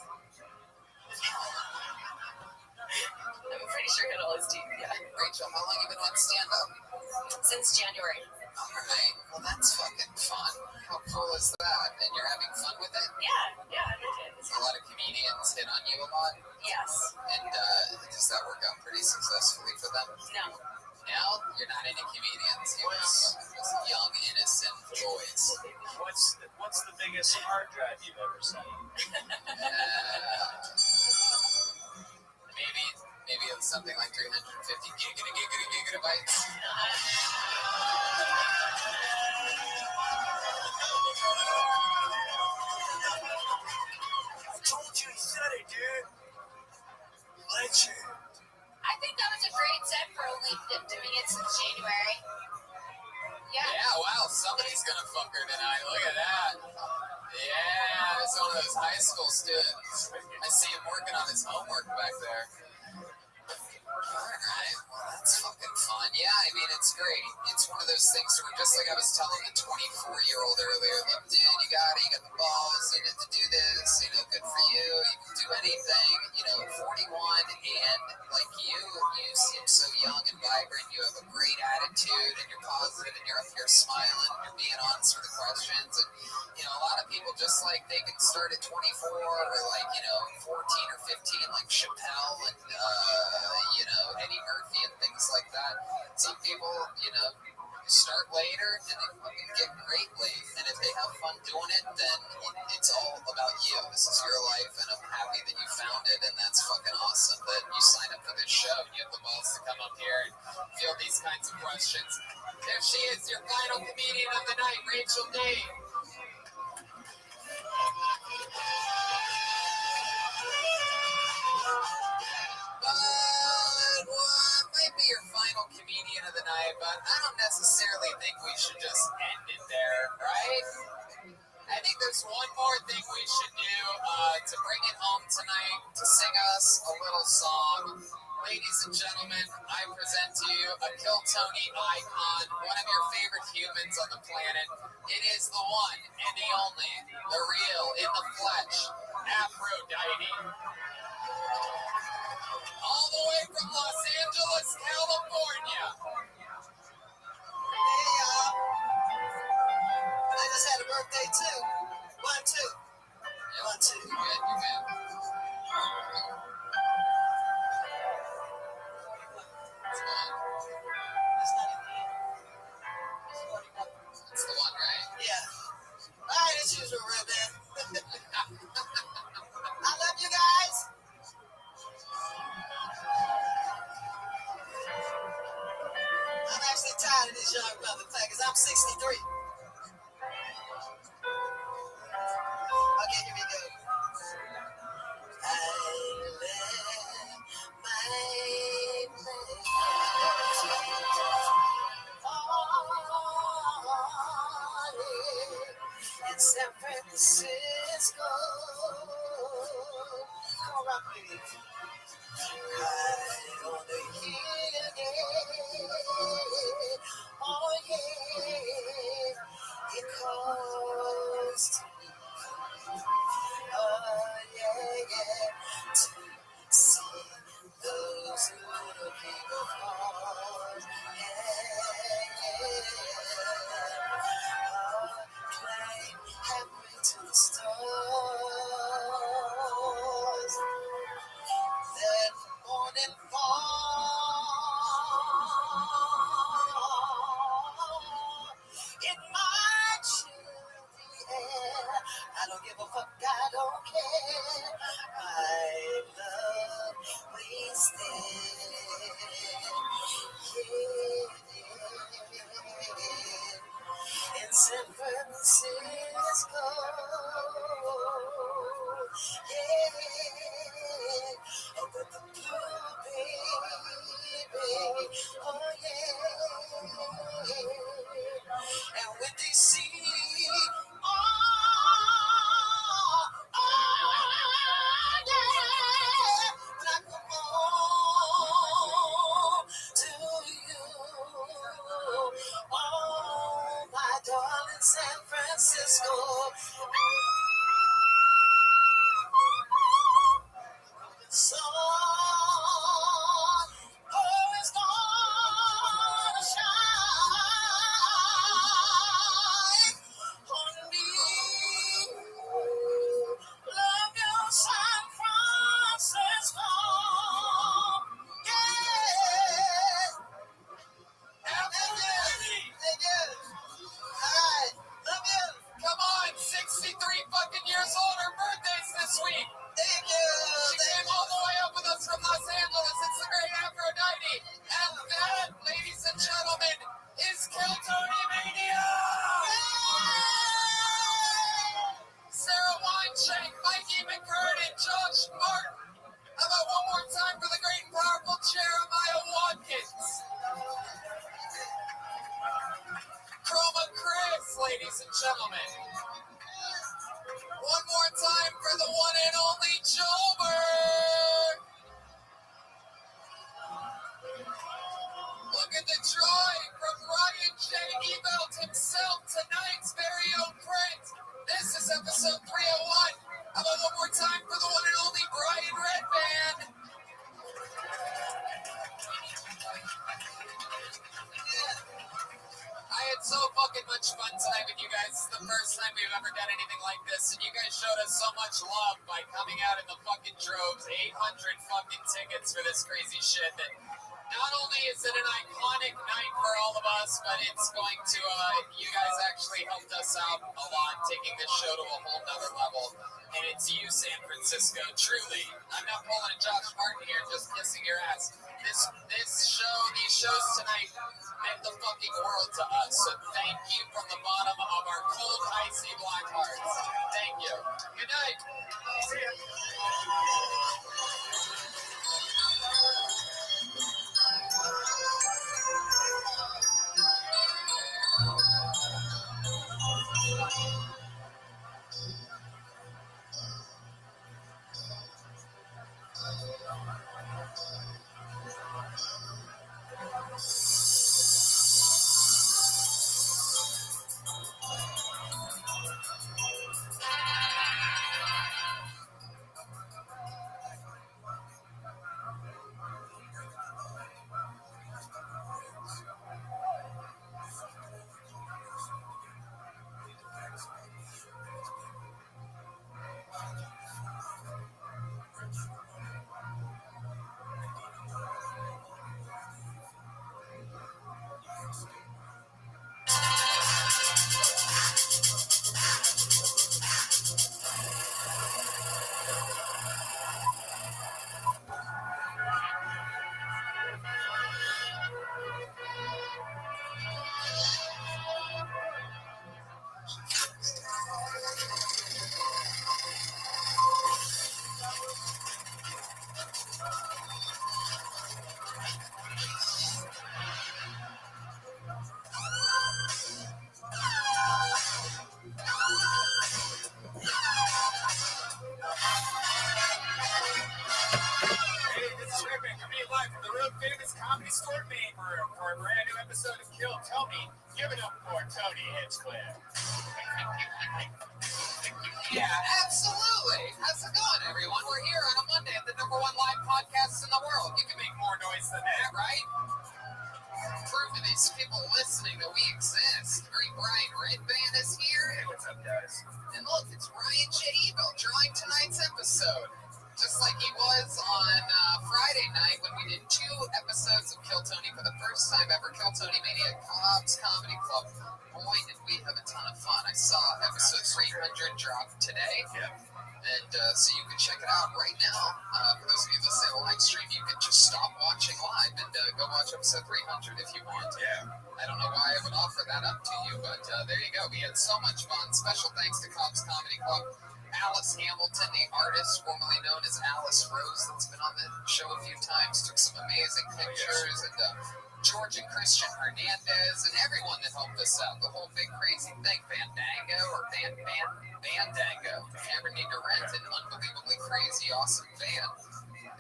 I'm pretty sure hit all his teeth, yeah. Rachel, how long you been on stand-up? Since January. Alright, well that's fucking fun. How cool is that? And you're having fun with it? Yeah, I like it. A lot of comedians hit on you a lot? Yes. And does that work out pretty successfully for them? No. Now, you're not into comedians. You're just young, innocent boys. What's the biggest hard drive you've ever seen? Maybe it's something like 350 gigabytes. I told you he said it, dude. Legend. I think that was a great set for only doing it since January. Yeah, wow, somebody's gonna fuck her tonight. Look at that. Yeah, it's one of those high school students. I see him working on his homework back there. Alright, well that's fucking fun. Yeah, I mean, it's great. It's one of those things where, just like I was telling the 24-year-old earlier, like, dude, you got it, you got the balls, you get to do this, good for you, you can do anything, 41, and like you seem so young and vibrant, you have a great attitude, and you're positive, and you're up here smiling, and you're being honest with the questions, and, a lot of people, just like they can start at 24, or like, 14 or 15, like Chappelle, and, Eddie Murphy and things like that. Some people, start later and they fucking get great late. And if they have fun doing it, then it's all about you. This is your life, and I'm happy that you found it, and that's fucking awesome that you signed up for this show. You have the balls to come up here and field these kinds of questions. There she is, your final comedian of the night, Rachel D. Might be your final comedian of the night, but I don't necessarily think we should just end it there, right? I think there's one more thing we should do to bring it home tonight, to sing us a little song. Ladies and gentlemen, I present to you a Kill Tony icon, one of your favorite humans on the planet. It is the one and the only, the real, in the flesh, Aphrodite. All the way from Los Angeles, California. Hey, y'all. I just had a birthday, too. 1, 2. 1, 2. You're good. It's the one, right? Yeah. All right, as usual, Rabbi. I love you guys. I'm actually tired of these young motherfuckers. I'm 63. Okay, here we go. I left my in San Francisco. Come on, rock with me. Right on the hill, yeah. Oh, yeah. It cost to see those little people fall. Climb halfway to the stars. That morning fall. It marched to the air. I don't give a fuck, I don't care. My love wasted. Yeah. In San Francisco. Yeah. Oh, but the blue baby. Oh, yeah. And when they see anything like this, and you guys showed us so much love by coming out in the fucking droves. 800 fucking tickets for this crazy shit that not only is it an iconic night for all of us, but it's going to, you guys actually helped us out a lot, taking this show to a whole nother level. And it's you, San Francisco, truly. I'm not pulling a Josh Martin here, just kissing your ass. These shows tonight meant the fucking world to us. So thank you from the bottom of our cold, icy black hearts. Thank you. Good night. See ya. Comedy Store Neighbor for a brand new episode of Kill Tony. Give it up for Tony Hinchcliffe. Yeah, absolutely. How's it going, everyone? We're here on a Monday at the #1 live podcast in the world. You can make more noise than that, right? Prove to these people listening that we exist. Great Brian Redband is here. Hey, what's up, guys? And look, it's Ryan J. Ebel drawing tonight's episode. Just like he was on Friday night when we did 2 episodes of Kill Tony for the first time ever. Kill Tony Mania Cobb's Comedy Club. Boy, did we have a ton of fun. I saw episode 300 drop today. Yep. And so you can check it out right now. For those of you listening to live stream, you can just stop watching live and go watch episode 300 if you want. Yeah. I don't know why I would offer that up to you, but there you go. We had so much fun. Special thanks to Cobb's Comedy Club. Alice Hamilton, the artist formerly known as Alice Rose, that's been on the show a few times, took some amazing pictures, and George and Christian Hernandez, and everyone that helped us out. The whole big crazy thing, Bandango, or Bandango. If you ever need to rent an unbelievably crazy, awesome van,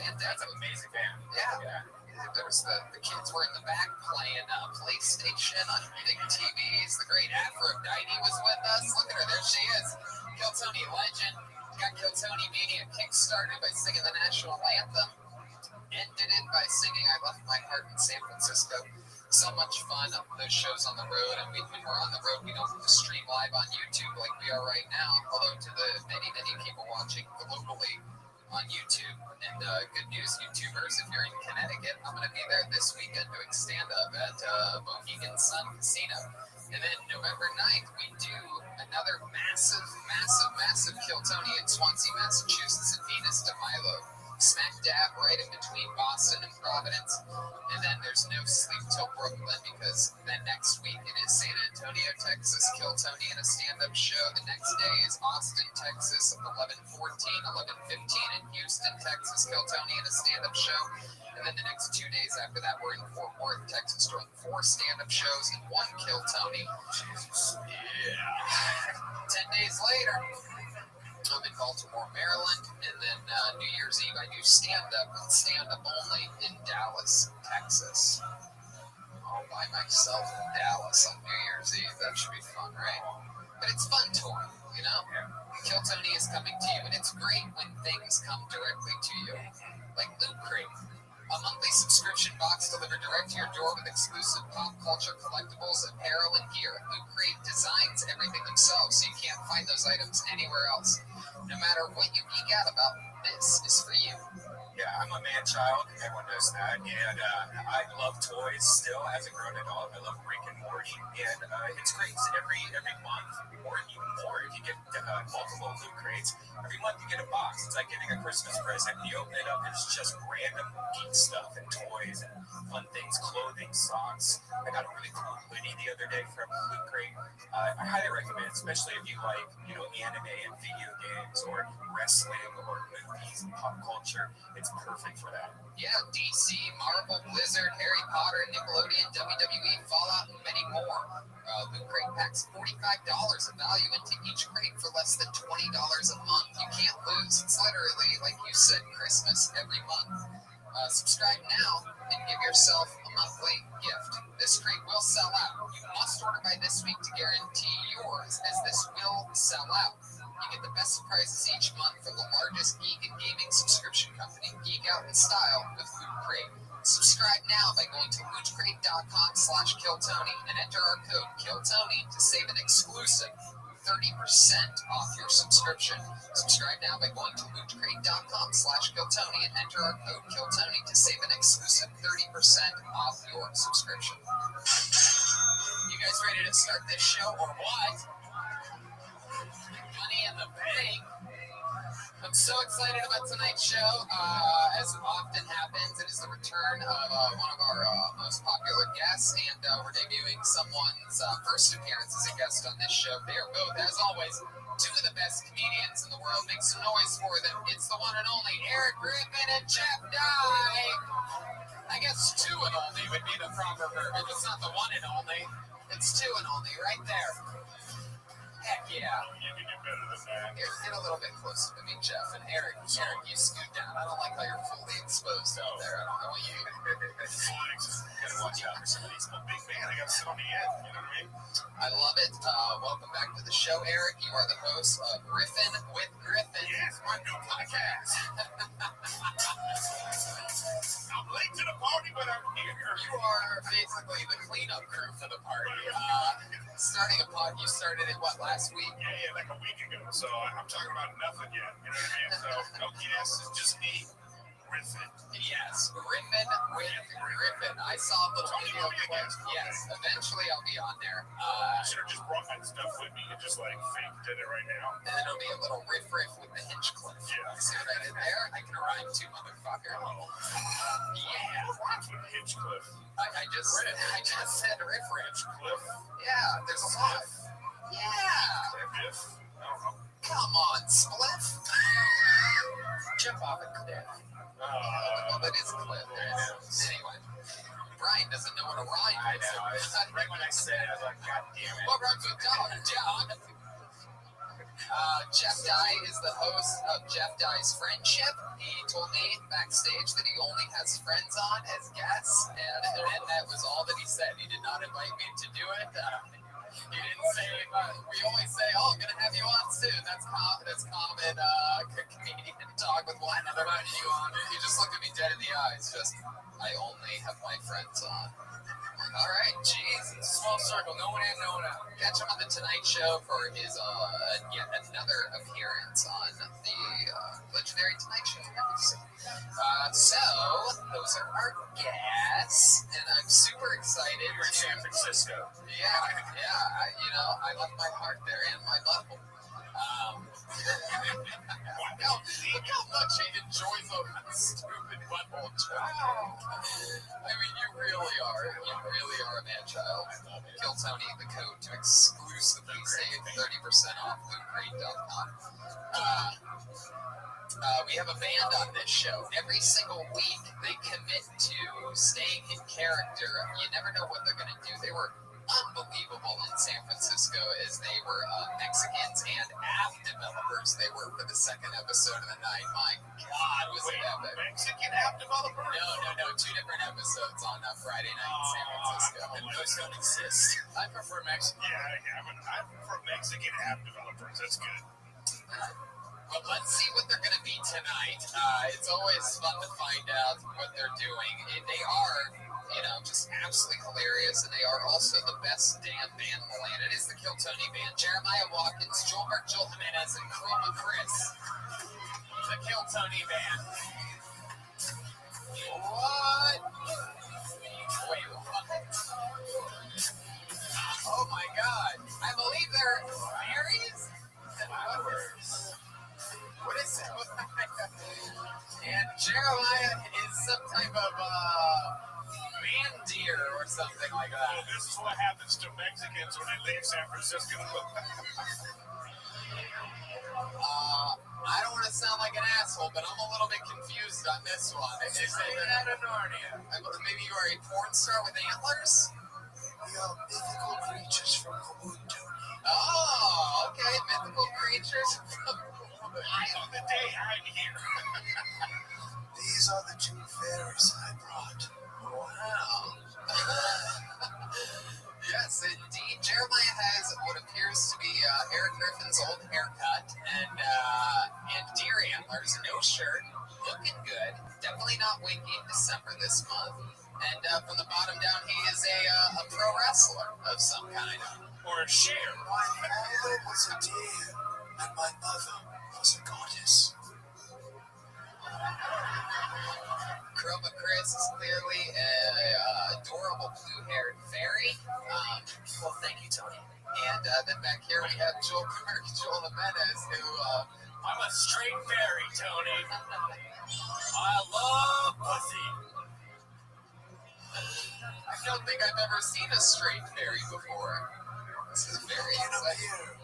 Bandango. That's an amazing van. Yeah. There was the kids were in the back playing PlayStation on big TVs. The great Aphrodite was with us. Look at her, there she is. Kill Tony legend. Got Kill Tony Mania kickstarted by singing the national anthem. Ended it by singing I Left My Heart in San Francisco. So much fun. Those shows on the road. And when we're on the road, we don't stream live on YouTube like we are right now. Although to the many, many people watching globally on YouTube. And good news, YouTubers, if you're in Connecticut, I'm going to be there this weekend doing stand-up at Mohegan Sun Casino. And then November 9th, we do another massive Kill Tony in Swansea, Massachusetts, and Venus de Milo. Smack dab right in between Boston and Providence. And then there's no sleep till Brooklyn, because then next week it is San Antonio, Texas, Kill Tony and a stand-up show. The next day is Austin, Texas, 11:14, 11:15, and Houston, Texas, Kill Tony and a stand-up show. And then the next 2 days after that, we're in Fort Worth, Texas, doing 4 stand-up shows and 1 Kill Tony. Jesus. Yeah. 10 days later, I'm in Baltimore, Maryland, and then New Year's Eve I do stand-up and stand-up only in Dallas, Texas. All by myself in Dallas on New Year's Eve. That should be fun, right? But it's fun touring, you know? Kill Tony is coming to you, and it's great when things come directly to you. Like Loot Crate. A monthly subscription box delivered direct to your door with exclusive pop culture collectibles, apparel, and gear. Loot Crate designs everything themselves, so you can't find those items anywhere else. No matter what you geek out about, this is for you. Yeah, I'm a man child. Everyone knows that. And I love toys still as a grown adult. I love Rick and Morty. And it's great. Every month, or even more, if you get multiple Loot Crates, every month you get a box. It's like getting a Christmas present. You open it up, it's just random geek stuff and toys and fun things, clothing, socks. I got a really cool hoodie the other day from Loot Crate. I highly recommend, especially if you like, anime and video games or wrestling or movies and pop culture. It's perfect for that. Yeah, DC, Marvel, Blizzard, Harry Potter, Nickelodeon, WWE, Fallout, and many more. Loot Crate packs $45 of value into each crate for less than $20 a month. You can't lose. It's literally, like you said, Christmas every month. Subscribe now and give yourself a monthly gift. This crate will sell out. You must order by this week to guarantee yours, as this will sell out. You get the best surprises each month from the largest geek and gaming subscription company. Geek out in style with Loot Crate. Subscribe now by going to lootcrate.com/KillTony and enter our code KillTony to save an exclusive 30% off your subscription. Subscribe now by going to lootcrate.com/KillTony and enter our code KillTony to save an exclusive 30% off your subscription. You guys ready to start this show or what? Money in the bank. I'm so excited about tonight's show. As often happens, it is the return of one of our most popular guests, and we're debuting someone's first appearance as a guest on this show. They are both, as always, two of the best comedians in the world. Make some noise for them. It's the one and only Eric Griffin and Jeff Dye. I guess two and only would be the proper verbiage. It's not the one and only. It's two and only right there. Heck yeah. You can do better than that. Here, get a little bit closer to me, Jeff. And Eric, you scoot down. I don't like how you're fully exposed out there. I don't know what you... Gotta watch out for some of these. I'm a big fan. I gotta sit on the end. You know what I mean? I love it. Welcome back to the show, Eric. You are the host of Riffin' with Griffin. Yes, my new podcast. I'm late to the party, but I'm here. You are basically the cleanup crew for the party. Starting a pod, you started it, what, last week? Yeah, like a week ago. So I'm talking about nothing yet. You know what I mean? So, no guests, it's just me. Riffin'. Yes, Riffin' with Griffin. I saw a little video clip. Yes, eventually I'll be on there. I should have just brought my stuff with me and just like faked it right now. And then it'll be a little riff with the Hinchcliffe. Yeah. See what I did there? I can rhyme too, motherfucker. Oh. Yeah. Rhymes with Hinchcliffe. I just said riff. Hinchcliffe. Yeah, there's a lot. Yeah. Cliff. I don't know. Come on, Spliff. Jump off a cliff. Well, that is Cliff. Anyway, Brian doesn't know what a rhyme is. I know. Right when I said it, I was like, God damn it. What rhymes with John? Jeff Dye is the host of Jeff Dye's Friendship. He told me backstage that he only has friends on as guests, and that was all that he said. He did not invite me to do it. He didn't say, we always say, oh, I'm going to have you on soon. That's common comedian talk with one another. You on. He just looked at me dead in the eyes. Just, I only have my friends on. All right, geez, small circle, no one in, no one out. Catch him on the Tonight Show for his yet another appearance on the legendary Tonight Show. So those are our guests, and I'm super excited. You're in San Francisco. Yeah. I left my heart there and my butthole. Look how much he enjoys those stupid butthole jokes. I mean, you really are a man-child. Kill Tony, the code to exclusively save 30% off lootcrate.com. We have a band on this show. Every single week, they commit to staying in character. You never know what they're going to do. They were unbelievable in San Francisco as they were Mexicans and app developers. They were for the second episode of the night. My God, was it epic. Mexican app developer? No. Two different episodes on Friday night in San Francisco. And those don't exist. I prefer Mexican. Yeah, I prefer Mexican app developers. That's good. But let's see what they're going to be tonight. It's always fun to find out what they're doing. They are, just absolutely hilarious, and they are also the best damn band in the land. It is the Kill Tony Band. Jeremiah Watkins, Joel Jimenez, and Chroma Chris. The Kill Tony Band. What? Wait, what? Oh my God. I believe they're fairies? What is it? And Jeremiah is some type of man deer or something like that. Well, this is what happens to Mexicans when they leave San Francisco. I don't want to sound like an asshole, but I'm a little bit confused on this one. Straight out of Narnia. Maybe you are a porn star with antlers? We are mythical creatures from Ubuntu. Oh, okay. Mythical creatures from On the day I'm here. These are the two fairies I brought. Wow. Yes, indeed. Jeremiah has what appears to be Eric Griffin's old haircut and deer antlers, no shirt, looking good. Definitely not winky in December this month. And from the bottom down, he is a pro wrestler of some kind. Or a share. My father was a deer, and my mother was a goddess. Chroma Chris is clearly an adorable blue-haired fairy. Well, thank you, Tony. And then back here we have Joel Jimenez, who... I'm a straight fairy, Tony. I love pussy. I don't think I've ever seen a straight fairy before. This is very exciting.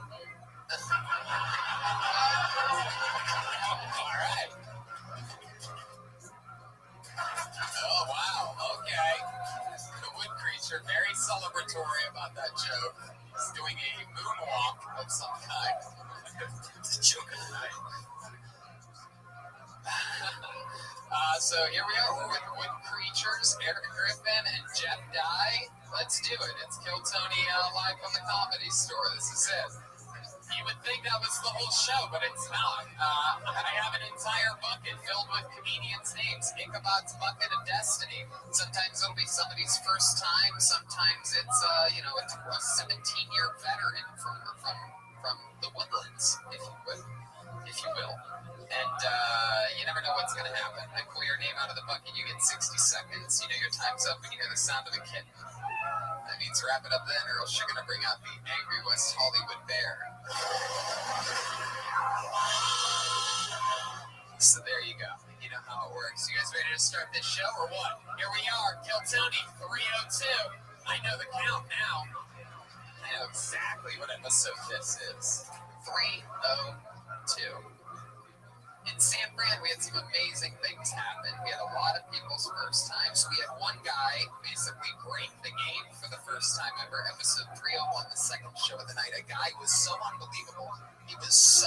All right. Oh, wow. Okay. The wood creature, very celebratory about that joke. He's doing a moonwalk of some kind. It's a joke of the night. So here we are with wood creatures, Eric Griffin and Jeff Dye. Let's do it. It's Kill Tony live from the Comedy Store. This is it. You would think that was the whole show, but it's not. I have an entire bucket filled with comedians' names. Ichabod's Bucket of Destiny. Sometimes it'll be somebody's first time. Sometimes it's a 17-year veteran from the woodlands, if you will. And you never know what's going to happen. I pull your name out of the bucket, you get 60 seconds. You know your time's up when you hear the sound of a kitten. That means wrap it up then, or else you're going to bring out the angry West Hollywood bear. So there you go. You know how it works. You guys ready to start this show or what? Here we are, Kill Tony 302. I know the count now. I know exactly what episode this is. 302. In San Fran, we had some amazing things happen. We had a lot of people's first times. We had one guy basically break the game for the first time ever. Episode 301, the second show of the night. A guy was so unbelievable. He was so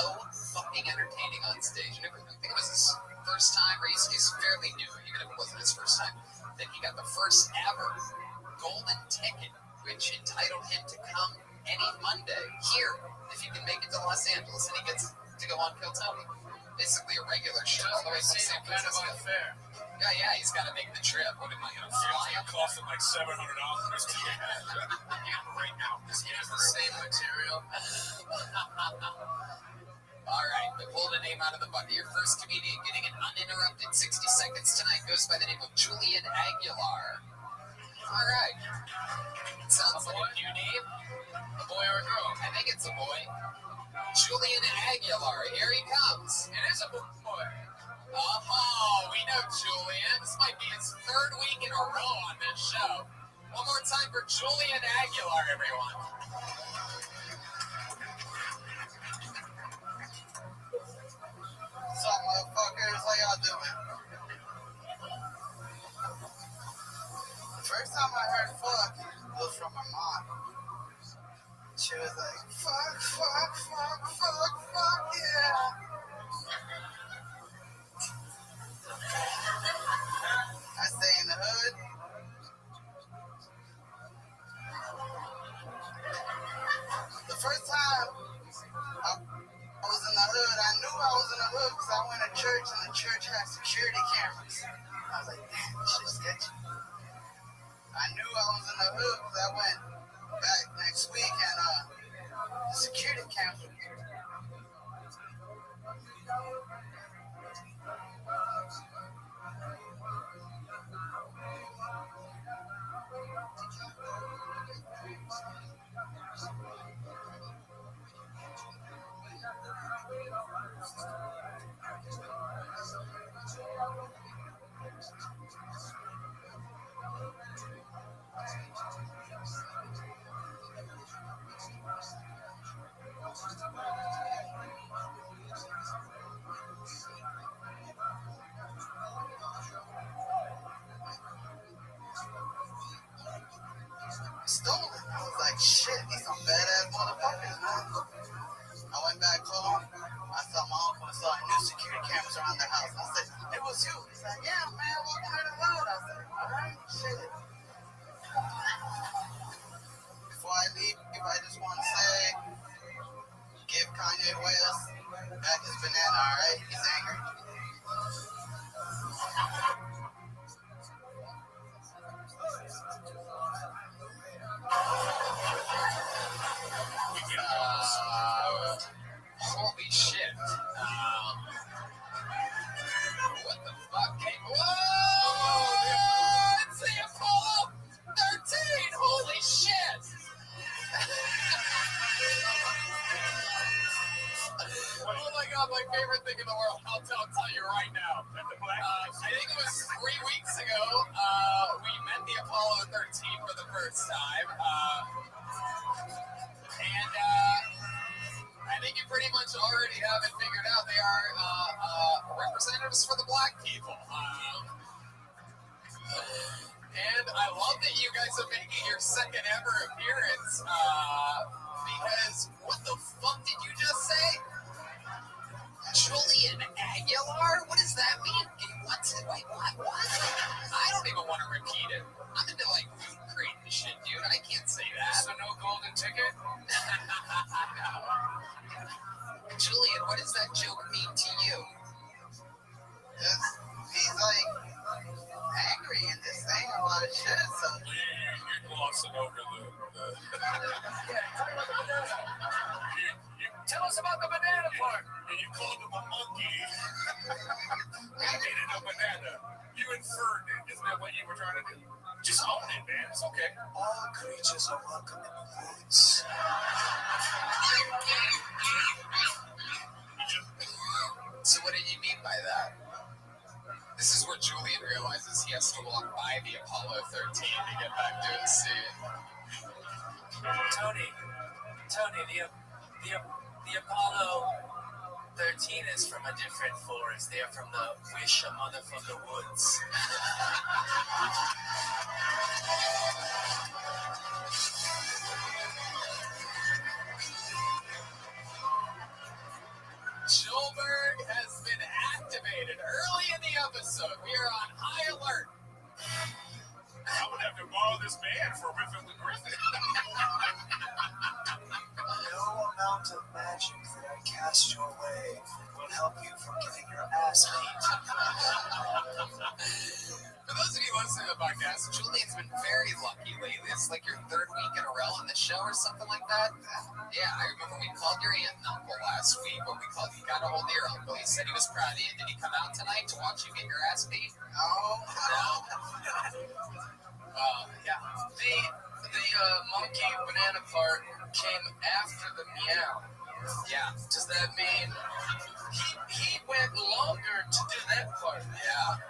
fucking entertaining on stage. And I think it was his first time, or he's fairly new, even if it wasn't his first time. Then he got the first ever golden ticket, which entitled him to come any Monday here, if you can make it to Los Angeles, and he gets to go on Kill Tony. Basically a regular show all the way from San Francisco. Yeah, he's got to make the trip. What am I going to fly? It cost him like $700 to get right now because he has the same material. All right, we pulled a name out of the bucket. Your first comedian getting an uninterrupted 60 seconds tonight goes by the name of Julian Aguilar. All right. Sounds like a new name. A boy or a girl? I think it's a boy. Julian Aguilar, here he comes. It is a boy. Oh, we know Julian. This might be his third week in a row on this show. One more time for Julian Aguilar, everyone. What's up, motherfuckers? How y'all doing? The first time I heard fuck was from my mom. She was like, fuck, fuck, fuck, fuck, fuck, yeah. I stay in the hood. The first time I was in the hood, I knew I was in hood because I went to church and the church had security cameras. I was like, damn, this shit was sketchy. I knew I was in the hood because I went back next week and the security cameras. Stolen. I was like, shit, these some badass motherfuckers, man. I went back home. I saw my uncle and saw new security cameras around their house. I said, it was you. He's like, yeah, man, welcome to the hood. I said, all right, shit. Before I leave, I just want to say, give Kanye West back his banana, all right? He's angry. Holy shit. What the fuck came? Whoa! It's the Apollo 13! Holy shit! Oh my god, my favorite thing in the world. I'll tell you right now. I think it was 3 weeks ago, we met the Apollo 13 for the first time. And I think you pretty much already have it figured out. They are representatives for the black people. And I love that you guys are making your second ever appearance. Because what the fuck did you just say? Julian Aguilar? What does that mean? What? Wait, what? I don't even want to repeat it. I'm into like food crate and shit, dude. I can't say that. So no golden ticket? Julian, what does that joke mean to you? He's like angry and just saying a lot of shit. So You're glossing over the Tell us about the banana part. You called him a monkey. You needed a banana. You inferred it. Isn't that what you were trying to do? Just own it, man. It's okay. All creatures are welcome in the woods. So what did you mean by that? This is where Julian realizes he has to walk by the Apollo 13 to get back to his seat. Tony, the Apollo 13 is from a different forest. They are from the Wish a Motherfucker Woods. Schulberg has been activated early in the episode. We are on high alert. I would have to borrow this man for riffing with Griffin. No amount of magic that I cast your way will help you from getting your ass beat. For those of you listening to the podcast, Julian's been very lucky lately. It's like your third week in a row on the show or something like that. Yeah, I remember we called your aunt and uncle last week when we got a hold of your uncle. He said he was proud of you. Did he come out tonight to watch you get your ass beat? no. Yeah. The monkey banana part came after the meow. Yeah. Does that mean he went longer to do that part? Yeah.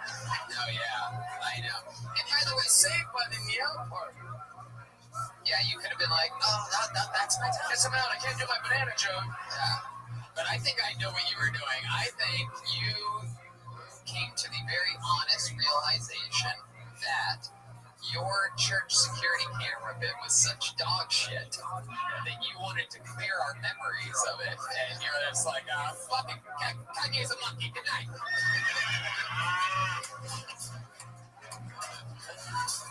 No, yeah. I know. And by the way, saved by the meow part. Yeah, you could have been like, oh, that's my time. Guess I'm out. I can't do my banana joke. Yeah. But I think I know what you were doing. I think you came to the very honest realization that your church security camera bit was such dog shit that you wanted to clear our memories of it. And you're just like, fucking Kanye's a monkey. Good night.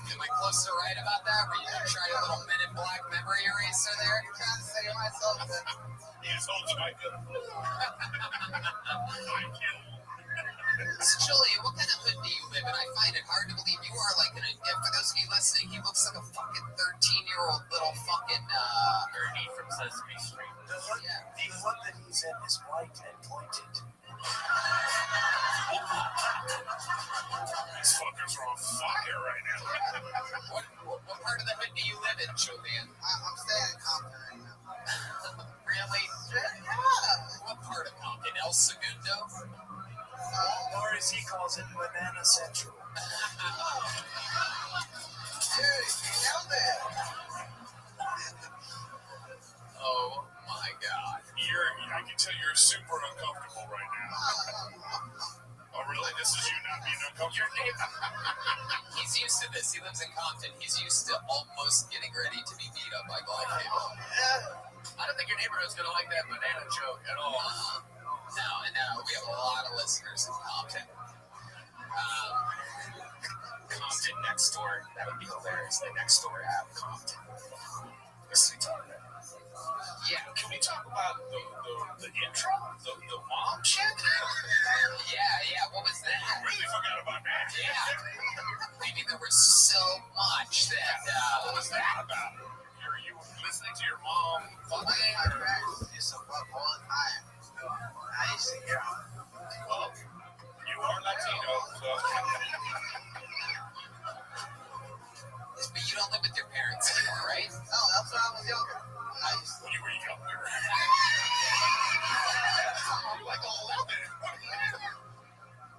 Am I close to right about that? Were you try a little Men in Black memory eraser there? I'm trying to say to myself that He just holds it like this. So, Julian, what kind of hood do you live in? I find it hard to believe you are like, for those of you listening, he looks like a fucking 13-year-old little fucking, Ernie from Sesame Street. The hood that he's in is white and pointed. These fuckers are on fire right now. What part of the hood do you live in, Julian? I'm staying in Compton right now. Really? Yeah. What part of Compton? El Segundo? Or as he calls it, Banana Central. Dude, you know that. Oh my God. I can tell you're super uncomfortable right now. Oh, really? This is you not being uncomfortable? He's used to this. He lives in Compton. He's used to almost getting ready to be beat up by black people. I don't think your neighborhood's going to like that banana joke at all. No. We have a lot of listeners in Compton. Compton next door. That would be hilarious. The next door app, Compton. Let's talk about it. Yeah, can we talk about the intro? The mom shit? Yeah, what was that? I really forgot about that. Yeah. I mean, there was so much that, what was that about? You listening to your mom? My parents used to fuck all the time. I used to hear them. Well, you are Latino, so... But you don't live with your parents anymore, right? No, that's when I was younger. When you were younger. You're like 11.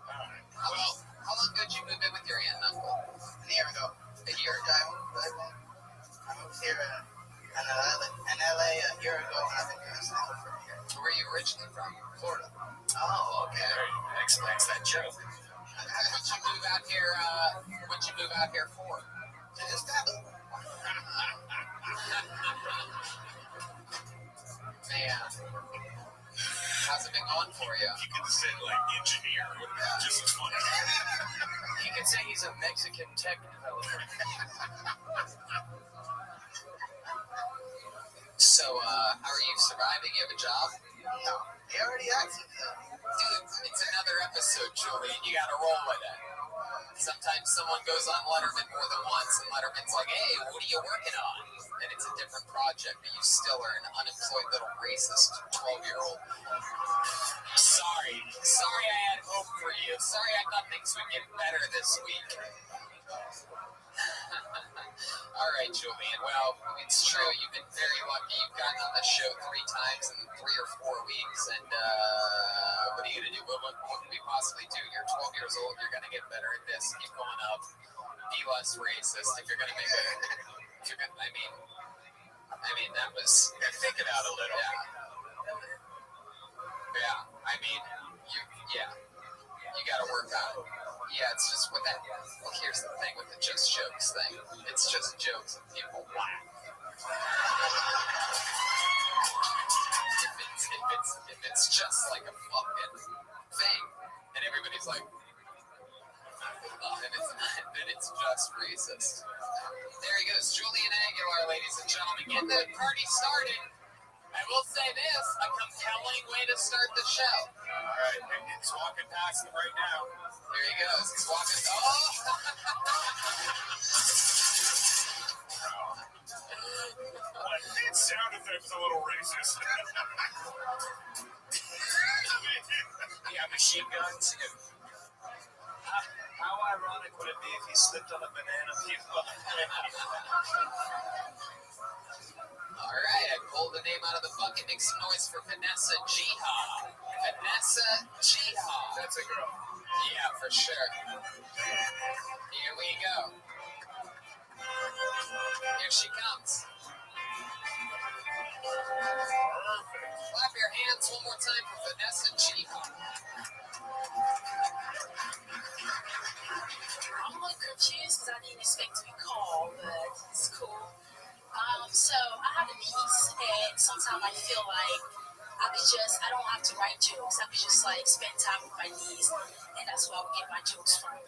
Alright, well... How long ago did you move in with your aunt and uncle? A year ago. A year ago? I moved here in LA a year ago, and I've been here since for a year. Where are you originally from? Florida. Oh, okay. That explains that joke. What'd you move out here for? To just have it. Man. How's it been going for you? You could say, like, engineer. Just as funny. You could say he's a Mexican tech developer. So, how are you surviving? You have a job? No. They already asked me that. Dude, it's another episode, Julian. You gotta roll with it. Sometimes someone goes on Letterman more than once, and Letterman's like, hey, what are you working on? And it's a different project, but you still are an unemployed little racist 12-year-old. Sorry I had hope for you. Sorry I thought things would get better this week. All right, Julian. Well, it's true. You've been very lucky. You've gotten on the show 3 times in 3 or 4 weeks. And what are you going to do? What can we possibly do? You're 12 years old. You're going to get better at this. Keep going up. Be less racist if you're going to make it. I mean, that was... Think it out a little. Yeah. I mean, you got to work on it. Yeah, it's just with that. Well, here's the thing with the just jokes thing. It's just jokes and people laugh. If it's just like a fucking thing, and everybody's like, then it's just racist. There he goes, Julian Aguilar, ladies and gentlemen. Get the party started. I will say this, a compelling way to start the show. All right, it's walking past him right now. There he goes. He's walking. Oh! That sound effect's a little racist. Yeah, machine guns. How ironic would it be if he slipped on a banana peel? All right, I pulled the name out of the bucket. Make some noise for Vanessa Jihad. Vanessa Jihad. That's a girl. Yeah, for sure. Here we go. Here she comes. Clap your hands one more time for Vanessa Jihad. I'm a little confused because I didn't expect to be called, but it's cool. So I have a niece, and sometimes I feel like I don't have to write jokes. I could just like spend time with my niece, and that's where I would get my jokes from.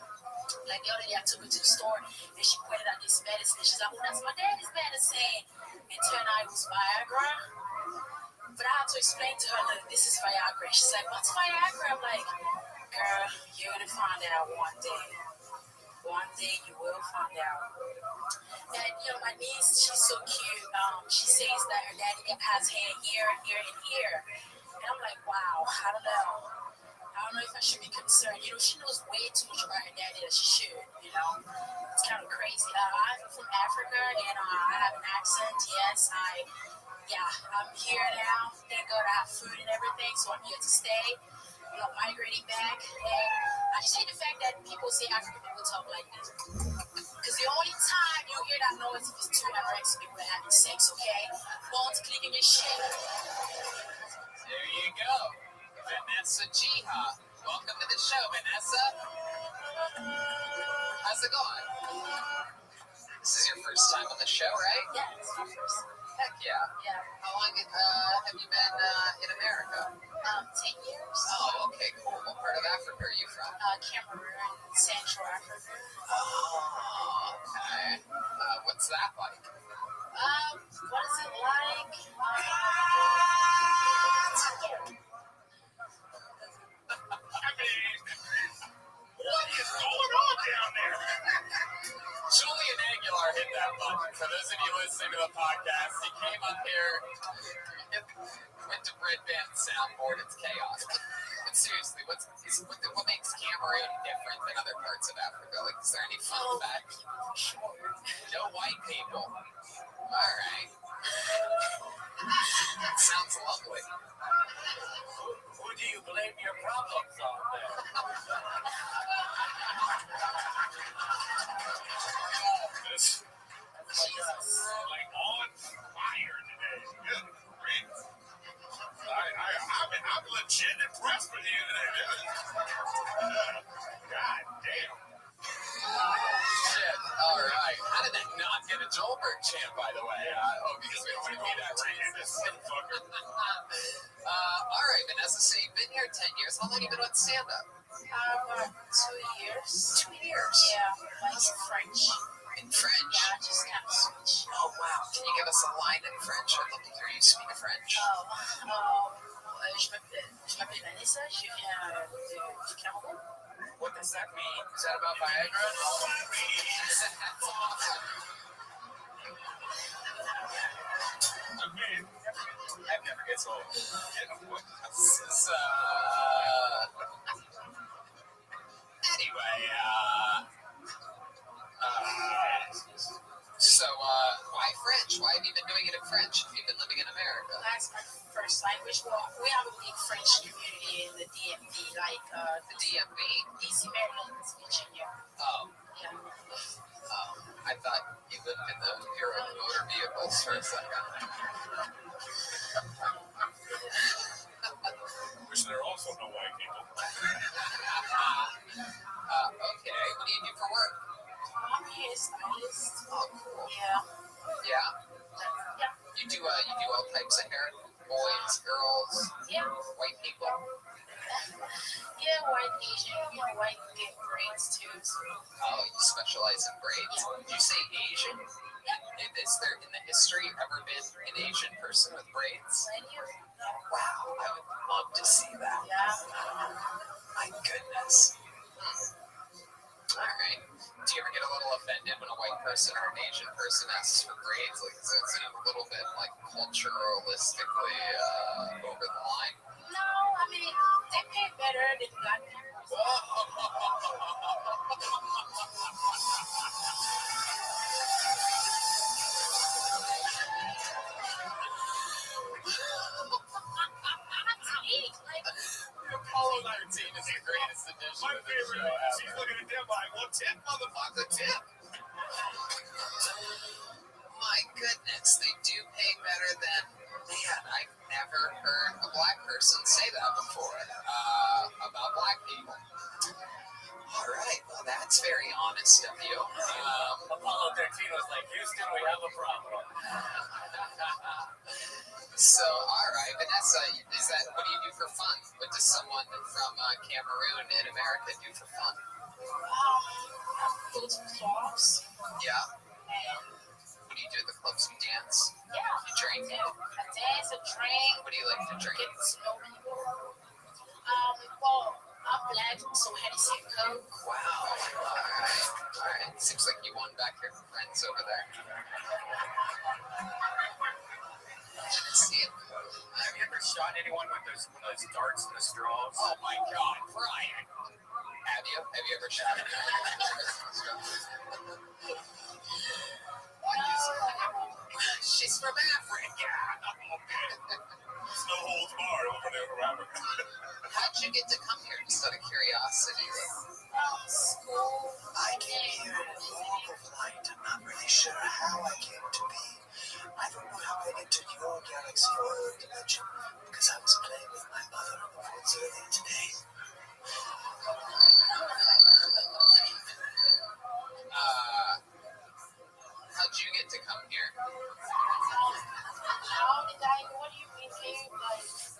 Like the other day, I took her to the store, and she pointed out this medicine. She's like, "Oh, that's my daddy's medicine." And turned out it was Viagra. But I had to explain to her that this is Viagra. She's like, what's Viagra? I'm like, girl, you're going to find out one day. One day you will find out. And, my niece, she's so cute. She says that her daddy has hair here, here, and here. And I'm like, wow, I don't know. I don't know if I should be concerned. She knows way too much about her daddy that she should, It's kind of crazy. I'm from Africa, and I have an accent. Yes, I'm here now. Thank God I have food and everything, so I'm here to stay. Migrating back. And I just hate the fact that people say African people talk like this. Because the only time you hear that noise is if it's two anorexic people having sex, okay? Phones clicking and shit. There you go. Vanessa Jiha. Welcome to the show, Vanessa. How's it going? This is your first time on the show, right? Yeah, it's my first. Heck yeah. Yeah. How long have you been in America? 10 years. Oh, okay, cool. What part of Africa are you from? Cameroon, Central Africa. Oh, okay. What's that like? What is it like? What is going on down there? Julian Aguilar hit that button. For those of you listening to the podcast, he came up here, went to Red Band soundboard. It's chaos. But seriously, what makes Cameroon different than other parts of Africa? Like, is there any fun facts? No white people. All right. Sounds lovely. Who do you blame your problems on there? Jesus. Like on fire today. Good grief. I'm legit impressed with you today. God damn. Shit. All right. How did that not get a Joelberg chant, by the way? Because we don't want to be that racist. All right, Vanessa, so you've been here 10 years. How long have you been on stand-up? 2 years. 2 years? Yeah, like in French. In French? Yeah, I just have to switch. Oh, wow. Can you give us a line in French? I'd love to hear you speak French. Je m'appelle Vanessa, je viens du Cameroun. What does that mean? Is that about Viagra? That never gets old. Anyway, so why French? Why have you been doing it in French if you've been living in America? That's my first language. Well, we have a big French community in the DMV, like the DMV? DC, Maryland, Virginia. Oh. Yeah. Oh, I thought you lived in the Bureau of Motor Vehicles for a second. Which there are also no white people. Okay, what do you do for work? I'm a hairstylist. Oh, cool. Yeah. Yeah? Yeah. You do all types of hair? Boys, girls? Yeah. White people? Yeah, white, Asian, white get braids too. So. Oh, you specialize in braids. Yeah. Did you say Asian? Yeah. Is there in the history ever been an Asian person with braids? Wow, I would love to see that. Yeah. My goodness. All right. Do you ever get a little offended when a white person or an Asian person asks for grades? Like, is it a little bit like culturalistically over the line? No, I mean, they pay better than black people. Apollo 19 is the greatest edition. My favorite. She's looking at them like, well, tip, motherfucker, tip. My goodness, they do pay better than. Man, I've never heard a black person say that before about black people. All right, well, that's very honest of you. Apollo 13 was like, Houston, we have a problem. So, all right, Vanessa, what do you do for fun? What does someone from Cameroon in America do for fun? Go to clubs. Yeah. And what do you do at the clubs? You dance? Yeah. You drink? I dance, I drink. What do you like to drink? Get to know people. Well, I'm black, so Hennessy and Coke. Wow. All right. Seems like you won back your friends over there. See it. Have you ever shot anyone with those darts and the straws? Oh my God, Brian. Have you? Have you ever shot anyone with darts and straws? She's from Africa. There's no holds barred over there for Africa. How'd you get to come here? Just out of curiosity. School. I came here in a walk of light. I'm not really sure how I came to be. I don't know how I entered your galaxy or dimension because I was playing with my mother on the woods earlier today. How'd you get to come here? How did I? What do you mean?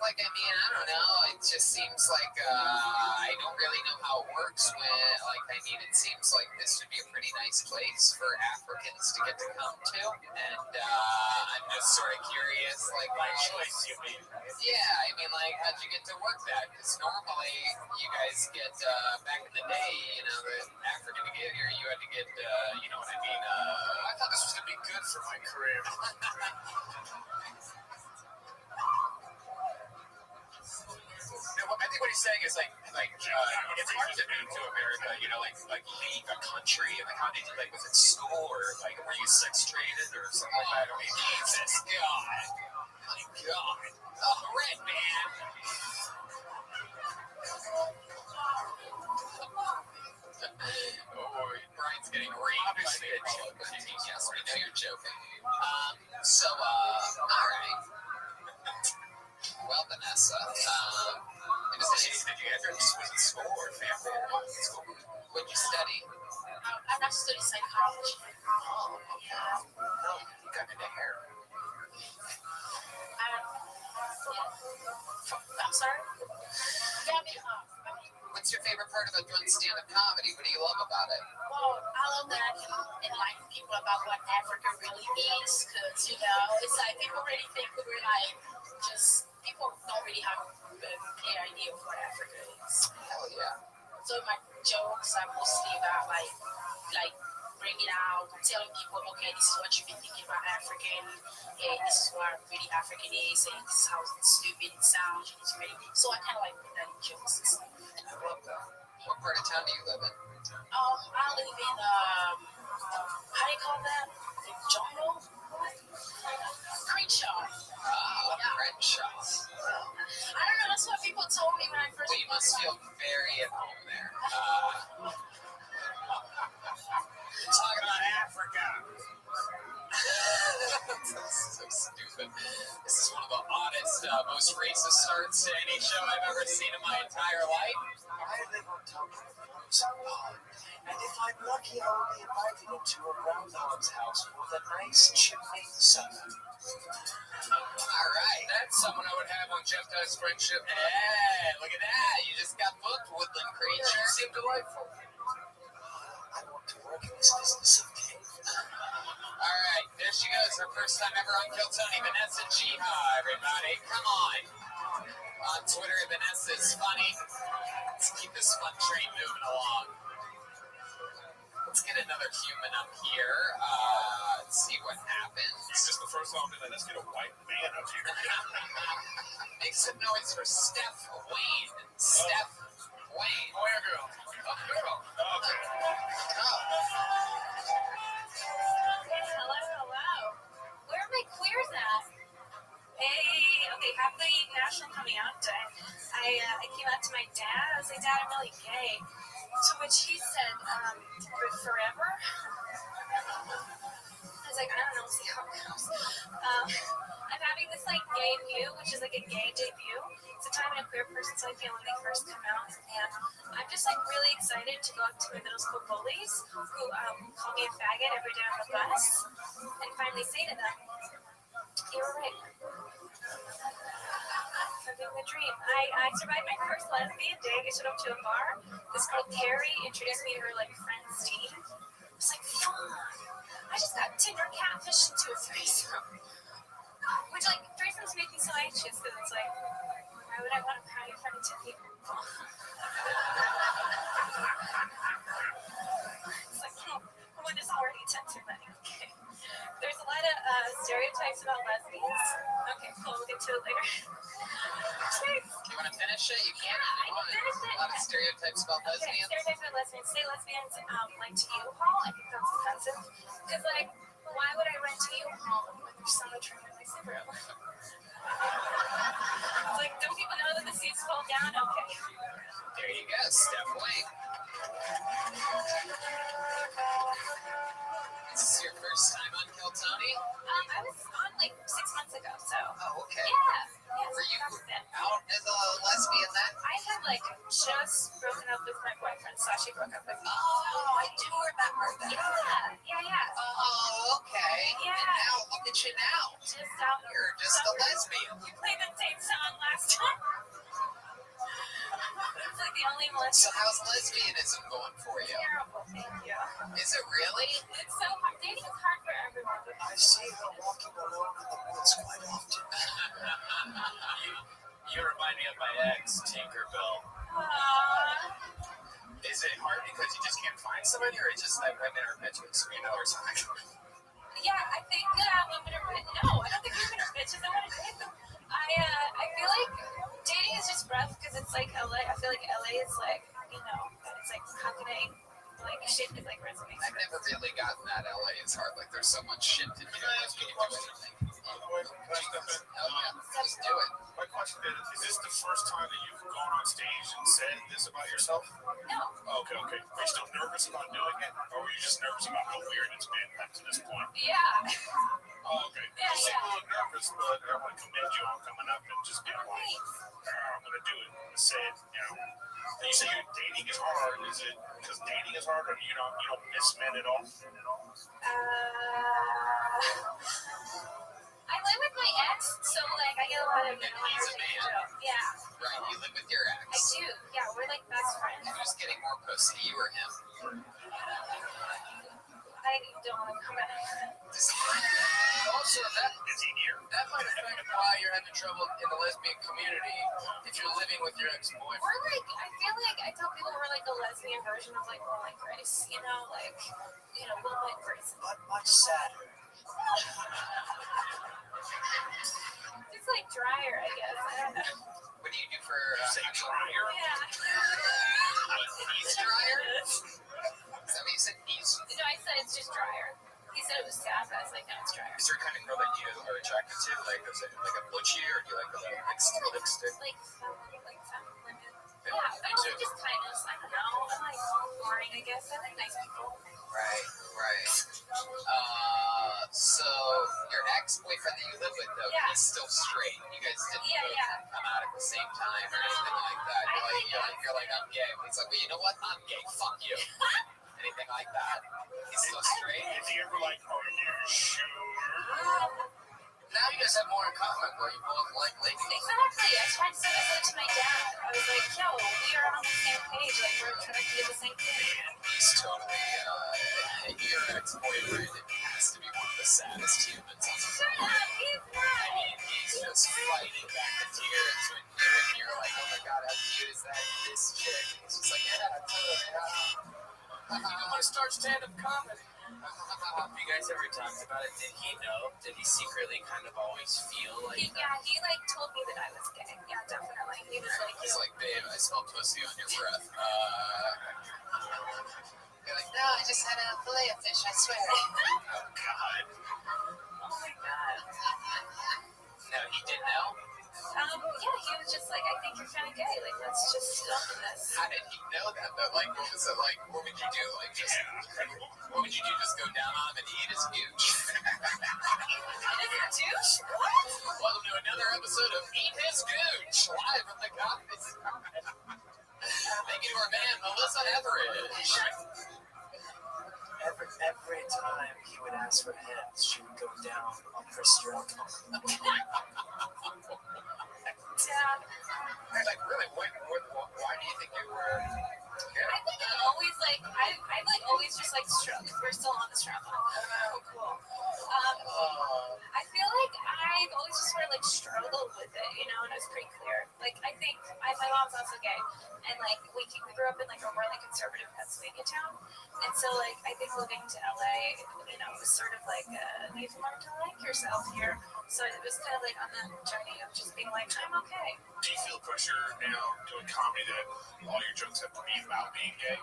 Like, I mean, I don't know. It just seems like I don't really know how it works when, like, I mean, it seems like this would be a pretty nice place for Africans to get to come to. And I'm just sort of curious, like, By choice, you mean? Yeah, I mean, like, how'd you get to work that? Because normally you guys get, back in the day, you know, the African to get here, you had to get, you know what I mean? I thought this was going to be good for my career. I think what he's saying is like it's hard to move to America, you know, like leave a country and like how did you, like, was it school or like were you sex traded or something like that? I mean, Jesus God. My God. Oh, Red Man. Oh, Brian's getting raped by the Apollo 13. Yes, we know you're joking. All right. Well, Vanessa, did you ever was it school or family? What'd you study? I studied psychology. Oh, okay. Oh, you got into hair. I'm sorry? Yeah, What's your favorite part about doing stand-up comedy? What do you love about it? well, I love that I can enlighten people about what Africa really is, because, you know, it's like people really think we're like, just, people don't really have a clear idea of what Africa is. Hell yeah. So my jokes are mostly about, like bringing out, telling people, okay, this is what you've been thinking about African, and this is what really African is, and this is how stupid it sounds, and it's really, so I kind of like put that in jokes and stuff. I love that. What part of town do you live in? I live in, how do you call that? The jungle? Crenshaw. Crenshaw. I don't know, that's what people told me when I first. Well, you must feel very at home there. Talking about Africa. So stupid. This is one of the oddest, most racist starts to any show I've ever seen in my entire life. I live on top of a frozen pond, and if I'm lucky, I'll be invited into a groundhog's house for the nice chimney supper. All right, that's someone I would have on Jeff Does Friendship. Hey, look at that. You just got booked, Woodland Creature. You seem delightful. I want to work in this business of game. All right, there she goes. Her first time ever on Kill Tony. Vanessa Jiha, everybody. Come on. On Twitter, Vanessa is funny. Let's keep this fun train moving along. Let's get another human up here. Let's see what happens. Is this the first time that let's get a white man up here? Make some noise for Steph Wayne. Steph Wayne. Boy or girl? Oh, girl. Okay. Hello. Where are my queers at? Hey, okay, happy National Coming Out Day. I came out to my dad. I was like, Dad, I'm really gay. To which he said, forever? I was like, I don't know, see how it goes. I'm having this, like, gay view, which is, like, a gay debut. It's a time in a queer person's life, you know, when they first come out. And I'm just, like, really excited to go up to my middle school bullies who call me a faggot every day on the bus and finally say to them, you were right. Living the dream. I survived my first lesbian date. I showed up to a bar. This girl, Carrie, introduced me to her, like, friend's team. was like, fuck. I just got Tinder catfished into a threesome. Which, like, threesomes make me so anxious because it's like, why would I want to cry in front of two people? It's like, one is already 10 too many. Okay. There's a lot of stereotypes about lesbians. Okay, cool. We'll get to it later. You want to finish it? You can. Yeah, I can finish it. A lot of stereotypes about lesbians. Stereotypes about lesbians. Say lesbians like to U-Haul. I think that's offensive. Because, like, why would I rent to U-Haul when there's so much room in my suburb? It's like, don't people know that the seats fall down? Okay. There you go, Steph Wayne. Is this your first time on Kill Tony? I was on like 6 months ago, so. Oh, okay. Yeah. Were you out as a lesbian then? I had like just broken up with my boyfriend, so she broke up with me. Oh, I do remember that. Yeah. Oh, okay. Yeah. And now, look at you now. Just out. You're just a lesbian. We played the same song last time. It's like the only one. So how's lesbianism going for you? Terrible, thank you. Is it really? It's so hard. Dating is hard for everyone. I see her walking alone in the woods quite often. You remind me of my ex, Tinkerbell. Is it hard because you just can't find somebody, or it's just like women are bitches, or something? Yeah, I think women are bitches. No, I don't think women are bitches. I want to date them. I feel like dating is just rough because it's like LA. I feel like LA is like, it's like happening. Like shit is like resume. I've never really gotten that. LA is hard. Like there's so much shit to do. Can I ask you a question? Oh, yeah. Just do it. My question is this the first time that you've gone on stage and said this about yourself? No. Okay. Are you still nervous about doing it? Or were you just nervous about how weird it's been up to this point? Yeah. Oh, okay. Yeah. You seem a little nervous, but I want to commend you on coming up and just being like, I'm going to do it. And say it, You say dating is hard. Is it because dating is hard, or you don't miss men at all? I live with my ex, so like I get a lot of. And he's a man. Yeah. Right. You live with your ex. I do. Yeah, we're like best friends. Who's getting more pussy, you or him? I don't want to comment. Also, Is he here? that might affect why you're having trouble in the lesbian community if you're living with your ex-boyfriend. We're like, I feel like I tell people we're like a lesbian version of like Will and Grace, Will and Grace. But much sadder. It's like drier, I guess. I don't know. What do you do for Say dryer? Yeah. He's dryer? Is that what you said? No, I said it's just drier. He said it was sad, but I was like, no, it's drier. Is there a kind of girl that you are attracted to? Like, is it like a butchie, or do you like the lipstick? Like some women. Yeah, I also just kindness. I don't know. I'm like boring, I guess. I like nice people. Right. So your ex-boyfriend that you live with, though, he's still straight. You guys didn't come out at the same time or anything like that. You're like, I'm gay. He's like, well, you know what? I'm gay. Fuck you. Anything like that. He's still straight. Is he ever like, are you sure? Now you guys have more in common, where you both like ladies. Exactly. I tried to say that to my dad. I was like, yo, we are on the same page. Like, we're trying to do the same thing. He's totally, your ex-boyfriend has to be one of the saddest humans on the planet. He's not. I mean, he's just fighting back the tears when you're like, oh my god, how cute is that, this chick? He's just like, yeah, totally. You want to start stand-up comedy? Have you guys ever talked about it? Did he know? Did he secretly kind of always feel like he like told me that I was gay. Yeah, definitely. He was like, he's like, babe, I smell pussy on your breath. You're like, no, I just had a fillet of fish, I swear. Oh god. oh my god. No, he did know? Yeah, he was just like, I think you're kind of gay. Like, let's just open this. How did he know that, though? Like, what was it like? What would you do? Like, just, what would you do? Just go down on him and eat his gooch? Douche? What? Welcome to another episode of Eat His Gooch, live from the Comedy Store. Thank you to our man, Melissa Etheridge. Every time he would ask for hands, she would go down on her stroke. Yeah. Like, really, why do you think you were gay? I think I always, like, I I've like always just like struggled. We're still on the struggle. Oh, cool. I feel like I've always just sort of like struggled with it, you know, and it was pretty clear. Like I think my mom's also gay, and like we grew up in like a really conservative Pennsylvania town, and so like I think moving to LA, you know, was sort of like you learn to like yourself here. So it was kind of like on the journey of just being like, I'm okay. Do you feel pressure now doing comedy that all your jokes have to be about being gay?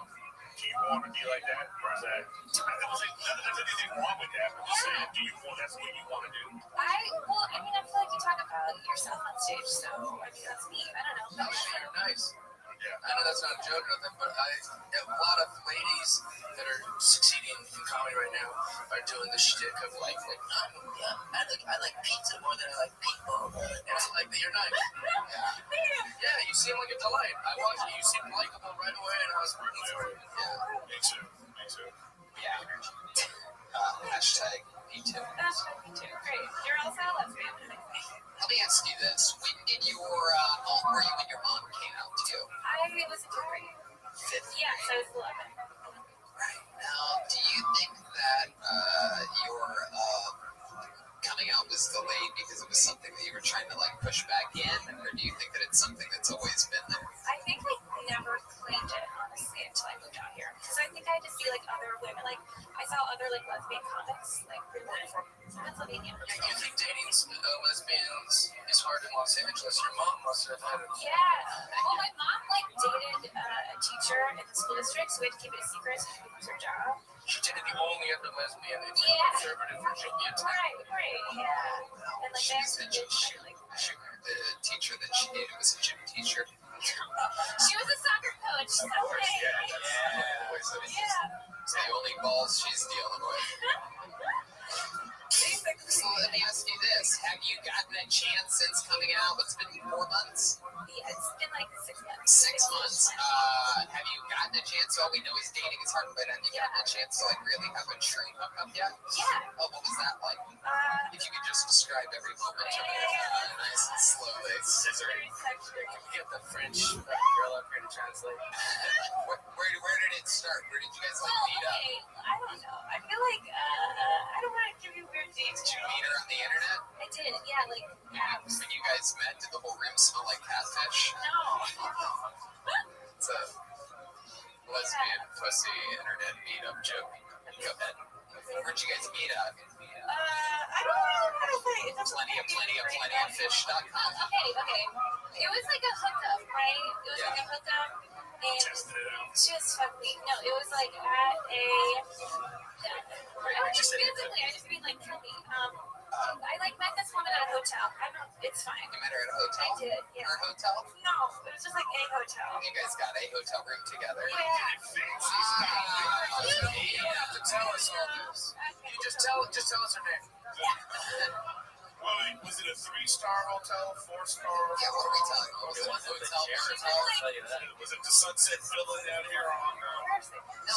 Do you want to be like that, or is that? There's anything wrong with that. I'm just saying, do you want that's what you want to do? I mean, I feel like you talk about yourself on stage, so I mean that's me. I don't know. Nice. Yeah. I know that's not a joke or nothing, but a lot of ladies that are succeeding in comedy right now are doing the shtick of like I like pizza more than I like people. And it's like, you're nice. Yeah, you seem like a delight. I watched you. You seem likable right away, and I was rooting for you. Yeah. Me too. Yeah. Hashtag me too. Hashtag me too. Great. You're also a lesbian. Let me ask you this: when in your home were you when your mom came out to you? I was in 5th grade. Yeah, so I was 11. Right. Now, do you think that your coming out was delayed because it was something that you were trying to like push back in, or do you think that it's something that's always been there? I think I never claimed it honestly until I moved out here, because I think I had to see like other women, like I saw other like lesbian comics, like people from Pennsylvania. Yeah, you think dating lesbians is hard in Los Angeles? Your mom must have had it. Yeah. Well, my mom like dated a teacher in the school district, so we had to keep it a secret so she could lose her job. She dated the only other lesbian in conservative Virginia. Right, yeah. And like she's the teacher that she dated was a gym teacher. She was a soccer coach. Of course, yeah. It's the only balls she's dealing with. So let me ask you this: have you gotten a chance since coming out? It's been 4 months. Yeah, it's been like 6 months. 6 months. Have you gotten a chance? All we know is dating is hard, but have you gotten a chance to like really have a true hookup yet? Yeah. Oh, what was that like? If you could just describe every moment to me, nice and slowly. Very sexual. Can we get the French girl up here to translate? Where did it start? Where did you guys like meet up? I don't know. I feel like I don't want to give you weird details. Did you meet her on the internet? I did. Yeah, like apps. When you guys met, did the whole room smell like catfish? No. It's a lesbian pussy internet meetup joke. Go ahead. Where'd you guys meet at? I don't know how to say it. Plenty of fish.com. Okay. It was like a hookup, right? It was like a hookup. And just fuck me. No, it was like at a. I don't just physically. I just mean like kill me. I like met this woman at a hotel. It's fine. You met her at a hotel? I did. Yeah. Her hotel? No, it was just like a hotel. You guys got a hotel room together? Yeah. Fancy stuff. You don't have to tell us all this. You just tell us her name. Wait, was it a 3-star hotel, 4-star? Yeah, what are we telling? Was it a hotel? Was it the Sunset Villa down here on?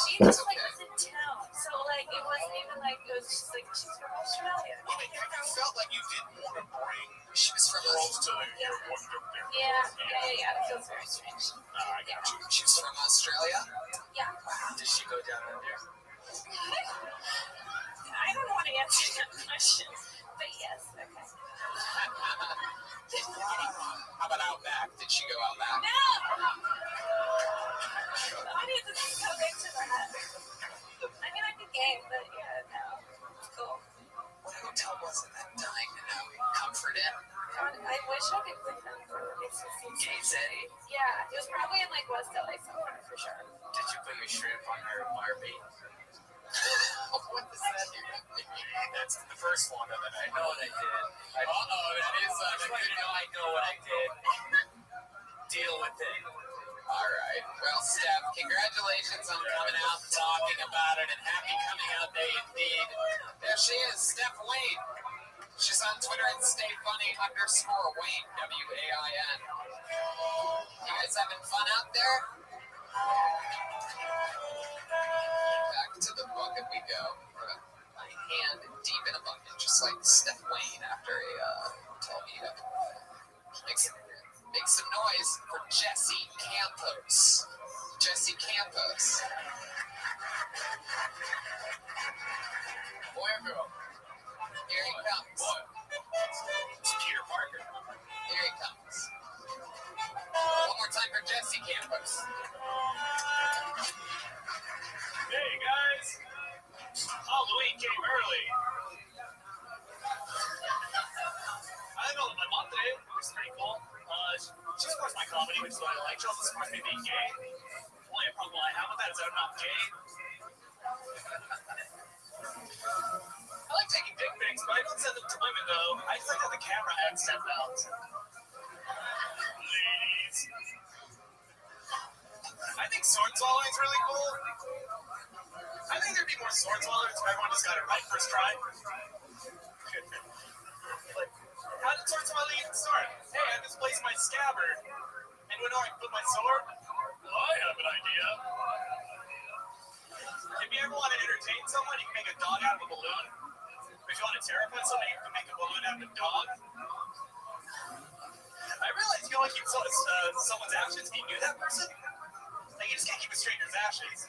She just like was in town, so like it wasn't even like it was just like she's from Australia. I mean, you felt like you didn't want to bring she was from girls to your work there. Yeah. It feels very strange. I got you. She's from Australia? Yeah. Did she go down under? I don't want to answer that question, but yes. Okay. How about out back? Did she go out back? No. I need to go back to that. I mean, I'd be game, but yeah, no. Cool. What hotel was it that dying to know? Comfort Inn? God, I wish I could remember. Gay City? Yeah, it was probably in like West LA somewhere for sure. Did you put your shrimp on her Barbie? What does that do? That's the first one of it. I know what I did. That is I know what I did. Deal with it. All right. Well, Steph, congratulations on coming out and talking about it, and happy coming out day indeed. There she is, Steph Wayne. She's on Twitter at StayFunny_Wayne, WAIN. You guys having fun out there? Back to the bucket we go. My hand deep in a bucket, just like Steph Wayne after a hotel meetup. Make some noise for Jesse Campos. Jesse Campos. Boy or girl? Here he comes. Boy. It's Peter Parker. Here he comes. One more time for Jesse Campos. Hey, guys. Halloween came early. I know my mom did. It was pretty cool. She supports my comedy, which is what I like. She also supports me being gay. The only problem I have with that is that I'm not gay. I like taking dick pics, but I don't send them to women, though. I just like to have the camera and step out. Ladies. I think sword swallowing is really cool. I think there'd be more sword swallowers if everyone just got it right first try. Like, how did sword swallowing even start? Hey, I misplaced my scabbard. Anyone know where I can put my sword? Well, I have an idea. If you ever want to entertain someone, you can make a dog out of a balloon. If you want to terrify someone, you can make a balloon out of a dog. I realize you can only keep someone's ashes if you knew that person. Like, you just can't keep a stranger's ashes.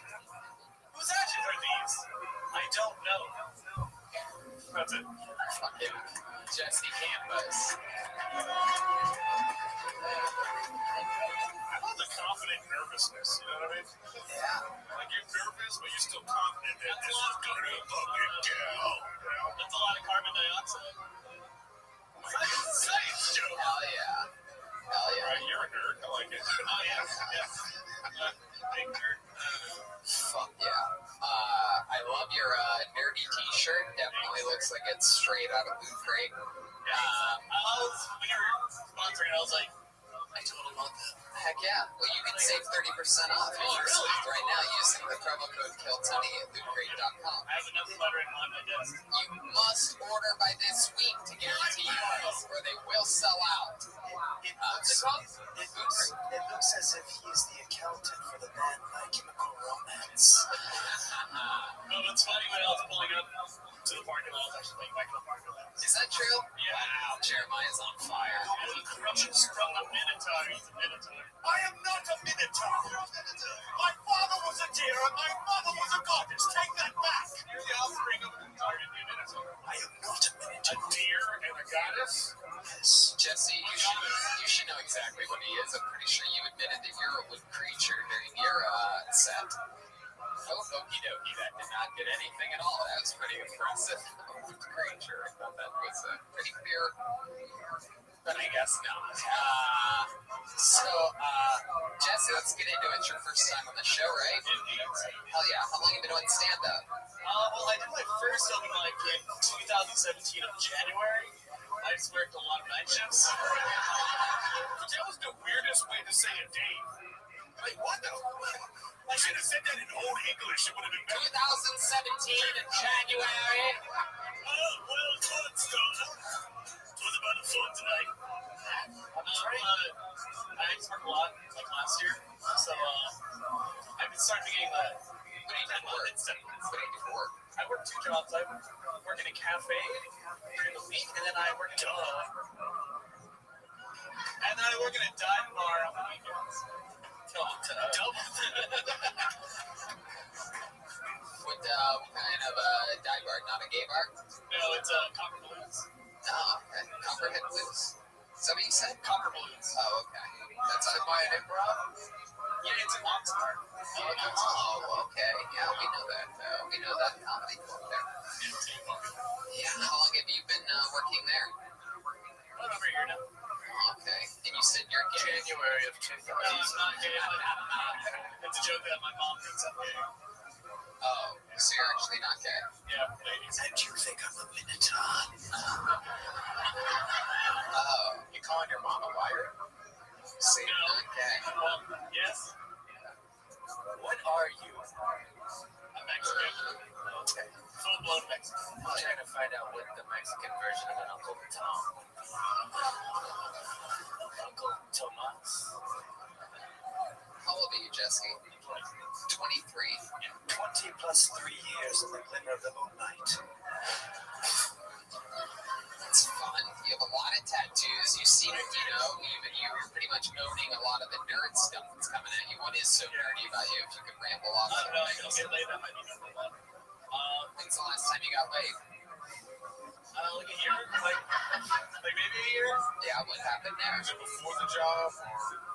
Whose ashes are these? I don't know. That's it. Fucking Jesse Campos. I love the confident nervousness, you know what I mean? Yeah. Like, you're nervous, but you're still confident that this is gonna fucking down. That's a lot of carbon dioxide. Science, Joe. Hell yeah. Hell yeah. Right, you're a nerd. I like it. Oh, yeah. Big nerd. Fuck yeah. I love your nerdy t-shirt. Definitely looks like it's straight out of Loot Crate. When you were sponsoring, I was like, I totally want that. Heck yeah. Well, you can save 30% off your first week right now using the promo code KILLTONY at lootcrate.com. I have enough butter on my desk. You must order by this week to guarantee your price, or they will sell out. It looks as if he's the accountant for the band My Chemical Romance. No, it's funny when I was pulling up to the parking lot, I was actually playing Michael Parker. Is that true? Yeah. Wow, Jeremiah's on fire. Creatures from the Minotaur. He's a Minotaur. I am not a Minotaur. My father was a deer and my mother was a goddess. Take that back. You're the offspring of a Minotaur. You'd be a Minotaur. I am not a Minotaur. A deer and a goddess? Yes. Jesse, you should know exactly what he is. I'm pretty sure you admitted that you're a wood creature during your set. Oh, okie dokie, that did not get anything at all. That was pretty impressive. A wood creature. I thought that was pretty clear, but I guess not. Jesse, let's get into it. It's your first time on the show, right? Hell yeah. How long have you been doing stand-up? Well, I did my first open mic in 2017 of January. I just worked a lot of night shifts. But that was the weirdest way to say a date. Like, what the? I should have said that in old English. It would have been better. 2017 in January. Oh, well, fun stuff. It was about the fun tonight. I just worked a lot, like last year. So, I've been starting getting the... What do you do for work? I work 2 jobs. I work in a cafe during the week, and then I work in a dive bar on the weekends. Double. What kind of dive bar? Not a gay bar? No, it's Copper Balloons. Oh, okay. Copperhead Blues. Is that what you said? Copper Balloons. Oh, okay. That's on by an improv? Yeah, it's an Oxford. Oh, okay. Yeah, we know that. We know that comedy club there. Yeah, how long have you been working there? Well, over a year now. Okay. And you said you're gay? January of 2000. No, I'm not gay. It's a joke that my mom thinks I'm gay. Oh, so you're actually not gay? Yeah, ladies. And you think I'm a Minotaur? Oh, you calling your mom a liar? See, no. Not gay. Well, yes. What are you? I'm Mexican. Okay. Full-blown Mexican. I'm trying to find out what the Mexican version of an Uncle Tom. Uncle Tomas. How old are you, Jesse? 23. 20 plus 3 years in the glimmer of the moonlight. That's fun. You have a lot of tattoos. You seem, you're pretty much owning a lot of the nerd stuff that's coming at you. What is so nerdy about you? If you could ramble off. I don't know. If you'll get laid, that might be number one. When's the last time you got laid? Like a year? Like maybe a year? Yeah, what happened there? Was it before the job?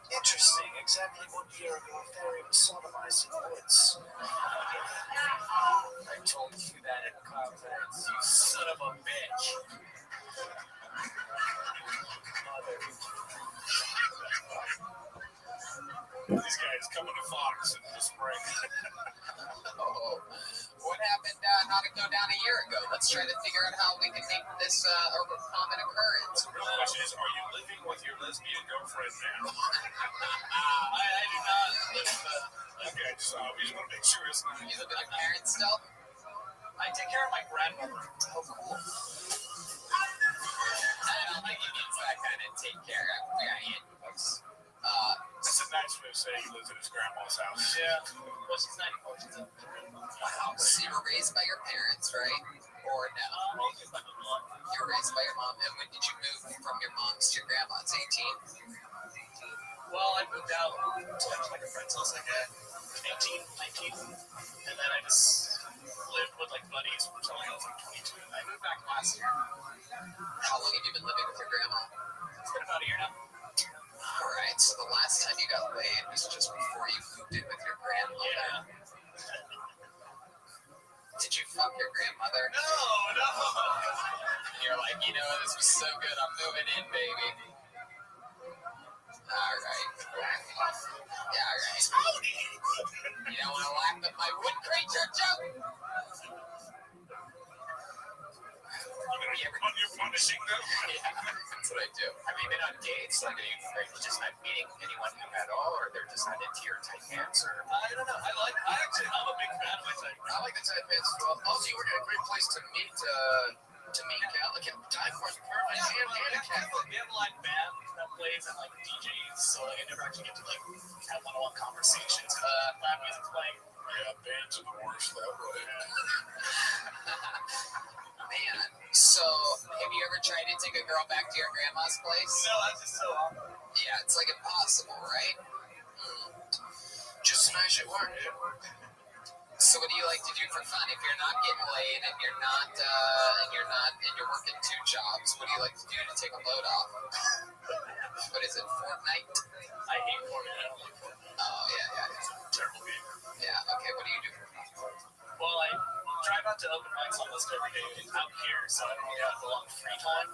Interesting. Exactly 1 year ago, a fairy was sodomized in the woods. I told you that in confidence, you son of a bitch. Mother. These guys coming to Fox in the spring. What happened not to go down a year ago? Let's try to figure out how we can make this a common occurrence. The real question is, are you living with your lesbian girlfriend now? I do not live with okay, I just want to make sure it's not. You live with your parents still? I take care of my grandmother. Oh, cool. I don't think he means that kind of take care of. That's a nice way of saying he lives at his grandma's house. Yeah. Well, she's 94. She's a wow. So you were raised by your parents, right? Or no? You were raised by your mom. And when did you move from your mom's to your grandma's? 18? Well, I moved out to like a friend's house, like at 18, 19. And then I just lived with like buddies until I was like 22. I moved back last year. How long have you been living with your grandma? It's been about a year now. All right, so the last time you got laid was just before you moved in with your grandmother. Yeah. Did you fuck your grandmother? No. You're like, this was so good, I'm moving in, baby. All right. Yeah, all right. You don't want to laugh at my wood creature joke? You're punishing them? Yeah, that's what I do. Have you been on dates? Like, are you just not meeting anyone new at all, or they're just not into your type pants? Or I don't know. I'm a big fan of my type. I like the type pants as well. Also, you were in a great place to meet Cal. Like, time for the perfect handicap. We have a live band that plays and like DJs, so like I never actually get to like have one-on-one conversations. Loud music's playing. Yeah, bands are the worst that way. Man, so have you ever tried to take a girl back to your grandma's place? No, that's just so awkward. Yeah, it's like impossible, right? Just smash it work, dude. So what do you like to do for fun if you're not getting laid and you're you're working 2 jobs? What do you like to do to take a load off? What is it, Fortnite? I hate Fortnite. I don't like Fortnite. Oh yeah. Terrible game. Yeah. Okay. What do you do for fun? Well, I drive out to open mics almost every day out here, so I don't really have a lot of free time.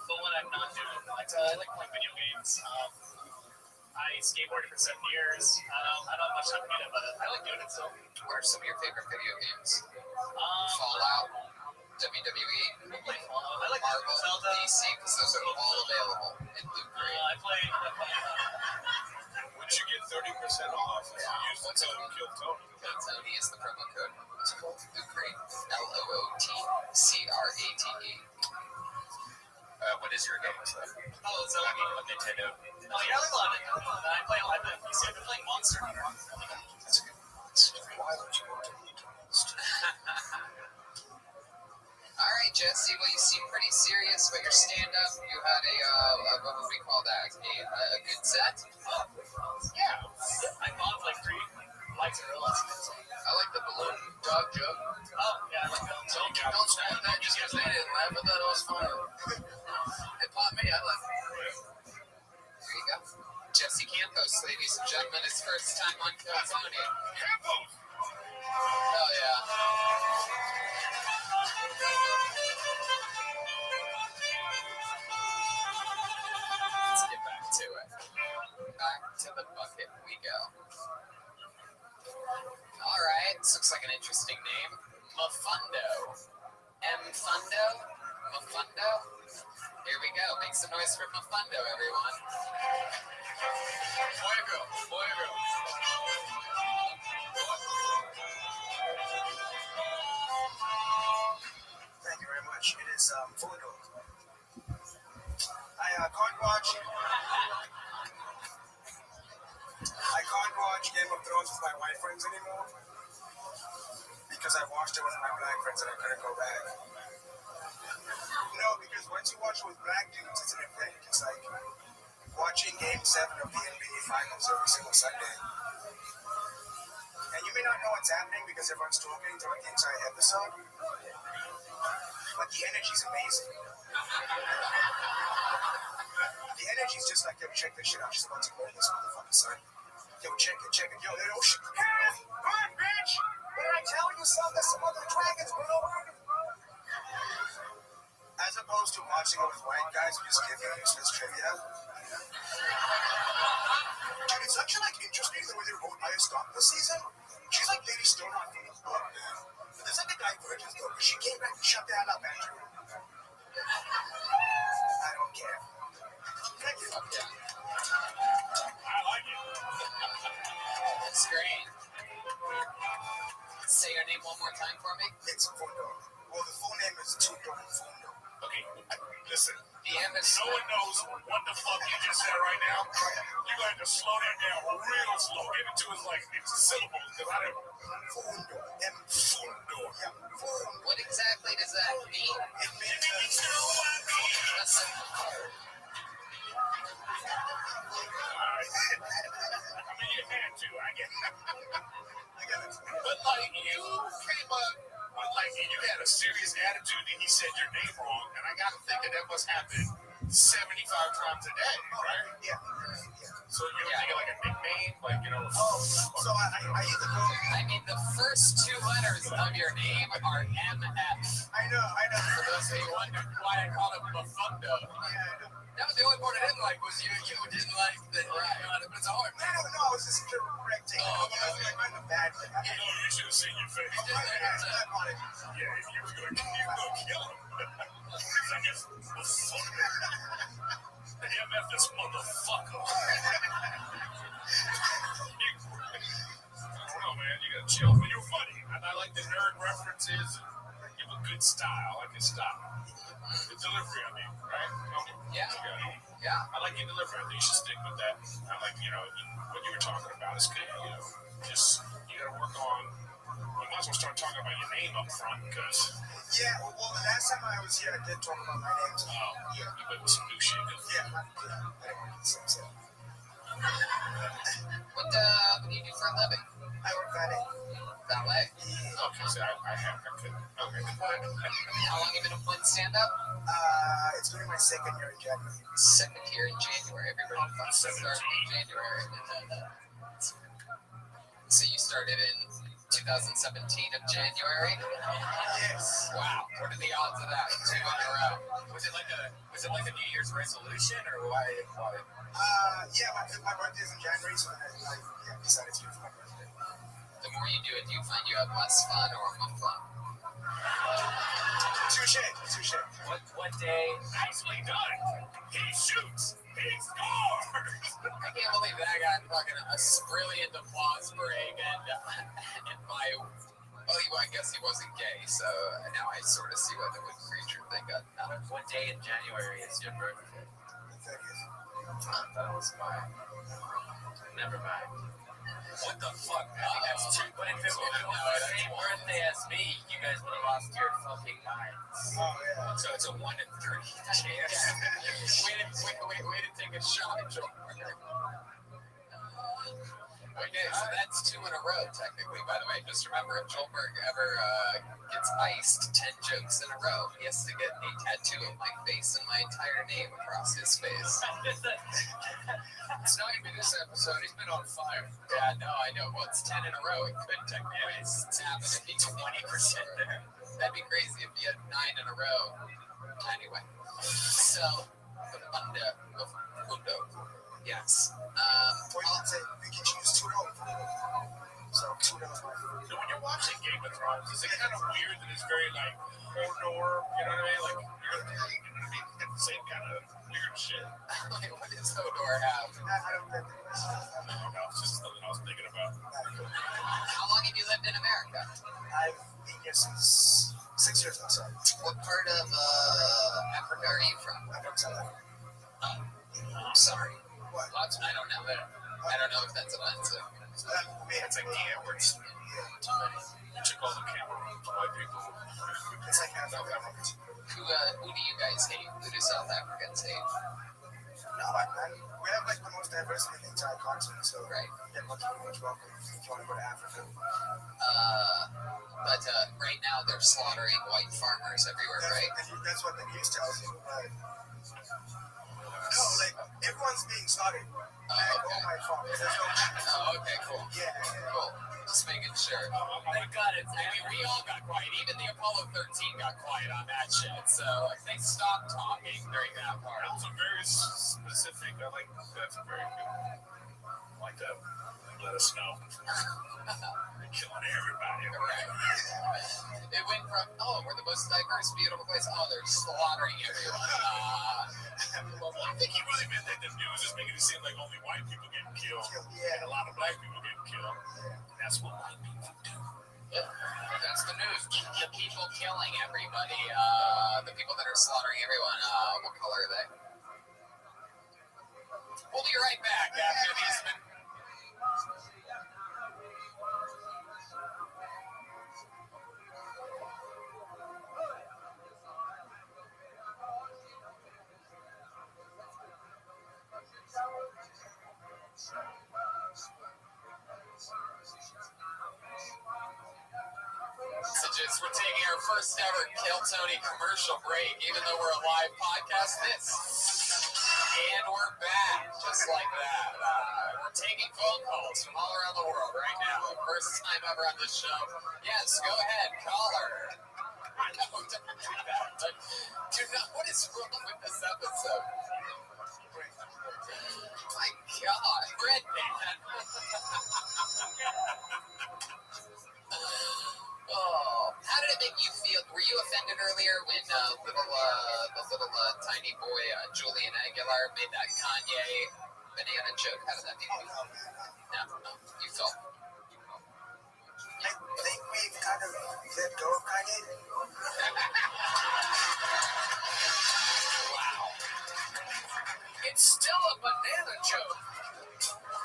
But when I'm not doing open mics, I like playing video games. I skateboarded for 7 years. I don't have much time to do that, but I like doing it still. What are some of your favorite video games? Fallout, WWE, I like Marvel, Zelda, DC, because those are all available in Loot Crate. I play. Would you get 30% off if you use the code Kill Tony? Kill Tony is the promo code. It's called Loot Crate. LOOTCRATE. What is your game? Oh, it's on Nintendo. Oh, yeah, I like a lot of Nintendo. I play a lot of PC. I've been playing Monster Hunter. That's good. Why would you want to eat Monster? All right, Jesse. Well, you seem pretty serious about your stand-up. You had what would we call that? A good set? Oh, yeah. I bought like 3 lights early. I like the balloon dog joke. Oh, yeah, I like that. Don't spoil that just because they didn't laugh. I thought it was funny. It popped me. I laughed. There you go. Jesse Campos, ladies and gentlemen, his first time on Kill Tony. Campos! Oh, yeah. Let's get back to it. Back to the bucket we go. All right, this looks like an interesting name. Mafundo. M-Fundo? Mafundo? Here we go. Make some noise for Mafundo, everyone. Boy or girl? Boy or girl? Thank you very much. It is Fundo. I can't watch Game of Thrones with my white friends anymore because I watched it with my black friends and I couldn't go back. No, because once you watch it with black dudes, it's an event. It's like watching Game 7 of the NBA Finals every single Sunday. And you may not know what's happening because everyone's talking throughout the entire episode, but the energy's amazing. The energy's just like, yo, check this shit out. She's about to go this motherfucker, son. Yo, check it. Yo, oh shit. Hey, run, bitch! What did I tell you, son? There's some other dragons, bro. As opposed to watching it with white guys who just give you useless trivia. Dude, it's actually like interesting the way they wrote Arya Stark this season. She's like Lady Stoneheart from the book, man. But there's like a divergence though, because she came back and shut the hell up, Andrew. I don't care. Thank you. I like it. That's great. Say your name one more time for me. It's Fundo. Well, the full name is Tudor Fundo. Okay, listen. No one knows what the fuck you just said right now. You got to slow that down real slow. Get it to us like it's syllables, because I don't. Fundo. Fundo. Yeah, Fundo. What exactly does that mean? It means Listen. I mean, you had to. I get it. But like, you came up with like, you had a serious attitude and he said your name wrong, and I got to think that must happen 75 times a day, right? Yeah. So you're thinking like a nickname, like, you know. So I either go. I mean, the first two letters of your name are MF. I know. For those of you wondering why I called him Bafundo. Yeah, I know. That was the only part I didn't like was you didn't like the it was hard. No, I was just correcting. I was like, bad. You know, you should have seen your face. Yeah, if you were going to kill him. I guess, the MF this motherfucker. I don't know, man. You gotta chill. But you're funny. And I like the nerd references. You have a good style. I like your style. The delivery, I mean, right? Yeah. I like your delivery. I think you should stick with that. I like, what you were talking about is good. Just, you gotta work on, you might as well start talking about your name up front, because. Yeah, well, the last time I was here, I did talk about my name. Oh, yeah, you went with some new shit. What do you do for a living? I work valet. Valet? Okay, so I couldn't. Okay. How long have you been playing stand-up? It's going to be my second year in January. Second year in January. Everybody started in January. So you started in 2017 of January? Yes. Wow. What are the odds of that? 2 in a row. Was it like a New Year's resolution, or why? Yeah, my birthday's in January, so I decided to do it for my birthday. The more you do it, do you find you have less fun or more fun? Touche. What day? Nicely done. He shoots. He scores. I can't believe that I got fucking a brilliant applause break and my. Well, I guess he wasn't gay, so now I sort of see what the Wood Creature thing got done. What day in January is your birthday? That was mine. Never mind. What the fuck? I think that's true. But if it was the same birthday as me, you guys would have lost your fucking minds. Oh, yeah. So it's a 1 in 3 chance. Way to take a shot at Joe. Okay, so that's 2 in a row, technically, by the way. Just remember, if Joelberg ever gets iced 10 jokes in a row, he has to get a tattoo of my face and my entire name across his face. It's not going to be this episode. He's been on fire. Yeah, no, I know. Well, it's 10 in a row. It could technically happen if he 20% there. That'd be crazy if he had 9 in a row. Anyway, so, Fundo. Yes. We can choose Tudor. So Tudor's my favorite. So when you're watching Game of Thrones, is it kind of weird that it's very like Hodor? You know what I mean? Like you're the same kind of weird shit. Like, what does Hodor have? I don't think No, it's just something I was thinking about. How long have you lived in America? I've been here since 6 years now. Sorry. What part of Africa are you from? I'm from South Africa. I'm sorry. What? I don't know. I don't know if that's offensive. It's like the Edwards. Yeah, Too many. You took all the camera to white people. It's like South Africans. Who do you guys hate? Who do South Africans hate? No, man. We have like the most diversity in the entire continent, so right. Yeah, much welcome if you want to go to Africa. But right now they're slaughtering white farmers everywhere, right? That's what the news tells you. No, like everyone's being slaughtered. Okay. White farmers. There's no. Okay, cool. Yeah. Cool. Just making sure. Thank God it's. I mean, we all got quiet. Even the Apollo 13 got quiet on that shit. So they stopped talking during that part. That was a very specific. I like that's a very good. I like that. Let us know. They're killing everybody. Right. It went from we're the most diverse, beautiful place. They're slaughtering everyone. Well, I think he really meant that the news is making it seem like only white people getting killed. Yeah. And a lot of black people getting killed. And that's what white people do. Yeah. That's the news. The people killing everybody. The people that are slaughtering everyone. What color are they? We'll be right back after these minutes. We're taking our first ever Kill Tony commercial break, even though we're a live podcast. And we're back, just like that. We're taking phone calls from all around the world right now. First time ever on this show. Yes, go ahead, caller. No, don't do that. Do not. What is wrong with this episode? My God, Red Man. How did it make you feel? Were you offended earlier when the little tiny boy Julian Aguilar made that Kanye banana joke? How did that make you feel? No, you felt. I think we've kind of let go of Kanye. Wow. It's still a banana joke.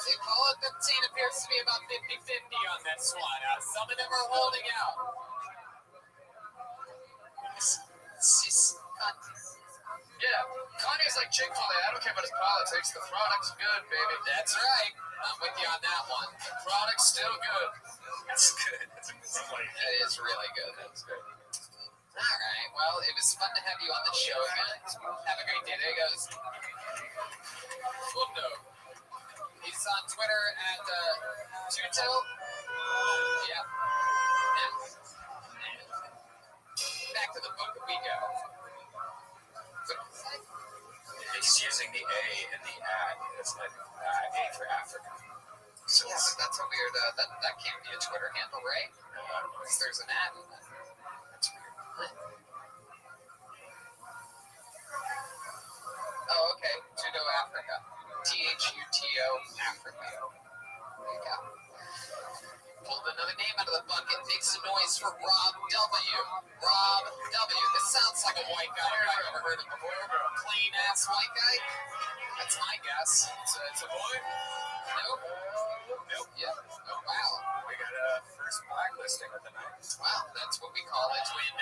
The Apollo 13 appears to be about 50-50 on this one. Some of them are holding out. Yeah, Kanye's like Chick-fil-A. I don't care about his politics. The product's good, baby. That's right. I'm with you on that one. The product's still good. That's good. That's a good point. That is really good. That's good. All right. Well, it was fun to have you on the show again. Have a great day. There he goes. Fundo. He's on Twitter at Tuto. Yeah. Back to the book we go. He's using the A in the ad. It's like A for Africa. So yeah, but that's a weird. That can't be a Twitter handle, right? Because there's an ad in that. That's weird. Oh, okay. Tuto Africa. THUTO Africa. There you go. Pulled another name out of the bucket. Make some noise for Rob W. Rob W. This sounds like a white guy I've never heard of before. Clean ass white guy. That's my guess. It's a boy. Nope. Yeah. Oh wow. We got a first blacklisting of the night. Wow, that's what we call it when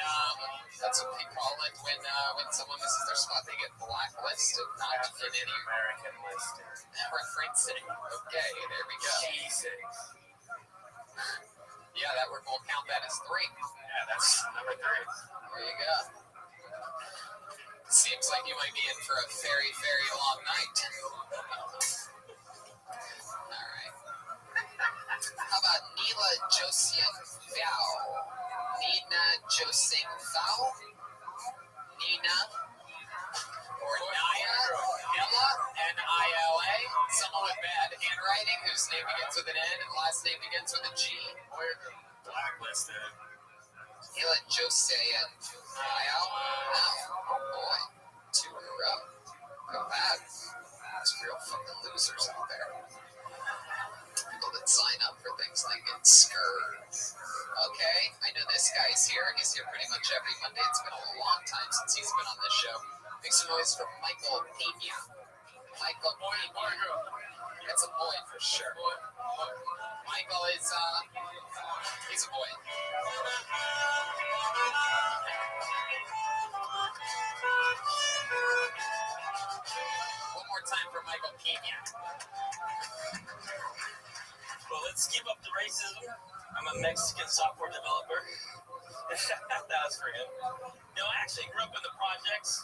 when someone misses their spot, they get blacklisted, not in any American listing. referencing. Okay, there we go. Yeah, we'll count that as 3. Yeah, that's number 3. There you go. Seems like you might be in for a very, very long night. All right. How about Neela Josing Phao? Nina Josing Phao? Nina? Or Naya? Nilla? N-I-L-A? Someone with bad handwriting whose name begins with an N and last name begins with a G? Blacklisted. Nila Josing Phao? Oh boy. 2 in a row. Not bad. There's real fucking losers out there. People that sign up for things like get scared. Okay, I know this guy's here. He's here pretty much every Monday. It's been a long time since he's been on this show. Make some noise for Michael Pena. Michael Pena. It's a boy for sure. Michael is He's a boy. One more time for Michael Pena. Well, let's keep up the racism. I'm a Mexican software developer. That was for him. No, I actually grew up in the projects.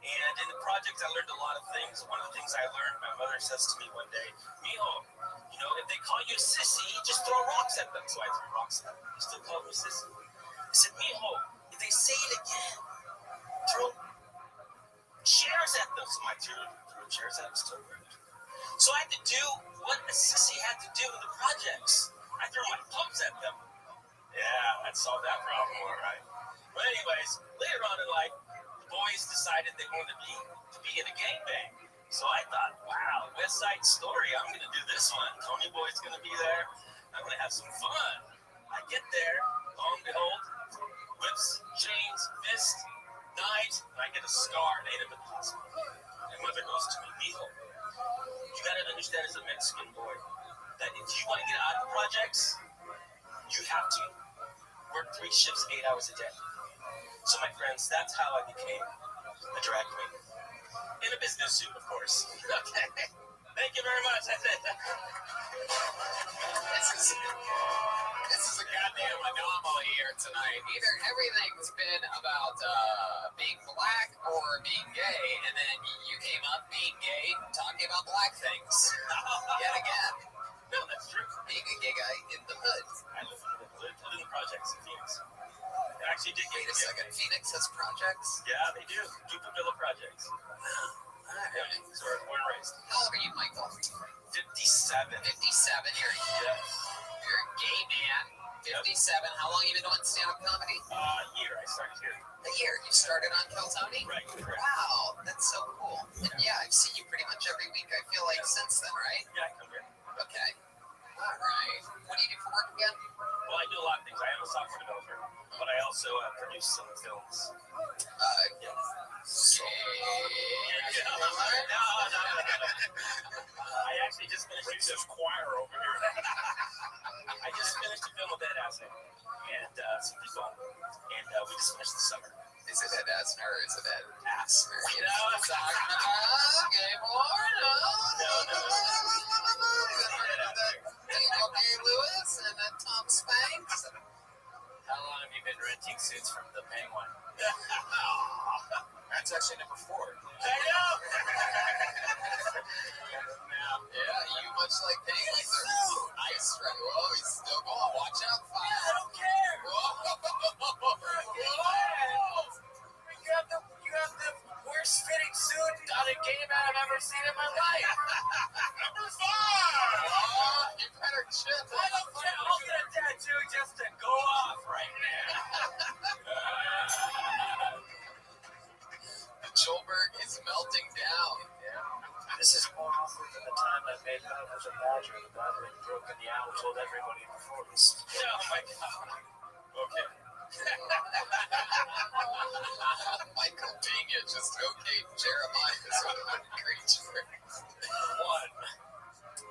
And in the projects, I learned a lot of things. One of the things I learned, my mother says to me one day, Mijo, you know, if they call you a sissy, just throw rocks at them. So I threw rocks at them. They still call me a sissy. I said, Mijo, if they say it again, throw chairs at them. So I threw chairs at them. Still rude. So I had to do what a sissy had to do in the projects. I threw my pumps at them. Yeah, that solved that problem, all right. But anyways, later on in life, boys decided they wanted to be in a gangbang. So I thought, wow, West Side Story, I'm going to do this one. Tony Boy's going to be there. I'm going to have some fun. I get there, lo and behold, whips, chains, fist, knives, and I get a scar and end up in the hospital. And mother goes to me, Mijo, you got to understand as a Mexican boy that if you want to get out of the projects, you have to work 3 shifts, 8 hours a day. So, my friends, that's how I became a drag queen. In a business suit, of course. Okay. Thank you very much. That's it. This is a goddamn anomaly here tonight. Either everything's been about being black or being gay, and then you came up being gay, talking about black things. Yet again. No, that's true. Being a gay guy in the hood. I live in the projects in Phoenix. I actually did Wait a second. Phoenix has projects? Yeah, they do. Dupavilla projects. Yeah, so we're born and raised. How old are you, Michael? 57. 57. You're a gay man. 57. How long have you been doing stand-up comedy? A year. I started here. A year. You started on Kill Tony? Right. Correct. Wow, that's so cool. And yeah, I've seen you pretty much every week, I feel like, since then, right? Yeah, I come here. Okay. All right. What do you do for work again? Well, I do a lot of things. I am a software developer, but I also produce some films. Yeah. So, no. I actually just finished this choir over here. I just finished a film with Ed Asner and some people, and we just finished the summer. Is it Ed Asner or is it Ed Asner? You know what I'm talking about? Gay boy? No. Daniel Day-Lewis and Tom Spanks. How long have you been renting suits from the Penguin? That's actually number 4. I know. Yeah, you much like Penguins are ice right. Whoa, he's still going. Watch out, fire. I don't care. You have the worst fitting suit on a gay man I've ever seen in my life. Number 5. Oh, you better chip. I don't care. I'll get a tattoo just to go off right now. Joelberg is melting down. This is more awful than the time I made love with a badger. The badger had broken the owl, told everybody in the forest. Oh my God. Okay. Michael Pena just okayed Jeremiah's creature. 1.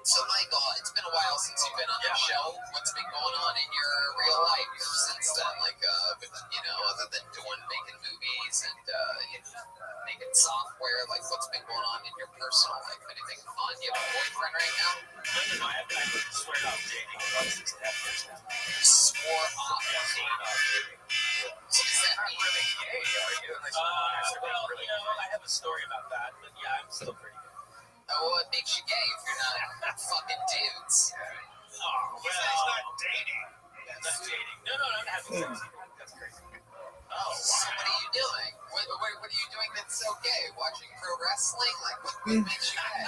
So, Michael, it's been a while since you've been on the show. What's been going on in your real life since then? Like, other than making movies and, making software, like, what's been going on in your personal life? Anything fun? You have a boyfriend right now? No, I swear off dating for about 6.5 years now. You swore off dating? So does that mean really gay? Are you? I have a story about that, but yeah, I'm still pretty good. What makes you gay if you're not fucking dudes? He's not dating. Not dating. No, I'm having sex. That's crazy. Oh, wow. So what are you doing? What are you doing that's so gay? Watching pro wrestling? Like, what makes you gay?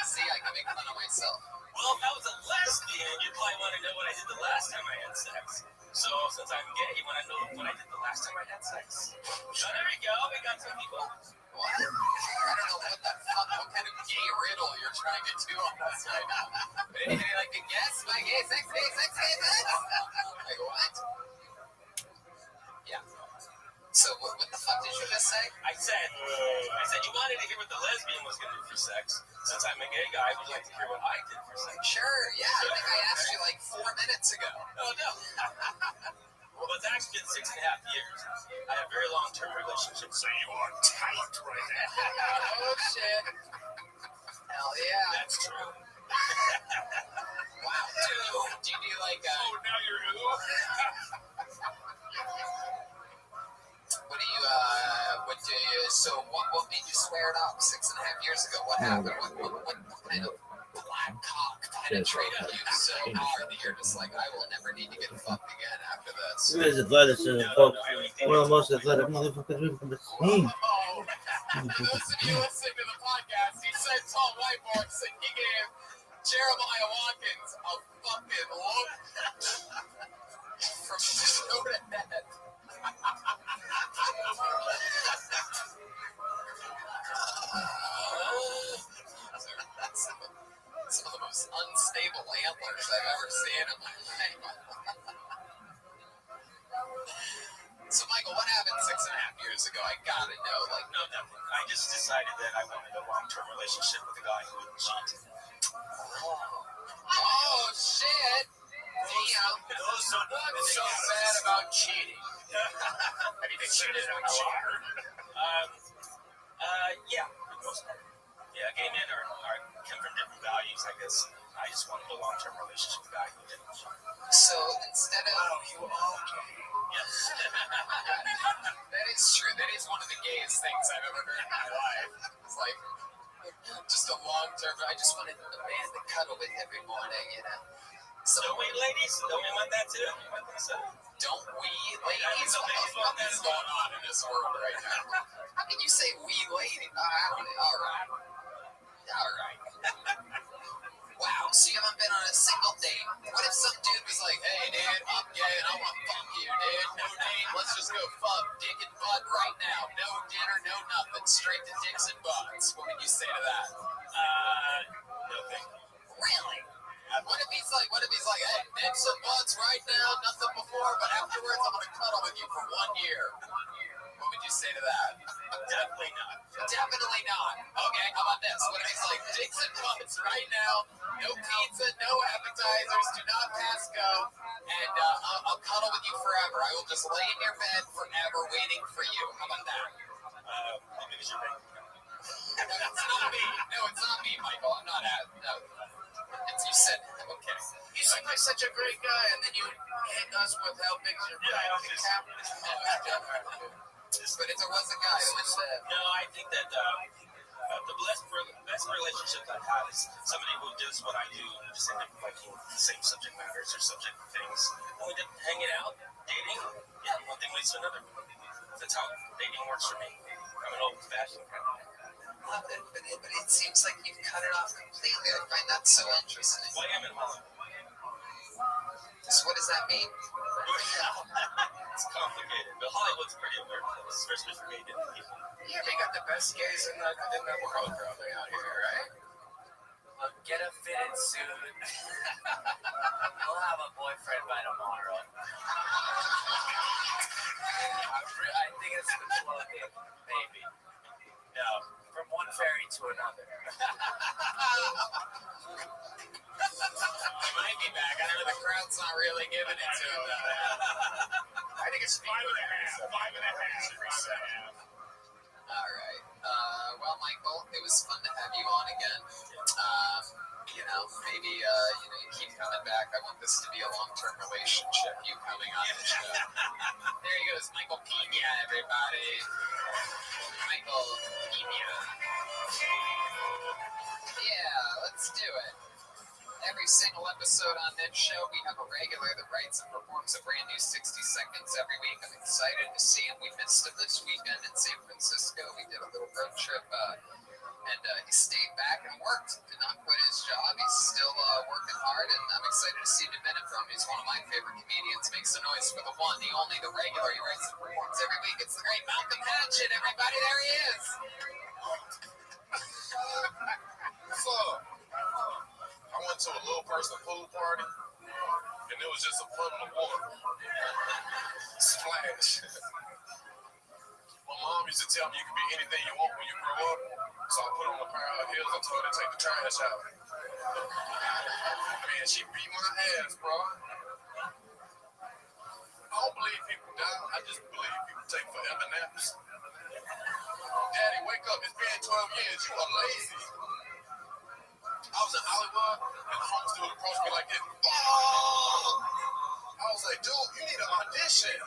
See, I can make fun of myself. Well, if I was a lesbian, you'd probably want to know what I did the last time I had sex. So, since I'm gay, you want to know what I did the last time I had sex? So, there we go. We got some people. What? I don't know what kind of gay riddle you're trying to do on this right now. But anybody like to guess my gay sex? Like, what? Yeah. So, what the fuck did you just say? I said you wanted to hear what the lesbian was going to do for sex. Since I'm a gay guy, would you like to hear what I did for sex? Sure, yeah. I think I asked you like 4 minutes ago. Oh, no. Well, it's actually been 6.5 years. I have very long-term relationships. So you are tight right now. Oh, shit. Hell yeah. That's true. Wow, dude. Do you do like Oh, now you're who? what made you swear it up 6.5 years ago? What happened? What kind of black cock penetrated you so hard that you're just like, I will never need to get fucked again after this? It is athleticism, folks. One of the most athletic motherfuckers we've ever seen. For those of you listening to the podcast, he said tall white boys and he gave Jeremiah Watkins a fucking look from shoulder to head. Some of the most unstable antlers I've ever seen in my life. So, Michael, what happened 6.5 years ago? I gotta know. Like, no, nothing. I just decided that I wanted a long-term relationship with a guy who wouldn't cheat. Oh, shit. Damn. What's so bad about cheating? Have you been cheated on a lot? Yeah, for the most part. Yeah, gay men come from different values, I guess. I just wanted a long-term relationship with a guy who didn't. So instead of you are gay. Yes. That is true. That is one of the gayest things I've ever heard in my life. It's like just a long-term. I just wanted a man to cuddle with every morning, you know. So don't we, ladies? Don't we want that too? You want that so? Don't we, ladies? What is going on in this world right now? How can you say we, ladies? All right. Wow, so you haven't been on a single date. What if some dude was like, hey, dude, I'm gay and I want to fuck you, dude. No date, let's just go fuck dick and butt right now. No dinner, no nothing. Straight to dicks and butts. What would you say to that? No thank you. Really? What if he's like, hey, dicks and butts right now, nothing before, but afterwards I'm going to cuddle with you for 1 year. What would you say to that? Definitely not. Definitely not. Okay, how about this? What if he's like, dicks and butts right now, no pizza, no appetizers, do not pass go, and I'll cuddle with you forever. I will just lay in your bed forever waiting for you. How about that? Maybe it's your bank account. It's not me. No, it's not me, Michael. I'm not at. No. You said, okay. You seem like such a great guy, and then you hit us with how big is your bank account. But if there was a guy who said, no, I think that the best relationship I've had is somebody who does what I do and just end up liking the same subject matters or subject things. And we did hanging out, dating. Yeah, one thing leads to another. That's how dating works for me. I'm an old-fashioned kind of guy. But it seems like you've cut it off completely. I find that so interesting. Well, I am in Hollywood. So what does that mean? It's complicated, but Hollywood's pretty weird place, especially for gay people. Yeah, they got the best gays in the world probably out here, right? Get a fitted suit. I'll have a boyfriend by tomorrow. I think it's the clothing, maybe. No, from one fairy to another. He might be back. I know the crowd's not really giving it to him. I think it's 5.5. 5.5. All right. Well, Michael, it was fun to have you on again. Maybe you keep coming back. I want this to be a long-term relationship. You coming on the show. There he goes, Michael Pina, everybody. Michael Pina. Yeah, let's do it. Every single episode on this show, we have a regular that writes and performs a brand new 60 seconds every week. I'm excited to see him. We missed him this weekend in San Francisco. We did a little road trip, and he stayed back and worked. Did not quit his job. He's still working hard, and I'm excited to see a new minute from him. He's one of my favorite comedians. Makes a noise for the one, the only, the regular. He writes and performs every week. It's the great Malcolm Hatchet, everybody. There he is. So, I went to a little person pool party, and it was just a puddle of water. Splash. My mom used to tell me you can be anything you want when you grow up. So I put on a pair of heels and told her to take the trash out. Man, she beat my ass, bro. I don't believe people die. I just believe people take forever naps. Daddy, wake up. It's been 12 years. You are lazy. I was in Hollywood, and the homeless dude approached me like this. Oh! I was like, dude, you need an audition.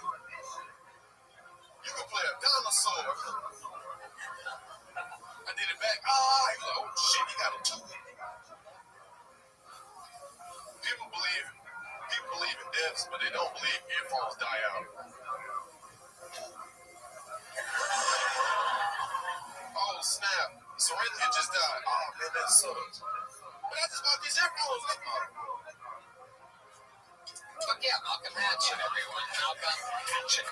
You can play a dinosaur. I did it back. He was like, oh, shit, he got it too. People believe in deaths, but they don't believe earphones die out. Oh, snap. Serenity just died. Oh, man, that sucks. But I just bought these earphones. But yeah, Malcolm Hatchet, everyone. Malcolm Hatchet.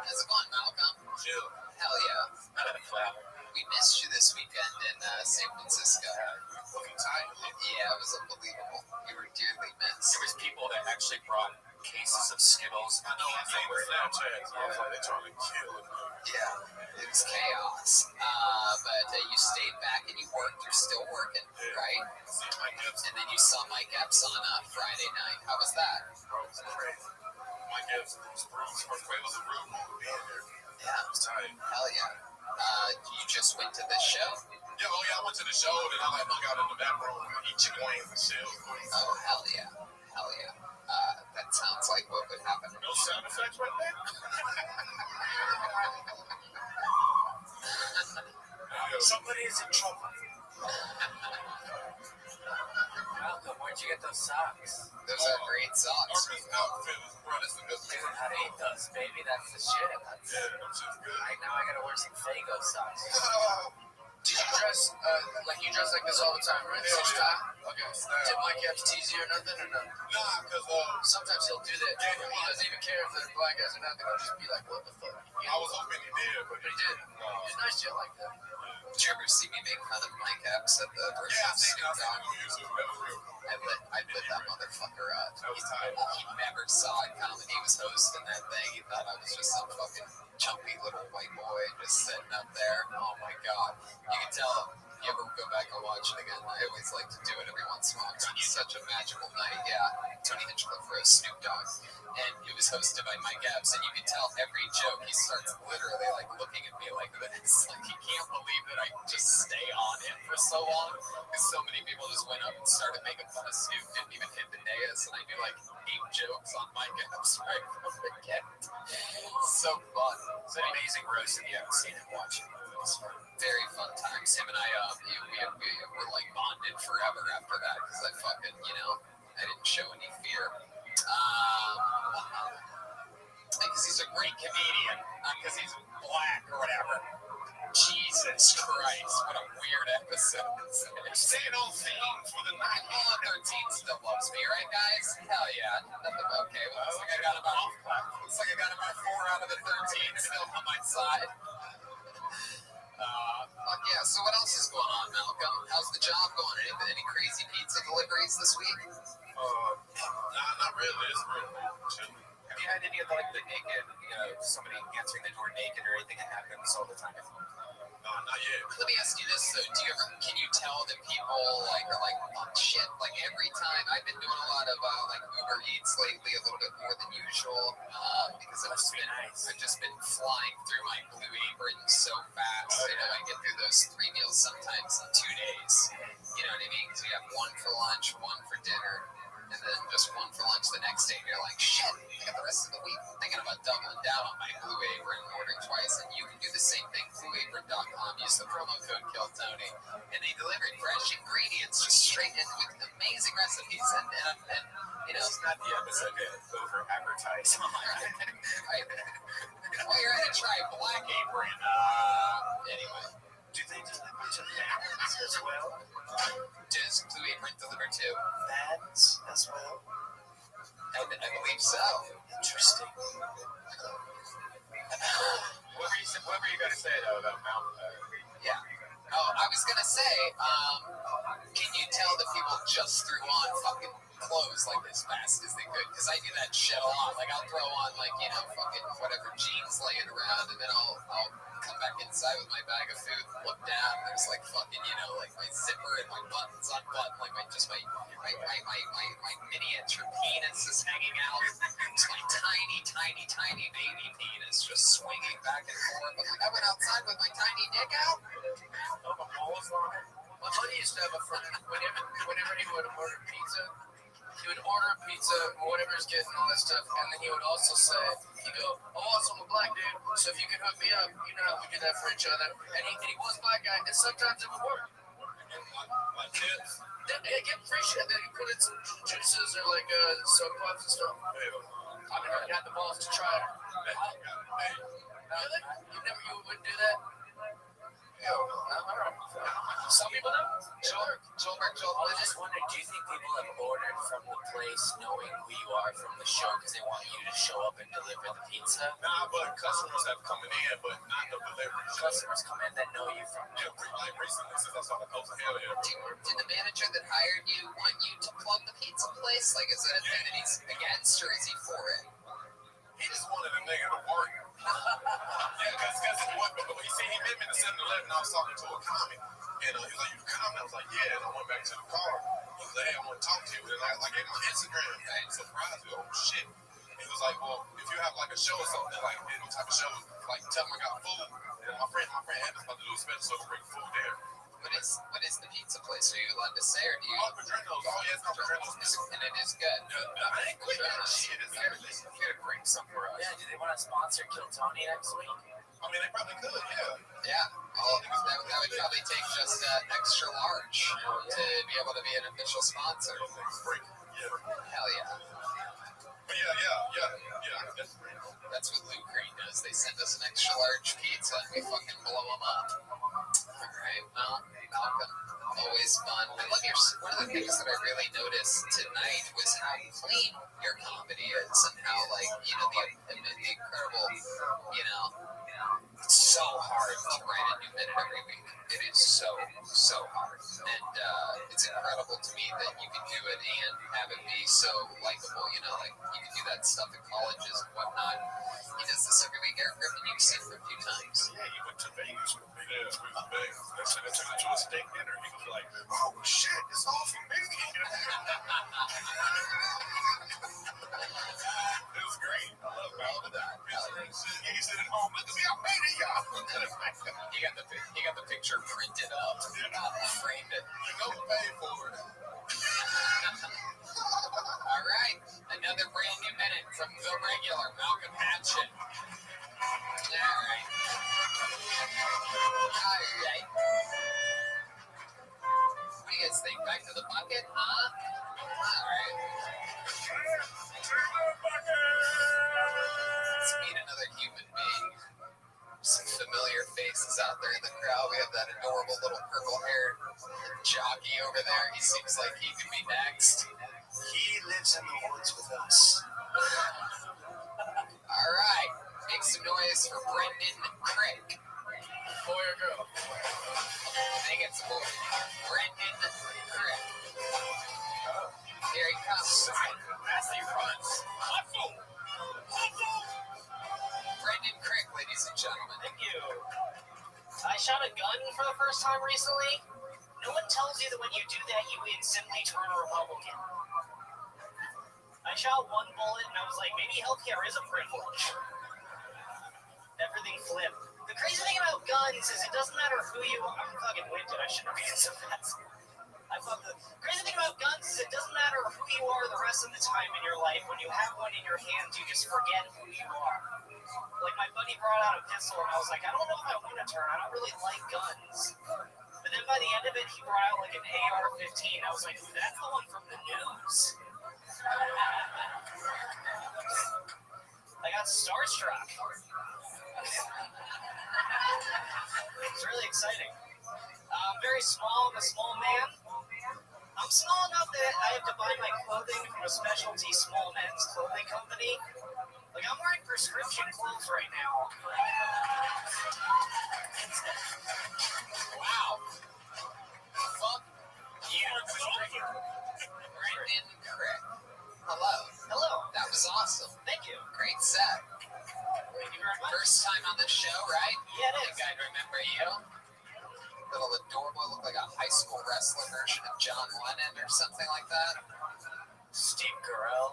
How's it going, Malcolm? Chill. Hell yeah. We missed you this weekend in San Francisco. Fucking tight. Yeah, it was unbelievable. You were dearly missed. There was people that actually brought cases of Skittles. I know, I seen the Snapchat. I was like, they're trying to kill it. Yeah, it was chaos. But you stayed back and you worked. You're still working, right? And then you saw Mike Epps on Friday night. How was that? Bro, it was crazy. Mike Epps was bruised. First way was a real move being there. Yeah. It was tight. Hell yeah. You just went to the show? Yeah, I went to the show and I hung out in the back room and eat chicken wings and shit. Oh, hell yeah. Hell yeah. That sounds like what would happen. No sound effects right there? Somebody is in trouble. Malcolm, where'd you get those socks? Those are great socks. I hate those, baby. That's the shit. Right now I gotta wear some Fago socks. Did you dress you dress like this all the time, right? Same style? Okay. Did Mike Epps tease you or nothing, or no? Nah, because sometimes he'll do that. He doesn't even care if they're black guys or not. They'll just be like, what the fuck? I was hoping he did, but he did. He's nice to you like that. Did you ever see me make fun of Mike Epps at the Yeah, I seen it. I saw it on YouTube. That was real cool. I put that motherfucker up. That was tight. He never saw it coming. He was hosting that thing. He thought I was just some fucking chumpy little white boy just sitting up there. Oh my god. You can tell. You ever go back and watch it again? I always like to do it every once in a while. It's such a magical night. Yeah. Tony Hinchcliffe roast Snoop Dogg. And it was hosted by Mike Epps, and you can tell every joke he starts literally like looking at me like this. Like he can't believe that I just stay on him for so long. Because so many people just went up and started making fun of Snoop, didn't even hit the dais, and I do like 8 jokes on Mike Epps right from the get. So fun. It's an amazing roast if you haven't seen it. Watch it. Very fun times. Him and I, we were like bonded forever after that because I fucking, I didn't show any fear. Because he's a great comedian, not because he's black or whatever. Jesus Christ, what a weird episode. Staying on theme for the night. All 13 still loves me, right, guys? Hell yeah. Okay, well, looks like I got about 4 out of the 13 still on my side. Fuck yeah. So what else is going on, Malcolm? How's the job going? Any crazy pizza deliveries this week? Nah, not really. It's real chill. Have you had any of the naked, somebody answering the door naked or anything that happens all the time? Not yet. Let me ask you this though: can you tell that people are on shit? Like every time, I've been doing a lot of Uber Eats lately, a little bit more than usual, because I've just been flying through my Blue Apron so fast. I get through those 3 meals sometimes in 2 days. You know what I mean? Because you have one for lunch, one for dinner, and then just one for lunch the next day. And you're like, shit, I got the rest of the week thinking about doubling down on my Blue Apron and ordering twice. And you can do the same thing. BlueApron.com. Use the promo code KillTony, and they deliver fresh ingredients just straight in with amazing recipes. And it's not the episode to over advertise. Well, you're gonna try Black Apron. Anyway, do they deliver to vans as well? Does Blue Apron deliver to vans as well? I believe so. Interesting. What were you going to say, though, about Mountain? Yeah. Oh, I was going to say, can you tell that people just threw on fucking clothes like as fast as they could, because I do that shit a lot. Like I'll throw on like, you know, fucking whatever jeans laying around, and then I'll come back inside with my bag of food, look down, there's like fucking, you know, like my zipper and my buttons unbuttoned, like my miniature penis is hanging out. It's my tiny baby penis just swinging back and forth. But like I went outside with my tiny dick out. My buddy used to have a friend, whenever he would order pizza, he would order pizza, whatever he's getting, all that stuff, and then he would also say, he'd go, oh, also I'm a black dude, so if you can hook me up, you know how we do that for each other. And he was a black guy, and sometimes it would work. And my tips, they give free shit. They put in some juices or like soda pops and stuff. I've never got the balls to try it. Really? You wouldn't do that? Hell no. Some people do. Sure. I just wondered, do you think people have ordered from the place knowing who you are from the show because they want you to show up and deliver the pizza? Nah, but customers have coming in, but not the delivery. Customers come in that know you from like recently since I started posting. Hell yeah. Did the manager that hired you want you to plug the pizza place? Like, is that a thing that he's against, or is he for it? He just wanted a nigga to work. Yeah, because he said he met me in the 7-Eleven. I was talking to a comic. And he was like, you comic? I was like, yeah. And I went back to the car. He was like, hey, I want to talk to you. And I gave him my Instagram. And he surprised me. Oh, shit. He was like, well, if you have like a show or something, like any type of show, like tell him I got food. And my friend Evan's about to do a special, so bring food there. What is the pizza place? Are you allowed to say, or do you? Oh, Padrino's. Oh, yes, Padrino's. And it is good. I ain't quit that shit. It's you gotta bring some for us. Yeah, do they want to sponsor Kill Tony next week? I mean, they probably could, yeah. Yeah. That would probably take just extra large to be able to be an official sponsor. Hell yeah. But yeah. That's what Luke Green does. They send us an extra large pizza and we fucking blow them up. All right. Well, welcome. Always fun. I love one of the things that I really noticed tonight was how clean your comedy is and how, like, you know, the incredible, you know, it's so hard to write a new minute every week. It is so hard. And it's incredible to me that you can do it and have it be so likable. You know, like, you can do that stuff in colleges and whatnot. He does this every week. Eric Griffin, you've seen him a few times. Yeah, he went to Vegas with me. Yeah, we went to Vegas. They took him to a steak dinner. He was like, oh, shit, it's all for me. It was great. I love that. He said at home, look at me, I made it, y'all. He got the picture printed up, framed it. You go pay for it. All right, another brand new minute from the regular Malcolm Hatchet. All right. What do you guys think? Back to the bucket, huh? All right. Let's meet another human being. Some familiar faces out there in the crowd. We have that adorable little purple-haired jockey over there. He seems like he could be next. He lives in the woods with us. All right. Make some noise for Brendan Crick. Boy or girl? I think it's a boy. Brendan Crick. Here he comes. As he runs. Hustle! Brendan Crick, ladies and gentlemen. Thank you. I shot a gun for the first time recently. No one tells you that when you do that, you instantly turn a Republican. I shot one bullet and I was like, maybe healthcare is a privilege. Everything flipped. The crazy thing about guns is it doesn't matter who you are. I'm fucking winded. I shouldn't be so fast. The crazy thing about guns is it doesn't matter who you are the rest of the time in your life. When you have one in your hand, you just forget who you are. Like, my buddy brought out a pistol, and I was like, I don't know if I want to turn. I don't really like guns. But then by the end of it, he brought out like an AR-15. I was like, ooh, that's the one from the news. I got starstruck. It's really exciting. I'm very small. I'm a small man. I'm small enough that I have to buy my clothing from a specialty small men's clothing company. Like, I'm wearing prescription clothes right now. Wow. Fuck you. Brendan Crick. you? Little adorable, look like a high school wrestler version of John Lennon or something like that. Steve Carell.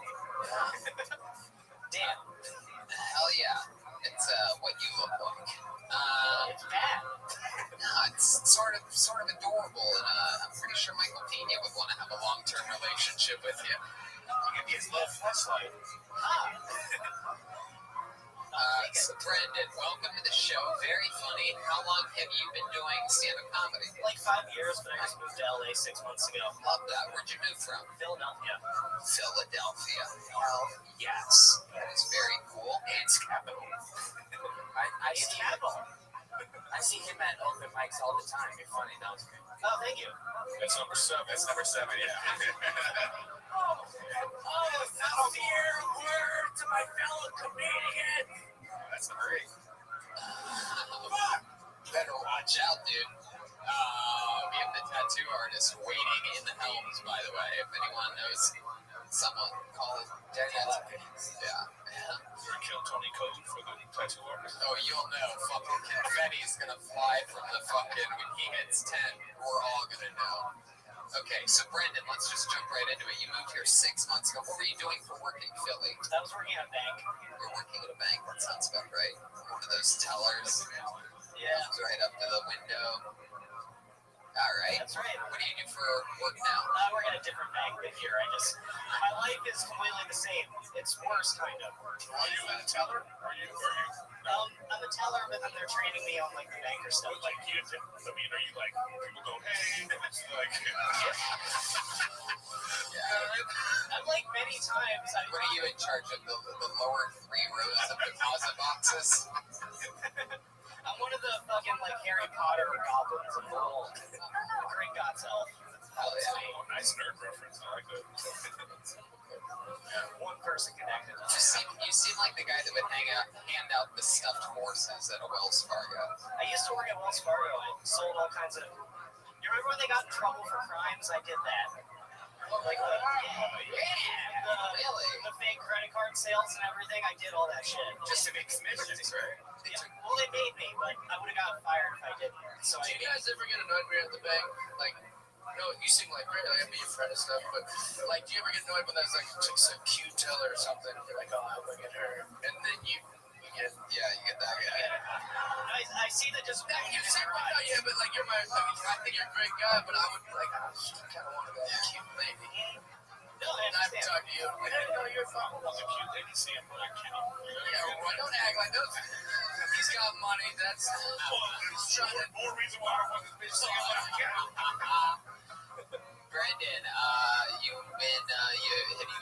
Damn. Hell yeah. It's what you look like. It's bad. No, it's sort of adorable, and I'm pretty sure Michael Pena would want to have a long-term relationship with you. You could be his little fleshlight. So Brandon, welcome to the show. Very funny. How long have you been doing stand-up comedy? Like 5 years, but I just moved to LA 6 months ago. Love that. Where'd you move from? Philadelphia. Philadelphia. Hell yes. That is very cool. It's capital. It's capital. I see him at open mics all the time. You're funny, don't you? Oh, thank you. That's number 7. That's number 7, yeah. Sincere word to my fellow comedian. That's number 8. Better watch out, dude. We have the tattoo artist waiting in the helms, by the way. If anyone knows someone, call it Dead. Yeah. You're gonna kill Tony Code for the tattoo artist? Oh, you'll know. Fucking confetti's gonna fly from the fucking when he hits 10. We're all gonna know. Okay, so Brandon, let's just jump right into it. You moved here 6 months ago. What were you doing for work in Philly? I was working at a bank. You're working at a bank? That sounds about right. One of those tellers. Yeah. Right up to the window. All right. That's right. What do you do for work now? I work at a different bank than here. My life is completely the same. It's worse, kind of. Are you a teller? Are you? I'm a teller, but then they're training me on like the banker stuff. Like you, I mean, are you like people go, hey, it's like. I'm like many times. What are you in charge of? The lower 3 rows of deposit boxes? I'm one of the fucking like Harry Potter goblins of the whole Gringotts elf. Hell yeah. Oh, nice nerd reference. I like that. One person connected. You seem like the guy that would hand out the stuffed horses at a Wells Fargo. I used to work at Wells Fargo. I sold all kinds of. You remember when they got in trouble for crimes? I did that. Like the fake credit card sales and everything. I did all that shit. Just to make commissions, right? Yeah. Well, they paid me, but I would have gotten fired if I didn't. So do you guys ever get annoyed when you're at the bank? Like, no, you seem like great. I can be your friend and stuff, but like, do you ever get annoyed when there's like a cute teller or something? You're like, oh, look at her, and then you get that guy. I see the disappointment. You seem like, oh yeah, but like you're I think you're a great guy, but I would like, I kind of want that cute lady. No, and I'm talking to you. No, you're fine. Well, the cute lady, see him like, yeah, well, don't act like those. He's got money. That's more reason why I want this bitch saying Brandon, have you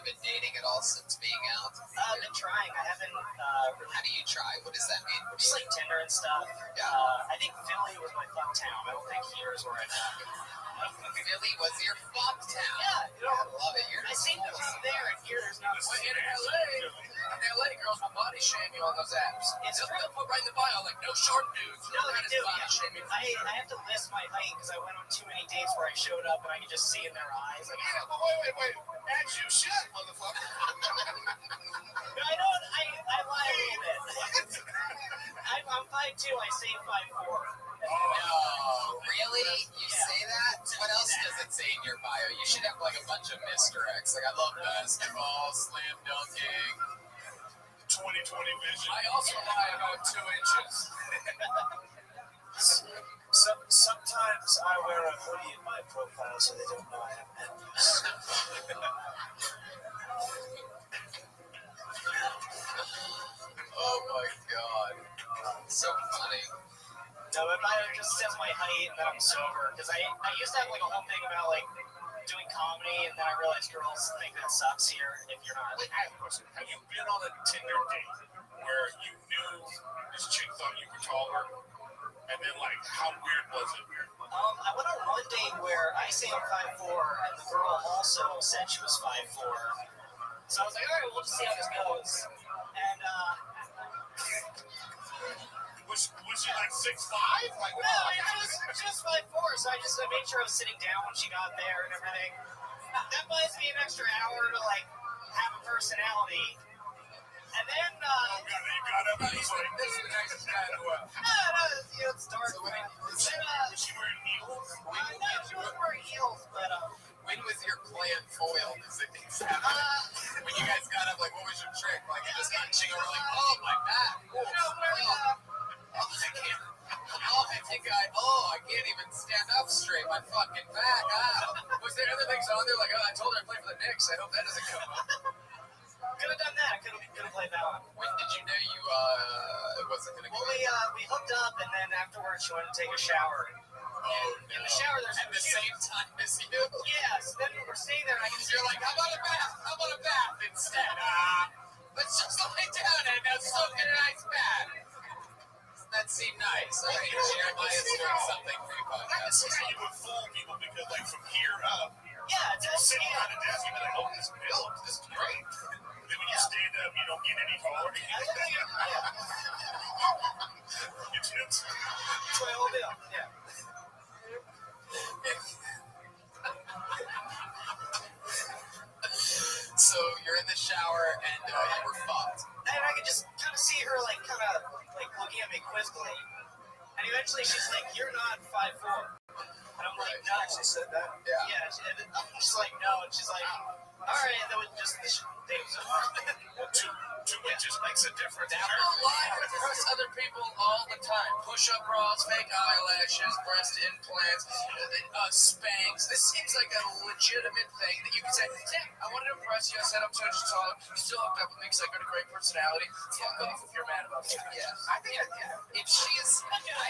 been dating at all since being out? I've been trying. I haven't really. How do you try? What does that mean? Just like Tinder and stuff. Yeah. I think Philly was my fuck town. I don't think here is where I found it. Philly was your fuck town. Yeah. I love it. I seem to be there, and here there's not. Well, in LA, girls will body shame you on those apps. They'll put right in the bio like no short dudes. No, they do. Yeah. I have to list my height because I went on too many dates where I showed up and I could just see in their eyes. Like, yeah, but wait. As you should, motherfucker. No, I don't. I lie a little bit. I'm 5'2". I say 5'4". No, really? You say that? What else does it say in your bio? You should have like a bunch of misdirects. Like I love basketball, slam dunking. 20/20 vision. I also lie about 2 inches. Sometimes I wear a hoodie in my profile so they don't know I have members. Oh my god. So funny. No, my bio just says my height and that I'm sober. Because I used to have like a whole thing about like doing comedy, and then I realized girls think that sucks here if you're not. Wait, I have a question. Have you been on a Tinder date where you knew this chick thought you were taller? And then, like, how weird was it? I went on one date where I say I'm 5'4", and the girl also said she was 5'4". So I was like, all right, we'll just see how this goes. And, Was she like 6'5"? Like, no, she was 5'4", so I made sure I was sitting down when she got there and everything. That buys me an extra hour to, like, have a personality. And then, you got up and was like, this is the nicest guy in the world. It's dark. So was she wearing heels? No, she wasn't wearing heels, but, When was your plan foiled? Is it when you guys got up, like, what was your trick? Like, you just hunching over, like, oh, my back. Cool. I can't even stand up straight. My fucking back. Was there other things on there? Like, I told her I play for the Knicks. I hope that doesn't come up. could have done that. Could have played that one. When did you know it wasn't going to go? Well, we hooked up, and then afterwards she wanted to take a shower. In the shower, there's at the same time as you. Yeah, so then we're staying there, and you're like, how about a bath? How about a bath instead? Let's just lie down and soak in a nice bath. That seemed nice. All right, Jeremiah's doing something for you podcast. You would fool people because, like, from here up, yeah, just sitting behind a desk, you'd be like, oh, this build, this is great. And then when you stand up, you don't get any taller. You tips. That's my whole deal. Yeah. So you're in the shower and you were fucked. And I could just kind of see her like kind of like looking at me quizzically. And eventually she's like, "You're not 5'4". And I'm like, "No." She said that? Yeah. She's like, "No." And she's like, "All right." And then we just day was over. Well, 2 inches makes a difference. I don't lie across other people all the time. Push-up bras, fake eyelashes, breast implants, Spanx. This seems like a legitimate thing that you can say, I wanted to impress you. I said I'm 2 inches tall. You still hooked up with me because I got a great personality. Fuck off if you're mad about it. Yeah. I think if she's... I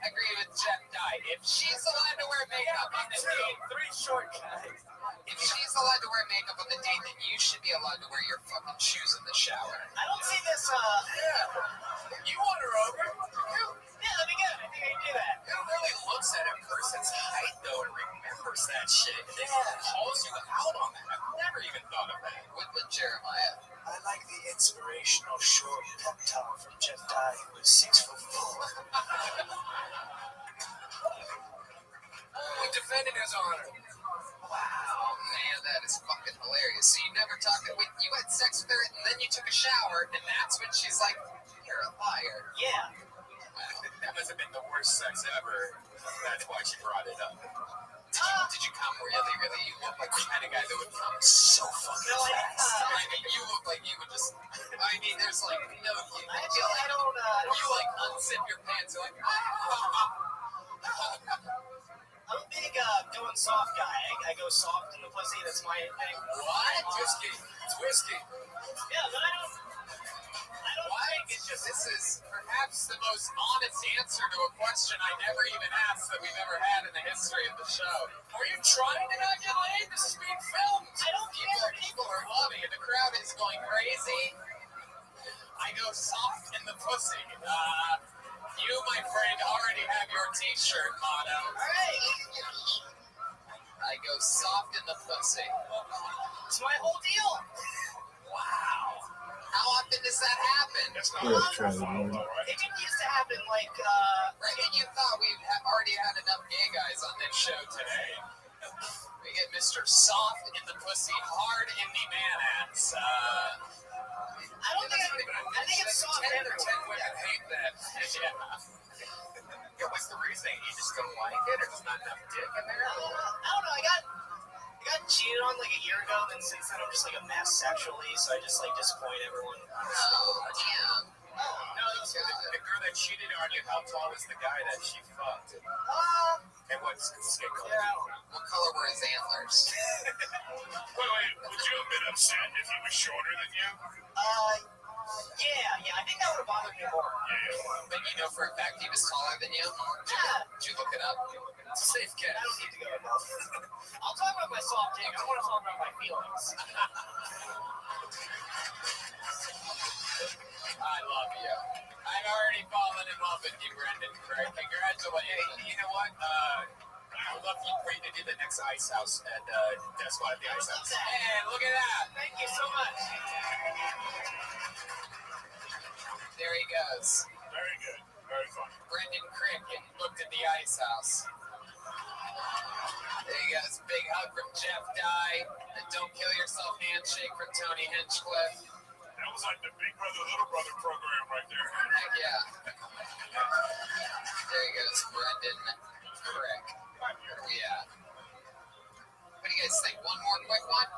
agree with Jeff Dye. If she's allowed to wear makeup on the date... 3 short guys. If she's allowed to wear makeup on the date, then you should be allowed to wear your fucking shoes in the shower. I don't see this, You want her over? Yeah, that'd be good. I think I can do that. Who really looks at a person's height, though, and remembers that shit? It calls you out on that. I've never even thought of that. With Jeremiah. I like the inspirational short pep talk from Jeff Dye, who is 6'4". Who defended his honor? Wow, man, that is fucking hilarious. So you never talked, you had sex with her, and then you took a shower, and that's when she's like, you're a liar. Yeah. That must have been the worst sex ever. That's why she brought it up. Did you come really? You look like the kind of guy that would come so fucking fast. I mean, you look like you would just, there's like, no, you like unzip your pants, you're like, I'm a big going soft guy. I go soft in the pussy. That's my thing. What? Whiskey. It's whiskey. Yeah, but I don't. Why? It's just, this is perhaps the most honest answer to a question I never even asked that we've ever had in the history of the show. Are you trying to not get laid? This is being filmed. I don't care. People are loving it. The crowd is going crazy. I go soft in the pussy. You, my friend, already have your t-shirt motto. All right. I go soft in the pussy. It's my whole deal. Wow. How often does that happen? It didn't used to happen like, right, and you thought we already had enough gay guys on this show today. We get Mr. Soft in the pussy, hard in the man-ass. I think it's soft 10 or 10 women hate that. Yeah, what's the reason? You just don't like it, or there's not enough dick in there? I don't know. I got cheated on like a year ago, and since then I'm just like a mess sexually, so I just like disappoint everyone. Oh, damn. No, it was the girl that cheated on you, how tall was the guy that she fucked? And what's skin color? What color were his antlers? Wait, would you have been upset if he was shorter than you? Yeah, I think that would have bothered me more. Yeah. But you know for a fact he was taller than you? Yeah. Did you look it up? It's a safe guess. I don't need to go enough. I'll talk about my soft dick. I don't want to talk about my feelings. I love you. I've already fallen in love with you, Brendan Craig. Congratulations. Hey, you know what? I'd love for you to do the next Ice House at Death Squad at the Ice House. Hey, look at that. Thank you so much. There he goes. Very good. Very fun. Brendan Crick looked at the Ice House. There you go. It's a big hug from Jeff Dye. The Don't Kill Yourself handshake from Tony Hinchcliffe. That was like the Big Brother, Little Brother program right there. Heck yeah. There he goes, Brendan Crick. Where are we at? What do you guys think? One more quick one?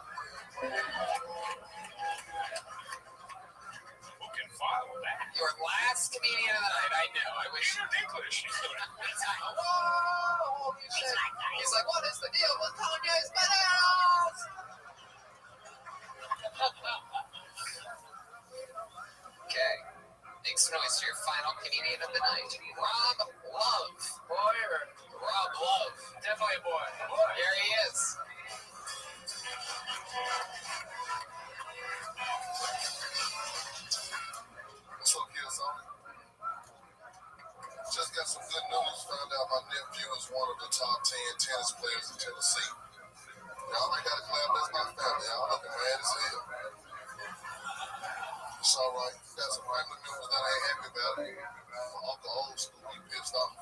Who can follow that? Your last comedian of the night. I know. I wish. Peter Dinklage. Whoa! He's like, what is the deal with Kanye's bananas? Okay. Make some noise for your final comedian of the night. Rob Love. Boy or Rob Love. definitely a boy. Here he is. What's up, kids? Just got some good news. Found out my nephew is one of the top 10 tennis players in Tennessee. Y'all ain't got to clap. That's my family. Y'all looking mad as hell. It's all right. Got some family members that ain't happy about it. My uncle old school, he pissed off.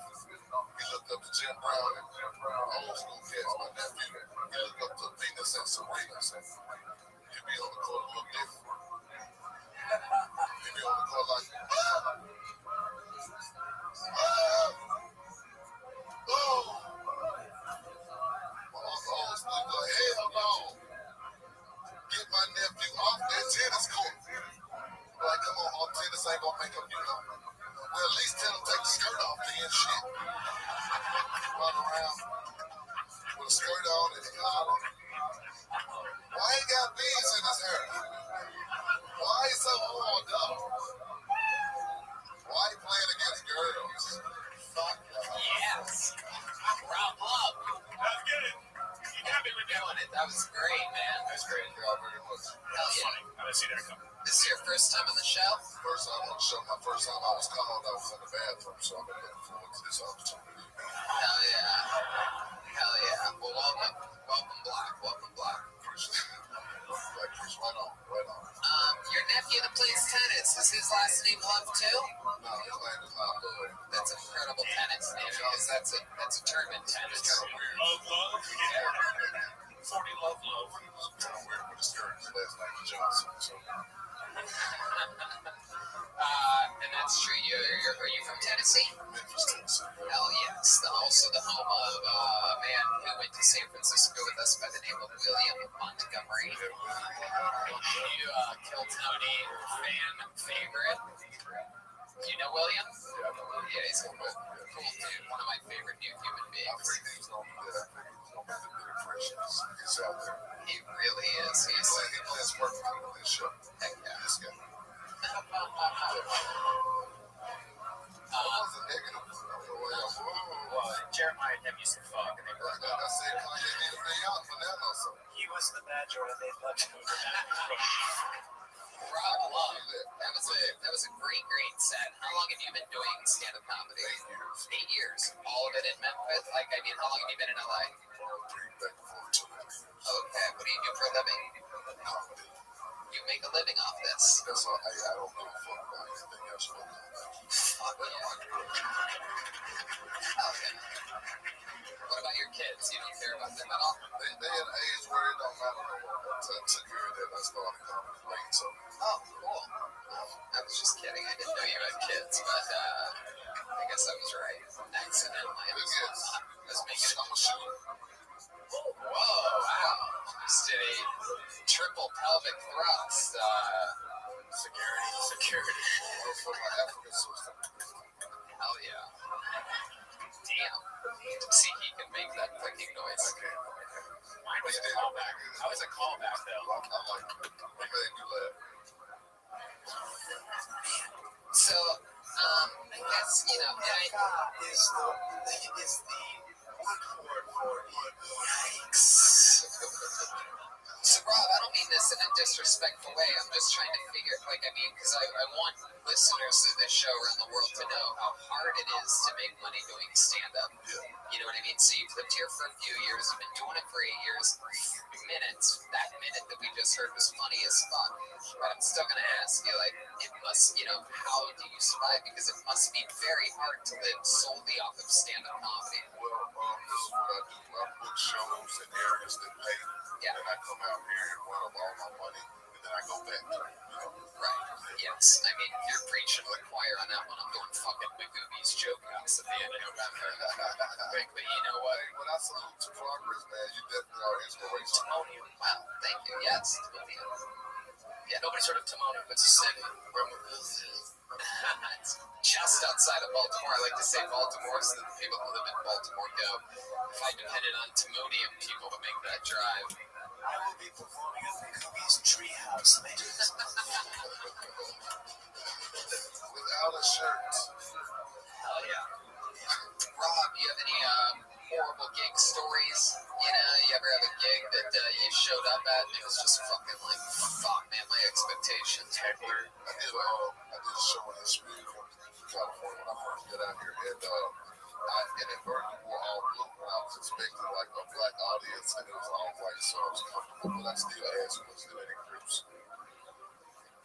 He looked up to Jim Brown and old school cats. My nephew, he looked up to Venus and Serena. So he be on the court a little different. He be on the court like, hell no. Get my nephew off that tennis court. Like, come on, all tennis ain't gonna make him, well, at least tell him to take the skirt off then, shit. Run around with a skirt on and a collar. Why he got beads in his hair? Why he so horned up? Why he playing against girls? Fuck y'all. Yes. Rob Love. Let's get it. You got me doing it. That was great, man. That's great, y'all very much. Hell yeah. I didn't see that coming. This is your first time on the show? First time on the show. My first time I was called, I was in the bathroom, so I'm looking forward to this opportunity. Hell yeah. Hell yeah. Well, welcome. Welcome, Black. Welcome, Black. Appreciate it. Like, right on, right on. Your nephew that plays tennis, is his last name Love too? No, his name is not Love. That's an incredible tennis name because that's a term in tennis. It's kind of weird. Love. 40 love. It's kind of weird with his skirt. His last name is Johnson, so. And that's true. Are you from Tennessee? Memphis, Tennessee. Hell yes. Also the home of a man who went to San Francisco with us by the name of William Montgomery. You Kill Tony fan favorite. You know William? Yeah, I know William. Yeah, he's a cool dude. One of my favorite new human beings. I think he's going to be that. I think he's going to be the big impression. He's out there. He really is. He plays perfectly with this show. Heck yeah. This guy. Jeremiah and him used to fuck, and they broke up. I said Kanye needed to be out for that also. He was the badger, and they left him for that. Rob Love. That was a great set. How long have you been doing stand-up comedy? 8 years. All of it in Memphis? Like, I mean, how long have you been in LA? 3 back before 2 years. Okay, what do you do for a living? Comedy. You make a living off this. That's all. I don't give a fuck about anything else. Fuck yeah. Okay. What about your kids? You don't care about them at all? They at an age where it don't matter no more. I took care of that. I started comedy late, so. Oh, cool. I was just kidding. I didn't know you had kids, but I guess I was right. Accidentally. I was making it. I'm a shooter. Whoa, wow. Just did a triple pelvic thrust. Security. For my African sister. Hell yeah. Damn. See, he can make that clicking noise. Mine was a callback. I was a callback, though. I like it. It made me laugh. So, I guess, you know, is the one word for yikes. So, Rob, I don't mean this in a disrespectful way. I'm just trying to figure, like, I mean, because I want listeners of this show around the world to know how hard it is to make money doing stand-up. Yeah. You know what I mean? So you've lived here for a few years. You've been doing it for 8 years. That minute that we just heard was funny as fuck. But I'm still going to ask you, like, it must, you know, how do you survive? Because it must be very hard to live solely off of stand-up comedy. Well, This is what I do. I book shows in areas that pay, and then I come out here and run up all my money, and then I go back. Right. Yes. I mean, you're preaching to the choir on that one. I'm doing fucking Magoobies joke house at the end of November. But you know what? When I salute to progress, man, you definitely are inspiration. Timonium. Wow. Thank you. Yes. Timonium. Yeah. Nobody's heard of Timonium. It's a city. It's just outside of Baltimore. I like to say Baltimore so that the people who live in Baltimore go. If I depended on Timonium people to make that drive, I will be performing at Magoobies Treehouse, ladies. Without a shirt. Hell yeah. Rob, you have any horrible gig stories? You know, you ever have a gig that you showed up at and it was just fucking like, fuck, man, my expectations. Heckler. I did a show in California when I first got out here, and I inadvertently wore all blue when I was expecting like a black audience, and it was all white, so I was comfortable, but I still asked was there any groups.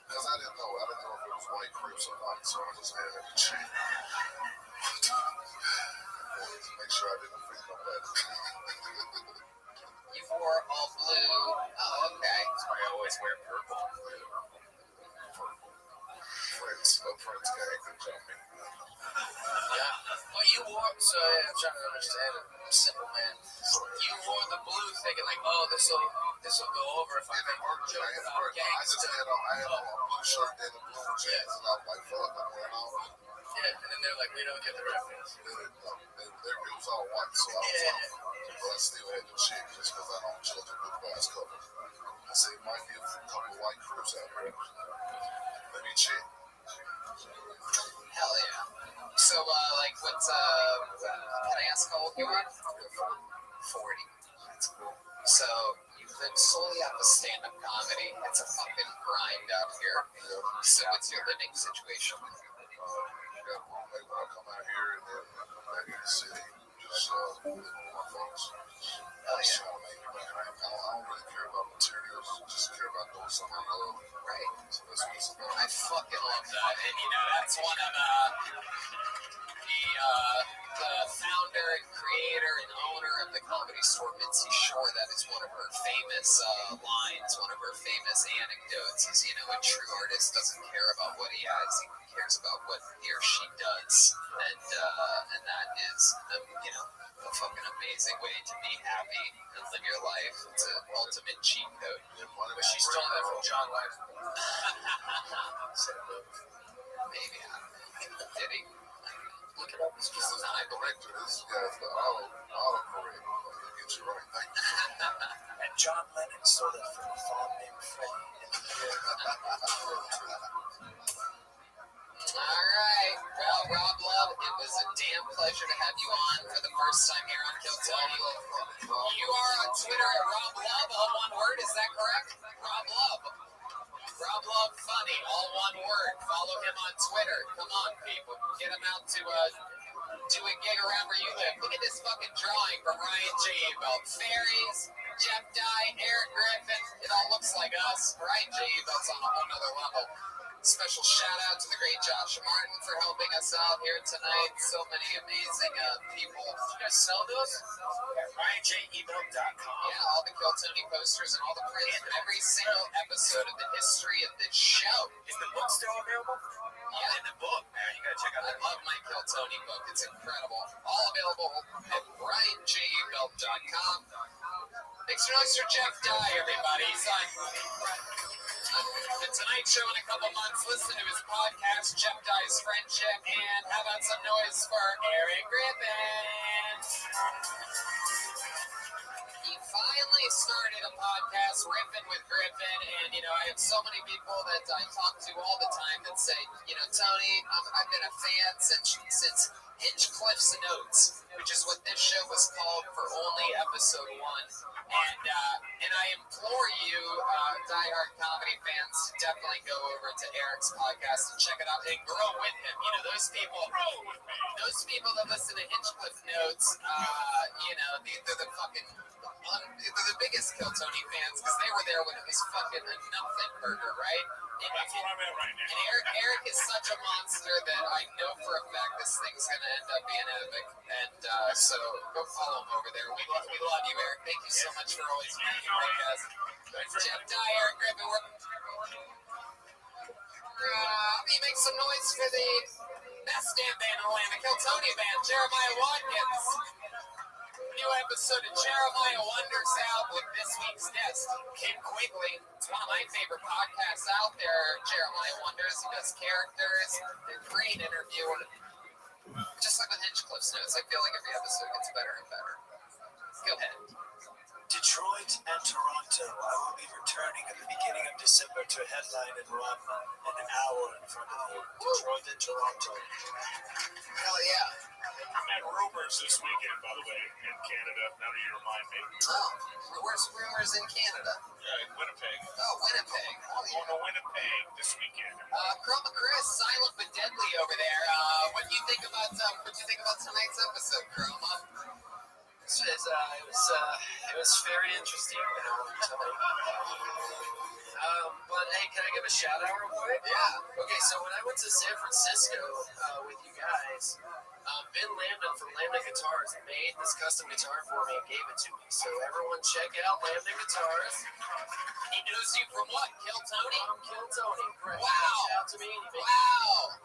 Because I didn't know if it was white groups or not, so I just had to check. Make sure I didn't offend nobody. You wore all blue. Oh, okay. That's why I always wear purple. Friends gang could jump in. Yeah. Well, you wore, so I'm trying to understand it. Simple, man. You wore the blue thinking like, oh, this will go over if I make a joke about gang I just had on a blue shirt and a blue jeans, and I was like, fuck, I'm wearing all blue. Yeah, and then they're like, we don't get the reference. It was all white, so I was off. But I still had to check just because I don't judge a book by its cover. I said, it might be a couple white crips out here. Let me check. Hell yeah. So, like, what's, can I ask how old you are? 40. That's cool. So, you live solely off of stand-up comedy. It's a fucking grind out here. So, what's your living situation? I got a roommate when I come out here, and then back in the city, just living with my folks. Just trying to make it, man. I don't really care about materials, just care about doing something I love. Right. So that's what it's about. I fucking love that. And, you know, that's one of the founder and creator and owner of the Comedy Store, Mitzi Shore. That is one of her famous lines, one of her famous anecdotes is, you know, a true artist doesn't care about what he has, he cares about what he or she does. And that is, you know, a fucking amazing way to be happy and live your life. It's an ultimate cheat code. But she stole that from John Lennon. Maybe, I don't know. Did he? Look it up. It's just This is the director. This guy's the autocorrect. He'll get you right. Thank you. And John Lennon stole it from a fawn named Freddie in the year. All right. Well, Rob Love, it was a damn pleasure to have you on for the first time here on Kill Tony. You are on Twitter at Rob Love, all one word. Is that correct? Rob Love. Rob Love Funny, all one word. Follow him on Twitter. Come on, people. Get him out to do a gig around where you live. Look at this fucking drawing from Ryan J. about fairies, Jeff Dye, Eric Griffin. It all looks like us. Ryan J. Belt's on a whole nother level. Special shout out to the great Josh Martin for helping us out here tonight. So many amazing people. You guys sell those? RyanJEbelt.com. Yeah, all the Kill Tony posters and all the prints from every single episode of the history of this show. Is the book still available? Yeah, in the book, man. You gotta check out I love my Kill Tony book. It's incredible. All available at RyanJEbelt.com. Extra noise for Jeff Dye, everybody. He's on The Tonight Show in a couple months. Listen to his podcast, Jeff Dye's Friendship. And how about some noise for Eric Griffin? He finally started a podcast, Riffin' with Griffin, and, you know, I have so many people that I talk to all the time that say, you know, Tony, I've been a fan since Hinchcliffe's Notes, which is what this show was called for only episode 1. And I implore you diehard comedy fans, definitely go over to Eric's podcast and check it out and grow with him. You know, those people that listen to Hinchcliffe Notes, they're the fucking, they're the biggest Kill Tony fans because they were there when it was fucking a nothing burger, right? That's what I'm at right now. And Eric is such a monster that I know for a fact this thing's going to end up being epic. And so go follow him over there. We love you, Eric. Thank you so much for always being on the podcast. Jeff Dye, Eric Griffin. Let me make some noise for the best damn band in the land, the Kill Tony Band, Jeremiah Watkins. New episode of Jeremiah Wonders out with this week's guest, Kim Quigley. It's one of my favorite podcasts out there, Jeremiah Wonders. He does characters, a great interview. Just like with Hinchcliffe's Notes, I feel like every episode gets better and better. Go ahead. Detroit and Toronto. I will be returning at the beginning of December to headline and run in an hour in front of you. Detroit and Toronto. Hell yeah. I'm at Rumors this weekend, by the way, in Canada, now that you remind me. Oh, where's Rumors in Canada? Winnipeg. Oh, Winnipeg. Oh, yeah. Going to Winnipeg this weekend. Chroma Chris, Silent but Deadly over there. What do you think about tonight's episode, Chroma? It was very interesting. But hey, can I give a shout out real quick? Yeah. Okay, so when I went to San Francisco with you guys, Ben Lambda from Lambda Guitars made this custom guitar for me and gave it to me. So everyone check out Lambda Guitars. He knows you from what? Kill Tony? From Kill Tony. Correct. Wow. Reach out to me. Wow.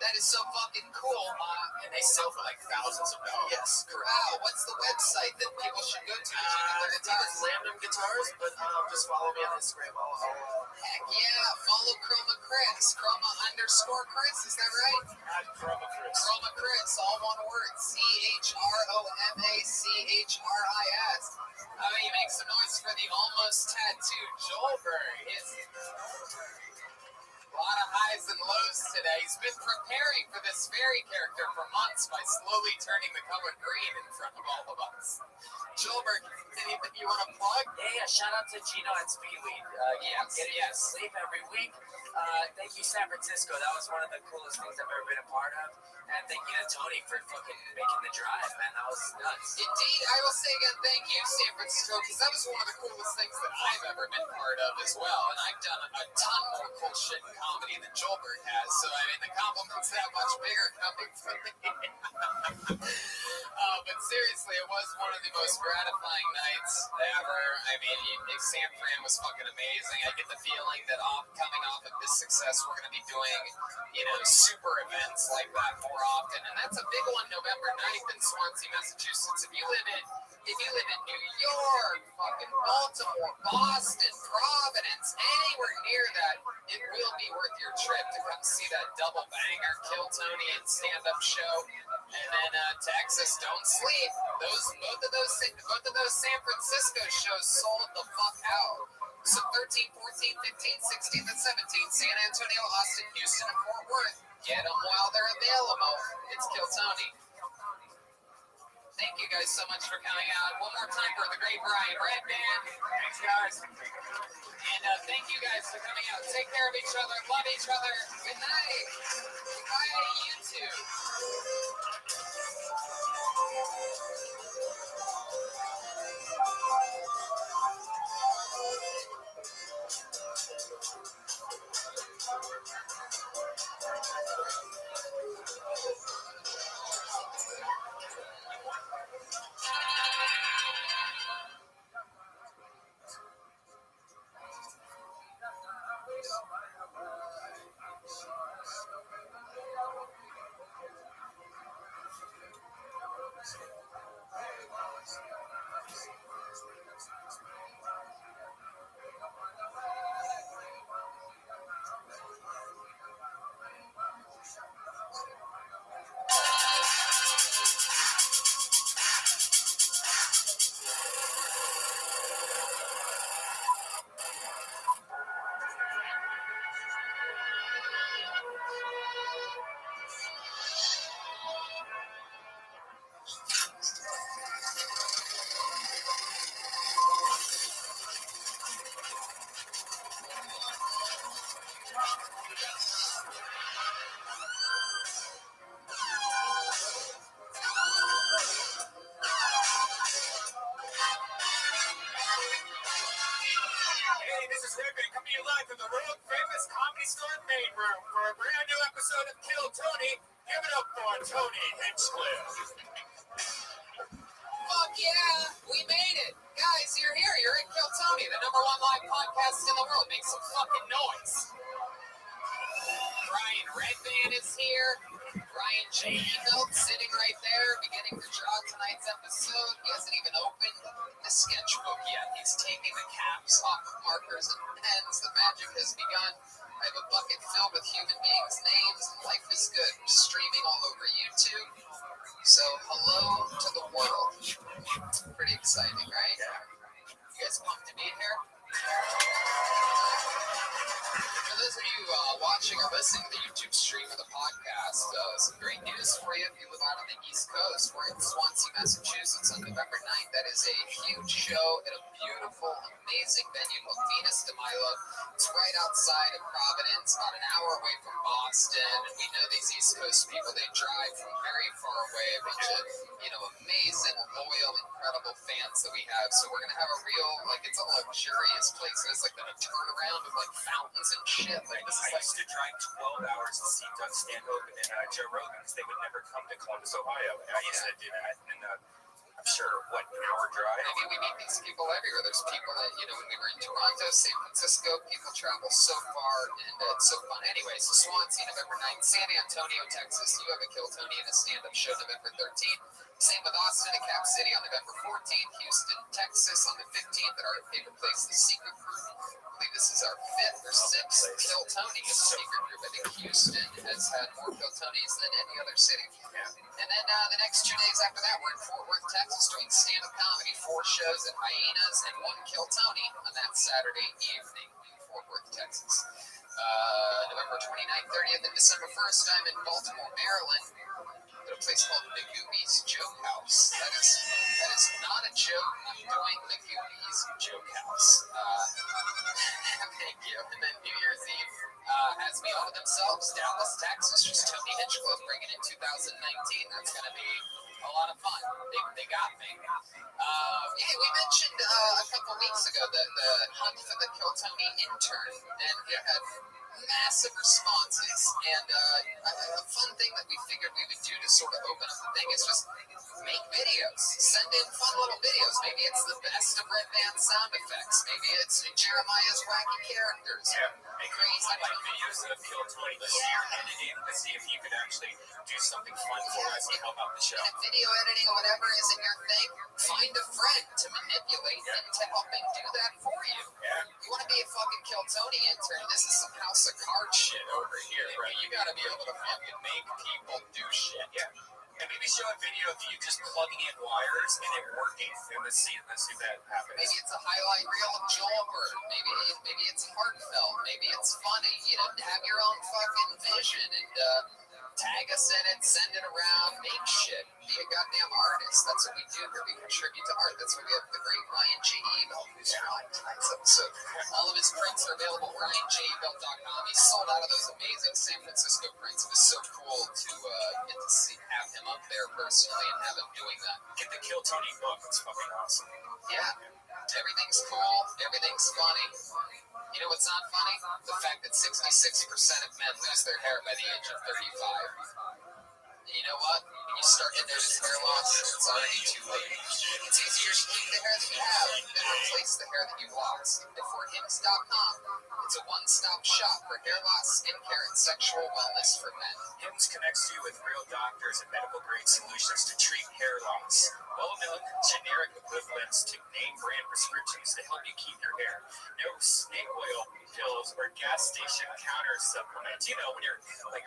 That is so fucking cool. And they sell for like thousands of dollars. Yes, correct. Wow, what's the website that people should go to check out their guitars? Lambda Guitars, but just follow me on Instagram. Heck yeah, follow Chroma Chris. Chroma_Chris, is that right? Chroma Chris. Chroma Chris, all one word. CHROMACHRIS. He makes some noise for the almost tattooed Joelberg. A lot of highs and lows today. He's been preparing for this very character for months by slowly turning the color green in front of all of us. Joelberg, anything you want to plug? Yeah, shout out to Gino at Speedweed. Getting sleep every week. Thank you, San Francisco. That was one of the coolest things I've ever been a part of. And thank you to Tony for fucking making the drive, man. That was nuts. Indeed, I will say again, thank you, San Francisco, because that was one of the coolest things that I've ever been part of as well. And I've done a ton more cool shit in comedy than Joelberg has. So, I mean, the compliment's that much bigger coming from me. But seriously, it was one of the most gratifying nights ever. I mean, San Fran was fucking amazing. I get the feeling that coming off of this success, we're going to be doing, super events like that more often. And that's a big one, November 9th in Swansea, Massachusetts. If you live in New York, fucking Baltimore, Boston, Providence, anywhere near that, it will be worth your trip to come see that double banger, Kill Tony and stand-up show. And then Texas, don't sleep. Both of those San Francisco shows sold the fuck out. So 13, 14, 15, 16, and 17, San Antonio, Austin, Houston, and Fort Worth. Get them while they're available. It's Kill Tony. Thank you guys so much for coming out. One more time for the great Brian Red Band. Thanks, guys. And thank you guys for coming out. Take care of each other. Love each other. Good night. Goodbye, YouTube. Hey, this is Rabbi coming to you live from the world famous Comedy Store main room for a brand new episode of Kill Tony. Give it up for Tony Hinchcliffe. Fuck yeah, we made it. Guys, you're here. You're at Kill Tony, the #1 live podcast in the world. Make some fucking noise. Brian Redband is here. Brian J. Eagles sitting right there, beginning to draw tonight's episode. He hasn't even opened the sketchbook yet. He's taking the caps off of markers and pens. The magic has begun. I have a bucket filled with human beings' names. Life is good. We're streaming all over YouTube. So, hello to the world. Pretty exciting, right? You guys pumped to be here? For those of you watching or listening to the YouTube stream of the podcast, some great news for you. If you live out on the East Coast, we're in Swansea, Massachusetts on November 9th. That is a huge show at a beautiful, amazing venue called Venus de Milo. It's right outside of Providence, about an hour away from Boston. And we know these East Coast people, they drive from very far away. A bunch of, amazing, loyal, incredible fans that we have. So we're going to have a real, it's a luxurious place. There's a turnaround with fountains and shit. I used to drive 12 hours to see Doug Stanhope and Joe Rogan because they would never come to Columbus, Ohio. And I used to do that. And I'm sure, an hour drive? I mean, we meet these people everywhere. There's people that, when we were in Toronto, San Francisco, people travel so far, and it's so fun. Anyway, so Swansea, November 9th. San Antonio, Texas, you have a Kill Tony and a stand-up show November 13th. Same with Austin and Cap City on November 14th. Houston, Texas on the 15th at our favorite place, The Secret Group. I believe this is our 5th or 6th Kill Tony in The Secret Group. I think Houston has had more Kill Tonys than any other city. And then the next 2 days after that, we're in Fort Worth, Texas, doing stand-up comedy. 4 shows at Hyenas and 1 Kill Tony on that Saturday evening in Fort Worth, Texas. November 29th, 30th, and December 1st, I'm in Baltimore, Maryland, at a place called Magooby's Joke House. That is not a joke. I'm doing Magooby's Joke House. Thank you. And then New Year's Eve has me all to themselves. Dallas, Texas. Just Tony Hinchcliffe bringing in 2019. That's going to be a lot of fun. They got me. We mentioned a couple weeks ago the hunt for the Kill Tony intern, and we had massive responses. And a fun thing that we figured we would do to sort of open up the thing is just make videos. Send in fun little videos. Maybe it's the best of Red Band sound effects. Maybe it's Jeremiah's wacky characters. And crazy videos of Kill Tony this year, editing to see if you could actually do something fun for us to help out the show. And if video editing or whatever isn't your thing, find a friend to manipulate into helping do that for you. You want to be a fucking Kill Tony intern? This is some House of Cards shit over here, right? You got to be able to fucking make people do shit. And maybe show a video of you just plugging in wires and it working. And let's see if that happens. Maybe it's a highlight reel of Joel Bird. Maybe it's heartfelt. Maybe it's funny. Have your own fucking vision and tag us in it, send it around, make shit. Be a goddamn artist. That's what we do here. We contribute to art. That's why we have the great Ryan J. Ebel, who's on tonight's episode. All of his prints are available at RyanJebel.com. He sold out of those amazing San Francisco prints. It was so cool to get to have him up there personally and have him doing that. Get the Kill Tony book. It's fucking awesome. Yeah. Everything's cool. Everything's funny. You know what's not funny? The fact that 66% of men lose their hair by the age of 35. And you know what? When you start to notice hair loss, it's already too late. It's easier to keep the hair that you have than replace the hair that you've lost. And for Hims.com, it's a one-stop shop for hair loss, skincare, and sexual wellness for men. Hims connects you with real doctors and medical-grade solutions to treat hair loss. Well-known generic equivalents to name-brand prescriptions to help you keep your hair. No snake oil pills or gas station counter supplements. When you're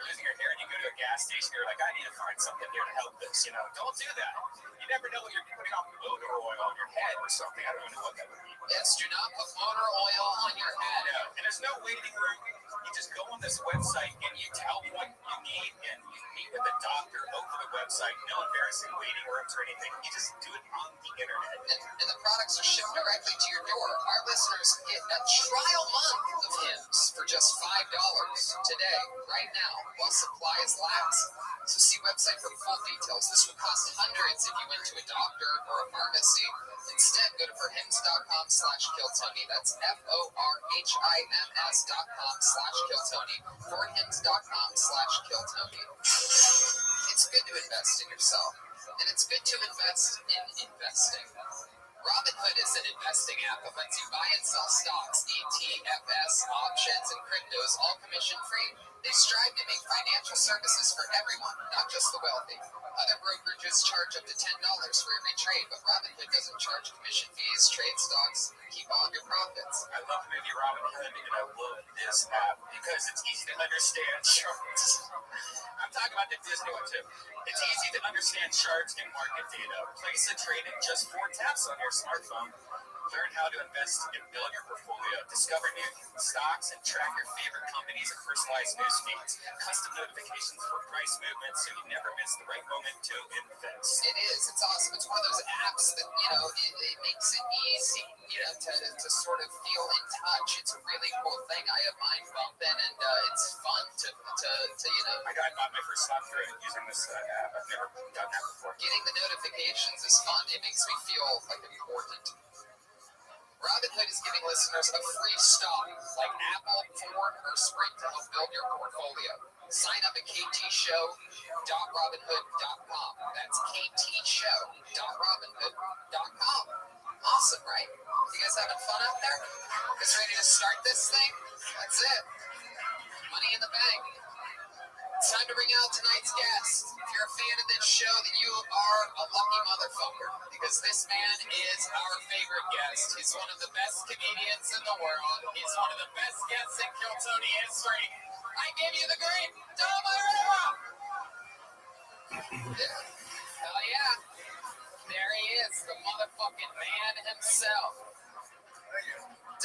losing your hair and you go to a gas station, you're like, I need to find something here to help this. Don't do that. You never know what you're putting on motor oil on your head or something. I don't know what that would be. Yes, do not put motor oil on your head. No, and there's no waiting room. You just go on this website and you tell what you need and you meet with the doctor over the website. No embarrassing waiting rooms or anything. You just do it on the internet. And the products are shipped directly to your door. Our listeners get a trial month of Hims for just $5 today, right now, while supplies last. So see website for full details. This would cost hundreds if you went to a doctor or a pharmacy. Instead, go to forhims.com/killtony. That's forhims.com/killtony. forhims.com/killtony. It's good to invest in yourself, and it's good to invest in investing. Robinhood is an investing app that lets you buy and sell stocks, ETFs, options, and cryptos, all commission-free. They strive to make financial services for everyone, not just the wealthy. Other brokerages charge up to $10 for every trade, but Robinhood doesn't charge commission fees, trade stocks, keep all of your profits. I love the movie Robin Hood, and I love this app because it's easy to understand charts. I'm talking about the Disney one too. It's easy to understand charts and market data. Place a trade in just 4 taps on your smartphone. Learn how to invest and build your portfolio. Discover new stocks and track your favorite companies and personalized news feeds. Custom notifications for price movements so you never miss the right moment to invest. It is. It's awesome. It's one of those apps that, it makes it easy, to sort of feel in touch. It's a really cool thing. I have mine bumping, and it's fun to I bought my first stock through using this app. I've never done that before. Getting the notifications is fun. It makes me feel like important. Robinhood is giving listeners a free stock like Apple, Ford, or Sprint to help build your portfolio. Sign up at ktshow.robinhood.com. That's ktshow.robinhood.com. Awesome, right? You guys having fun out there? You guys ready to start this thing? That's it. Money in the bank. It's time to bring out tonight's guest. If you're a fan of this show, then you are a lucky motherfucker, because this man is our favorite guest. He's one of the best comedians in the world. He's one of the best guests in Kiltony history. I give you the great Dom Irera. Hell yeah. There he is, the motherfucking man himself.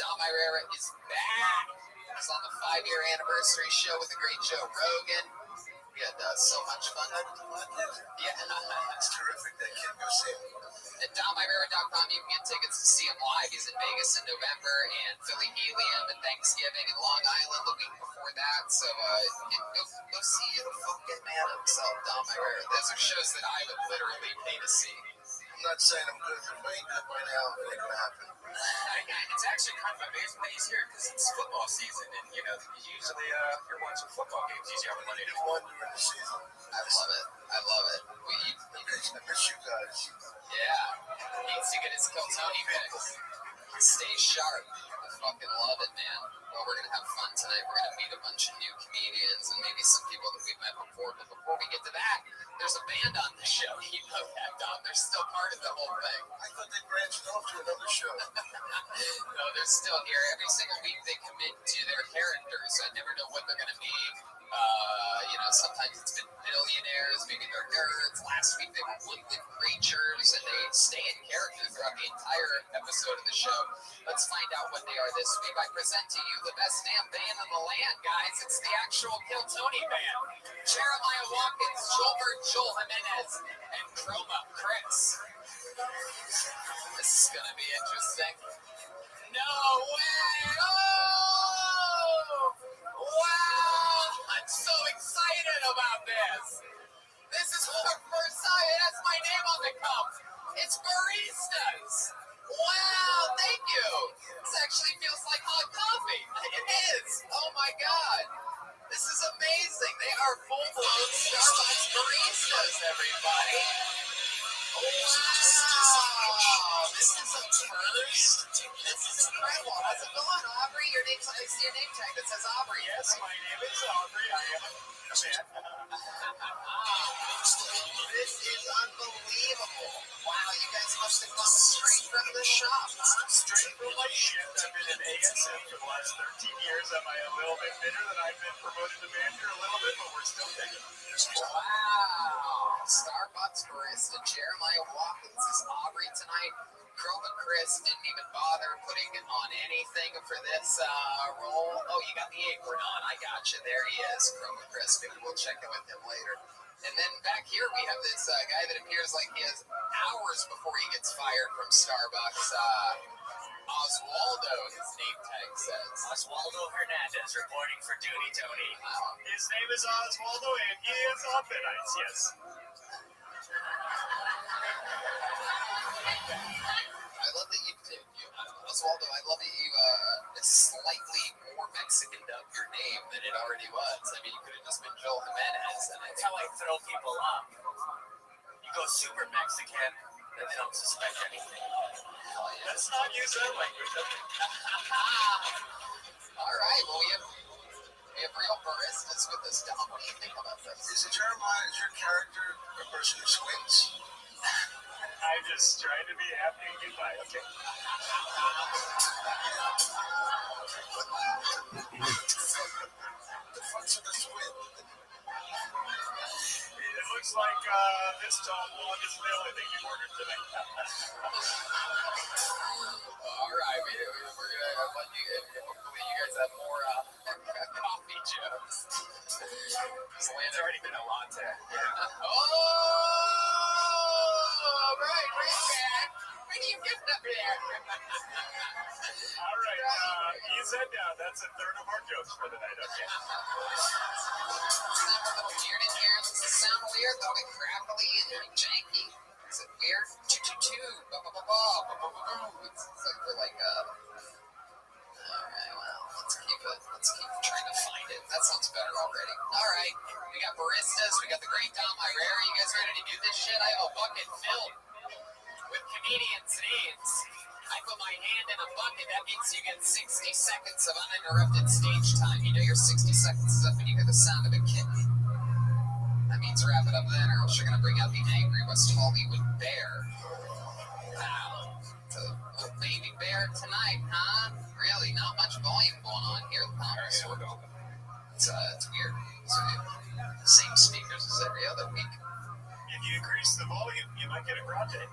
Dom Irera is back. He's on the 5-year anniversary show with the great Joe Rogan. We had so much fun. Yeah, it's terrific. That kid, go see him. At DomIrera.com, you can get tickets to see him live. He's in Vegas in November, and Philly Helium at Thanksgiving, and Long Island the week before that. So go see the fucking man himself, Dom Irera. Those are shows that I would literally pay to see. I'm not saying I'm good, but if I ain't good by now, it ain't gonna happen. It's actually kind of amazing that he's here because it's football season, and usually you're watching football games usually on Monday to one during the season. I love it. I miss you guys. Yeah, he needs to get his Kiltony fix. Stay sharp. I fucking love it, man. Well, we're gonna have fun tonight. We're gonna meet a bunch of new comedians and maybe some people that we've met before. But before we get to that, there's a band on the show. You know that, Dom. They're still part of the whole thing. I thought they branched off to another show. No, they're still here. Every single week they commit to their characters. I never know what they're gonna be. Sometimes it's been billionaires, maybe they're nerds. Last week they were woodland creatures, and they stay in character throughout the entire episode of the show. Let's find out what they are this week. I present to you the best damn band in the land, guys. It's the actual Kiltony band. Jeremiah Watkins, Joel Jimenez, and Chroma Chris. This is gonna be interesting. No way! Oh! Wow! I'm so excited about this. This is our first time. It has my name on the cup. It's baristas. Wow! Thank you. This actually feels like hot coffee. It is. Oh my God. This is amazing. They are full-blown Starbucks baristas, everybody. Wow! This is a first. This is incredible. How's it going, Aubrey? I see your name tag that says Aubrey. Yes, my name is Aubrey. I am a fan. This is unbelievable. Wow, you guys must have come straight from the shop, huh? Straight from my shift. I've been in ASM for the last 13 years. Am I a little bit bitter that I've been promoted to manager a little bit, but we're still taking it. Wow. Starbucks barista Jeremiah Watkins is Aubrey tonight. Chroma Chris didn't even bother putting on anything for this role. Oh, you got the apron on. I got you. There he is, Chroma Chris. Maybe we'll check in with him later. And then back here we have this guy that appears like he has hours before he gets fired from Starbucks. Oswaldo, his name tag says. Oswaldo Hernandez reporting for duty, Tony. His name is Oswaldo, and he is on midnights, yes. I love that you Oswaldo, I love that you slightly more Mexicaned up your name than it already was. I mean, you could have just been Joel Jimenez. And That's how I throw people up. You go super Mexican, then they don't suspect anything. Hell yeah. Let's not use that language. All right, well, we have real baristas with us. Dom, what do you think about this? Is your character a person who squints? I'm just trying to be happy and get by, okay? The fuck's with the squint? It looks like this tall blonde is the only thing you ordered tonight. All right, we're going to let you, hopefully you guys have more coffee jokes. It's already been a latte. Oh, right, back. When are you getting up there? All right, ease that down. That's a third of our jokes for the night, okay? Sound a little weird in here. Does it sound weird? Though it's crackly and janky. Is it weird? Choo-choo-choo. It's like we're like, alright, well, let's keep trying to find it. That sounds better already. Alright, we got baristas, we got the great Dom Herrera. You guys ready to do this shit? I have a bucket filled with comedians' names. I put my hand in a bucket. That means you get 60 seconds of uninterrupted stage time. You know your 60 seconds is up when you hear the sound of a kitten. That means wrap it up then, or else you're going to bring out the angry West Hollywood bear. Wow. It's a little baby bear tonight, huh? Really, not much volume going on here. It's weird. It's the same speakers as every other week. If you increase the volume, you might get a grande.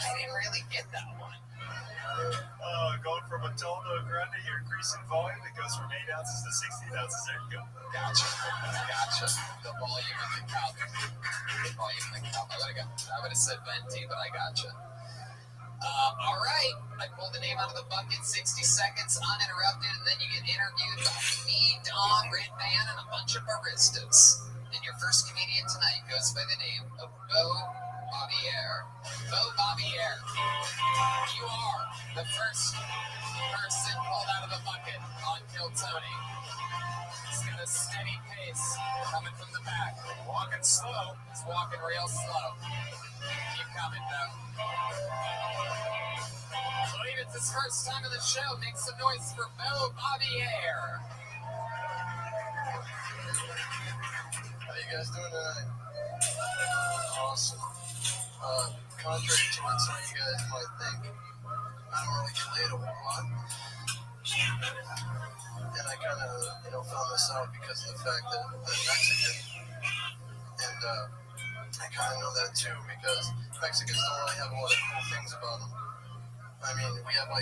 I didn't really get that one. Going from a tone to a grande, you're increasing volume. It goes from 8 ounces to 16 ounces. There you go. Gotcha. The volume of the cup. I would have said venti, but I gotcha. All right. I pull the name out of the bucket, 60 seconds uninterrupted, and then you get interviewed by me, Don, Red Band, and a bunch of baristas. And your first comedian tonight goes by the name of Bo Bavier. Bo Bavier, you are the first person pulled out of the bucket on Kill Tony. He's got a steady pace coming from the back. Walking slow. He's walking real slow. Keep coming, Bo. I believe it's his first time on the show. Make some noise for Bo Bavier. How you guys doing tonight? Awesome. Contrary to what some of you guys might think, I don't really get laid a whole lot. And I kind of, found this out because of the fact that I'm Mexican. And I kind of know that too because Mexicans don't really have a lot of cool things about them. I mean, we have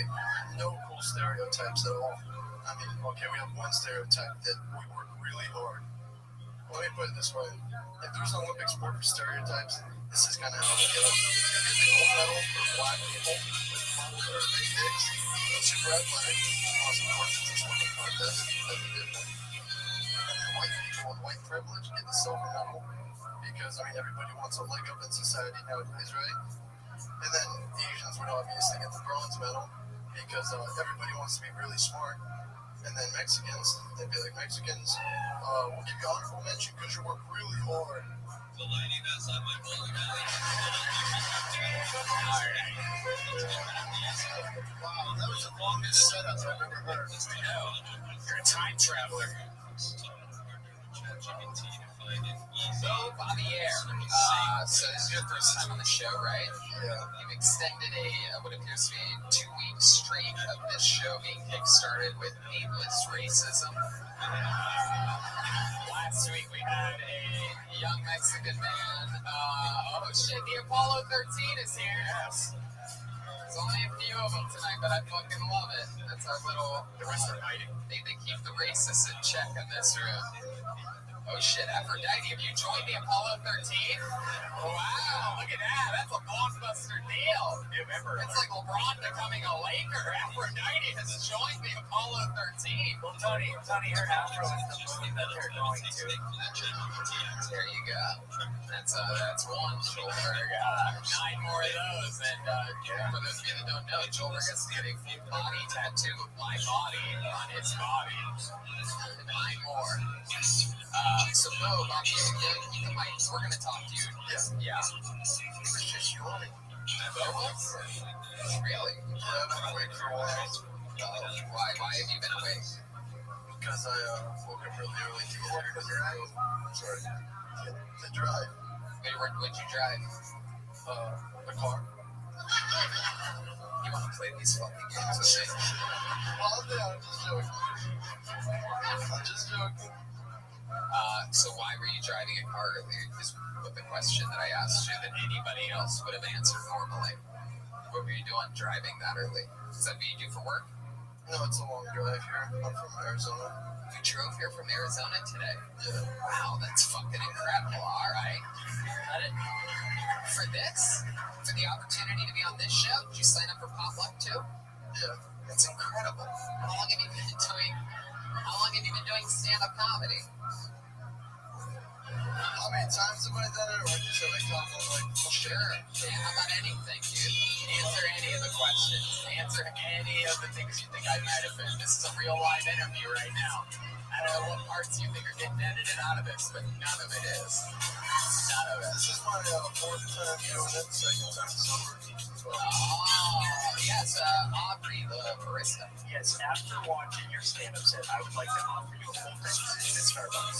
no cool stereotypes at all. I mean, okay, we have one stereotype that we work really hard. Let me put it this way. If there's an Olympic sport for stereotypes, this is kind of how we get them. The gold medal for black people with muscles or big dicks, super athletic, awesome horses and swimming contest, that's a good one. And then white people with white privilege get the silver medal because, everybody wants a leg up in society nowadays, right? And then Asians would obviously get the bronze medal because everybody wants to be really smart. And then Mexicans, they'd be like, Mexicans, we'll give you honorable mention because you work really hard. The lady that's on my bowling alley. Wow, that was the longest setup I've ever heard. You're a time traveler. Bo Bavier. So this is your first time on the show, right? Yeah. You've extended what appears to be a 2-week streak of this show being kickstarted with needless racism. Last week we had a young Mexican man. Oh shit, the Apollo 13 is here. Yes. There's only a few of them tonight, but I fucking love it. That's our little... The rest are hiding. They keep the racists in check in this room. Oh shit, Aphrodite, have you joined the Apollo 13? Wow, look at that. That's a blockbuster deal. It's like LeBron becoming a Laker. Aphrodite has joined the Apollo 13. Well, Tony, her Astro is the movie that they're going to. There you go. That's one Joelberg. 9 more of those. And for those of you that don't know, Joelberg has to get a full body tattoo of my body on his body. 9 more. So Bo, Bobby, you might, we're going to talk to you. Yeah. He was just yawning. Bo was? Really? Yeah, I've been awake for a while. Why have you been awake? Because I woke up really early to get here to drive. Where'd you drive? The car. You want to play these fucking games with me? Calm down, I'm just joking. So why were you driving a car earlier? Is the question that I asked you that anybody else would have answered normally. What were you doing driving that early? Is that what you do for work? No, it's a long drive here. I'm from Arizona. You drove here from Arizona today? Yeah. Wow, that's fucking incredible. All right. For this? For the opportunity to be on this show? Did you sign up for Potluck too? Yeah. That's incredible. How long have you been doing stand-up comedy? How many times have I done it, or just have I come on like... Sure. Yeah, how about anything, dude? Answer any of the questions. Answer any of the things you think I might have been. This is a real live interview right now. I don't know what parts you think are getting edited out of this, but none of it is. None of it. This is my 4th time doing it, 2nd time sober. Oh, yes, Aubrey, the barista. Yes, after watching your stand-up set, I would like to offer you a full-time position at Starbucks.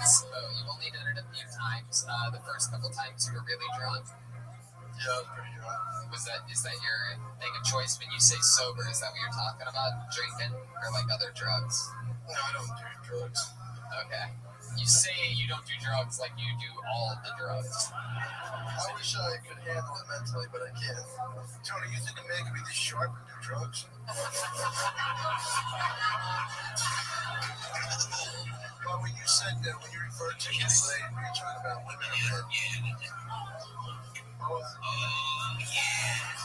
So you've only done it a few times. The first couple times you were really drunk. Yeah, I was pretty drunk. Is that your thing of choice when you say sober? Is that what you're talking about? Drinking or like other drugs? No, I don't do drugs. Okay. You say you don't do drugs like you do all of the drugs. I wish I could handle it mentally, but I can't. Tony, you think a man could be this sharp and do drugs? Well, when you said that, when you referred to getting laid, were you talking about women or men?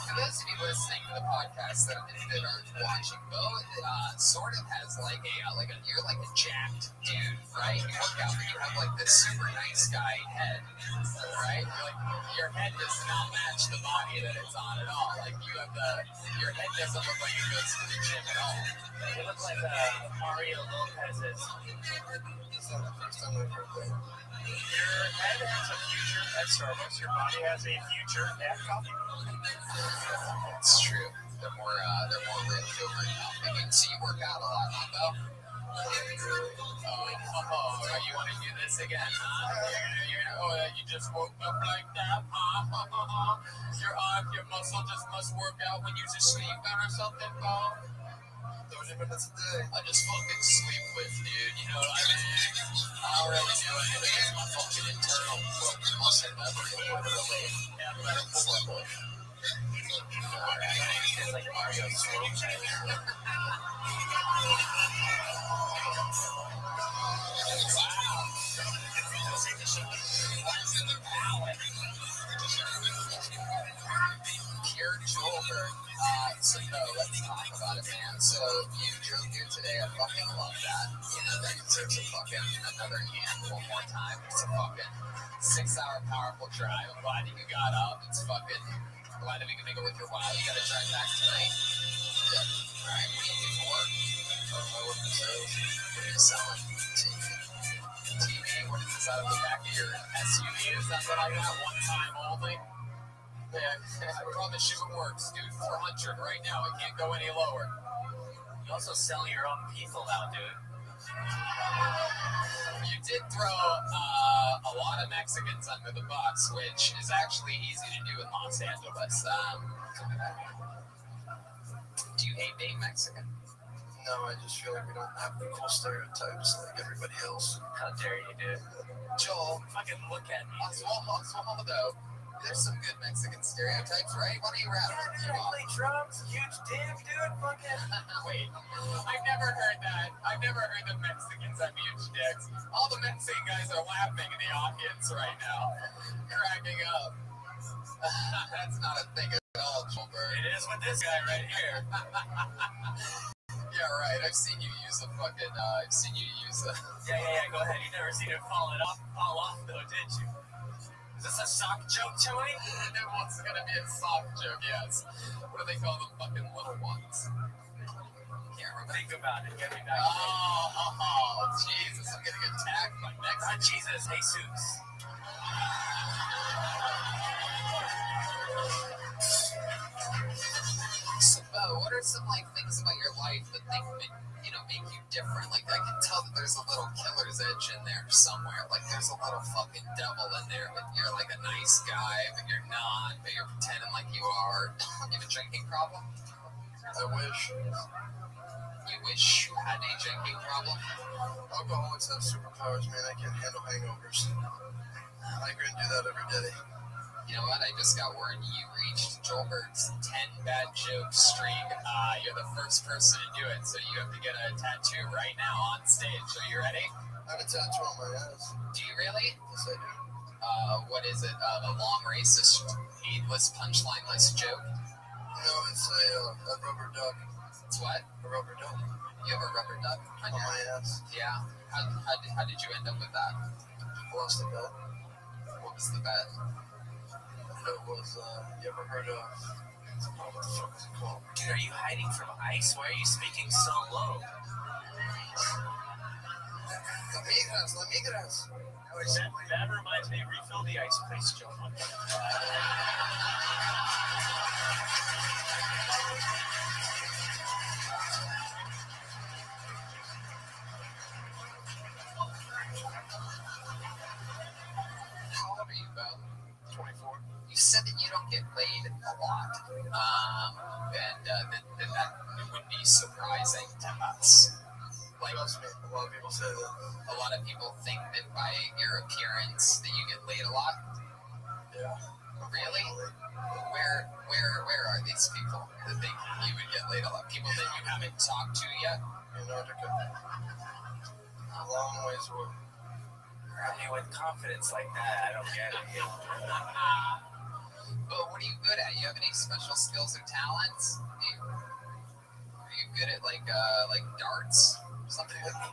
For those of you listening to the podcast that aren't watching, Bo sort of has like you're like a jacked dude, right? You work out, but you have like this super nice guy head, right? Like your head does not match the body that it's on at all. Like your head doesn't look like it goes to the gym at all. You look like Mario Lopez's. It's not the first time I've heard that. Your head has a future at Starbucks. Your body has a future at coffee. It's true. They're more ripped over in coffee. So you work out a lot, huh, Bo? You want to do this again, huh? You just woke up like that, huh? Your muscle just must work out when you just sleep or something, Bo? 30 minutes a day. I just fucking sleep with, dude. You know what I mean? I don't really do anything. It's my fucking internal muscle memory, literally. Yeah, but I'm simple. Alright. It's like Mario Strokes. Pure Joelberg. So no, let's talk about it, man. So you drove here today. I fucking love that. You know, that deserves a fucking another hand one more time. It's a fucking 6-hour powerful drive. I'm glad you got up. It's fucking glad that we can make it worth your while. You gotta drive back tonight. Yeah. Alright, what do you do for work? I work in sales. What are you selling? TV. What is this out of the back of your SUV or something like that? One time only? Yeah, I promise you it works, dude. 400 right now. It can't go any lower. You also sell your own people now, dude. You did throw a lot of Mexicans under the bus, which is actually easy to do in Los Angeles. Do you hate being Mexican? No, I just feel like we don't have the cool stereotypes like everybody else. How dare you, dude? Joel, fucking look at me. Oswaldo, there's some good Mexican stereotypes, right? Why don't you rap? Play drums, huge dick, dude. Fucking. Wait, I've never heard that. I've never heard that Mexicans have huge dicks. All the Mexican guys are laughing in the audience right now, cracking up. That's not a thing at all, Joelberg. It is with this guy right here. Yeah, right. I've seen you use a fucking. Yeah. Go ahead. You never seen it fall off though, did you? Is this a sock joke, Tony? It was gonna be a sock joke, yes. What do they call the fucking little ones? Can't remember. Think about it. Get me back. Oh, Jesus! I'm getting attacked by Mexicans. Jesus, Jesus. So, what are some things about your life that make you different? Like, I can tell that there's a little killer's edge in there somewhere. Like, there's a little fucking devil in there, but you're like a nice guy, but you're not. But you're pretending like you are. You have a drinking problem? I wish. You wish you had a drinking problem? Alcoholics have superpowers, man. I can't handle hangovers. I can do that every day. You know what? I just got word you reached Joelberg's 10 bad jokes streak. You're the first person to do it, so you have to get a tattoo right now on stage. Are you ready? I have a tattoo on my ass. Do you really? Yes, I do. What is it? A long, racist, needless, punchline-less joke? No, it's a rubber duck. It's what? A rubber duck. You have a rubber duck on your my ass? Yeah. How did you end up with that? Lost the bet. What was the bet? It was, you ever heard of, what the fuck is it called? Dude, are you hiding from ICE? Why are you speaking so low? Amigas. Oh, exactly. That reminds me. Refill the ice, please, Joe. How old are you, Bo? 24. You said that you don't get laid a lot, and that would be surprising to us. Trust me, a lot of people say that. A lot of people think that by your appearance that you get laid a lot. Yeah. Really? Where are these people that think you would get laid a lot? People that you haven't talked to yet? Antarctica. A long ways away. Hey, with confidence like that, I don't get it. But what are you good at? You have any special skills or talents? Are you good at like darts? Something like that?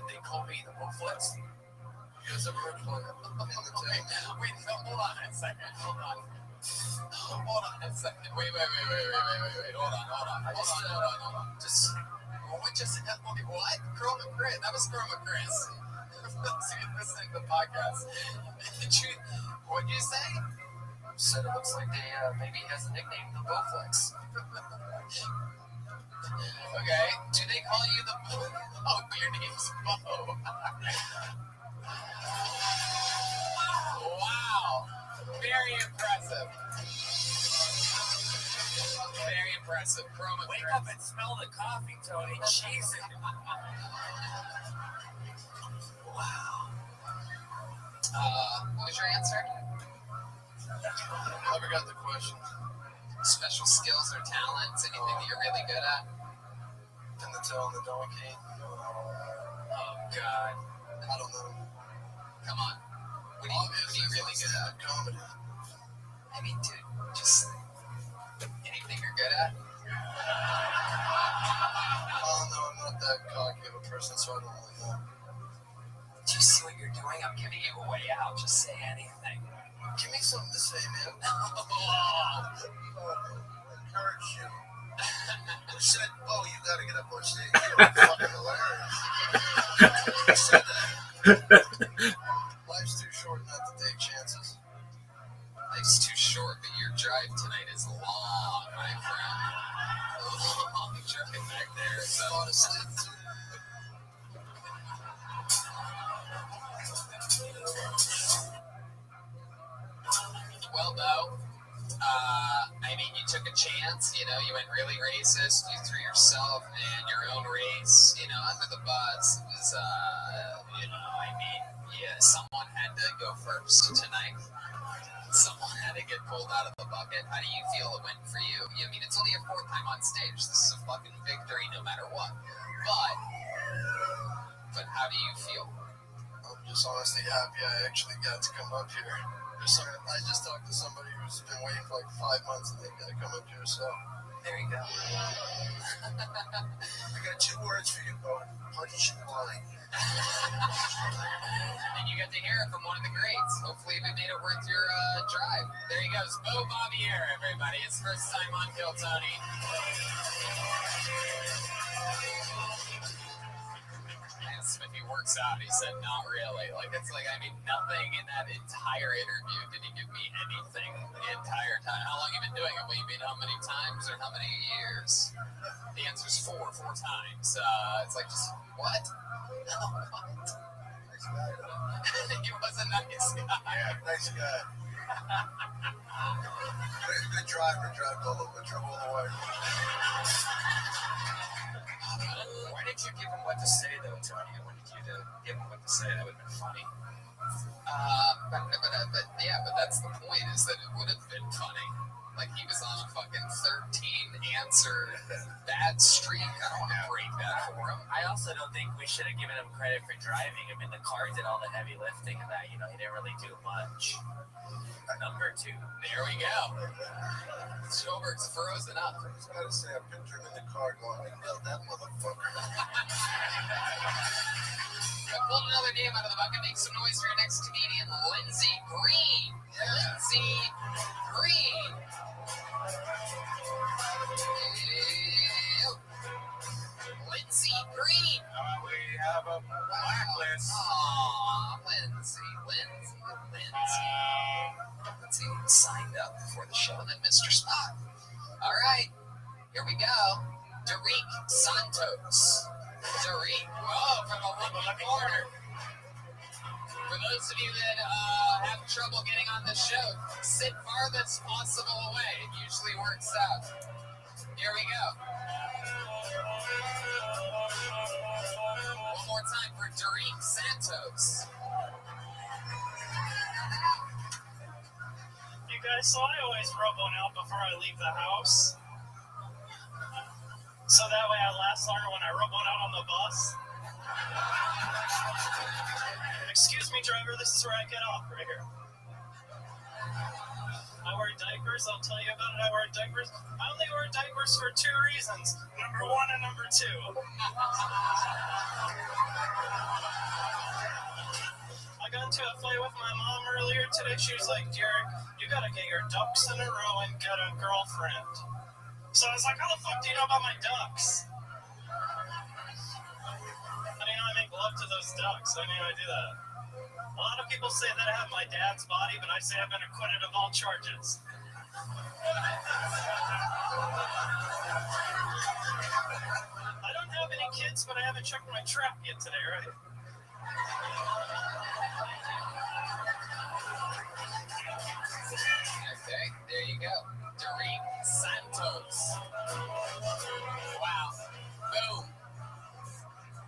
They call me the Wolflets. You guys ever heard of in the town? Wait, no, hold on a second. Hold on a second. Wait. Hold on. What? Chroma Chris. That was Chroma Chris. Listening to the podcast. What'd you say? Said it looks like they maybe he has a nickname, the Bowflex. Okay. Do they call you the Bo? Oh, your name's Bo. Wow. Very impressive. Very impressive. Chroma Wake Chris. up and smell the coffee, Tony. Jesus. Wow. What was your answer? I forgot the question. Special skills or talents? Anything that you're really good at? Pin the tail on the donkey. Oh, God. I don't know. Come on. What are you really good at? Comedy. I mean, dude, just anything you're good at? Oh, no, I'm not that cocky of a person, so I don't really know. Do you see what you're doing? I'm giving you a way out. Just say anything. Give me something to say, man. Encourage you. Who said, oh, you gotta get up on stage? You're fucking hilarious. Who said that? Life's too short not to take chances. Life's too short, but your drive tonight is long, my friend. Long drive back there. So honestly, well, Bo, I mean, you took a chance, you know, you went really racist, you threw yourself and your own race, you know, under the bus. It was, you know, I mean, yeah, some nerves tonight. Someone had to get pulled out of the bucket. How do you feel it went for you? I mean, it's only your 4th time on stage. This is a fucking victory no matter what. But how do you feel? I'm just honestly happy I actually got to come up here. I just talked to somebody who's been waiting for like 5 months and they got to come up here, so. There you go. I got 2 words for you, Bo. Punch line. And you get to hear it from one of the greats. Hopefully we made it worth your drive. There he goes. Bo Bobbier, everybody. His first time on Kill Tony. Asked him if he works out. He said, not really. I mean, nothing in that entire interview did he give me anything the entire time. How long have you been doing it? Well, you mean how many times or how many years? The answer's 4 times. It's like, just, what? What? Nice guy, though. He was a nice guy. Yeah, nice guy. Good driver, drove all the way. Why didn't you give him what to say, though, Tony? I wanted you to give him what to say. That would have been funny. But that's the point, is that it would have been funny. Like, he was on a fucking 13-answer bad streak. I don't want to break that for him. I also don't think we should have given him credit for driving. I mean, the car did all the heavy lifting and that, he didn't really do much. Number 2. There we go. Schoberg's frozen up. I was going to say, I pictured him in the car going, I nailed that motherfucker. I pulled another name out of the bucket. Make some noise for your next comedian, Lindsey Green. Lindsey Green. Lindsey Green. We have a blacklist. Aw, Lindsey. Let's see who signed up before the show, and then Mr. Spot. All right, here we go. Derek Santos. Derek, from the lucky corner. For those of you that have trouble getting on the show, sit farthest possible away. It usually works out. Here we go. One more time for Derek Santos. You guys, so I always rub one out before I leave the house. So that way I last longer when I rub one out on the bus. Excuse me, driver, this is where I get off right here. I wear diapers, I'll tell you about it. I wear diapers. I only wear diapers for 2 reasons. Number 1 and number 2. I got into a fight with my mom earlier today. She was like, Derek, you gotta get your ducks in a row and get a girlfriend. So I was like, how the fuck do you know about my ducks? How do you know I make love to those ducks? How do you know I do that? A lot of people say that I have my dad's body, but I say I've been acquitted of all charges. I don't have any kids, but I haven't checked my trap yet today, right? Okay, there you go. Derek Santos. Wow. Boom.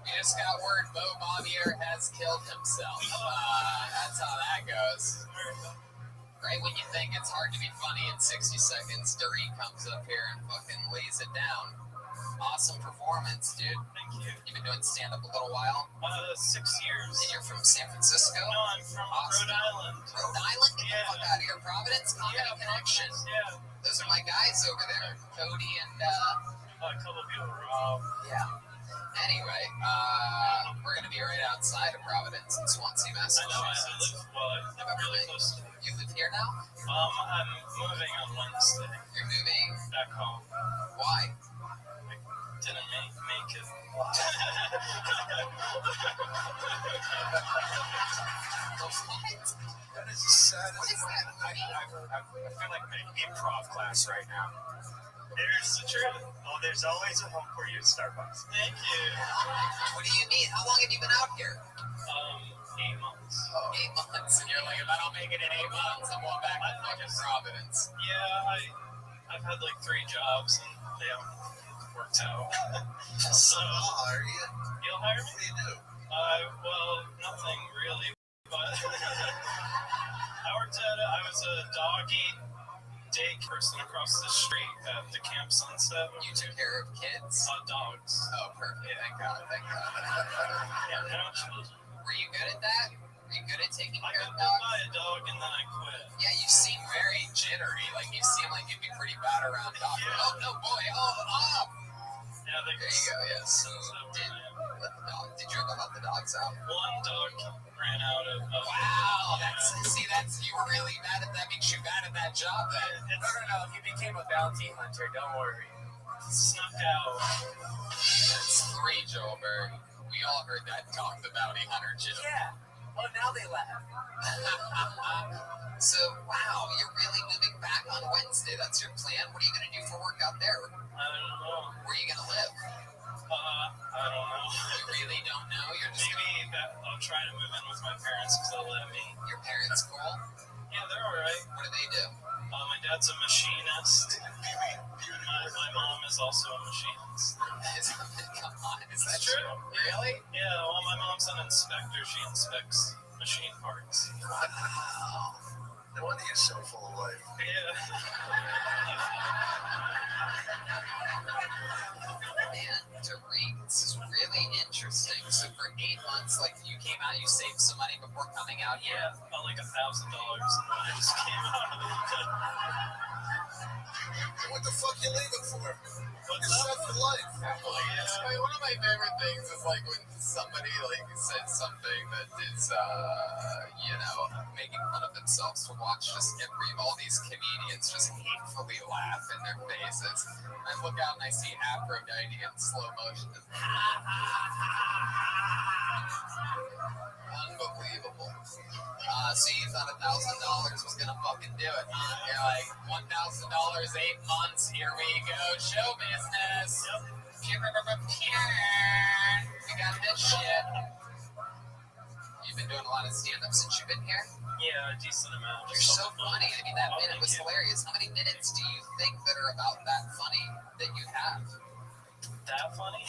We just got word Bo Bobbier has killed himself. That's how that goes. Right when you think it's hard to be funny in 60 seconds, Derek comes up here and fucking lays it down. Awesome performance, dude. Thank you. You've been doing stand-up a little while? 6 years. And you're from San Francisco? No, I'm from Rhode Island. Rhode Island? Get the fuck out of here. Providence Comedy Connection. Yeah. Those are my guys over there. Cody and, a couple people were off. Yeah. Anyway, we're going to be right outside of Providence in Swansea, Massachusetts. I live really close to it. You live here now? I'm moving on Wednesday. You're moving? Back home. Why? Didn't make it. What? That is the saddest. What is that? I feel like I'm in an improv class right now. There's the truth. Oh, there's always a home for you at Starbucks. Thank you. What do you mean? How long have you been out here? 8 months. 8 months. And you're like, if I don't make it in 8 months, I'm going back to fucking Providence. Yeah, I've had like 3 jobs and they haven't worked out. So I'll hire you. You'll hire me? What do you do? Well, nothing really, but person across the street at the Camp Sunset. You took care of kids? Dogs. Oh, perfect. Thank God. Yeah, no children. Were you good at that? Were you good at taking I care of got bit dogs? by a dog and then I quit. Yeah, you seem very jittery. Like, you seem like you'd be pretty bad around dogs. Yeah. Oh, no, boy. Oh. Yeah, There you go, yes. Did you ever let the dogs out? One dog ran out of... Wow, you were really bad at that. Makes you bad at that job, then. No. He became a bounty hunter. Don't worry. Snuck out. That's 3, Joelberg. We all heard that dog, the bounty hunter, Jim. Yeah. Oh, now they laugh. So, wow, you're really moving back on Wednesday. That's your plan? What are you going to do for work out there? I don't know. Where are you going to live? I don't know. You really don't know? You're just Maybe I'll try to move in with my parents because they'll let me. Your parents cool? Yeah, they're alright. What do they do? My dad's a machinist. My mom is also a machinist. Come on, is that true? Really? Yeah, well, my mom's an inspector. She inspects machine parts. Wow. No wonder you're so full of life. Yeah. Man, Tariq, this is really interesting. So for 8 months, like, you came out, you saved some money before coming out here? Yeah, like $1,000, and then I just came out of it. What the fuck you leaving for? What's You're set for life. One of my favorite things is like when somebody like says something that is, making fun of themselves, to watch just all these comedians just hatefully laugh in their faces. I look out and I see Aphrodite in slow motion. Just, unbelievable. So you thought $1,000 was gonna fucking do it, huh? You're like, $1,000, 8 months, here we go, show business. Yep. We got this shit. You've been doing a lot of stand-up since you've been here? Yeah, a decent amount. You're so funny. I mean, that minute was hilarious. How many minutes do you think that are about that funny that you have? That funny?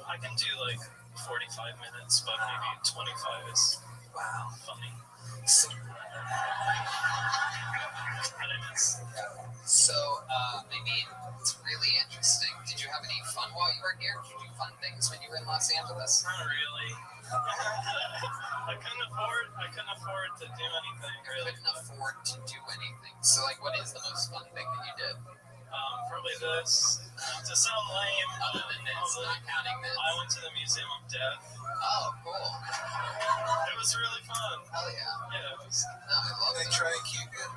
I can do like 45 minutes, but maybe 25 is funny. So, it's really interesting. Did you have any fun while you were here? Did you do fun things when you were in Los Angeles? Not really. I couldn't afford to do anything, really. Couldn't afford to do anything. So, like, what is the most fun thing that you did? Probably this. To sound lame. Other than this, not counting this. I went to the Museum of Death. Oh, cool. It was really fun. Hell yeah. Yeah, it was. No, I love it. They try and keep you.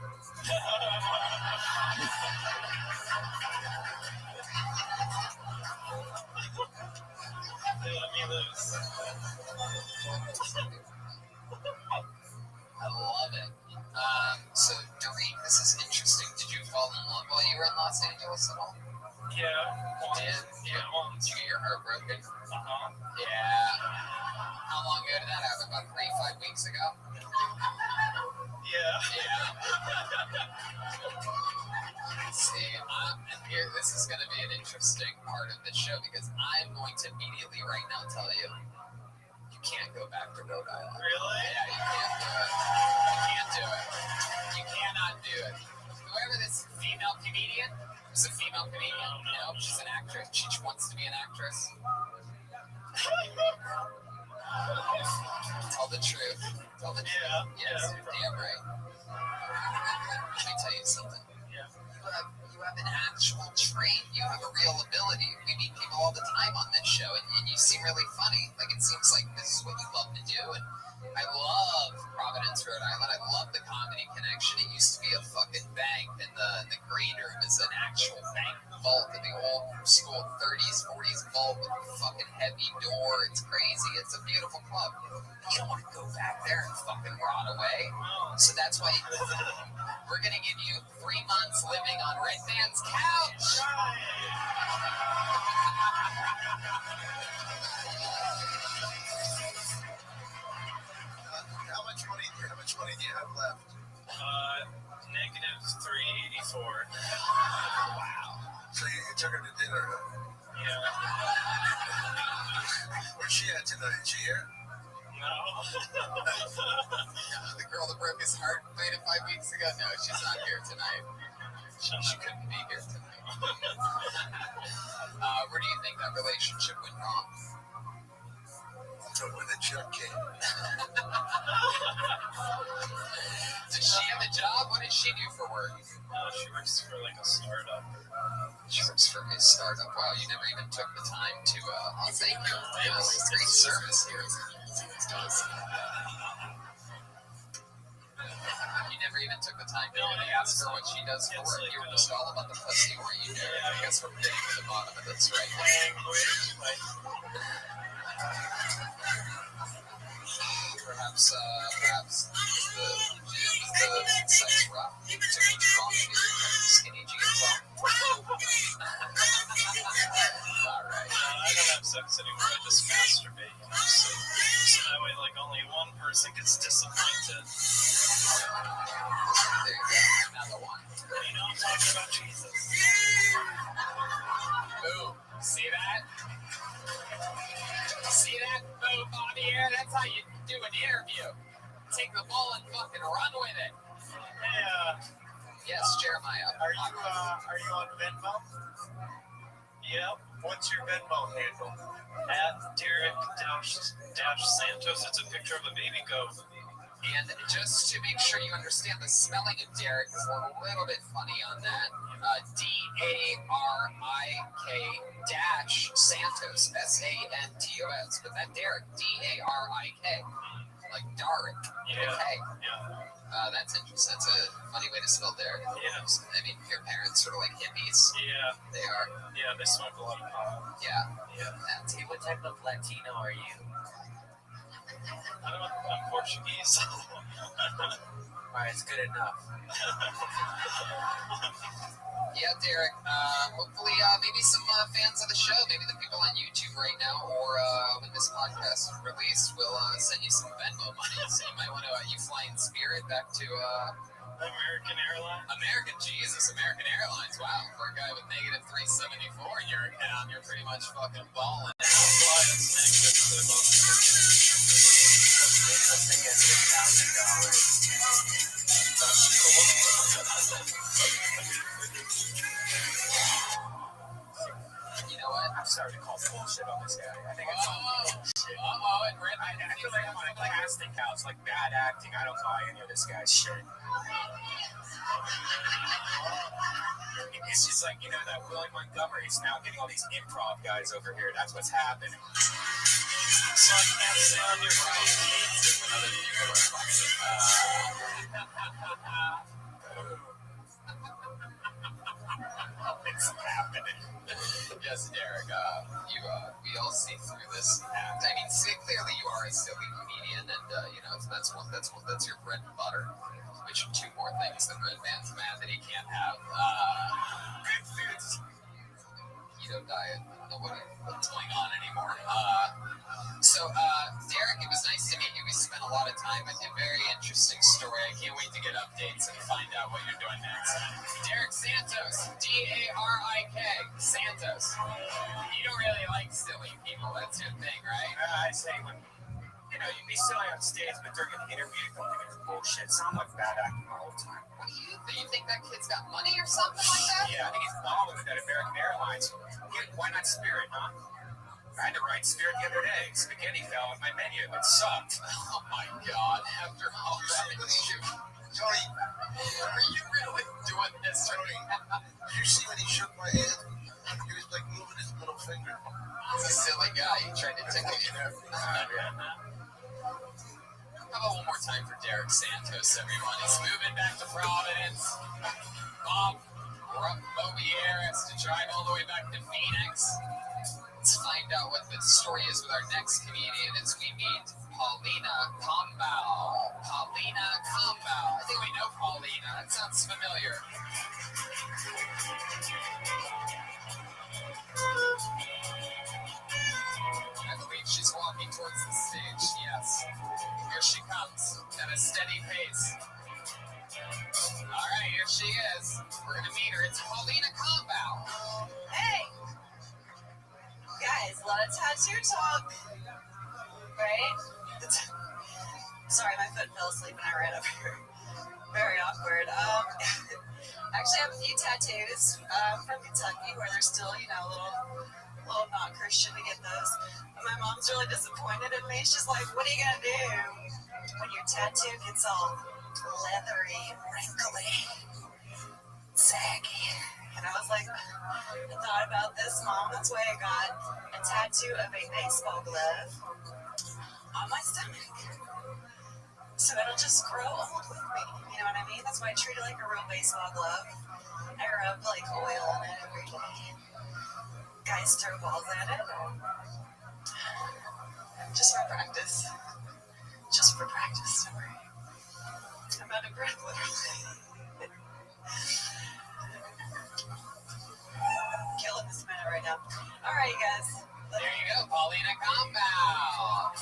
They let me loose. I love it. So, Doreen, this is interesting. Did you fall in love while you were in Los Angeles at all? Yeah. You did? Yeah, once. Did you get your heart broken? Yeah. How long ago did that happen? About 3-5 weeks ago? Yeah. See, this is going to be an interesting part of the show because I'm going to immediately right now tell you, you can't go back to Rhode Island. Really? Yeah, you can't do it. You can't do it. You cannot do it. Whoever this female comedian, is a female comedian. No, she's an actress. She wants to be an actress. Tell the truth. Tell the truth. Yes, you're damn right. Let me tell you something. You have an actual trait. You have a real ability. We meet people all the time on this show, and you seem really funny. Like, it seems like this is what you love to do, and I love Providence, Rhode Island. I love the Comedy Connection. It used to be a fucking bank, and the green room is an actual bank vault in the old school 30s, 40s vault with a fucking heavy door. It's crazy. It's a beautiful club. You don't want to go back there and fucking rot away. So that's why we're going to give you 3 months living on Red Man's couch. How much money do you have left? Negative 384. Wow. So you took her to dinner, huh? Yeah. Where's she at tonight? Is she here? No. The girl that broke his heart played it 5 weeks ago. No, she's not here tonight. She couldn't be here tonight. Where do you think that relationship went wrong? Where the jerk came. Does she have a job? What does she do for work? She works for like a startup. She works for a startup. Wow, you never even took the time to, thank you. Yes, great service here. You never even took the time to really ask her what she does for work. You were just all about the pussy, weren't you, Derek? I guess we're getting to the bottom of this right now. Perhaps the sex rough. Took me too long to get your skinny jeans on. Alright. I don't have sex anymore. I just masturbate. So that way, like, only one person gets disappointed. There you go. Another one. You know, I'm talking about Jesus. Boom. See that? See that? Boom, Bobby here. That's how you do an interview. Take the ball and fucking run with it. Hey, yes, Jeremiah. Are you on Venmo? Yep. What's your Venmo handle? At Derek-Santos. It's a picture of a baby goat. And just to make sure you understand the spelling of Derek, is a little bit funny on that. Darik-Santos, S-A-N-T-O-S. But that Derek, D-A-R-I-K, like Darik. Yeah. Okay. Yeah. That's interesting. That's a funny way to spell Derek. Yeah. I mean, your parents sort of like hippies. Yeah. They are. Yeah, they smoke a lot of pot. Yeah. Yeah. Hey, what type of Latino are you? I'm Portuguese. Alright, it's good enough. Yeah, Derek. Hopefully, maybe some fans of the show, maybe the people on YouTube right now, or when this podcast is released, will send you some Venmo money. So you might want to, you fly in Spirit back to American Airlines. American Airlines. Wow, for a guy with negative 374 in your account, you're pretty much fucking balling. You know what? I'm sorry to call bullshit on this guy. I think it's bullshit. I feel like I'm on a casting couch, like bad acting. I don't buy any of this guy's shit. It's just like, you know, that Willie Montgomery's now getting all these improv guys over here. That's what's happening. So I can't say on your right. It's happening. Yes, Derek. We all see through this act. I mean, clearly you are a silly comedian, and you know that's your bread and butter. Which are two more things that Red Man's mad that he can't have. Good foods. Keto diet. I don't know what's going on anymore. So, Derek, it was nice to meet you. We spent a lot of time with you. Very interesting story. I can't wait to get updates and find out what you're doing next. Derek Santos, D-A-R-I-K, Santos. You don't really like silly people. That's your thing, right? I say when, you know, you be silly on stage, but during an interview, don't think it's bullshit. Sound like bad acting all the time. What do you think that kid's got money or something like that? Yeah, I think he's balling with that American Airlines. Why not Spirit, huh? I had to write Spirit the other day. Spaghetti fell on my menu. It sucked. Oh my God! After all that, Tony, are you really doing this? Tony, you see when he shook my hand? He was like moving his middle finger. He's a silly guy. He tried to tickle you. How about one more time for Derek Santos, everyone? He's moving back to Providence. Bob Bobier has to drive all the way back to Phoenix. Let's find out what the story is with our next comedian as we meet Paulina Combau. Paulina Combau. I think we know Paulina. That sounds familiar. I believe she's walking towards the stage. Yes. Here she comes at a steady pace. All right, here she is. We're going to meet her. It's Paulina Combau. Hey! Guys, a lot of tattoo talk, right? Sorry, my foot fell asleep and I ran up here. Very awkward. Actually, I have a few tattoos from Kentucky where they're still, a little not Christian to get those. But my mom's really disappointed in me. She's like, "What are you gonna do when your tattoo gets all leathery, wrinkly, saggy?" And I was like, "I thought about this, Mom. That's why I got a tattoo of a baseball glove on my stomach, so it'll just grow old with me. You know what I mean? That's why I treat it like a real baseball glove. I rub like oil on it every day. Guys throw balls at it. Just for practice. Just for practice. Don't worry. I'm out of breath, literally. Killing this minute right now. All right, guys. There you go, Paulina Compound.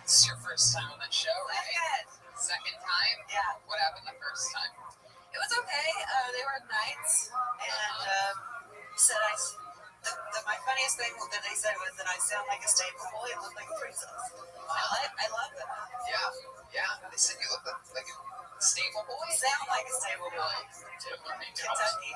This is your first time on the show, right? Second time? Yeah. What happened the first time? It was okay. They were nice, and said my funniest thing that they said was that I sound like a stable boy and look like a princess. I love that. Yeah. They said you look like a stable boy. Sound like a stable boy. Kentucky.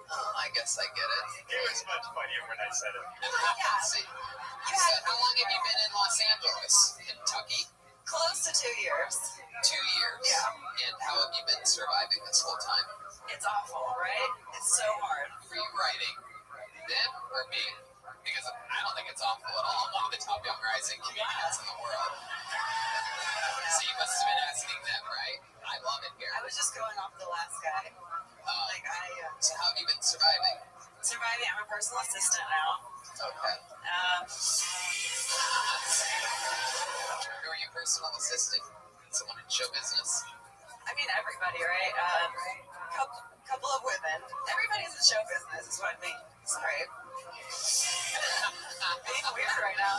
I guess I get it. It was much funnier when I said it. Yeah. See, so how long have you been in Los Angeles, Kentucky? Close to 2 years. 2 years? Yeah. And how have you been surviving this whole time? It's awful, right? It's so hard. Were you writing them or me? Because I don't think it's awful at all. I'm one of the top young rising comedians in the world. So you must have been asking them, right? I love it here. I was just going off the last guy. So how have you been surviving? Surviving. I'm a personal assistant now. Okay. Who are you personal assistant? Someone in show business? I mean, everybody, right? Couple of women. Everybody's in show business is what I mean. Sorry. Being weird right now.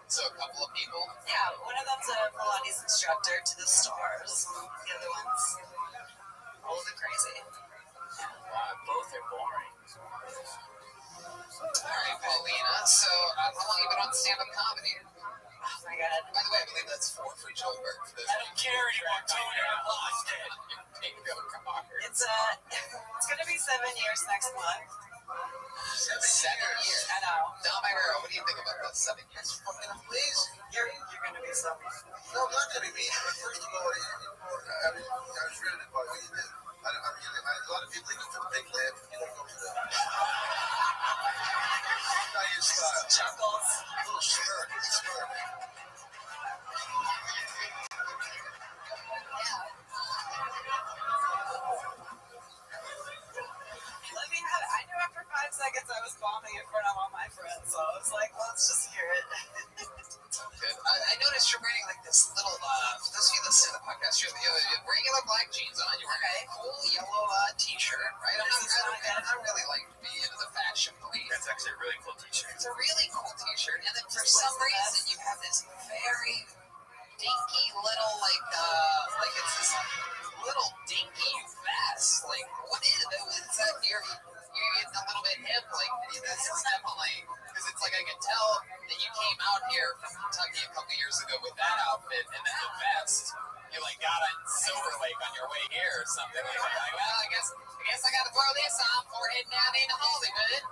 So a couple of people? Yeah, one of them's a Pilates instructor to the stars. The other one's old and crazy. Both are boring. All right, Paulina. So how long have you been on stand-up comedy? Oh my God. By the way, I believe that's 4 for Joelberg. I don't care anymore, Tony. I lost it. It's gonna be 7 years next month. 7 years. I know. Tell my girl, what do you think about that 7 years? Fucking amazing. You're gonna be so. No, I'm not gonna be me. First of all, I was riveted by what you did. I mean, a lot of people go for the big lip. You don't go for the. Not your style. Chuckles. A little smirk. I knew after 5 seconds I was bombing in front of all my friends, so I was like, let's just hear it. Good. I noticed you're wearing like this little, for those of you listening to the podcast, you have regular black jeans on. You're wearing a cool yellow t-shirt, right? I don't really like to be into the fashion police. That's actually a really cool t-shirt. It's a really cool t-shirt. And then for some reason you have this very dinky little, like it's this little dinky vest. Like, what is that? You're getting a little bit hip. Like, this is definitely, because it's like I can tell that you came out here from Kentucky a couple years ago with that outfit and then the vest. You like got on Silver Lake on your way here or something like that. Like, well, I guess I got to throw this on before heading down into Hollywood.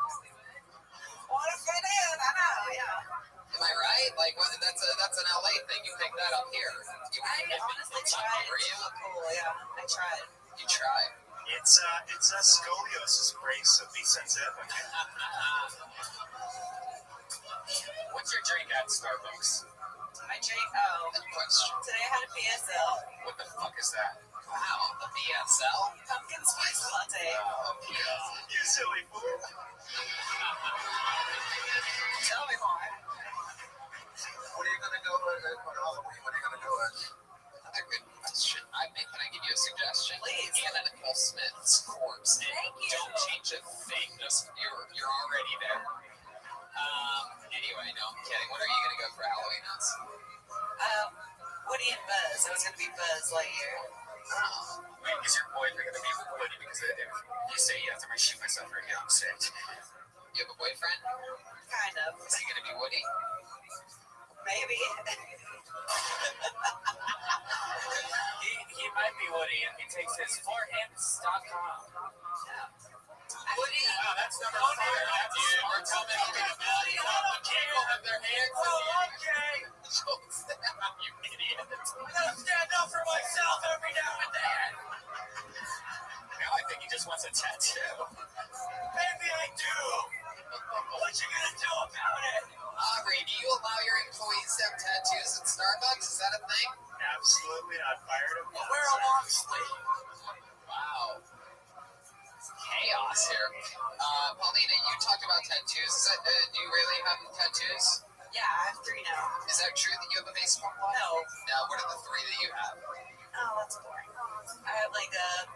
Want to fit in? I know, yeah. Am I right? Like, that's an LA thing. You picked that up here. I honestly tried. It's so cool, yeah. I tried. You tried. It's a scoliosis brace, so be sensitive. What's your drink at Starbucks? My drink, Good question. today I had a PSL. What the fuck is that? Wow, the BSL? Pumpkin spice latte. Oh, yeah. You silly fool. Tell me more. What are you gonna go on Halloween? What are you gonna go as? Another good question. Can I give you a suggestion? Please. Anna Nicole Smith's corpse. Thank you. Don't change a thing. Just you're already there. Anyway, no, I'm kidding. What are you gonna go for Halloween else? Woody and Buzz. I was gonna be Buzz Lightyear. Wait, is your boyfriend gonna be Woody? Because if you say you have to reshoot myself right here, I'm sick. You have a boyfriend? Kind of. Is he gonna be Woody? maybe. He might be Woody, and he takes his forehands.com. Woody? Oh, that's number 4. That's you. We're coming over to Woody. People have their hands. Oh, okay. You idiot. I gotta stand up for myself every now and then. Now I think he just wants a tattoo. Maybe I do. What you gonna do about it? Aubrey, do you allow your employees to have tattoos at Starbucks? Is that a thing? Absolutely not. Fired him. I'll wear a long sleeve. Wow. Chaos here. Paulina, you talked about tattoos. Do you really have tattoos? Yeah, I have 3 now. Is that true that you have a baseball glove? No. Now, what are the 3 that you have? Oh, that's boring. I have like a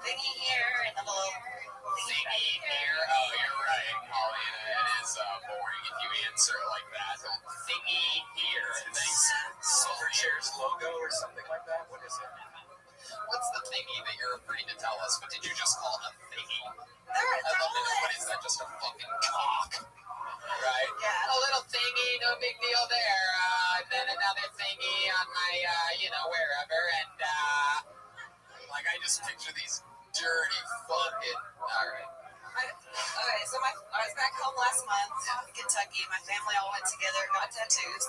thingy here and a little Thingy here. Oh, you're right, Paulina. It is boring if you answer it like that. Thingy here. Silverchair's logo or something like that? What is it? What's the thingy that you're afraid to tell us? What did you just call a thingy? They're What is that? Just a fucking cock? Right? Yeah. A little thingy, no big deal there. And then another thingy on my, wherever. And, like, I just picture these dirty fucking. Alright. Okay, so I was back home last month in Kentucky. My family all went together and got tattoos.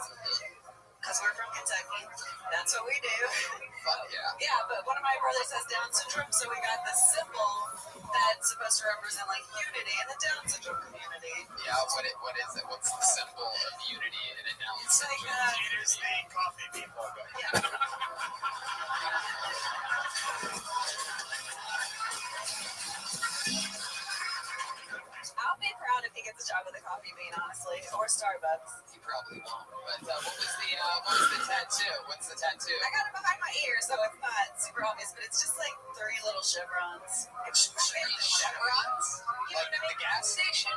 Because we're from Kentucky. That's what we do. Fuck yeah. Yeah, but one of my brothers has Down syndrome, so we got this symbol that's supposed to represent like unity in the Down syndrome community. Yeah, what is it? What's the symbol of unity in a Down syndrome? It is the coffee bean logo. Yeah. I'll be proud if he gets a job with a coffee bean, honestly, or Starbucks. He probably won't. But what was the tattoo? What's the tattoo? I got it behind my ear, so it's not super obvious, but it's just like 3 little chevrons. Chevrons? Like at the gas station?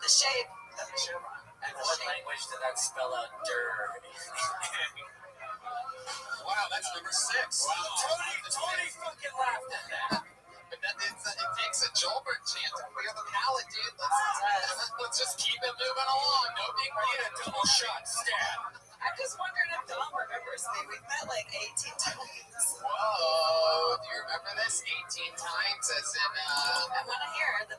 The shape of the chevron. And what language did that spell out? Dirty. Wow, that's number 6. Wow. Tony fucking laughed at that. But it takes a Joelberg chant to clear the palate, dude. Let's just keep it moving along. No big deal. A double shot stab. I'm just wondering if Dom remembers me. We've met like 18 times. Whoa, do you remember this? 18 times as in, I want to hear the